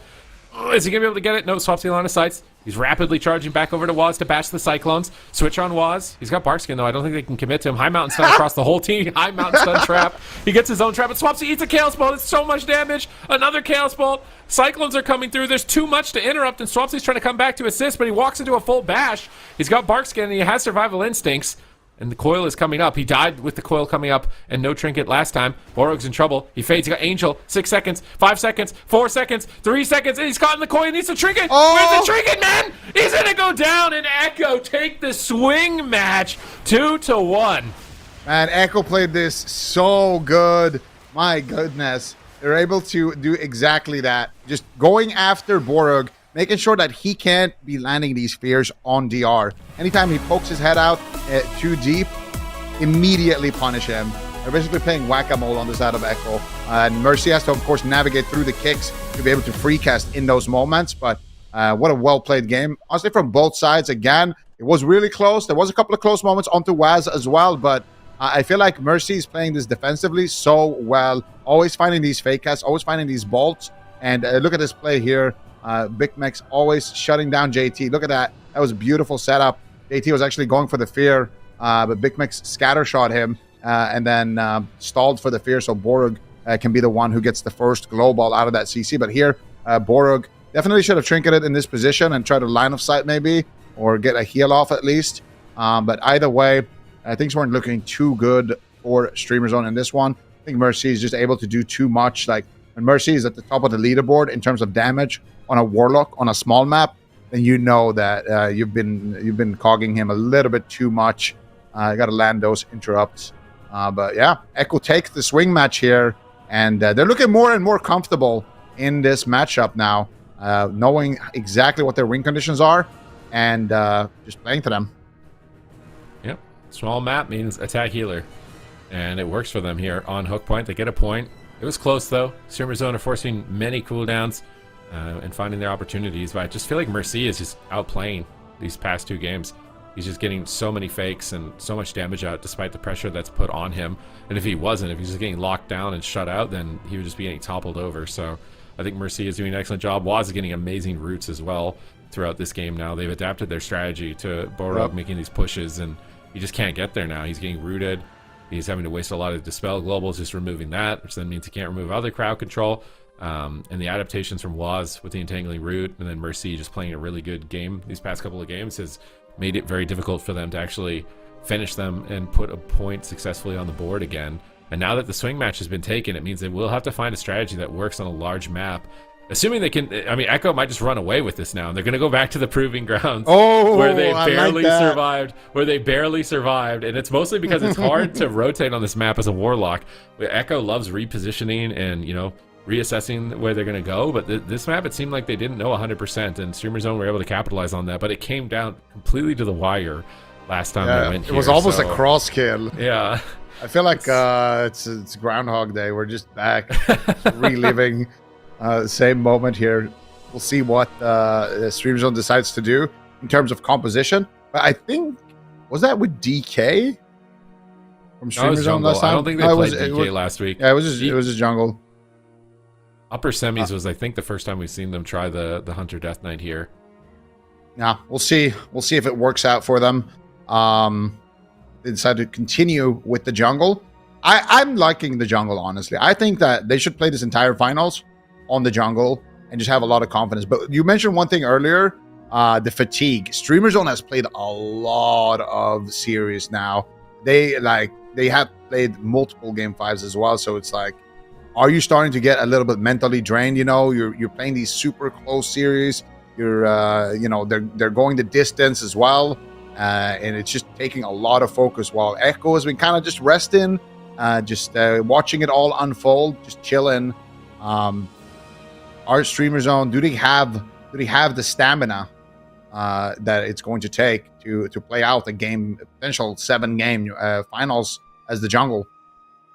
Is he going to be able to get it? No, Swapsy line of sights. He's rapidly charging back over to Waz to bash the Cyclones. Switch on Waz. He's got Barkskin, though. I don't think they can commit to him. High Mountain Stun across the whole team. High Mountain Stun trap. He gets his own trap, but Swapsy eats a Chaos Bolt. It's so much damage. Another Chaos Bolt. Cyclones are coming through. There's too much to interrupt, and Swapsy's trying to come back to assist, but he walks into a full bash. He's got Barkskin, and he has Survival Instincts. And the coil is coming up. He died with the coil coming up and no trinket last time. Borug's in trouble. He fades. He got Angel. 6 seconds. 5 seconds. 4 seconds. 3 seconds. And he's caught in the coil. He needs the trinket. Where's the trinket, man? He's going to go down and Echo take the swing match 2-1. Man, Echo played this so good. My goodness. They're able to do exactly that. Just going after Borug, making sure that he can't be landing these fears on DR. Anytime he pokes his head out too deep, immediately punish him. They're basically playing whack-a-mole on the side of Echo. And Mercy has to, of course, navigate through the kicks to be able to free cast in those moments. But what a well-played game. Honestly, from both sides, again, it was really close. There was a couple of close moments onto Waz as well, but I feel like Mercy is playing this defensively so well. Always finding these fake casts, always finding these bolts. And look at this play here. Big Max always shutting down JT. Look at that. That was a beautiful setup. JT was actually going for the fear, but Big Max scatter shot him and then stalled for the fear, so Borug can be the one who gets the first glow ball out of that CC. But here, Borug definitely should have trinketed in this position and try to line of sight maybe, or get a heal off at least. But either way, things weren't looking too good for Streamer Zone in this one. I think Mercy is just able to do too much. Like, when Mercy is at the top of the leaderboard in terms of damage on a Warlock on a small map, then you know that you've been cogging him a little bit too much. You got to land those interrupts. But yeah, Echo takes the swing match here, and they're looking more and more comfortable in this matchup now, knowing exactly what their win conditions are, and just playing to them. Yep, small map means attack healer, and it works for them here on Hook Point. They get a point. It was close though. Streamer Zone are forcing many cooldowns and finding their opportunities, but I just feel like Mercy is just outplaying these past 2 games. He's just getting so many fakes and so much damage out despite the pressure that's put on him. And if he wasn't, if he's just getting locked down and shut out, then he would just be getting toppled over. So I think Mercy is doing an excellent job. Waz is getting amazing roots as well throughout this game now. They've adapted their strategy to Borug making these pushes, and he just can't get there now. He's getting rooted. He's having to waste a lot of Dispel Globals just removing that, which then means he can't remove other crowd control. And the adaptations from Waz with the Entangling Root, and then Mercy just playing a really good game these past couple of games has made it very difficult for them to actually finish them and put a point successfully on the board again. And now that the swing match has been taken, it means they will have to find a strategy that works on a large map. Assuming they can, I mean, Echo might just run away with this now, and they're going to go back to the Proving Grounds where they barely survived, and it's mostly because it's hard to rotate on this map as a Warlock. Echo loves repositioning and, you know, reassessing where they're going to go, but this map, it seemed like they didn't know 100%, and Streamer Zone were able to capitalize on that, but it came down completely to the wire last time they went here. It was almost a cross kill. Yeah. I feel like it's Groundhog Day. We're just back reliving the same moment here. We'll see what Streamer Zone decides to do in terms of composition. But I think, was that with DK from Streamer Zone last time? I don't think they played DK last week. Yeah, it was just jungle. Upper semis was, I think, the first time we've seen them try the Hunter Death Knight here. Yeah, we'll see. We'll see if it works out for them. They decided to continue with the jungle. I'm liking the jungle, honestly. I think that they should play this entire finals on the jungle and just have a lot of confidence. But you mentioned one thing earlier the fatigue. Streamer Zone has played a lot of series now. They have played multiple game 5s as well. So it's like, are you starting to get a little bit mentally drained? You know, you're playing these super close series. You're you know, they're going the distance as well, and it's just taking a lot of focus. While Echo has been kind of just resting, just watching it all unfold, just chilling. Our Streamer Zone, do they have the stamina that it's going to take to play out a game, potential 7-game finals as the jungle?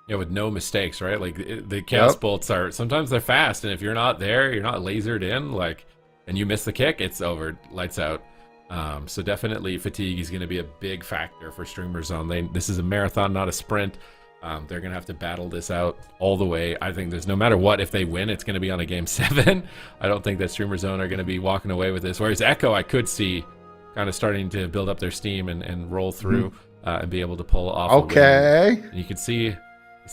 Yeah, with no mistakes, right? Like the chaos bolts are sometimes they're fast, and if you're not there, you're not lasered in, like, and you miss the kick, it's over, lights out. So definitely fatigue is going to be a big factor for Streamer Zone. This is a marathon, not a sprint. They're going to have to battle this out all the way. I think there's no matter what, if they win, it's going to be on a game 7. I don't think that Streamer Zone are going to be walking away with this. Whereas Echo, I could see kind of starting to build up their steam and roll through and be able to pull off. Okay. And you can see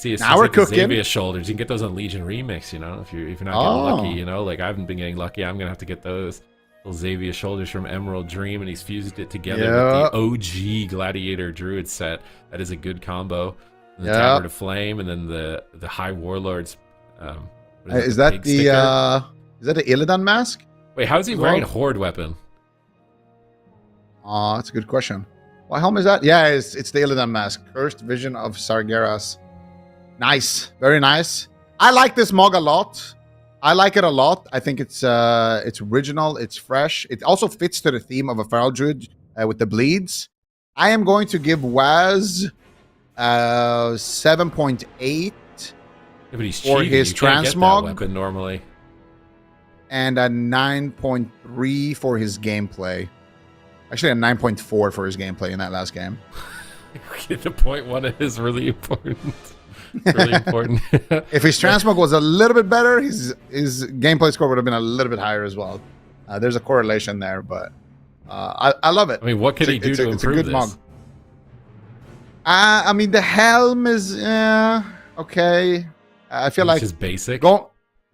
it's now we're like cooking. Xavier shoulders. You can get those on Legion Remix, you know, if you're not getting lucky, you know, like I haven't been getting lucky. I'm gonna have to get those little Xavier shoulders from Emerald Dream, and he's fused it together with the OG Gladiator Druid set. That is a good combo. The Tabard of Flame, and then the High Warlords. Is that the Illidan mask? Wait, how is he wearing a Horde weapon? That's a good question. What helm is that? Yeah, it's the Illidan mask. Cursed Vision of Sargeras. Nice, very nice. I like this mog a lot. I like it a lot. I think it's original. It's fresh. It also fits to the theme of a Feral Druid with the bleeds. I am going to give Waz 7.8 but he's for cheating. his You can't get that transmog weapon normally, and a 9.3 for his gameplay. Actually, a 9.4 for his gameplay in that last game. The point one is really important. Really important. If his transmog was a little bit better, his gameplay score would have been a little bit higher as well. There's a correlation there, but I love it. I mean, what can he do to improve this? Mog. I mean, the helm is okay. I feel like it's just basic.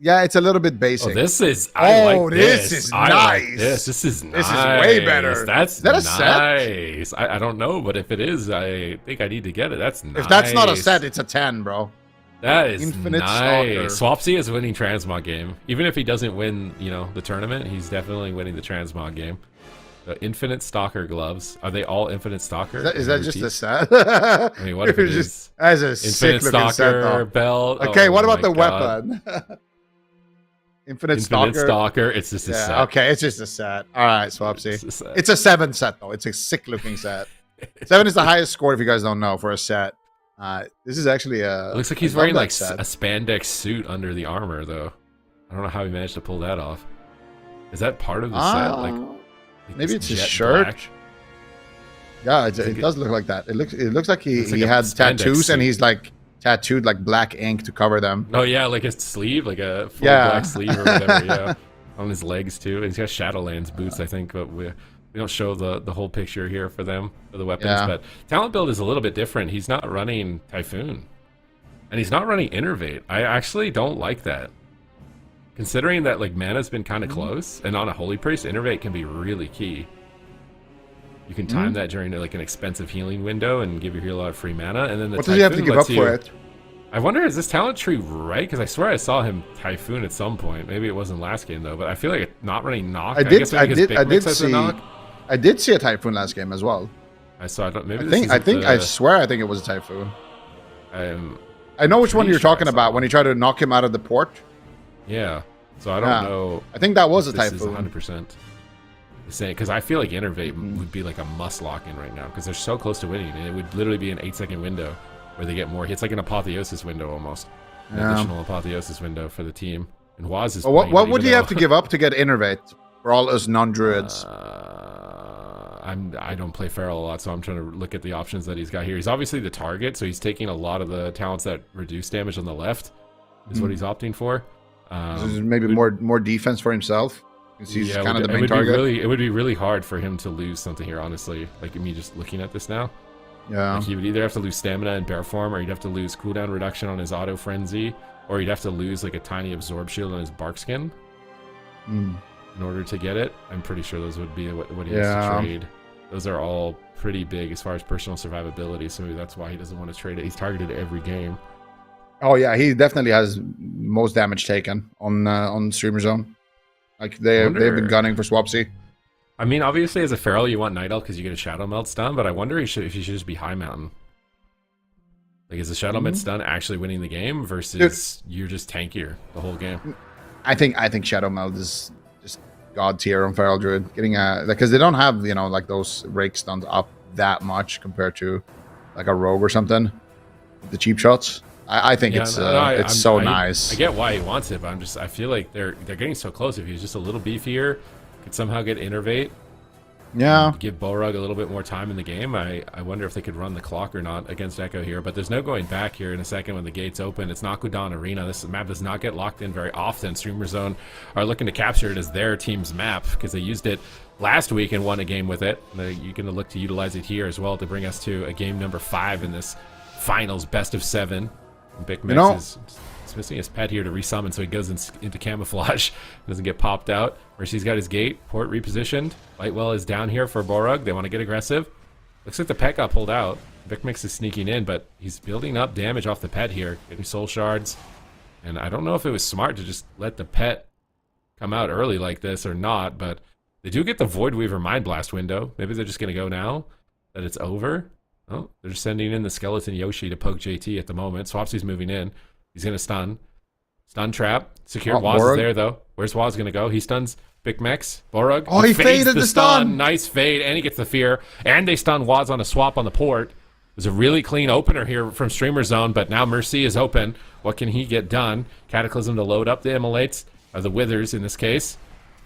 Yeah, it's a little bit basic. Oh, this is. I like this. This is I nice. Like this. This is nice. This is way better. Is that nice. A set? I don't know, but if it is, I think I need to get it. That's nice. If that's not a set, it's a 10, bro. That is Infinite nice. Stalker. Swapsy is winning transmog game. Even if he doesn't win, you know, the tournament, he's definitely winning the transmog game. The Infinite Stalker gloves. Are they all Infinite Stalker? Is that just a set? I mean, what if it is? As a Infinite Stalker set, belt. Okay, oh, what about the God. weapon? Infinite Stalker. It's just a set. Okay, it's just a set. All right, Swapsy. It's a 7 set, though. It's a sick-looking set. 7 is the highest score, if you guys don't know, for a set. This is actually a... It looks like he's wearing like a spandex suit under the armor, though. I don't know how he managed to pull that off. Is that part of the set? Like maybe it's his shirt. Black? Yeah, it does look like that. It looks like he had tattoos suit. And he's like tattooed like black ink to cover them. Oh yeah, like his sleeve, like a full black sleeve or whatever. Yeah, on his legs too. And he's got Shadowlands boots, I think, but we don't show the whole picture here for them for the weapons. Yeah. But talent build is a little bit different. He's not running Typhoon, and he's not running Innervate. I actually don't like that. Considering that like mana's been kind of close, and on a Holy Priest, Innervate can be really key. You can time that during like an expensive healing window and give your healer a lot of free mana, and then the what does he have to give up for it? I wonder, is this talent tree right? Because I swear I saw him Typhoon at some point. Maybe it wasn't last game though, but I feel like it not running Knock. I did see a Typhoon last game as well. I saw it. Maybe I swear I think it was a Typhoon. I know which one you're talking about when you try to knock him out of the port. Yeah. So I don't know. I think that was a Typhoon. 100%. Saying because I feel like Innervate would be like a must lock in right now because they're so close to winning, and it would literally be an 8-second window where they get more hits, like an apotheosis window almost, an additional apotheosis window for the team. And Waz is. Well, what would you have to give up to get Innervate for all us non-druids? I don't play Feral a lot, so I'm trying to look at the options that he's got here. He's obviously the target, so he's taking a lot of the talents that reduce damage on the left. Is what he's opting for. Maybe more defense for himself. He's kind of the main target. It would be really hard for him to lose something here, honestly. Like me just looking at this now. Yeah. Like he would either have to lose stamina in bear form, or he'd have to lose cooldown reduction on his auto frenzy, or he'd have to lose like a tiny absorb shield on his bark skin. in order to get it. I'm pretty sure those would be what he has to trade. Those are all pretty big as far as personal survivability, so maybe that's why he doesn't want to trade it. He's targeted every game. Oh yeah, he definitely has most damage taken on Streamer Zone. Like they've been gunning for Swapsy. I mean, obviously as a Feral you want Night Elf because you get a Shadow Meld stun, but I wonder if he should just be High Mountain. Like, is the Shadow Meld stun actually winning the game versus you're just tankier the whole game? I think Shadow Meld is just god tier on Feral Druid. Getting because they don't have, you know, like those rake stuns up that much compared to like a Rogue or something. The cheap shots. I think it's so nice. I get why he wants it, but I feel like they're getting so close. If he's just a little beefier, could somehow get Innervate. Yeah. Give Borug a little bit more time in the game. I wonder if they could run the clock or not against Echo here, but there's no going back here in a second when the gates open. It's Nakudan Arena. This map does not get locked in very often. Streamer Zone are looking to capture it as their team's map because they used it last week and won a game with it. You're going to look to utilize it here as well to bring us to a game number 5 in this finals best of 7. And Big Mix is missing his pet here to resummon, so he goes into camouflage. Doesn't get popped out. Mercy's got his gate. Port repositioned. Lightwell is down here for Borug. They want to get aggressive. Looks like the pet got pulled out. Big Mix is sneaking in, but he's building up damage off the pet here. Getting soul shards. And I don't know if it was smart to just let the pet come out early like this or not, but they do get the Void Weaver Mind Blast window. Maybe they're just going to go now that it's over. Oh, they're just sending in the Skeleton Yoshi to poke JT at the moment. Swapsy's moving in. He's going to stun. Stun trap. Secure. Waz is there, though. Where's Waz going to go? He stuns Big Mex. Borug. Oh, he faded the stun. Nice fade. And he gets the fear. And they stun Waz on a swap on the port. It was a really clean opener here from Streamer Zone, but now Mercy is open. What can he get done? Cataclysm to load up the Immolates, or the Withers in this case.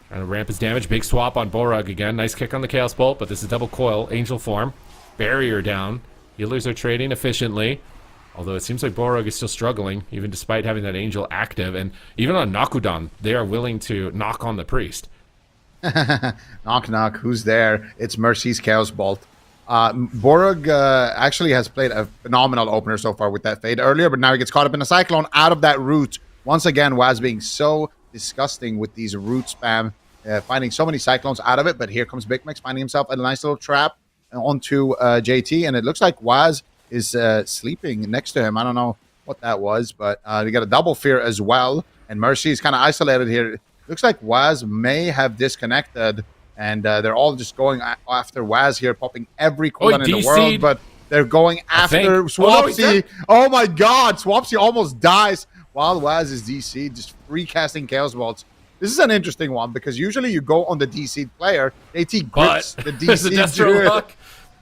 Trying to ramp his damage. Big swap on Borug again. Nice kick on the Chaos Bolt, but this is double coil. Angel form. Barrier down. Healers are trading efficiently. Although it seems like Borug is still struggling, even despite having that Angel active. And even on Nakudan, they are willing to knock on the Priest. Knock, knock. Who's there? It's Mercy's Chaos Bolt. Borug actually has played a phenomenal opener so far with that fade earlier, but now he gets caught up in a Cyclone out of that root. Once again, Waz being so disgusting with these root spam, finding so many Cyclones out of it. But here comes Big Mix finding himself a nice little trap onto JT, and it looks like Waz is sleeping next to him. I don't know what that was, but we got a double fear as well, and Mercy is kind of isolated here. Looks like Waz may have disconnected, and they're all just going after Waz here, popping every cooldown in the world, but they're going after Swapsy. Oh my god, Swapsy almost dies while Waz is DC'd, just free casting Chaos Bolts. This is an interesting one because usually you go on the DC'd player, JT grips the DC'd druid.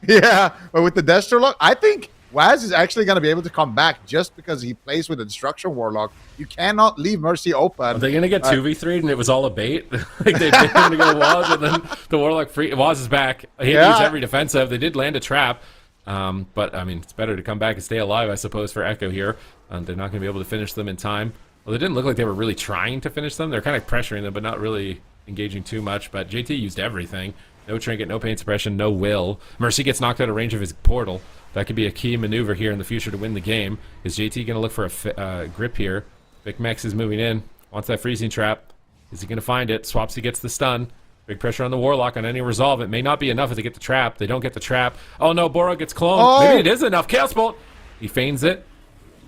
Yeah, but with the Destro luck, I think Waz is actually going to be able to come back just because he plays with a Destruction Warlock. You cannot leave Mercy open. Are they going to get 2v3'd and it was all a bait? Like they bait him to go Waz and then the Warlock free. Waz is back. He used every defensive. They did land a trap. But, I mean, it's better to come back and stay alive, I suppose, for Echo here. They're not going to be able to finish them in time. Well, they didn't look like they were really trying to finish them. They're kind of pressuring them, but not really engaging too much. But JT used everything. No Trinket, no Pain Suppression, no Will. Mercy gets knocked out of range of his portal. That could be a key maneuver here in the future to win the game. Is JT going to look for a grip here? Big Mex is moving in. Wants that freezing trap. Is he going to find it? Swapsy gets the stun. Big pressure on the Warlock on any resolve. It may not be enough if they get the trap. They don't get the trap. Oh no, Borug gets cloned. Oh. Maybe it is enough. Chaos Bolt. He feigns it.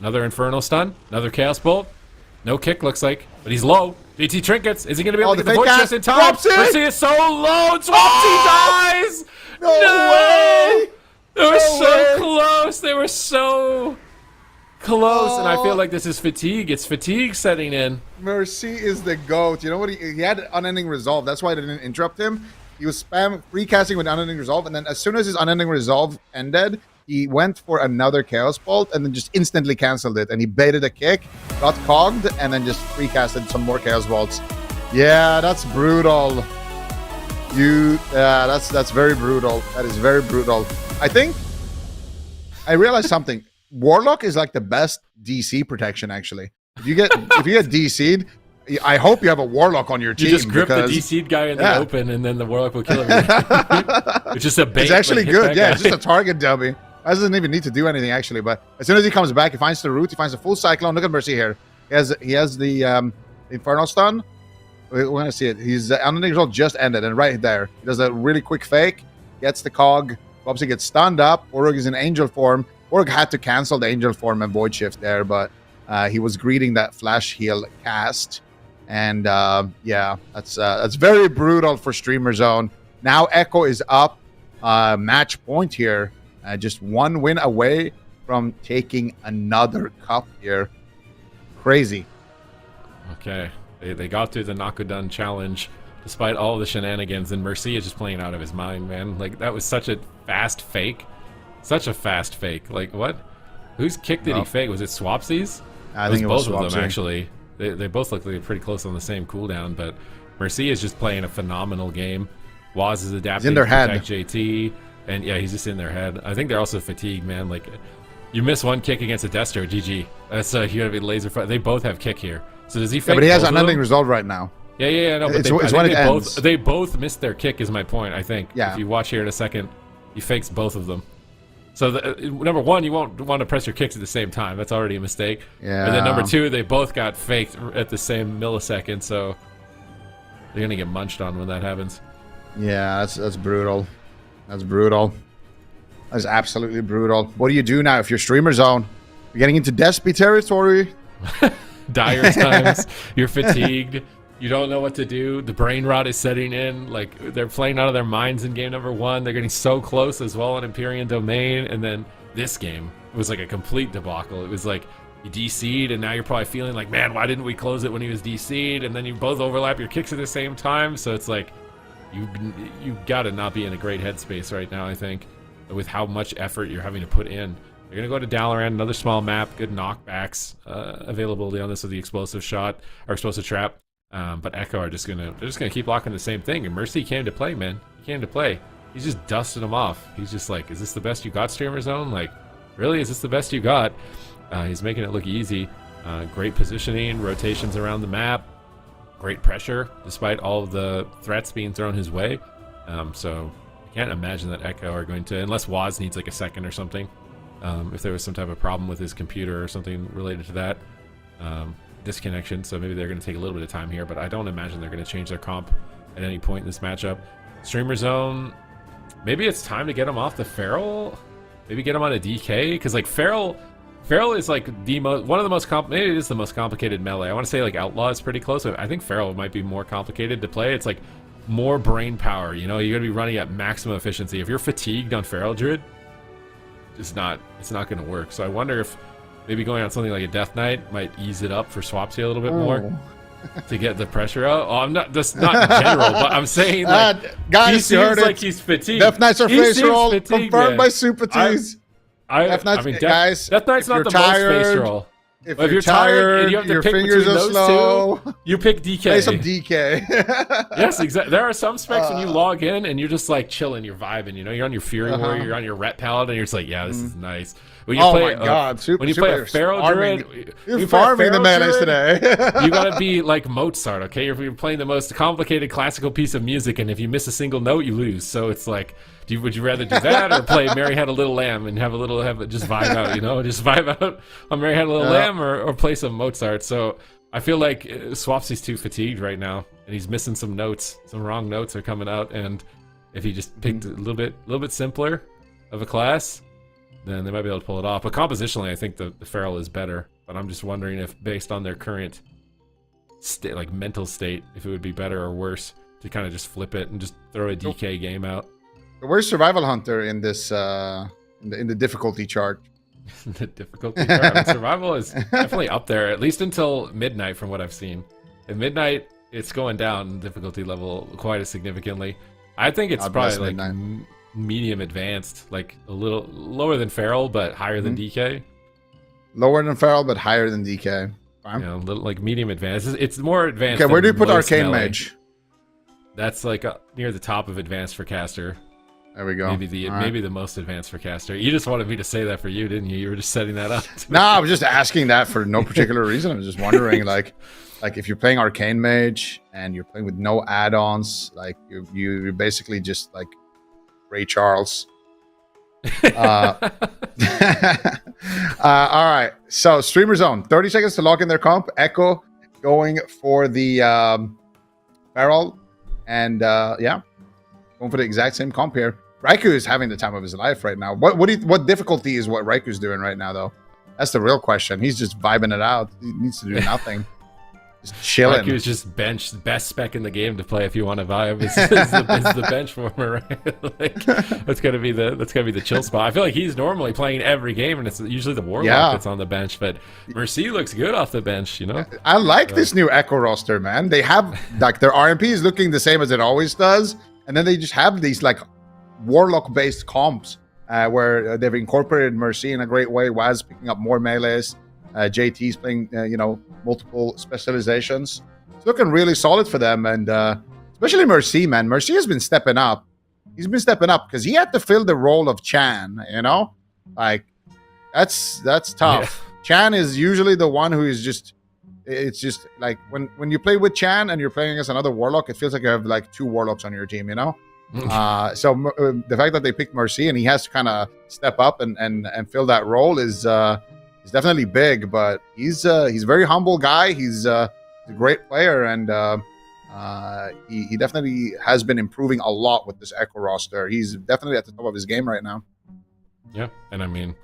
Another Infernal stun. Another Chaos Bolt. No kick, looks like. But he's low. JT Trinkets. Is he going to be able to get the voice just in time? Mercy is so low. And Swapsy dies. No way. They were so close. They were so close. And I feel like this is fatigue. It's fatigue setting in. Mercy is the GOAT. You know what? He had Unending Resolve. That's why I didn't interrupt him. He was spam free casting with Unending Resolve. And then as soon as his Unending Resolve ended, he went for another Chaos Bolt and then just instantly canceled it. And he baited a kick, got cogged, and then just free casted some more Chaos Bolts. Yeah, that's brutal. That's very brutal. That is very brutal. I think I realized something. Warlock is like the best DC protection, actually. If you get DC'd, I hope you have a Warlock on your team. You just grip the DC'd guy in the open, and then the Warlock will kill him. It's just a bait. It's actually good. Yeah, it's just a target dummy. That doesn't even need to do anything, actually. But as soon as he comes back, he finds the root. He finds the full Cyclone. Look at Mercy here. He has the Infernal stun. We're gonna see it. He's unending result just ended, and right there, he does a really quick fake, gets the cog. Obviously gets stunned up. Orug is in angel form. Orug had to cancel the angel form and void shift there, but he was greeting that flash heal cast, and yeah, that's very brutal for Streamer Zone. Now Echo is up, match point here, just one win away from taking another cup here. Crazy. Okay, they got through the Nakudun challenge despite all the shenanigans, and Mercy is just playing out of his mind, man. Like, that was such a fast fake. Such a fast fake. Like, what? Whose kick did he fake? Was it Swapsy's? I think it was both of them, Swapsy. actually. They both look like they're pretty close on the same cooldown, but Mercy is just playing a phenomenal game. Waz is adapting in their to head. protect JT, and yeah, he's just in their head. I think they're also fatigued, man. Like, you miss one kick against a Destro, GG. That's you gotta be laser. They both have kick here. So does he fake? Yeah, but he has both of unending them? result right now. Yeah, no, but It's when it ends. they both missed their kick, is my point, I think. Yeah. If you watch here in a second, he fakes both of them. So, number one, you won't want to press your kicks at the same time. That's already a mistake. Yeah. And then number two, they both got faked at the same millisecond, so they're going to get munched on when that happens. Yeah, that's brutal. That's brutal. That's absolutely brutal. What do you do now if you're Streamer Zone? You're getting into Despy territory. Dire times. You're fatigued. You don't know what to do. The brain rot is setting in. Like, they're playing out of their minds in game number one. They're getting so close as well in Empyrean Domain. And then this game was like a complete debacle. It was like you DC'd, and now you're probably feeling like, man, why didn't we close it when he was DC'd? And then you both overlap your kicks at the same time. So it's like you got to not be in a great headspace right now, I think, with how much effort you're having to put in. You're going to go to Dalaran, another small map, good knockbacks, availability on this with the explosive shot, or explosive trap. But Echo are just gonna keep blocking the same thing. And Mercy came to play, man. He came to play. He's just dusting them off. He's just like, is this the best you got, Streamer Zone? Like, really, is this the best you got? He's making it look easy. Great positioning, rotations around the map, great pressure, despite all of the threats being thrown his way. So I can't imagine that Echo are going to, unless Waz needs like a second or something. If there was some type of problem with his computer or something related to that. Disconnection, so maybe they're going to take a little bit of time here, but I don't imagine they're going to change their comp at any point in this matchup. Streamer Zone, maybe it's time to get him off the Feral, maybe get him on a DK, because like Feral is like one of the most maybe it is the most complicated melee. I want to say like Outlaw is pretty close. I think Feral might be more complicated to play. It's like more brain power, you know. You're going to be running at maximum efficiency. If you're fatigued on Feral Druid, it's not going to work. So I wonder if maybe going on something like a Death Knight might ease it up for Swapsy a little bit more to get the pressure out. Oh, I'm not just not in general, but I'm saying like guys, he you heard seems like it. he's fatigued. Death Knights are He face seems roll fatigued, confirmed man. by Super T's. Death Knights, guys, Death Knight's if not you're the tired, most face roll. If But you're tired, and you have to your pick fingers between are those slow. two, you pick DK. Play some DK. Yes, exactly. There are some specs when you log in and you're just like chilling, you're vibing. You know, you're on your Fury Warrior, you're on your Ret Paladin, and you're just like, yeah, this is nice. When you Oh play, my God, when you play a Pharaoh Druid, you're farming the melees today. You gotta be like Mozart, okay? You're playing the most complicated classical piece of music, and if you miss a single note, you lose. So it's like, would you rather do that or play Mary Had a Little Lamb and just vibe out, you know? Just vibe out on Mary Had a Little Lamb or play some Mozart. So I feel like Swapsy's too fatigued right now, and he's missing some notes. Some wrong notes are coming out, and if he just picked a little bit simpler of a class, then they might be able to pull it off. But compositionally, I think the Feral is better. But I'm just wondering if, based on their current state, like mental state, if it would be better or worse to kind of just flip it and just throw a DK game out. Where's Survival Hunter in this in the difficulty chart? The difficulty chart. I mean, survival is definitely up there, at least until midnight, from what I've seen. At midnight, it's going down difficulty level quite significantly. I think it's probably like medium advanced, like a little lower than Feral, but higher than DK. Lower than Feral, but higher than DK. Fine. You know, little, like medium advanced. It's more advanced. Okay, where do you than put most Arcane melee. Mage? That's like near the top of advanced for caster. There we go. Maybe the most advanced for caster. You just wanted me to say that for you, didn't you? You were just setting that up. No, I was just asking that for no particular reason. I was just wondering, like if you're playing Arcane Mage and you're playing with no add-ons, like you're basically just like Ray Charles. All right. So Streamer Zone, 30 seconds to lock in their comp. Echo going for the Feral, and yeah, going for the exact same comp here. Raikou is having the time of his life right now. What difficulty is what Raikou's doing right now, though? That's the real question. He's just vibing it out. He needs to do nothing. Just chilling. Raikou is just bench, best spec in the game to play if you want to vibe. Is the bench warmer, right? Like, that's gonna be the chill spot. I feel like he's normally playing every game, and it's usually the Warlock that's on the bench. But Mercy looks good off the bench, you know. I like this new Echo roster, man. They have like their RMP is looking the same as it always does, and then they just have these like Warlock-based comps where they've incorporated Mercy in a great way. Waz picking up more melees. JT's playing, multiple specializations. It's looking really solid for them, and especially Mercy, man. Mercy has been stepping up. He's been stepping up because he had to fill the role of Chan. Like that's tough. Yeah. Chan is usually the one who is just. It's just like when you play with Chan and you're playing against another Warlock, it feels like you have like two Warlocks on your team. So the fact that they picked Mercy and he has to kind of step up and fill that role is definitely big. But he's a very humble guy. He's a great player, and he definitely has been improving a lot with this Echo roster. He's definitely at the top of his game right now. Yeah, and I mean,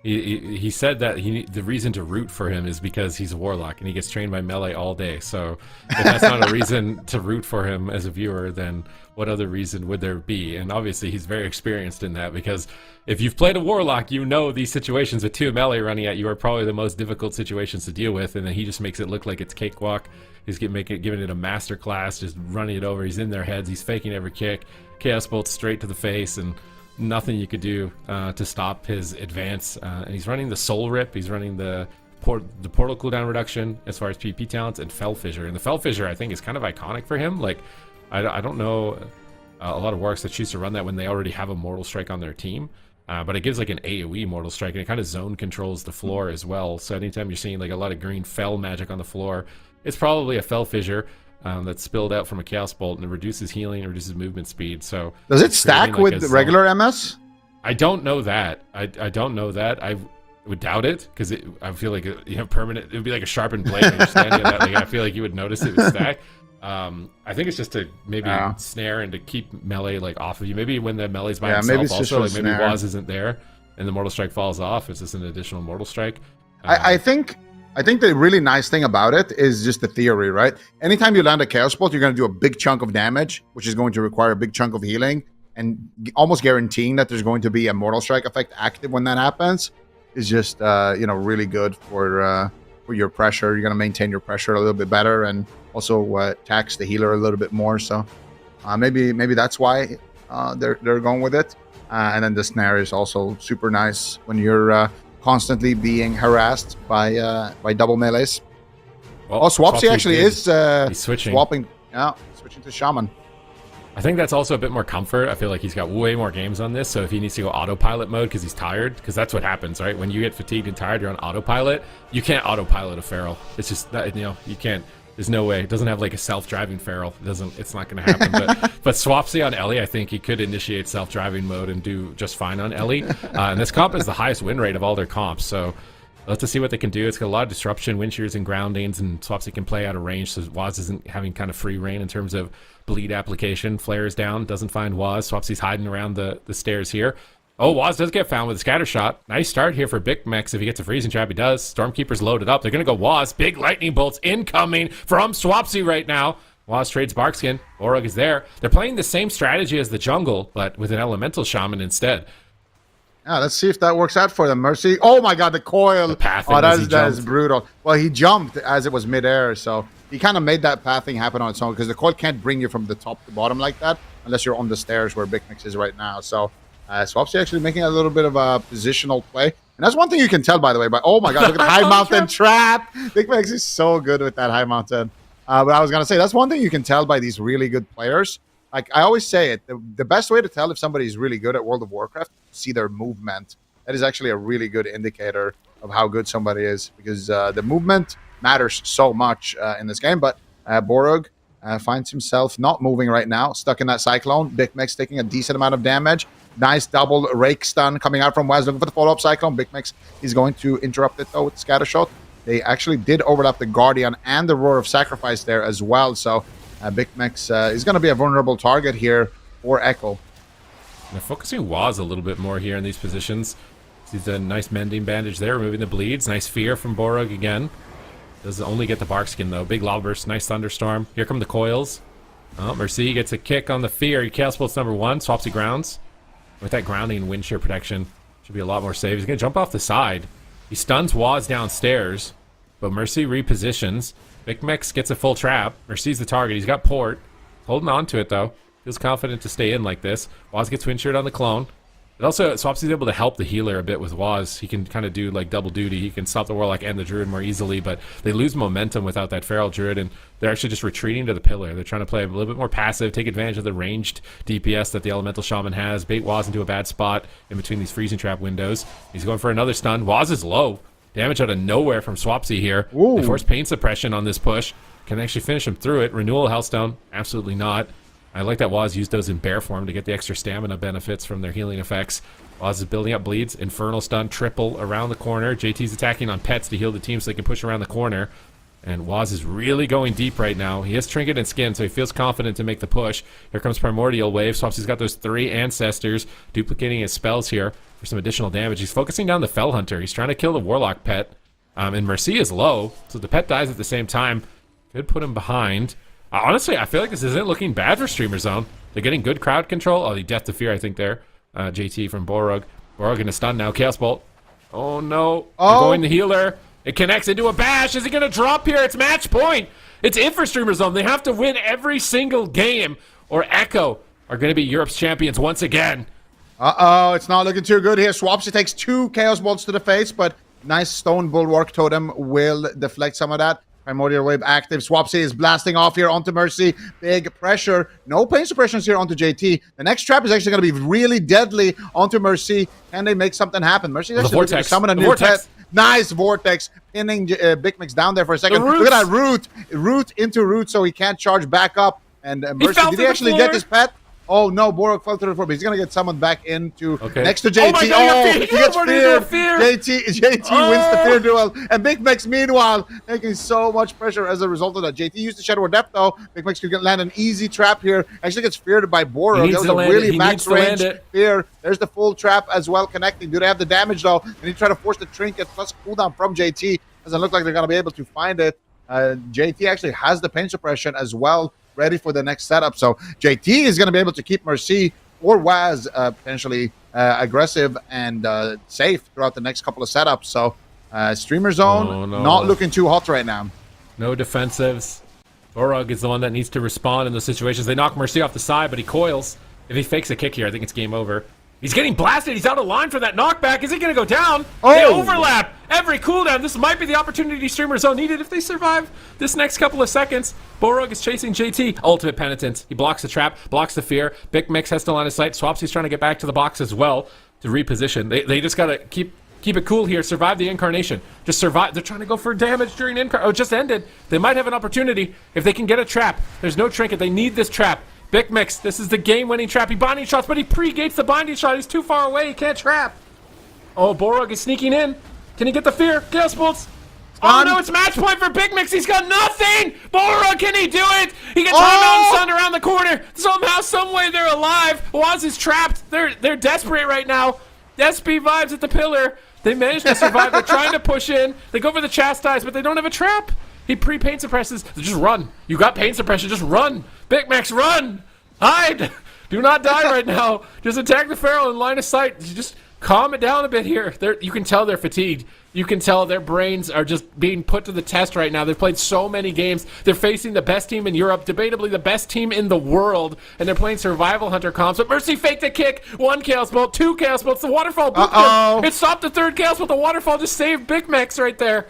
he said that the reason to root for him is because he's a Warlock and he gets trained by melee all day. So if that's not a reason to root for him as a viewer, then what other reason would there be? And obviously he's very experienced in that, because if you've played a Warlock, you know these situations with two melee running at you are probably the most difficult situations to deal with, and then he just makes it look like it's cakewalk. He's giving it a master class, just running it over. He's in their heads. He's faking every kick. Chaos Bolt straight to the face, and nothing you could do to stop his advance. And he's running the Soul Rip. He's running the portal cooldown reduction as far as PvP talents, and Fell Fissure. And the Fell Fissure, I think, is kind of iconic for him. Like, I don't know a lot of Warlocks that choose to run that when they already have a Mortal Strike on their team. But it gives like an AoE Mortal Strike, and it kind of zone controls the floor as well. So anytime you're seeing like a lot of green Fell magic on the floor, it's probably a Fell Fissure that's spilled out from a Chaos Bolt, and it reduces healing, reduces movement speed. So does it stack with the regular MS? I don't know that. I don't know that. I would doubt it, because I feel like permanent. It would be like a sharpened blade. When you're standing at that. Like, I feel like you would notice it would stack. I think it's just to maybe snare and to keep melee like off of you. Maybe when the melee's by himself, maybe it's also like maybe snare. Waz isn't there and the Mortal Strike falls off. It's just an additional Mortal Strike. I think the really nice thing about it is just the theory, right? Anytime you land a Chaos Bolt, you're going to do a big chunk of damage, which is going to require a big chunk of healing, and almost guaranteeing that there's going to be a Mortal Strike effect active when that happens is just really good for your pressure. You're going to maintain your pressure a little bit better, and also tax the healer a little bit more. So maybe that's why they're going with it. And then the snare is also super nice when you're constantly being harassed by double melees. Well, Swapsy actually is he's switching. Switching to Shaman. I think that's also a bit more comfort. I feel like he's got way more games on this, so if he needs to go autopilot mode because he's tired, because that's what happens, right? When you get fatigued and tired, you're on autopilot. You can't autopilot a Feral. It's just that, you can't. There's no way. It doesn't have like a self-driving Feral. It's not going to happen. But Swapsy on Ellie, I think he could initiate self-driving mode and do just fine on Ellie. And this comp is the highest win rate of all their comps, so let's see what they can do. It's got a lot of disruption, wind shears, and groundings, and Swapsy can play out of range, so Waz isn't having kind of free reign in terms of bleed application. Flares down, doesn't find Waz. Swapsy's hiding around the stairs here. Oh, Waz does get found with a scatter shot. Nice start here for Big Mex. If he gets a freezing trap, he does. Stormkeeper's loaded up. They're going to go Waz. Big lightning bolts incoming from Swapsy right now. Waz trades Barkskin. Borog is there. They're playing the same strategy as the jungle, but with an elemental shaman instead. Yeah, let's see if that works out for them. Mercy. Oh my god, the coil. The pathing that is brutal. Well, he jumped as it was midair, so he kind of made that pathing happen on its own, because the coil can't bring you from the top to bottom like that unless you're on the stairs where Big Mix is right now. So Swapsy actually making a little bit of a positional play. And that's one thing you can tell, by the way. But oh my god, look at the high mountain trap. Big Mix is so good with that high mountain. But I was going to say, that's one thing you can tell by these really good players. Like I always say it, the best way to tell if somebody is really good at World of Warcraft is to see their movement. That is actually a really good indicator of how good somebody is, because the movement matters so much in this game. But Borog finds himself not moving right now, stuck in that Cyclone. Big Mix taking a decent amount of damage. Nice double rake stun coming out from Waz, looking for the follow-up Cyclone. Big Mix is going to interrupt it though with Scatter Shot. They actually did overlap the Guardian and the Roar of Sacrifice there as well. So Big Mex is going to be a vulnerable target here for Echo. They're focusing Waz a little bit more here in these positions. Sees a nice mending bandage there, removing the bleeds. Nice fear from Borog again. Does only get the bark skin though. Big lava burst, nice thunderstorm. Here come the coils. Oh, Mercy gets a kick on the fear. He chaos bolts number 1, swaps the grounds. With that grounding and wind shear protection, should be a lot more safe. He's gonna jump off the side. He stuns Waz downstairs, but Mercy repositions. Big Mex gets a full trap. Mercy's the target. He's got port. Holding on to it though. Feels confident to stay in like this. Waz gets wind sheared on the clone. But also, Swapsy's able to help the healer a bit with Waz. He can kind of do like double duty. He can stop the Warlock and the Druid more easily, but they lose momentum without that Feral Druid, and they're actually just retreating to the pillar. They're trying to play a little bit more passive, take advantage of the ranged DPS that the Elemental Shaman has, bait Waz into a bad spot in between these freezing trap windows. He's going for another stun. Waz is low. Damage out of nowhere from Swapsy here. Ooh. They force pain suppression on this push. Can actually finish him through it. Renewal Hellstone, absolutely not. I like that Waz used those in bear form to get the extra stamina benefits from their healing effects. Waz is building up bleeds. Infernal stun, triple around the corner. JT's attacking on pets to heal the team so they can push around the corner. And Waz is really going deep right now. He has Trinket and Skin, so he feels confident to make the push. Here comes Primordial Wave. Swapsy's got those 3 Ancestors, duplicating his spells here for some additional damage. He's focusing down the Fell Hunter. He's trying to kill the Warlock pet. And Mercy is low, so the pet dies at the same time. Could put him behind. Honestly, I feel like this isn't looking bad for Streamer Zone. They're getting good crowd control. Oh, the Death to Fear, I think, there. JT from Borog. Borog in a stun now. Chaos Bolt. Oh, no. They're going the healer. It connects into a bash. Is it going to drop here? It's match point. It's it for Streamer Zone. They have to win every single game, or Echo are going to be Europe's champions once again. Uh-oh, it's not looking too good here. Swapsy takes 2 Chaos Bolts to the face, but nice Stone Bulwark Totem will deflect some of that. Primordial Wave active. Swapsy is blasting off here onto Mercy. Big pressure. No pain suppressions here onto JT. The next trap is actually going to be really deadly onto Mercy. Can they make something happen? Mercy's actually looking to summon a new pet. Nice Vortex. Pinning Big Mix down there for a second. Look at that root. Root into root so he can't charge back up. And Mercy, did he actually get his pet? Oh no, Borog fell to the floor, but he's gonna get summoned back into next to JT. He gets fear. JT wins the fear duel, and Big Mex meanwhile making so much pressure as a result of that. JT used the Shadow of Depth though. Big Mex could land an easy trap here. Actually gets feared by Borog. That was a really max range fear. There's the full trap as well connecting. Do they have the damage though? And he try to force the trinket plus cooldown from JT. Doesn't look like they're gonna be able to find it. JT actually has the pain suppression as well, ready for the next setup. So JT is going to be able to keep Mercy or Waz potentially aggressive and safe throughout the next couple of setups. So Streamer Zone not looking too hot right now. No defensives. Borog is the one that needs to respond in those situations. They knock Mercy off the side, but he coils. If he fakes a kick here, I think it's game over. He's getting blasted. He's out of line for that knockback. Is he going to go down? They overlap every cooldown. This might be the opportunity Streamer Zone needed if they survive this next couple of seconds. Borog is chasing JT. Ultimate Penitence. He blocks the trap, blocks the fear. Big Mix has to line of sight. Swapsy's trying to get back to the box as well to reposition. They just got to keep it cool here. Survive the incarnation. Just survive. They're trying to go for damage during incarnation. Oh, it just ended. They might have an opportunity if they can get a trap. There's no trinket. They need this trap. Big Mix, this is the game-winning trap. He binding shots, but he pre-gates the binding shot. He's too far away. He can't trap. Oh, Borog is sneaking in. Can he get the fear? Chaos Bolts. Oh, no, it's match point for Big Mix. He's got nothing. Borog, can he do it? He gets time out and stunned around the corner. Somehow, someway, they're alive. Waz is trapped. They're desperate right now. Despy vibes at the pillar. They managed to survive. They're trying to push in. They go for the chastise, but they don't have a trap. He pre-pain suppresses. Just run. You got pain suppression. Just run. Big Max, run. Hide. Do not die right now. Just attack the Pharaoh in line of sight. Just calm it down a bit here. You can tell they're fatigued. You can tell their brains are just being put to the test right now. They've played so many games. They're facing the best team in Europe, debatably the best team in the world, and they're playing Survival Hunter comps. But Mercy faked a kick. 1 Chaos Bolt, 2 Chaos Bolts. The Waterfall booped him. It stopped the 3rd Chaos Bolt. The Waterfall just saved Big Max right there.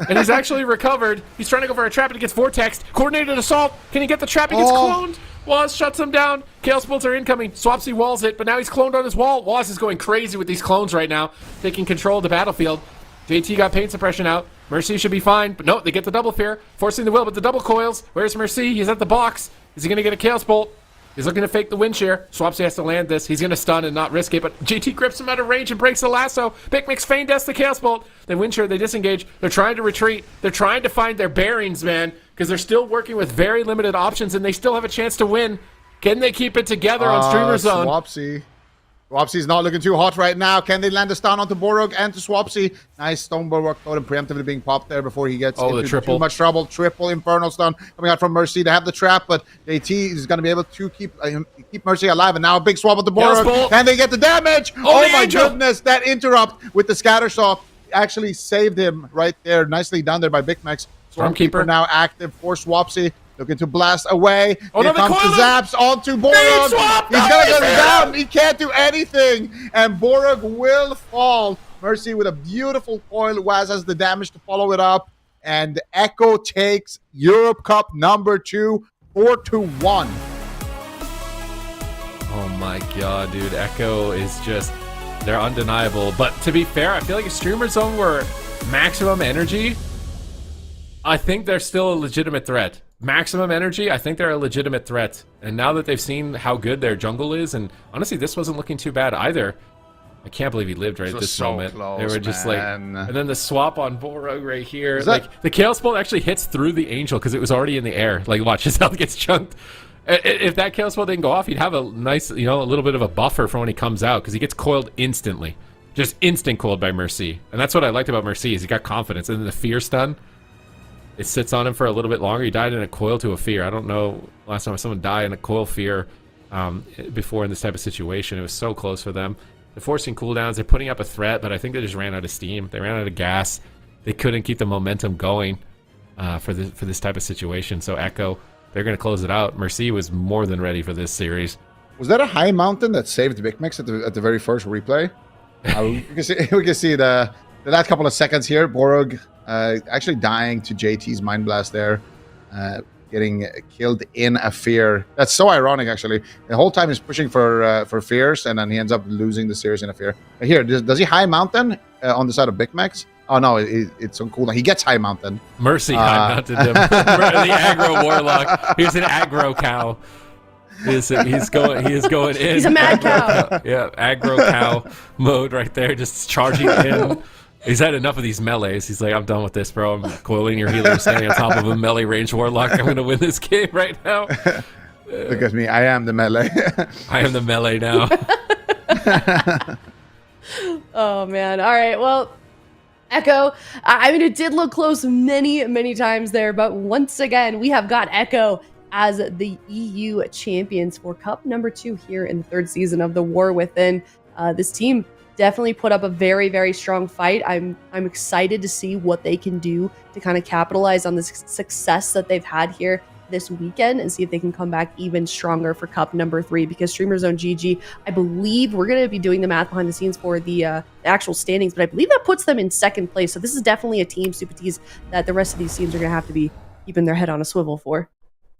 And he's actually recovered. He's trying to go for a trap, and he gets vortexed. Coordinated assault. Can he get the trap? He gets cloned. Waz shuts him down. Chaos Bolts are incoming. Swapsy walls it, but now he's cloned on his wall. Waz is going crazy with these clones right now, taking control of the battlefield. JT got pain suppression out. Mercy should be fine, but no, they get the double fear, forcing the will, but the double coils. Where's Mercy? He's at the box. Is he going to get a Chaos Bolt? He's looking to fake the wind shear. Swapsy has to land this. He's going to stun and not risk it, but JT grips him out of range and breaks the lasso. Big Mix feign deaths the Chaos Bolt. They wind shear, they disengage. They're trying to retreat. They're trying to find their bearings, man, because they're still working with very limited options, and they still have a chance to win. Can they keep it together on Streamer Zone? Swapsy's not looking too hot right now. Can they land a stun onto Borog and to Swapsy? Nice Stone Bulwark Totem preemptively being popped there before he gets into too much trouble. Triple Infernal Stun coming out from Mercy. They have the trap, but JT is going to be able to keep Mercy alive. And now a big swap onto Borog. Can they get the damage? Oh my goodness, that interrupt with the Scatter Shot actually saved him right there. Nicely done there by Big Max. Stormkeeper now active for Swapsy. Looking to blast away. Here comes the zaps onto Borog. He's going to go down. He can't do anything. And Borog will fall. Mercy with a beautiful coil. Waz has the damage to follow it up. And Echo takes Europe Cup number 2, 4-1. Oh my god, dude. Echo is just... They're undeniable. But to be fair, I feel like if Streamer Zone were maximum energy, I think they're still a legitimate threat. Maximum energy, I think they're a legitimate threat. And now that they've seen how good their jungle is, and honestly, this wasn't looking too bad either. I can't believe he lived right at this moment. Close, they were just man. and then the swap on Borog right here. Like the Chaos Bolt actually hits through the Angel because it was already in the air. Like watch, his health gets chunked. If that Chaos Bolt didn't go off, he'd have a nice, a little bit of a buffer for when he comes out because he gets coiled instantly. Just instant coiled by Mercy. And that's what I liked about Mercy is he got confidence. And then the Fear Stun, it sits on him for a little bit longer. He died in a coil to a fear. I don't know last time someone died in a coil fear before in this type of situation. It was so close for them. They're forcing cooldowns. They're putting up a threat, but I think they just ran out of steam. They ran out of gas. They couldn't keep the momentum going for this type of situation. So Echo, they're going to close it out. Mercy was more than ready for this series. Was that a high mountain that saved Big Mix at the very first replay? We can see the last couple of seconds here. Borog actually dying to JT's Mind Blast there, getting killed in a fear. That's so ironic, actually. The whole time he's pushing for fears, and then he ends up losing the series in a fear. But here, does he high mountain on the side of Big Max? Oh no, it's on cooldown. He gets high mountain. Mercy high mounted him. The aggro warlock. He's an aggro cow. He is going in. He's a mad cow. Yeah, aggro cow mode right there, just charging in. He's had enough of these melees. He's like, I'm done with this, bro. I'm coiling your healer, standing on top of a melee range warlock. I'm going to win this game right now. Look at me. I am the melee. I am the melee now. Oh, man. All right. Well, Echo, I mean, it did look close many, many times there. But once again, we have got Echo as the EU champions for Cup number 2 here in the 3rd season of the War Within. This team definitely put up a very, very strong fight. I'm excited to see what they can do to kind of capitalize on the success that they've had here this weekend and see if they can come back even stronger for Cup number 3, because Streamer Zone GG, I believe we're going to be doing the math behind the scenes for the actual standings, but I believe that puts them in 2nd place. So this is definitely a team, Super Tees, that the rest of these teams are going to have to be keeping their head on a swivel for.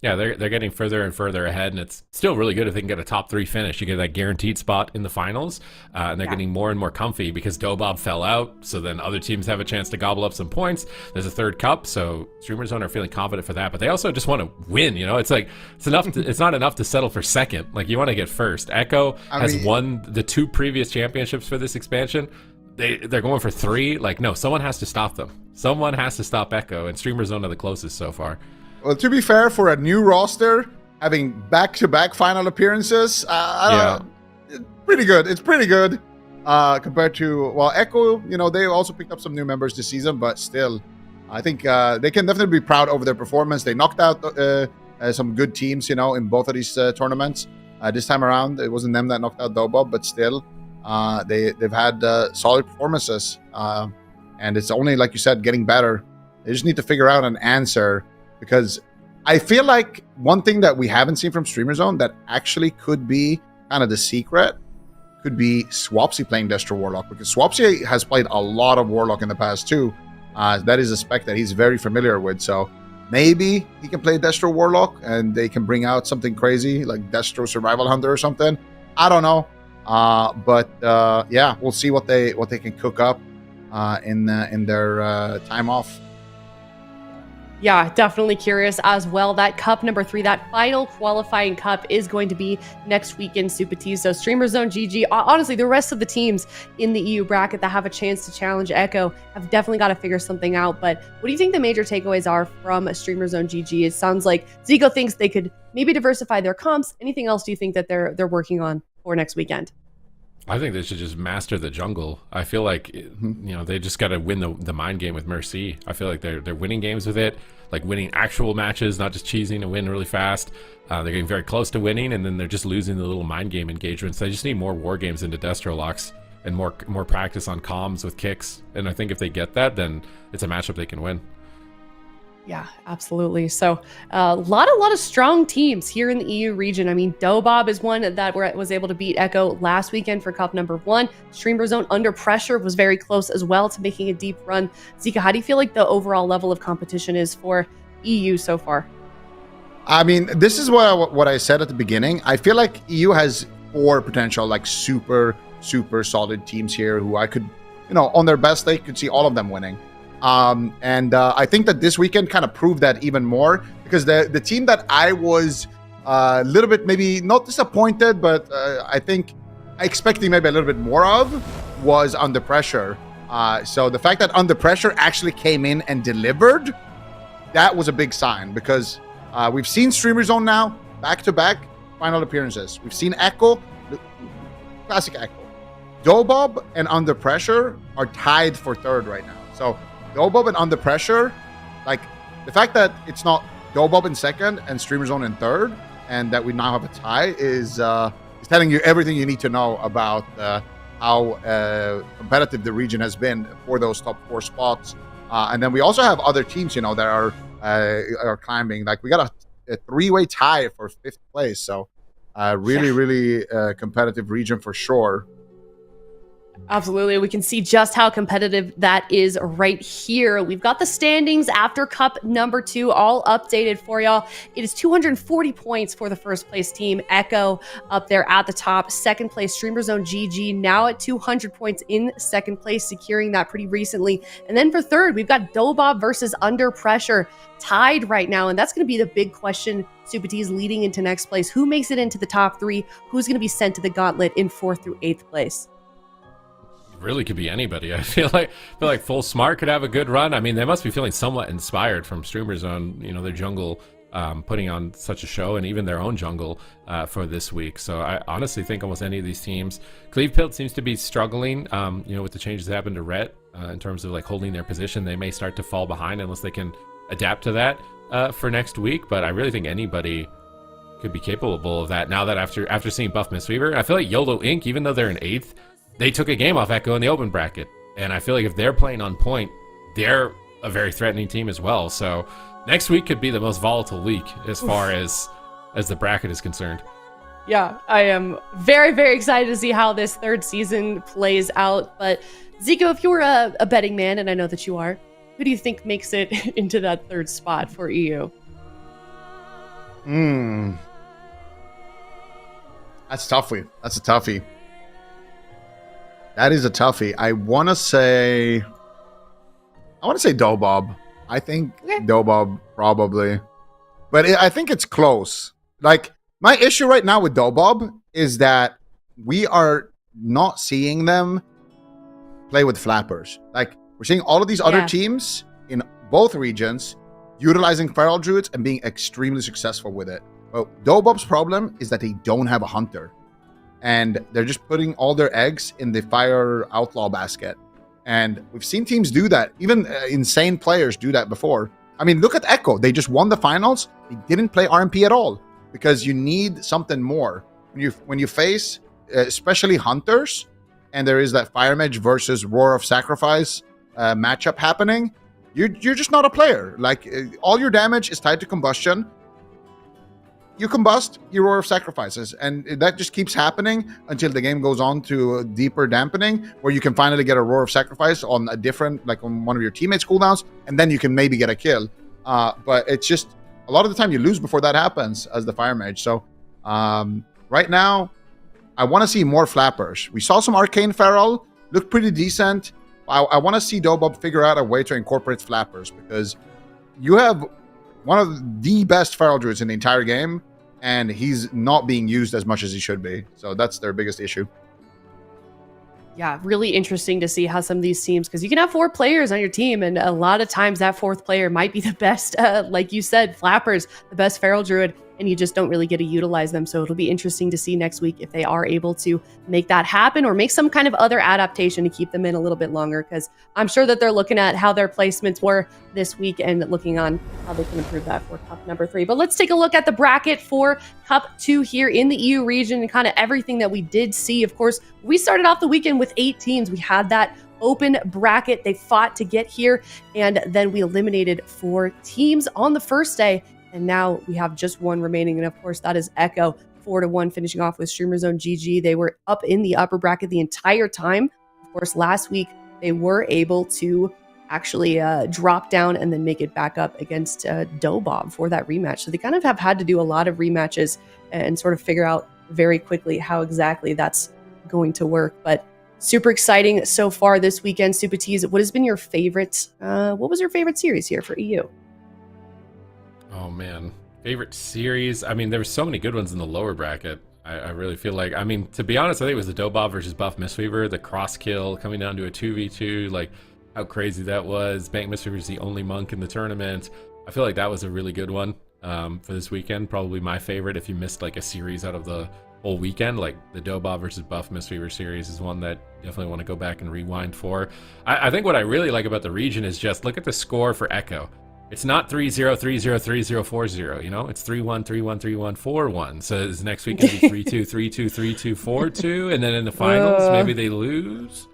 Yeah, they're getting further and further ahead, and it's still really good if they can get a top 3 finish. You get that guaranteed spot in the finals, and they're getting more and more comfy because Dobob fell out, so then other teams have a chance to gobble up some points. There's a 3rd cup, so Streamer Zone are feeling confident for that, but they also just want to win, It's like, it's not enough to settle for 2nd. Like, you want to get 1st. Echo has won the 2 previous championships for this expansion. They're going for 3. Like, no, someone has to stop them. Someone has to stop Echo, and Streamer Zone are the closest so far. Well, to be fair, for a new roster, having back-to-back final appearances, it's pretty good. It's pretty good compared to, Echo, they also picked up some new members this season, but still, I think they can definitely be proud over their performance. They knocked out some good teams, in both of these tournaments. This time around, it wasn't them that knocked out Dobob, but still, they've had solid performances. And it's only, like you said, getting better. They just need to figure out an answer. Because I feel like one thing that we haven't seen from Streamer Zone that actually could be kind of the secret could be Swapsy playing Destro Warlock. Because Swapsy has played a lot of Warlock in the past too. That is a spec that he's very familiar with. So maybe he can play Destro Warlock and they can bring out something crazy like Destro Survival Hunter or something. I don't know. But we'll see what they can cook up in their time off. Yeah, definitely curious as well. That cup number 3, that final qualifying cup is going to be next weekend, Super T. So Streamer Zone GG, honestly, the rest of the teams in the EU bracket that have a chance to challenge Echo have definitely got to figure something out. But what do you think the major takeaways are from Streamer Zone GG? It sounds like Zico thinks they could maybe diversify their comps. Anything else do you think that they're working on for next weekend? I think they should just master the jungle. I feel like they just got to win the mind game with Mercy. I feel like they're winning games with it, like winning actual matches, not just cheesing to win really fast. They're getting very close to winning, and then they're just losing the little mind game engagements. They just need more war games into Destro locks and more practice on comms with kicks. And I think if they get that, then it's a matchup they can win. Yeah, absolutely. So a lot of strong teams here in the EU region. I mean, Dobob is one that was able to beat Echo last weekend for cup number 1. Streamer Zone Under Pressure was very close as well to making a deep run. Zika, how do you feel like the overall level of competition is for EU so far? I mean, this is what I said at the beginning. I feel like EU has 4 potential, like super solid teams here who I could, on their best day, could see all of them winning. I think that this weekend kind of proved that even more, because the team that I was a little bit maybe not disappointed, but I think expecting maybe a little bit more of was Under Pressure. So the fact that Under Pressure actually came in and delivered, that was a big sign, because we've seen Streamer Zone now back-to-back final appearances. We've seen Echo, classic Echo. Dobob and Under Pressure are tied for 3rd right now. So Dobob and Under Pressure, like the fact that it's not Dobob in 2nd and Streamer Zone in 3rd, and that we now have a tie is telling you everything you need to know about how competitive the region has been for those top 4 spots. And then we also have other teams, that are climbing. Like we got a 3-way tie for 5th place. So really competitive region for sure. Absolutely. We can see just how competitive that is right here. We've got the standings after cup number 2 all updated for y'all. It is 240 points for the 1st place team. Echo up there at the top. 2nd place, Streamer Zone GG, now at 200 points in 2nd place, securing that pretty recently. And then for 3rd, we've got Dobob versus Under Pressure tied right now. And that's going to be the big question, Super T's, leading into next place. Who makes it into the top 3? Who's going to be sent to the gauntlet in 4th through 8th place? Really could be anybody. I feel like Full Smart could have a good run. I mean, they must be feeling somewhat inspired from Streamer Zone, their jungle putting on such a show, and even their own jungle for this week. So I honestly think almost any of these teams. Clevepilt seems to be struggling, with the changes that happened to Rhett in terms of like holding their position. They may start to fall behind unless they can adapt to that for next week. But I really think anybody could be capable of that now that after seeing Buff Mistweaver. I feel like YOLO Inc., even though they're in 8th, they took a game off Echo in the open bracket. And I feel like if they're playing on point, they're a very threatening team as well. So next week could be the most volatile week as far as the bracket is concerned. Yeah, I am very, very excited to see how this 3rd season plays out. But Zico, if you were a betting man, and I know that you are, who do you think makes it into that 3rd spot for EU? That's a toughie. That is a toughie. I want to say Dobob. I think Dobob probably. But I think it's close. Like, my issue right now with Dobob is that we are not seeing them play with flappers. Like, we're seeing all of these other teams in both regions utilizing Feral Druids and being extremely successful with it. Well, Dobob's problem is that they don't have a hunter. And they're just putting all their eggs in the Fire Outlaw basket. And we've seen teams do that. Even insane players do that before. I mean, look at Echo. They just won the finals. They didn't play RMP at all because you need something more. When you face, especially hunters, and there is that Fire Mage versus Roar of Sacrifice matchup happening, you're just not a player. Like, all your damage is tied to combustion. You combust, you Roar of Sacrifices, and that just keeps happening until the game goes on to deeper dampening, where you can finally get a Roar of Sacrifice on a different, like on one of your teammates' cooldowns, and then you can maybe get a kill. But it's just, a lot of the time you lose before that happens as the Fire Mage. So right now, I want to see more flappers. We saw some Arcane Feral, looked pretty decent. I want to see Dobob figure out a way to incorporate flappers, because you have one of the best Feral Druids in the entire game, and he's not being used as much as he should be. So that's their biggest issue. Yeah, really interesting to see how some of these teams, because you can have 4 players on your team, and a lot of times that 4th player might be the best, like you said, Flappers, the best Feral Druid, and you just don't really get to utilize them. So it'll be interesting to see next week if they are able to make that happen or make some kind of other adaptation to keep them in a little bit longer, because I'm sure that they're looking at how their placements were this week and looking on how they can improve that for Cup number 3. But let's take a look at the bracket for Cup 2 here in the EU region and kind of everything that we did see. Of course, we started off the weekend with 8 teams. We had that open bracket. They fought to get here, and then we eliminated 4 teams on the first day. And now we have just 1 remaining. And of course, that is Echo, 4-1, finishing off with Streamer Zone GG. They were up in the upper bracket the entire time. Of course, last week, they were able to actually drop down and then make it back up against Dobob for that rematch. So they kind of have had to do a lot of rematches and sort of figure out very quickly how exactly that's going to work. But super exciting so far this weekend. Super Tease, what has been your favorite? What was your favorite series here for EU? Oh man, favorite series. I mean, there were so many good ones in the lower bracket. I really feel like, I mean, to be honest, I think it was the Dobob versus Buff Mistweaver, the cross kill coming down to a 2v2, like how crazy that was. Bank Mistweaver is the only monk in the tournament. I feel like that was a really good one for this weekend. Probably my favorite if you missed like a series out of the whole weekend. Like the Dobob versus Buff Mistweaver series is one that definitely want to go back and rewind for. I think what I really like about the region is just look at the score for Echo. It's not 3-0, 3-0, 3-0, 4-0, you know? It's 3-1, 3-1, 3-1, 4-1 So is next week going to be 3-2, 3-2, 3-2, 4-2? And then in the finals, maybe they lose?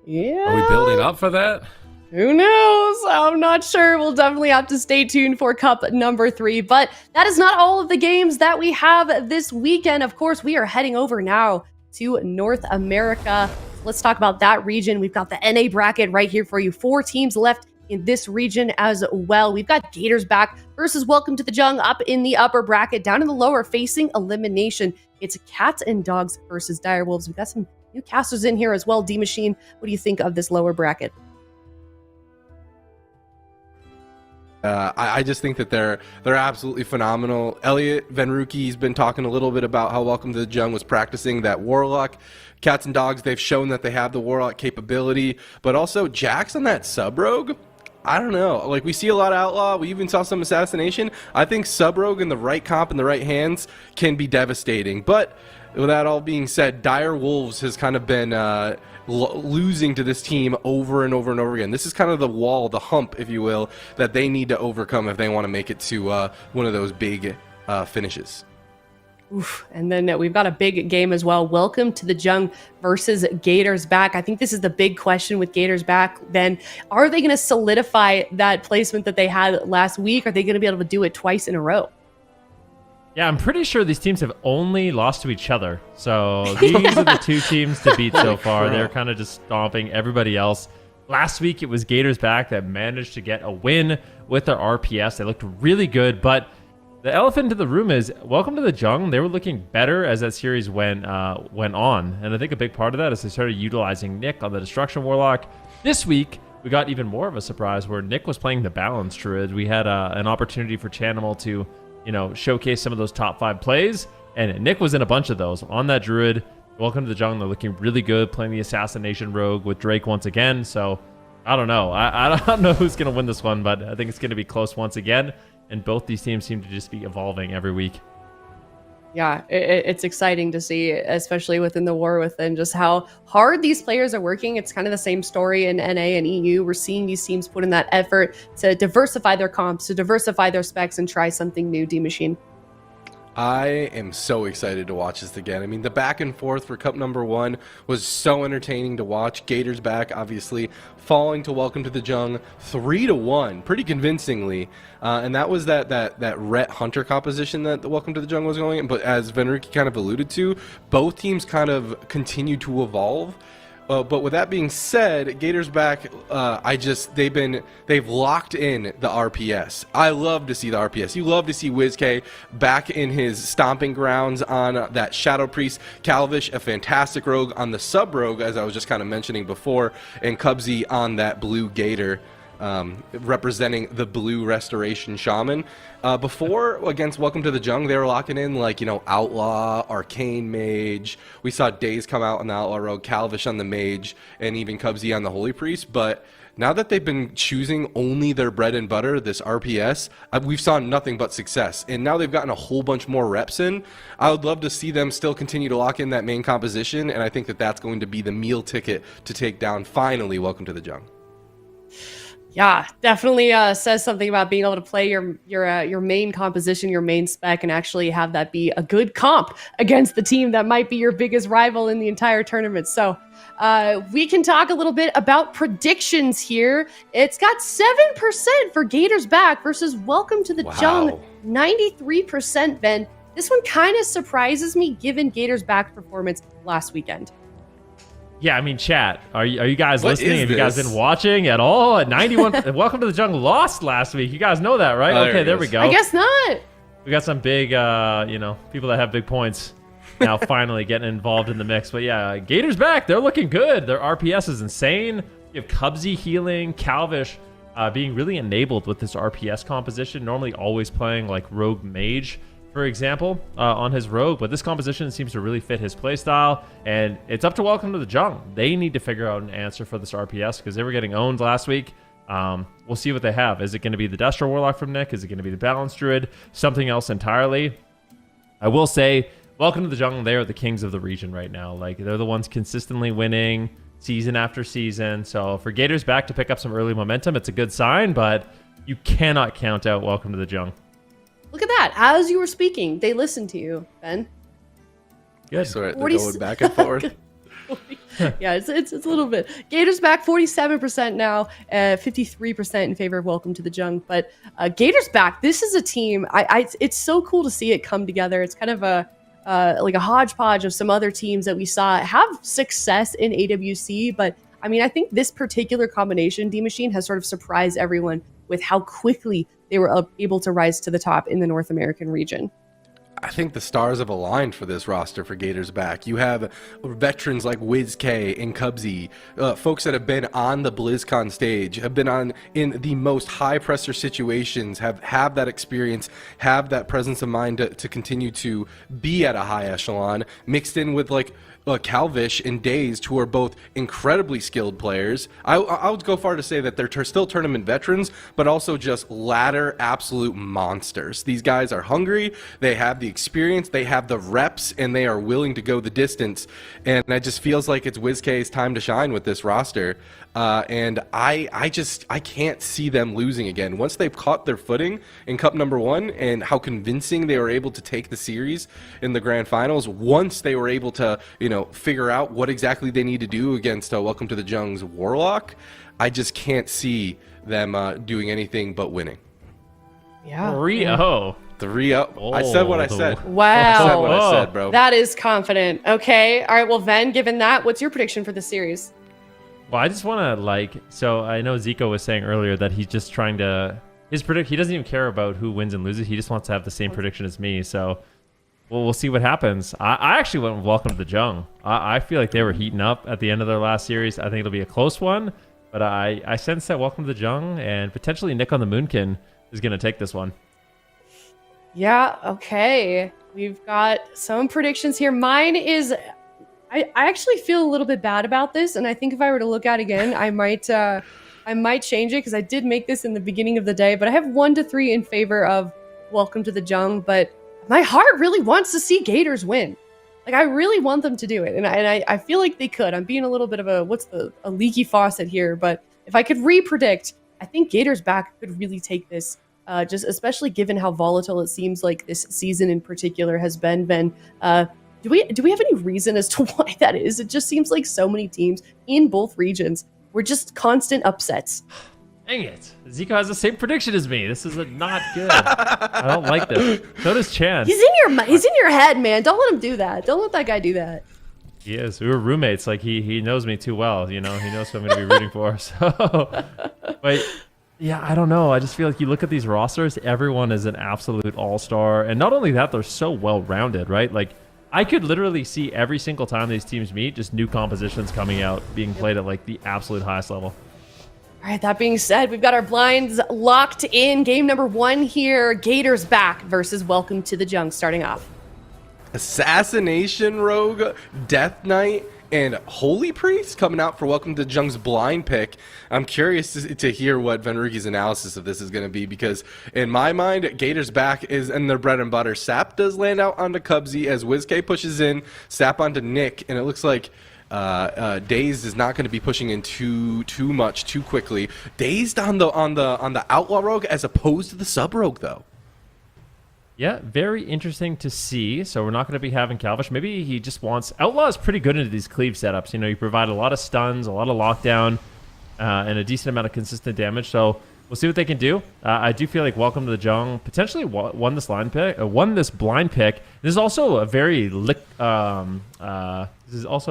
Yeah. Are we building up for that? Who knows? I'm not sure. We'll definitely have to stay tuned for Cup number 3. But that is not all of the games that we have this weekend. Of course, we are heading over now to North America. Let's talk about that region. We've got the NA bracket right here for you. 4 teams left in this region as well. We've got Gators back versus Welcome to the Jung up in the upper bracket. Down in the lower, facing elimination, it's Cats and Dogs versus Direwolves. We've got some new casters in here as well. D-Machine, what do you think of this lower bracket? I just think that they're absolutely phenomenal. Elliot Venruki's been talking a little bit about how Welcome to the Jung was practicing that Warlock. Cats and Dogs, they've shown that they have the Warlock capability, but also Jax on that Sub-Rogue. I don't know. Like, we see a lot of Outlaw. We even saw some Assassination. I think Sub-Rogue in the right comp in the right hands can be devastating. But with that all being said, Dire Wolves has kind of been losing to this team over and over and over again. This is kind of the wall, the hump, if you will, that they need to overcome if they want to make it to one of those big finishes. Oof. And then we've got a big game as well. Welcome to the Jung versus Gators back. I think this is the big question with Gators back. Then are they going to solidify that placement that they had last week? Are they going to be able to do it twice in a row? Yeah, I'm pretty sure these teams have only lost to each other. So these are the 2 teams to beat so far. They're kind of just stomping everybody else. Last week, it was Gators back that managed to get a win with their RPS. They looked really good, but the elephant in the room is Welcome to the Jung. They were looking better as that series went on. And I think a big part of that is they started utilizing Nick on the Destruction Warlock. This week, we got even more of a surprise where Nick was playing the Balance Druid. We had an opportunity for Chanimal to, you know, showcase some of those top 5 plays. And Nick was in a bunch of those on that Druid. Welcome to the Jung. They're looking really good, playing the Assassination Rogue with Drake once again. So I don't know. I don't know who's going to win this one, but I think it's going to be close once again. And both these teams seem to just be evolving every week. Yeah, it's exciting to see, especially within the war within, just how hard these players are working. It's kind of the same story in NA and EU. We're seeing these teams put in that effort to diversify their comps, to diversify their specs, and try something new, D-Machine. I am so excited to watch this again. I mean, the back and forth for Cup number 1 was so entertaining to watch. Gators back, obviously, falling to Welcome to the Jung 3-1, pretty convincingly. And that was that Rhett Hunter composition that the Welcome to the Jung was going in. But as Venruki kind of alluded to, both teams kind of continue to evolve. But with that being said, Gators back. They've locked in the RPS. I love to see the RPS. You love to see WizK back in his stomping grounds on that Shadow Priest. Calvish, a fantastic rogue on the sub rogue, as I was just kind of mentioning before, and Cubsy on that blue Gator. representing the blue restoration shaman. Before, against Welcome to the Jung, they were locking in like, Outlaw, Arcane Mage. We saw Daze come out on the Outlaw Rogue, Calvish on the Mage, and even Cubsy on the Holy Priest. But now that they've been choosing only their bread and butter, this RPS, we've saw nothing but success. And now they've gotten a whole bunch more reps in. I would love to see them still continue to lock in that main composition, and I think that that's going to be the meal ticket to take down, finally, Welcome to the Jung. Yeah, definitely says something about being able to play your main composition, your main spec, and actually have that be a good comp against the team that might be your biggest rival in the entire tournament. So we can talk a little bit about predictions here. It's got 7% for Gators back versus Welcome to the Jung, 93%, Ben. This one kind of surprises me given Gators back performance last weekend. Yeah, I mean, chat, are you guys listening? Have you guys been watching at all? At 91, Welcome to the Jung lost last week. You guys know that, right? Okay, there we go. I guess not. We got some big, people that have big points now finally getting involved in the mix. But yeah, Gators back. They're looking good. Their RPS is insane. You have Cubsy healing, Calvish being really enabled with this RPS composition. Normally always playing like Rogue Mage, for example, on his Rogue, but this composition seems to really fit his playstyle, and it's up to Welcome to the Jung. They need to figure out an answer for this RPS because they were getting owned last week. We'll see what they have. Is it going to be the Destro Warlock from Nick? Is it going to be the Balance Druid? Something else entirely? I will say, Welcome to the Jung, they are the kings of the region right now. Like, they're the ones consistently winning season after season. So for Gators back to pick up some early momentum, it's a good sign, but you cannot count out Welcome to the Jung. Look at that. As you were speaking, they listened to you, Ben. Good. So they're going back and forth. Yeah, it's a little bit. Gators back 47% now, 53% in favor of Welcome to the Jung. But Gators back, this is a team. It's so cool to see it come together. It's kind of like a hodgepodge of some other teams that we saw have success in AWC. But I mean, I think this particular combination, D-Machine, has sort of surprised everyone with how quickly they were able to rise to the top in the North American region. I think the stars have aligned for this roster for Gators back. You have veterans like WizK and Cubsy, folks that have been on the BlizzCon stage, have been in the most high pressure situations, have that experience, have that presence of mind to continue to be at a high echelon, mixed in with like Calvish and Dazed, who are both incredibly skilled players. I would go far to say that they're still tournament veterans, but also just ladder absolute monsters. These guys are hungry, they have the experience, they have the reps, and they are willing to go the distance. And it just feels like it's WizK's time to shine with this roster. And I can't see them losing again. Once they've caught their footing in Cup number 1 and how convincing they were able to take the series in the grand finals, once they were able to, figure out what exactly they need to do against Welcome to the Jung's Warlock, I just can't see them doing anything but winning. Yeah. 3-0. 3-0. I said what I said. Wow. I said what I said, bro. That is confident. Okay. All right. Well, Ven, given that, what's your prediction for the series? Well, I just want to so I know Zico was saying earlier that he's just trying to, he doesn't even care about who wins and loses. He just wants to have the same prediction as me. So we'll see what happens. I actually went with Welcome to the Jung. I feel like they were heating up at the end of their last series. I think it'll be a close one, but I sense that Welcome to the Jung and potentially Nick on the Moonkin is going to take this one. Yeah, okay. We've got some predictions here. Mine is, I actually feel a little bit bad about this, and I think if I were to look at it again, I might change it because I did make this in the beginning of the day, but I have 1-3 in favor of Welcome to the Jung, but my heart really wants to see Gators win. Like, I really want them to do it, and I feel like they could. I'm being a little bit of a leaky faucet here, but if I could re-predict, I think Gators back could really take this. Just especially given how volatile it seems like this season in particular has been. Do we have any reason as to why that is? It just seems like so many teams in both regions were just constant upsets. Dang it. Zico has the same prediction as me. This is not good. I don't like this. So does Chan. He's in your head, man. Don't let him do that. Don't let that guy do that. He is. We were roommates. Like, he knows me too well. He knows who I'm going to be rooting for. So, but yeah, I don't know. I just feel like you look at these rosters, everyone is an absolute all-star. And not only that, they're so well-rounded, right? Like, I could literally see every single time these teams meet, just new compositions coming out, being played at like the absolute highest level. All All right, that being said, we've got our blinds locked in. Game number 1 here. Gators back versus Welcome to the Jung starting off. Assassination Rogue, Death Knight, and Holy Priest coming out for Welcome to Jung's blind pick. I'm curious to hear what Venrugi's analysis of this is going to be, because in my mind, Gators back is in their bread and butter. Sap does land out onto Cubsy as WizK pushes in, Sap onto Nick, and it looks like Dazed is not going to be pushing in too much too quickly. Dazed on the Outlaw Rogue as opposed to the Sub Rogue though. Yeah, very interesting to see. So we're not going to be having Calvish. Maybe he just wants... Outlaw is pretty good into these cleave setups. You know, you provide a lot of stuns, a lot of lockdown, and a decent amount of consistent damage. So we'll see what they can do. I do feel like Welcome to the Jung potentially won this blind pick. This is also a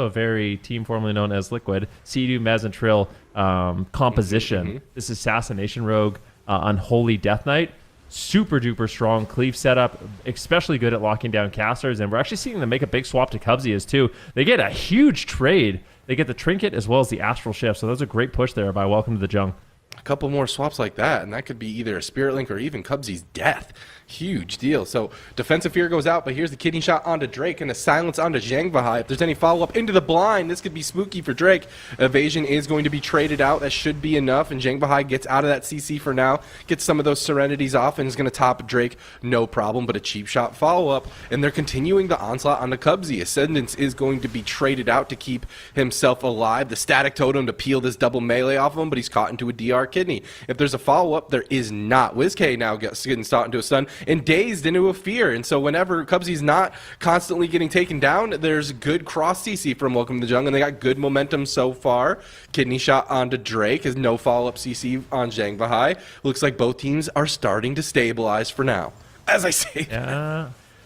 very team formerly known as Liquid Sea-Doo, Maz, and Trill composition. This Assassination Rogue, Unholy Death Knight. Super duper strong cleave setup, especially good at locking down casters, and we're actually seeing them make a big swap to Cubsy as too. They get a huge trade. They get the trinket as well as the astral shift, so that's a great push there by Welcome to the Jung. A couple more swaps like that, and that could be either a Spirit Link or even Cubsy's death. Huge deal. So defensive fear goes out, but here's the kidney shot onto Drake and a silence onto Zhang Vahai. If there's any follow-up into the blind, this could be spooky for Drake. Evasion is going to be traded out. That should be enough, and Zhang Vahai gets out of that CC for now, gets some of those Serenities off, and is going to top Drake, no problem, but a cheap shot follow-up, and they're continuing the onslaught onto Cubsy. Ascendance is going to be traded out to keep himself alive. The Static Totem to peel this double melee off of him, but he's caught into a DR kidney. If there's a follow-up, there is not. WizK now getting caught into a stun, and Dazed into a fear, and so whenever Cubsy's not constantly getting taken down, there's good cross CC from Welcome to the Jung, and they got good momentum so far. Kidney shot onto Drake is no follow-up CC on Zhang Vahai. Looks like both teams are starting to stabilize for now, as I say.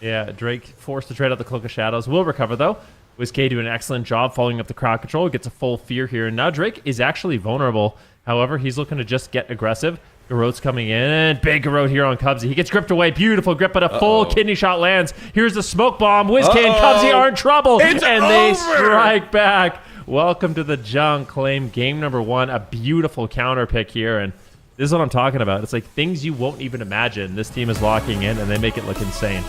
Yeah, Drake forced to trade out the Cloak of Shadows. Will recover though. WizK doing an excellent job following up the crowd control. Gets a full fear here, and now Drake is actually vulnerable. However, he's looking to just get aggressive. Garrote's coming in. Big Garrote here on Cubsy. He gets gripped away. Beautiful grip, but a full kidney shot lands. Here's the smoke bomb. WizK and Cubsy are in trouble. It's and over. They strike back. Welcome to the Jung. Claim game number 1. A beautiful counter pick here. And this is what I'm talking about. It's like things you won't even imagine. This team is locking in, and they make it look insane.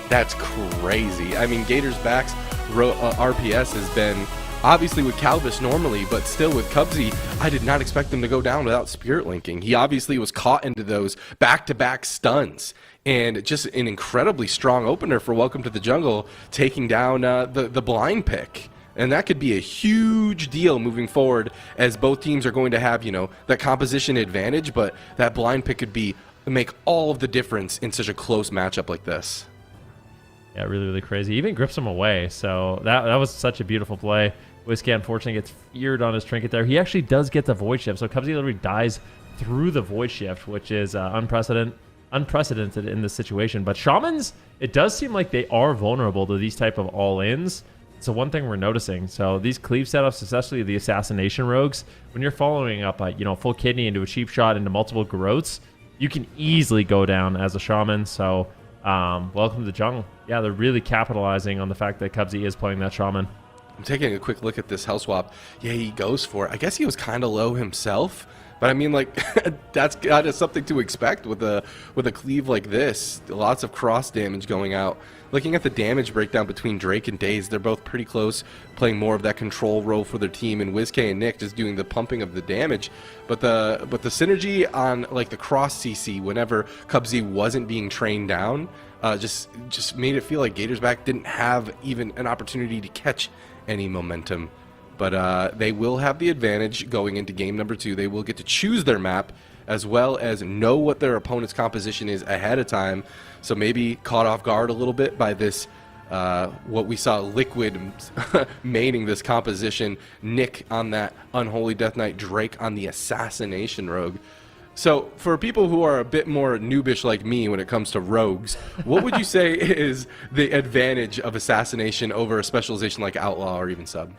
That's crazy. I mean, Gators backs RPS has been obviously with Calvis normally, but still with Cubsy, I did not expect them to go down without Spirit Linking. He obviously was caught into those back-to-back stuns, and just an incredibly strong opener for Welcome to the Jungle, taking down the blind pick. And that could be a huge deal moving forward, as both teams are going to have, you know, that composition advantage, but that blind pick could make all of the difference in such a close matchup like this. Yeah, really, really crazy. Even grips him away. So that was such a beautiful play. WizK unfortunately gets feared on his trinket there. He actually does get the Void Shift. So Cubsy literally dies through the Void Shift, which is unprecedented in this situation. But Shamans, it does seem like they are vulnerable to these type of all-ins. So one thing we're noticing. So these cleave setups, especially the Assassination Rogues, when you're following up a full kidney into a cheap shot into multiple Garrotes, you can easily go down as a Shaman. So welcome to the Jung. Yeah, they're really capitalizing on the fact that Cubsy is playing that Shaman. I'm taking a quick look at this hell swap. Yeah, he goes for it. I guess he was kind of low himself, but I mean, like, that's kind of something to expect with a cleave like this. Lots of cross damage going out. Looking at the damage breakdown between Drake and Dazed, they're both pretty close, playing more of that control role for their team, and WizK and Nick just doing the pumping of the damage. But the synergy on like the cross CC whenever Cubsy wasn't being trained down, just made it feel like Gators back didn't have even an opportunity to catch any momentum. But they will have the advantage going into game number 2. They will get to choose their map as well as know what their opponent's composition is ahead of time. So maybe caught off guard a little bit by this, what we saw Liquid maining this composition, Nick on that Unholy Death Knight, Drake on the Assassination Rogue. So for people who are a bit more noobish like me when it comes to rogues, what would you say is the advantage of Assassination over a specialization like Outlaw or even Sub?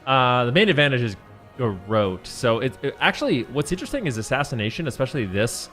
The main advantage is Garrote. So actually, what's interesting is Assassination, especially this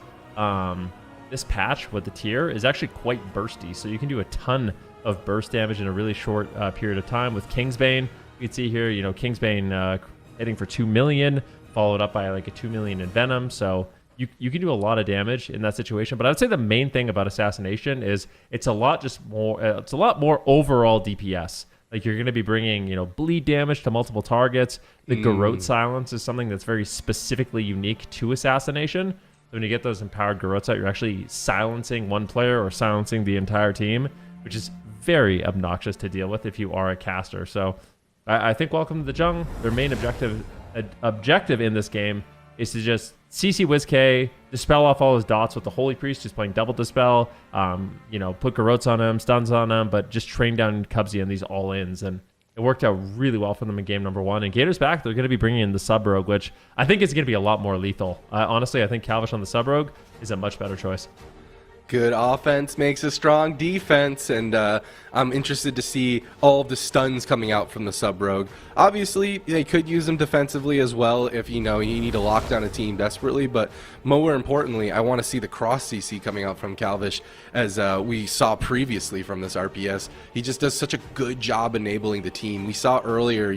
patch with the tier, is actually quite bursty. So you can do a ton of burst damage in a really short period of time. With Kingsbane, you can see here, Kingsbane hitting for 2 million, followed up by like a 2 million in Venom. So you can do a lot of damage in that situation. But I would say the main thing about Assassination is it's a lot more overall DPS. Like you're going to be bringing, bleed damage to multiple targets. The Garrote silence is something that's very specifically unique to Assassination. So when you get those empowered Garrotes out, you're actually silencing one player or silencing the entire team, which is very obnoxious to deal with if you are a caster. So I think welcome to the Jung. Their main objective in this game is to just CC WizK, dispel off all his dots with the Holy Priest, just playing double dispel, put Garrotes on him, stuns on him, but just train down Cubsy on these all-ins. And it worked out really well for them in game number 1. And Gators back, they're going to be bringing in the Sub-Rogue, which I think is going to be a lot more lethal. Honestly, I think Calvish on the Sub-Rogue is a much better choice. Good offense makes a strong defense, and I'm interested to see all of the stuns coming out from the Sub-Rogue. Obviously, they could use them defensively as well if, you need to lock down a team desperately, but more importantly, I want to see the cross CC coming out from Calvish, as we saw previously from this RPS. He just does such a good job enabling the team. We saw earlier,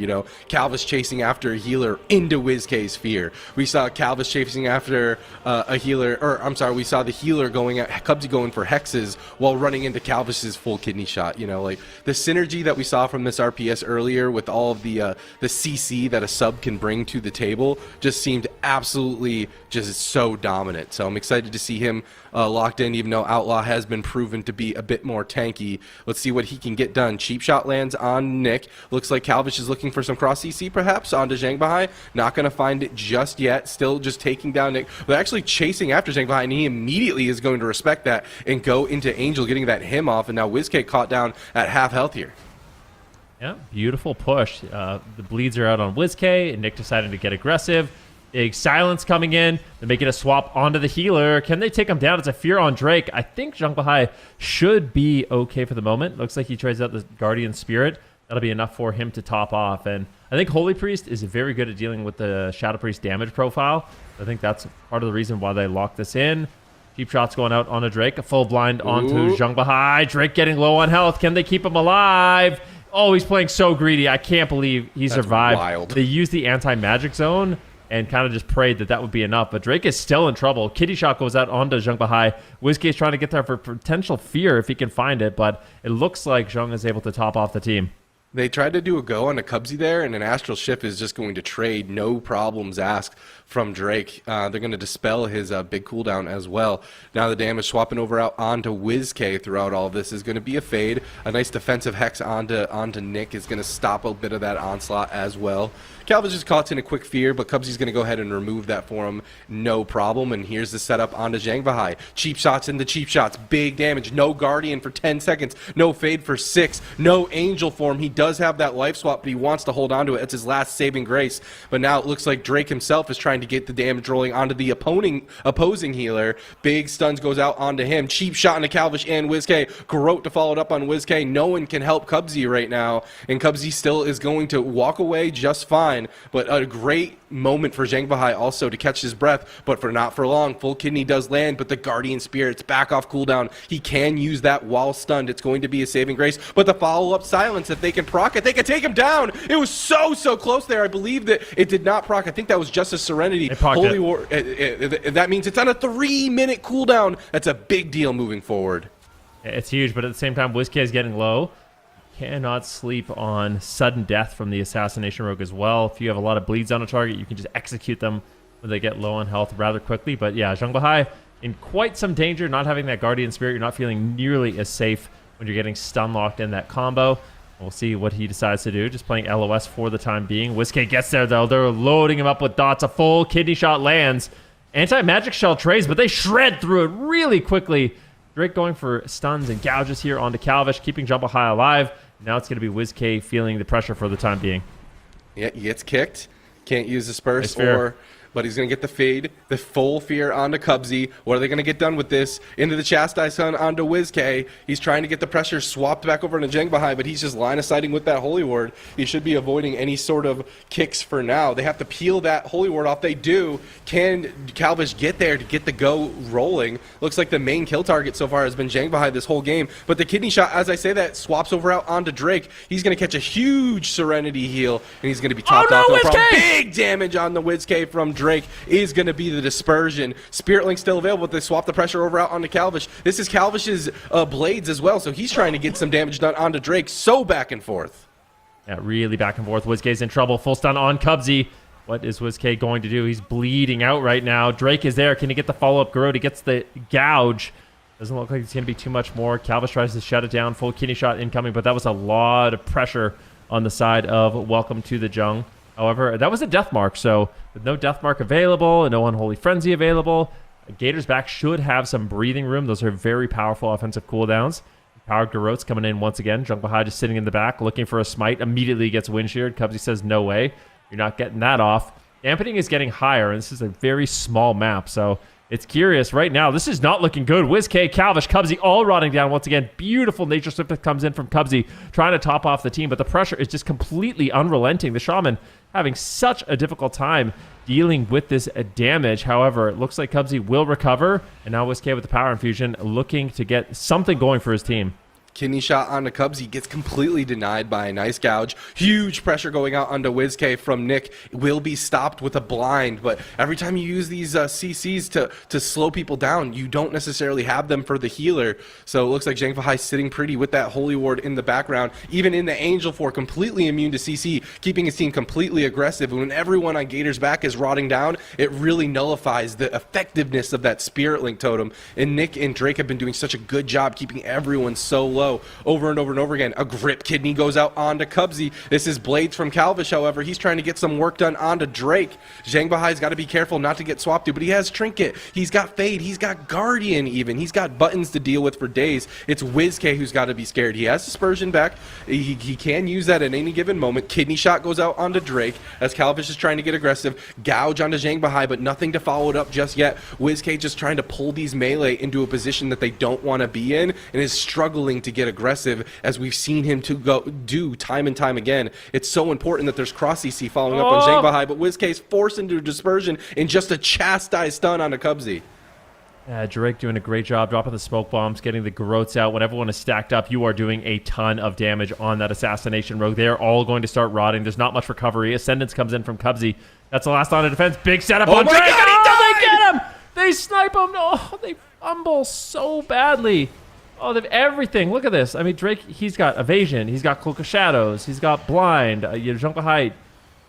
Calvish chasing after a healer into WizK's Fear. We saw Calvish chasing after a healer, we saw the healer going at Cubsy going for hexes while running into Calvish's full kidney shot. Like the synergy that we saw from this RPS earlier with all of the CC that a sub can bring to the table just seemed absolutely just so dominant. So I'm excited to see him locked in, even though Outlaw has been proven to be a bit more tanky. Let's see what he can get done. Cheap shot lands on Nick. Looks like Calvish is looking for some cross CC perhaps onto Zhang Bahai. Not going to find it just yet. Still just taking down Nick. They're actually chasing after Zhang Bahai, and he immediately is going to respect that and go into Angel, getting that him off, and now WizK caught down at half health here. Yeah, beautiful push. The bleeds are out on WizK, and Nick decided to get aggressive. Big silence coming in. They're making a swap onto the healer. Can they take him down? It's a fear on Drake. I think Zhang Bahai should be okay for the moment. Looks like he tries out the Guardian Spirit. That'll be enough for him to top off. And I think Holy Priest is very good at dealing with the Shadow Priest damage profile. I think that's part of the reason why they locked this in. Cheap shots going out onto Drake. A full blind onto Zhang Bahai. Drake getting low on health. Can they keep him alive? Oh, he's playing so greedy. I can't believe he survived. Wild. They used the anti-magic zone and kind of just prayed that would be enough. But Drake is still in trouble. Kitty shot goes out onto Zhang Bahai. WizK is trying to get there for potential fear if he can find it, but it looks like Zhang is able to top off the team. They tried to do a go on a Cubsy there, and an Astral Shift is just going to trade, no problems asked from Drake. They're going to dispel his big cooldown as well. Now the damage swapping over out onto WizK throughout all of this is going to be a fade. A nice defensive hex onto Nick is going to stop a bit of that onslaught as well. Calvish is caught in a quick fear, but Cubsy's going to go ahead and remove that for him, no problem. And here's the setup onto Zhang Bahai. Cheap shots into cheap shots, big damage, no Guardian for 10 seconds, no fade for 6, no Angel for him. He does have that life swap, but he wants to hold on to it. It's his last saving grace. But now it looks like Drake himself is trying to get the damage rolling onto the opposing healer. Big stuns goes out onto him. Cheap shot into Calvish and WizK. Garrote to follow it up on WizK. No one can help Cubsy right now, and Cubsy still is going to walk away just fine. But a great moment for Zhang Bahai also to catch his breath, but for not for long. Full kidney does land, but the Guardian Spirit's back off cooldown. He can use that while stunned. It's going to be a saving grace, but the follow-up silence, if they can proc it, they can take him down. It was so close there. I believe that it did not proc. I think that was just a Serenity. Holy War. That means it's on a 3-minute cooldown. That's a big deal moving forward. It's huge, but at the same time, WizK is getting low. Cannot sleep on sudden death from the Assassination Rogue as well. If you have a lot of bleeds on a target, you can just execute them when they get low on health rather quickly. But yeah, Zhang Bahai in quite some danger, not having that Guardian Spirit. You're not feeling nearly as safe when you're getting stun locked in that combo. We'll see what he decides to do. Just playing LOS for the time being. WizK gets there though. They're loading him up with dots. A full kidney shot lands. Anti-magic shell trays, but they shred through it really quickly. Drake going for stuns and gouges here onto Calvish, keeping Zhang Bahai alive. Now it's going to be WizK feeling the pressure for the time being. Yeah, he gets kicked. Can't use Disperse or but he's going to get the fade, the full fear onto Cubsy. What are they going to get done with this? Into the Chastise Sun onto WizK. He's trying to get the pressure swapped back over to Jengbahai, but he's just line of sighting with that Holy Ward. He should be avoiding any sort of kicks for now. They have to peel that Holy Ward off. They do. Can Calvish get there to get the go rolling? Looks like the main kill target so far has been Jengbahai this whole game, but the kidney shot, as I say that, swaps over out onto Drake. He's going to catch a huge Serenity heal, and he's going to be topped off. No problem. Big damage on the WizK from Drake is going to be the dispersion. Spirit Link still available, but they swap the pressure over out onto Calvish. This is Calvish's blades as well, so he's trying to get some damage done onto Drake. So back and forth. Yeah, really back and forth. WizK's in trouble. Full stun on Cubsy. What is WizK going to do? He's bleeding out right now. Drake is there. Can he get the follow-up? Garrodi gets the gouge. Doesn't look like it's going to be too much more. Calvish tries to shut it down. Full kidney shot incoming, but that was a lot of pressure on the side of Welcome to the Jung. However, that was a death mark, so with no death mark available and no Unholy Frenzy available, Gators back should have some breathing room. Those are very powerful offensive cooldowns. Powered Garrote's coming in once again. Jungbahai just sitting in the back, looking for a smite. Immediately gets wind sheared. Cubsy says, no way. You're not getting that off. Dampening is getting higher, and this is a very small map, so it's curious right now. This is not looking good. WizK, Calvish, Cubsy all rotting down once again. Beautiful Nature Swift that comes in from Cubsy, trying to top off the team, but the pressure is just completely unrelenting. The Shaman having such a difficult time dealing with this damage. However, it looks like Cubsy will recover, and now WizK with the power infusion looking to get something going for his team. Kidney shot onto Cubsy gets completely denied by a nice gouge. Huge pressure going out onto WizK from Nick. Will be stopped with a blind, but every time you use these CCs to slow people down, you don't necessarily have them for the healer. So it looks like Jengbahai sitting pretty with that Holy Ward in the background. Even in the Angel 4, completely immune to CC, keeping his team completely aggressive. And when everyone on Gators back is rotting down, it really nullifies the effectiveness of that Spirit Link totem. And Nick and Drake have been doing such a good job keeping everyone so low. Over and over and over again. A grip kidney goes out onto Cubsy. This is blades from Calvish, however. He's trying to get some work done onto Drake. Jengbahai's got to be careful not to get swapped to, but he has Trinket. He's got Fade. He's got Guardian even. He's got buttons to deal with for days. It's WizK who's got to be scared. He has Dispersion back. He can use that at any given moment. Kidney shot goes out onto Drake as Calvish is trying to get aggressive. Gouge onto Jengbahai, but nothing to follow it up just yet. WizK just trying to pull these melee into a position that they don't want to be in and is struggling to get aggressive, as we've seen him to go do time and time again. It's so important that there's cross CC following up on Jengbahai, but WizK's forced into dispersion in just a chastised stun onto Cubsy. Drake doing a great job dropping the smoke bombs, getting the Garrotes out. When everyone is stacked up, you are doing a ton of damage on that assassination rogue. They're all going to start rotting. There's not much recovery. Ascendance comes in from Cubsy. That's the last line of defense. Big setup on Drake. They get him! They snipe him! Oh, they fumble so badly. Oh, they have everything. Look at this. I mean, Drake, he's got evasion. He's got Cloak of Shadows. He's got blind. Jungbahai,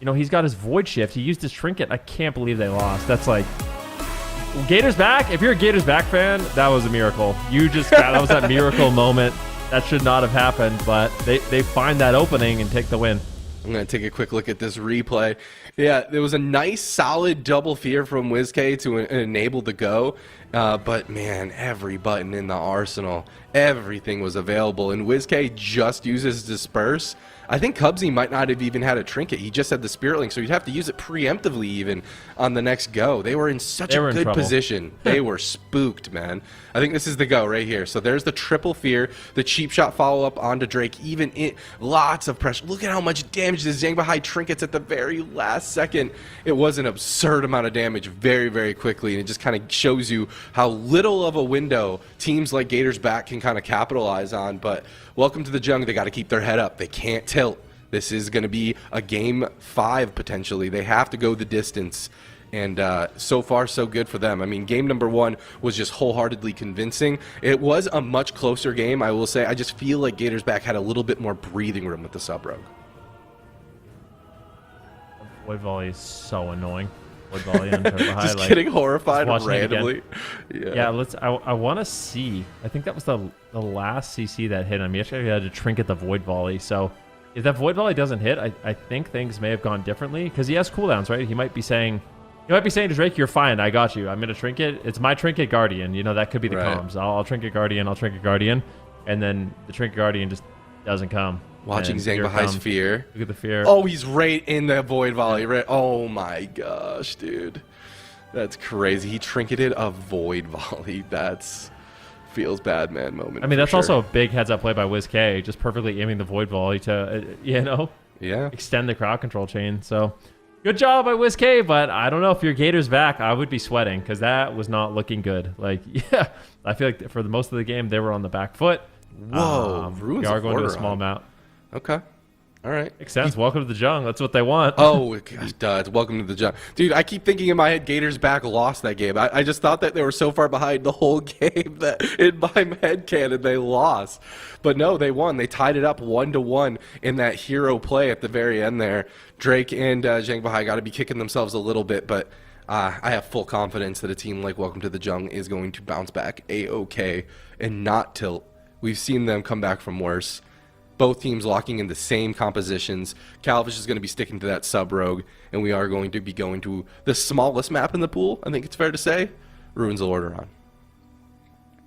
he's got his void shift. He used his trinket. I can't believe they lost. That's like Gators back. If you're a Gators back fan, that was a miracle. That was that miracle moment. That should not have happened, but they find that opening and take the win. I'm going to take a quick look at this replay. Yeah, there was a nice, solid double fear from WizK to enable the go. But, man, every button in the arsenal, everything was available. And WizK just uses Disperse. I think Cubsy might not have even had a trinket. He just had the Spirit Link, so he'd have to use it preemptively even on the next go. They were in such a good position. They were spooked, man. I think this is the go right here. So there's the triple fear, the cheap shot follow-up onto Drake. Even lots of pressure. Look at how much damage this Jengbahai trinkets at the very last second. It was an absurd amount of damage very, very quickly, and it just kind of shows you how little of a window teams like Gators back can kind of capitalize on. But welcome to the Jung. They got to keep their head up. They can't tilt. This is going to be a game 5 potentially. They have to go the distance. And so far, so good for them. I mean, game number 1 was just wholeheartedly convincing. It was a much closer game, I will say. I just feel like Gators back had a little bit more breathing room with the sub-rogue. Void Volley is so annoying. Void Volley on Jungbahai, just getting horrified randomly. Yeah, I want to see. I think that was the last CC that hit him. He actually had to trinket the Void Volley. So if that Void Volley doesn't hit, I think things may have gone differently, because he has cooldowns, right? He might be saying to Drake, "You're fine. I got you. I'm gonna trinket. It's my trinket Guardian." That could be the comms. I'll trinket Guardian. I'll trinket Guardian, and then the trinket Guardian just doesn't come. Watching And Zhang here Bahai's comes- fear. Look at the fear. Oh, he's right in the void volley. Right. Oh my gosh, dude. That's crazy. He trinketed a void volley. That's feels bad, man moment. I mean, for that's sure. also a big heads-up play by WizK, just perfectly aiming the void volley to, yeah, extend the crowd control chain. So good job by WizK, but I don't know if your Gators back, I would be sweating because that was not looking good. Like, yeah, I feel like for the most of the game, they were on the back foot. Whoa, We are going to a small map. Okay. All right. Makes sense. Welcome to the Jung. That's what they want. Oh, gosh, duh. It's welcome to the jump. Dude, I keep thinking in my head Gators back lost that game. I just thought that they were so far behind the whole game that in my head canon they lost. But no, they won. They tied it up 1-1 in that hero play at the very end there. Drake and Zhang Bahai got to be kicking themselves a little bit, but I have full confidence that a team like Welcome to the Jung is going to bounce back A-OK and not tilt. We've seen them come back from worse. Both teams locking in the same compositions. Calvish is going to be sticking to that sub-rogue, and we are going to be going to the smallest map in the pool, I think it's fair to say, Ruins of Lordaeron.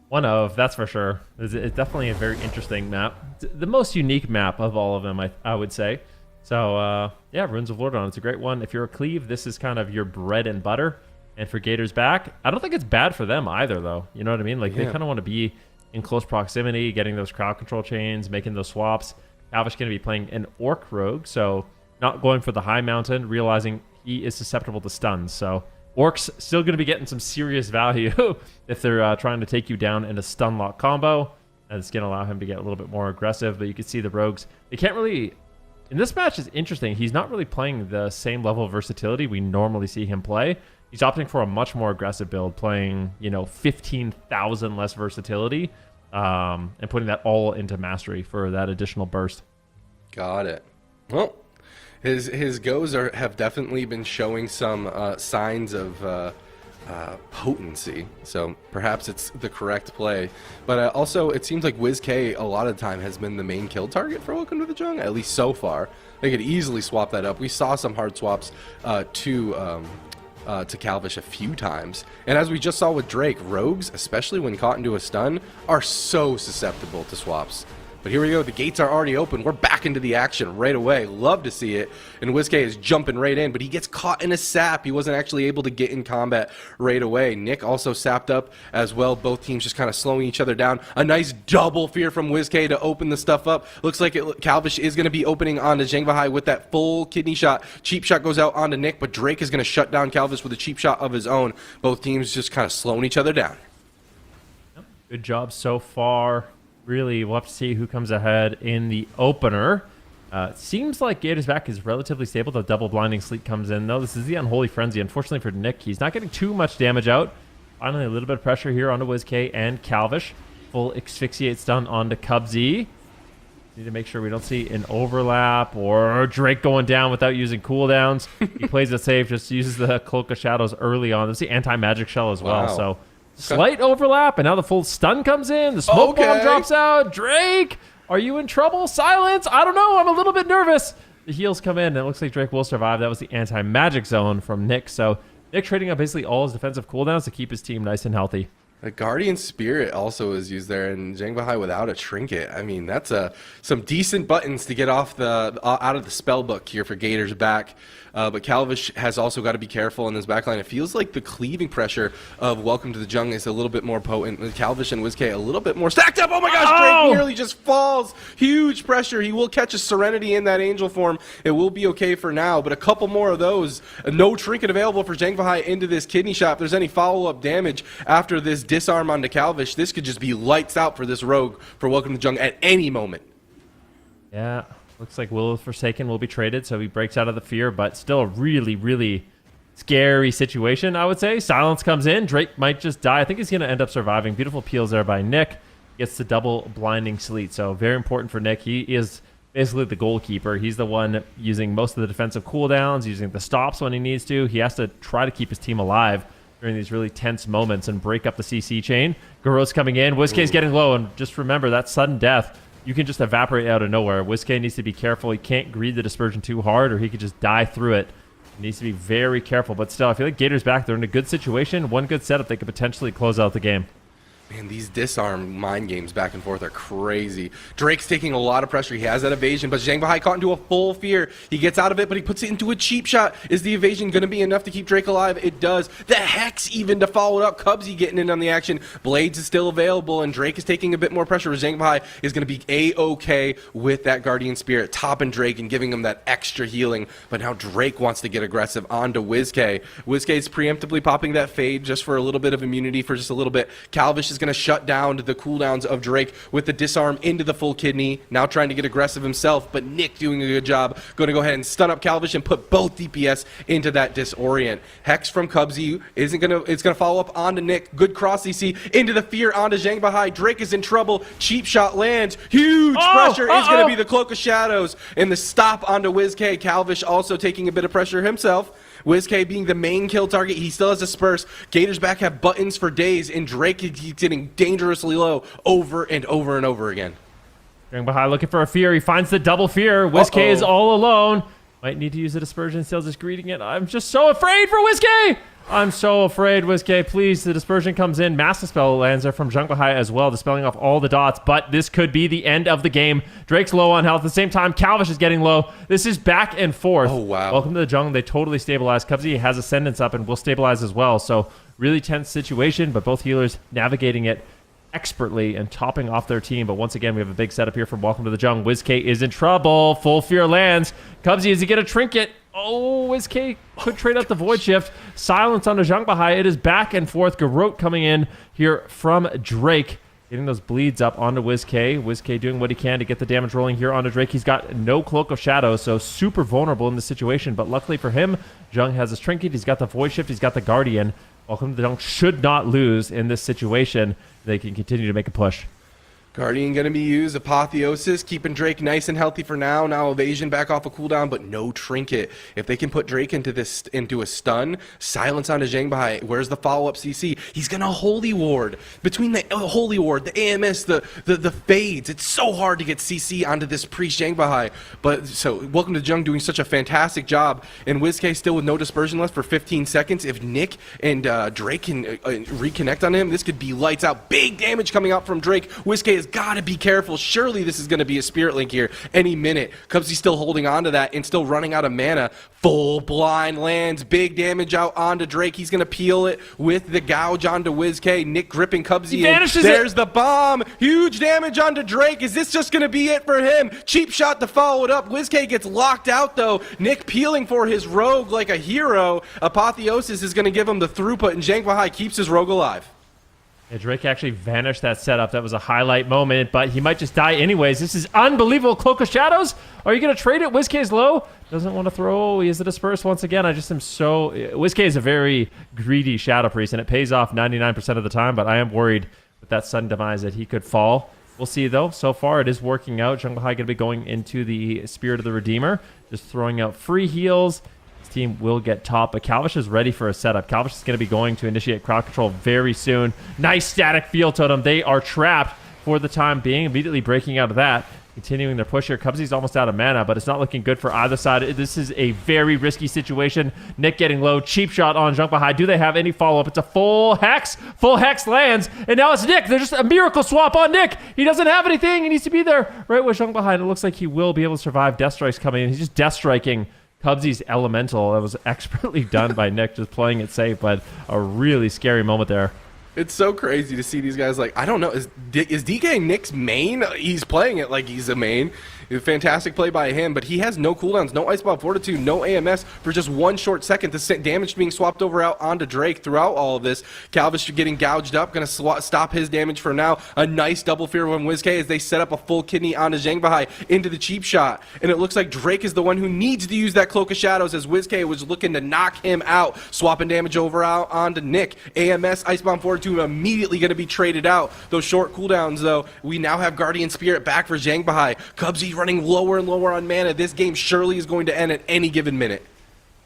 One of, that's for sure. It's definitely a very interesting map. The most unique map of all of them, I would say. So, yeah, Ruins of Lordaeron, it's a great one. If you're a Cleve, this is kind of your bread and butter. And for Gators back, I don't think it's bad for them either, though. You know what I mean? Like, they kind of want to be in close proximity, getting those crowd control chains, making those swaps. Calvish going to be playing an Orc Rogue, so not going for the high mountain, realizing he is susceptible to stuns. So Orcs still going to be getting some serious value if they're trying to take you down in a stun lock combo. And it's going to allow him to get a little bit more aggressive, but you can see the Rogues. They can't really... In this match is interesting. He's not really playing the same level of versatility we normally see him play. He's opting for a much more aggressive build, playing, 15,000 less versatility, and putting that all into mastery for that additional burst. Got it. Well, his goes have definitely been showing some signs of potency, so perhaps it's the correct play. But also, it seems like WizK a lot of the time has been the main kill target for Welcome to the Jung, at least so far. They could easily swap that up. We saw some hard swaps to Calvish a few times. And as we just saw with Drake, Rogues, especially when caught into a stun, are so susceptible to swaps. But here we go. The gates are already open. We're back into the action right away. Love to see it. And WizK is jumping right in, but he gets caught in a sap. He wasn't actually able to get in combat right away. Nick also sapped up as well. Both teams just kind of slowing each other down. A nice double fear from WizK to open the stuff up. Looks like Calvish is going to be opening onto Zhang Bahai with that full kidney shot. Cheap shot goes out onto Nick, but Drake is going to shut down Calvish with a cheap shot of his own. Both teams just kind of slowing each other down. Good job so far. Really, we'll have to see who comes ahead in the opener. Seems like Gators back is relatively stable. The double blinding sleep comes in, though. This is the Unholy Frenzy. Unfortunately for Nick, he's not getting too much damage out. Finally, a little bit of pressure here onto WizK and Calvish. Full asphyxiate stun onto Cubsy. Need to make sure we don't see an overlap or Drake going down without using cooldowns. He plays it safe, just uses the Cloak of Shadows early on. There's the anti-magic shell as well, so... Slight overlap, and now the full stun comes in. The smoke bomb drops out. Drake, are you in trouble? Silence. I don't know. I'm a little bit nervous. The heals come in, and it looks like Drake will survive. That was the anti-magic zone from Nick. So Nick trading up basically all his defensive cooldowns to keep his team nice and healthy. A Guardian Spirit also is used there, and Zhang Bahai without a trinket. I mean, that's some decent buttons to get off out of the spell book here for Gators back. But Calvish has also got to be careful in this backline. It feels like the cleaving pressure of Welcome to the Jung is a little bit more potent. Calvish and WizK a little bit more stacked up. Oh my gosh, Drake nearly just falls. Huge pressure. He will catch a Serenity in that angel form. It will be okay for now, but a couple more of those. No trinket available for Zhang Bahai into this kidney shot. If there's any follow-up damage after this disarm onto Calvish, this could just be lights out for this rogue for Welcome to the Jung at any moment. Yeah. Looks like Will of Forsaken will be traded, so he breaks out of the fear, but still a really, really scary situation, I would say. Silence comes in. Drake might just die. I think he's going to end up surviving. Beautiful peels there by Nick. Gets the double blinding sleet, so very important for Nick. He is basically the goalkeeper. He's the one using most of the defensive cooldowns, using the stops when he needs to. He has to try to keep his team alive during these really tense moments and break up the CC chain. Guru's coming in. WizK's getting low, and just remember that sudden death. You can just evaporate out of nowhere. WizK needs to be careful. He can't greed the dispersion too hard, or he could just die through it. He needs to be very careful. But still, I feel like Gators back. They're in a good situation. One good setup, they could potentially close out the game. Man, these disarm mind games back and forth are crazy. Drake's taking a lot of pressure. He has that evasion, but Zhang Bahai caught into a full fear. He gets out of it, but he puts it into a cheap shot. Is the evasion going to be enough to keep Drake alive? It does. The Hex even to follow it up. Cubsy getting in on the action. Blades is still available, and Drake is taking a bit more pressure. Zhang Bahai is going to be A-okay with that Guardian Spirit, topping Drake and giving him that extra healing. But now Drake wants to get aggressive onto WizK. WizK is preemptively popping that Fade just for a little bit of immunity for just a little bit. Calvish is going to shut down the cooldowns of Drake with the disarm into the full kidney, now trying to get aggressive himself, but Nick doing a good job, going to go ahead and stun up Calvish and put both DPS into that disorient. Hex from Cubsy it's gonna follow up onto Nick, good cross CC into the fear onto Zhang Bahai. Drake is in trouble, cheap shot lands, huge pressure is gonna be the Cloak of Shadows, and the stop onto WizK. Calvish also taking a bit of pressure himself. WizK being the main kill target, he still has Disperse. Gators back have buttons for days, and Drake is getting dangerously low over and over and over again. Zhang Bahai looking for a fear. He finds the double fear. WizK is all alone. Might need to use a dispersion. Still just greeting it. I'm just so afraid for WizK. I'm so afraid, WizK. Please, the dispersion comes in. Mass Dispel lands there from Zhang Bahai as well, dispelling off all the dots. But this could be the end of the game. Drake's low on health. At the same time, Calvish is getting low. This is back and forth. Oh, wow. Welcome to the jungle. They totally stabilized. Cubsy has Ascendance up and will stabilize as well. So really tense situation, but both healers navigating it expertly and topping off their team. But once again, we have a big setup here from Welcome to the Jungle. WizK is in trouble. Full fear lands. Cubsy, does he get a trinket? Oh, WizK could trade out the Void Shift. Silence onto Zhang Bahai. It is back and forth. Garrote coming in here from Drake. Getting those bleeds up onto WizK. WizK doing what he can to get the damage rolling here onto Drake. He's got no Cloak of Shadows, so super vulnerable in this situation. But luckily for him, Jung has his trinket. He's got the Void Shift. He's got the Guardian. Welcome to the Jungle should not lose in this situation. They can continue to make a push. Guardian going to be used. Apotheosis, keeping Drake nice and healthy for now. Now evasion back off a cooldown, but no trinket. If they can put Drake into a stun, silence onto Zhang Bahai. Where's the follow-up CC? He's going to Holy Ward. Between the Holy Ward, the AMS, the fades, it's so hard to get CC onto this priest Zhang Bahai. But so, Welcome to Jung doing such a fantastic job. And WizK still with no dispersion left for 15 seconds. If Nick and Drake can reconnect on him, this could be lights out. Big damage coming out from Drake. WizK has got to be careful. Surely this is going to be a Spirit Link here any minute. Cubsy's still holding on to that and still running out of mana. Full blind lands. Big damage out onto Drake. He's going to peel it with the gouge onto WizK. Nick gripping Cubsy in. There's the bomb. Huge damage onto Drake. Is this just going to be it for him? Cheap shot to follow it up. WizK gets locked out though. Nick peeling for his rogue like a hero. Apotheosis is going to give him the throughput, and Zhang Bahai keeps his rogue alive. Yeah, Drake actually vanished that setup. That was a highlight moment, but he might just die anyways. This is unbelievable. Cloak of Shadows? Are you going to trade it? WizK's low. Doesn't want to throw. He is a disperse once again. I just am so... WizK is a very greedy Shadow Priest, and it pays off 99% of the time, but I am worried with that sudden demise that he could fall. We'll see, though. So far, it is working out. Zhang Bahai going to be going into the Spirit of the Redeemer, just throwing out free heals. Team will get top, but Calvish is ready for a setup. Calvish is going to be going to initiate crowd control very soon. Nice static field totem. They are trapped for the time being, immediately breaking out of that. Continuing their push here. Cubsy's almost out of mana, but it's not looking good for either side. This is a very risky situation. Nick getting low. Cheap shot on Zhang Bahai. Do they have any follow-up? It's a full hex. Full hex lands, and now it's Nick. There's just a miracle swap on Nick. He doesn't have anything. He needs to be there right with Zhang Bahai. It looks like he will be able to survive. Death Strike's coming in. He's just death striking Cubsy's Elemental. That was expertly done by Nick, just playing it safe, but a really scary moment there. It's so crazy to see these guys. Like, I don't know, is DK Nick's main? He's playing it like he's a main. Fantastic play by him, but he has no cooldowns, no Ice Bomb Fortitude, no AMS for just 1 short second. The damage being swapped over out onto Drake throughout all of this. Calvish getting gouged up, going to stop his damage for now. A nice double fear from WizK as they set up a full kidney onto Zhang Bahai into the cheap shot. And it looks like Drake is the one who needs to use that Cloak of Shadows as WizK was looking to knock him out. Swapping damage over out onto Nick. AMS, Ice Bomb Fortitude immediately going to be traded out. Those short cooldowns though, we now have Guardian Spirit back for Zhang Bahai. Cubsy running lower and lower on mana. This game surely is going to end at any given minute.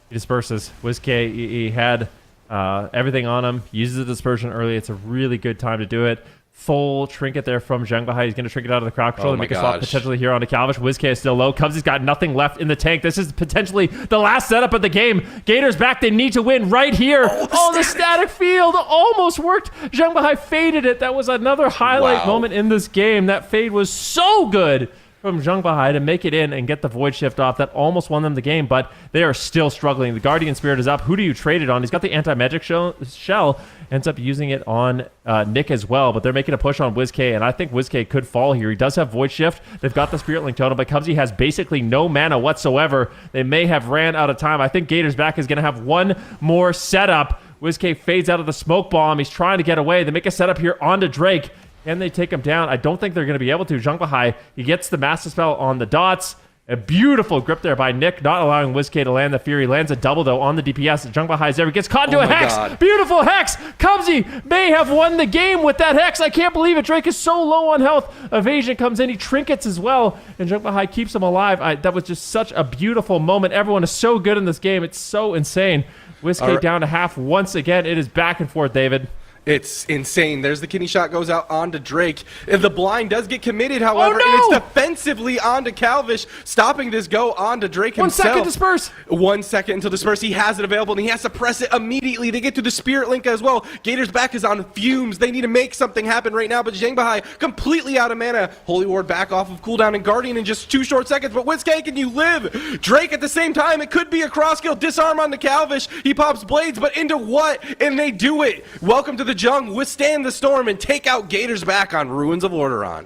He disperses. WizK, he had everything on him. Uses the dispersion early. It's a really good time to do it. full trinket there from Zheng Bahai. He's going to trinket out of the crowd control and my make a swap gosh. potentially here onto Calvish. WizK is still low. Cubsy's got nothing left in the tank. This is potentially the last setup of the game. Gators back. They need to win right here. The static field almost worked. Zheng Bahai faded it. That was another highlight moment in this game. That fade was so good from Zheng Bahai to make it in and get the Void Shift off. That almost won them the game, but they are still struggling. The Guardian Spirit is up. Who do you trade it on? He's got the Anti-Magic shell. Ends up using it on Nick as well, but they're making a push on WizK, and I think WizK could fall here. He does have Void Shift. They've got the Spirit Link Totem, but Cubsy has basically no mana whatsoever. They may have ran out of time. I think Gators back is going to have one more setup. WizK fades out of the smoke bomb. He's trying to get away. They make a setup here onto Drake. Can they take him down? I don't think they're going to be able to. Zheng Bahai, he gets the Master Spell on the dots. A beautiful grip there by Nick, not allowing WizK to land the Fury. Lands a double, though, on the DPS. Zheng Bahai is there. He gets caught into a Hex. God. Beautiful Hex. Cubsy may have won the game with that Hex. I can't believe it. Drake is so low on health. Evasion comes in. He trinkets as well, and Zheng Bahai keeps him alive. That was just such a beautiful moment. Everyone is so good in this game. It's so insane. WizK down to half once again. It is back and forth, David. It's insane. There's the kidney shot, goes out onto Drake. The blind does get committed, however, no! and it's defensively onto Calvish, stopping this go onto Drake himself. 1 second disperse. 1 second until disperse. He has it available, and he has to press it immediately. They get to the Spirit Link as well. Gators back is on fumes. They need to make something happen right now, but Zheng Bahai completely out of mana. Holy Ward back off of cooldown and Guardian in just 2 short seconds, but WizK, can you live? Drake at the same time. It could be a cross kill. Disarm onto Calvish. He pops blades, but into what? And they do it. Welcome to the JUNG. Withstand the storm and take out Gators back on Ruins of Lordaeron.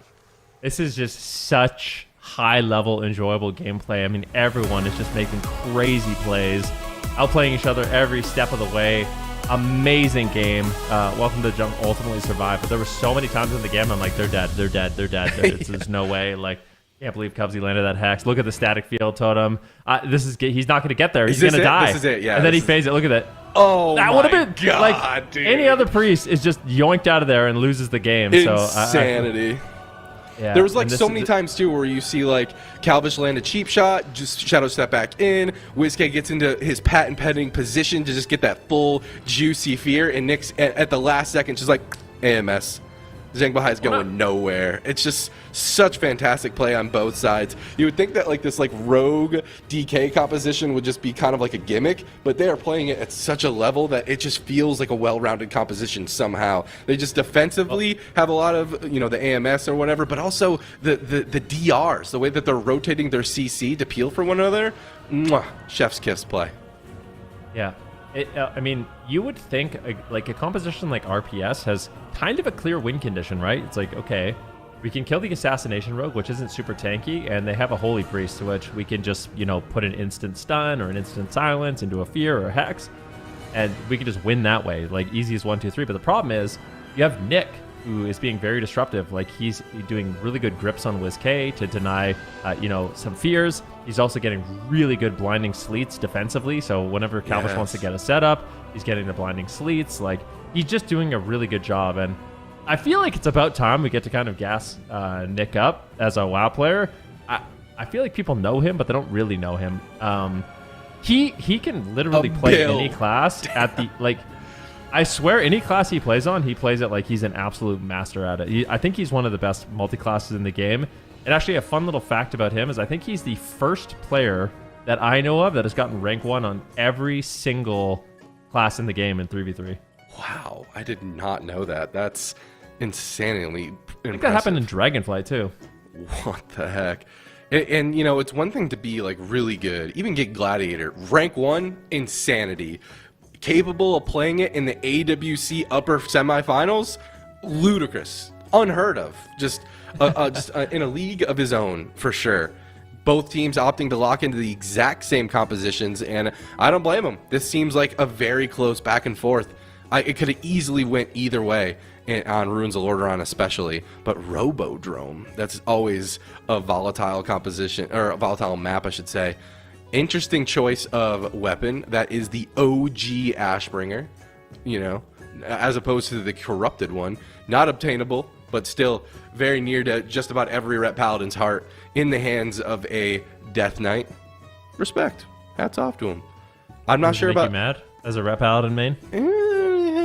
This is just such high-level, enjoyable gameplay. I mean, everyone is just making crazy plays, outplaying each other every step of the way. Amazing game. Welcome to JUNG ultimately survived, but there were so many times in the game I'm like, they're dead. There's no way. Like, can't believe Cubsy landed that Hex. Look at the static field totem. He's not going to get there. He's going to die. This is it, yeah. And then he fades it. Look at that. Oh, that would have been God, like dude. Any other priest is just yoinked out of there and loses the game. Insanity. Yeah, there was like so many times too where you see like Calvish land a cheap shot, just shadow step back in. WizK gets into his patent pending position to just get that full juicy fear, and Nick's at the last second just like AMS. Zheng Bahai is going nowhere. It's just such fantastic play on both sides. You would think that like this like rogue DK composition would just be kind of like a gimmick, but they are playing it at such a level that it just feels like a well-rounded composition somehow. They just defensively have a lot of, you know, the AMS or whatever, but also the DRs, the way that they're rotating their CC to peel for one another. Mwah, chef's kiss play. Yeah. I mean, you would think like a composition like RPS has kind of a clear win condition, right? It's like, okay, we can kill the Assassination Rogue, which isn't super tanky, and they have a Holy Priest, to which we can just, you know, put an instant stun or an instant silence into a fear or a hex, and we can just win that way, like easy as 1, 2, 3. But the problem is you have Nick, who is being very disruptive. Like, he's doing really good grips on WizK to deny, you know, some fears. He's also getting really good blinding sleets defensively. So whenever Calvish wants to get a setup, he's getting the blinding sleets. Like, he's just doing a really good job. And I feel like it's about time we get to kind of gas Nick up as a WoW player. I feel like people know him, but they don't really know him. He can literally play any class at the, like, I swear, any class he plays on, he plays it like he's an absolute master at it. I think he's one of the best multi-classes in the game. And actually, a fun little fact about him is I think he's the first player that I know of that has gotten rank 1 on every single class in the game in 3v3. Wow, I did not know that. That's insanely impressive. I think that happened in Dragonflight, too. What the heck? And, you know, it's one thing to be, like, really good. Even get Gladiator. Rank 1, insanity. Capable of playing it in the AWC upper semifinals, ludicrous, unheard of. Just in a league of his own, for sure. Both teams opting to lock into the exact same compositions, and I don't blame them. This seems like a very close back and forth. It could have easily went either way on Ruins of Lordaeron especially, but Robodrome, that's always a volatile composition, or a volatile map, I should say. Interesting choice of weapon. That is the OG Ashbringer, you know, as opposed to the corrupted one. Not obtainable, but still very near to just about every Ret Paladin's heart in the hands of a Death Knight. Respect. Hats off to him. I'm not sure about... Make you mad as a Ret Paladin main?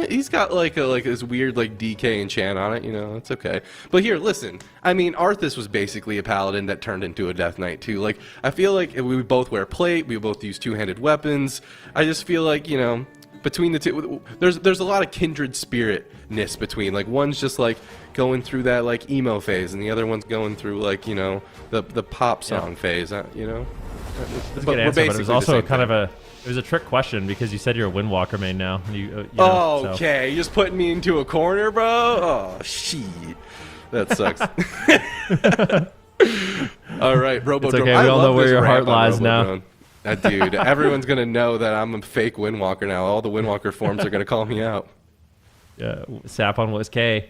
He's got like this weird like DK enchant on it, you know. It's okay. But here, listen. I mean, Arthas was basically a paladin that turned into a Death Knight too. Like, I feel like we both wear plate. We both use two-handed weapons. I just feel like, you know, between the two, there's a lot of kindred spiritness between. Like, one's just like going through that like emo phase, and the other one's going through like, you know, the pop song phase. You know. That's a good answer, but it was also kind of a trick question because you said you're a Windwalker main now. You know, okay, you're just putting me into a corner, bro. Oh shit, that sucks. All right, Robodrome. It's okay. We all know where your heart lies now. Dude, everyone's gonna know that I'm a fake Windwalker now. All the Windwalker forms are gonna call me out. Yeah, Sap on WizK.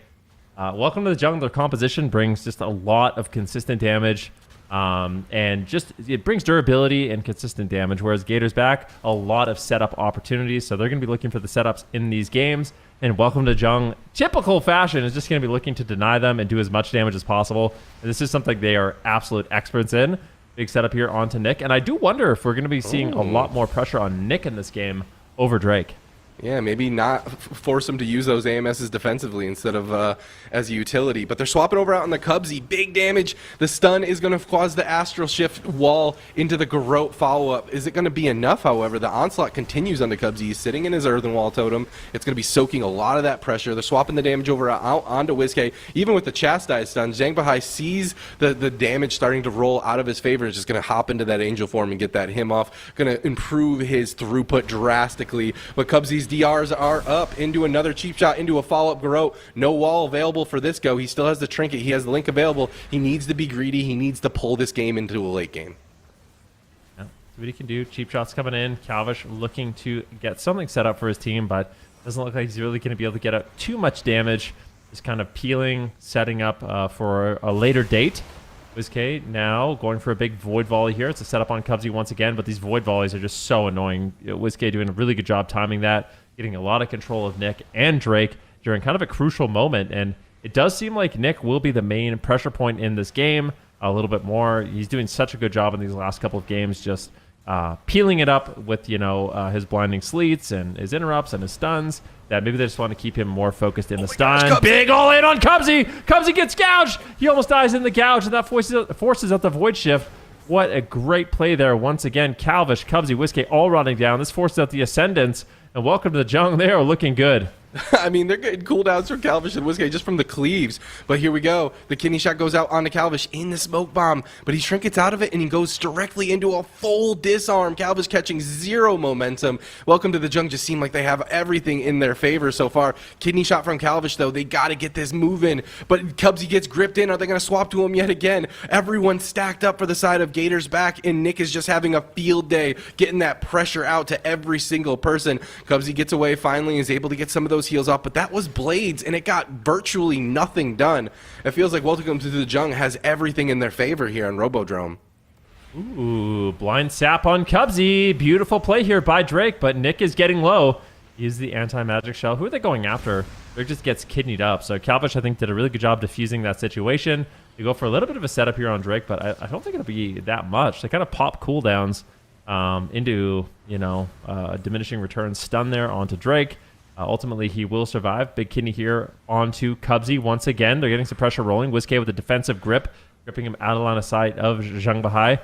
Welcome to the jungle. Their composition brings just a lot of consistent damage. And just it brings durability and consistent damage, whereas Gator's back, a lot of setup opportunities, so they're going to be looking for the setups in these games. And welcome to Jung, typical fashion, is just going to be looking to deny them and do as much damage as possible. And this is something they are absolute experts in. Big setup here onto Nick, and I do wonder if we're going to be seeing a lot more pressure on Nick in this game over Drake. Yeah, maybe not force them to use those AMSs defensively instead of as a utility. But they're swapping over out on the Cubsy. Big damage. The stun is going to cause the Astral Shift wall into the Garrote follow-up. Is it going to be enough, however? The onslaught continues on the Cubsy. He's sitting in his Earthen Wall Totem. It's going to be soaking a lot of that pressure. They're swapping the damage over out onto WizK. Even with the Chastise stun, Zhang Bahai sees the damage starting to roll out of his favor. Is just going to hop into that Angel form and get that him off. Going to improve his throughput drastically. But Cubsy's DRs are up into another cheap shot into a follow-up Garrote. No wall available for this go. He still has the trinket. He has the link available. He needs to be greedy. He needs to pull this game into a late game. Yeah, see what he can do. Cheap shots coming in. Calvish looking to get something set up for his team, but doesn't look like he's really going to be able to get out too much damage. Just kind of peeling, setting up for a later date. WizK now going for a big Void Volley here. It's a setup on Cubsy once again, but these Void Volleys are just so annoying. WizK doing a really good job timing that, getting a lot of control of Nick and Drake during kind of a crucial moment. And it does seem like Nick will be the main pressure point in this game a little bit more. He's doing such a good job in these last couple of games, just peeling it up with, you know, his blinding sleets and his interrupts and his stuns, that maybe they just want to keep him more focused in the stun. Gosh, big all in on Cubsy. Cubsy gets gouged. He almost dies in the gouge, and that forces out the Void Shift. What a great play there. Once again, Calvish, Cubsy, WizK all running down. This forces out the Ascendants. And welcome to the Jung. They are looking good. I mean, they're getting cooldowns from Calvish and WizK just from the cleaves. But here we go. The kidney shot goes out onto Calvish in the smoke bomb. But he trinkets out of it and he goes directly into a full disarm. Calvish catching zero momentum. Welcome to the Jung. Just seem like they have everything in their favor so far. Kidney shot from Calvish, though. They got to get this moving. But Cubsy gets gripped in. Are they going to swap to him yet again? Everyone stacked up for the side of Gator's back. And Nick is just having a field day, getting that pressure out to every single person. Cubsy gets away finally, is able to get some of those heals up, but that was Blades, and it got virtually nothing done. It feels like Welcome to the Jung has everything in their favor here on Robodrome. Ooh, blind sap on Cubsy. Beautiful play here by Drake, but Nick is getting low. He's the anti-magic shell. Who are they going after? Drake just gets kidneyed up. So Calvish, I think, did a really good job diffusing that situation. They go for a little bit of a setup here on Drake, but I don't think it'll be that much. They kind of pop cooldowns into, you know, diminishing return stun there onto Drake. Ultimately, he will survive. Big kidney here onto Cubsy once again. They're getting some pressure rolling. WizK with a defensive grip, gripping him out of line of sight of Zhang Bahai,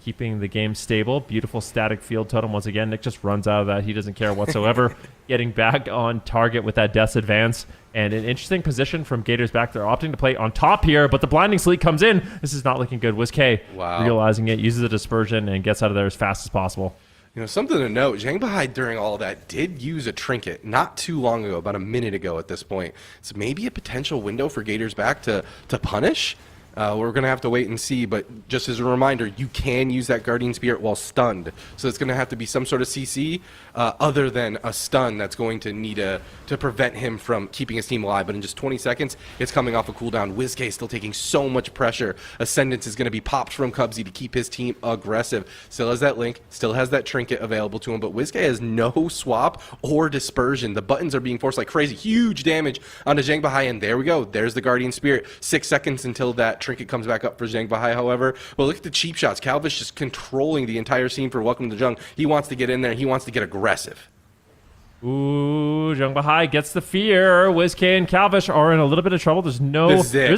keeping the game stable. Beautiful static field totem once again. Nick just runs out of that. He doesn't care whatsoever. Getting back on target with that Death's Advance. And an interesting position from Gator's back. They're opting to play on top here, but the Blinding Sleet comes in. This is not looking good. WizK realizing it, uses the dispersion, and gets out of there as fast as possible. You know, something to note, Zhang Bahai during all that did use a trinket not too long ago, about a minute ago at this point. So maybe a potential window for Gator's back to punish. We're going to have to wait and see, but just as a reminder, you can use that Guardian Spirit while stunned. So it's going to have to be some sort of CC other than a stun that's going to need to prevent him from keeping his team alive. But in just 20 seconds, it's coming off a cooldown. WizK still taking so much pressure. Ascendance is going to be popped from Cubsy to keep his team aggressive. Still has that link, still has that trinket available to him, but WizK has no swap or dispersion. The buttons are being forced like crazy. Huge damage onto Zhang Bahai, and there we go. There's the Guardian Spirit. 6 seconds until that trinket comes back up for Zhang Bahai, however. But look at the cheap shots. Calvish just controlling the entire scene for Welcome to the Jung. He wants to get in there. He wants to get aggressive. Ooh, Jung Bahai gets the fear. WizK and Calvish are in a little bit of trouble. There's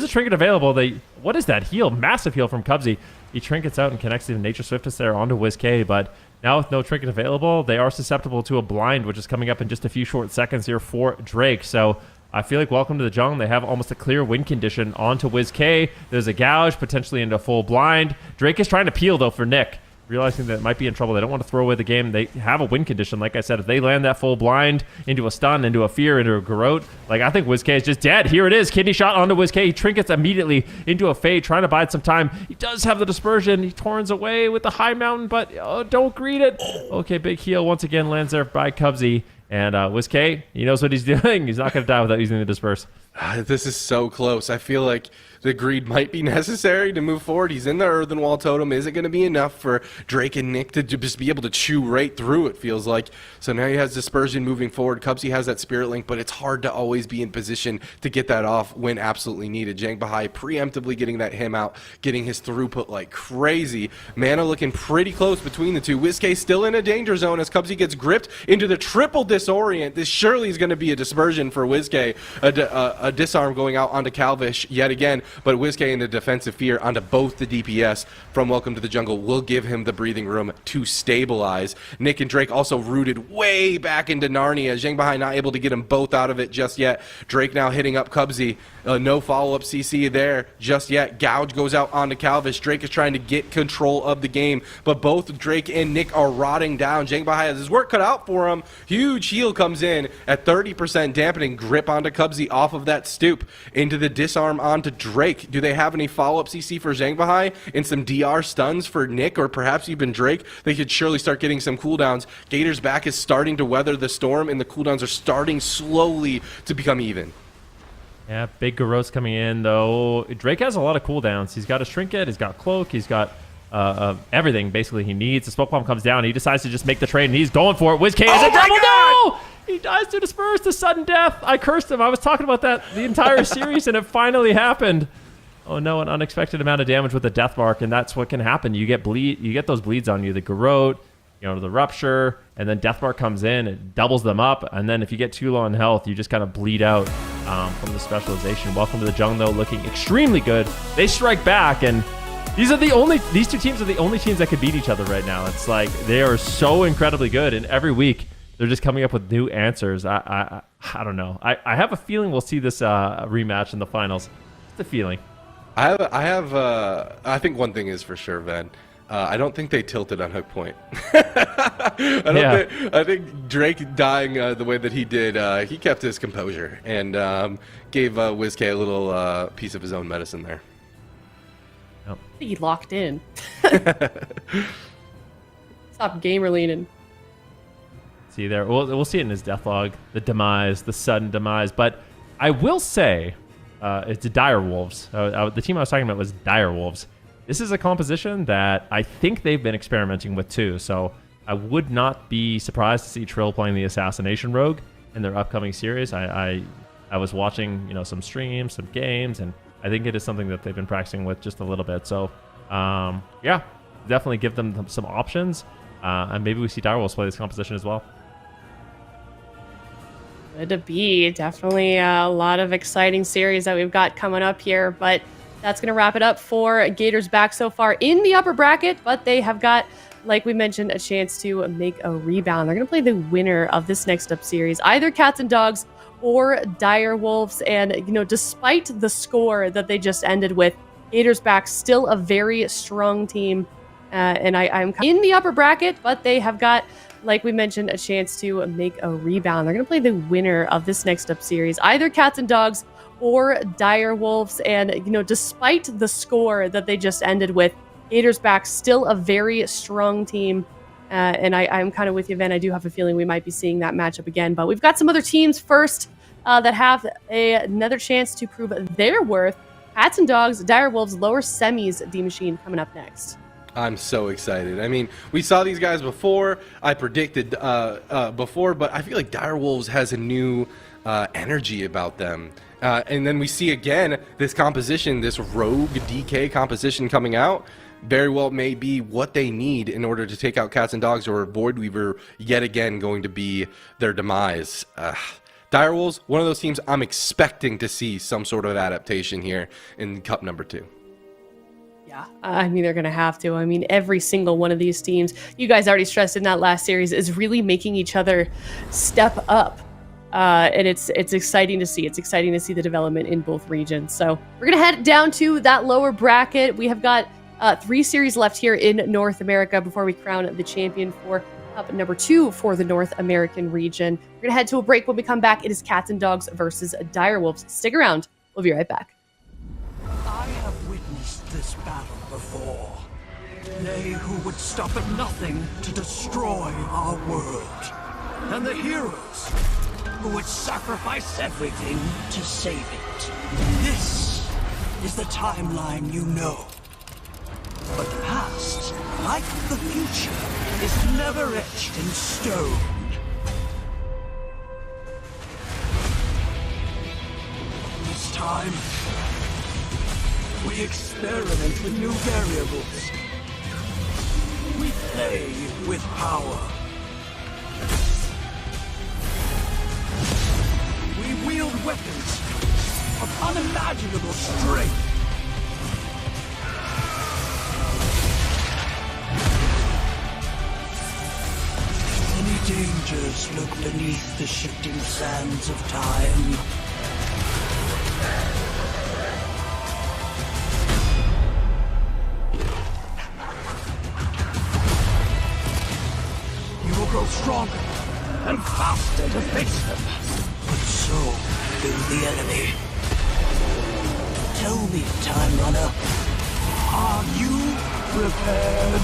a trinket available. What is that heal? Massive heal from Cubsy. He trinkets out and connects the Nature Swiftness there onto WizK, but now with no trinket available, they are susceptible to a blind, which is coming up in just a few short seconds here for Drake. So I feel like welcome to the Jung. They have almost a clear win condition onto WizK. There's a gouge, potentially into full blind. Drake is trying to peel, though, for Nick, realizing that it might be in trouble. They don't want to throw away the game. They have a win condition. Like I said, if they land that full blind into a stun, into a fear, into a garrote, like I think WizK is just dead. Here it is. Kidney shot onto WizK. He trinkets immediately into a fade, trying to bide some time. He does have the dispersion. He turns away with the high mountain, but don't greet it. Okay, big heal once again lands there by Cubsy. And WizK, he knows what he's doing. He's not going to die without using the disperse. This is so close. I feel like the greed might be necessary to move forward. He's in the Earthen Wall Totem. Is it going to be enough for Drake and Nick to just be able to chew right through it, feels like? So now he has Dispersion moving forward. Cubsy has that Spirit Link, but it's hard to always be in position to get that off when absolutely needed. Jang Bahai preemptively getting that him out, getting his throughput like crazy. Mana looking pretty close between the two. WizK still in a danger zone as Cubsy gets gripped into the triple disorient. This surely is going to be a dispersion for WizK. A disarm going out onto Calvish yet again, but WizK in the defensive fear onto both the DPS from Welcome to the Jungle will give him the breathing room to stabilize. Nick and Drake also rooted way back into Narnia. Jang Bahai not able to get them both out of it just yet. Drake now hitting up Cubsy. No follow-up CC there just yet. Gouge goes out onto Calvish. Drake is trying to get control of the game, but both Drake and Nick are rotting down. Jang Bahai has his work cut out for him. Huge heal comes in at 30%, dampening grip onto Cubsy off of that stoop into the disarm onto Drake. Do they have any follow-up CC for Jang Bahai and some DR stuns for Nick or perhaps even Drake? They could surely start getting some cooldowns. Gator's back is starting to weather the storm and the cooldowns are starting slowly to become even. Yeah, big garrotes coming in, though. Drake has a lot of cooldowns. He's got a Trinket, he's got Cloak, he's got everything basically he needs. The Smoke Bomb comes down, he decides to just make the trade, and he's going for it. WizK is a double no! He dies to disperse to sudden death. I cursed him. I was talking about that the entire series, and it finally happened. Oh no, an unexpected amount of damage with the Death Mark, and that's what can happen. You get those bleeds on you, the garrote, the rupture, and then Death Mark comes in, it doubles them up, and then if you get too low in health, you just kind of bleed out from the specialization. Welcome to the Jung, though, looking extremely good. They strike back, and these two teams are the only teams that could beat each other right now. It's like they are so incredibly good, and every week they're just coming up with new answers. I don't know. I have a feeling we'll see this rematch in the finals. Just a feeling. I think one thing is for sure, Ven. I don't think they tilted on Hook Point. I think Drake dying the way that he did, he kept his composure and gave WizK a little piece of his own medicine there. I think he locked in. Stop gamer leaning. See there, we'll see it in his death log, the demise, the sudden demise. But I will say, it's the Dire Wolves. The team I was talking about was Dire Wolves. This is a composition that I think they've been experimenting with too. So I would not be surprised to see Trill playing the Assassination Rogue in their upcoming series. I was watching some streams, some games, and I think it is something that they've been practicing with just a little bit. So yeah, definitely give them some options, and maybe we see Dire Wolves play this composition as well. Good to be. Definitely a lot of exciting series that we've got coming up here, but that's going to wrap it up for Gators back so far in the upper bracket, but they have got, like we mentioned, a chance to make a rebound. They're going to play the winner of this next up series, either Cats and Dogs or Dire Wolves. And, despite the score that they just ended with, Gators back still a very strong team. And I'm in the upper bracket, but they have got, like we mentioned, a chance to make a rebound. They're going to play the winner of this next up series, either Cats and Dogs or Dire Wolves. And, despite the score that they just ended with, Gators back still a very strong team. And I'm kind of with you, Ven. I do have a feeling we might be seeing that matchup again. But we've got some other teams first that have another chance to prove their worth. Cats and Dogs, Dire Wolves, lower semis, D-Machine coming up next. I'm so excited. I mean, we saw these guys before. I predicted before, but I feel like Dire Wolves has a new energy about them. And then we see again this composition, this rogue DK composition coming out. very well may be what they need in order to take out Cats and Dogs, or Voidweaver yet again going to be their demise. Direwolves, one of those teams I'm expecting to see some sort of adaptation here in Cup number 2. Yeah, I mean, they're going to have to. I mean, every single one of these teams, you guys already stressed in that last series, is really making each other step up. And it's exciting to see. It's exciting to see the development in both regions. So we're going to head down to that lower bracket. We have got 3 series left here in North America before we crown the champion for Cup number 2 for the North American region. We're going to head to a break. When we come back, it is Cats and Dogs versus Direwolves. Stick around. We'll be right back. I have witnessed this battle before. They who would stop at nothing to destroy our world. And the heroes who would sacrifice everything to save it. This is the timeline you know. But the past, like the future, is never etched in stone. This time, we experiment with new variables. We play with power. We wield weapons of unimaginable strength. Many dangers lurk beneath the shifting sands of time. You will grow stronger and faster to face them. But so will the enemy. Tell me, Time Runner, are you prepared?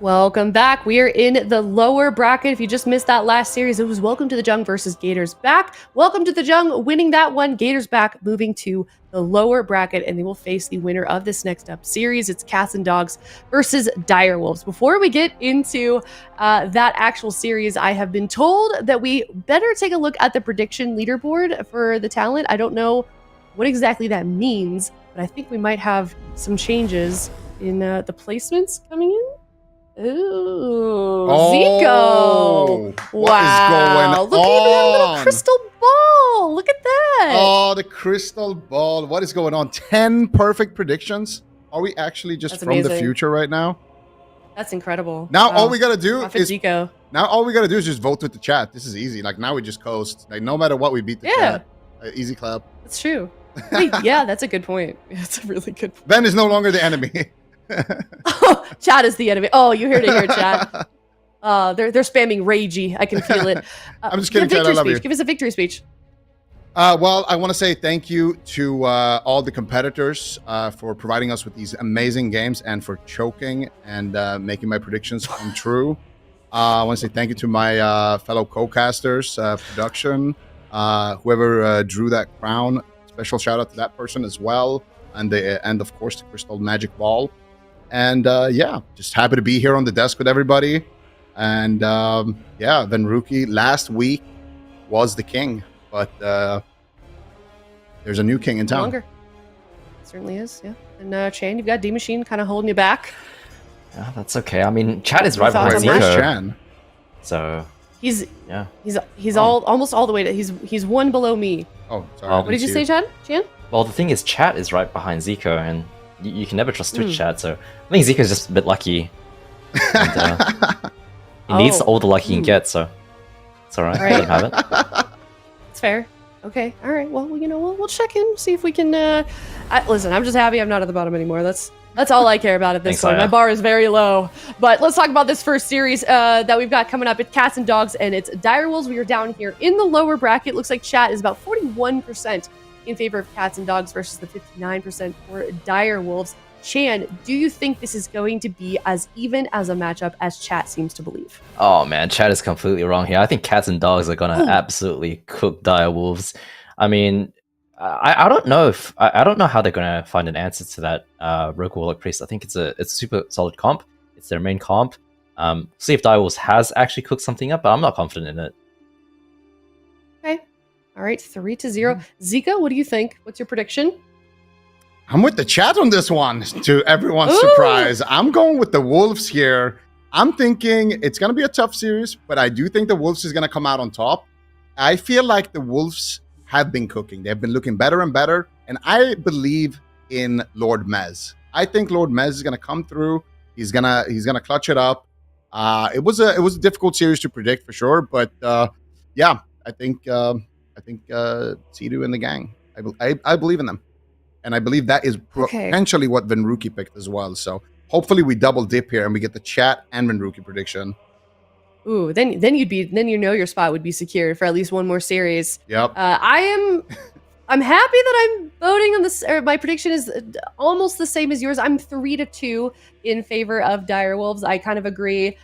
Welcome back. We are in the lower bracket. If you just missed that last series, it was Welcome to the Jung versus Gators back. Welcome to the Jung winning that one. Gators back, moving to the lower bracket, and they will face the winner of this next up series. It's Cats and Dogs versus Direwolves. Before we get into that actual series, I have been told that we better take a look at the prediction leaderboard for the talent. I don't know what exactly that means, but I think we might have some changes in the placements coming in. Ooh, Zico! What is going Look, even that little on? crystal ball. Look at that. Oh, the crystal ball. What is going on? 10 perfect predictions? Are we actually just That's from the amazing. future right now? That's incredible. Now Wow. all we gotta do Prophet is Zico. now all we gotta do is just vote with the chat. This is easy. Like now we just coast. Like no matter what, we beat the chat. Easy clap. That's true. Wait, yeah, that's a good point. That's a really good point. Ben is no longer the enemy. Oh, chat is the enemy. Oh, you heard it here, chat. They're spamming ragey. I can feel it. I'm just kidding, give a chat. I victory love speech. you. Give us a victory speech. Well, I want to say thank you to all the competitors for providing us with these amazing games and for choking and making my predictions come true. I want to say thank you to my fellow co-casters, production, whoever drew that crown. Special shout out to that person as well, and of course the Crystal Magic Ball. And yeah, just happy to be here on the desk with everybody. And yeah, Venruki last week was the king, but there's a new king in No town. longer. Certainly is, yeah. And Chan, you've got D Machine kind of holding you back. Yeah, that's okay. I mean, Chad is right thoughts behind on that? Zico. Chan. So He's yeah. he's almost all the way to he's one below me. Oh, sorry. Well, What did you say, Chan? Well, the thing is, Chat is right behind Zico, and you can never trust Twitch Chat. So I think Zico's just a bit lucky. And, he needs Oh. all the luck he can get. So it's all right. Right. Let him have it. It's fair. Okay. All right. Well, you know, we'll check in, see if we can. Listen, I'm just happy I'm not at the bottom anymore. That's all I care about at this Thanks, point. Aya. My bar is very low. But let's talk about this first series that we've got coming up. It's Cats and Dogs, and it's Direwolves. We are down here in the lower bracket. Looks like chat is about 41% in favor of Cats and Dogs versus the 59% for Direwolves. Chan, do you think this is going to be as even as a matchup as chat seems to believe? Oh man, Chad is completely wrong here. I think Cats and Dogs are gonna absolutely cook Dire Wolves. I mean, I don't know if I don't know how they're gonna find an answer to that Rogue Warlock Priest. I think it's a super solid comp. It's their main comp. See if Dire Wolves has actually cooked something up, but I'm not confident in it. Okay. All right, 3-0. Zika, what do you think? What's your prediction? I'm with the chat on this one, to everyone's Ooh. surprise. I'm going with the Wolves here. I'm thinking it's going to be a tough series, but I do think the Wolves is going to come out on top. I feel like the Wolves have been cooking. They've been looking better and better, and I believe in Lord Mez. I think Lord Mez is going to come through. He's gonna clutch it up. It was a difficult series to predict for sure, but yeah, I think Sidu and the gang. I believe in them. And I believe that is potentially what Venruki picked as well. So hopefully we double dip here and we get the chat and Venruki prediction. Ooh, then you know your spot would be secured for at least one more series. Yep. I'm happy that I'm voting on this. Or my prediction is almost the same as yours. I'm 3-2 in favor of Direwolves. I kind of agree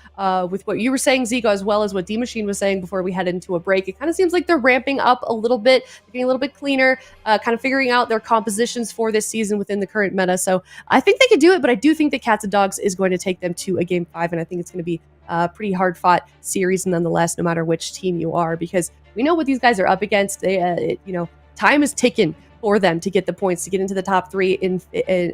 with what you were saying, Zico, as well as what D Machine was saying before we head into a break. It kind of seems like they're ramping up a little bit, they're getting a little bit cleaner, kind of figuring out their compositions for this season within the current meta. So I think they could do it, but I do think that Cats and Dogs is going to take them to a game 5, and I think it's going to be a pretty hard fought series nonetheless, no matter which team you are, because we know what these guys are up against. They, time is ticking for them to get the points, to get into the top 3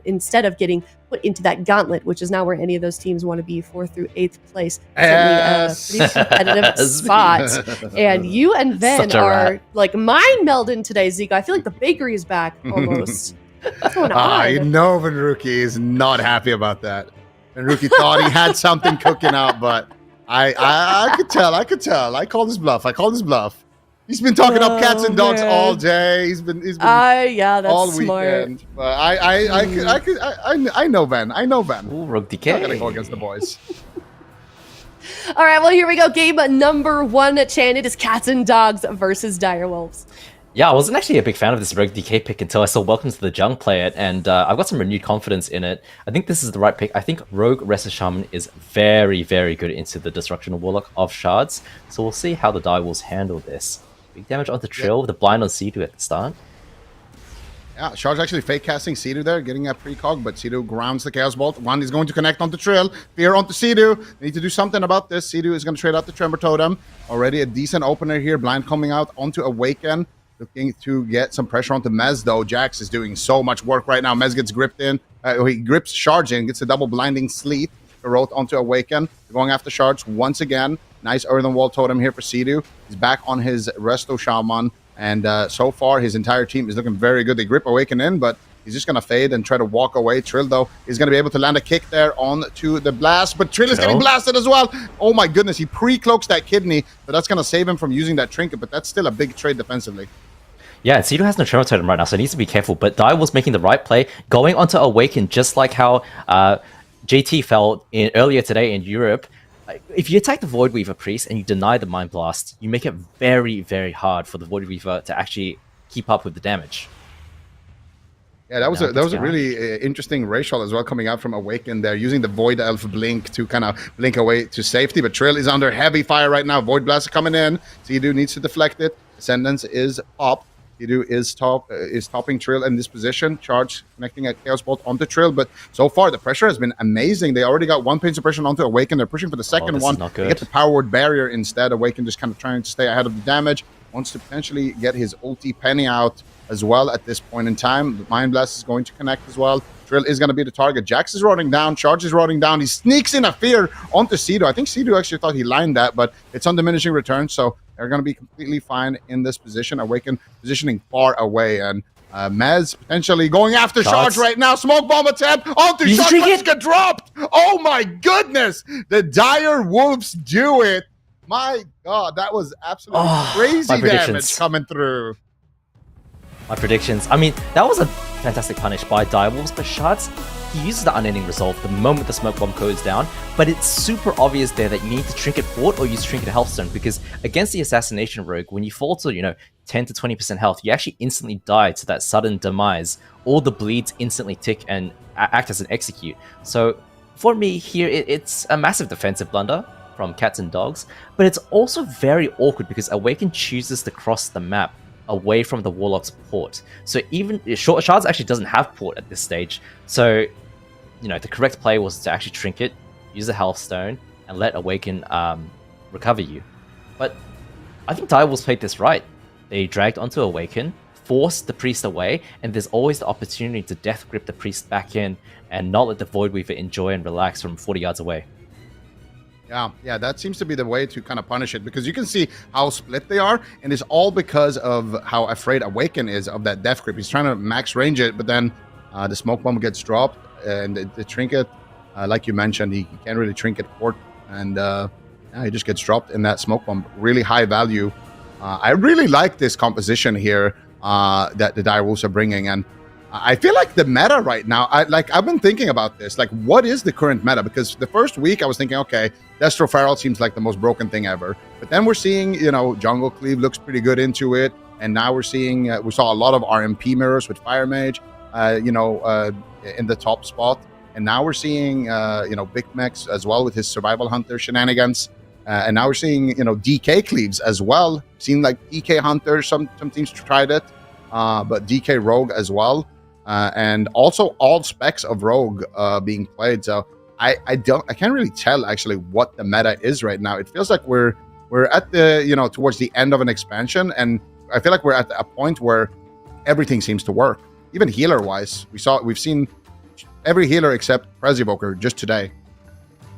instead of getting put into that gauntlet, which is now where any of those teams want to be, 4th through 8th place. Certainly a pretty competitive spot. And you and Ven are like mind melding today, Zika. I feel like the bakery is back almost. What's going on? I know Venruki is not happy about that. Venruki thought he had something cooking out, but I could tell. I called his bluff. He's been talking up Cats and Dogs all day. He's been yeah, that's all smart. weekend. But I know Ben. Ooh, Rogue DK. I'm gonna go against the boys. All right, well, here we go. Game number 1, Chan. It is Cats and Dogs versus Direwolves. Yeah, I wasn't actually a big fan of this Rogue DK pick until I saw Welcome to the Jung play it, and I've got some renewed confidence in it. I think this is the right pick. I think Rogue Restless Shaman is very, very good into the Destruction Warlock of Shards, so we'll see how the Direwolves handle this. Big damage onto Trill with the blind on Sea at the start. Yeah, Shard's actually fake casting Sea there, getting a precog, but Sea grounds the Chaos Bolt. One is going to connect onto Trill, Fear onto Sea. They need to do something about this. Sea is going to trade out the Tremor Totem. Already a decent opener here. Blind coming out onto Awaken. Looking to get some pressure onto Mez, though. Jax is doing so much work right now. Mez gets gripped in. He grips Shards in, gets a double blinding sleep. Heroic onto Awaken. Going after Shards once again. Nice Earthen Wall Totem here for Sea-Doo. He's back on his Resto Shaman. And so far, his entire team is looking very good. They grip Awaken in, but he's just going to fade and try to walk away. Trill, though, is going to be able to land a kick there onto the blast. But Trill is getting blasted as well. Oh, my goodness. He pre-cloaks that kidney, but that's going to save him from using that trinket. But that's still a big trade defensively. Yeah, Sea-Doo has no Tremor Totem right now, so he needs to be careful. But Dire was making the right play, going onto Awaken, just like how JT felt earlier today in Europe. If you attack the Void Weaver Priest and you deny the Mind Blast, you make it very, very hard for the Void Weaver to actually keep up with the damage. Yeah, that was a really interesting racial as well coming out from Awaken there, using the Void Elf Blink to kind of blink away to safety. But Trill is under heavy fire right now. Void Blast coming in. Sea-Doo needs to deflect it. Ascendance is up. Sea-Doo is topping Trill in this position. Charge connecting a Chaos Bolt onto Trill, but so far the pressure has been amazing. They already got one pain suppression onto Awaken. They're pushing for the second one. They get the Power Word Barrier instead. Awaken just kind of trying to stay ahead of the damage. Wants to potentially get his ulti Penny out as well at this point in time. The Mind Blast is going to connect as well. Trill is going to be the target. Jax is rolling down. Charge is rolling down. He sneaks in a Fear onto Sea-Doo. I think Sea-Doo actually thought he lined that, but it's on diminishing return, so they're going to be completely fine in this position. Awaken positioning far away, and Mez potentially going after Charge right now. Smoke bomb attempt onto Charge. Let's get dropped. Oh my goodness. The Dire Wolves do it. My God, that was absolutely crazy damage coming through. My predictions. I mean, that was a fantastic punish by Direwolves, but Shards, he uses the Unending Resolve the moment the Smoke Bomb goes down, but it's super obvious there that you need to Trinket Fort or use Trinket Healthstone, because against the Assassination Rogue, when you fall to, 10 to 20% health, you actually instantly die to that sudden demise. All the bleeds instantly tick and act as an execute. So for me here, it's a massive defensive blunder from Cats and Dogs, but it's also very awkward because Awaken chooses to cross the map away from the Warlock's port. So even Shards actually doesn't have port at this stage. So, the correct play was to actually Trinket, use the Healthstone, and let Awaken recover you. But I think Direwolves played this right. They dragged onto Awaken, forced the Priest away, and there's always the opportunity to Death Grip the Priest back in and not let the Void Weaver enjoy and relax from 40 yards away. Yeah, that seems to be the way to kind of punish it, because you can see how split they are, and it's all because of how afraid Awaken is of that Death Grip. He's trying to max range it, but then the Smoke Bomb gets dropped, and the Trinket, like you mentioned, he can't really Trinket Port, and he just gets dropped in that Smoke Bomb. Really high value. I really like this composition here that the Direwolves are bringing, and I feel like the meta right now, I've been thinking about this, like what is the current meta? Because the first week I was thinking, okay, Destro Feral seems like the most broken thing ever. But then we're seeing, Jungle Cleave looks pretty good into it. And now we're seeing, we saw a lot of RMP mirrors with Fire Mage, in the top spot. And now we're seeing, Big Mex as well with his Survival Hunter shenanigans. And now we're seeing, DK Cleaves as well. Seen like DK Hunter, some teams tried it, but DK Rogue as well. And also all specs of Rogue being played. So I can't really tell actually what the meta is right now. It feels like we're at the, towards the end of an expansion, and I feel like we're at a point where everything seems to work. Even healer wise, we've seen every healer except Prezivoker just today.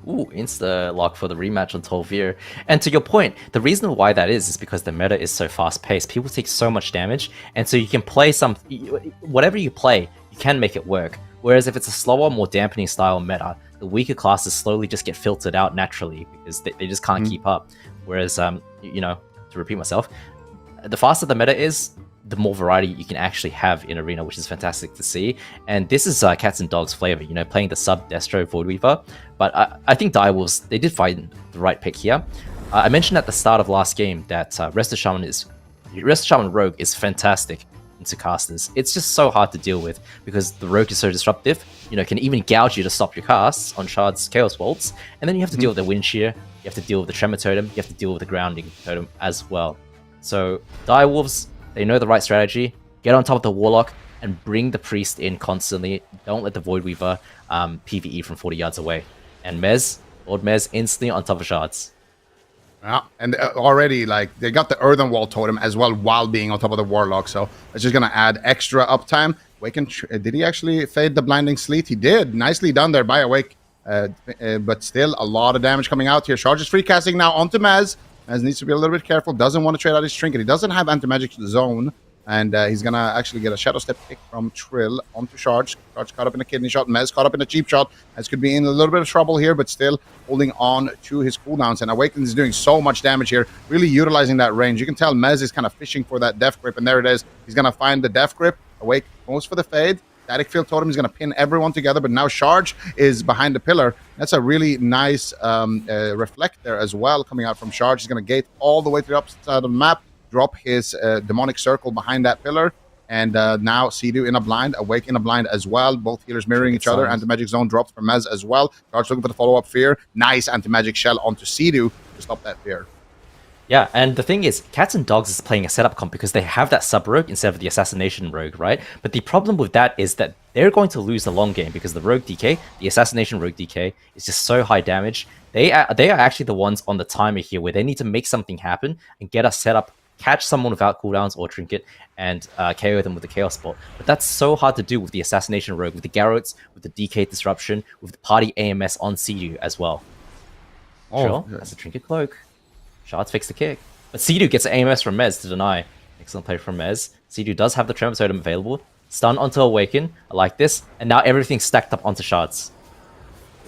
Ooh, insta lock for the rematch on Tolvir. And to your point, the reason why that is because the meta is so fast paced. People take so much damage, and so you can play whatever you play, you can make it work. Whereas if it's a slower, more dampening style meta, the weaker classes slowly just get filtered out naturally because they just can't keep up. Whereas, to repeat myself, the faster the meta is, the more variety you can actually have in Arena, which is fantastic to see. And this is Cats and Dogs flavor, playing the sub Destro Void Weaver. But I think Direwolves, they did find the right pick here. I mentioned at the start of last game that Resto Shaman is Rest Shaman Rogue is fantastic into casters. It's just so hard to deal with because the Rogue is so disruptive. You know, can even gouge you to stop your casts on Shard's Chaos Bolts, and then you have to deal with the Wind Shear, you have to deal with the Tremor Totem, you have to deal with the Grounding Totem as well. So Direwolves, they know the right strategy. Get on top of the Warlock and bring the Priest in constantly. Don't let the Void Weaver PvE from 40 yards away. And Mez, Lord Mez, instantly on top of Shards. Yeah, and already, like, they got the Earthen Wall Totem as well while being on top of the Warlock, so it's just going to add extra uptime. Waken, did he actually fade the Blinding Sleet? He did. Nicely done there by Awake, but still a lot of damage coming out here. Charge is free casting now onto Mez. Mez needs to be a little bit careful. Doesn't want to trade out his Trinket. He doesn't have Anti-Magic Zone, and he's going to actually get a Shadow Step pick from Trill onto Charge. Charge caught up in a Kidney Shot. Mez caught up in a Cheap Shot. Mez could be in a little bit of trouble here, but still holding on to his cooldowns. And Awaken is doing so much damage here, really utilizing that range. You can tell Mez is kind of fishing for that Death Grip, and there it is. He's going to find the Death Grip. Awake goes for the fade. Static Field Totem is going to pin everyone together, but now Charge is behind the pillar. That's a really nice reflect there as well coming out from Charge. He's going to gate all the way to the opposite side of the map, drop his Demonic Circle behind that pillar, and now Sea-Doo in a blind, Awake in a blind as well. Both healers mirroring each other. Anti-Magic Zone dropped from Mez as well. Charge looking for the follow-up Fear. Nice Anti-Magic Shell onto Sea-Doo to stop that Fear. Yeah, and the thing is, Cats and Dogs is playing a setup comp because they have that sub-rogue instead of the Assassination Rogue, right? But the problem with that is that they're going to lose the long game because the Rogue DK, the Assassination Rogue DK, is just so high damage. They are actually the ones on the timer here where they need to make something happen and get us set up, catch someone without cooldowns or Trinket, and KO them with the Chaos Bolt. But that's so hard to do with the Assassination Rogue, with the Garrots, with the DK Disruption, with the party AMS on Sea-Doo as well. Sure, that's a Trinket Cloak. Shards fix the kick. But Sea-Doo gets an AMS from Mez to deny. Excellent play from Mez. Sea-Doo does have the Tremor Totem available. Stun onto Awaken. I like this. And now everything's stacked up onto Shards.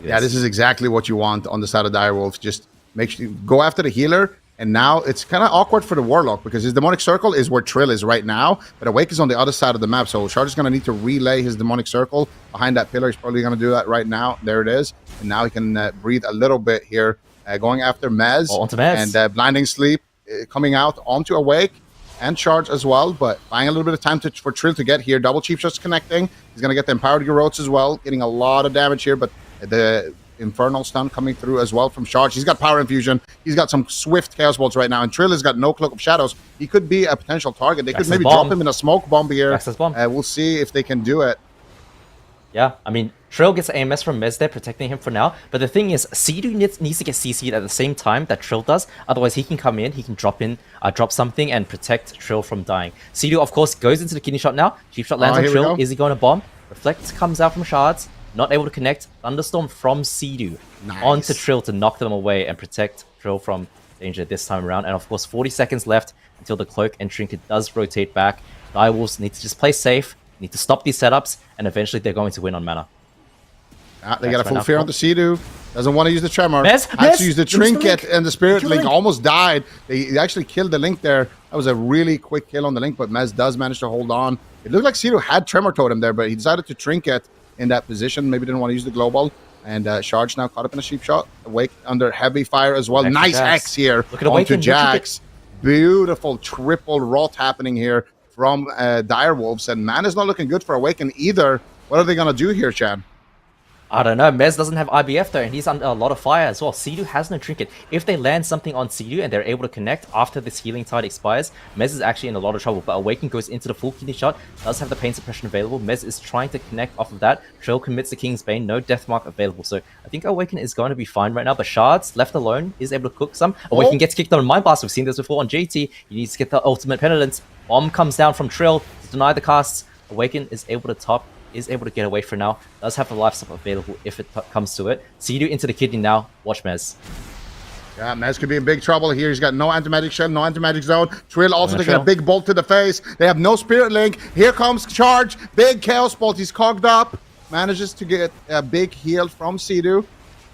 Yeah, this is exactly what you want on the side of Direwolf. Just make sure you go after the healer. And now it's kind of awkward for the Warlock because his Demonic Circle is where Trill is right now. But Awake is on the other side of the map. So Charge is going to need to relay his Demonic Circle behind that pillar. He's probably going to do that right now. There it is. And now he can breathe a little bit here. Going after Mez, onto Mez. And Blinding Sleep coming out onto Awake and Charge as well, but buying a little bit of time for Trill to get here. Double Cheap Shots connecting. He's going to get the Empowered Garrotes as well, getting a lot of damage here, but the Infernal Stun coming through as well from Charge. He's got Power Infusion. He's got some swift Chaos Bolts right now, and Trill has got no Cloak of Shadows. He could be a potential target. They could maybe drop him in a Smoke Bomb here. We'll see if they can do it. Yeah, I mean, Trill gets AMS from Mez there, protecting him for now. But the thing is, Sea-Doo needs to get CC'd at the same time that Trill does. Otherwise, he can come in, he can drop something and protect Trill from dying. Sea-Doo, of course, goes into the Kidney Shot now. Cheap Shot lands on Trill. Is he going to bomb? Reflect comes out from Shards. Not able to connect. Thunderstorm from Sea-Doo onto Trill to knock them away and protect Trill from danger this time around. And of course, 40 seconds left until the Cloak and Trinket does rotate back. Direwolves need to just play safe. Need to stop these setups, and eventually they're going to win on mana. They got a full fear on the Sea-Doo. Doesn't want to use the Tremor. Mez, Has to use the Trinket, and the Spirit Link almost died. They actually killed the Link there. That was a really quick kill on the Link, but Mez does manage to hold on. It looked like Sea-Doo had Tremor Totem there, but he decided to Trinket in that position. Maybe didn't want to use the Global. And Charge now caught up in a Sheep Shot. Awake under heavy fire as well. Nice X here onto Jax. Beautiful triple rot happening here from Direwolves, and man is not looking good for Awaken either. What are they going to do here, Chad? I don't know. Mez doesn't have IBF though, and he's under a lot of fire as well. Sea-Doo has no Trinket. If they land something on Sea-Doo and they're able to connect after this Healing Tide expires, Mez is actually in a lot of trouble. But Awaken goes into the full Kidney Shot, does have the Pain Suppression available. Mez is trying to connect off of that. Trill commits the King's Bane, no Death Mark available. So I think Awaken is going to be fine right now, but Shards, left alone, is able to cook some. Awaken gets kicked on Mind Blast. We've seen this before on JT. He needs to get the ultimate penitence. Bomb comes down from Trill to deny the casts. Awaken is able to top, is able to get away for now. Does have the life sub available if it comes to it. Sea-Doo into the Kidney now. Watch Mez. Yeah, Mez could be in big trouble here. He's got no Anti-Magic Shell, no Anti-Magic Zone. Trill also taking a big bolt to the face. They have no Spirit Link. Here comes Charge. Big Chaos Bolt. He's cogged up. Manages to get a big heal from Sea-Doo.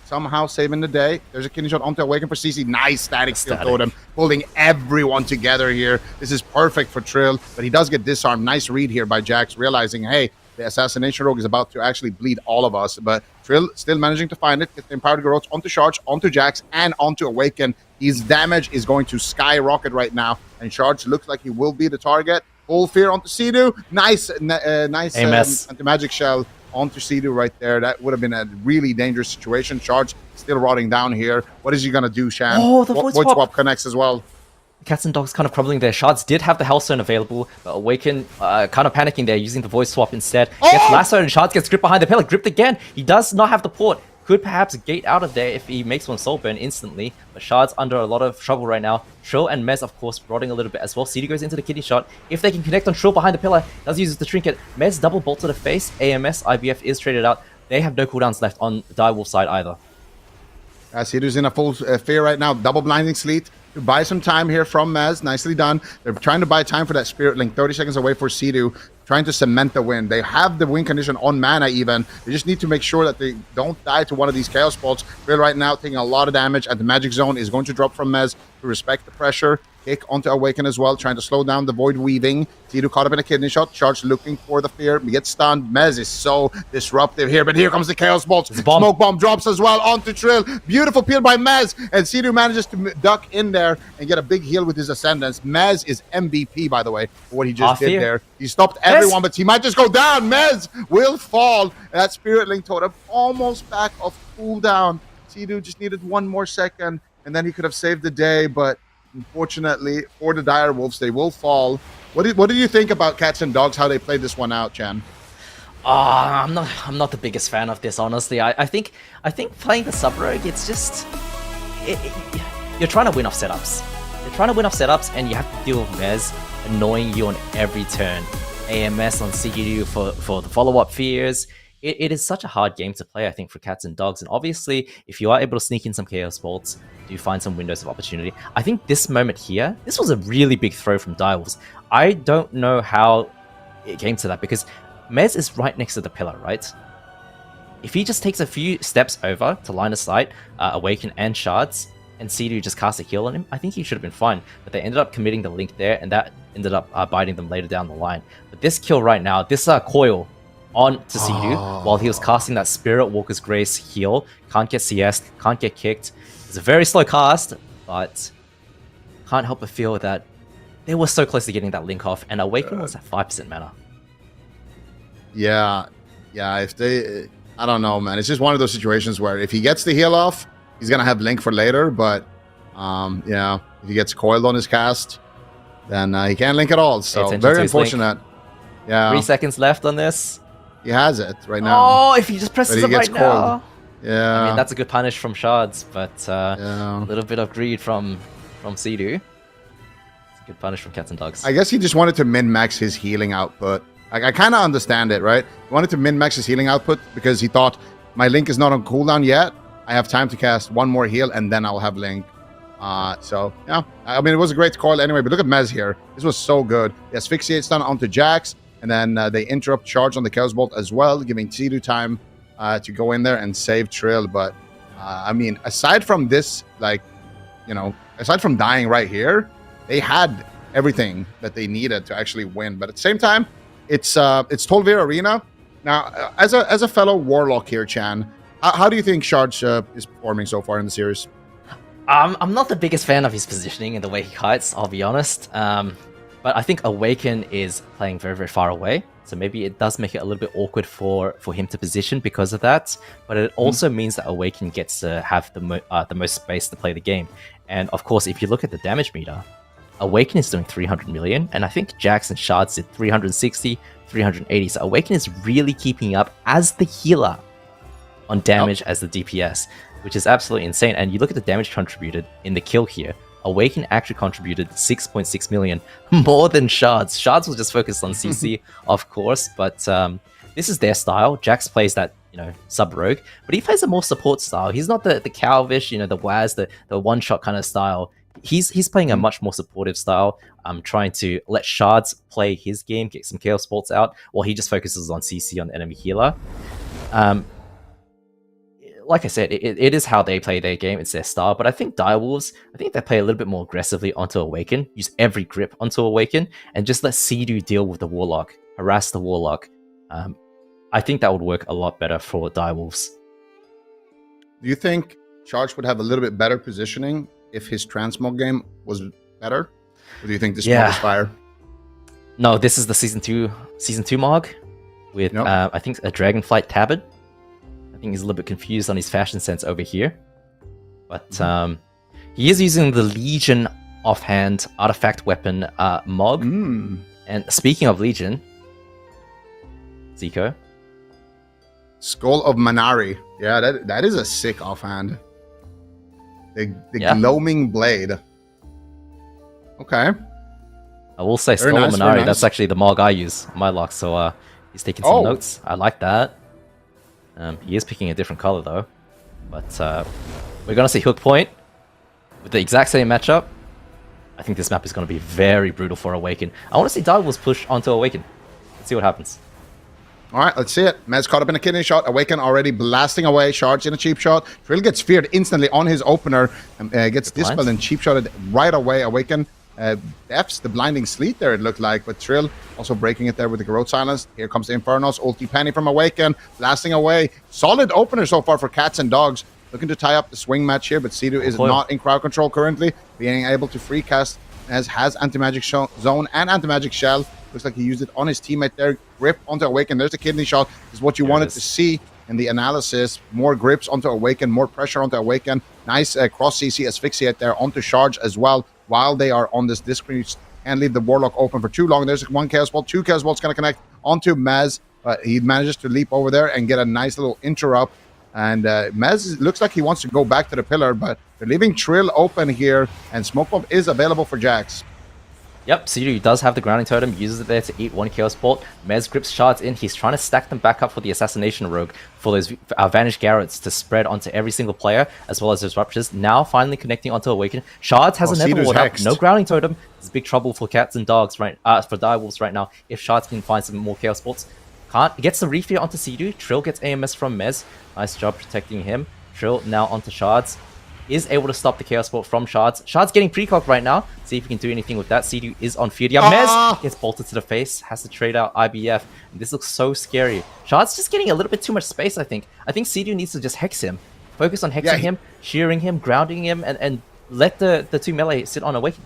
Somehow saving the day. There's a Kidney Shot onto Awaken for CC. Nice Static Field Totem. Holding everyone together here. This is perfect for Trill, but he does get disarmed. Nice read here by Jax, realizing, hey, the Assassination Rogue is about to actually bleed all of us. But Trill still managing to find it. Get the Empowered Garrotes onto Charge, onto Jax, and onto Awaken. his damage is going to skyrocket right now, and Charge looks like he will be the target. Full fear onto Sea-Doo. Nice anti-magic shell onto Sea-Doo right there. That would have been a really dangerous situation. Charge still rotting down here. What is he going to do, Shan? Oh, the Void Swap connects as well. Cats and Dogs kind of crumbling there. Shards did have the Hellstone available, but Awaken kind of panicking there, using the Void Swap instead. Gets lassoed and Shards gets gripped behind the pillar. Gripped again. He does not have the port. Could perhaps gate out of there if he makes one soul burn instantly, but Shard's under a lot of trouble right now. Trill and Mez, of course, rotting a little bit as well. CD goes into the kidney shot. If they can connect on Trill behind the pillar, does use the trinket. Mez double bolt to the face. AMS, IBF is traded out. They have no cooldowns left on the Direwolf side either. Sea-Doo's in a full fear right now. Double blinding sleet to buy some time here from Mez. Nicely done. They're trying to buy time for that Spirit Link. 30 seconds away for Sea-Doo. Trying to cement the win. They have the win condition on mana even. They just need to make sure that they don't die to one of these Chaos Bolts. Real right now taking a lot of damage, and the Magic Zone is going to drop from Mez to respect the pressure. Kick onto Awaken as well, trying to slow down the Void Weaving. Sea-Doo caught up in a kidney shot. Charge looking for the fear. Gets stunned. Mez is so disruptive here, but here comes the Chaos Bolts. Smoke Bomb drops as well onto Trill. Beautiful peel by Mez, and Sea-Doo manages to duck in there and get a big heal with his Ascendance. Mez is MVP, by the way, for what he just did there. He stopped everyone, but he might just go down. Mez will fall. And that Spirit Link totem almost back off cooldown. Sea-Doo just needed one more second, and then he could have saved the day, but unfortunately for the Direwolves, they will fall. What do you think about Cats and Dogs, how they played this one out, Chan? I'm not the biggest fan of this, honestly. I think playing the Sub-Rogue, it's just you're trying to win off setups. You're trying to win off setups, and you have to deal with Mez annoying you on every turn. AMS on CGU for the follow-up fears. It is such a hard game to play, I think, for Cats and Dogs. And obviously, if you are able to sneak in some Chaos Bolts, do find some windows of opportunity. I think this moment here, this was a really big throw from Direwolves. I don't know how it came to that, because Mez is right next to the pillar, right? If he just takes a few steps over to line of sight, Awaken and Shards, and Sea-Doo just cast a heal on him, I think he should have been fine. But they ended up committing the link there, and that ended up biting them later down the line. But this kill right now, this coil on to Sea-Doo while he was casting that Spirit Walker's Grace heal. Can't get CS'd, can't get kicked. It's a very slow cast, but can't help but feel that they were so close to getting that link off, and Awaken was at 5% mana. Yeah, if they... I don't know, man. It's just one of those situations where if he gets the heal off, he's going to have link for later, but yeah, if he gets coiled on his cast, then he can't link at all. So very unfortunate. Yeah. 3 seconds left on this. He has it right now. Oh, if he just presses it right now. Yeah. I mean, that's a good punish from Shards, but a little bit of greed from Sea-Doo. It's a good punish from Cats and Dogs. I guess he just wanted to min-max his healing output. I kind of understand it, right? He wanted to min-max his healing output because he thought, my link is not on cooldown yet. I have time to cast one more heal, and then I'll have link. So, yeah. I mean, it was a great call anyway, but look at Mez here. This was so good. He asphyxiates stun onto Jax, and then they interrupt charge on the Chaos Bolt as well, giving Sea-Doo time to go in there and save Trill. But, I mean, aside from this, aside from dying right here, they had everything that they needed to actually win. But at the same time, it's Tolvir Arena. Now, as a fellow Warlock here, Chan, how do you think Charge is performing so far in the series? I'm not the biggest fan of his positioning and the way he kites, I'll be honest. But I think Awaken is playing very, very far away. So maybe it does make it a little bit awkward for him to position because of that. But it also means that Awaken gets to have the most space to play the game. And of course, if you look at the damage meter, Awaken is doing 300 million. And I think Jax and Shards did 360, 380. So Awaken is really keeping up as the healer on damage as the DPS, which is absolutely insane. And you look at the damage contributed in the kill here. Awaken actually contributed 6.6 million, more than Shards. Shards was just focused on CC, of course, but this is their style. Jax plays that, sub-rogue, but he plays a more support style. He's not the Calvish, the Waz, the one-shot kind of style. He's playing a much more supportive style, trying to let Shards play his game, get some Chaos Bolts out, while he just focuses on CC on the enemy healer. Like I said, it is how they play their game. It's their style. But I think Direwolves, they play a little bit more aggressively onto Awaken, use every grip onto Awaken, and just let Sea-Doo deal with the Warlock, harass the Warlock. I think that would work a lot better for Direwolves. Do you think Charge would have a little bit better positioning if his transmog game was better? Or do you think this Yeah. mod is fire? No, this is the season two Mog with I think a Dragonflight Tabard. I think he's a little bit confused on his fashion sense over here, but he is using the Legion offhand artifact weapon Mog. And speaking of Legion, Zico, Skull of Manari. Yeah, that is a sick offhand. The gloaming blade. Okay. I will say Very Skull nice, of very Minari, nice. that's actually the Mog I use on my lock, so he's taking some notes. I like that. He is picking a different color though. But we're going to see Hook Point with the exact same matchup. I think this map is going to be very brutal for Awaken. I want to see Direwolves push onto Awaken. Let's see what happens. All right, let's see it. Mez caught up in a kidney shot. Awaken already blasting away. Shards in a cheap shot. Trill gets feared instantly on his opener. And gets dispelled and cheap shotted right away. Awaken F's the blinding sleet there, it looked like. But Trill also breaking it there with the Garrote Silence. Here comes the Infernos. Ulti Penny from Awaken. Blasting away. Solid opener so far for Cats and Dogs. Looking to tie up the swing match here. But Sidu is not in crowd control currently. Being able to free cast as has Anti-Magic Zone and Anti-Magic Shell. Looks like he used it on his teammate there. Grip onto Awaken. There's the kidney shot. This is what you wanted to see in the analysis. More grips onto Awaken. More pressure onto Awaken. Nice cross CC asphyxiate there onto Charge as well. While they are on this disc, can't leave the Warlock open for too long. There's one Chaos Bolt. Two Chaos Bolts going to connect onto Mez. But he manages to leap over there and get a nice little interrupt. And Mez looks like he wants to go back to the pillar, but they're leaving Trill open here. And Smoke Bomb is available for Jax. Yep, Sidu does have the grounding totem, uses it there to eat one Chaos Bolt. Mez grips shards in, he's trying to stack them back up for the Assassination Rogue, for those Vanished Garrots to spread onto every single player, as well as those Ruptures. Now finally connecting onto Awaken. Shards has a Nether Ward up, no grounding totem. It's big trouble for Cats and Dogs, for Direwolves right now, if Shards can find some more Chaos Bolts. Gets the Refear onto Sidu, Trill gets AMS from Mez. Nice job protecting him. Trill now onto Shards. Is able to stop the Chaos Bolt from Shards. Shards getting precog right now. See if we can do anything with that. Sidu is on fear. Mez gets bolted to the face. Has to trade out IBF. And this looks so scary. Shards just getting a little bit too much space, I think. I think Sidu needs to just hex him. Focus on hexing him, shearing him, grounding him, and let the two melee sit on Awaken.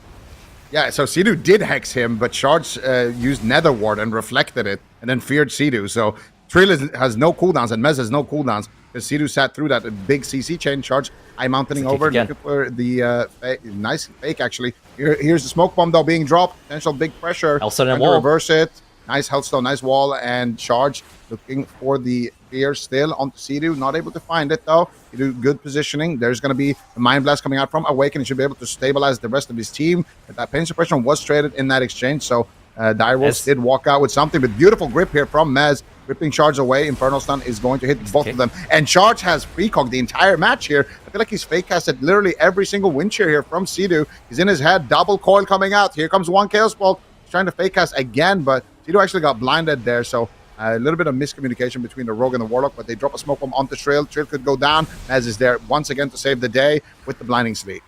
Yeah, so Sidu did hex him, but Shards used Nether Ward and reflected it, and then feared Sidu. So Trill has no cooldowns, and Mez has no cooldowns, because Sidu sat through that big CC chain. Charge high mounting over, looking for the nice fake, actually. Here's the Smoke Bomb, though, being dropped. Potential big pressure. Hellstone and wall. wall. Reverse it. Nice Hellstone, nice wall, and Charge looking for the fear still onto Sidu. Not able to find it, though. Sidu, good positioning. There's going to be a Mind Blast coming out from Awaken. He should be able to stabilize the rest of his team. But that Pain Suppression was traded in that exchange, so Direwolves did walk out with something. But beautiful grip here from Mez. Ripping Charge away. Infernal Stun is going to hit both of them. And Charge has precog the entire match here. I feel like he's fake casted literally every single wind shear here from Sidu. He's in his head. Double coil coming out. Here comes one Chaos Bolt. He's trying to fake cast again, but Sidu actually got blinded there. So a little bit of miscommunication between the Rogue and the Warlock, but they drop a Smoke Bomb onto Trill. Trill could go down. Mez is there once again to save the day with the Blinding Sleep.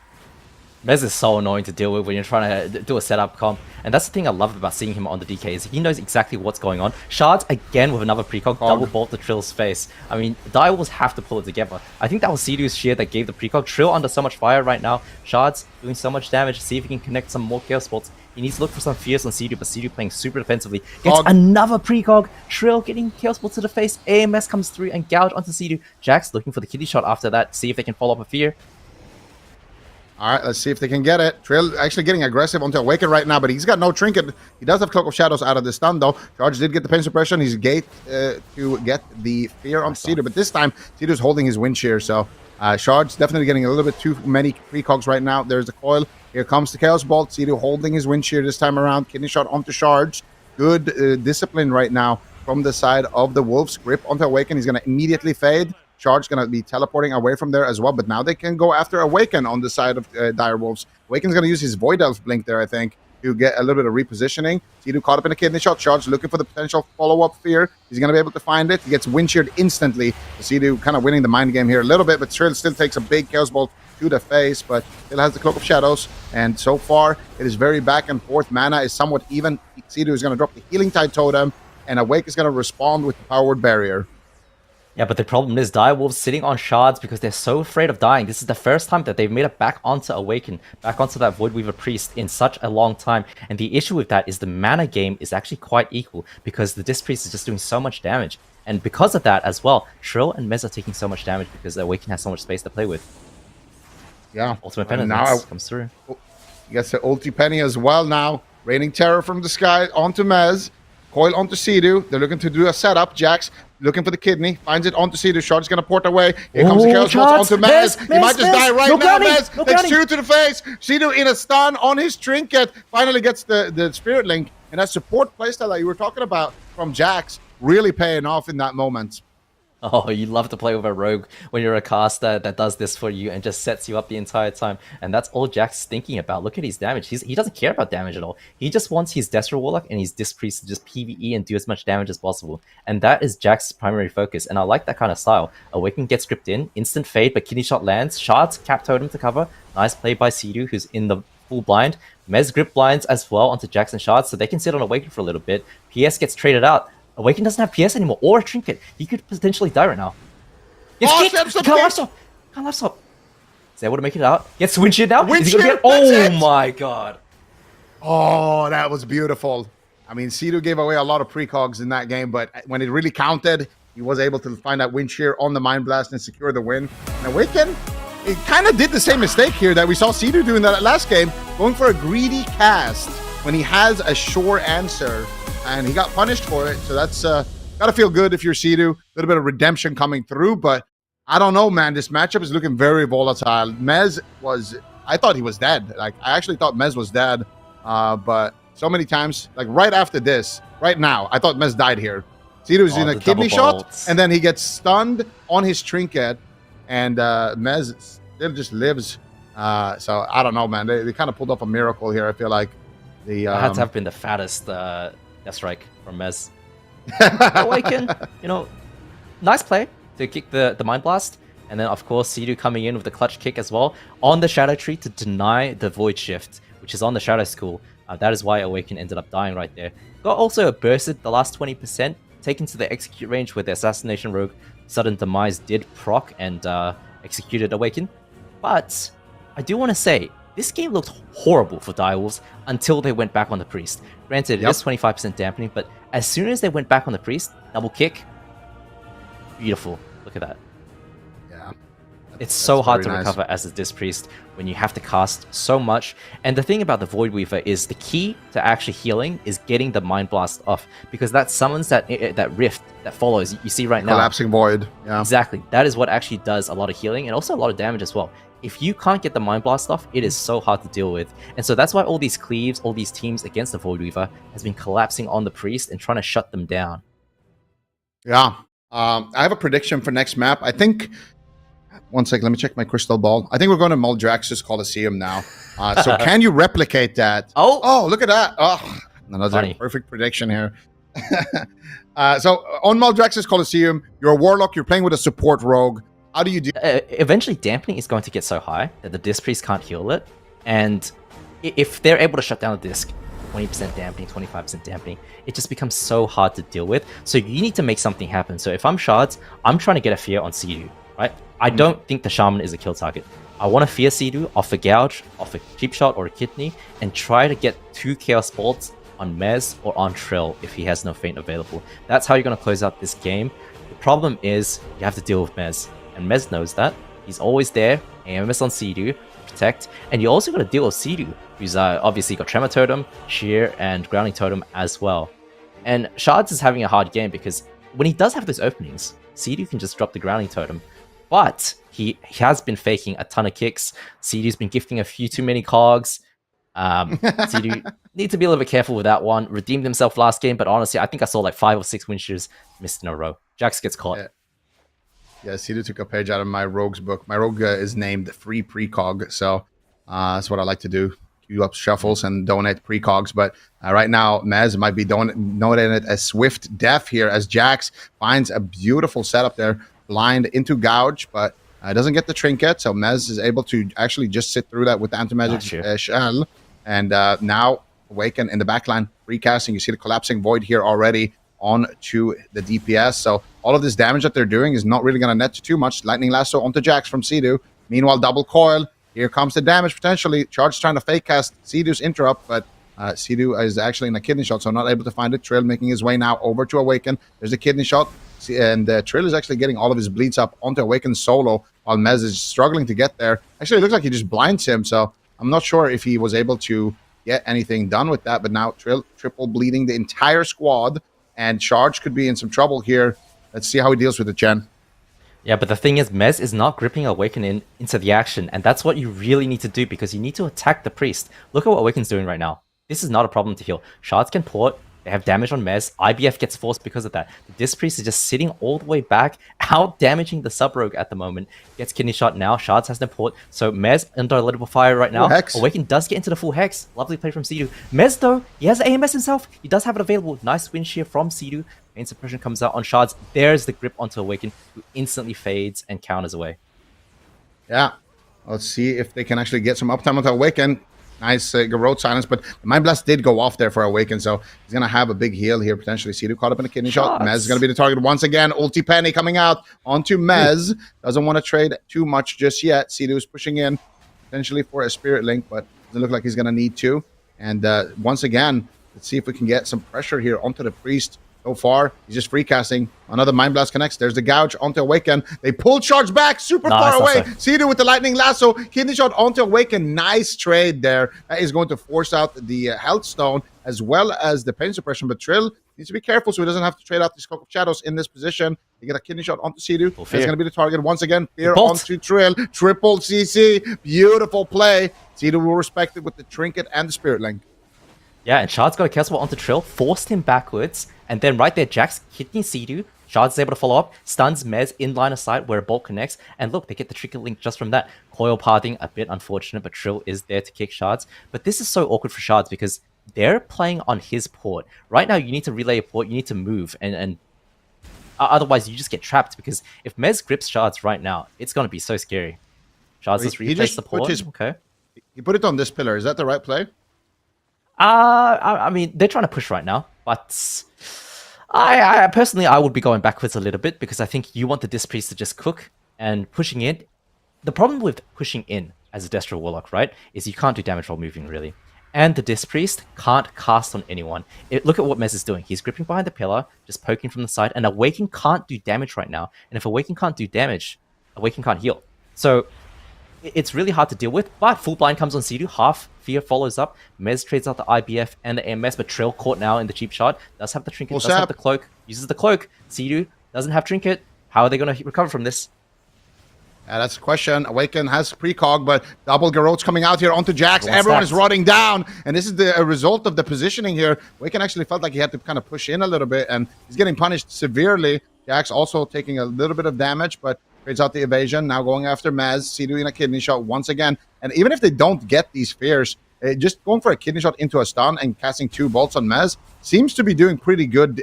Mez is so annoying to deal with when you're trying to do a setup comp. And that's the thing I love about seeing him on the DK is he knows exactly what's going on. Shards again with another precog, double bolt to Trill's face. I mean, Direwolves have to pull it together. I think that was Sidu's shear that gave the precog. Trill under so much fire right now. Shards doing so much damage. See if he can connect some more Chaos Bolts. He needs to look for some fears on Sidu, but Sidu playing super defensively. Gets another precog. Trill getting Chaos Bolt to the face. AMS comes through and gouge onto Sidu. Jax looking for the kidney shot after that. See if they can follow up a fear. All right, let's see if they can get it. Trill actually getting aggressive onto Awaken right now, but he's got no trinket. He does have Cloak of Shadows out of the stun, though. Charge did get the Pain Suppression. He's gate to get the fear on Sidu, but this time, Sidu's holding his wind shear, so Charge definitely getting a little bit too many precogs right now. There's the coil. Here comes the Chaos Bolt. Sidu holding his wind shear this time around. Kidney shot onto Charge. Good discipline right now from the side of the Wolves. Grip onto Awaken. He's going to immediately fade. Charge going to be teleporting away from there as well, but now they can go after Awaken on the side of Direwolves. Awaken's going to use his Void Elf Blink there, I think, to get a little bit of repositioning. Sidu caught up in a kidney shot. Charge looking for the potential follow-up fear. He's going to be able to find it. He gets wind sheared instantly. Sidu kind of winning the mind game here a little bit, but Trill still takes a big Chaos Bolt to the face, but still has the Cloak of Shadows. And so far, it is very back and forth. Mana is somewhat even. Sidu is going to drop the Healing Tide Totem, and Awake is going to respond with the Power Word Barrier. Yeah, but the problem is Direwolves sitting on shards because they're so afraid of dying. This is the first time that they've made it back onto Awaken, back onto that Voidweaver Priest in such a long time. And the issue with that is the mana game is actually quite equal because the Disc Priest is just doing so much damage. And because of that as well, Shrill and Mez are taking so much damage because Awaken has so much space to play with. Yeah. Ultimate And Penitence comes through. He gets the ulti penny as well now. Raining Terror from the sky onto Mez. Coil onto Sea-Doo. They're looking to do a setup. Jax looking for the kidney. Finds it onto Sea-Doo. Shard's going to port away. Here comes the Chaos Bolts onto Mez. He might just die right now. Mez takes 2 to the face. Sea-Doo in a stun on his trinket. Finally gets the Spirit Link. And that support playstyle that you were talking about from Jax really paying off in that moment. Oh, you love to play with a rogue when you're a caster that does this for you and just sets you up the entire time. And that's all Jack's thinking about. Look at his damage. He doesn't care about damage at all. He just wants his Destro Warlock and his Disc Priest to just PvE and do as much damage as possible. And that is Jack's primary focus. And I like that kind of style. Awaken gets gripped in, instant fade, but Kidney Shot lands. Shards, Cap Totem to cover. Nice play by Sea-Doo, who's in the full blind. Mez grip blinds as well onto Jax and Shards, so they can sit on Awaken for a little bit. PS gets traded out. Awaken doesn't have PS anymore, or a trinket. He could potentially die right now. Can't lifestop. Is he able to make it out? Gets Windshield now? Is he gonna get... Oh my god. Oh, that was beautiful. I mean, Sea-Doo gave away a lot of precogs in that game, but when it really counted, he was able to find that Wind Shear on the Mind Blast and secure the win. And Awaken, it kind of did the same mistake here that we saw Sea-Doo do in that last game, going for a greedy cast when he has a sure answer. And he got punished for it, so that's gotta feel good if you're Sea-Doo. A little bit of redemption coming through, but I don't know, man. This matchup is looking very volatile. Mez I thought he was dead. Like, I actually thought Mez was dead, but so many times, like right after this, right now, I thought Mez died here. Sea-Doo's in a kidney shot, and then he gets stunned on his trinket, and Mez still just lives. So I don't know, man. They kind of pulled off a miracle here. I feel like the that had to have been the fattest Death Strike from Mez. Awaken, nice play to kick the Mind Blast. And then, of course, Sea-Doo coming in with the clutch kick as well on the Shadow Tree to deny the Void Shift, which is on the Shadow School. That is why Awaken ended up dying right there. Got also bursted the last 20%, taken to the execute range where the Assassination Rogue Sudden Demise did proc and executed Awaken. But I do want to say, this game looked horrible for Direwolves until they went back on the Priest. Granted, it is 25% dampening, but as soon as they went back on the Priest, double kick, beautiful. Look at that. Yeah. It's so hard to recover as a Disc Priest when you have to cast so much. And the thing about the Void Weaver is the key to actually healing is getting the Mind Blast off, because that summons that rift that follows. You see right now. Collapsing Void. Yeah. Exactly. That is what actually does a lot of healing and also a lot of damage as well. If you can't get the Mind Blast off, it is so hard to deal with. And so that's why all these cleaves, all these teams against the Void Weaver has been collapsing on the Priest and trying to shut them down. Yeah. I have a prediction for next map. I think... One sec, let me check my crystal ball. I think we're going to Maldraxxus Coliseum now. So can you replicate that? Oh, look at that. Oh, another perfect prediction here. So on Maldraxxus Coliseum, you're a Warlock, you're playing with a support rogue. How do you do? Eventually, dampening is going to get so high that the Disc Priest can't heal it. And if they're able to shut down the Disc, 20% dampening, 25% dampening, it just becomes so hard to deal with. So you need to make something happen. So if I'm Shards, I'm trying to get a fear on Sea-Doo, right? I don't think the Shaman is a kill target. I want to fear Sea-Doo off a Gouge, off a Cheap Shot or a Kidney, and try to get 2 Chaos Bolts on Mez or on Trill if he has no Feint available. That's how you're going to close out this game. The problem is you have to deal with Mez. And Mez knows that. He's always there. AMS on Sea-Doo, protect. And you also got to deal with Sea-Doo, who's obviously got Tremor Totem, Shear, and Grounding Totem as well. And Shards is having a hard game because when he does have those openings, Sea-Doo can just drop the Grounding Totem. But he has been faking a ton of kicks. Sea-Doo's been gifting a few too many cogs. Sea-Doo need to be a little bit careful with that one. Redeemed himself last game, but honestly, I think I saw like 5 or 6 Wind Shears missed in a row. Jax gets caught. Yeah, Sea-Doo took a page out of my Rogue's book. My Rogue is named Free Precog, so that's what I like to do. Queue up shuffles and donate precogs. But right now, Mez might be donating a swift death here as Jax finds a beautiful setup there. Blind into Gouge, but doesn't get the trinket, so Mez is able to actually just sit through that with the Anti-Magic Shell. And now Awaken in the backline, recasting. You see the Collapsing Void here already. onto the DPS. So all of this damage that they're doing is not really going to net to too much. Lightning Lasso onto Jax from Sea-Doo. Meanwhile, double coil. Here comes the damage potentially. Charge trying to fake cast Sea-Doo's interrupt, but Sea-Doo is actually in a kidney shot, so not able to find it. Trill making his way now over to Awaken. There's a kidney shot, and Trill is actually getting all of his bleeds up onto Awaken solo, while Mez is struggling to get there. Actually, it looks like he just blinds him, so I'm not sure if he was able to get anything done with that, but now Trill triple bleeding the entire squad, and Charge could be in some trouble here. Let's see how he deals with it, Jen. Yeah, but the thing is, Mez is not gripping Awaken into the action, and that's what you really need to do, because you need to attack the Priest. Look at what Awaken's doing right now. This is not a problem to heal. Shards can port, they have damage on Mez, IBF gets forced because of that. The Disc Priest is just sitting all the way back, out-damaging the Sub-Rogue at the moment. Gets kidney shot now, Shards has no port, so Mez under a little fire right now. Awaken does get into the full Hex. Lovely play from Sea-Doo. Mez though, he has AMS himself, he does have it available. Nice wind shear from Sea-Doo. Main suppression comes out on Shards. There's the grip onto Awaken, who instantly fades and counters away. Yeah, let's see if they can actually get some uptime onto Awaken. Nice Garrote silence, but the Mind Blast did go off there for Awaken, so he's going to have a big heal here, potentially. Sea-Doo caught up in a kidney shot. Mez is going to be the target once again. Ulti Penny coming out onto Mez. Doesn't want to trade too much just yet. Sea-Doo is pushing in, potentially for a Spirit Link, but doesn't look like he's going to need to. And once again, let's see if we can get some pressure here onto the Priest. So far, he's just free casting. Another Mind Blast connects. There's the gouge onto Awaken. They pull Charge back super far away. Sea-Doo with the Lightning Lasso. Kidney shot onto Awaken. Nice trade there. That is going to force out the Health Stone as well as the Pain Suppression. But Trill needs to be careful so he doesn't have to trade out these Cloak of Shadows in this position. You get a kidney shot onto Sea-Doo. That's going to be the target once again. Fear onto Trill. Triple CC. Beautiful play. Sea-Doo will respect it with the Trinket and the Spirit Link. Yeah, and Shard's got a Chaos Ball onto Trill, forced him backwards, and then right there, Jax kidney Sea-Doo. Shard's is able to follow up, stuns Mez in line of sight where a bolt connects, and look, they get the Trinket Link just from that. Coil parting, a bit unfortunate, but Trill is there to kick Shards. But this is so awkward for Shards because they're playing on his port. Right now, you need to relay a port, you need to move, and otherwise you just get trapped, because if Mez grips Shards right now, it's going to be so scary. Shards just replays the port. Okay. He put it on this pillar. Is that the right play? I mean, they're trying to push right now, but I personally, I would be going backwards a little bit, because I think you want the Disc Priest to just cook and pushing in. The problem with pushing in as a Destro Warlock, right, is you can't do damage while moving, really. And the Disc Priest can't cast on anyone. Look at what Mez is doing. He's gripping behind the pillar, just poking from the side, and Awaken can't do damage right now. And if Awaken can't do damage, Awaken can't heal. So it's really hard to deal with, but full blind comes on Sea-Doo, half fear follows up, Mez trades out the IBF and the AMS, but Trill caught now in the cheap shot, does have the Trinket, does have the Cloak, uses the Cloak, Sea-Doo doesn't have Trinket, how are they going to recover from this? That's the question. Awaken has precog, but double Garrotes coming out here onto Jax. Everyone is rotting down, and this is the result of the positioning here. Awaken actually felt like he had to kind of push in a little bit, and he's getting punished severely. Jax also taking a little bit of damage, but trades out the evasion. Now going after Mez. Sea-Doo in a kidney shot once again. And even if they don't get these fears, just going for a kidney shot into a stun and casting 2 bolts on Mez seems to be doing pretty good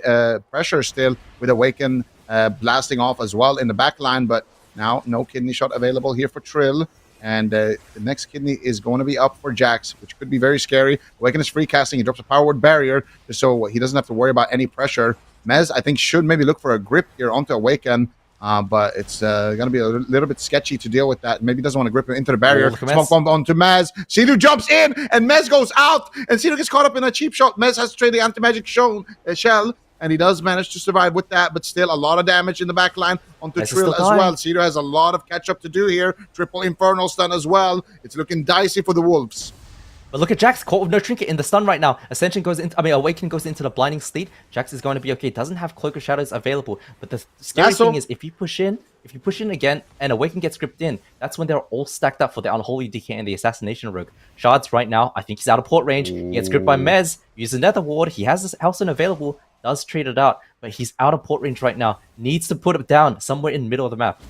pressure still, with Awaken blasting off as well in the back line. But now no kidney shot available here for Trill. And the next kidney is going to be up for Jax, which could be very scary. Awaken is free casting. He drops a power word barrier just so he doesn't have to worry about any pressure. Mez, I think, should maybe look for a grip here onto Awaken. But it's going to be a little bit sketchy to deal with that. Maybe doesn't want to grip him into the barrier. Smoke bomb onto Mez. Sea-Doo jumps in, and Mez goes out. And Sea-Doo gets caught up in a cheap shot. Mez has to trade the anti-magic shell, and he does manage to survive with that. But still, a lot of damage in the back line onto Trill as well. Sea-Doo has a lot of catch-up to do here. Triple Infernal stun as well. It's looking dicey for the Wolves. But look at Jax, caught with no Trinket in the stun right now. Awaken goes into the blinding sleep. Jax is going to be okay. Doesn't have Cloak of Shadows available. But the scary thing is, if you push in again and Awaken gets gripped in, that's when they're all stacked up for the Unholy DK and the Assassination Rogue. Shards right now, I think he's out of port range. He gets gripped by Mez, uses Nether Ward. He has this Hellstone available, does trade it out, but he's out of port range right now. Needs to put it down somewhere in the middle of the map.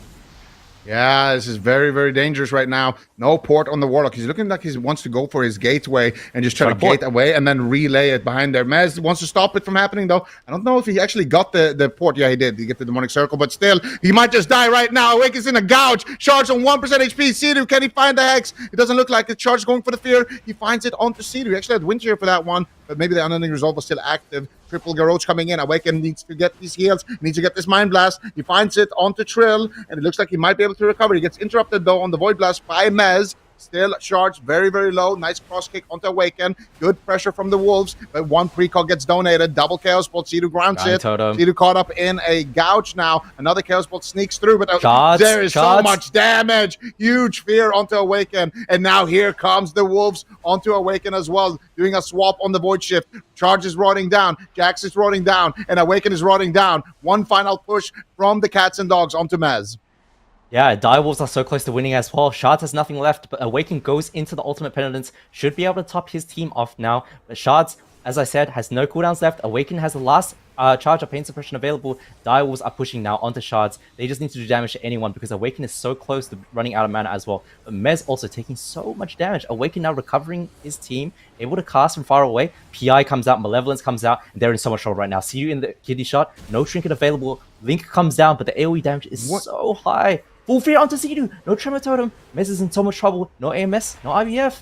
Yeah, this is very, very dangerous right now. No port on the Warlock. He's looking like he wants to go for his gateway and just try to gate away and then relay it behind there. Mez wants to stop it from happening, though. I don't know if he actually got the port. Yeah, he did. He get the Demonic Circle, but still, he might just die right now. Awaken's in a gouge. Charge on 1% HP. Sea-Doo, can he find the Hex? It doesn't look like it. Charge going for the fear. He finds it onto Sea-Doo. He actually had Wind Shear for that one. but maybe the Unending Resolve was still active. Triple Garrote coming in. Awaken needs to get these heals, needs to get this Mind Blast. He finds it onto Trill, and it looks like he might be able to recover. He gets interrupted, though, on the Void Blast by Mez. Still charged very, very low. Nice cross kick onto Awaken. Good pressure from the Wolves, but one precog gets donated. Double Chaos Bolt. Sidu grounds it. Sidu caught up in a gouge now. Another Chaos Bolt sneaks through, but there is so much damage. Huge fear onto Awaken. And now here comes the Wolves onto Awaken as well, doing a swap on the Void Shift. Charge is rotting down. Jax is rotting down. And Awaken is rotting down. One final push from the Cats and Dogs onto Mez. Yeah, Direwolves are so close to winning as well. Shards has nothing left, but Awaken goes into the ultimate penitence. Should be able to top his team off now. But Shards, as I said, has no cooldowns left. Awaken has the last charge of Pain Suppression available. Direwolves are pushing now onto Shards. They just need to do damage to anyone because Awaken is so close to running out of mana as well. But Mez also taking so much damage. Awaken now recovering his team, able to cast from far away. PI comes out, Malevolence comes out, and they're in so much trouble right now. See you in the kidney shot. No trinket available. Link comes down, but the AoE damage is so high. Full fear onto Sidu. No Tremor Totem. Mez is in so much trouble. No AMS. No IBF.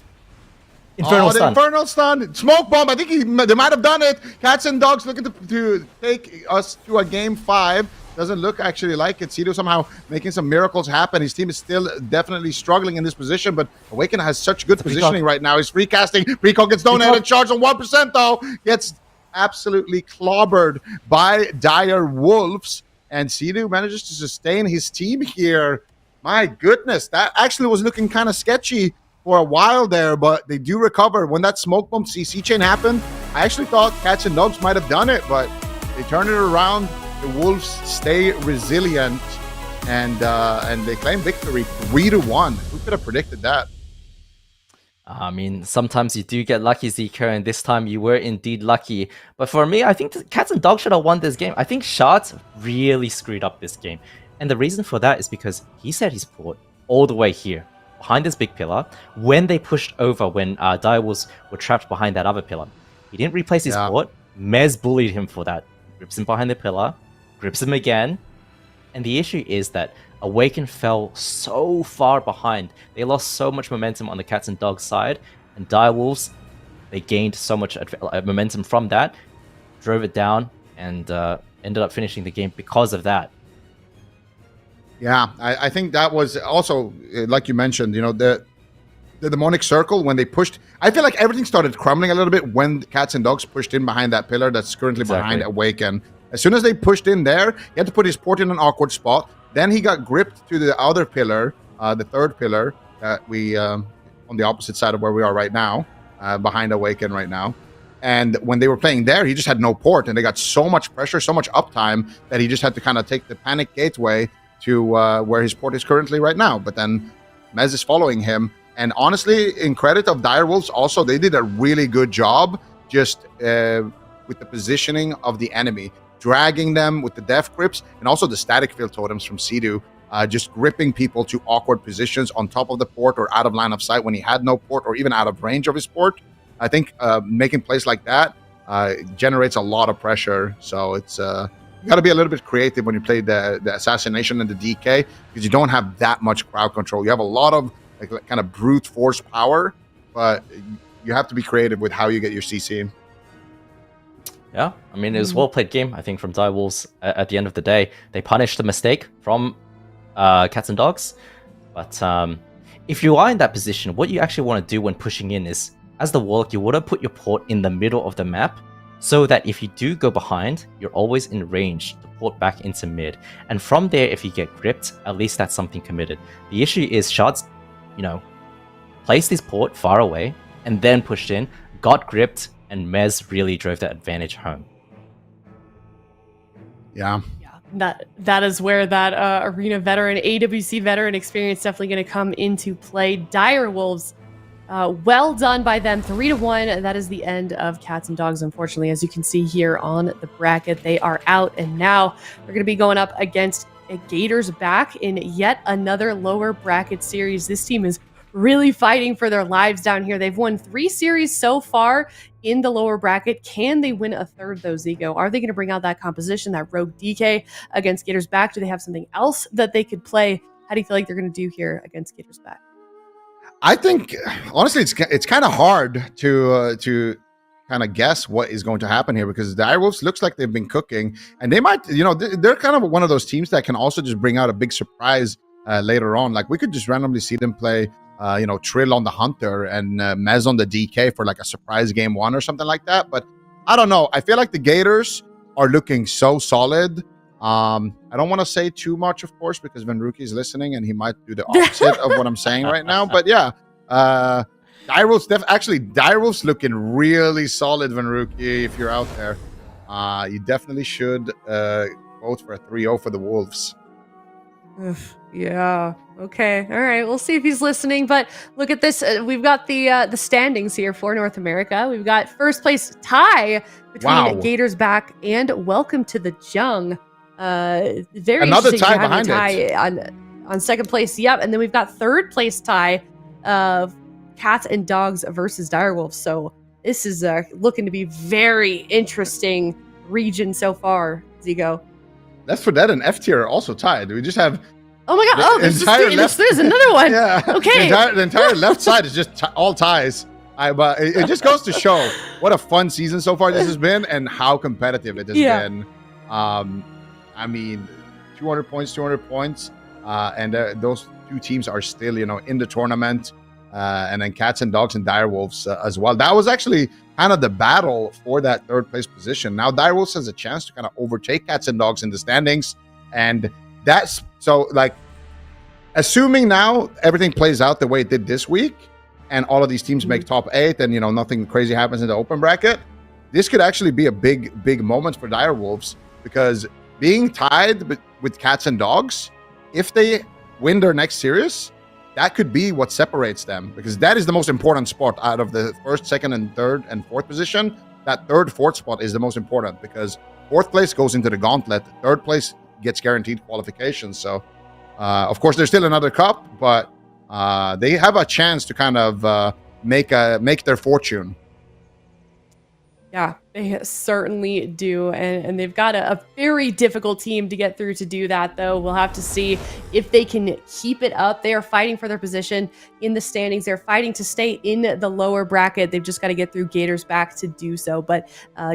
Infernal Stun. Infernal Stun. Smoke Bomb. I think they might have done it. Cats and Dogs looking to take us to a game 5. Doesn't look actually like it. Sidu somehow making some miracles happen. His team is still definitely struggling in this position, but Awaken has such good positioning right now. He's free casting. Precog gets donated. Charged on 1% though. Gets absolutely clobbered by Dire Wolves. And Sidu manages to sustain his team here. My goodness, that actually was looking kind of sketchy for a while there, but they do recover. When that smoke bomb CC chain happened, I actually thought Cats and Dogs might have done it, but they turn it around. The Wolves stay resilient, and they claim victory 3-1. Who could have predicted that? I mean, sometimes you do get lucky, Zika, and this time you were indeed lucky. But for me, I think the Cats and Dogs should have won this game. I think Shards really screwed up this game. And the reason for that is because he set his port all the way here, behind this big pillar, when they pushed over, when Direwolves were trapped behind that other pillar. He didn't replace his port. Mez bullied him for that. Grips him behind the pillar, grips him again. And the issue is that Awaken fell so far behind. They lost so much momentum on the Cats and Dogs side, and Direwolves, they gained so much momentum from that, drove it down, and ended up finishing the game because of that. Yeah, I think that was also, like you mentioned, you know, the demonic circle, when they pushed, I feel like everything started crumbling a little bit when Cats and Dogs pushed in behind that pillar that's currently behind Awaken. As soon as they pushed in there, he had to put his port in an awkward spot. Then he got gripped to the other pillar, the third pillar that we, on the opposite side of where we are right now, behind Awaken right now. And when they were playing there, he just had no port, and they got so much pressure, so much uptime that he just had to kind of take the panic gateway to where his port is currently right now. But then Mez is following him. And honestly, in credit of Direwolves, also, they did a really good job just with the positioning of the enemy, dragging them with the death grips, and also the static field totems from Sidu, just gripping people to awkward positions on top of the port or out of line of sight when he had no port or even out of range of his port. I think making plays like that generates a lot of pressure. So it's you got to be a little bit creative when you play the assassination and the DK, because you don't have that much crowd control. You have a lot of like kind of brute force power, but you have to be creative with how you get your CC. Yeah, I mean, it was a well-played game, I think, from Direwolves at the end of the day. They punished the mistake from Cats and Dogs. But if you are in that position, what you actually want to do when pushing in is, as the Warlock, you want to put your port in the middle of the map, so that if you do go behind, you're always in range to port back into mid. And from there, if you get gripped, at least that's something committed. The issue is Shards, you know, placed his port far away, and then pushed in, got gripped, and Mez really drove that advantage home. Yeah. That is where that arena veteran, AWC veteran experience definitely going to come into play. Direwolves, well done by them, 3-1. That is the end of Cats and Dogs. Unfortunately, as you can see here on the bracket, they are out, and now they're going to be going up against Gators back in yet another lower bracket series. This team is really fighting for their lives down here. They've won 3 series so far in the lower bracket. Can they win a third, though, Zico? Are they going to bring out that composition, that rogue DK against Gators back? Do they have something else that they could play? How do you feel like they're going to do here against Gators back? I think, honestly, it's kind of hard to kind of guess what is going to happen here, because the Direwolves looks like they've been cooking, and they might, they're kind of one of those teams that can also just bring out a big surprise later on. Like we could just randomly see them play, Trill on the Hunter and Mez on the DK for like a surprise game 1 or something like that. But I don't know. I feel like the Gators are looking so solid. I don't want to say too much, of course, because Venruki is listening and he might do the opposite of what I'm saying right now. But yeah, Direwolves looking really solid, Venruki. If you're out there, you definitely should vote for a 3-0 for the Wolves. Yeah. Okay. All right. We'll see if he's listening. But look at this. We've got the standings here for North America. We've got first place tie between Gators back and Welcome to the Jung. Very another interesting tie to have behind tie it on second place. Yep. And then we've got third place tie of Cats and Dogs versus Direwolves. So this is looking to be very interesting region so far, Zigo. Left 4 Dead and F tier are also tied. We just have. Oh my god! There's another one. Yeah. Okay. The entire left side is just all ties. But it just goes to show what a fun season so far this has been and how competitive it has been. I mean, 200 points, and those two teams are still, in the tournament. And then Cats and Dogs and Direwolves as well. That was actually kind of the battle for that third place position. Now Direwolves has a chance to kind of overtake Cats and Dogs in the standings, and that's so like, assuming now everything plays out the way it did this week, and all of these teams make top 8, and nothing crazy happens in the open bracket. This could actually be a big moment for Direwolves, because being tied with Cats and Dogs, if they win their next series, that could be what separates them, because that is the most important spot out of the first, second, and third and fourth position. That third, fourth spot is the most important, because fourth place goes into the gauntlet. Third place gets guaranteed qualification. So, of course, there's still another cup, but they have a chance to kind of make their fortune. Yeah, they certainly do. And they've got a very difficult team to get through to do that, though. We'll have to see if they can keep it up. They are fighting for their position in the standings. They're fighting to stay in the lower bracket. They've just got to get through Gators back to do so. But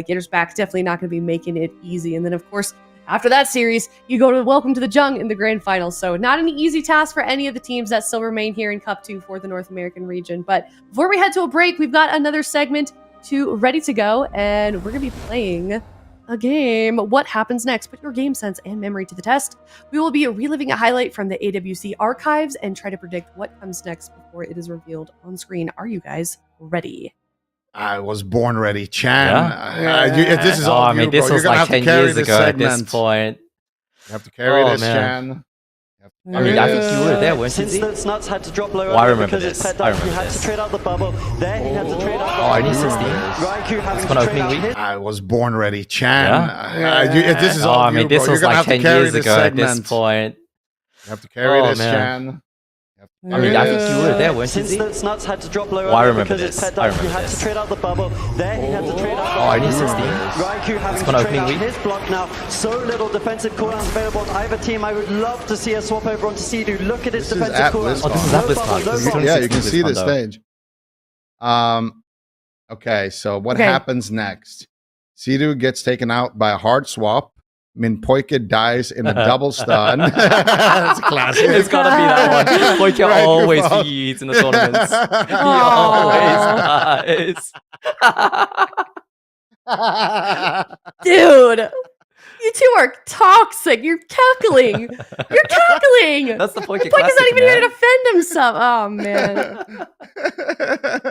Gators back definitely not going to be making it easy. And then, of course, after that series, you go to Welcome to the Jung in the grand finals. So not an easy task for any of the teams that still remain here in Cup 2 for the North American region. But before we head to a break, we've got another segment ready to go, and we're going to be playing a game. What happens next? Put your game sense and memory to the test. We will be reliving a highlight from the AWC archives and try to predict what comes next before it is revealed on screen. Are you guys ready? I was born ready, Chan. This is all you, this bro. was like 10 years ago at this point. You have to carry this, Chan. I mean, I think you were there, weren't you? Since the Snuts had to drop low, I remember because this. It's pet he had to trade out the bubble. There he had to trade out only 16. Raikou having It's to trade out his... I was born ready, Chan. This is all you, this bro. was You're like 10 years ago at this segment. point. You have to carry this, Chan. I mean, I think you were there, weren't you? Since the Snuts had to drop low, I remember because this. It's pet he had to trade out the bubble. There he had to trade out only 16. Raikou having to trade out his block now. So little defensive cooldowns available on either team. I would love to see a swap over onto Sea-Doo. Look at his defensive cooldowns. This is at BlizzCon. Yeah, you can see the stage. Okay, so what happens next? Sea-Doo gets taken out by a hard swap. Minpoike dies in a double stun. That's a classic. It's gotta be that one. Poike always feeds in the tournaments. He always dies. Dude, you two are toxic. You're cackling. That's the Poike Poike's classic, not even man. here to defend himself. Oh, man.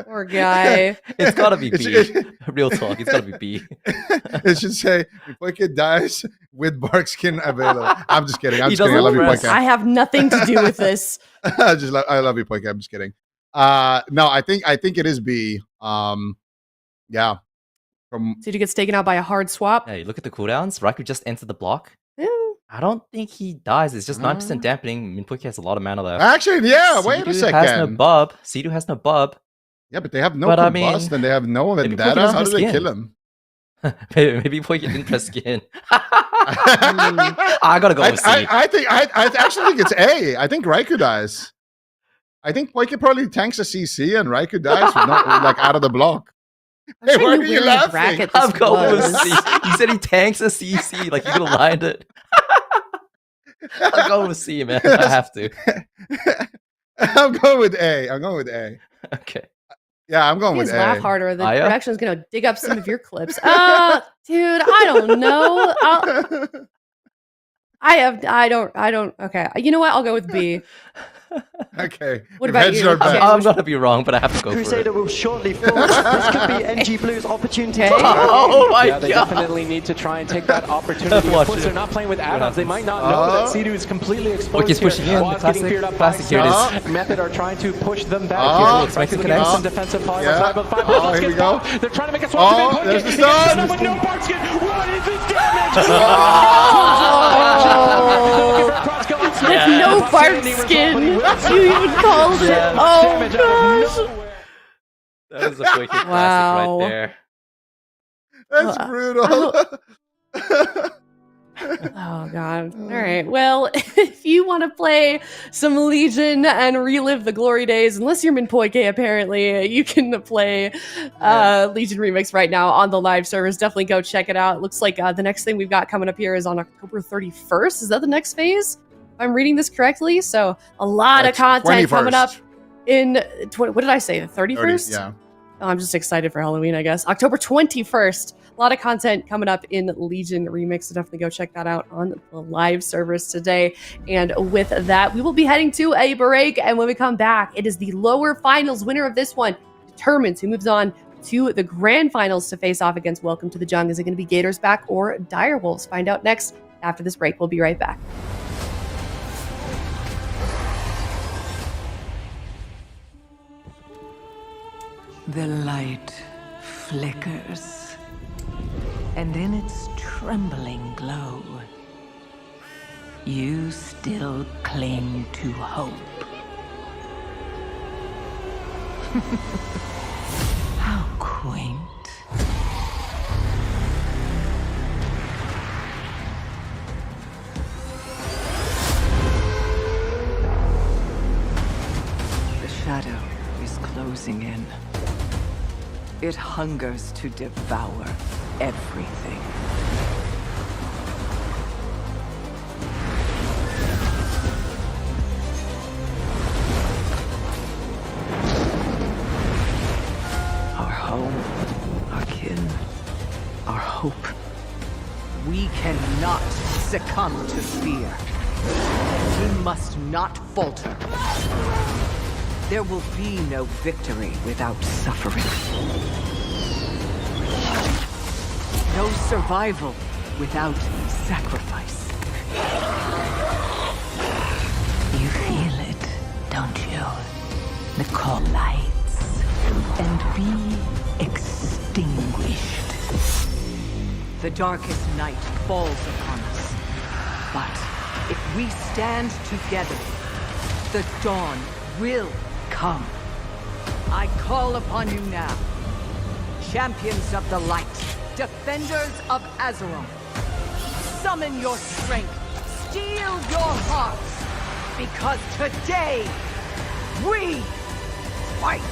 Poor guy. It's gotta be B. Real talk. It's gotta be B. It should say Minpoike dies with Barkskin available. I'm just kidding. I'm just kidding. I love you, Poike. I have nothing to do with this. I love you, Poike. I'm just kidding. No, I think it is B. Yeah. Sea-Doo gets taken out by a hard swap. Hey, look at the cooldowns. Raikou just entered the block. Yeah. I don't think he dies. It's just 9% dampening. Minpoike has a lot of mana left. Actually, yeah. Wait a second. Has no bub. Sea-Doo has no bub. Yeah, but they have no combust and they have no vendetta. How do they kill him? Maybe Poike didn't press skin. I gotta go with C. I actually think it's A. I think Raikou dies. I think Poike probably tanks a CC and Raikou dies, not like out of the block. I Hey, why are knew you where the laughing? bracket I'm this going with was. C. You said he tanks a CC, like you could have lined it. I'm going with C, man. I have to. I'm going with A. I'm going with A. Okay. Yeah, I'm going You with guys laugh A. harder. The Aya? production's gonna dig up some of your clips. Dude, I don't know. I don't. Okay, you know what? I'll go with B. Okay. What We've about hedged you? our Okay. bets. I'm gonna be wrong, but I have to go for Crusader it. will shortly fall. This could be NG Blue's opportunity. Okay. Oh my Yeah, they god! definitely need to try and take that opportunity. Watch Of course, it. they're not playing with add-ons. They might not know Oh. that Sea-Doo is completely exposed Look, he's here. pushing in. Waz getting Classic- feared up classic by here it Snow. is. Method are trying to push them back Oh. here. Spicy Looking at connects. some defensive poly Yeah. side, but 5 Oh, bullets here we get go. popped. They're trying to make a swap Oh, to there's the They get stun. set up with no parts kit. What is this damage? With no bark skin. You even called it. Oh gosh. That is a wicked classic Wow. right there. That's brutal. Oh god. All right. Well, if you want to play some Legion and relive the glory days, unless you're Minpoike, apparently, you can play Legion Remix right now on the live servers. Definitely go check it out. It looks like the next thing we've got coming up here is on October 31st. Is that the next phase? If I'm reading this correctly. So a lot of content coming up in what did I say? The 31st? Yeah. Oh, I'm just excited for Halloween, I guess. October 21st. A lot of content coming up in Legion Remix, so definitely go check that out on the live servers today. And with that, we will be heading to a break. And when we come back, it is the lower finals winner of this one determines who moves on to the grand finals to face off against Welcome to the Jung. Is it going to be Gators back or Direwolves? Find out next after this break. We'll be right back. The light flickers, and in its trembling glow, you still cling to hope. How quaint. The shadow is closing in. It hungers to devour everything. Our home, our kin, our hope. We cannot succumb to fear. We must not falter. There will be no victory without suffering. No survival without sacrifice. You feel it, don't you? The call lights and be extinguished. The darkest night falls upon us. But if we stand together, the dawn will come. I call upon you now, champions of the light, defenders of Azeroth. Summon your strength, steel your hearts, because today, we fight!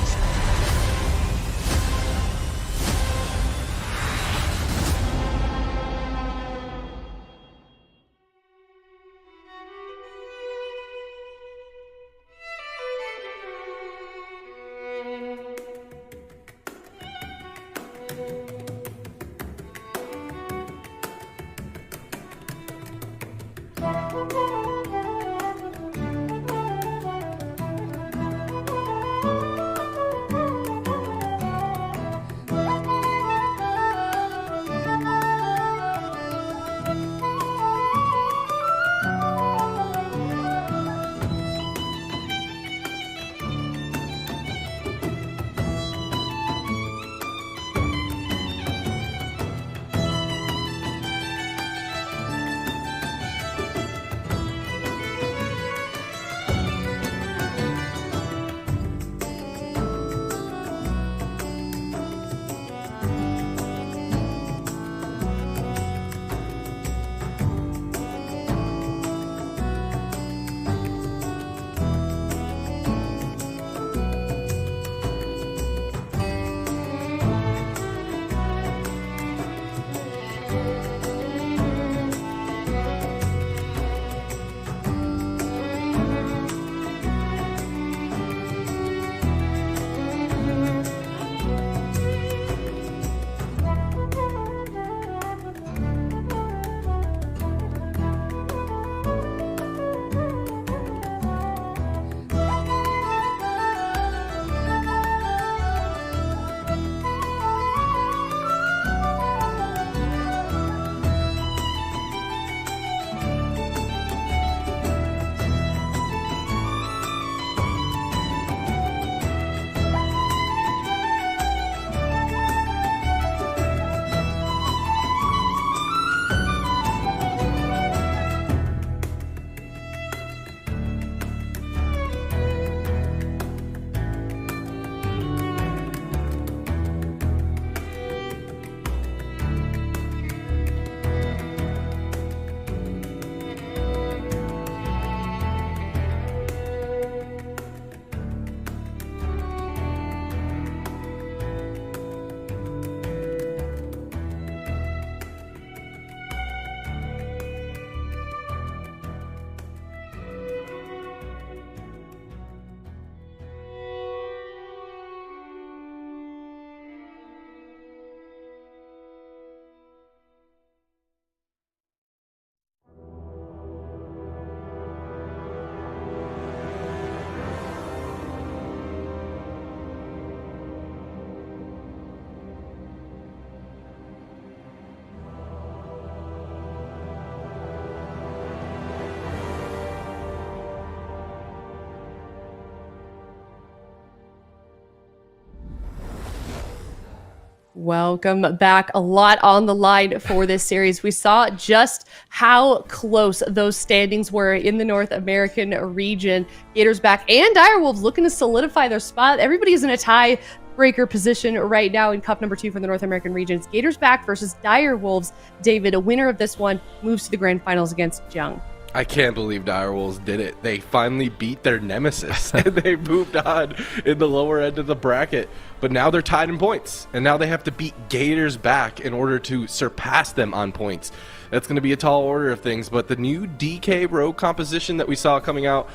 Welcome back. A lot on the line for this series. We saw just how close those standings were in the North American region. Gators back and Direwolves looking to solidify their spot. Everybody's in a tiebreaker position right now in Cup number 2 for the North American region. It's Gators back versus Direwolves. David, a winner of this one, moves to the grand finals against JUNG. I can't believe Direwolves did it. They finally beat their nemesis and they moved on in the lower end of the bracket. But now they're tied in points, and now they have to beat Gators back in order to surpass them on points. That's going to be a tall order of things, but the new DK Rogue composition that we saw coming out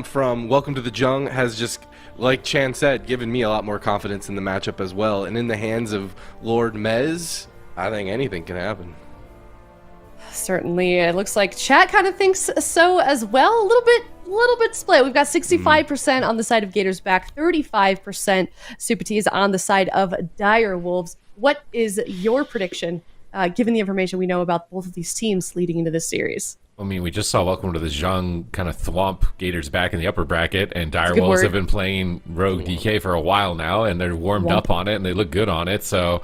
from Welcome to the JUNG has just, like Chan said, given me a lot more confidence in the matchup as well. And in the hands of Lord Mez, I think anything can happen. Certainly. It looks like chat kind of thinks so as well. A little bit split. We've got 65% on the side of Gators back, 35% Super T is on the side of Direwolves. What is your prediction, given the information we know about both of these teams leading into this series? I mean, we just saw Welcome to the JUNG kind of thwomp Gators back in the upper bracket, and Direwolves have been playing Rogue DK for a while now, and they're warmed up on it, and they look good on it, so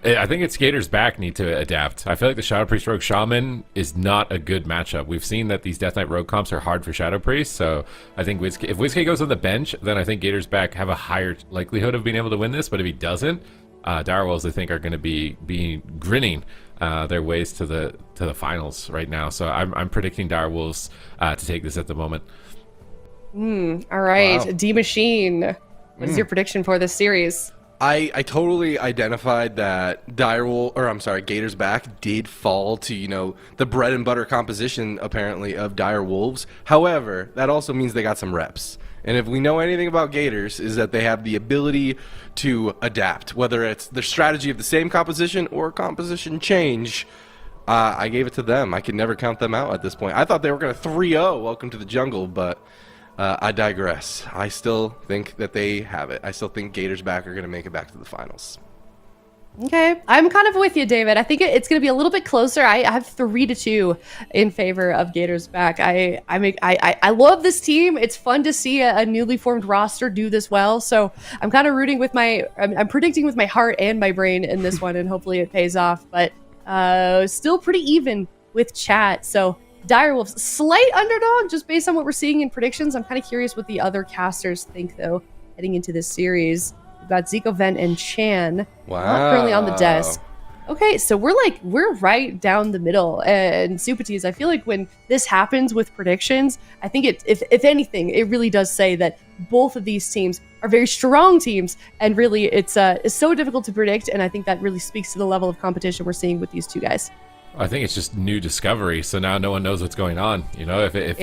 I think it's Gators back need to adapt. I feel like the Shadow Priest Rogue Shaman is not a good matchup. We've seen that these Death Knight Rogue comps are hard for Shadow Priest, so I think if WizK goes on the bench, then I think Gators back have a higher likelihood of being able to win this, but if he doesn't, Direwolves I think are going to be grinning their ways to the finals right now. So I'm predicting Direwolves to take this at the moment. All right, wow. D Machine, what is your prediction for this series? I totally identified that Gators back did fall to, the bread and butter composition, apparently, of Direwolves. However, that also means they got some reps. And if we know anything about Gators, is that they have the ability to adapt, whether it's their strategy of the same composition or composition change. I gave it to them. I could never count them out at this point. I thought they were going to 3-0 Welcome to the Jungle, but I digress. I still think that they have it. I still think Gators back are going to make it back to the finals. Okay, I'm kind of with you, David. I think it's going to be a little bit closer. I have 3-2 in favor of Gators back. I love this team. It's fun to see a newly formed roster do this well. So I'm kind of rooting with I'm predicting with my heart and my brain in this one, and hopefully it pays off. But still pretty even with chat. So Direwolves, slight underdog just based on what we're seeing in predictions. I'm kind of curious what the other casters think, though, heading into this series. We've got Zico, Vent, and Chan. Wow. Not currently on the desk. Okay, so we're right down the middle. And Supatis, I feel like when this happens with predictions, I think if anything, it really does say that both of these teams are very strong teams, and really it's so difficult to predict, and I think that really speaks to the level of competition we're seeing with these two guys. I think it's just new discovery, so now no one knows what's going on. If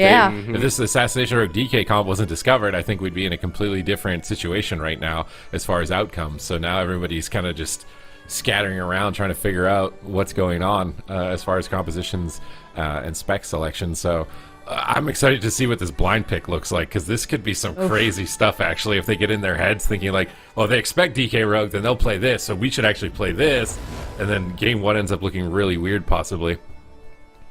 this Assassination Rogue DK comp wasn't discovered, I think we'd be in a completely different situation right now as far as outcomes. So now everybody's kind of just scattering around trying to figure out what's going on as far as compositions and spec selection. So I'm excited to see what this blind pick looks like, because this could be some crazy stuff, actually, if they get in their heads thinking like, well, if they expect DK Rogue, then they'll play this, so we should actually play this, and then game one ends up looking really weird, possibly.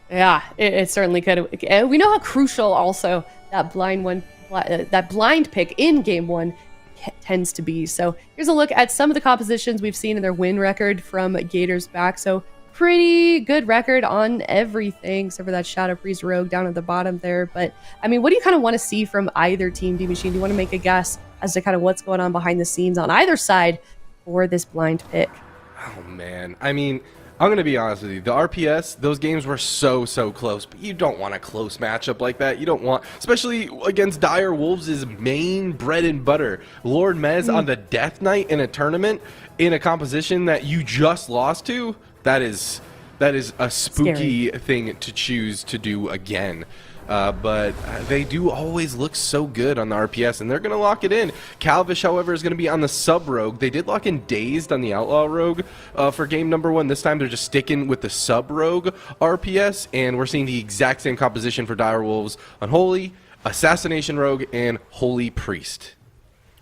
Yeah, it certainly could. And we know how crucial also that blind pick in game one tends to be. So here's a look at some of the compositions we've seen in their win record from Gators back. So pretty good record on everything except for that Shadow Priest Rogue down at the bottom there. But I mean, what do you kind of want to see from either team, D Machine? Do you want to make a guess as to kind of what's going on behind the scenes on either side for this blind pick? Oh man, I mean, I'm gonna be honest with you. The RPS, those games were so close, but you don't want a close matchup like that. You don't want, especially against Direwolves' main bread and butter, Lord Mez on the Death Knight in a tournament in a composition that you just lost to. That is a spooky thing to choose to do again. But they do always look so good on the RPS, and they're going to lock it in. Calvish, however, is going to be on the sub-rogue. They did lock in Dazed on the Outlaw Rogue for game number one. This time they're just sticking with the sub-rogue RPS, and we're seeing the exact same composition for Direwolves on Holy, Assassination Rogue, and Holy Priest.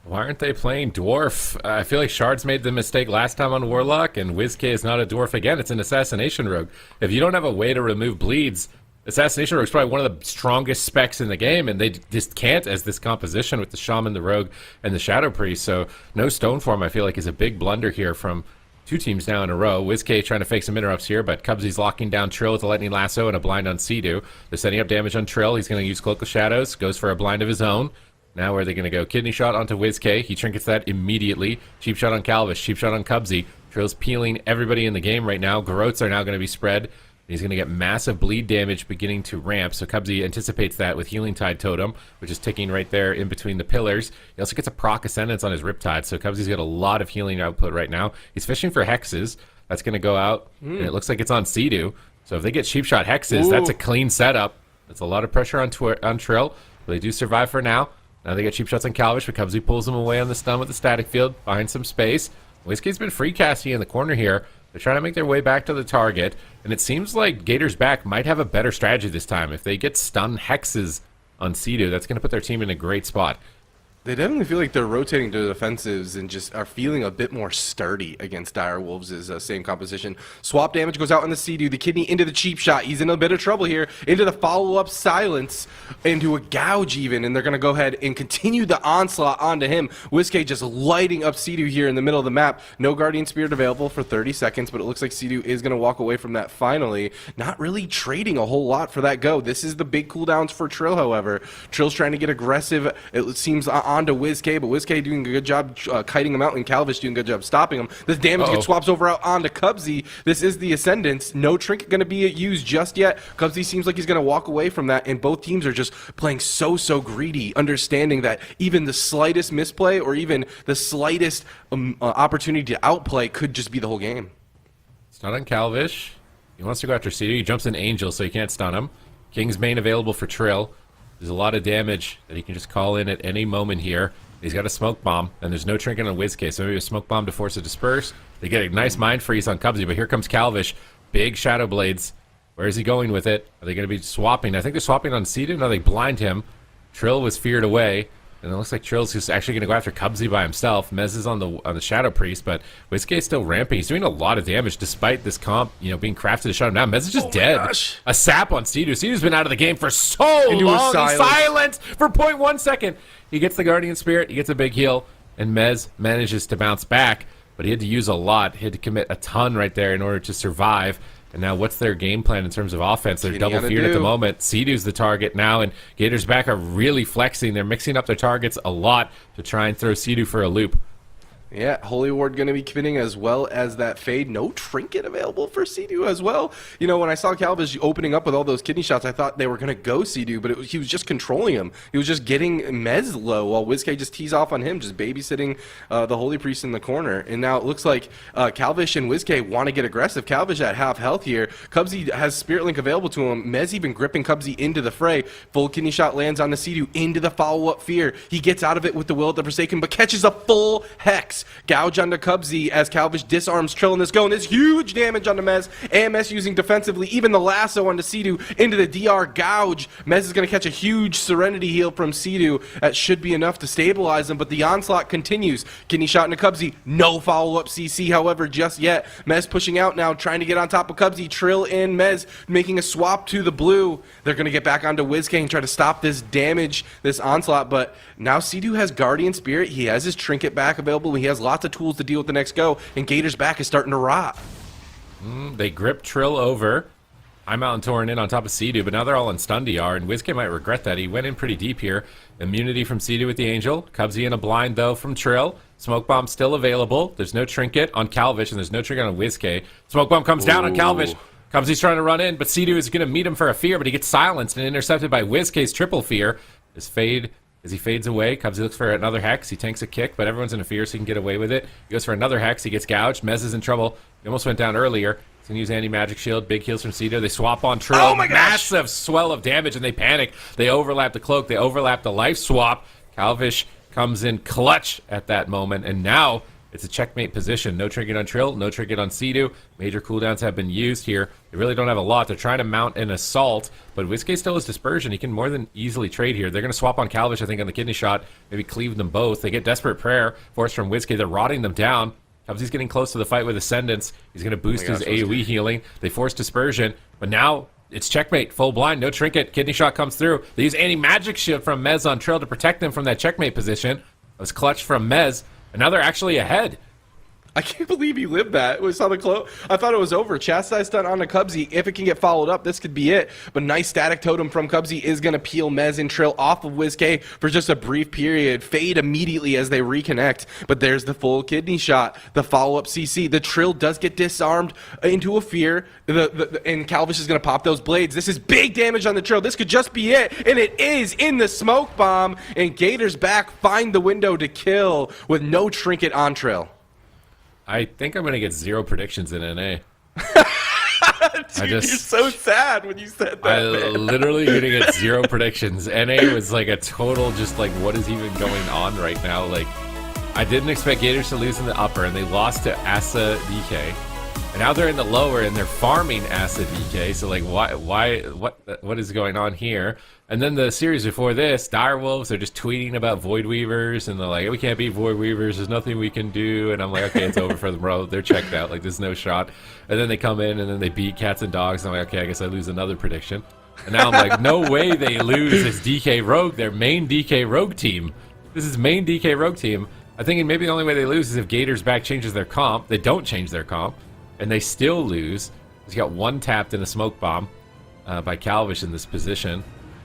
Why aren't they playing Dwarf? I feel like Shards made the mistake last time on Warlock, and WizK is not a Dwarf again. It's an Assassination Rogue. If you don't have a way to remove bleeds, Assassination Rogue is probably one of the strongest specs in the game, and they just can't as this composition with the Shaman, the Rogue, and the Shadow Priest. So no Stoneform, I feel like, is a big blunder here from two teams now in a row. WizK trying to fake some interrupts here, but Cubsy's locking down Trill with a lightning lasso and a blind on Sea-Doo. They're setting up damage on Trill. He's going to use Cloak of Shadows, goes for a blind of his own. Now where are they going to go? Kidney shot onto WizK. He trinkets that immediately. Cheap shot on Calvish. Cheap shot on Cubsy. Trill's peeling everybody in the game right now. Garrotes are now going to be spread. He's going to get massive bleed damage beginning to ramp, so Cubsy anticipates that with Healing Tide Totem, which is ticking right there in between the pillars. He also gets a proc Ascendance on his Riptide, so Cubsy's got a lot of healing output right now. He's fishing for Hexes. That's going to go out, and it looks like it's on Sea-Doo. So if they get Cheap Shot Hexes, that's a clean setup. That's a lot of pressure on Trill, but they do survive for now. Now they get Cheap Shots on Calvish, but Cubsy pulls them away on the stun with the Static Field, finds some space. WizK's been free casting in the corner here. They're trying to make their way back to the target, and it seems like Gators back might have a better strategy this time. If they get stun Hexes on Sea-Doo, that's going to put their team in a great spot. They definitely feel like they're rotating to the defensives and just are feeling a bit more sturdy against Dire Wolves' same composition. Swap damage goes out on the Sea-Doo. The Kidney into the cheap shot. He's in a bit of trouble here. Into the follow-up silence. Into a gouge even. And they're going to go ahead and continue the onslaught onto him. WizK just lighting up Sea-Doo here in the middle of the map. No Guardian Spirit available for 30 seconds, but it looks like Sea-Doo is going to walk away from that finally. Not really trading a whole lot for that go. This is the big cooldowns for Trill, however. Trill's trying to get aggressive. It seems onto WizK, but WizK doing a good job kiting him out, and Calvish doing a good job stopping him. This damage gets swaps over out onto Cubsy. This is the Ascendance. No trinket going to be used just yet. Cubsy seems like he's going to walk away from that, and both teams are just playing so greedy, understanding that even the slightest misplay or even the slightest opportunity to outplay could just be the whole game. Stun on Calvish. He wants to go after Sea-Doo. He jumps in Angel, so he can't stun him. King's Bane available for Trill. There's a lot of damage that he can just call in at any moment here. He's got a Smoke Bomb, and there's no trinket on WizK, so maybe a Smoke Bomb to force a disperse. They get a nice Mind Freeze on Cubsy, but here comes Calvish. Big Shadow Blades. Where is he going with it? Are they going to be swapping? I think they're swapping on Sea-Doo. No, they blind him. Trill was feared away, and it looks like Trill's just actually going to go after Cubsy by himself. Mez is on the Shadow Priest, but WizK is still ramping. He's doing a lot of damage despite this comp, being crafted to shut him down. Mez is just dead. Gosh. A sap on Sea-Doo. Sea-Doo's been out of the game for so long. He's silent for 0.1 second. He gets the Guardian Spirit. He gets a big heal, and Mez manages to bounce back, but he had to use a lot. He had to commit a ton right there in order to survive. And now what's their game plan in terms of offense? They're double feared at the moment. Sea-Doo's the target now, and Gators back are really flexing. They're mixing up their targets a lot to try and throw Sea-Doo for a loop. Yeah, Holy Ward going to be committing as well as that Fade. No trinket available for Sea-Doo as well. When I saw Calvish opening up with all those kidney shots, I thought they were going to go Sea-Doo, but he was just controlling him. He was just getting Mez low while WizK just tees off on him, just babysitting the Holy Priest in the corner. And now it looks like Calvish and WizK want to get aggressive. Calvish at half health here. Cubsy has Spirit Link available to him. Mez even gripping Cubsy into the fray. Full kidney shot lands on the Sea-Doo into the follow-up fear. He gets out of it with the Will of the Forsaken, but catches a full Hex. Gouge onto Cubsy as Calvish disarms Trill in this go, and there's huge damage onto Mez. AMS using defensively, even the lasso onto Sea-Doo into the DR Gouge. Mez is going to catch a huge Serenity heal from Sea-Doo. That should be enough to stabilize him, but the onslaught continues. Kidney shot into Cubsy. No follow-up CC, however, just yet. Mez pushing out now, trying to get on top of Cubsy. Trill and Mez making a swap to the blue. They're going to get back onto WizK and try to stop this damage, this onslaught, but now Sea-Doo has Guardian Spirit. He has his trinket back available. He has lots of tools to deal with the next go, and Gator's back is starting to rot. They grip Trill over. I'm out and torn in on top of Sea-Doo, but now they're all in stun DR, and WizK might regret that. He went in pretty deep here. Immunity from Sea-Doo with the Angel. Cubsy in a blind, though, from Trill. Smoke Bomb still available. There's no trinket on Calvish, and there's no trinket on WizK. Smoke Bomb comes down on Calvish. Cubsy's trying to run in, but Sea-Doo is going to meet him for a fear, but he gets silenced and intercepted by WizK's triple fear. His fade, as he fades away, Cubsy looks for another Hex. He tanks a kick, but everyone's in a fear, so he can get away with it. He goes for another Hex. He gets gouged. Mez is in trouble. He almost went down earlier. He's going to use anti-magic shield. Big heals from Sea-Doo. They swap on Trill. Oh my gosh! Massive swell of damage, and they panic. They overlap the cloak. They overlap the life swap. Calvish comes in clutch at that moment, and now it's a checkmate position. No trinket on Trill, no trinket on Sea-Doo. Major cooldowns have been used here. They really don't have a lot. They're trying to mount an assault, but WizK still has Dispersion. He can more than easily trade here. They're going to swap on Calvish, I think, on the kidney shot. Maybe cleave them both. They get Desperate Prayer, forced from WizK. They're rotting them down. Cubsy's getting close to the fight with Ascendance. He's going to boost his AoE healing. They force Dispersion, but now it's checkmate. Full blind, no trinket. Kidney shot comes through. They use anti-magic shield from Mez on Trill to protect them from that checkmate position. It was clutch from Mez, and now they're actually ahead. I can't believe he lived that. We saw the close. I thought it was over. Chastise stun on the Cubsy. If it can get followed up, this could be it. But nice static totem from Cubsy is going to peel Mez and Trill off of WizK for just a brief period. Fade immediately as they reconnect. But there's the full kidney shot. The follow-up CC. The Trill does get disarmed into a fear. And Calvish is going to pop those blades. This is big damage on the Trill. This could just be it. And it is in the smoke bomb. And Gators back find the window to kill with no trinket on Trill. I think I'm going to get 0 predictions in NA. Dude, you're so sad when you said that. I'm literally going to get 0 predictions. NA was like a total just like, what is even going on right now? Like, I didn't expect Gators to lose in the upper, and they lost to Asa DK. And now they're in the lower, and they're farming Asa DK. So like, what is going on here? And then the series before this, Direwolves are just tweeting about Void Weavers, and they're like, we can't beat Void Weavers, there's nothing we can do. And I'm like, okay, it's over for them, bro. They're checked out, like there's no shot. And then they come in, and then they beat Cats and Dogs, and I'm like, okay, I guess I lose another prediction. And now I'm like, no way they lose this DK Rogue, their main DK Rogue team. This is main DK Rogue team. I'm thinking maybe the only way they lose is if Gators back changes their comp. They don't change their comp, and they still lose. He's got one tapped in a smoke bomb by Calvish in this position.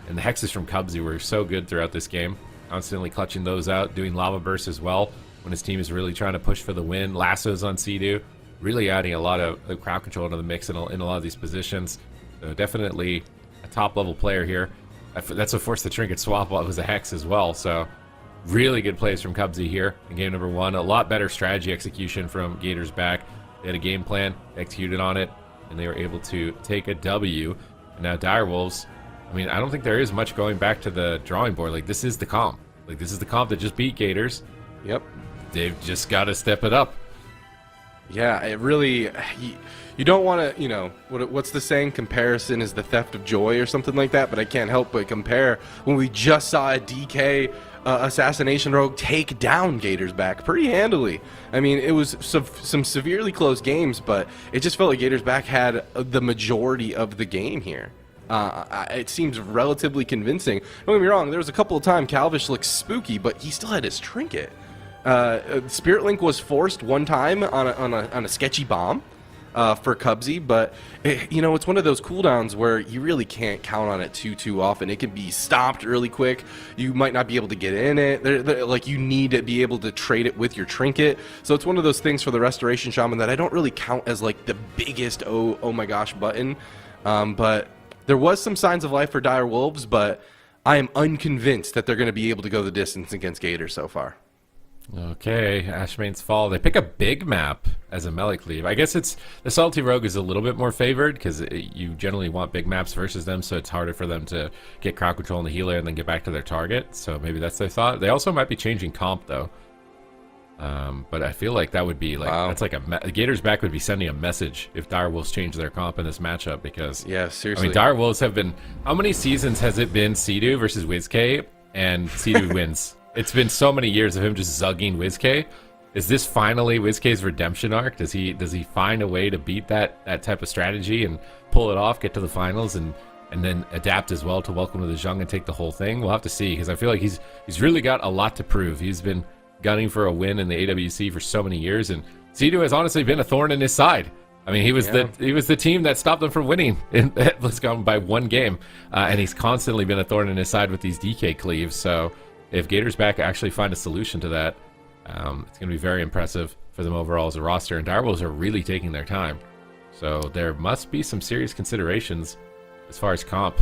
And the hexes from Cubsy were so good throughout this game, constantly clutching those out, doing lava bursts as well when his team is really trying to push for the win. Lassos on Sea-Doo, really adding a lot of crowd control into the mix in a lot of these positions. So definitely a top-level player here. That's what forced the trinket swap while it was a hex as well. So really good plays from Cubsy here in game number 1. A lot better strategy execution from Gators back. They had a game plan, executed on it, and they were able to take a W. And now Direwolves, I mean, I don't think there is much going back to the drawing board. Like, this is the comp. Like, this is the comp that just beat Gators. Yep. They've just got to step it up. Yeah, it really... You don't want to, you know, what's the saying? Comparison is the theft of joy or something like that, but I can't help but compare when we just saw a DK Assassination Rogue take down Gators back pretty handily. I mean, it was some severely close games, but it just felt like Gators back had the majority of the game here. It seems relatively convincing. Don't get me wrong, there was a couple of times Calvish looked spooky, but he still had his trinket. Spirit Link was forced one time on a sketchy bomb for Cubsy, but you know, it's one of those cooldowns where you really can't count on it too often. It can be stopped really quick. You might not be able to get in it. Like, you need to be able to trade it with your trinket. So it's one of those things for the Restoration Shaman that I don't really count as like the biggest oh my gosh button. But there was some signs of life for Dire Wolves, but I am unconvinced that they're going to be able to go the distance against Gators so far. Okay, Ashmane's Fall. They pick a big map as a melee cleave. I guess it's the Salty Rogue is a little bit more favored because you generally want big maps versus them, so it's harder for them to get crowd control in the healer and then get back to their target. So maybe that's their thought. They also might be changing comp though. But I feel like that would be like that's like Gators back would be sending a message if Direwolves change their comp in this matchup, because yeah, seriously. I mean, Direwolves have been, how many seasons has it been Sea-Doo versus WizK and Sea-Doo wins? It's been so many years of him just zugging WizK. Is this finally WizK's redemption arc? Does he find a way to beat that type of strategy and pull it off, get to the finals, and then adapt as well to Welcome to the JUNG and take the whole thing? We'll have to see, because I feel like he's really got a lot to prove. He's been gunning for a win in the AWC for so many years, and Sea-Doo has honestly been a thorn in his side. I mean, he was the team that stopped them from winning in BlizzCon by one game, and he's constantly been a thorn in his side with these DK cleaves. So if Gators back actually find a solution to that, it's going to be very impressive for them overall as a roster. And Direwolves are really taking their time, so there must be some serious considerations as far as comp.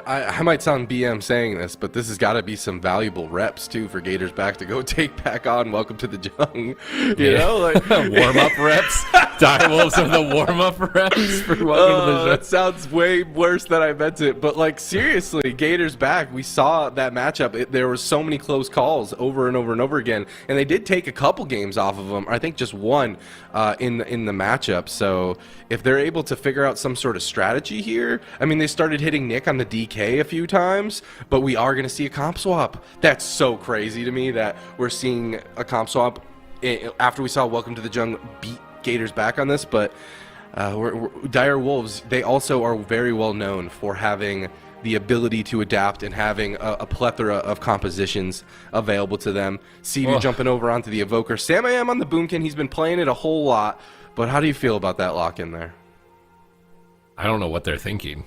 I might sound BM saying this, but this has got to be some valuable reps too for Gators back to go take back on Welcome to the JUNG. You know, like warm-up reps. Direwolves are the warm-up reps for Welcome to the JUNG. That sounds way worse than I meant it, but like seriously, Gators back. We saw that matchup. There were so many close calls over and over and over again, and they did take a couple games off of them. I think just one in the matchup. So if they're able to figure out some sort of strategy here, I mean, they started hitting Nick on the DK a few times, but we are going to see a comp swap. That's so crazy to me that we're seeing a comp swap after we saw Welcome to the JUNG beat Gators back on this. But Dire Wolves, they also are very well known for having the ability to adapt and having a plethora of compositions available to them. Sea-Doo jumping over onto the Evoker. Sam I Am on the Boomkin. He's been playing it a whole lot, but how do you feel about that lock in there? I don't know what they're thinking.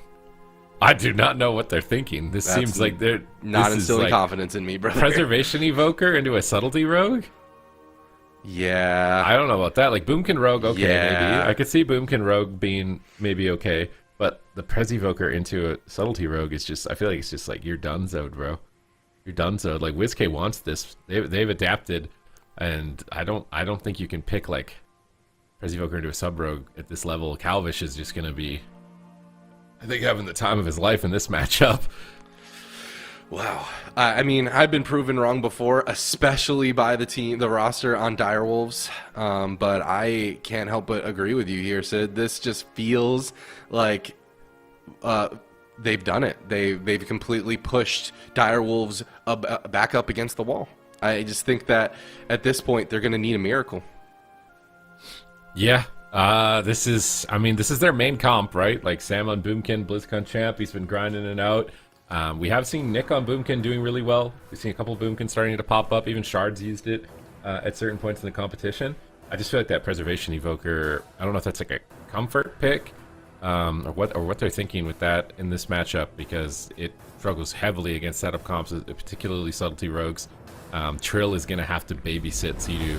I do not know what they're thinking. This seems like they're not instilling confidence in me, brother. Preservation Evoker into a Subtlety Rogue? Yeah. I don't know about that. Like, Boomkin Rogue, okay, maybe. I could see Boomkin Rogue being maybe okay, but the Prez Evoker into a Subtlety Rogue is just, I feel like it's just like, you're donezoed, bro. You're donezoed. Like, WizK wants this. They've adapted, and I don't think you can pick, like, Prez Evoker into a Sub-Rogue at this level. Calvish is just going to be, I think, having the time of his life in this matchup. Wow. I mean, I've been proven wrong before, especially by the roster on Direwolves. But I can't help but agree with you here, Sid. This just feels like they've done it. They've completely pushed Direwolves back up against the wall. I just think that at this point they're going to need a miracle. Yeah. This is their main comp, right? Like Sam on Boomkin, BlizzCon champ, he's been grinding it out. We have seen Nick on Boomkin doing really well. We've seen a couple of Boomkins starting to pop up. Even Shards used it at certain points in the competition. I just feel like that Preservation Evoker, I don't know if that's like a comfort pick or what they're thinking with that in this matchup, because it struggles heavily against setup comps, particularly Subtlety Rogues. Trill is going to have to babysit Sea-Doo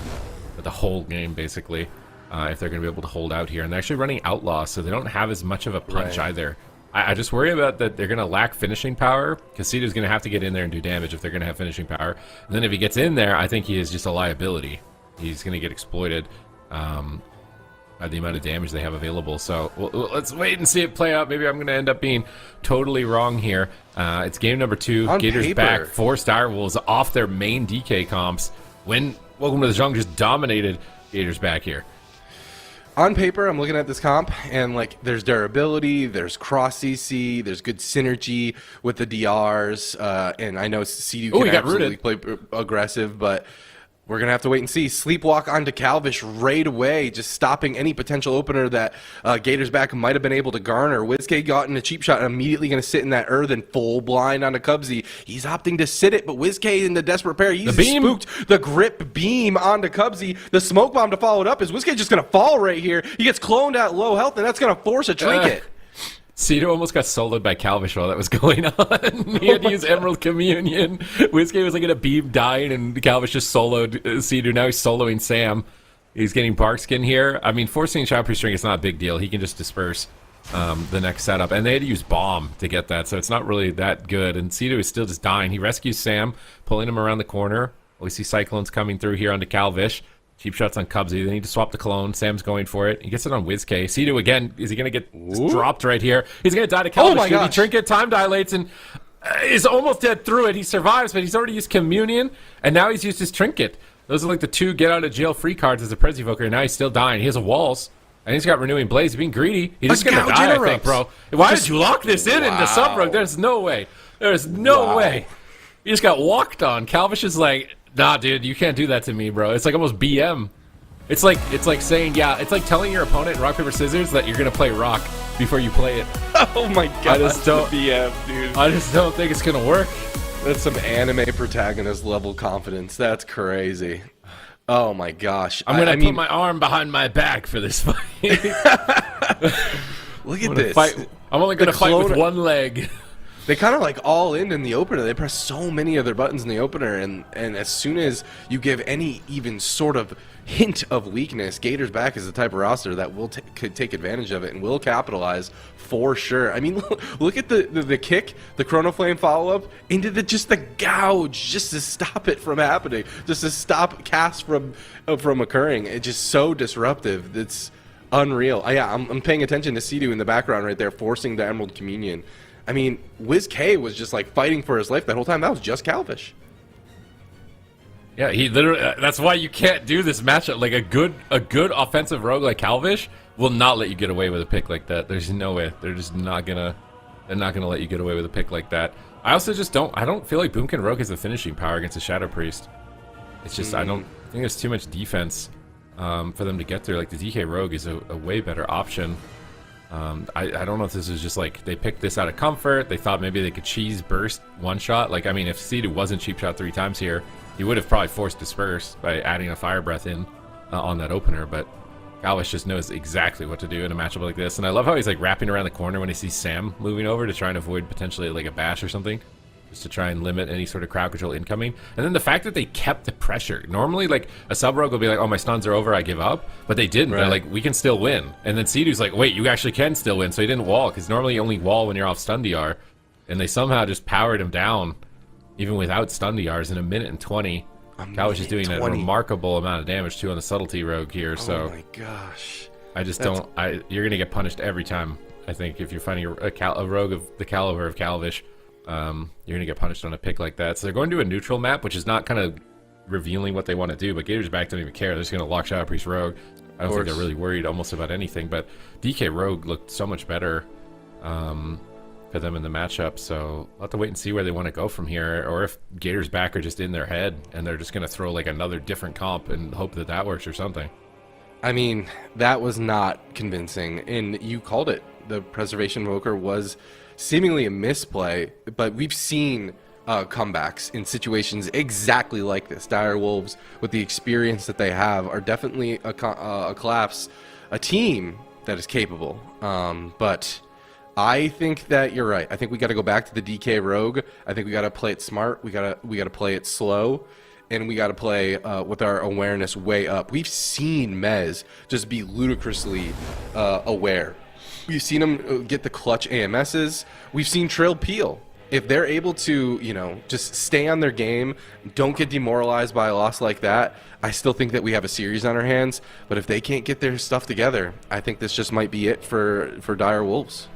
for the whole game, basically. If they're going to be able to hold out here. And they're actually running Outlaw, so they don't have as much of a punch either. I just worry about that they're going to lack finishing power, because Sea-Doo's going to have to get in there and do damage if they're going to have finishing power. And then if he gets in there, I think he is just a liability. He's going to get exploited by the amount of damage they have available. So let's wait and see it play out. Maybe I'm going to end up being totally wrong here. It's game number 2. On Gators paper. back, forced Direwolves off their main DK comps. Welcome to the JUNG just dominated Gators back here. On paper, I'm looking at this comp, and like, there's durability, there's cross CC, there's good synergy with the DRs, and I know Sea-Doo can absolutely play aggressive, but we're going to have to wait and see. Sleepwalk onto Calvish right away, just stopping any potential opener that Gators back might have been able to garner. WizK got in a cheap shot and immediately going to sit in that earthen full blind onto Cubsy. He's opting to sit it, but WizK in the desperate pair, he's spooked the grip beam onto Cubsy. The smoke bomb to follow it up. Is WizK just going to fall right here? He gets cloned at low health, and that's going to force a trinket. Sea-Doo almost got soloed by Calvish while that was going on. He had to use Emerald Communion. WizK was like in a beam dying, and Calvish just soloed Sea-Doo. Now he's soloing Sam. He's getting Barkskin here. I mean, forcing Shot Pre-String is not a big deal. He can just disperse the next setup. And they had to use Bomb to get that, so it's not really that good. And Sea-Doo is still just dying. He rescues Sam, pulling him around the corner. We see Cyclones coming through here onto Calvish. Cheap shots on Cubsy. They need to swap the clone. Sam's going for it. He gets it on WizK. Sea-Doo again. Is he going to get dropped right here? He's going to die to Calvish. Oh my gosh. He trinket, time dilates, and is almost dead through it. He survives, but he's already used Communion, and now he's used his trinket. Those are like the 2 get-out-of-jail-free cards as a Prez Evoker, and now he's still dying. He has a Walls, and he's got Renewing Blaze. He's being greedy. He's just going to die, I think, bro. Why did you lock this in into Sub-Rogue? There's no way. There's no way. You just got walked on. Calvish is like, nah, dude, you can't do that to me, bro. It's like almost BM. It's like saying, it's like telling your opponent in Rock, Paper, Scissors that you're going to play Rock before you play it. Oh my god, I just don't BM, dude. I just don't think it's going to work. That's some anime protagonist level confidence. That's crazy. Oh my gosh. I'm going to put my arm behind my back for this fight. Look at this. I'm only going to fight with one leg. They kind of like all in the opener. They press so many of their buttons in the opener, and as soon as you give any even sort of hint of weakness, Gators back is the type of roster that will could take advantage of it and will capitalize for sure. I mean, look at the kick, the Chrono Flame follow-up into the gouge, just to stop it from happening, just to stop cast from occurring. It's just so disruptive. It's unreal. I'm paying attention to Sea-Doo in the background right there, forcing the Emerald Communion. I mean, WizK was just like fighting for his life that whole time. That was just Calvish. Yeah, he literally. That's why you can't do this matchup. Like a good offensive rogue like Calvish will not let you get away with a pick like that. There's no way. They're just not gonna. They're not gonna let you get away with a pick like that. I also just don't. I don't feel like Boomkin Rogue has the finishing power against a Shadow Priest. It's just I don't think there's too much defense for them to get through. Like the DK Rogue is a way better option. I don't know if this is just like they picked this out of comfort. They thought maybe they could cheese burst one shot. Like, I mean, if Seedu wasn't cheap shot 3 times here, he would have probably forced disperse by adding a fire breath in on that opener. But Galvish just knows exactly what to do in a matchup like this. And I love how he's like wrapping around the corner when he sees Sam moving over to try and avoid potentially like a bash or something, just to try and limit any sort of crowd control incoming. And then the fact that they kept the pressure. Normally, like, a sub-rogue will be like, oh, my stuns are over, I give up. But they didn't. Right. They're like, we can still win. And then Seedu's like, wait, you actually can still win. So he didn't wall, because normally you only wall when you're off stun DR. And they somehow just powered him down, even without stun DRs, in 1 minute and 20. Galvish is doing a remarkable amount of damage, too, on the subtlety rogue here. So oh my gosh. I just don't... you're going to get punished every time, I think, if you're fighting a rogue of the caliber of Galvish. You're going to get punished on a pick like that. So they're going to a neutral map, which is not kind of revealing what they want to do, but Gators back don't even care. They're just going to lock Shadow Priest Rogue. I don't think they're really worried almost about anything, but DK Rogue looked so much better for them in the matchup, so we'll have to wait and see where they want to go from here, or if Gators back are just in their head and they're just going to throw like another different comp and hope that that works or something. I mean, that was not convincing, and you called it. The Preservation Invoker was seemingly a misplay, but we've seen comebacks in situations exactly like this. Dire Wolves, with the experience that they have, are definitely a collapse, a team that is capable. But I think that you're right. I think we got to go back to the DK Rogue. I think we got to play it smart. We got to play it slow, and we got to play with our awareness way up. We've seen Mez just be ludicrously aware. We've seen them get the clutch AMSs. We've seen Trill peel. If they're able to, you know, just stay on their game, don't get demoralized by a loss like that, I still think that we have a series on our hands. But if they can't get their stuff together, I think this just might be it for Dire Wolves.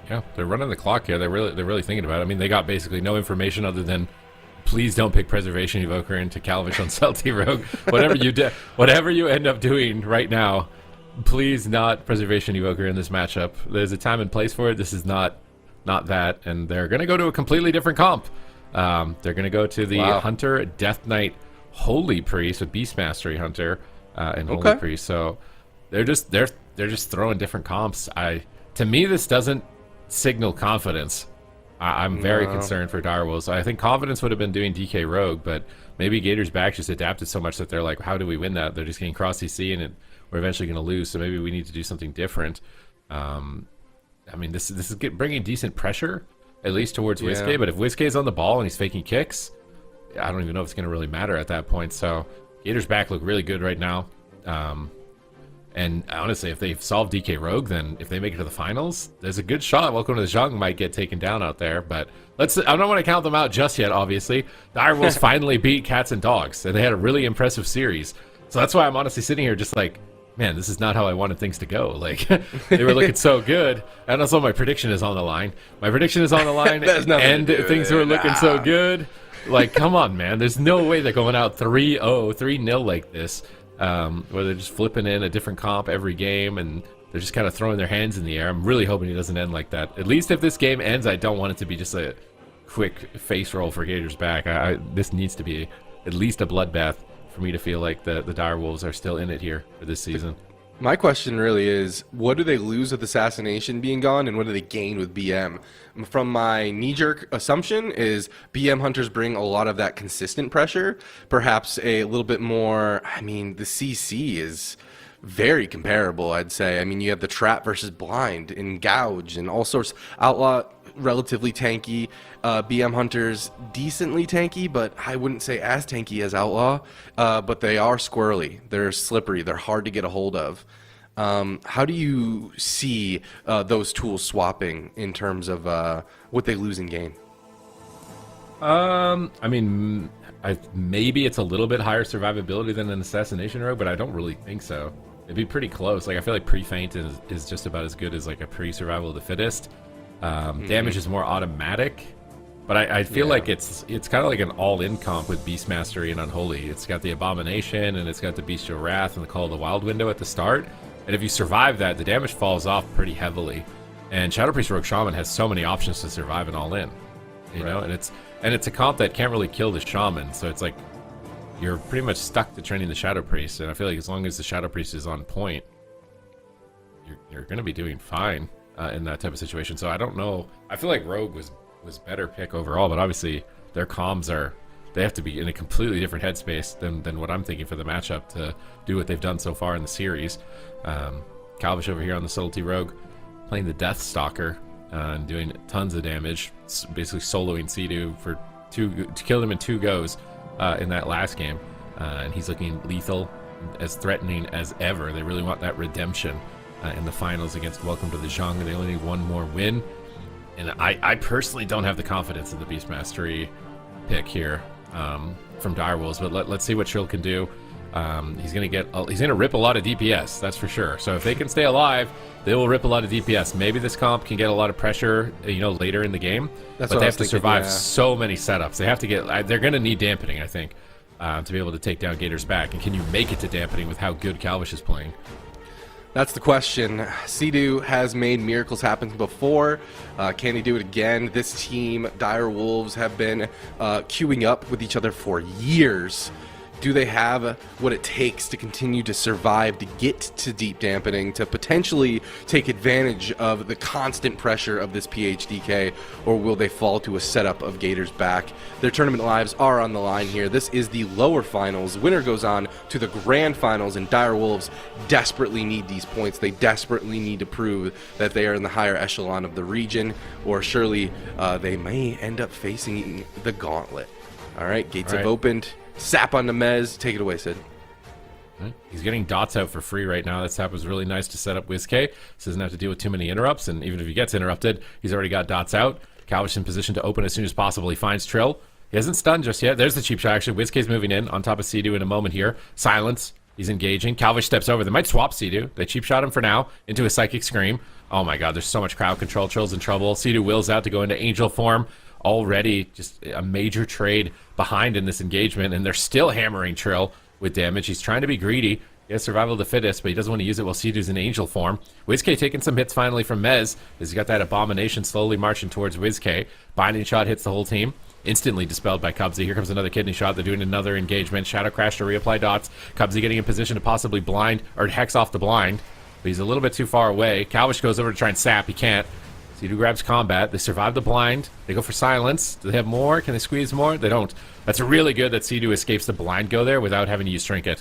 Yeah, they're running the clock here. They're really thinking about it. I mean, they got basically no information other than, please don't pick Preservation Evoker into Galvish on Salty Rogue. Whatever you end up doing right now, please not Preservation Evoker in this matchup. There's a time and place for it. This is not that, and they're going to go to a completely different comp. They're going to go to the Hunter Death Knight Holy Priest with Beast Mastery Hunter and Holy Priest. So they're just throwing different comps. To me, this doesn't signal confidence. I'm very concerned for Dire Wolves. I think confidence would have been doing DK Rogue, but maybe Gators back just adapted so much that they're like, how do we win that? They're just getting cross CC and we're eventually going to lose, so maybe we need to do something different. I mean, this is bringing decent pressure, at least towards Whiskey, but if Whiskey's on the ball and he's faking kicks, I don't even know if it's going to really matter at that point. So Gators back look really good right now. And honestly, if they solve DK Rogue, then if they make it to the finals, there's a good shot. Welcome to the Jung might get taken down out there, but I don't want to count them out just yet, obviously. Dire Wolves finally beat Cats and Dogs, and they had a really impressive series. So that's why I'm honestly sitting here just like, man, this is not how I wanted things to go. Like, they were looking so good. And also my prediction is on the line. My prediction is on the line, and things were looking so good. Like, come on, man. There's no way they're going out 3-0, 3-0 like this. Where they're just flipping in a different comp every game and they're just kind of throwing their hands in the air. I'm really hoping it doesn't end like that. At least if this game ends, I don't want it to be just a quick face roll for Gators back. This needs to be at least a bloodbath for me to feel like the Dire Wolves are still in it here for this season. My question really is, what do they lose with Assassination being gone, and what do they gain with BM? From my knee-jerk assumption is BM Hunters bring a lot of that consistent pressure, perhaps a little bit more. I mean, the CC is very comparable, I'd say. I mean, you have the Trap versus Blind and Gouge and all sorts. Outlaw, relatively tanky. BM Hunters, decently tanky, but I wouldn't say as tanky as Outlaw. But they are squirrely. They're slippery. They're hard to get a hold of. How do you see those tools swapping in terms of what they lose and gain? I mean, maybe it's a little bit higher survivability than an Assassination Rogue, but I don't really think so. It'd be pretty close. Like, I feel like pre-feint is just about as good as like a pre-survival of the fittest. Damage is more automatic, but I feel like it's kind of like an all-in comp with Beast Mastery and Unholy. It's got the Abomination and it's got the Bestial Wrath and the Call of the Wild window at the start. And if you survive that, the damage falls off pretty heavily. And Shadow Priest Rogue Shaman has so many options to survive an all-in, you know. And it's a comp that can't really kill the Shaman, so it's like you're pretty much stuck to training the Shadow Priest, and I feel like as long as the Shadow Priest is on point, you're going to be doing fine in that type of situation. So I don't know. I feel like Rogue was better pick overall, but obviously their comms they have to be in a completely different headspace than what I'm thinking for the matchup to do what they've done so far in the series. Calvish over here on the Subtlety Rogue, playing the Death Stalker and doing tons of damage, basically soloing Sea-Doo to kill him in 2 goes in that last game. And he's looking lethal, as threatening as ever. They really want that redemption in the finals against Welcome to the JUNG. They only need 1 more win. And I personally don't have the confidence in the Beast Mastery pick here from Direwolves, but let's see what Trill can do. He's gonna rip a lot of DPS, that's for sure. So if they can stay alive, they will rip a lot of DPS. Maybe this comp can get a lot of pressure, later in the game. But they have to survive so many setups. They have to get. They're gonna need dampening, I think, to be able to take down Gators back. And can you make it to dampening with how good Calvish is playing? That's the question. Sea-Doo has made miracles happen before. Can he do it again? This team, Dire Wolves, have been queuing up with each other for years. Do they have what it takes to continue to survive, to get to deep dampening, to potentially take advantage of the constant pressure of this PHDK, or will they fall to a setup of Gators back? Their tournament lives are on the line here. This is the lower finals. Winner goes on to the grand finals, and Dire Wolves desperately need these points. They desperately need to prove that they are in the higher echelon of the region, or surely they may end up facing the gauntlet. All right, gates have opened. Sap on the Mez. Take it away, Sid. He's getting dots out for free right now. That sap was really nice to set up WizK. So doesn't have to deal with too many interrupts, and even if he gets interrupted, he's already got dots out. Calvish in position to open as soon as possible. He finds Trill. He hasn't stunned just yet. There's the cheap shot, actually. WizK's moving in on top of Sea-Doo in a moment here. Silence. He's engaging. Calvish steps over. They might swap Sea-Doo. They cheap shot him for now into a Psychic Scream. Oh my god, there's so much crowd control. Trill's in trouble. Sea-Doo wills out to go into Angel form. Already just a major trade behind in this engagement, and they're still hammering Trill with damage. He's trying to be greedy. He has survival of the fittest, but he doesn't want to use it while Sea-Doo's in Angel form. WizK taking some hits finally from Mez, as he's got that Abomination slowly marching towards WizK. Binding shot hits the whole team. Instantly dispelled by Cubsy. Here comes another kidney shot. They're doing another engagement. Shadow Crash to reapply dots. Cubsy getting in position to possibly blind, or hex off the blind, but he's a little bit too far away. Calvish goes over to try and sap. He can't. Sea-Doo grabs combat. They survive the blind. They go for silence. Do they have more? Can they squeeze more? They don't. That's really good that Sea-Doo escapes the blind go there without having to use Trinket.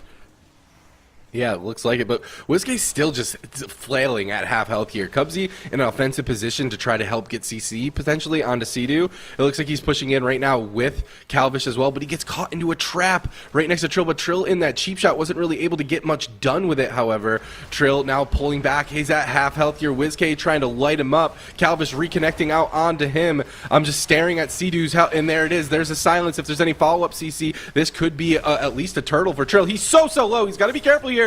Yeah, it looks like it, but WizK's still just flailing at half health here. Cubsy in an offensive position to try to help get CC potentially onto Sea-Doo. It looks like he's pushing in right now with Calvish as well, but he gets caught into a trap right next to Trill, but Trill in that cheap shot wasn't really able to get much done with it, however. Trill now pulling back. He's at half health here. WizK trying to light him up. Calvish reconnecting out onto him. I'm just staring at Sea-Doo's health, and there it is. There's a silence. If there's any follow-up CC, this could be at least a turtle for Trill. He's so low. He's got to be careful here.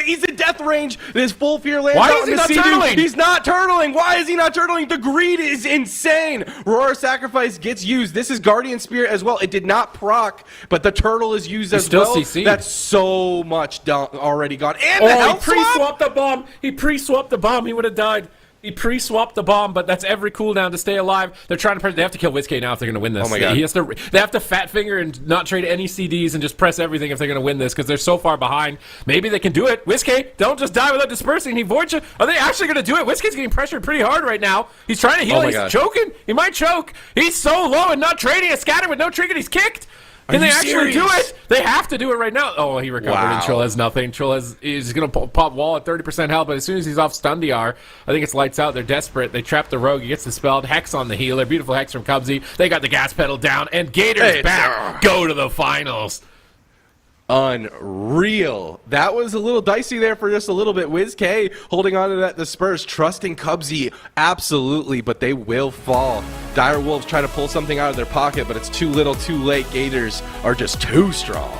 He's in death range. His full fear lands on the Sea-Doo. He's not turtling. Why is he not turtling? The greed is insane. Roar Sacrifice gets used. This is Guardian Spirit as well. It did not proc, but the turtle is used as well. CC'd. That's so much already gone. And the health swap? He pre-swapped the bomb. He pre-swapped the bomb. He would have died. He pre-swapped the bomb, but that's every cooldown to stay alive. They're trying to. They have to kill WizK now if they're going to win this. Oh my god! They have to fat finger and not trade any CDs and just press everything if they're going to win this because they're so far behind. Maybe they can do it. WizK, don't just die without dispersing. He void you. Are they actually going to do it? WizK's getting pressured pretty hard right now. He's trying to heal. He's choking. He might choke. He's so low and not trading. A scatter with no trinket. He's kicked. Can they actually do it? They have to do it right now. Oh, he recovered, and Trill has nothing. Trill is going to pop wall at 30% health, but as soon as he's off stun DR, I think it's lights out. They're desperate. They trap the rogue. He gets dispelled. Hex on the healer. Beautiful hex from Cubsy. They got the gas pedal down, and Gators back. Go to the finals. Unreal. That was a little dicey there for just a little bit. WizK holding on to that disperse, trusting Cubsy absolutely, but they will fall. Dire Wolves try to pull something out of their pocket, but it's too little too late. Gators are just too strong.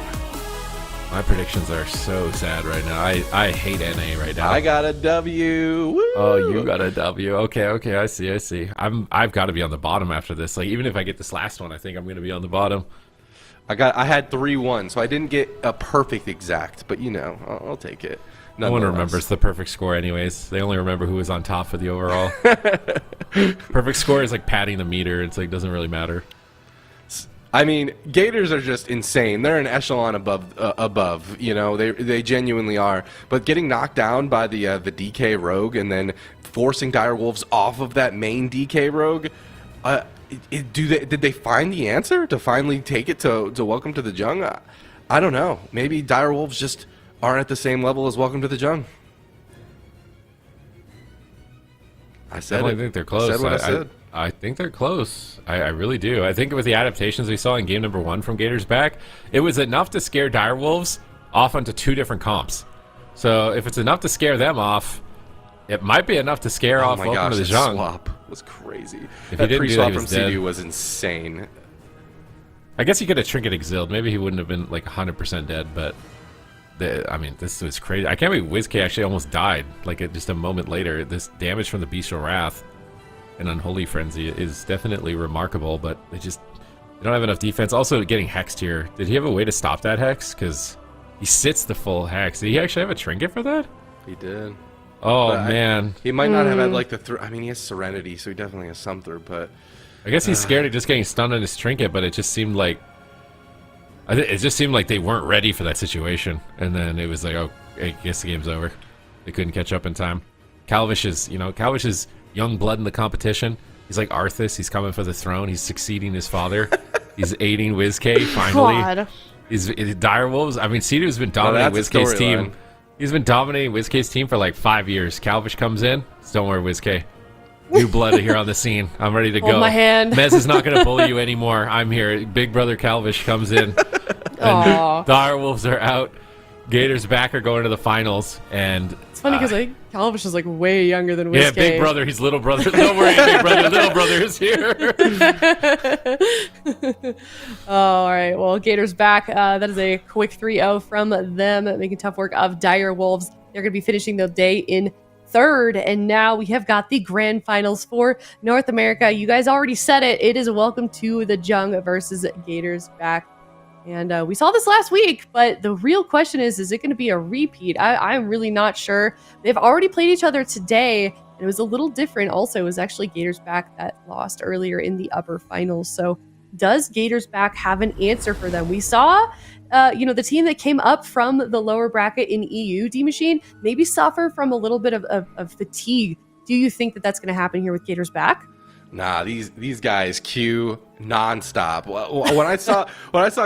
My predictions are so sad right now. I hate NA right now. I got a W. Woo! Oh, you got a W. Okay, I see. I've got to be on the bottom after this. Like, even if I get this last one, I think I'm going to be on the bottom. I had 3-1, so I didn't get a perfect exact, but I'll take it. No one remembers the perfect score anyways. They only remember who was on top for the overall. Perfect score is like padding the meter. It's like doesn't really matter. I mean, Gators are just insane. They're an echelon above. You know, they genuinely are. But getting knocked down by the DK Rogue and then forcing Direwolves off of that main DK Rogue, did they find the answer to finally take it to Welcome to the Jung? I don't know. Maybe Direwolves just aren't at the same level as Welcome to the Jung. I think they're close. I said what I said. I think they're close. I really do. I think with the adaptations we saw in game number 1 from Gators back, it was enough to scare Direwolves off onto 2 different comps. So if it's enough to scare them off, it might be enough to scare off Welcome to the Jung. Swap was crazy. If that he didn't do that, pre-swap he from was dead. CDU was insane. I guess he could have Trinket Exiled. Maybe he wouldn't have been like 100% dead, but I mean, this was crazy. I can't believe WizK actually almost died, like just a moment later. This damage from the Bestial Wrath and Unholy Frenzy is definitely remarkable, but they don't have enough defense. Also, getting hexed here. Did he have a way to stop that hex? Because he sits the full hex. Did he actually have a trinket for that? He did. Oh, man. He might not have had like the I mean, he has Serenity, so he definitely has some through, but I guess he's scared of just getting stunned on his trinket, but it just seemed like they weren't ready for that situation. And then it was like, oh, I guess the game's over. They couldn't catch up in time. Calvish is young blood in the competition. He's like Arthas. He's coming for the throne. He's succeeding his father. He's aiding WizK finally. God. He's Direwolves. I mean, Cedu's been dominating WizK's team. He's been dominating WizK's team for like 5 years. Calvish comes in. Don't worry, WizK. New blood here on the scene. I'm ready to go. Hold my hand. Mez is not going to bully you anymore. I'm here. Big brother Calvish comes in. And Direwolves are out. Gators back are going to the finals. And it's funny because like Calvish is like way younger than WizK. Yeah, big brother. He's little brother. Don't worry, big brother. Little brother is here. All right. Well, Gators back. That is a quick 3-0 from them, making tough work of Direwolves. They're going to be finishing the day in third, and now we have got the grand finals for North America. You guys already said it. It is Welcome to the Jung versus Gators back. And we saw this last week, but the real question is it going to be a repeat? I'm really not sure. They've already played each other today, and it was a little different. Also, it was actually Gators back that lost earlier in the upper finals. So does Gators back have an answer for them? We saw the team that came up from the lower bracket in EU, D-Machine, maybe suffer from a little bit of fatigue. Do you think that that's going to happen here with Gators back? Nah, these guys queue nonstop. When I saw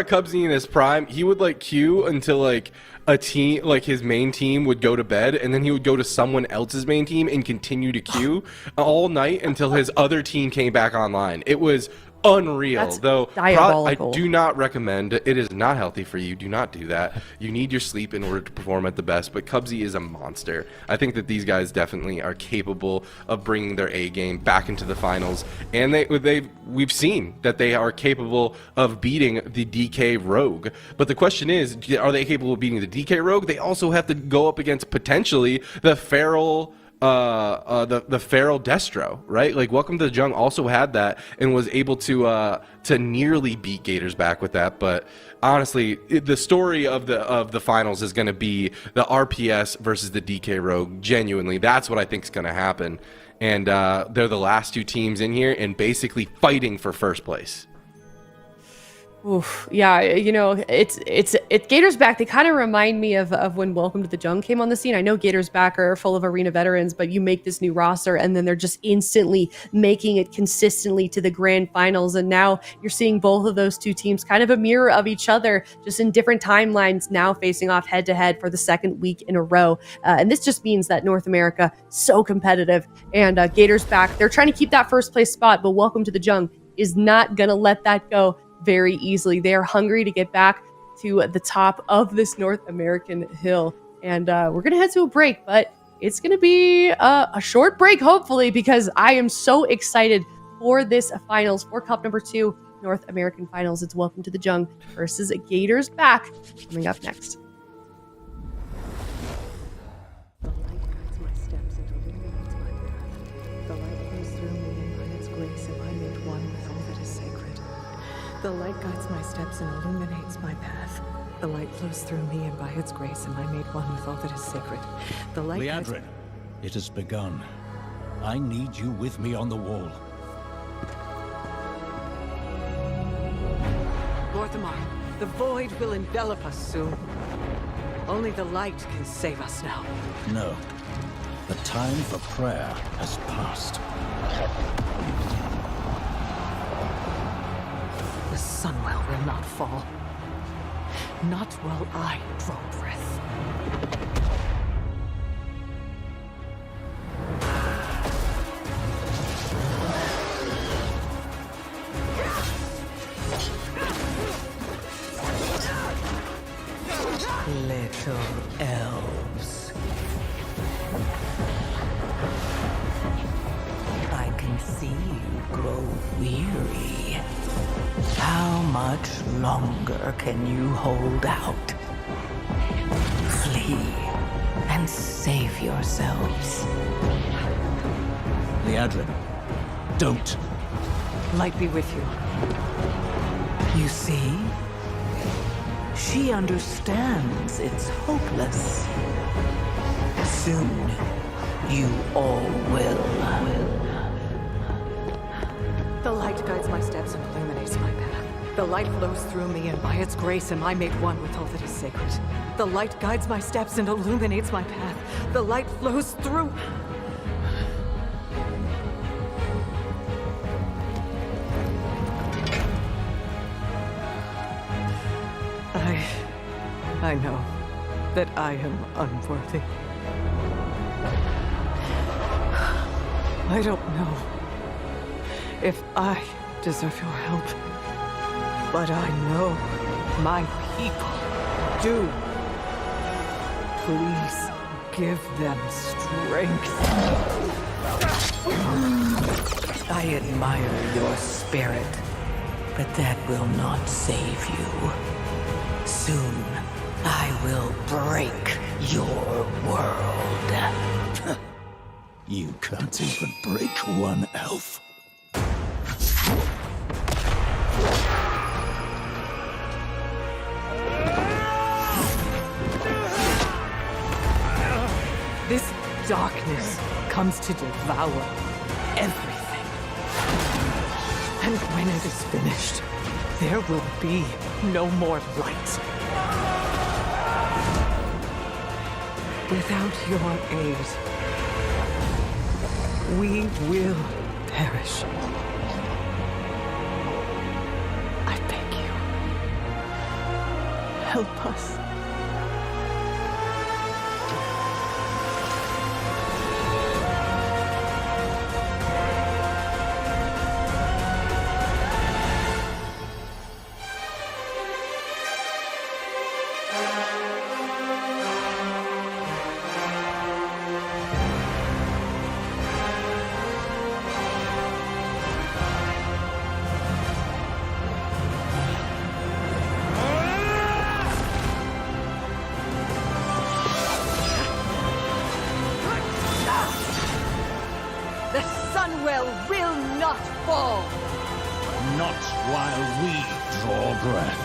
Cubsy in his prime, he would like queue until like a team, like his main team, would go to bed, and then he would go to someone else's main team and continue to queue all night until his other team came back online. It was unreal. That's though diabolical. I do not recommend it. Is not healthy for you. Do not do that. You need your sleep in order to perform at the best, but Cubsy is a monster. I think that these guys definitely are capable of bringing their A game back into the finals, and we've seen that they are capable of beating the DK Rogue. But the question is, are they capable of beating the DK Rogue? They also have to go up against potentially the Feral the Feral Destro, right? Like Welcome to the Jung also had that and was able to nearly beat Gators back with that. But honestly, the story of the finals is going to be the RPS versus the DK Rogue. Genuinely, that's what I think is going to happen. And they're the last two teams in here and basically fighting for first place. Oof, yeah, it's Gators back. They kind of remind me of when Welcome to the Jung came on the scene. I know Gators back are full of arena veterans, but you make this new roster and then they're just instantly making it consistently to the grand finals. And now you're seeing both of those two teams kind of a mirror of each other, just in different timelines, now facing off head to head for the second week in a row. And this just means that North America so competitive, and Gators back. They're trying to keep that first place spot, but Welcome to the Jung is not gonna let that go very easily. They are hungry to get back to the top of this North American hill. And we're going to head to a break, but it's going to be a short break, hopefully, because I am so excited for this finals, for Cup number 2, North American finals. It's Welcome to the Jung versus Gators back, coming up next. The light guides my steps and illuminates my path. The light flows through me, and by its grace am I made one with all that is sacred. The light Leandrin, it has begun. I need you with me on the wall. Orthamar, the void will envelop us soon. Only the light can save us now. No. The time for prayer has passed. The Sunwell will not fall. Not while I draw breath. Little elves. I can see you grow weary. How much longer can you hold out? Flee and save yourselves. Liadrin, don't. Light be with you. You see? She understands it's hopeless. Soon, you all will. The light guides my steps and illuminates my path. The light flows through me, and by its grace am I made one with all that is sacred. The light guides my steps and illuminates my path. The light flows through... I know that I am unworthy. I don't know if I deserve your help, but I know my people do. Please give them strength. I admire your spirit, but that will not save you. Soon, I will break your world. You can't even break one elf. This darkness comes to devour everything. And when it is finished, there will be no more light. Without your aid, we will perish. I beg you, help us. The Sunwell will not fall! Not while we draw breath.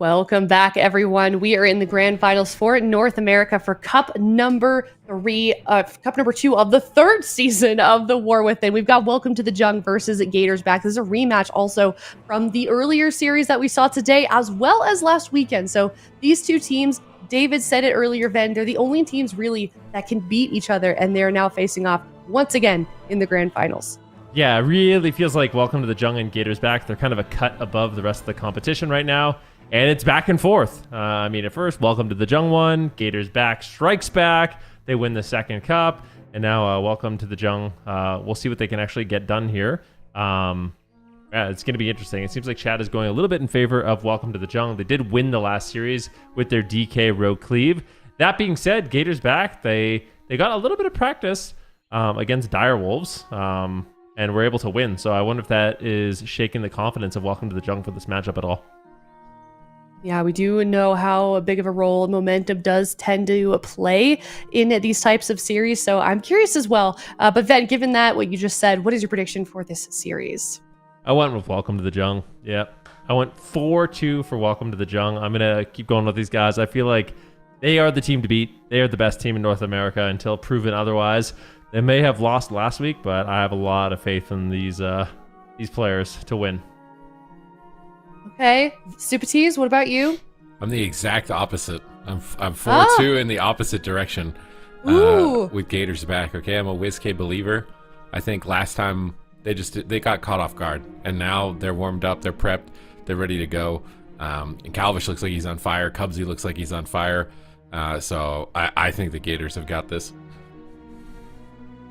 Welcome back, everyone. We are in the grand finals for North America for Cup number 2 of the third season of the War Within. We've got Welcome to the Jung versus Gators back. This is a rematch also from the earlier series that we saw today, as well as last weekend. So these two teams, David said it earlier, Ven, they're the only teams really that can beat each other, and they're now facing off once again in the grand finals. Yeah, it really feels like Welcome to the Jung and Gators back. They're kind of a cut above the rest of the competition right now, and it's back and forth. I mean, at first, Welcome to the Jung won, Gators back strikes back, they win the second cup, and now Welcome to the Jung. We'll see what they can actually get done here. Yeah, it's going to be interesting. It seems like Chad is going a little bit in favor of Welcome to the Jung. They did win the last series with their DK Rogue Cleave. That being said, Gators back. They got a little bit of practice against Direwolves. And we're able to win. So I wonder if that is shaking the confidence of Welcome to the Jung for this matchup at all. Yeah, we do know how big of a role momentum does tend to play in these types of series. So I'm curious as well. But Ven, given that, what you just said, what is your prediction for this series? I went with Welcome to the Jung. Yep. I went 4-2 for Welcome to the Jung. I'm going to keep going with these guys. I feel like they are the team to beat. They are the best team in North America until proven otherwise. They may have lost last week, but I have a lot of faith in these players to win. Okay, Super Tees, what about you? I'm the exact opposite. I'm 4-2 in the opposite direction with Gators back. Okay, I'm a WizK believer. I think last time they got caught off guard, and now they're warmed up, they're prepped, they're ready to go. And Calvish looks like he's on fire. Cubsy looks like he's on fire. So I think the Gators have got this.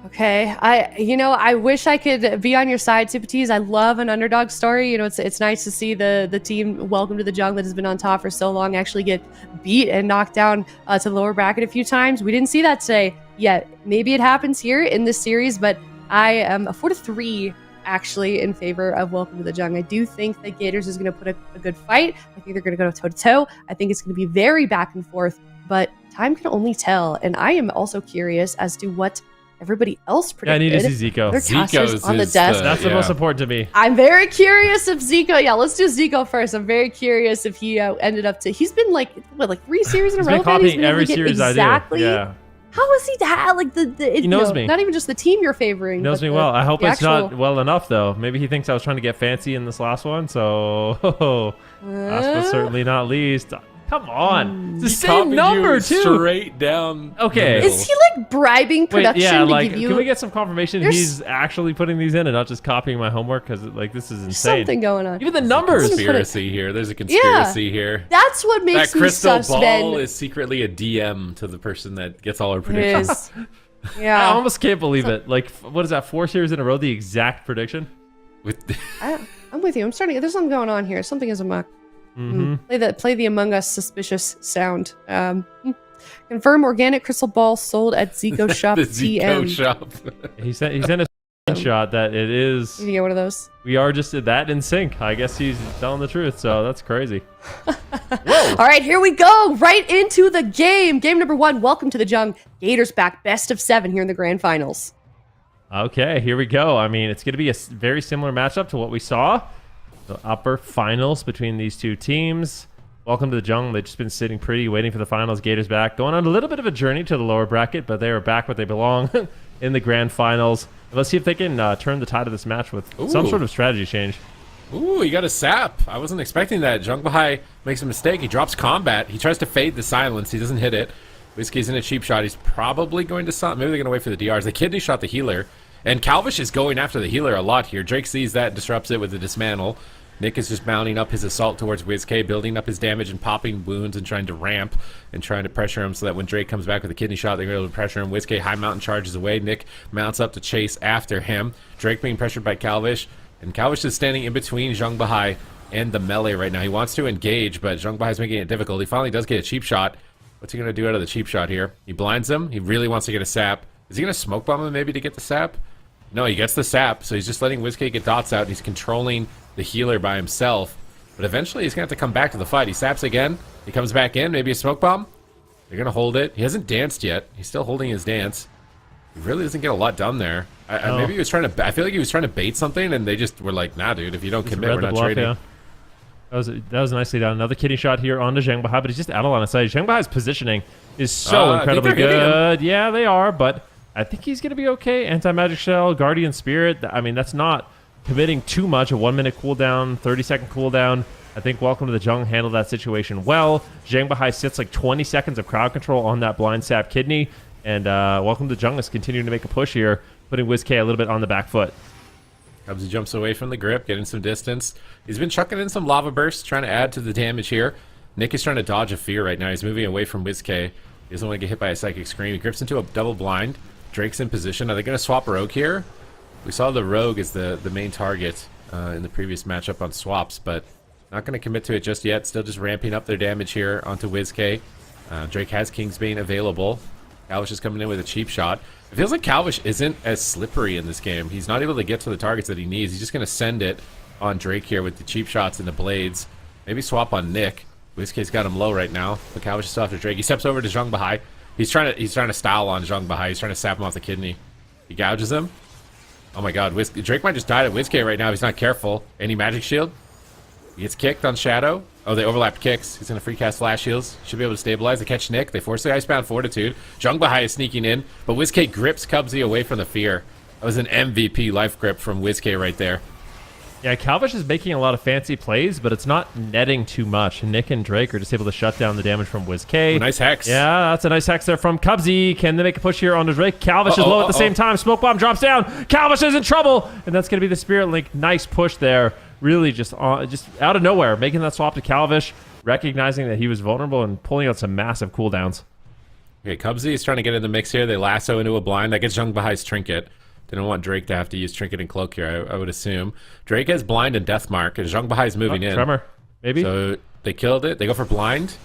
Okay, I wish I could be on your side, Super Tees. I love an underdog story. You know, it's nice to see the team Welcome to the Jung that has been on top for so long actually get beat and knocked down to the lower bracket a few times. We didn't see that today yet. Maybe it happens here in this series, but I am a 4-3 actually in favor of Welcome to the Jung. I do think that Gators is going to put a good fight. I think they're going to go toe-to-toe. I think it's going to be very back and forth, but time can only tell. And I am also curious as to what everybody else predicted. Yeah, I need to see Zico. Zico's on the desk. That's the most important to me. I'm very curious if Zico. Yeah, let's do Zico first. I'm very curious if he ended up to. He's been like 3 series in a row. He's been copying every series exactly. I do. Yeah. How is he that? Like he knows me. Not even just the team you're favoring. He knows me well. I hope it's not well enough though. Maybe he thinks I was trying to get fancy in this last one. So last but certainly not least. Come on. It's the same number, too. Straight down. Okay. Is he like bribing production to give you... Can we get some confirmation he's actually putting these in and not just copying my homework? Because this is insane. Something going on. Even the numbers. Conspiracy here. There's a conspiracy here. That's what makes that crystal ball Ben. is secretly a DM to the person that gets all our predictions. Yeah. I almost can't believe it. Like, what is that? 4 series in a row, the exact prediction? I'm with you. I'm starting. There's something going on here. Something is amok. Play the Among Us suspicious sound. Confirm organic crystal ball sold at Zico Shop. The Zico Shop. He sent a screenshot that it is. You get one of those. We are just that in sync. I guess he's telling the truth. So that's crazy. All right, here we go. Right into the game. Game number 1. Welcome to the Jung. Gators back. Best of 7 here in the grand finals. Okay, here we go. I mean, it's going to be a very similar matchup to what we saw. The upper finals between these two teams. Welcome to the Jung. They've just been sitting pretty, waiting for the finals. Gators back. Going on a little bit of a journey to the lower bracket, but they are back where they belong in the grand finals. Let's see if they can turn the tide of this match with some sort of strategy change. Ooh, he got a sap. I wasn't expecting that. Jungbahai makes a mistake. He drops combat. He tries to fade the silence. He doesn't hit it. Whiskey's in a cheap shot. He's probably going to... Maybe they're going to wait for the DRs. The kidney shot the healer. And Calvish is going after the healer a lot here. Drake sees that and disrupts it with the dismantle. Nick is just mounting up his assault towards WizK, building up his damage and popping wounds and trying to ramp and trying to pressure him so that when Drake comes back with a kidney shot, they're able to pressure him. WizK high mountain charges away. Nick mounts up to chase after him. Drake being pressured by Calvish, and Calvish is standing in between Jungbahai and the melee right now. He wants to engage, but Jungbahai is making it difficult. He finally does get a cheap shot. What's he going to do out of the cheap shot here? He blinds him. He really wants to get a sap. Is he going to smoke bomb him maybe to get the sap? No, he gets the sap, so he's just letting WizK get dots out. He's controlling the healer by himself, but eventually he's going to have to come back to the fight. He saps again. He comes back in. Maybe a smoke bomb. They're going to hold it. He hasn't danced yet. He's still holding his dance. He really doesn't get a lot done there. Maybe he was trying to... I feel like he was trying to bait something, and they just were like, nah, dude, if you don't commit, we're not trading. That was nicely done. Another kidney shot here onto Zhang Bahai, but he's just out of line of sight. Zhang Bahai's positioning is so incredibly good. Yeah, they are, but I think he's going to be okay. Anti-Magic Shell, Guardian Spirit. I mean, that's not committing too much. A 1-minute cooldown, 30-second cooldown. I think Welcome to the Jung handled that situation well. Zhang Bahai sits like 20 seconds of crowd control on that blind sap kidney. And Welcome to the Jung is continuing to make a push here, putting WizK a little bit on the back foot. Cubsy jumps away from the grip, getting some distance. He's been chucking in some lava bursts, trying to add to the damage here. Nick is trying to dodge a fear right now. He's moving away from WizK. He doesn't want to get hit by a Psychic Scream. He grips into a double blind. Drake's in position. Are they going to swap Rogue here? We saw the Rogue as the main target in the previous matchup on swaps, but not going to commit to it just yet. Still just ramping up their damage here onto WizK. Drake has Kingsbane available. Calvish is coming in with a cheap shot. It feels like Calvish isn't as slippery in this game. He's not able to get to the targets that he needs. He's just going to send it on Drake here with the cheap shots and the blades. Maybe swap on Nick. WizK's got him low right now, but Calvish is still after Drake. He steps over to Zhang Bahai. He's trying to style on Zhang Bahai. He's trying to sap him off the kidney. He gouges him. Oh my god, Drake might just die to WizK right now if he's not careful. Any magic shield? He gets kicked on Shadow. Oh, they overlapped kicks. He's going to free cast Flash Heals. Should be able to stabilize. They catch Nick. They force the Icebound Fortitude. Zhang Bahai is sneaking in, but WizK grips Cubsy away from the fear. That was an MVP life grip from WizK right there. Yeah, Calvish is making a lot of fancy plays, but it's not netting too much. Nick and Drake are just able to shut down the damage from WizK. Oh, nice hex. Yeah, that's a nice hex there from Cubsy. Can they make a push here onto Drake? Calvish is low at the same time. Smoke Bomb drops down. Calvish is in trouble, and that's going to be the Spirit Link. Nice push there. Really just out of nowhere, making that swap to Calvish, recognizing that he was vulnerable and pulling out some massive cooldowns. Okay, Cubsy is trying to get in the mix here. They lasso into a blind. That gets Zhang Bahai's Trinket. They don't want Drake to have to use Trinket and Cloak here, I would assume. Drake has blind and Death Mark, and Zhang Bahai's moving in. Tremor, maybe? So they killed it. They go for blind.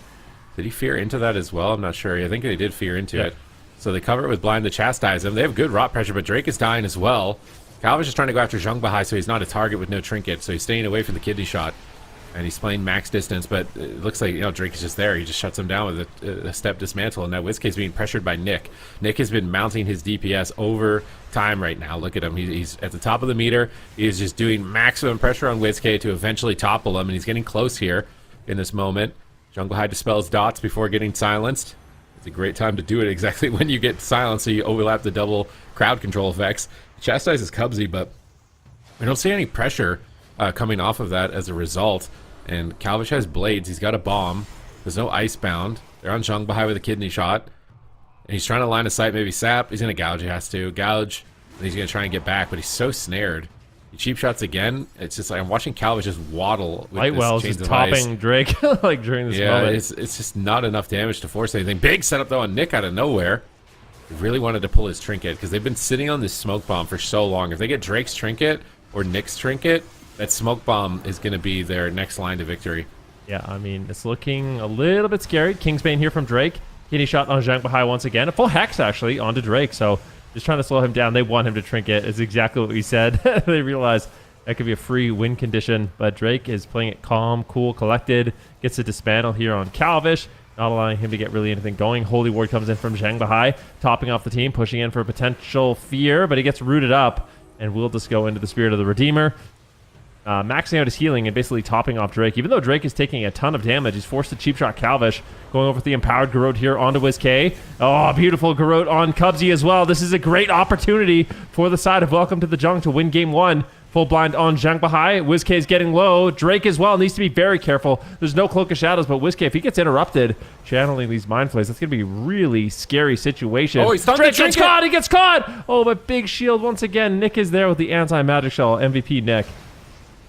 Did he fear into that as well? I'm not sure. I think they did fear into it. So they cover it with blind to chastise him. They have good rot pressure, but Drake is dying as well. Calvish is trying to go after Zhang Bahai, so he's not a target with no trinket, so he's staying away from the kidney shot. And he's playing max distance, but it looks like, Drake is just there. He just shuts him down with a step dismantle, and now WizK is being pressured by Nick. Nick has been mounting his DPS over time right now. Look at him. He's at the top of the meter. He's just doing maximum pressure on WizK to eventually topple him, and he's getting close here in this moment. Zhang Bahai dispels dots before getting silenced. It's a great time to do it exactly when you get silenced, so you overlap the double crowd control effects. Chastises Cubsy, but we don't see any pressure coming off of that as a result. And Calvish has blades. He's got a bomb. There's no Icebound. They're on Zhang Bahai with a kidney shot. And he's trying to line of sight, maybe sap. He's going to gouge. He has to gouge. And he's going to try and get back, but he's so snared. He cheap shots again. It's just like I'm watching Calvish just waddle with Lightwell's this just topping Drake like during this moment. It's just not enough damage to force anything. Big setup though on Nick out of nowhere. He really wanted to pull his trinket because they've been sitting on this smoke bomb for so long. If they get Drake's trinket or Nick's trinket, that smoke bomb is going to be their next line to victory. Yeah, I mean, it's looking a little bit scary. Kingsbane here from Drake. Kidney shot on Zhang Bahai once again. A full hex, actually, onto Drake. So just trying to slow him down. They want him to trinket. Is exactly what we said. They realize that could be a free win condition. But Drake is playing it calm, cool, collected. Gets a dismantle here on Calvish, not allowing him to get really anything going. Holy Ward comes in from Zhang Bahai, topping off the team, pushing in for a potential fear, but he gets rooted up and will just go into the Spirit of the Redeemer. Maxing out his healing and basically topping off Drake. Even though Drake is taking a ton of damage, he's forced to cheap shot Calvish, going over with the empowered Garrote here onto WizK. Oh, beautiful Garrote on Cubsy as well. This is a great opportunity for the side of Welcome to the Jung to win game one. Full blind on Zhang Bahai. WizK is getting low. Drake as well needs to be very careful. There's no Cloak of Shadows, but WizK, if he gets interrupted channeling these mind flays, that's going to be a really scary situation. Oh, he's stunned. Drake gets caught. He gets caught. Oh, but big shield once again. Nick is there with the anti-magic shell. MVP Nick.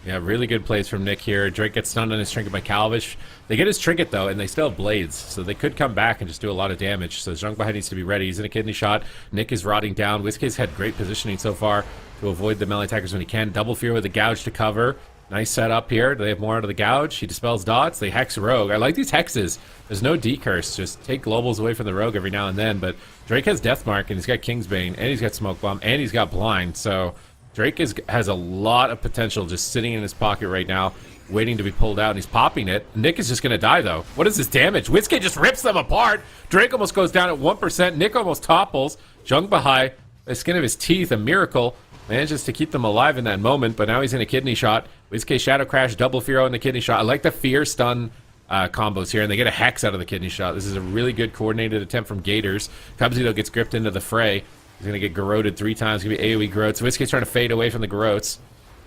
Yeah, really good plays from Nick here. Drake gets stunned on his trinket by Calvish. They get his trinket, though, and they still have blades, so they could come back and just do a lot of damage. So Zhang Bahai needs to be ready. He's in a kidney shot. Nick is rotting down. WizK's had great positioning so far to avoid the melee attackers when he can. Double fear with a gouge to cover. Nice setup here. Do they have more out of the gouge? He dispels dots. They hex Rogue. I like these hexes. There's no decurse. Just take globals away from the Rogue every now and then. But Drake has Deathmark, and he's got Kingsbane, and he's got Smoke Bomb, and he's got Blind. So Drake has a lot of potential just sitting in his pocket right now, waiting to be pulled out, and he's popping it. Nick is just going to die, though. What is this damage? WizK just rips them apart. Drake almost goes down at 1%. Nick almost topples. Zhang Bahai, the skin of his teeth, a miracle, manages to keep them alive in that moment, but now he's in a kidney shot. WizK Shadow Crash, double Fear on the kidney shot. I like the Fear stun combos here, and they get a Hex out of the kidney shot. This is a really good coordinated attempt from Gators. Cubsy, though, gets gripped into the fray. He's going to get garroted 3 times. Going to be AoE Garrote. So WizK's trying to fade away from the Garrotes.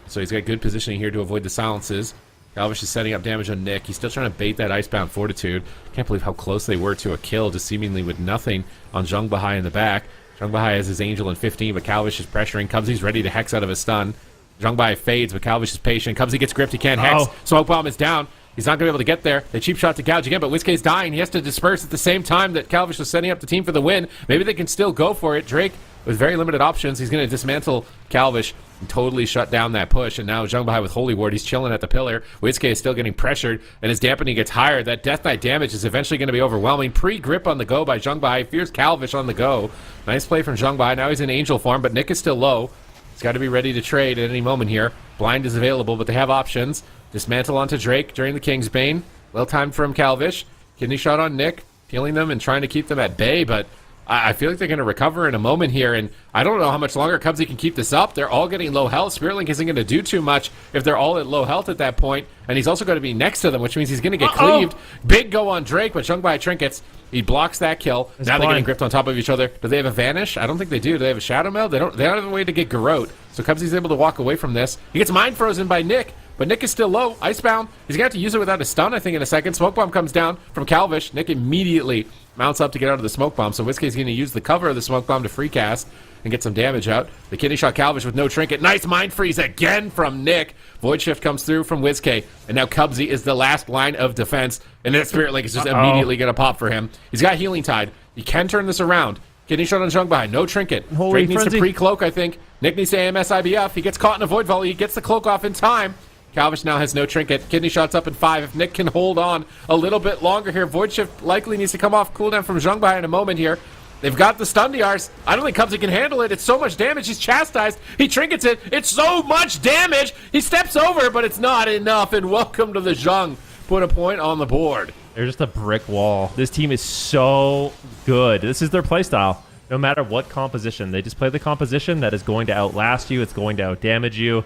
So he's got good positioning here to avoid the silences. Calvish is setting up damage on Nick. He's still trying to bait that Icebound Fortitude. Can't believe how close they were to a kill, just seemingly with nothing on Jung Bahai in the back. Jung Bahai has his Angel in 15, but Calvish is pressuring. Cubsy's ready to Hex out of his stun. Jung Bahai fades, but Calvish is patient. Cubsy gets gripped. He can't Hex. Smoke Bomb is down. He's not going to be able to get there. They cheap shot to gouge again, but WizK's dying. He has to disperse at the same time that Calvish was setting up the team for the win. Maybe they can still go for it. Drake, with very limited options, he's going to dismantle Calvish and totally shut down that push. And now Jung Bahai with Holy Ward, he's chilling at the pillar. WizK is still getting pressured, and his dampening gets higher. That Death Knight damage is eventually going to be overwhelming. Pre-grip on the go by Jung Bahai. Fears Calvish on the go. Nice play from Jung Bahai. Now he's in Angel form, but Nick is still low. He's got to be ready to trade at any moment here. Blind is available, but they have options. Dismantle onto Drake during the King's Bane. Well timed from Calvish. Kidney shot on Nick, peeling them and trying to keep them at bay, but I feel like they're going to recover in a moment here, and I don't know how much longer Cubsy can keep this up. They're all getting low health. Spirit Link isn't going to do too much if they're all at low health at that point, and he's also going to be next to them, which means he's going to get cleaved. Big go on Drake, but Jung Bahai trinkets. He blocks that kill. Now they're getting gripped on top of each other. Do they have a Vanish? I don't think they do. Do they have a Shadow Meld? They don't have a way to get Garrote, so Cubsy's able to walk away from this. He gets Mind Frozen by Nick, but Nick is still low. Icebound. He's going to have to use it without a stun, I think, in a second. Smoke Bomb comes down from Calvish. Nick immediately mounts up to get out of the Smoke Bomb, so WizK's going to use the cover of the Smoke Bomb to free cast and get some damage out. The kidney shot Calvish with no trinket. Nice Mind Freeze again from Nick. Void Shift comes through from WizK, and now Cubsy is the last line of defense, and that Spirit Link is just immediately going to pop for him. He's got Healing Tide. He can turn this around. Kidney shot on Jung Bahai. No trinket. Drake needs to pre-cloak, I think. Nick needs to AMS IBF. He gets caught in a Void Volley. He gets the cloak off in time. Calvish now has no trinket. Kidney shot's up in 5. If Nick can hold on a little bit longer here, Void Shift likely needs to come off cooldown from Jung Bahai in a moment here. They've got the stun DRs. I don't think Cubsy can handle it. It's so much damage. He's chastised. He trinkets it. It's so much damage. He steps over, but it's not enough. And welcome to the Jung. Put a point on the board. They're just a brick wall. This team is so good. This is their playstyle. No matter what composition, they just play the composition that is going to outlast you. It's going to outdamage you.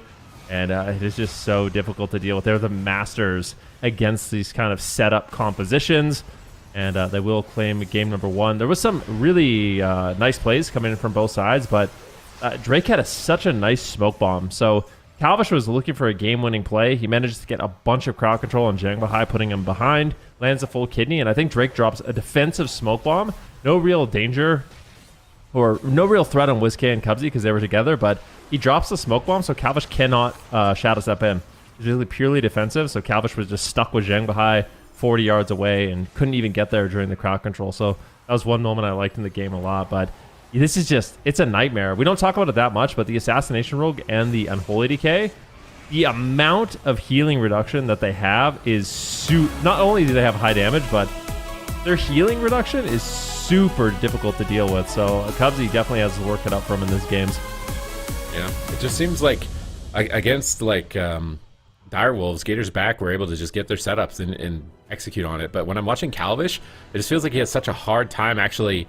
And it is just so difficult to deal with. They're the masters against these kind of setup compositions. And they will claim game number 1. There was some really nice plays coming in from both sides, but Drake had such a nice smoke bomb. So Calvish was looking for a game-winning play. He managed to get a bunch of crowd control on Jung Bahai, putting him behind, lands a full kidney, and I think Drake drops a defensive smoke bomb. No real danger or no real threat on WizK and Cubsy because they were together, but he drops the smoke bomb, so Calvish cannot shadow step in. It's really purely defensive, so Calvish was just stuck with Jung Bahai 40 yards away and couldn't even get there during the crowd control. So that was one moment I liked in the game a lot, but this is just, it's a nightmare. We don't talk about it that much, but the Assassination Rogue and the Unholy Decay, the amount of healing reduction that they have is not only do they have high damage, but their healing reduction is super difficult to deal with. So Cubsy definitely has to work it up for him in these games. Yeah, it just seems like against like Direwolves, Gators back were able to just get their setups and execute on it. But when I'm watching Calvish, it just feels like he has such a hard time actually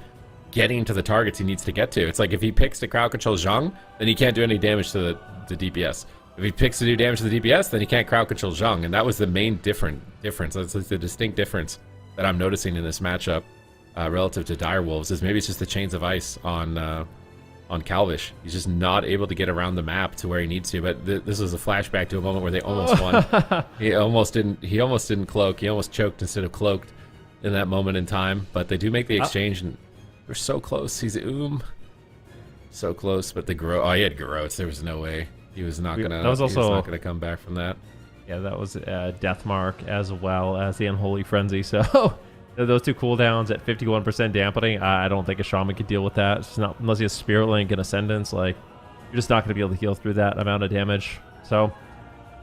getting to the targets he needs to get to. It's like if he picks to crowd control Jung, then he can't do any damage to the DPS. If he picks to do damage to the DPS, then he can't crowd control Jung. And that was the main difference. That's the distinct difference that I'm noticing in this matchup relative to Direwolves, is maybe it's just the Chains of Ice on Calvish. He's just not able to get around the map to where he needs to. But this was a flashback to a moment where they almost won. He almost didn't cloak. He almost choked instead of cloaked in that moment in time. But they do make the exchange, and they're so close. He's so close. But the he had Garrotes. There was no way he was not gonna. That was also not gonna come back from that. Yeah, that was Deathmark as well as the Unholy Frenzy. So those two cooldowns at 51% dampening, I don't think a Shaman could deal with that. It's not, unless he has Spirit Link and Ascendance, like, you're just not going to be able to heal through that amount of damage. So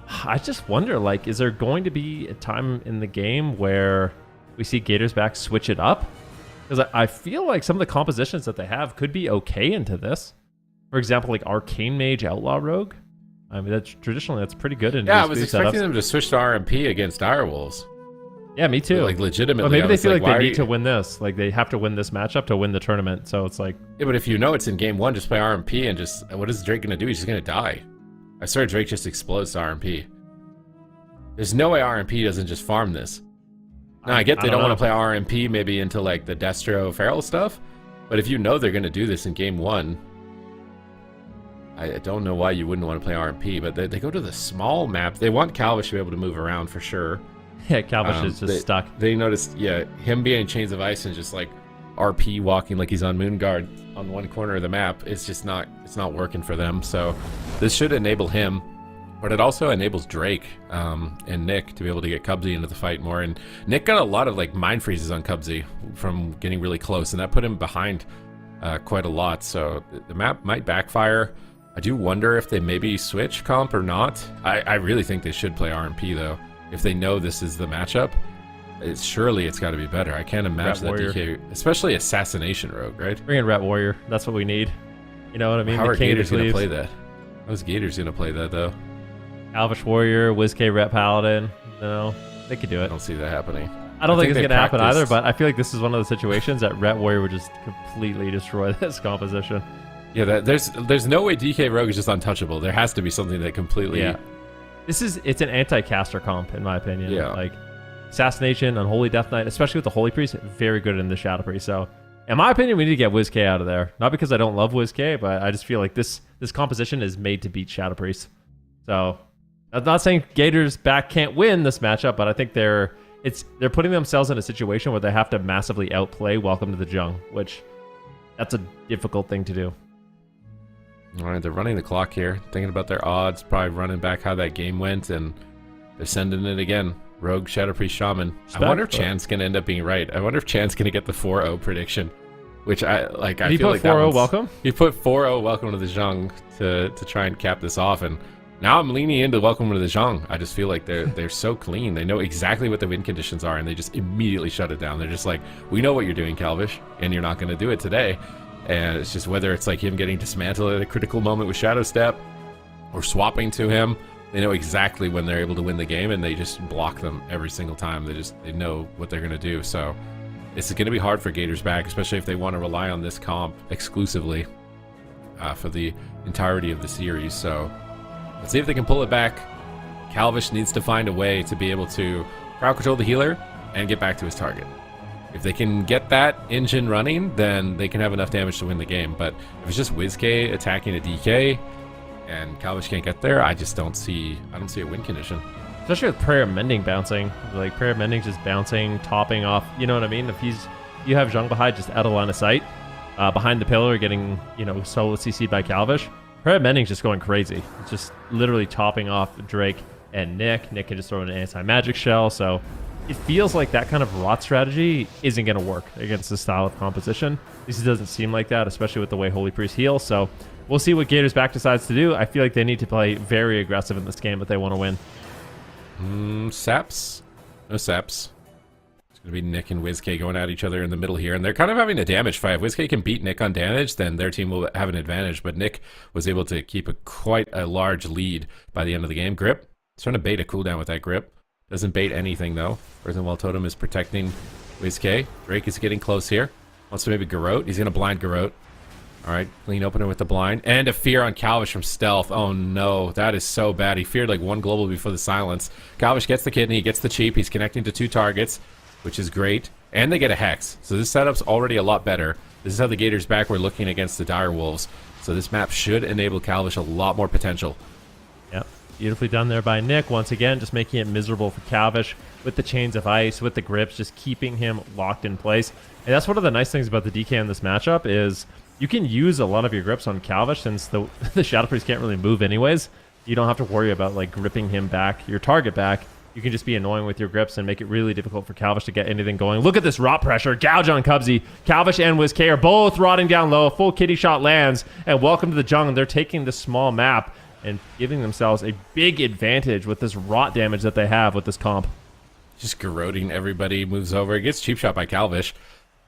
I just wonder, like, is there going to be a time in the game where we see Gators back switch it up? Because I feel like some of the compositions that they have could be okay into this. For example, like Arcane Mage Outlaw Rogue. I mean, that's pretty good in I was expecting them to switch to RMP against Direwolves. Yeah, me too. Like, legitimately. But maybe they feel like they need to win this. Like, they have to win this matchup to win the tournament. So it's like... Yeah, but if you know it's in game 1, just play RMP and just... What is Drake going to do? He's just going to die. I swear Drake just explodes to RMP. There's no way RMP doesn't just farm this. Now, I get they don't want to play RMP maybe into like the Destro Feral stuff, but if you know they're going to do this in game 1, I don't know why you wouldn't want to play RMP, but they go to the small map. They want Calvish to be able to move around for sure. Yeah, Calvish is just stuck. They noticed, yeah, him being in Chains of Ice and just like RP walking like he's on Moon Guard on one corner of the map. It's just not working for them. So this should enable him, but it also enables Drake and Nick to be able to get Cubsy into the fight more. And Nick got a lot of like mind freezes on Cubsy from getting really close, and that put him behind quite a lot. So the map might backfire. I do wonder if they maybe switch comp or not. I really think they should play RMP though. If they know this is the matchup, surely it's got to be better. I can't imagine that DK, especially Assassination Rogue, right? Bring in Rat Warrior. That's what we need. You know what I mean? How are Gators going to play that? How's Gators going to play that though? Calvish Warrior, WizK Ret Paladin. No, they could do it. I don't see that happening. I don't think it's going to happen either, but I feel like this is one of the situations that Ret Warrior would just completely destroy this composition. Yeah, there's no way DK Rogue is just untouchable. There has to be something that completely... Yeah. It's an anti-caster comp, in my opinion. Yeah. Like, Assassination, Unholy Death Knight, especially with the Holy Priest, very good in the Shadow Priest. So, in my opinion, we need to get WizK out of there. Not because I don't love WizK, but I just feel like this composition is made to beat Shadow Priest. So, I'm not saying Gators back can't win this matchup, but I think they're putting themselves in a situation where they have to massively outplay Welcome to the Jung, which that's a difficult thing to do. All right, they're running the clock here, thinking about their odds, probably running back how that game went, and they're sending it again. Rogue, Shadow Priest, Shaman. I wonder if Chan's going to end up being right. I wonder if Chan's going to get the 4-0 prediction, which I feel like that He put 4-0 Welcome? He put 4-0 Welcome to the Jung to try and cap this off, and now I'm leaning into Welcome to the Jung. I just feel like they're so clean. They know exactly what the win conditions are, and they just immediately shut it down. They're just like, we know what you're doing, Calvish, and you're not going to do it today. And it's just whether it's like him getting dismantled at a critical moment with Shadow Step or swapping to him, they know exactly when they're able to win the game, and they just block them every single time. They know what they're going to do. So it's going to be hard for Gators back, especially if they want to rely on this comp exclusively for the entirety of the series. So let's see if they can pull it back. Calvish needs to find a way to be able to crowd control the healer and get back to his target. If they can get that engine running, then they can have enough damage to win the game. But if it's just WizK attacking a DK and Calvish can't get there, I don't see a win condition. Especially with Prayer of Mending bouncing. Like, Prayer of Mending just bouncing, topping off. You know what I mean? If you have Zhang Bahai just out of line of sight, behind the pillar, getting, solo CC'd by Calvish, Prayer of Mending's just going crazy. It's just literally topping off Drake and Nick. Nick can just throw in an anti-magic shell, so it feels like that kind of rot strategy isn't going to work against this style of composition. At least it doesn't seem like that, especially with the way Holy Priest heals. So we'll see what Gators back decides to do. I feel like they need to play very aggressive in this game if they want to win. Saps? No Saps. It's going to be Nick and WizK going at each other in the middle here. And they're kind of having a damage fight. If WizK can beat Nick on damage, then their team will have an advantage. But Nick was able to keep quite a large lead by the end of the game. Grip. He's trying to bait a cooldown with that grip. Doesn't bait anything though. Prison Wall Totem is protecting WizK. Drake is getting close here. Wants to maybe Garrote. He's going to blind Garrote. Alright, clean opener with the blind. And a fear on Calvish from stealth. Oh no, that is so bad. He feared like one global before the silence. Calvish gets the kidney, he gets the cheap. He's connecting to 2 targets, which is great. And they get a Hex. So this setup's already a lot better. This is how the Gators back were looking against the Dire Wolves. So this map should enable Calvish a lot more potential. Yep. Beautifully done there by Nick. Once again, just making it miserable for Calvish with the Chains of Ice, with the grips, just keeping him locked in place. And that's one of the nice things about the DK in this matchup is you can use a lot of your grips on Calvish since the Shadow Priest can't really move anyways. You don't have to worry about like gripping him back, your target back. You can just be annoying with your grips and make it really difficult for Calvish to get anything going. Look at this rot pressure. Gouge on Cubsy. Calvish and WizK are both rotting down low. Full kitty shot lands. And welcome to the Jung. They're taking this small map and giving themselves a big advantage with this rot damage that they have with this comp. Just garroting everybody, moves over. It gets cheap shot by Calvish.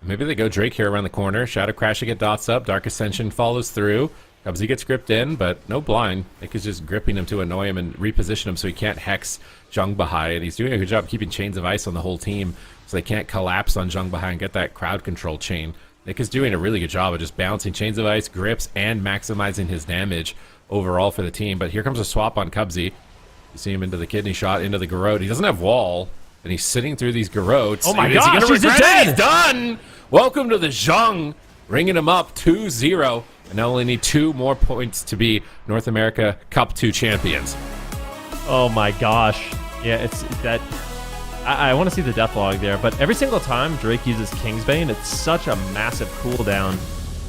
Maybe they go Drake here around the corner. Shadow Crash to get dots up. Dark Ascension follows through. Cubsy gets gripped in, but no blind. Nick is just gripping him to annoy him and reposition him so he can't hex Zhang Bahai. And he's doing a good job keeping Chains of Ice on the whole team so they can't collapse on Zhang Bahai and get that crowd control chain. Nick is doing a really good job of just balancing Chains of Ice, grips, and maximizing his damage overall for the team. But here comes a swap on Cubsy. You see him into the kidney shot, into the garrote. He doesn't have wall, and he's sitting through these garrotes. Oh my Is he gosh, gonna he's regret it? dead! He's done! Welcome to the Zhang, ringing him up 2-0, and now only need 2 more points to be North America Cup 2 champions. Oh my gosh. Yeah, it's that. I want to see the death log there, but every single time Drake uses Kingsbane, it's such a massive cooldown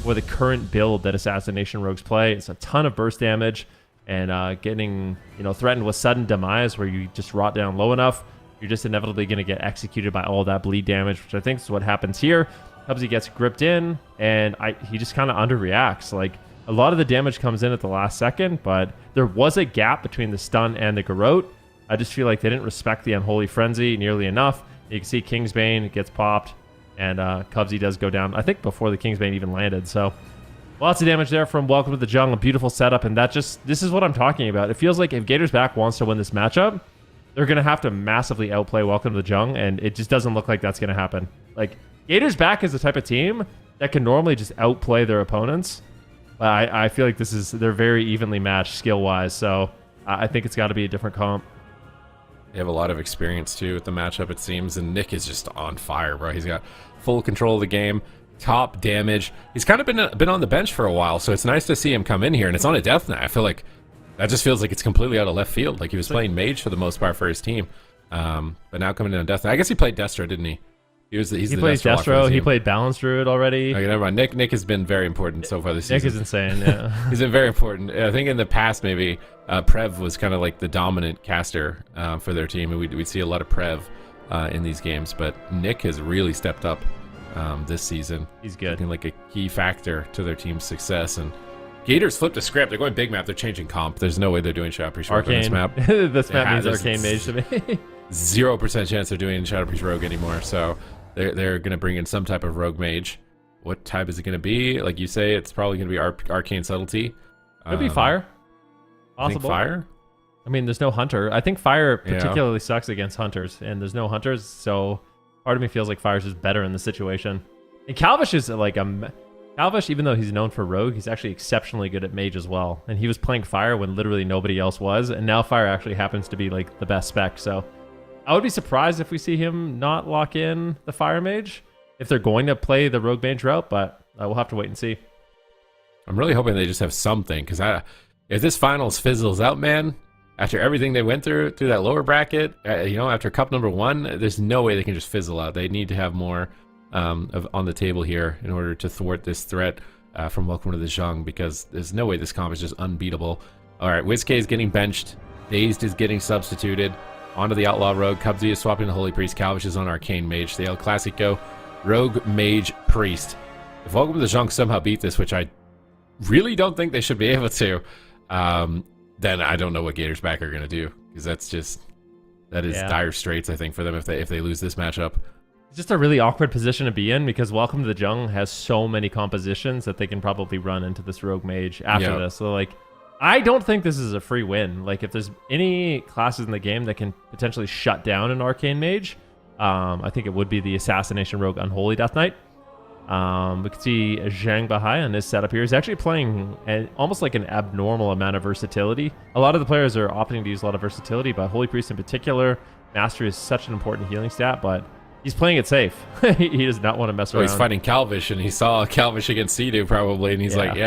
for the current build that Assassination Rogues play. It's a ton of burst damage, and getting threatened with sudden demise where you just rot down low enough, you're just inevitably going to get executed by all that bleed damage, which I think is what happens here. Cubsy gets gripped in, and he just kind of underreacts. Like, a lot of the damage comes in at the last second, but there was a gap between the stun and the garrote. I just feel like they didn't respect the Unholy Frenzy nearly enough. You can see Kingsbane gets popped, and Cubsy does go down, I think, before the Kingsbane even landed. So lots of damage there from Welcome to the Jungle. A beautiful setup, and this is what I'm talking about. It feels like if Gators Back wants to win this matchup, they're going to have to massively outplay Welcome to the Jungle, and it just doesn't look like that's going to happen. Like, Gators Back is the type of team that can normally just outplay their opponents. But I feel like they're very evenly matched skill-wise, so I think it's got to be a different comp. They have a lot of experience too with the matchup, it seems, and Nick is just on fire, bro. He's got full control of the game, top damage. He's kind of been on the bench for a while, so it's nice to see him come in here, and it's on a death knight. I feel like that just feels like it's completely out of left field. Like, he was playing mage for the most part for his team, but now coming in on death knight. I guess he played Destro, didn't he? He plays Destro. He played Balance Druid already. Okay, never mind. Nick has been very important so far this season. Nick is insane, yeah. He's been very important. I think in the past, maybe Prev was kind of like the dominant caster for their team, and we'd see a lot of Prev in these games. But Nick has really stepped up this season. He's good. Looking like a key factor to their team's success. And Gators flipped a script. They're going big map. They're changing comp. There's no way they're doing Shadow Priest Rogue on this map. This map means Arcane Mage to me. 0% chance they're doing Shadow Priest Rogue anymore. So they're going to bring in some type of Rogue Mage. What type is it going to be? Like you say, it's probably going to be Arcane Subtlety. Could be Fire. Possible. Fire? I mean, there's no Hunter. I think Fire particularly sucks against Hunters, and there's no Hunters, so part of me feels like Fire's just better in the situation. And Calvish is like Calvish, even though he's known for Rogue, he's actually exceptionally good at Mage as well. And he was playing Fire when literally nobody else was, and now Fire actually happens to be like the best spec, so I would be surprised if we see him not lock in the Fire Mage if they're going to play the Rogue Mage route, but we'll have to wait and see. I'm really hoping they just have something, because if this finals fizzles out, man, after everything they went through that lower bracket, after Cup number 1, there's no way they can just fizzle out. They need to have more on the table here in order to thwart this threat from Welcome to the Zhang, because there's no way this comp is just unbeatable. All right, WizK is getting benched. Dazed is getting substituted. Onto the Outlaw Rogue. Cubsy is swapping to Holy Priest. Calvish is on Arcane Mage. The El Clasico Rogue Mage Priest. If Welcome to the Zhang somehow beat this, which I really don't think they should be able to, then I don't know what Gators Back are going to do, because that is dire straits, I think, for them if they lose this matchup. It's just a really awkward position to be in, because Welcome to the Jung has so many compositions that they can probably run into this Rogue Mage after this. So, like, I don't think this is a free win. Like, if there's any classes in the game that can potentially shut down an Arcane Mage, I think it would be the Assassination Rogue Unholy Death Knight. We can see Zhang Bahai on this setup here. He's actually playing almost like an abnormal amount of versatility. A lot of the players are opting to use a lot of versatility, but Holy Priest in particular, Mastery is such an important healing stat, but he's playing it safe. He does not want to mess around. He's fighting Calvish, and he saw Calvish against Sea-Doo probably, and he's like,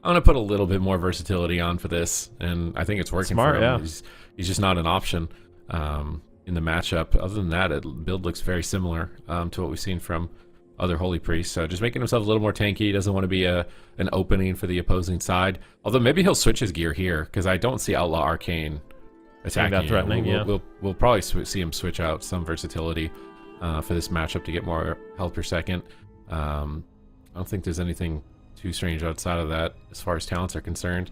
I'm going to put a little bit more versatility on for this, and I think it's working for him. He's just not an option in the matchup. Other than that, build looks very similar to what we've seen from other Holy Priests. So just making himself a little more tanky. He doesn't want to be an opening for the opposing side. Although maybe he'll switch his gear here, because I don't see Outlaw Arcane attacking. That threatening, we'll probably see him switch out some versatility for this matchup to get more health per second. I don't think there's anything too strange outside of that as far as talents are concerned.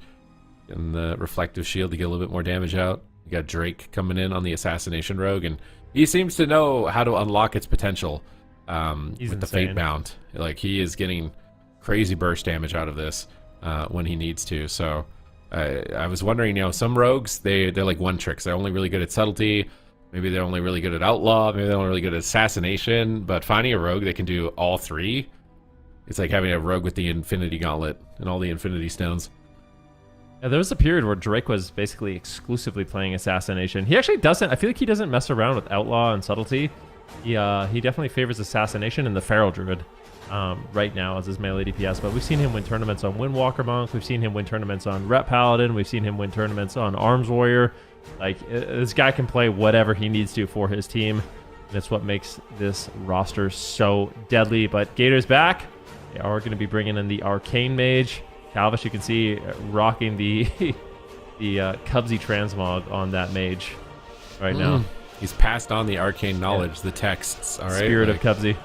And the Reflective Shield to get a little bit more damage out. You got Drake coming in on the Assassination Rogue, and he seems to know how to unlock its potential with the Fate Bound. Like, he is getting crazy burst damage out of this when he needs to. So I was wondering, some rogues, they're like one tricks. They're only really good at subtlety. Maybe they're only really good at outlaw. Maybe they're only really good at assassination. But finding a rogue that can do all three, it's like having a rogue with the Infinity Gauntlet and all the Infinity Stones. Yeah, there was a period where Drake was basically exclusively playing Assassination. He actually doesn't, I feel like he doesn't mess around with Outlaw and Subtlety. He definitely favors Assassination and the Feral Druid right now as his melee DPS. But we've seen him win tournaments on Windwalker Monk. We've seen him win tournaments on Rep Paladin. We've seen him win tournaments on Arms Warrior. Like, this guy can play whatever he needs to for his team. And it's what makes this roster so deadly. But Gators back. They are going to be bringing in the Arcane Mage. Calvish, you can see rocking the Cubsy transmog on that mage right now. He's passed on the arcane knowledge, the texts. All right, Spirit of Cubsy.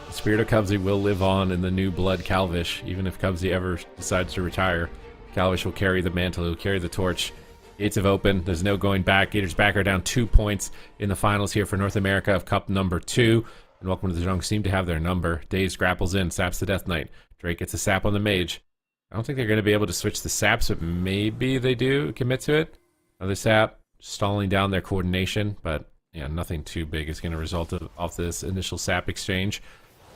The spirit of Cubsy will live on in the new blood Calvish. Even if Cubsy ever decides to retire, Calvish will carry the mantle. He'll carry the torch. Gates have opened. There's no going back. Gators back are down 2 points in the finals here for North America of Cup number 2. And welcome to the Jung. Seem to have their number. Dazed grapples in, saps the Death Knight. Drake gets a sap on the mage. I don't think they're going to be able to switch the saps, but maybe they do commit to it. Another sap, stalling down their coordination, but yeah, nothing too big is going to result off this initial sap exchange.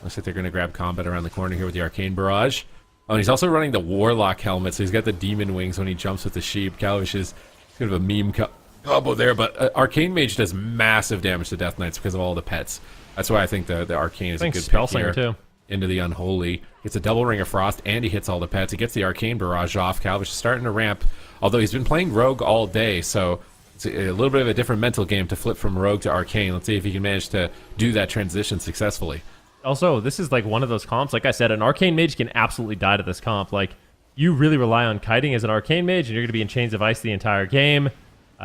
Looks like they're going to grab combat around the corner here with the Arcane Barrage. Oh, and he's also running the Warlock helmet, so he's got the Demon Wings when he jumps with the Sheep. Calvish is kind of a meme combo there, but Arcane Mage does massive damage to Death Knights because of all the pets. That's why I think the Arcane is a good pick here. Too. Into the Unholy. Gets a double Ring of Frost, and he hits all the pets. He gets the Arcane Barrage off. Calvish is starting to ramp, although he's been playing Rogue all day, so it's a little bit of a different mental game to flip from Rogue to Arcane. Let's see if he can manage to do that transition successfully. Also, this is like one of those comps. Like I said, an Arcane Mage can absolutely die to this comp. Like, you really rely on kiting as an Arcane Mage, and you're going to be in Chains of Ice the entire game.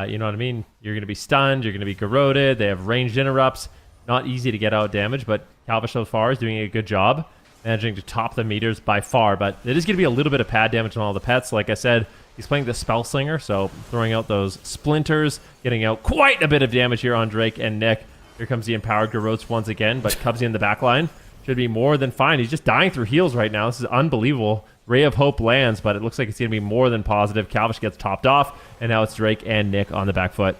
You know what I mean? You're going to be stunned. You're going to be garroted. They have ranged interrupts. Not easy to get out damage, but Calvish so far is doing a good job managing to top the meters by far. But it is going to be a little bit of pad damage on all the pets. Like I said, he's playing the Spellslinger, so throwing out those splinters, getting out quite a bit of damage here on Drake and Nick. Here comes the Empowered Garrotes once again, but Cubsy in the back line should be more than fine. He's just dying through heals right now. This is unbelievable. Ray of Hope lands, but it looks like it's going to be more than positive. Calvish gets topped off, and now it's Drake and Nick on the back foot.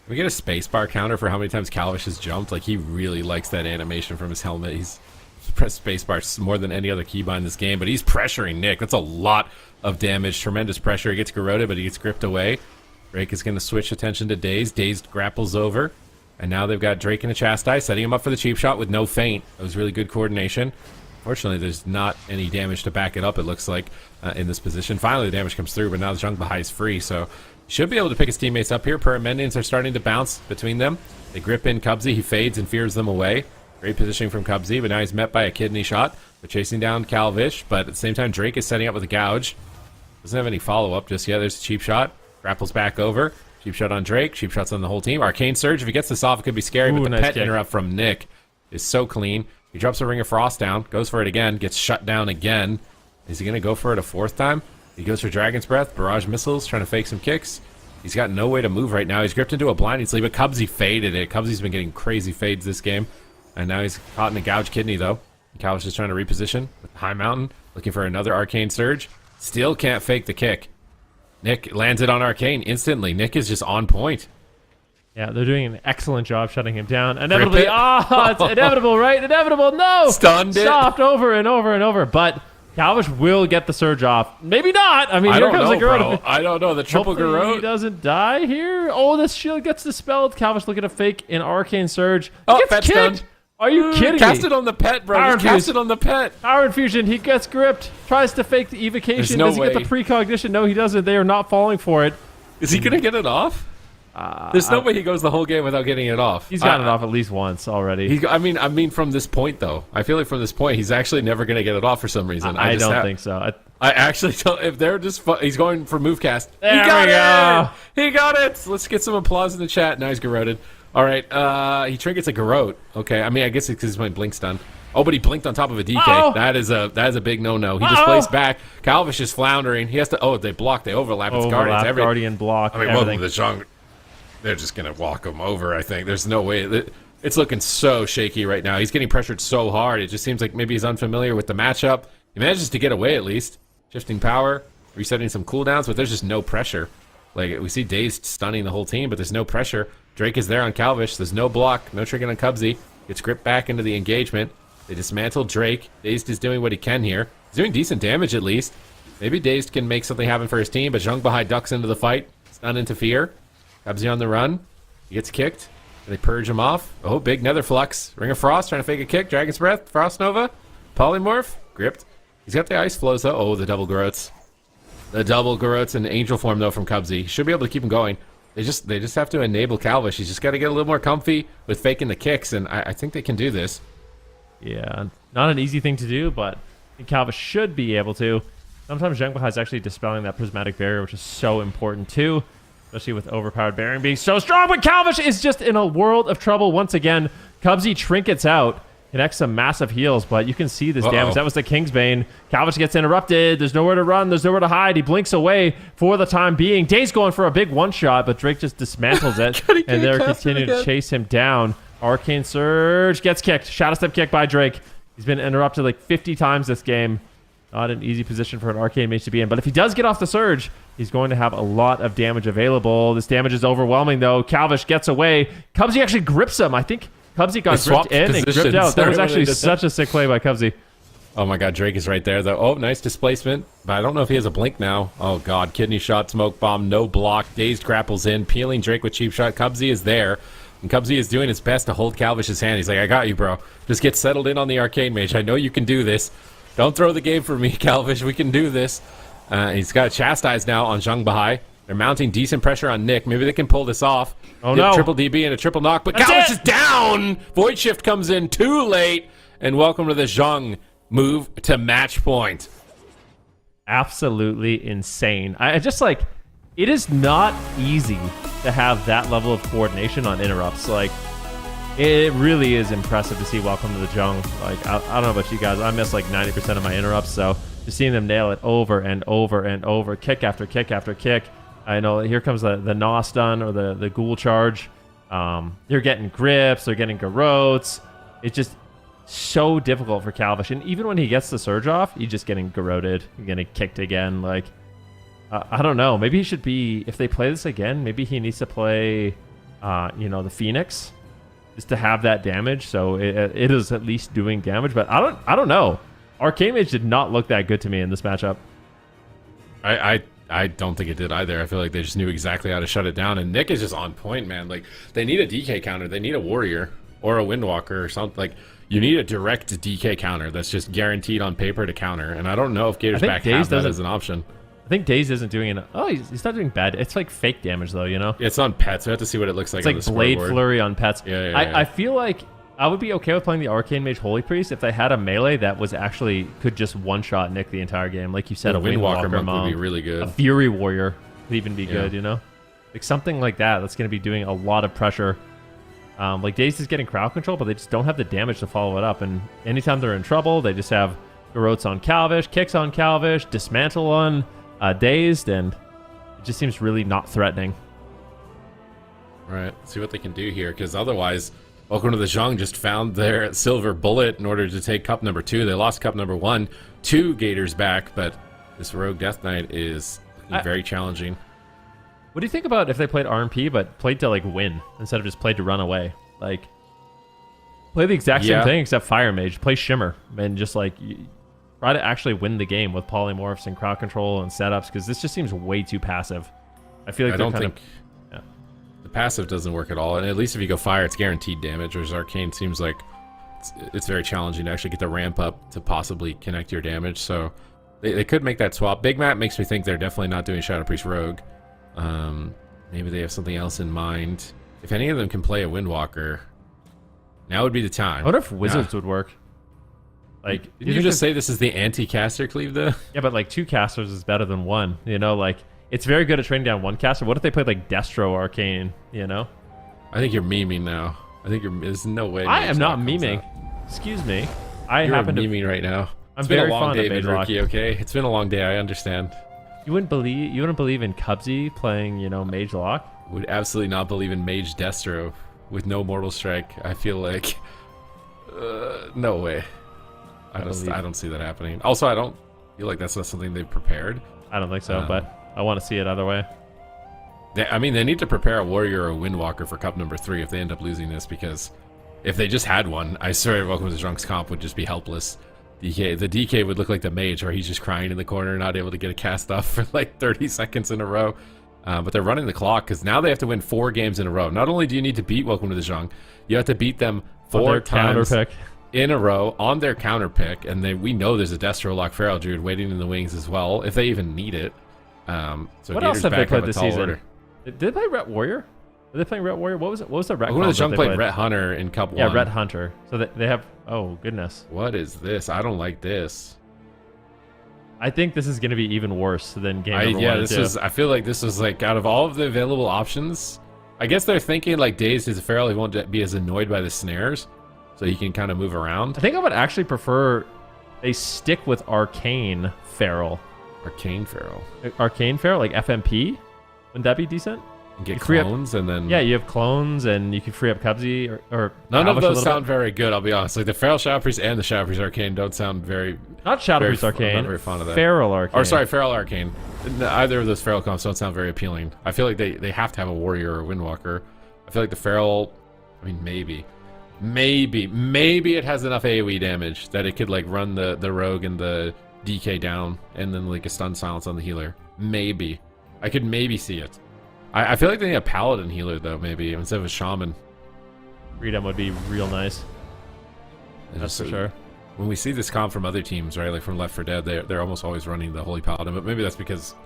Can we get a spacebar counter for how many times Calvish has jumped? Like, he really likes that animation from his helmet. He's pressed spacebar more than any other keybind in this game, but he's pressuring Nick. That's a lot of damage. Tremendous pressure. He gets garroted, but he gets gripped away. Drake is going to switch attention to Dazed. Dazed grapples over, and now they've got Drake in a Chastise, setting him up for the cheap shot with no feint. That was really good coordination. Fortunately, there's not any damage to back it up, it looks like, in this position. Finally, the damage comes through, but now the Jung Bahai is free, so should be able to pick his teammates up here. Paramedians are starting to bounce between them. They grip in Cubsy. He fades and fears them away. Great positioning from Cubsy, but now he's met by a kidney shot. They're chasing down Calvish, but at the same time, Drake is setting up with a gouge. Doesn't have any follow-up just yet. There's a cheap shot. Grapples back over. Cheap shot on Drake. Cheap shots on the whole team. Arcane Surge. If he gets this off, it could be scary, but the nice pet kick. interrupt from Nick is so clean. He drops a Ring of Frost down, goes for it again, gets shut down again. Is he going to go for it a fourth time? He goes for Dragon's Breath, Barrage Missiles, trying to fake some kicks. He's got no way to move right now. He's gripped into a blinding sleeve, but Cubsy faded it. Cubsy's been getting crazy fades this game. And now he's caught in a gouge kidney, though. Calvish is trying to reposition with High Mountain, looking for another Arcane Surge. Still can't fake the kick. Nick lands it on Arcane instantly. Nick is just on point. Yeah, they're doing an excellent job shutting him down. Inevitably, it's inevitable, right? Inevitable, no! Stunned it. Stopped over and over and over, but Calvish will get the surge off. Maybe not. I mean, here comes the Garrote. I don't know. The triple Garrote. He doesn't die here. Oh, this shield gets dispelled. Calvish looking to fake an Arcane Surge. Oh, He pet's gets done. kicked. Are you kidding Cast me? it on the pet, bro. Power Just cast Infuse. it on the pet. Power Infusion. He gets gripped. Tries to fake the evocation. There's no Does he get way. the precognition? No, he doesn't. They are not falling for it. Is he going to get it off? There's no way he goes the whole game without getting it off. He's gotten it off at least once already. I mean, from this point though, I feel like from this point, he's actually never going to get it off for some reason. I don't think so. I actually don't. If they're just, he's going for move cast. There he got we go. it. He got it. Let's get some applause in the chat. Now he's garroted. All right. He triggers a garrote. Okay. I mean, I guess it's because my blink's done. Oh, but he blinked on top of a DK. Uh-oh. That is a big no-no. He just plays back. Calvish is floundering. He has to. Oh, they block. They overlap. It's Guardians. Guardian block. I mean, everything. welcome to the Jung. They're just going to walk him over, I think. There's no way. It's looking so shaky right now. He's getting pressured so hard. It just seems like maybe he's unfamiliar with the matchup. He manages to get away at least. Shifting power, resetting some cooldowns, but there's just no pressure. Like, we see Dazed stunning the whole team, but there's no pressure. Drake is there on Calvish. There's no block. No tricking on Cubsy. Gets gripped back into the engagement. They dismantle Drake. Dazed is doing what he can here. He's doing decent damage at least. Maybe Dazed can make something happen for his team, but Jung Bahai ducks into the fight. Stun into fear. Cubsy on the run. He gets kicked. They purge him off. Oh, big Nether Flux. Ring of Frost trying to fake a kick. Dragon's Breath. Frost Nova. Polymorph. Gripped. He's got the Ice Flows though. Oh, the double Garrotes. The double Garrotes in Angel form though from Cubsy. Should be able to keep him going. They just have to enable Calvish. He's just got to get a little more comfy with faking the kicks, and I think they can do this. Yeah, not an easy thing to do, but I think Calvish should be able to. Sometimes Zhenghua is actually dispelling that prismatic barrier, which is so important too, especially with overpowered bearing being so strong. But Calvish is just in a world of trouble once again. Cubsy trinkets out, connects some massive heals, but you can see this damage. That was the Kingsbane. Calvish gets interrupted. There's nowhere to run. There's nowhere to hide. He blinks away for the time being. Day's going for a big one-shot, but Drake just dismantles it, and they're continuing to chase him down. Arcane Surge gets kicked. Shadow Step kick by Drake. He's been interrupted like 50 times this game. Not an easy position for an Arcane Mage to be in, but if he does get off the Surge, he's going to have a lot of damage available. This damage is overwhelming, though. Calvish gets away. Cubsy actually grips him. I think Cubsy got gripped in and gripped out. That was actually such a sick play by Cubsy. Oh my god, Drake is right there, though. Oh, nice displacement. But I don't know if he has a blink now. Oh god, Kidney Shot, Smoke Bomb, no block. Dazed grapples in, peeling Drake with Cheap Shot. Cubsy is there. And Cubsy is doing his best to hold Calvish's hand. He's like, I got you, bro. Just get settled in on the Arcane Mage. I know you can do this. Don't throw the game for me, Calvish. We can do this. He's got Chastise now on Zhang Bahai. They're mounting decent pressure on Nick. Maybe they can pull this off. Oh, no. Triple DB and a triple knock, but Calvish is down! Void Shift comes in too late. And welcome to the Zhang move to match point. Absolutely insane. I just like, it is not easy to have that level of coordination on interrupts. Like, it really is impressive to see Welcome to the Jung. Like, I don't know about you guys. I miss like 90% of my interrupts, so just seeing them nail it over and over and over, kick after kick after kick. I know here comes the Gnaw stun or the Ghoul charge. They're getting grips, they're getting garrotes. It's just so difficult for Calvish. And even when he gets the surge off, he's just getting garroted, getting kicked again. Like, I don't know. Maybe he should be, if they play this again, maybe he needs to play, the Phoenix, just to have that damage. So it is at least doing damage. But I don't know. Arcane Mage did not look that good to me in this matchup. I don't think it did either. I feel like they just knew exactly how to shut it down. And Nick is just on point, man. Like, they need a DK counter. They need a Warrior or a Windwalker or something. Like, you need a direct DK counter that's just guaranteed on paper to counter. And I don't know if Gators back has that as an option. I think Daze isn't doing it. Oh, he's not doing bad. It's like fake damage, though, you know? Yeah, it's on pets. We have to see what it looks like. It's like Blade Flurry on pets. Yeah. I feel like I would be okay with playing the Arcane Mage Holy Priest if they had a melee that was actually could just one-shot Nick the entire game. Like you said, a Windwalker monk would be really good. A Fury Warrior could even be good, you know? Like something like that's going to be doing a lot of pressure. Like Daze is getting crowd control, but they just don't have the damage to follow it up. And anytime they're in trouble, they just have Garrotes on Calvish, kicks on Calvish, dismantle on Dazed, and it just seems really not threatening. All right, let's see what they can do here, because otherwise, Welcome to the Zhang just found their silver bullet in order to take cup number 2. They lost cup number 1 to Gators back, but this Rogue Death Knight is looking very challenging. What do you think about if they played RMP but played to like win instead of just played to run away? Like, play the exact same thing except Fire Mage. Play Shimmer and just like try to actually win the game with polymorphs and crowd control and setups, because this just seems way too passive. I feel like the passive doesn't work at all, and at least if you go Fire, it's guaranteed damage, whereas Arcane seems like it's very challenging to actually get the ramp up to possibly connect your damage, so they could make that swap. Big Map makes me think they're definitely not doing Shadow Priest Rogue. Maybe they have something else in mind. If any of them can play a Windwalker, now would be the time. I wonder if Wizards would work. Like, did you just say this is the anti-caster cleave, though? Yeah, but like 2 casters is better than 1, you know? Like, it's very good at training down 1 caster. What if they played like Destro Arcane, you know? I think you're memeing now. I think there's no way. I am not memeing. Excuse me. You're memeing right now. It's been a long day, Rookie, okay? It's been a long day, I understand. You wouldn't believe in Cubsy playing, Mage Lock? Would absolutely not believe in Mage Destro with no Mortal Strike. I feel like no way. I don't see that happening. Also, I don't feel like that's not something they've prepared. I don't think so, but I want to see it either way. They need to prepare a Warrior or a Windwalker for Cup number 3 if they end up losing this, because if they just had one, I swear Welcome to the Drunk's comp would just be helpless. DK, the DK would look like the mage, where he's just crying in the corner, not able to get a cast off for like 30 seconds in a row. But they're running the clock because now they have to win 4 games in a row. Not only do you need to beat Welcome to the Jung, you have to beat them 4 times in a row on their counter pick. And we know there's a Destro Lock Feral Druid waiting in the wings as well, if they even need it. So what Gators else have they played this season? Order. Did they play Ret Warrior? Are they playing Ret Warrior? What was it? What was the Ret? Welcome to the Jung played Ret Hunter in Cup 1. Yeah, Ret Hunter. So they have. Oh goodness. What is this? I don't like this. I think this is going to be even worse than game number 1 yeah, and 2. I feel like this was like out of all of the available options. I guess they're thinking like Dazed is a feral. He won't be as annoyed by the snares, so he can kind of move around. I think I would actually prefer they stick with Arcane Feral. Arcane Feral. Arcane Feral, like FMP. Wouldn't that be decent? And get clones and then... Yeah, you have clones and you can free up Cubsy or none of those sound very good, I'll be honest. Like the Feral Shadow Priest and the Shadow Priest Arcane don't sound very... Not Shadow Priest Arcane. I'm not very fond of that. Feral Arcane. Or sorry, Feral Arcane. Either of those Feral comps don't sound very appealing. I feel like they have to have a Warrior or a Windwalker. I feel like the Feral... I mean, maybe it has enough AoE damage that it could like run the Rogue and the DK down and then like a stun silence on the healer. Maybe. I could maybe see it. I feel like they need a Paladin healer though, maybe instead of a Shaman. Freedom would be real nice. That's for sure. When we see this comp from other teams, right, like from Left 4 Dead, they're almost always running the Holy Paladin, but maybe that's because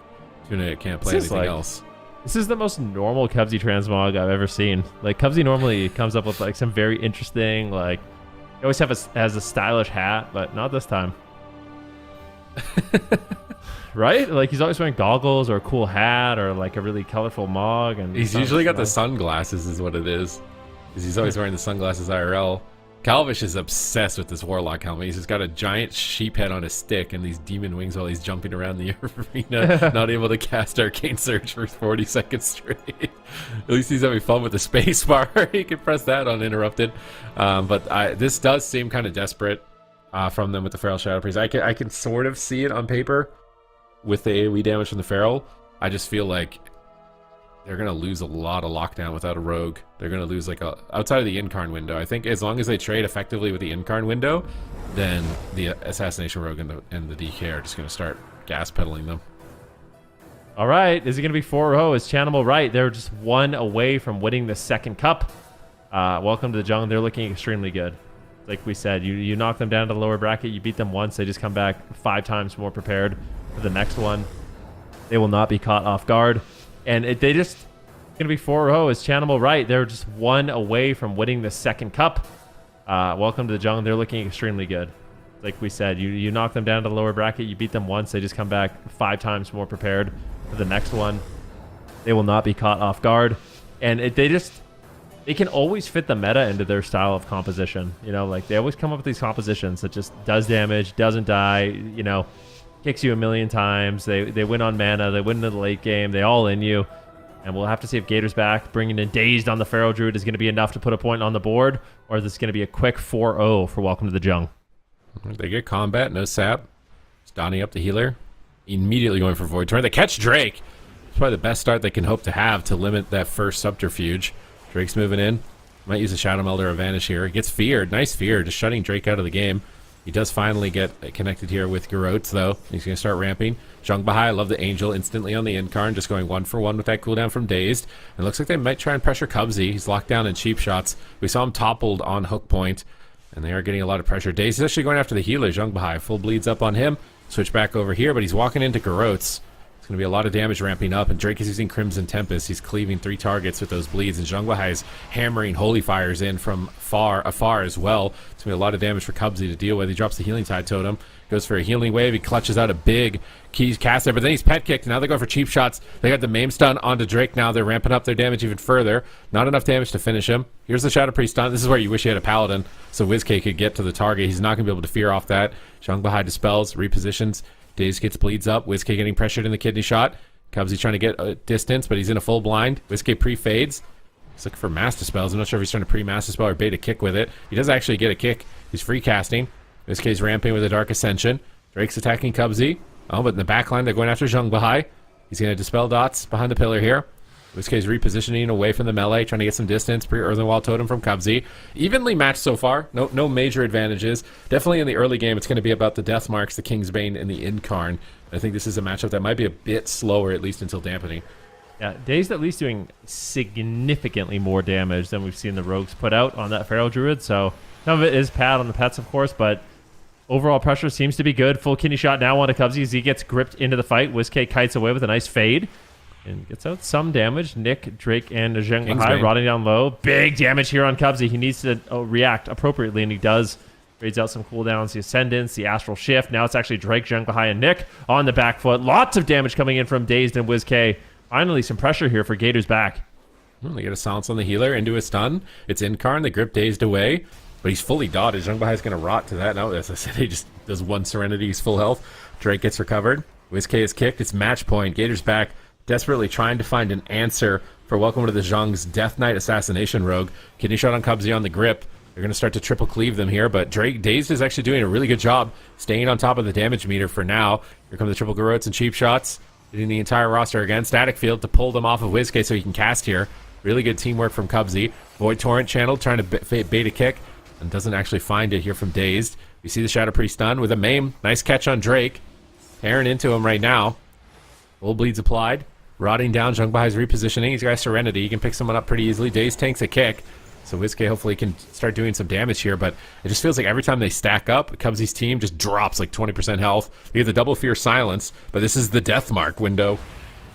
Tuna can't play anything else. This is the most normal Cubsy transmog I've ever seen. Like Cubsy normally comes up with like some very interesting, like he always has a stylish hat, but not this time. Right? Like he's always wearing goggles or a cool hat or like a really colorful mug, and he's usually got the sunglasses is what it is. Because he's always wearing the sunglasses IRL. Calvish is obsessed with this Warlock helmet. He's just got a giant sheep head on a stick and these demon wings while he's jumping around the arena, not able to cast Arcane Surge for 40 seconds straight. At least he's having fun with the space bar. He can press that uninterrupted. But this does seem kind of desperate from them with the Feral Shadow Priest. I can sort of see it on paper with the AoE damage from the Feral. I just feel like they're going to lose a lot of lockdown without a Rogue. They're going to lose like outside of the Incarn window. I think as long as they trade effectively with the Incarn window, then the Assassination Rogue and the DK are just going to start gas pedaling them. All right, is it going to be 4-0? Is Chanimal right? They're just 1 away from winning the second cup. Welcome to the Jung. They're looking extremely good. Like we said, you knock them down to the lower bracket, you beat them once, they just come back 5 times more prepared for the next one. They will not be caught off guard. And they just going to be 4-0. Is Chanimal right? They're just 1 away from winning the second cup. Welcome to the Jung. They're looking extremely good. Like we said, you knock them down to the lower bracket, you beat them once, they just come back 5 times more prepared for the next one. They will not be caught off guard. And they can always fit the meta into their style of composition. You know, like they always come up with these compositions that just does damage, doesn't die, you know, kicks you a million times. They win on mana, they win in the late game, they all in you. And we'll have to see if Gator's back, bringing in Dazed on the Feral Druid is going to be enough to put a point on the board, or is this going to be a quick 4-0 for Welcome to the Jung? They get combat, no sap. It's donning up the healer. Immediately going for Void Torrent. They catch Drake. It's probably the best start they can hope to have to limit that first subterfuge. Drake's moving in. Might use a Shadow Melder advantage here. He gets feared. Nice fear. Just shutting Drake out of the game. He does finally get connected here with Garrotes, though. He's going to start ramping. Zhang Bahai, I love the Angel instantly on the Incarn, just going 1-for-1 with that cooldown from Dazed. And it looks like they might try and pressure Cubsy. He's locked down in cheap shots. We saw him toppled on hook point, and they are getting a lot of pressure. Dazed is actually going after the healer, Zhang Bahai. Full bleeds up on him. Switch back over here, but he's walking into Garrotes. It's going to be a lot of damage ramping up, and Drake is using Crimson Tempest. He's cleaving 3 targets with those bleeds, and Zhang Bahai is hammering Holy Fires in from afar as well. It's going to be a lot of damage for Cubsy to deal with. He drops the Healing Tide Totem, goes for a Healing Wave. He clutches out a big Keys cast there, but then he's pet kicked. Now they're going for cheap shots. They got the Maim Stun onto Drake now. They're ramping up their damage even further. Not enough damage to finish him. Here's the Shadow Priest stun. This is where you wish you had a Paladin, so WizK could get to the target. He's not going to be able to fear off that. Zhang Bahai dispels, repositions. Daze gets bleeds up. WizK getting pressured in the kidney shot. Cubsy trying to get a distance, but he's in a full blind. WizK pre-fades. He's looking for Master Spells. I'm not sure if he's trying to pre-Master Spell or bait a kick with it. He does actually get a kick. He's free casting. WizK's ramping with a Dark Ascension. Drake's attacking Cubsy. Oh, but in the back line, they're going after Zhang Bahai. He's going to dispel dots behind the pillar here. WizK's repositioning away from the melee, trying to get some distance. Pre-Earthenwall Totem from Cubsy. Evenly matched so far. No major advantages. Definitely in the early game, it's going to be about the Death Marks, the Kingsbane, and the Incarn. I think this is a matchup that might be a bit slower, at least until dampening. Yeah, Dazed at least doing significantly more damage than we've seen the Rogues put out on that Feral Druid. So some of it is pad on the pets, of course, but overall pressure seems to be good. Full kidney shot now onto Cubsy as he gets gripped into the fight. WizK kites away with a nice fade and gets out some damage. Nick, Drake, and Zheng Bahai rotting down low. Big damage here on Cubsy. He needs to react appropriately, and he does. Trades out some cooldowns, the Ascendance, the Astral Shift. Now it's actually Drake, Zheng Bahai, and Nick on the back foot. Lots of damage coming in from Dazed and WizK. Finally, some pressure here for Gators back. They get a silence on the healer into a stun. It's Incarn. They grip Dazed away, but he's fully dotted. Zheng Bahai is going to rot to that. Now, as I said, he just does one Serenity. He's full health. Drake gets recovered. WizK is kicked. It's match point. Gators back, desperately trying to find an answer for Welcome to the Zhong's Death Knight Assassination Rogue. Kidney shot on Cubsy on the grip. They're going to start to triple cleave them here, but Dazed is actually doing a really good job staying on top of the damage meter for now. Here come the triple Garrotes and cheap shots. Hitting the entire roster again. Static Field to pull them off of WizK so he can cast here. Really good teamwork from Cubsy. Void Torrent channel trying to bait a kick and doesn't actually find it here from Dazed. We see the Shadow Priest stun with a maim. Nice catch on Drake. Tearing into him right now. Full bleeds applied. Rotting down. Zheng Bahai's repositioning. He's got Serenity. He can pick someone up pretty easily. Dazed tanks a kick. So WizK hopefully can start doing some damage here, but it just feels like every time they stack up, Cubsy's team just drops like 20% health. They get the Double Fear Silence, but this is the Death Mark window.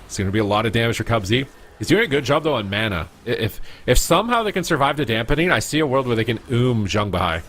It's going to be a lot of damage for Cubsy. He's doing a good job, though, on mana. If somehow they can survive the dampening, I see a world where they can Zheng Bahai.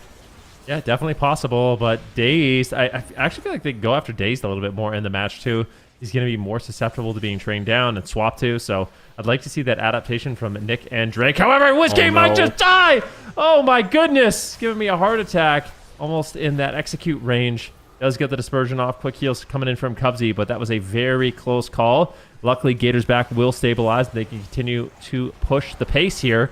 Yeah, definitely possible, but Dazed, I actually feel like they go after Dazed a little bit more in the match, too. He's going to be more susceptible to being trained down and swapped to, so I'd like to see that adaptation from Nick and Drake. However, WizK might just die! Oh my goodness! Giving me a heart attack. Almost in that execute range. Does get the dispersion off. Quick heals coming in from Cubsy, but that was a very close call. Luckily, Gators back will stabilize. They can continue to push the pace here.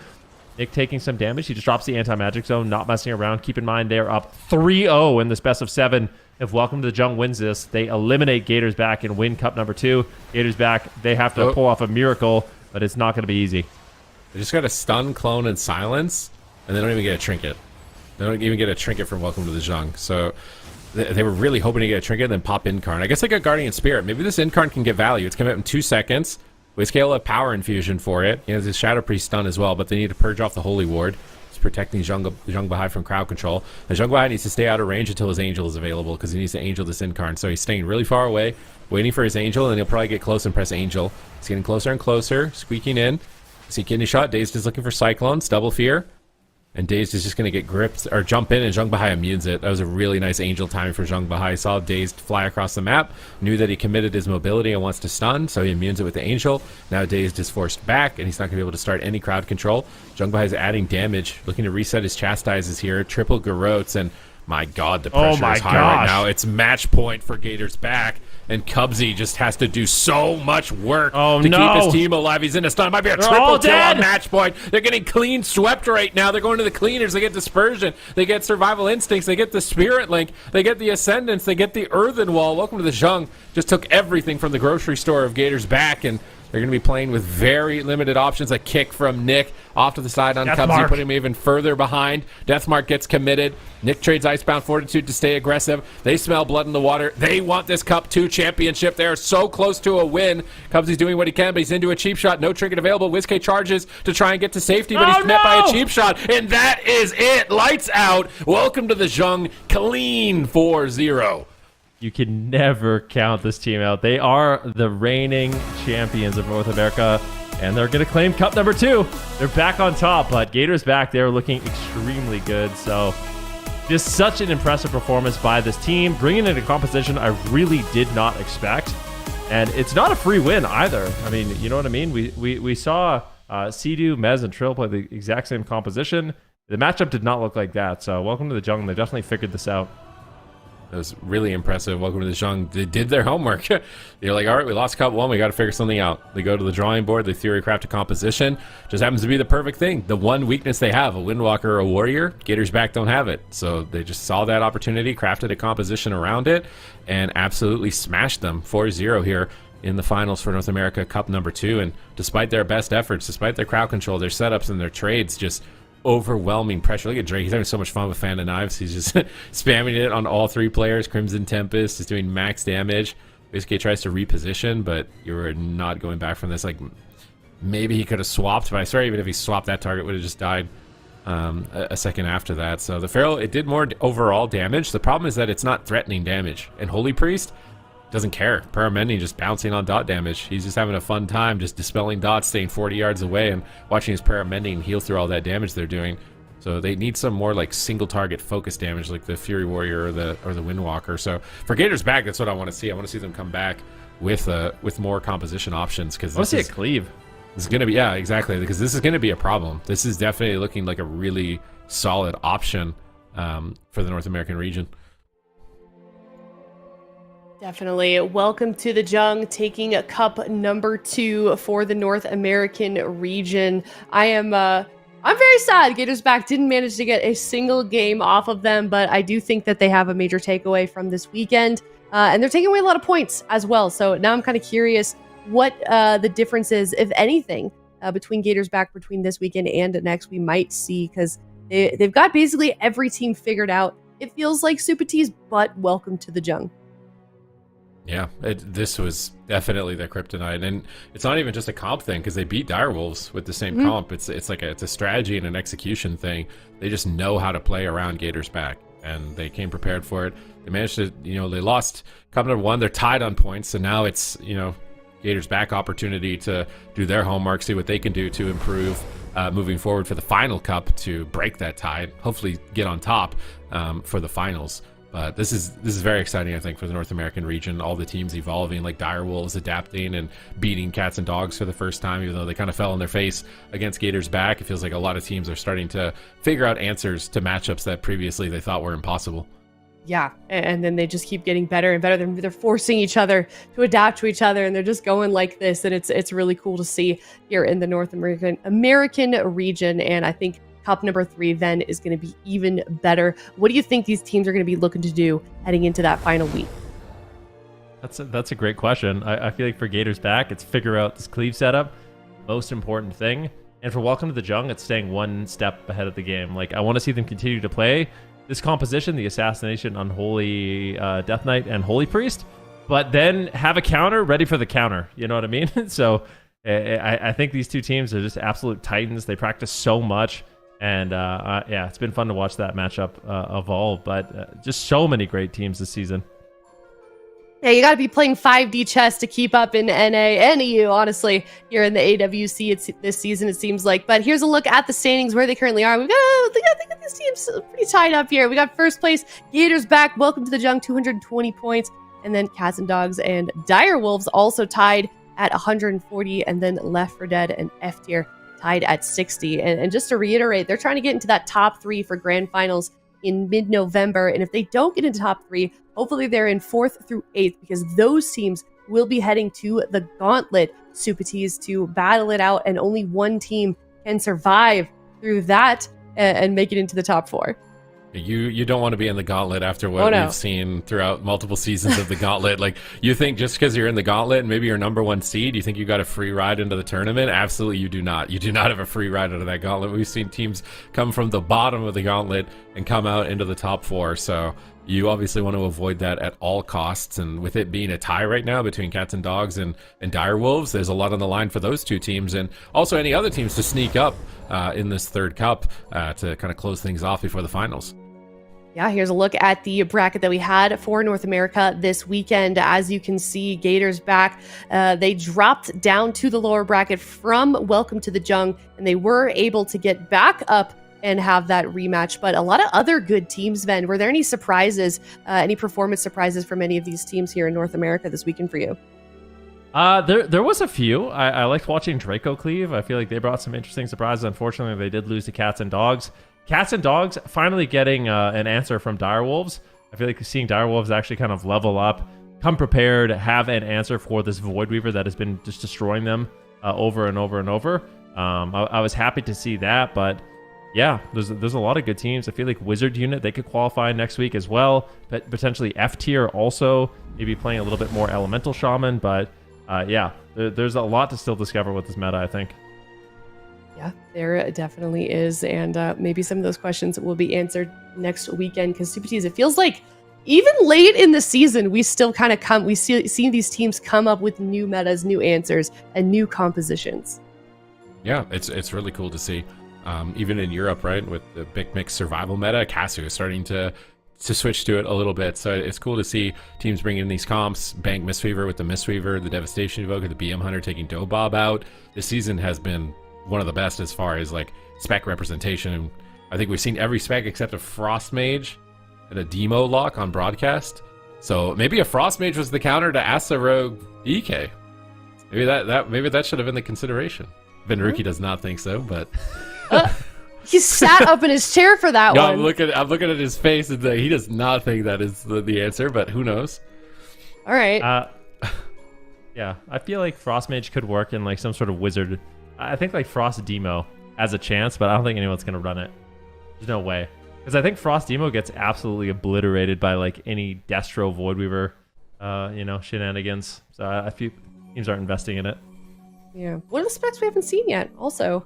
Nick taking some damage. He just drops the anti-magic zone, not messing around. Keep in mind, they're up 3-0 in this best of 7. If Welcome to the Jung wins this, they eliminate Gators back and win Cup number 2. Gators back, they have to pull off a miracle, but it's not going to be easy. They just got a stun, clone, and silence, and they don't even get a trinket. They don't even get a trinket from Welcome to the Jung. So they were really hoping to get a trinket and then pop Incarn. I guess they got Guardian Spirit. Maybe this Incarn can get value. It's coming out in 2 seconds. WizK will have Power Infusion for it. He has his Shadow Priest stun as well, but they need to purge off the Holy Ward. It's protecting Zheng Bahai from crowd control. And Zheng Bahai needs to stay out of range until his Angel is available because he needs to Angel this Incarn. So he's staying really far away, waiting for his Angel, and he'll probably get close and press Angel. He's getting closer and closer, squeaking in. See Kidney Shot. Dazed is looking for Cyclones, Double Fear. And Dazed is just going to get gripped or jump in, and Zheng Bahai immunes it. That was a really nice Angel timing for Zheng Bahai. Saw Dazed fly across the map, knew that he committed his mobility and wants to stun, so he immunes it with the Angel. Now Dazed is forced back, and he's not going to be able to start any crowd control. Zheng Bahai is adding damage, looking to reset his Chastises here. Triple Garrotes, and my god, the pressure is high right now. It's match point for Gators back. And Cubsy just has to do so much work to keep his team alive. He's in a stun. It might be a triple kill on match point. They're getting clean swept right now. They're going to the cleaners. They get Dispersion. They get Survival Instincts. They get the Spirit Link. They get the Ascendance. They get the Earthen Wall. Welcome to the Jung. Just took everything from the grocery store of Gators back, and they're going to be playing with very limited options. A kick from Nick off to the side on Cubsy, putting him even further behind. Deathmark gets committed. Nick trades Icebound Fortitude to stay aggressive. They smell blood in the water. They want this Cup 2 championship. They are so close to a win. Cubsy's doing what he can, but he's into a cheap shot. No trinket available. WizK charges to try and get to safety, but he's met by a cheap shot. And that is it. Lights out. Welcome to the Jung. Clean 4-0. You can never count this team out. They are the reigning champions of North America, and they're going to claim Cup number 2. They're back on top, but Gators back. They're looking extremely good. So just such an impressive performance by this team. Bringing in a composition I really did not expect. And it's not a free win either. I mean, you know what I mean? We saw Sea-Doo, Mez, and Trill play the exact same composition. The matchup did not look like that. So welcome to the Jung. They definitely figured this out. That was really impressive. Welcome to the Jung. They did their homework. They're like, all right, we lost Cup 1. We got to figure something out. They go to the drawing board. They theory craft a composition. Just happens to be the perfect thing. The one weakness they have, a Windwalker or a Warrior, Gators back don't have it. So they just saw that opportunity, crafted a composition around it, and absolutely smashed them 4-0 here. in the finals for North America Cup number 2. And despite their best efforts, despite their crowd control, their setups and their trades, just overwhelming pressure. Look at Drake. He's having so much fun with Fan of Knives. He's just spamming it on all 3 players. Crimson Tempest is doing max damage. Basically tries to reposition, but you're not going back from this. Like, maybe he could have swapped, but I swear even if he swapped, that target would have just died a second after that. So the Pharaoh, it did more overall damage. The problem is that it's not threatening damage. And Holy Priest doesn't care. Paramending just bouncing on dot damage. He's just having a fun time just dispelling dots, staying 40 yards away, and watching his Paramending heal through all that damage they're doing. So they need some more like single target focus damage, like the Fury Warrior or the Windwalker. So for Gators back, that's what I want to see. I want to see them come back with more composition options, because I want to see a cleave. This is going to be, yeah, exactly, because this is going to be a problem. This is definitely looking like a really solid option for the North American region. Definitely. Welcome to the Jung, taking cup number 2 for the North American region. I'm very sad Gators back didn't manage to get a single game off of them, but I do think that they have a major takeaway from this weekend, and they're taking away a lot of points as well. So now I'm kind of curious what the difference is, if anything, between Gators back between this weekend and next we might see, because they've got basically every team figured out. It feels like Super T's, but welcome to the Jung. Yeah, this was definitely their kryptonite, and it's not even just a comp thing, because they beat Direwolves with the same comp. It's a strategy and an execution thing. They just know how to play around Gators back, and they came prepared for it. They managed to, they lost cup number 1. They're tied on points, so now it's Gators back opportunity to do their homework, see what they can do to improve moving forward for the final cup, to break that tie, hopefully get on top for the finals. But this is very exciting, I think, for the North American region. All the teams evolving, like Direwolves adapting and beating Cats and Dogs for the first time, even though they kind of fell on their face against Gators back. It feels like a lot of teams are starting to figure out answers to matchups that previously they thought were impossible. Yeah, and then they just keep getting better and better. They're forcing each other to adapt to each other, and they're just going like this. And it's really cool to see here in the North American region. And I think cup number 3 then is going to be even better. What do you think these teams are going to be looking to do heading into that final week? That's a great question. I feel like for Gators back, it's figure out this cleave setup, most important thing. And for Welcome to the Jung, it's staying one step ahead of the game. Like, I want to see them continue to play this composition, the Assassination, Unholy Death Knight, and Holy Priest, but then have a counter ready for the counter. You know what I mean? So I think these two teams are just absolute titans. They practice so much. And yeah, it's been fun to watch that matchup evolve, but just so many great teams this season. Yeah, you got to be playing 5D chess to keep up in NA and EU, honestly, here in the AWC this season, it seems like. But here's a look at the standings, where they currently are. I think this team's pretty tied up here. We got first place, Gators back. Welcome to the Jung, 220 points. And then Cats and Dogs and Direwolves also tied at 140. And then Left 4 Dead and F Tier tied at 60. And just to reiterate, they're trying to get into that top 3 for grand finals in mid-November. And if they don't get into top 3, hopefully they're in 4th through 8th, because those teams will be heading to the Gauntlet Super Ts to battle it out, and only one team can survive through that and make it into the top 4. You don't want to be in the Gauntlet after what we've seen throughout multiple seasons of the Gauntlet. Like, you think just because you're in the Gauntlet and maybe you're number 1 seed, you think you got a free ride into the tournament? Absolutely, you do not. You do not have a free ride out of that Gauntlet. We've seen teams come from the bottom of the Gauntlet and come out into the top 4. So you obviously want to avoid that at all costs. And with it being a tie right now between Cats and Dogs and Direwolves, there's a lot on the line for those two teams, and also any other teams to sneak up in this third cup to kind of close things off before the finals. Yeah, here's a look at the bracket that we had for North America this weekend. As you can see, Gators back. They dropped down to the lower bracket from Welcome to the Jung, and they were able to get back up and have that rematch. But a lot of other good teams, Ben. Were there any surprises, any performance surprises from any of these teams here in North America this weekend for you? There was a few. I liked watching Draco Cleave. I feel like they brought some interesting surprises. Unfortunately, they did lose to Cats and Dogs. Cats and Dogs finally getting an answer from Direwolves. I feel like seeing Direwolves actually kind of level up, come prepared, have an answer for this Void Weaver that has been just destroying them over and over and over. I was happy to see that, but yeah, there's a lot of good teams. I feel like Wizard Unit, they could qualify next week as well, but potentially F Tier also, maybe playing a little bit more Elemental Shaman, but there's a lot to still discover with this meta, I think. Yeah, there definitely is. And maybe some of those questions will be answered next weekend because Super Tees, it feels like even late in the season, we still kind of see these teams come up with new metas, new answers, and new compositions. Yeah, it's really cool to see. Even in Europe, right, with the big mix survival meta, Casu is starting to switch to it a little bit. So it's cool to see teams bringing in these comps. Bank Mistweaver with the Mistweaver, the Devastation Evoker, the BM Hunter taking Dobob out. This season has been one of the best as far as like spec representation. I think we've seen every spec except a Frost Mage and a Demo lock on broadcast. So maybe a Frost Mage was the counter to Asa Rogue DK. Maybe that should have been the consideration. Venruki does not think so, but he sat up in his chair for that one. I'm looking at his face, and he does not think that is the answer, but who knows? All right. Yeah, I feel like Frost Mage could work in like some sort of wizard. I think like Frost Demo has a chance, but I don't think anyone's gonna run it. There's no way, because I think Frost Demo gets absolutely obliterated by like any Destro Voidweaver, shenanigans. So I feel teams aren't investing in it. Yeah. What are the specs we haven't seen yet? Also,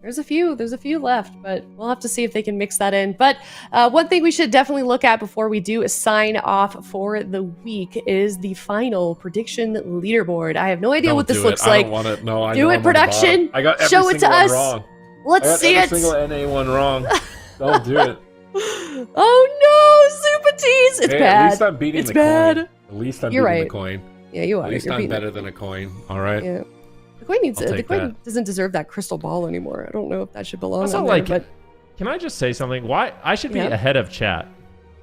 there's a few left, but we'll have to see if they can mix that in. But one thing we should definitely look at before we do sign off for the week is the final prediction leaderboard. I have no idea what this looks like. I don't want it. No, I do it, production. I got every Show it to us. Wrong. Let's see it. Every single NA one wrong. Don't do it. Oh no, Super Tees. It's bad. At least I'm beating the bad. coin. At least I'm beating the coin. Yeah, you are. At least I'm better than a coin. All right. Yeah. The coin doesn't deserve that crystal ball anymore. I don't know if that should belong on there, but can I just say something? Why I should be ahead of chat?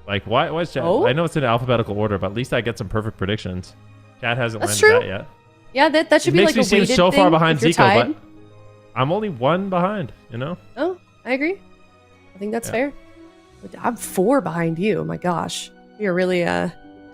Like why is chat? Oh? I know it's in alphabetical order, but at least I get some perfect predictions. Chat hasn't That's landed true. that yet. Yeah, that should be like a weighted thing. Makes me seem so far behind if you're Zico, tied. but I'm only one behind. You know? Oh, I agree. I think that's fair. I'm 4 behind you. Oh my gosh, you're really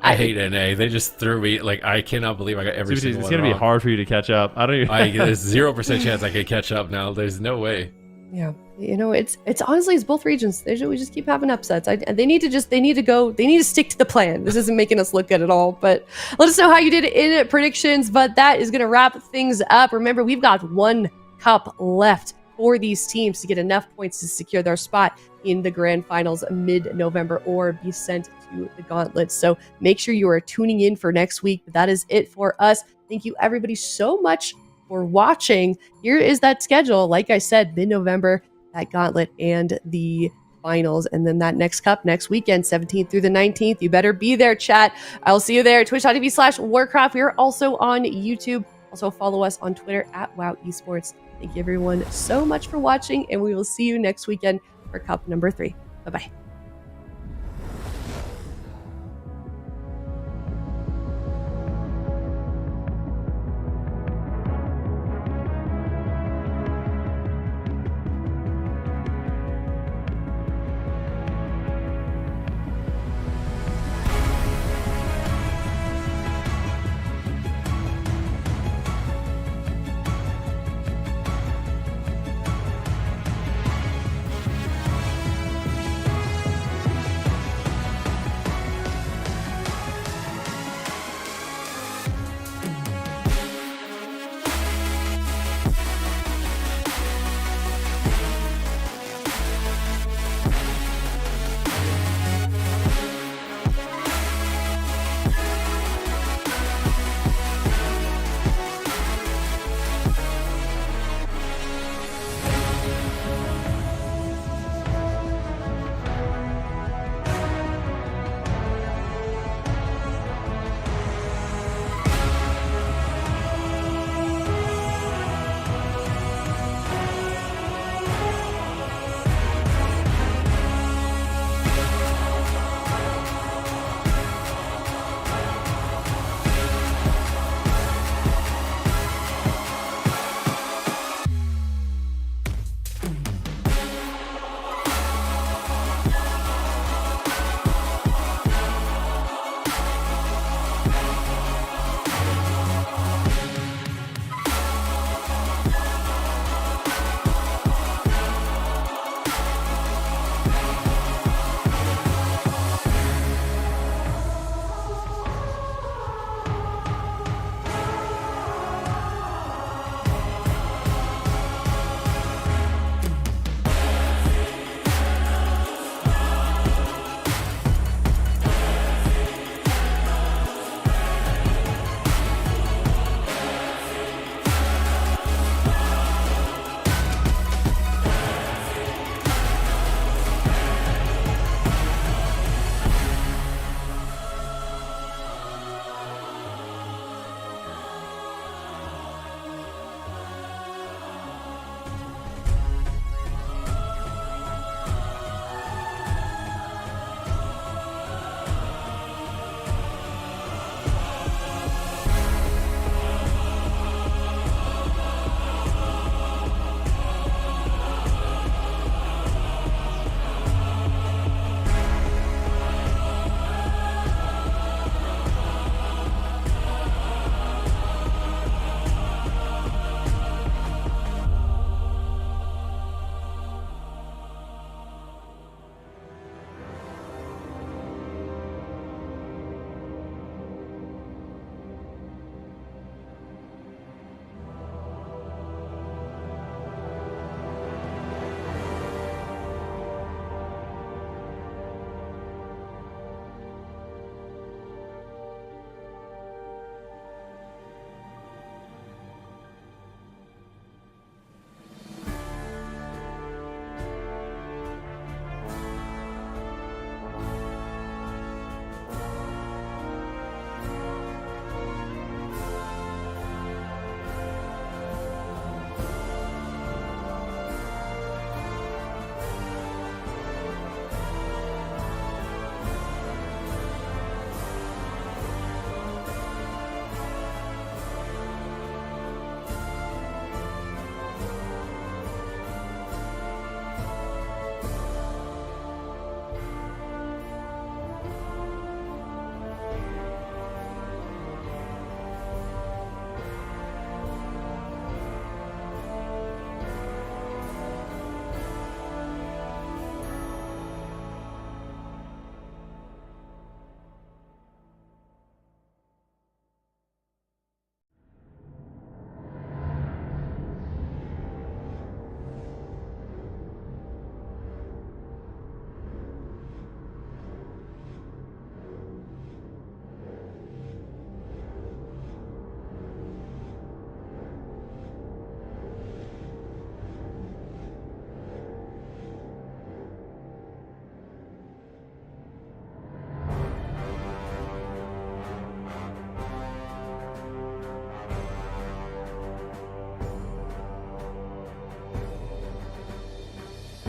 I hate NA. They just threw me. Like, I cannot believe I got every single one It's going to be hard for you to catch up. I don't even... There's 0% chance I could catch up now. There's no way. Yeah. It's honestly, it's both regions. We just keep having upsets. They need to stick to the plan. This isn't making us look good at all, but let us know how you did in predictions. But that is going to wrap things up. Remember, we've got 1 cup left for these teams to get enough points to secure their spot in the grand finals mid-November or be sent to the gauntlet. So make sure you are tuning in for next week. But that is it for us. Thank you everybody so much for watching. Here is that schedule. Like I said, mid-November, that gauntlet and the finals, and then that next cup next weekend, 17th through the 19th. You better be there, chat. I'll see you there. Twitch.tv/Warcraft. We are also on YouTube. Also follow us on Twitter @WoW Esports. Thank you everyone so much for watching, and we will see you next weekend for cup number 3. Bye-bye.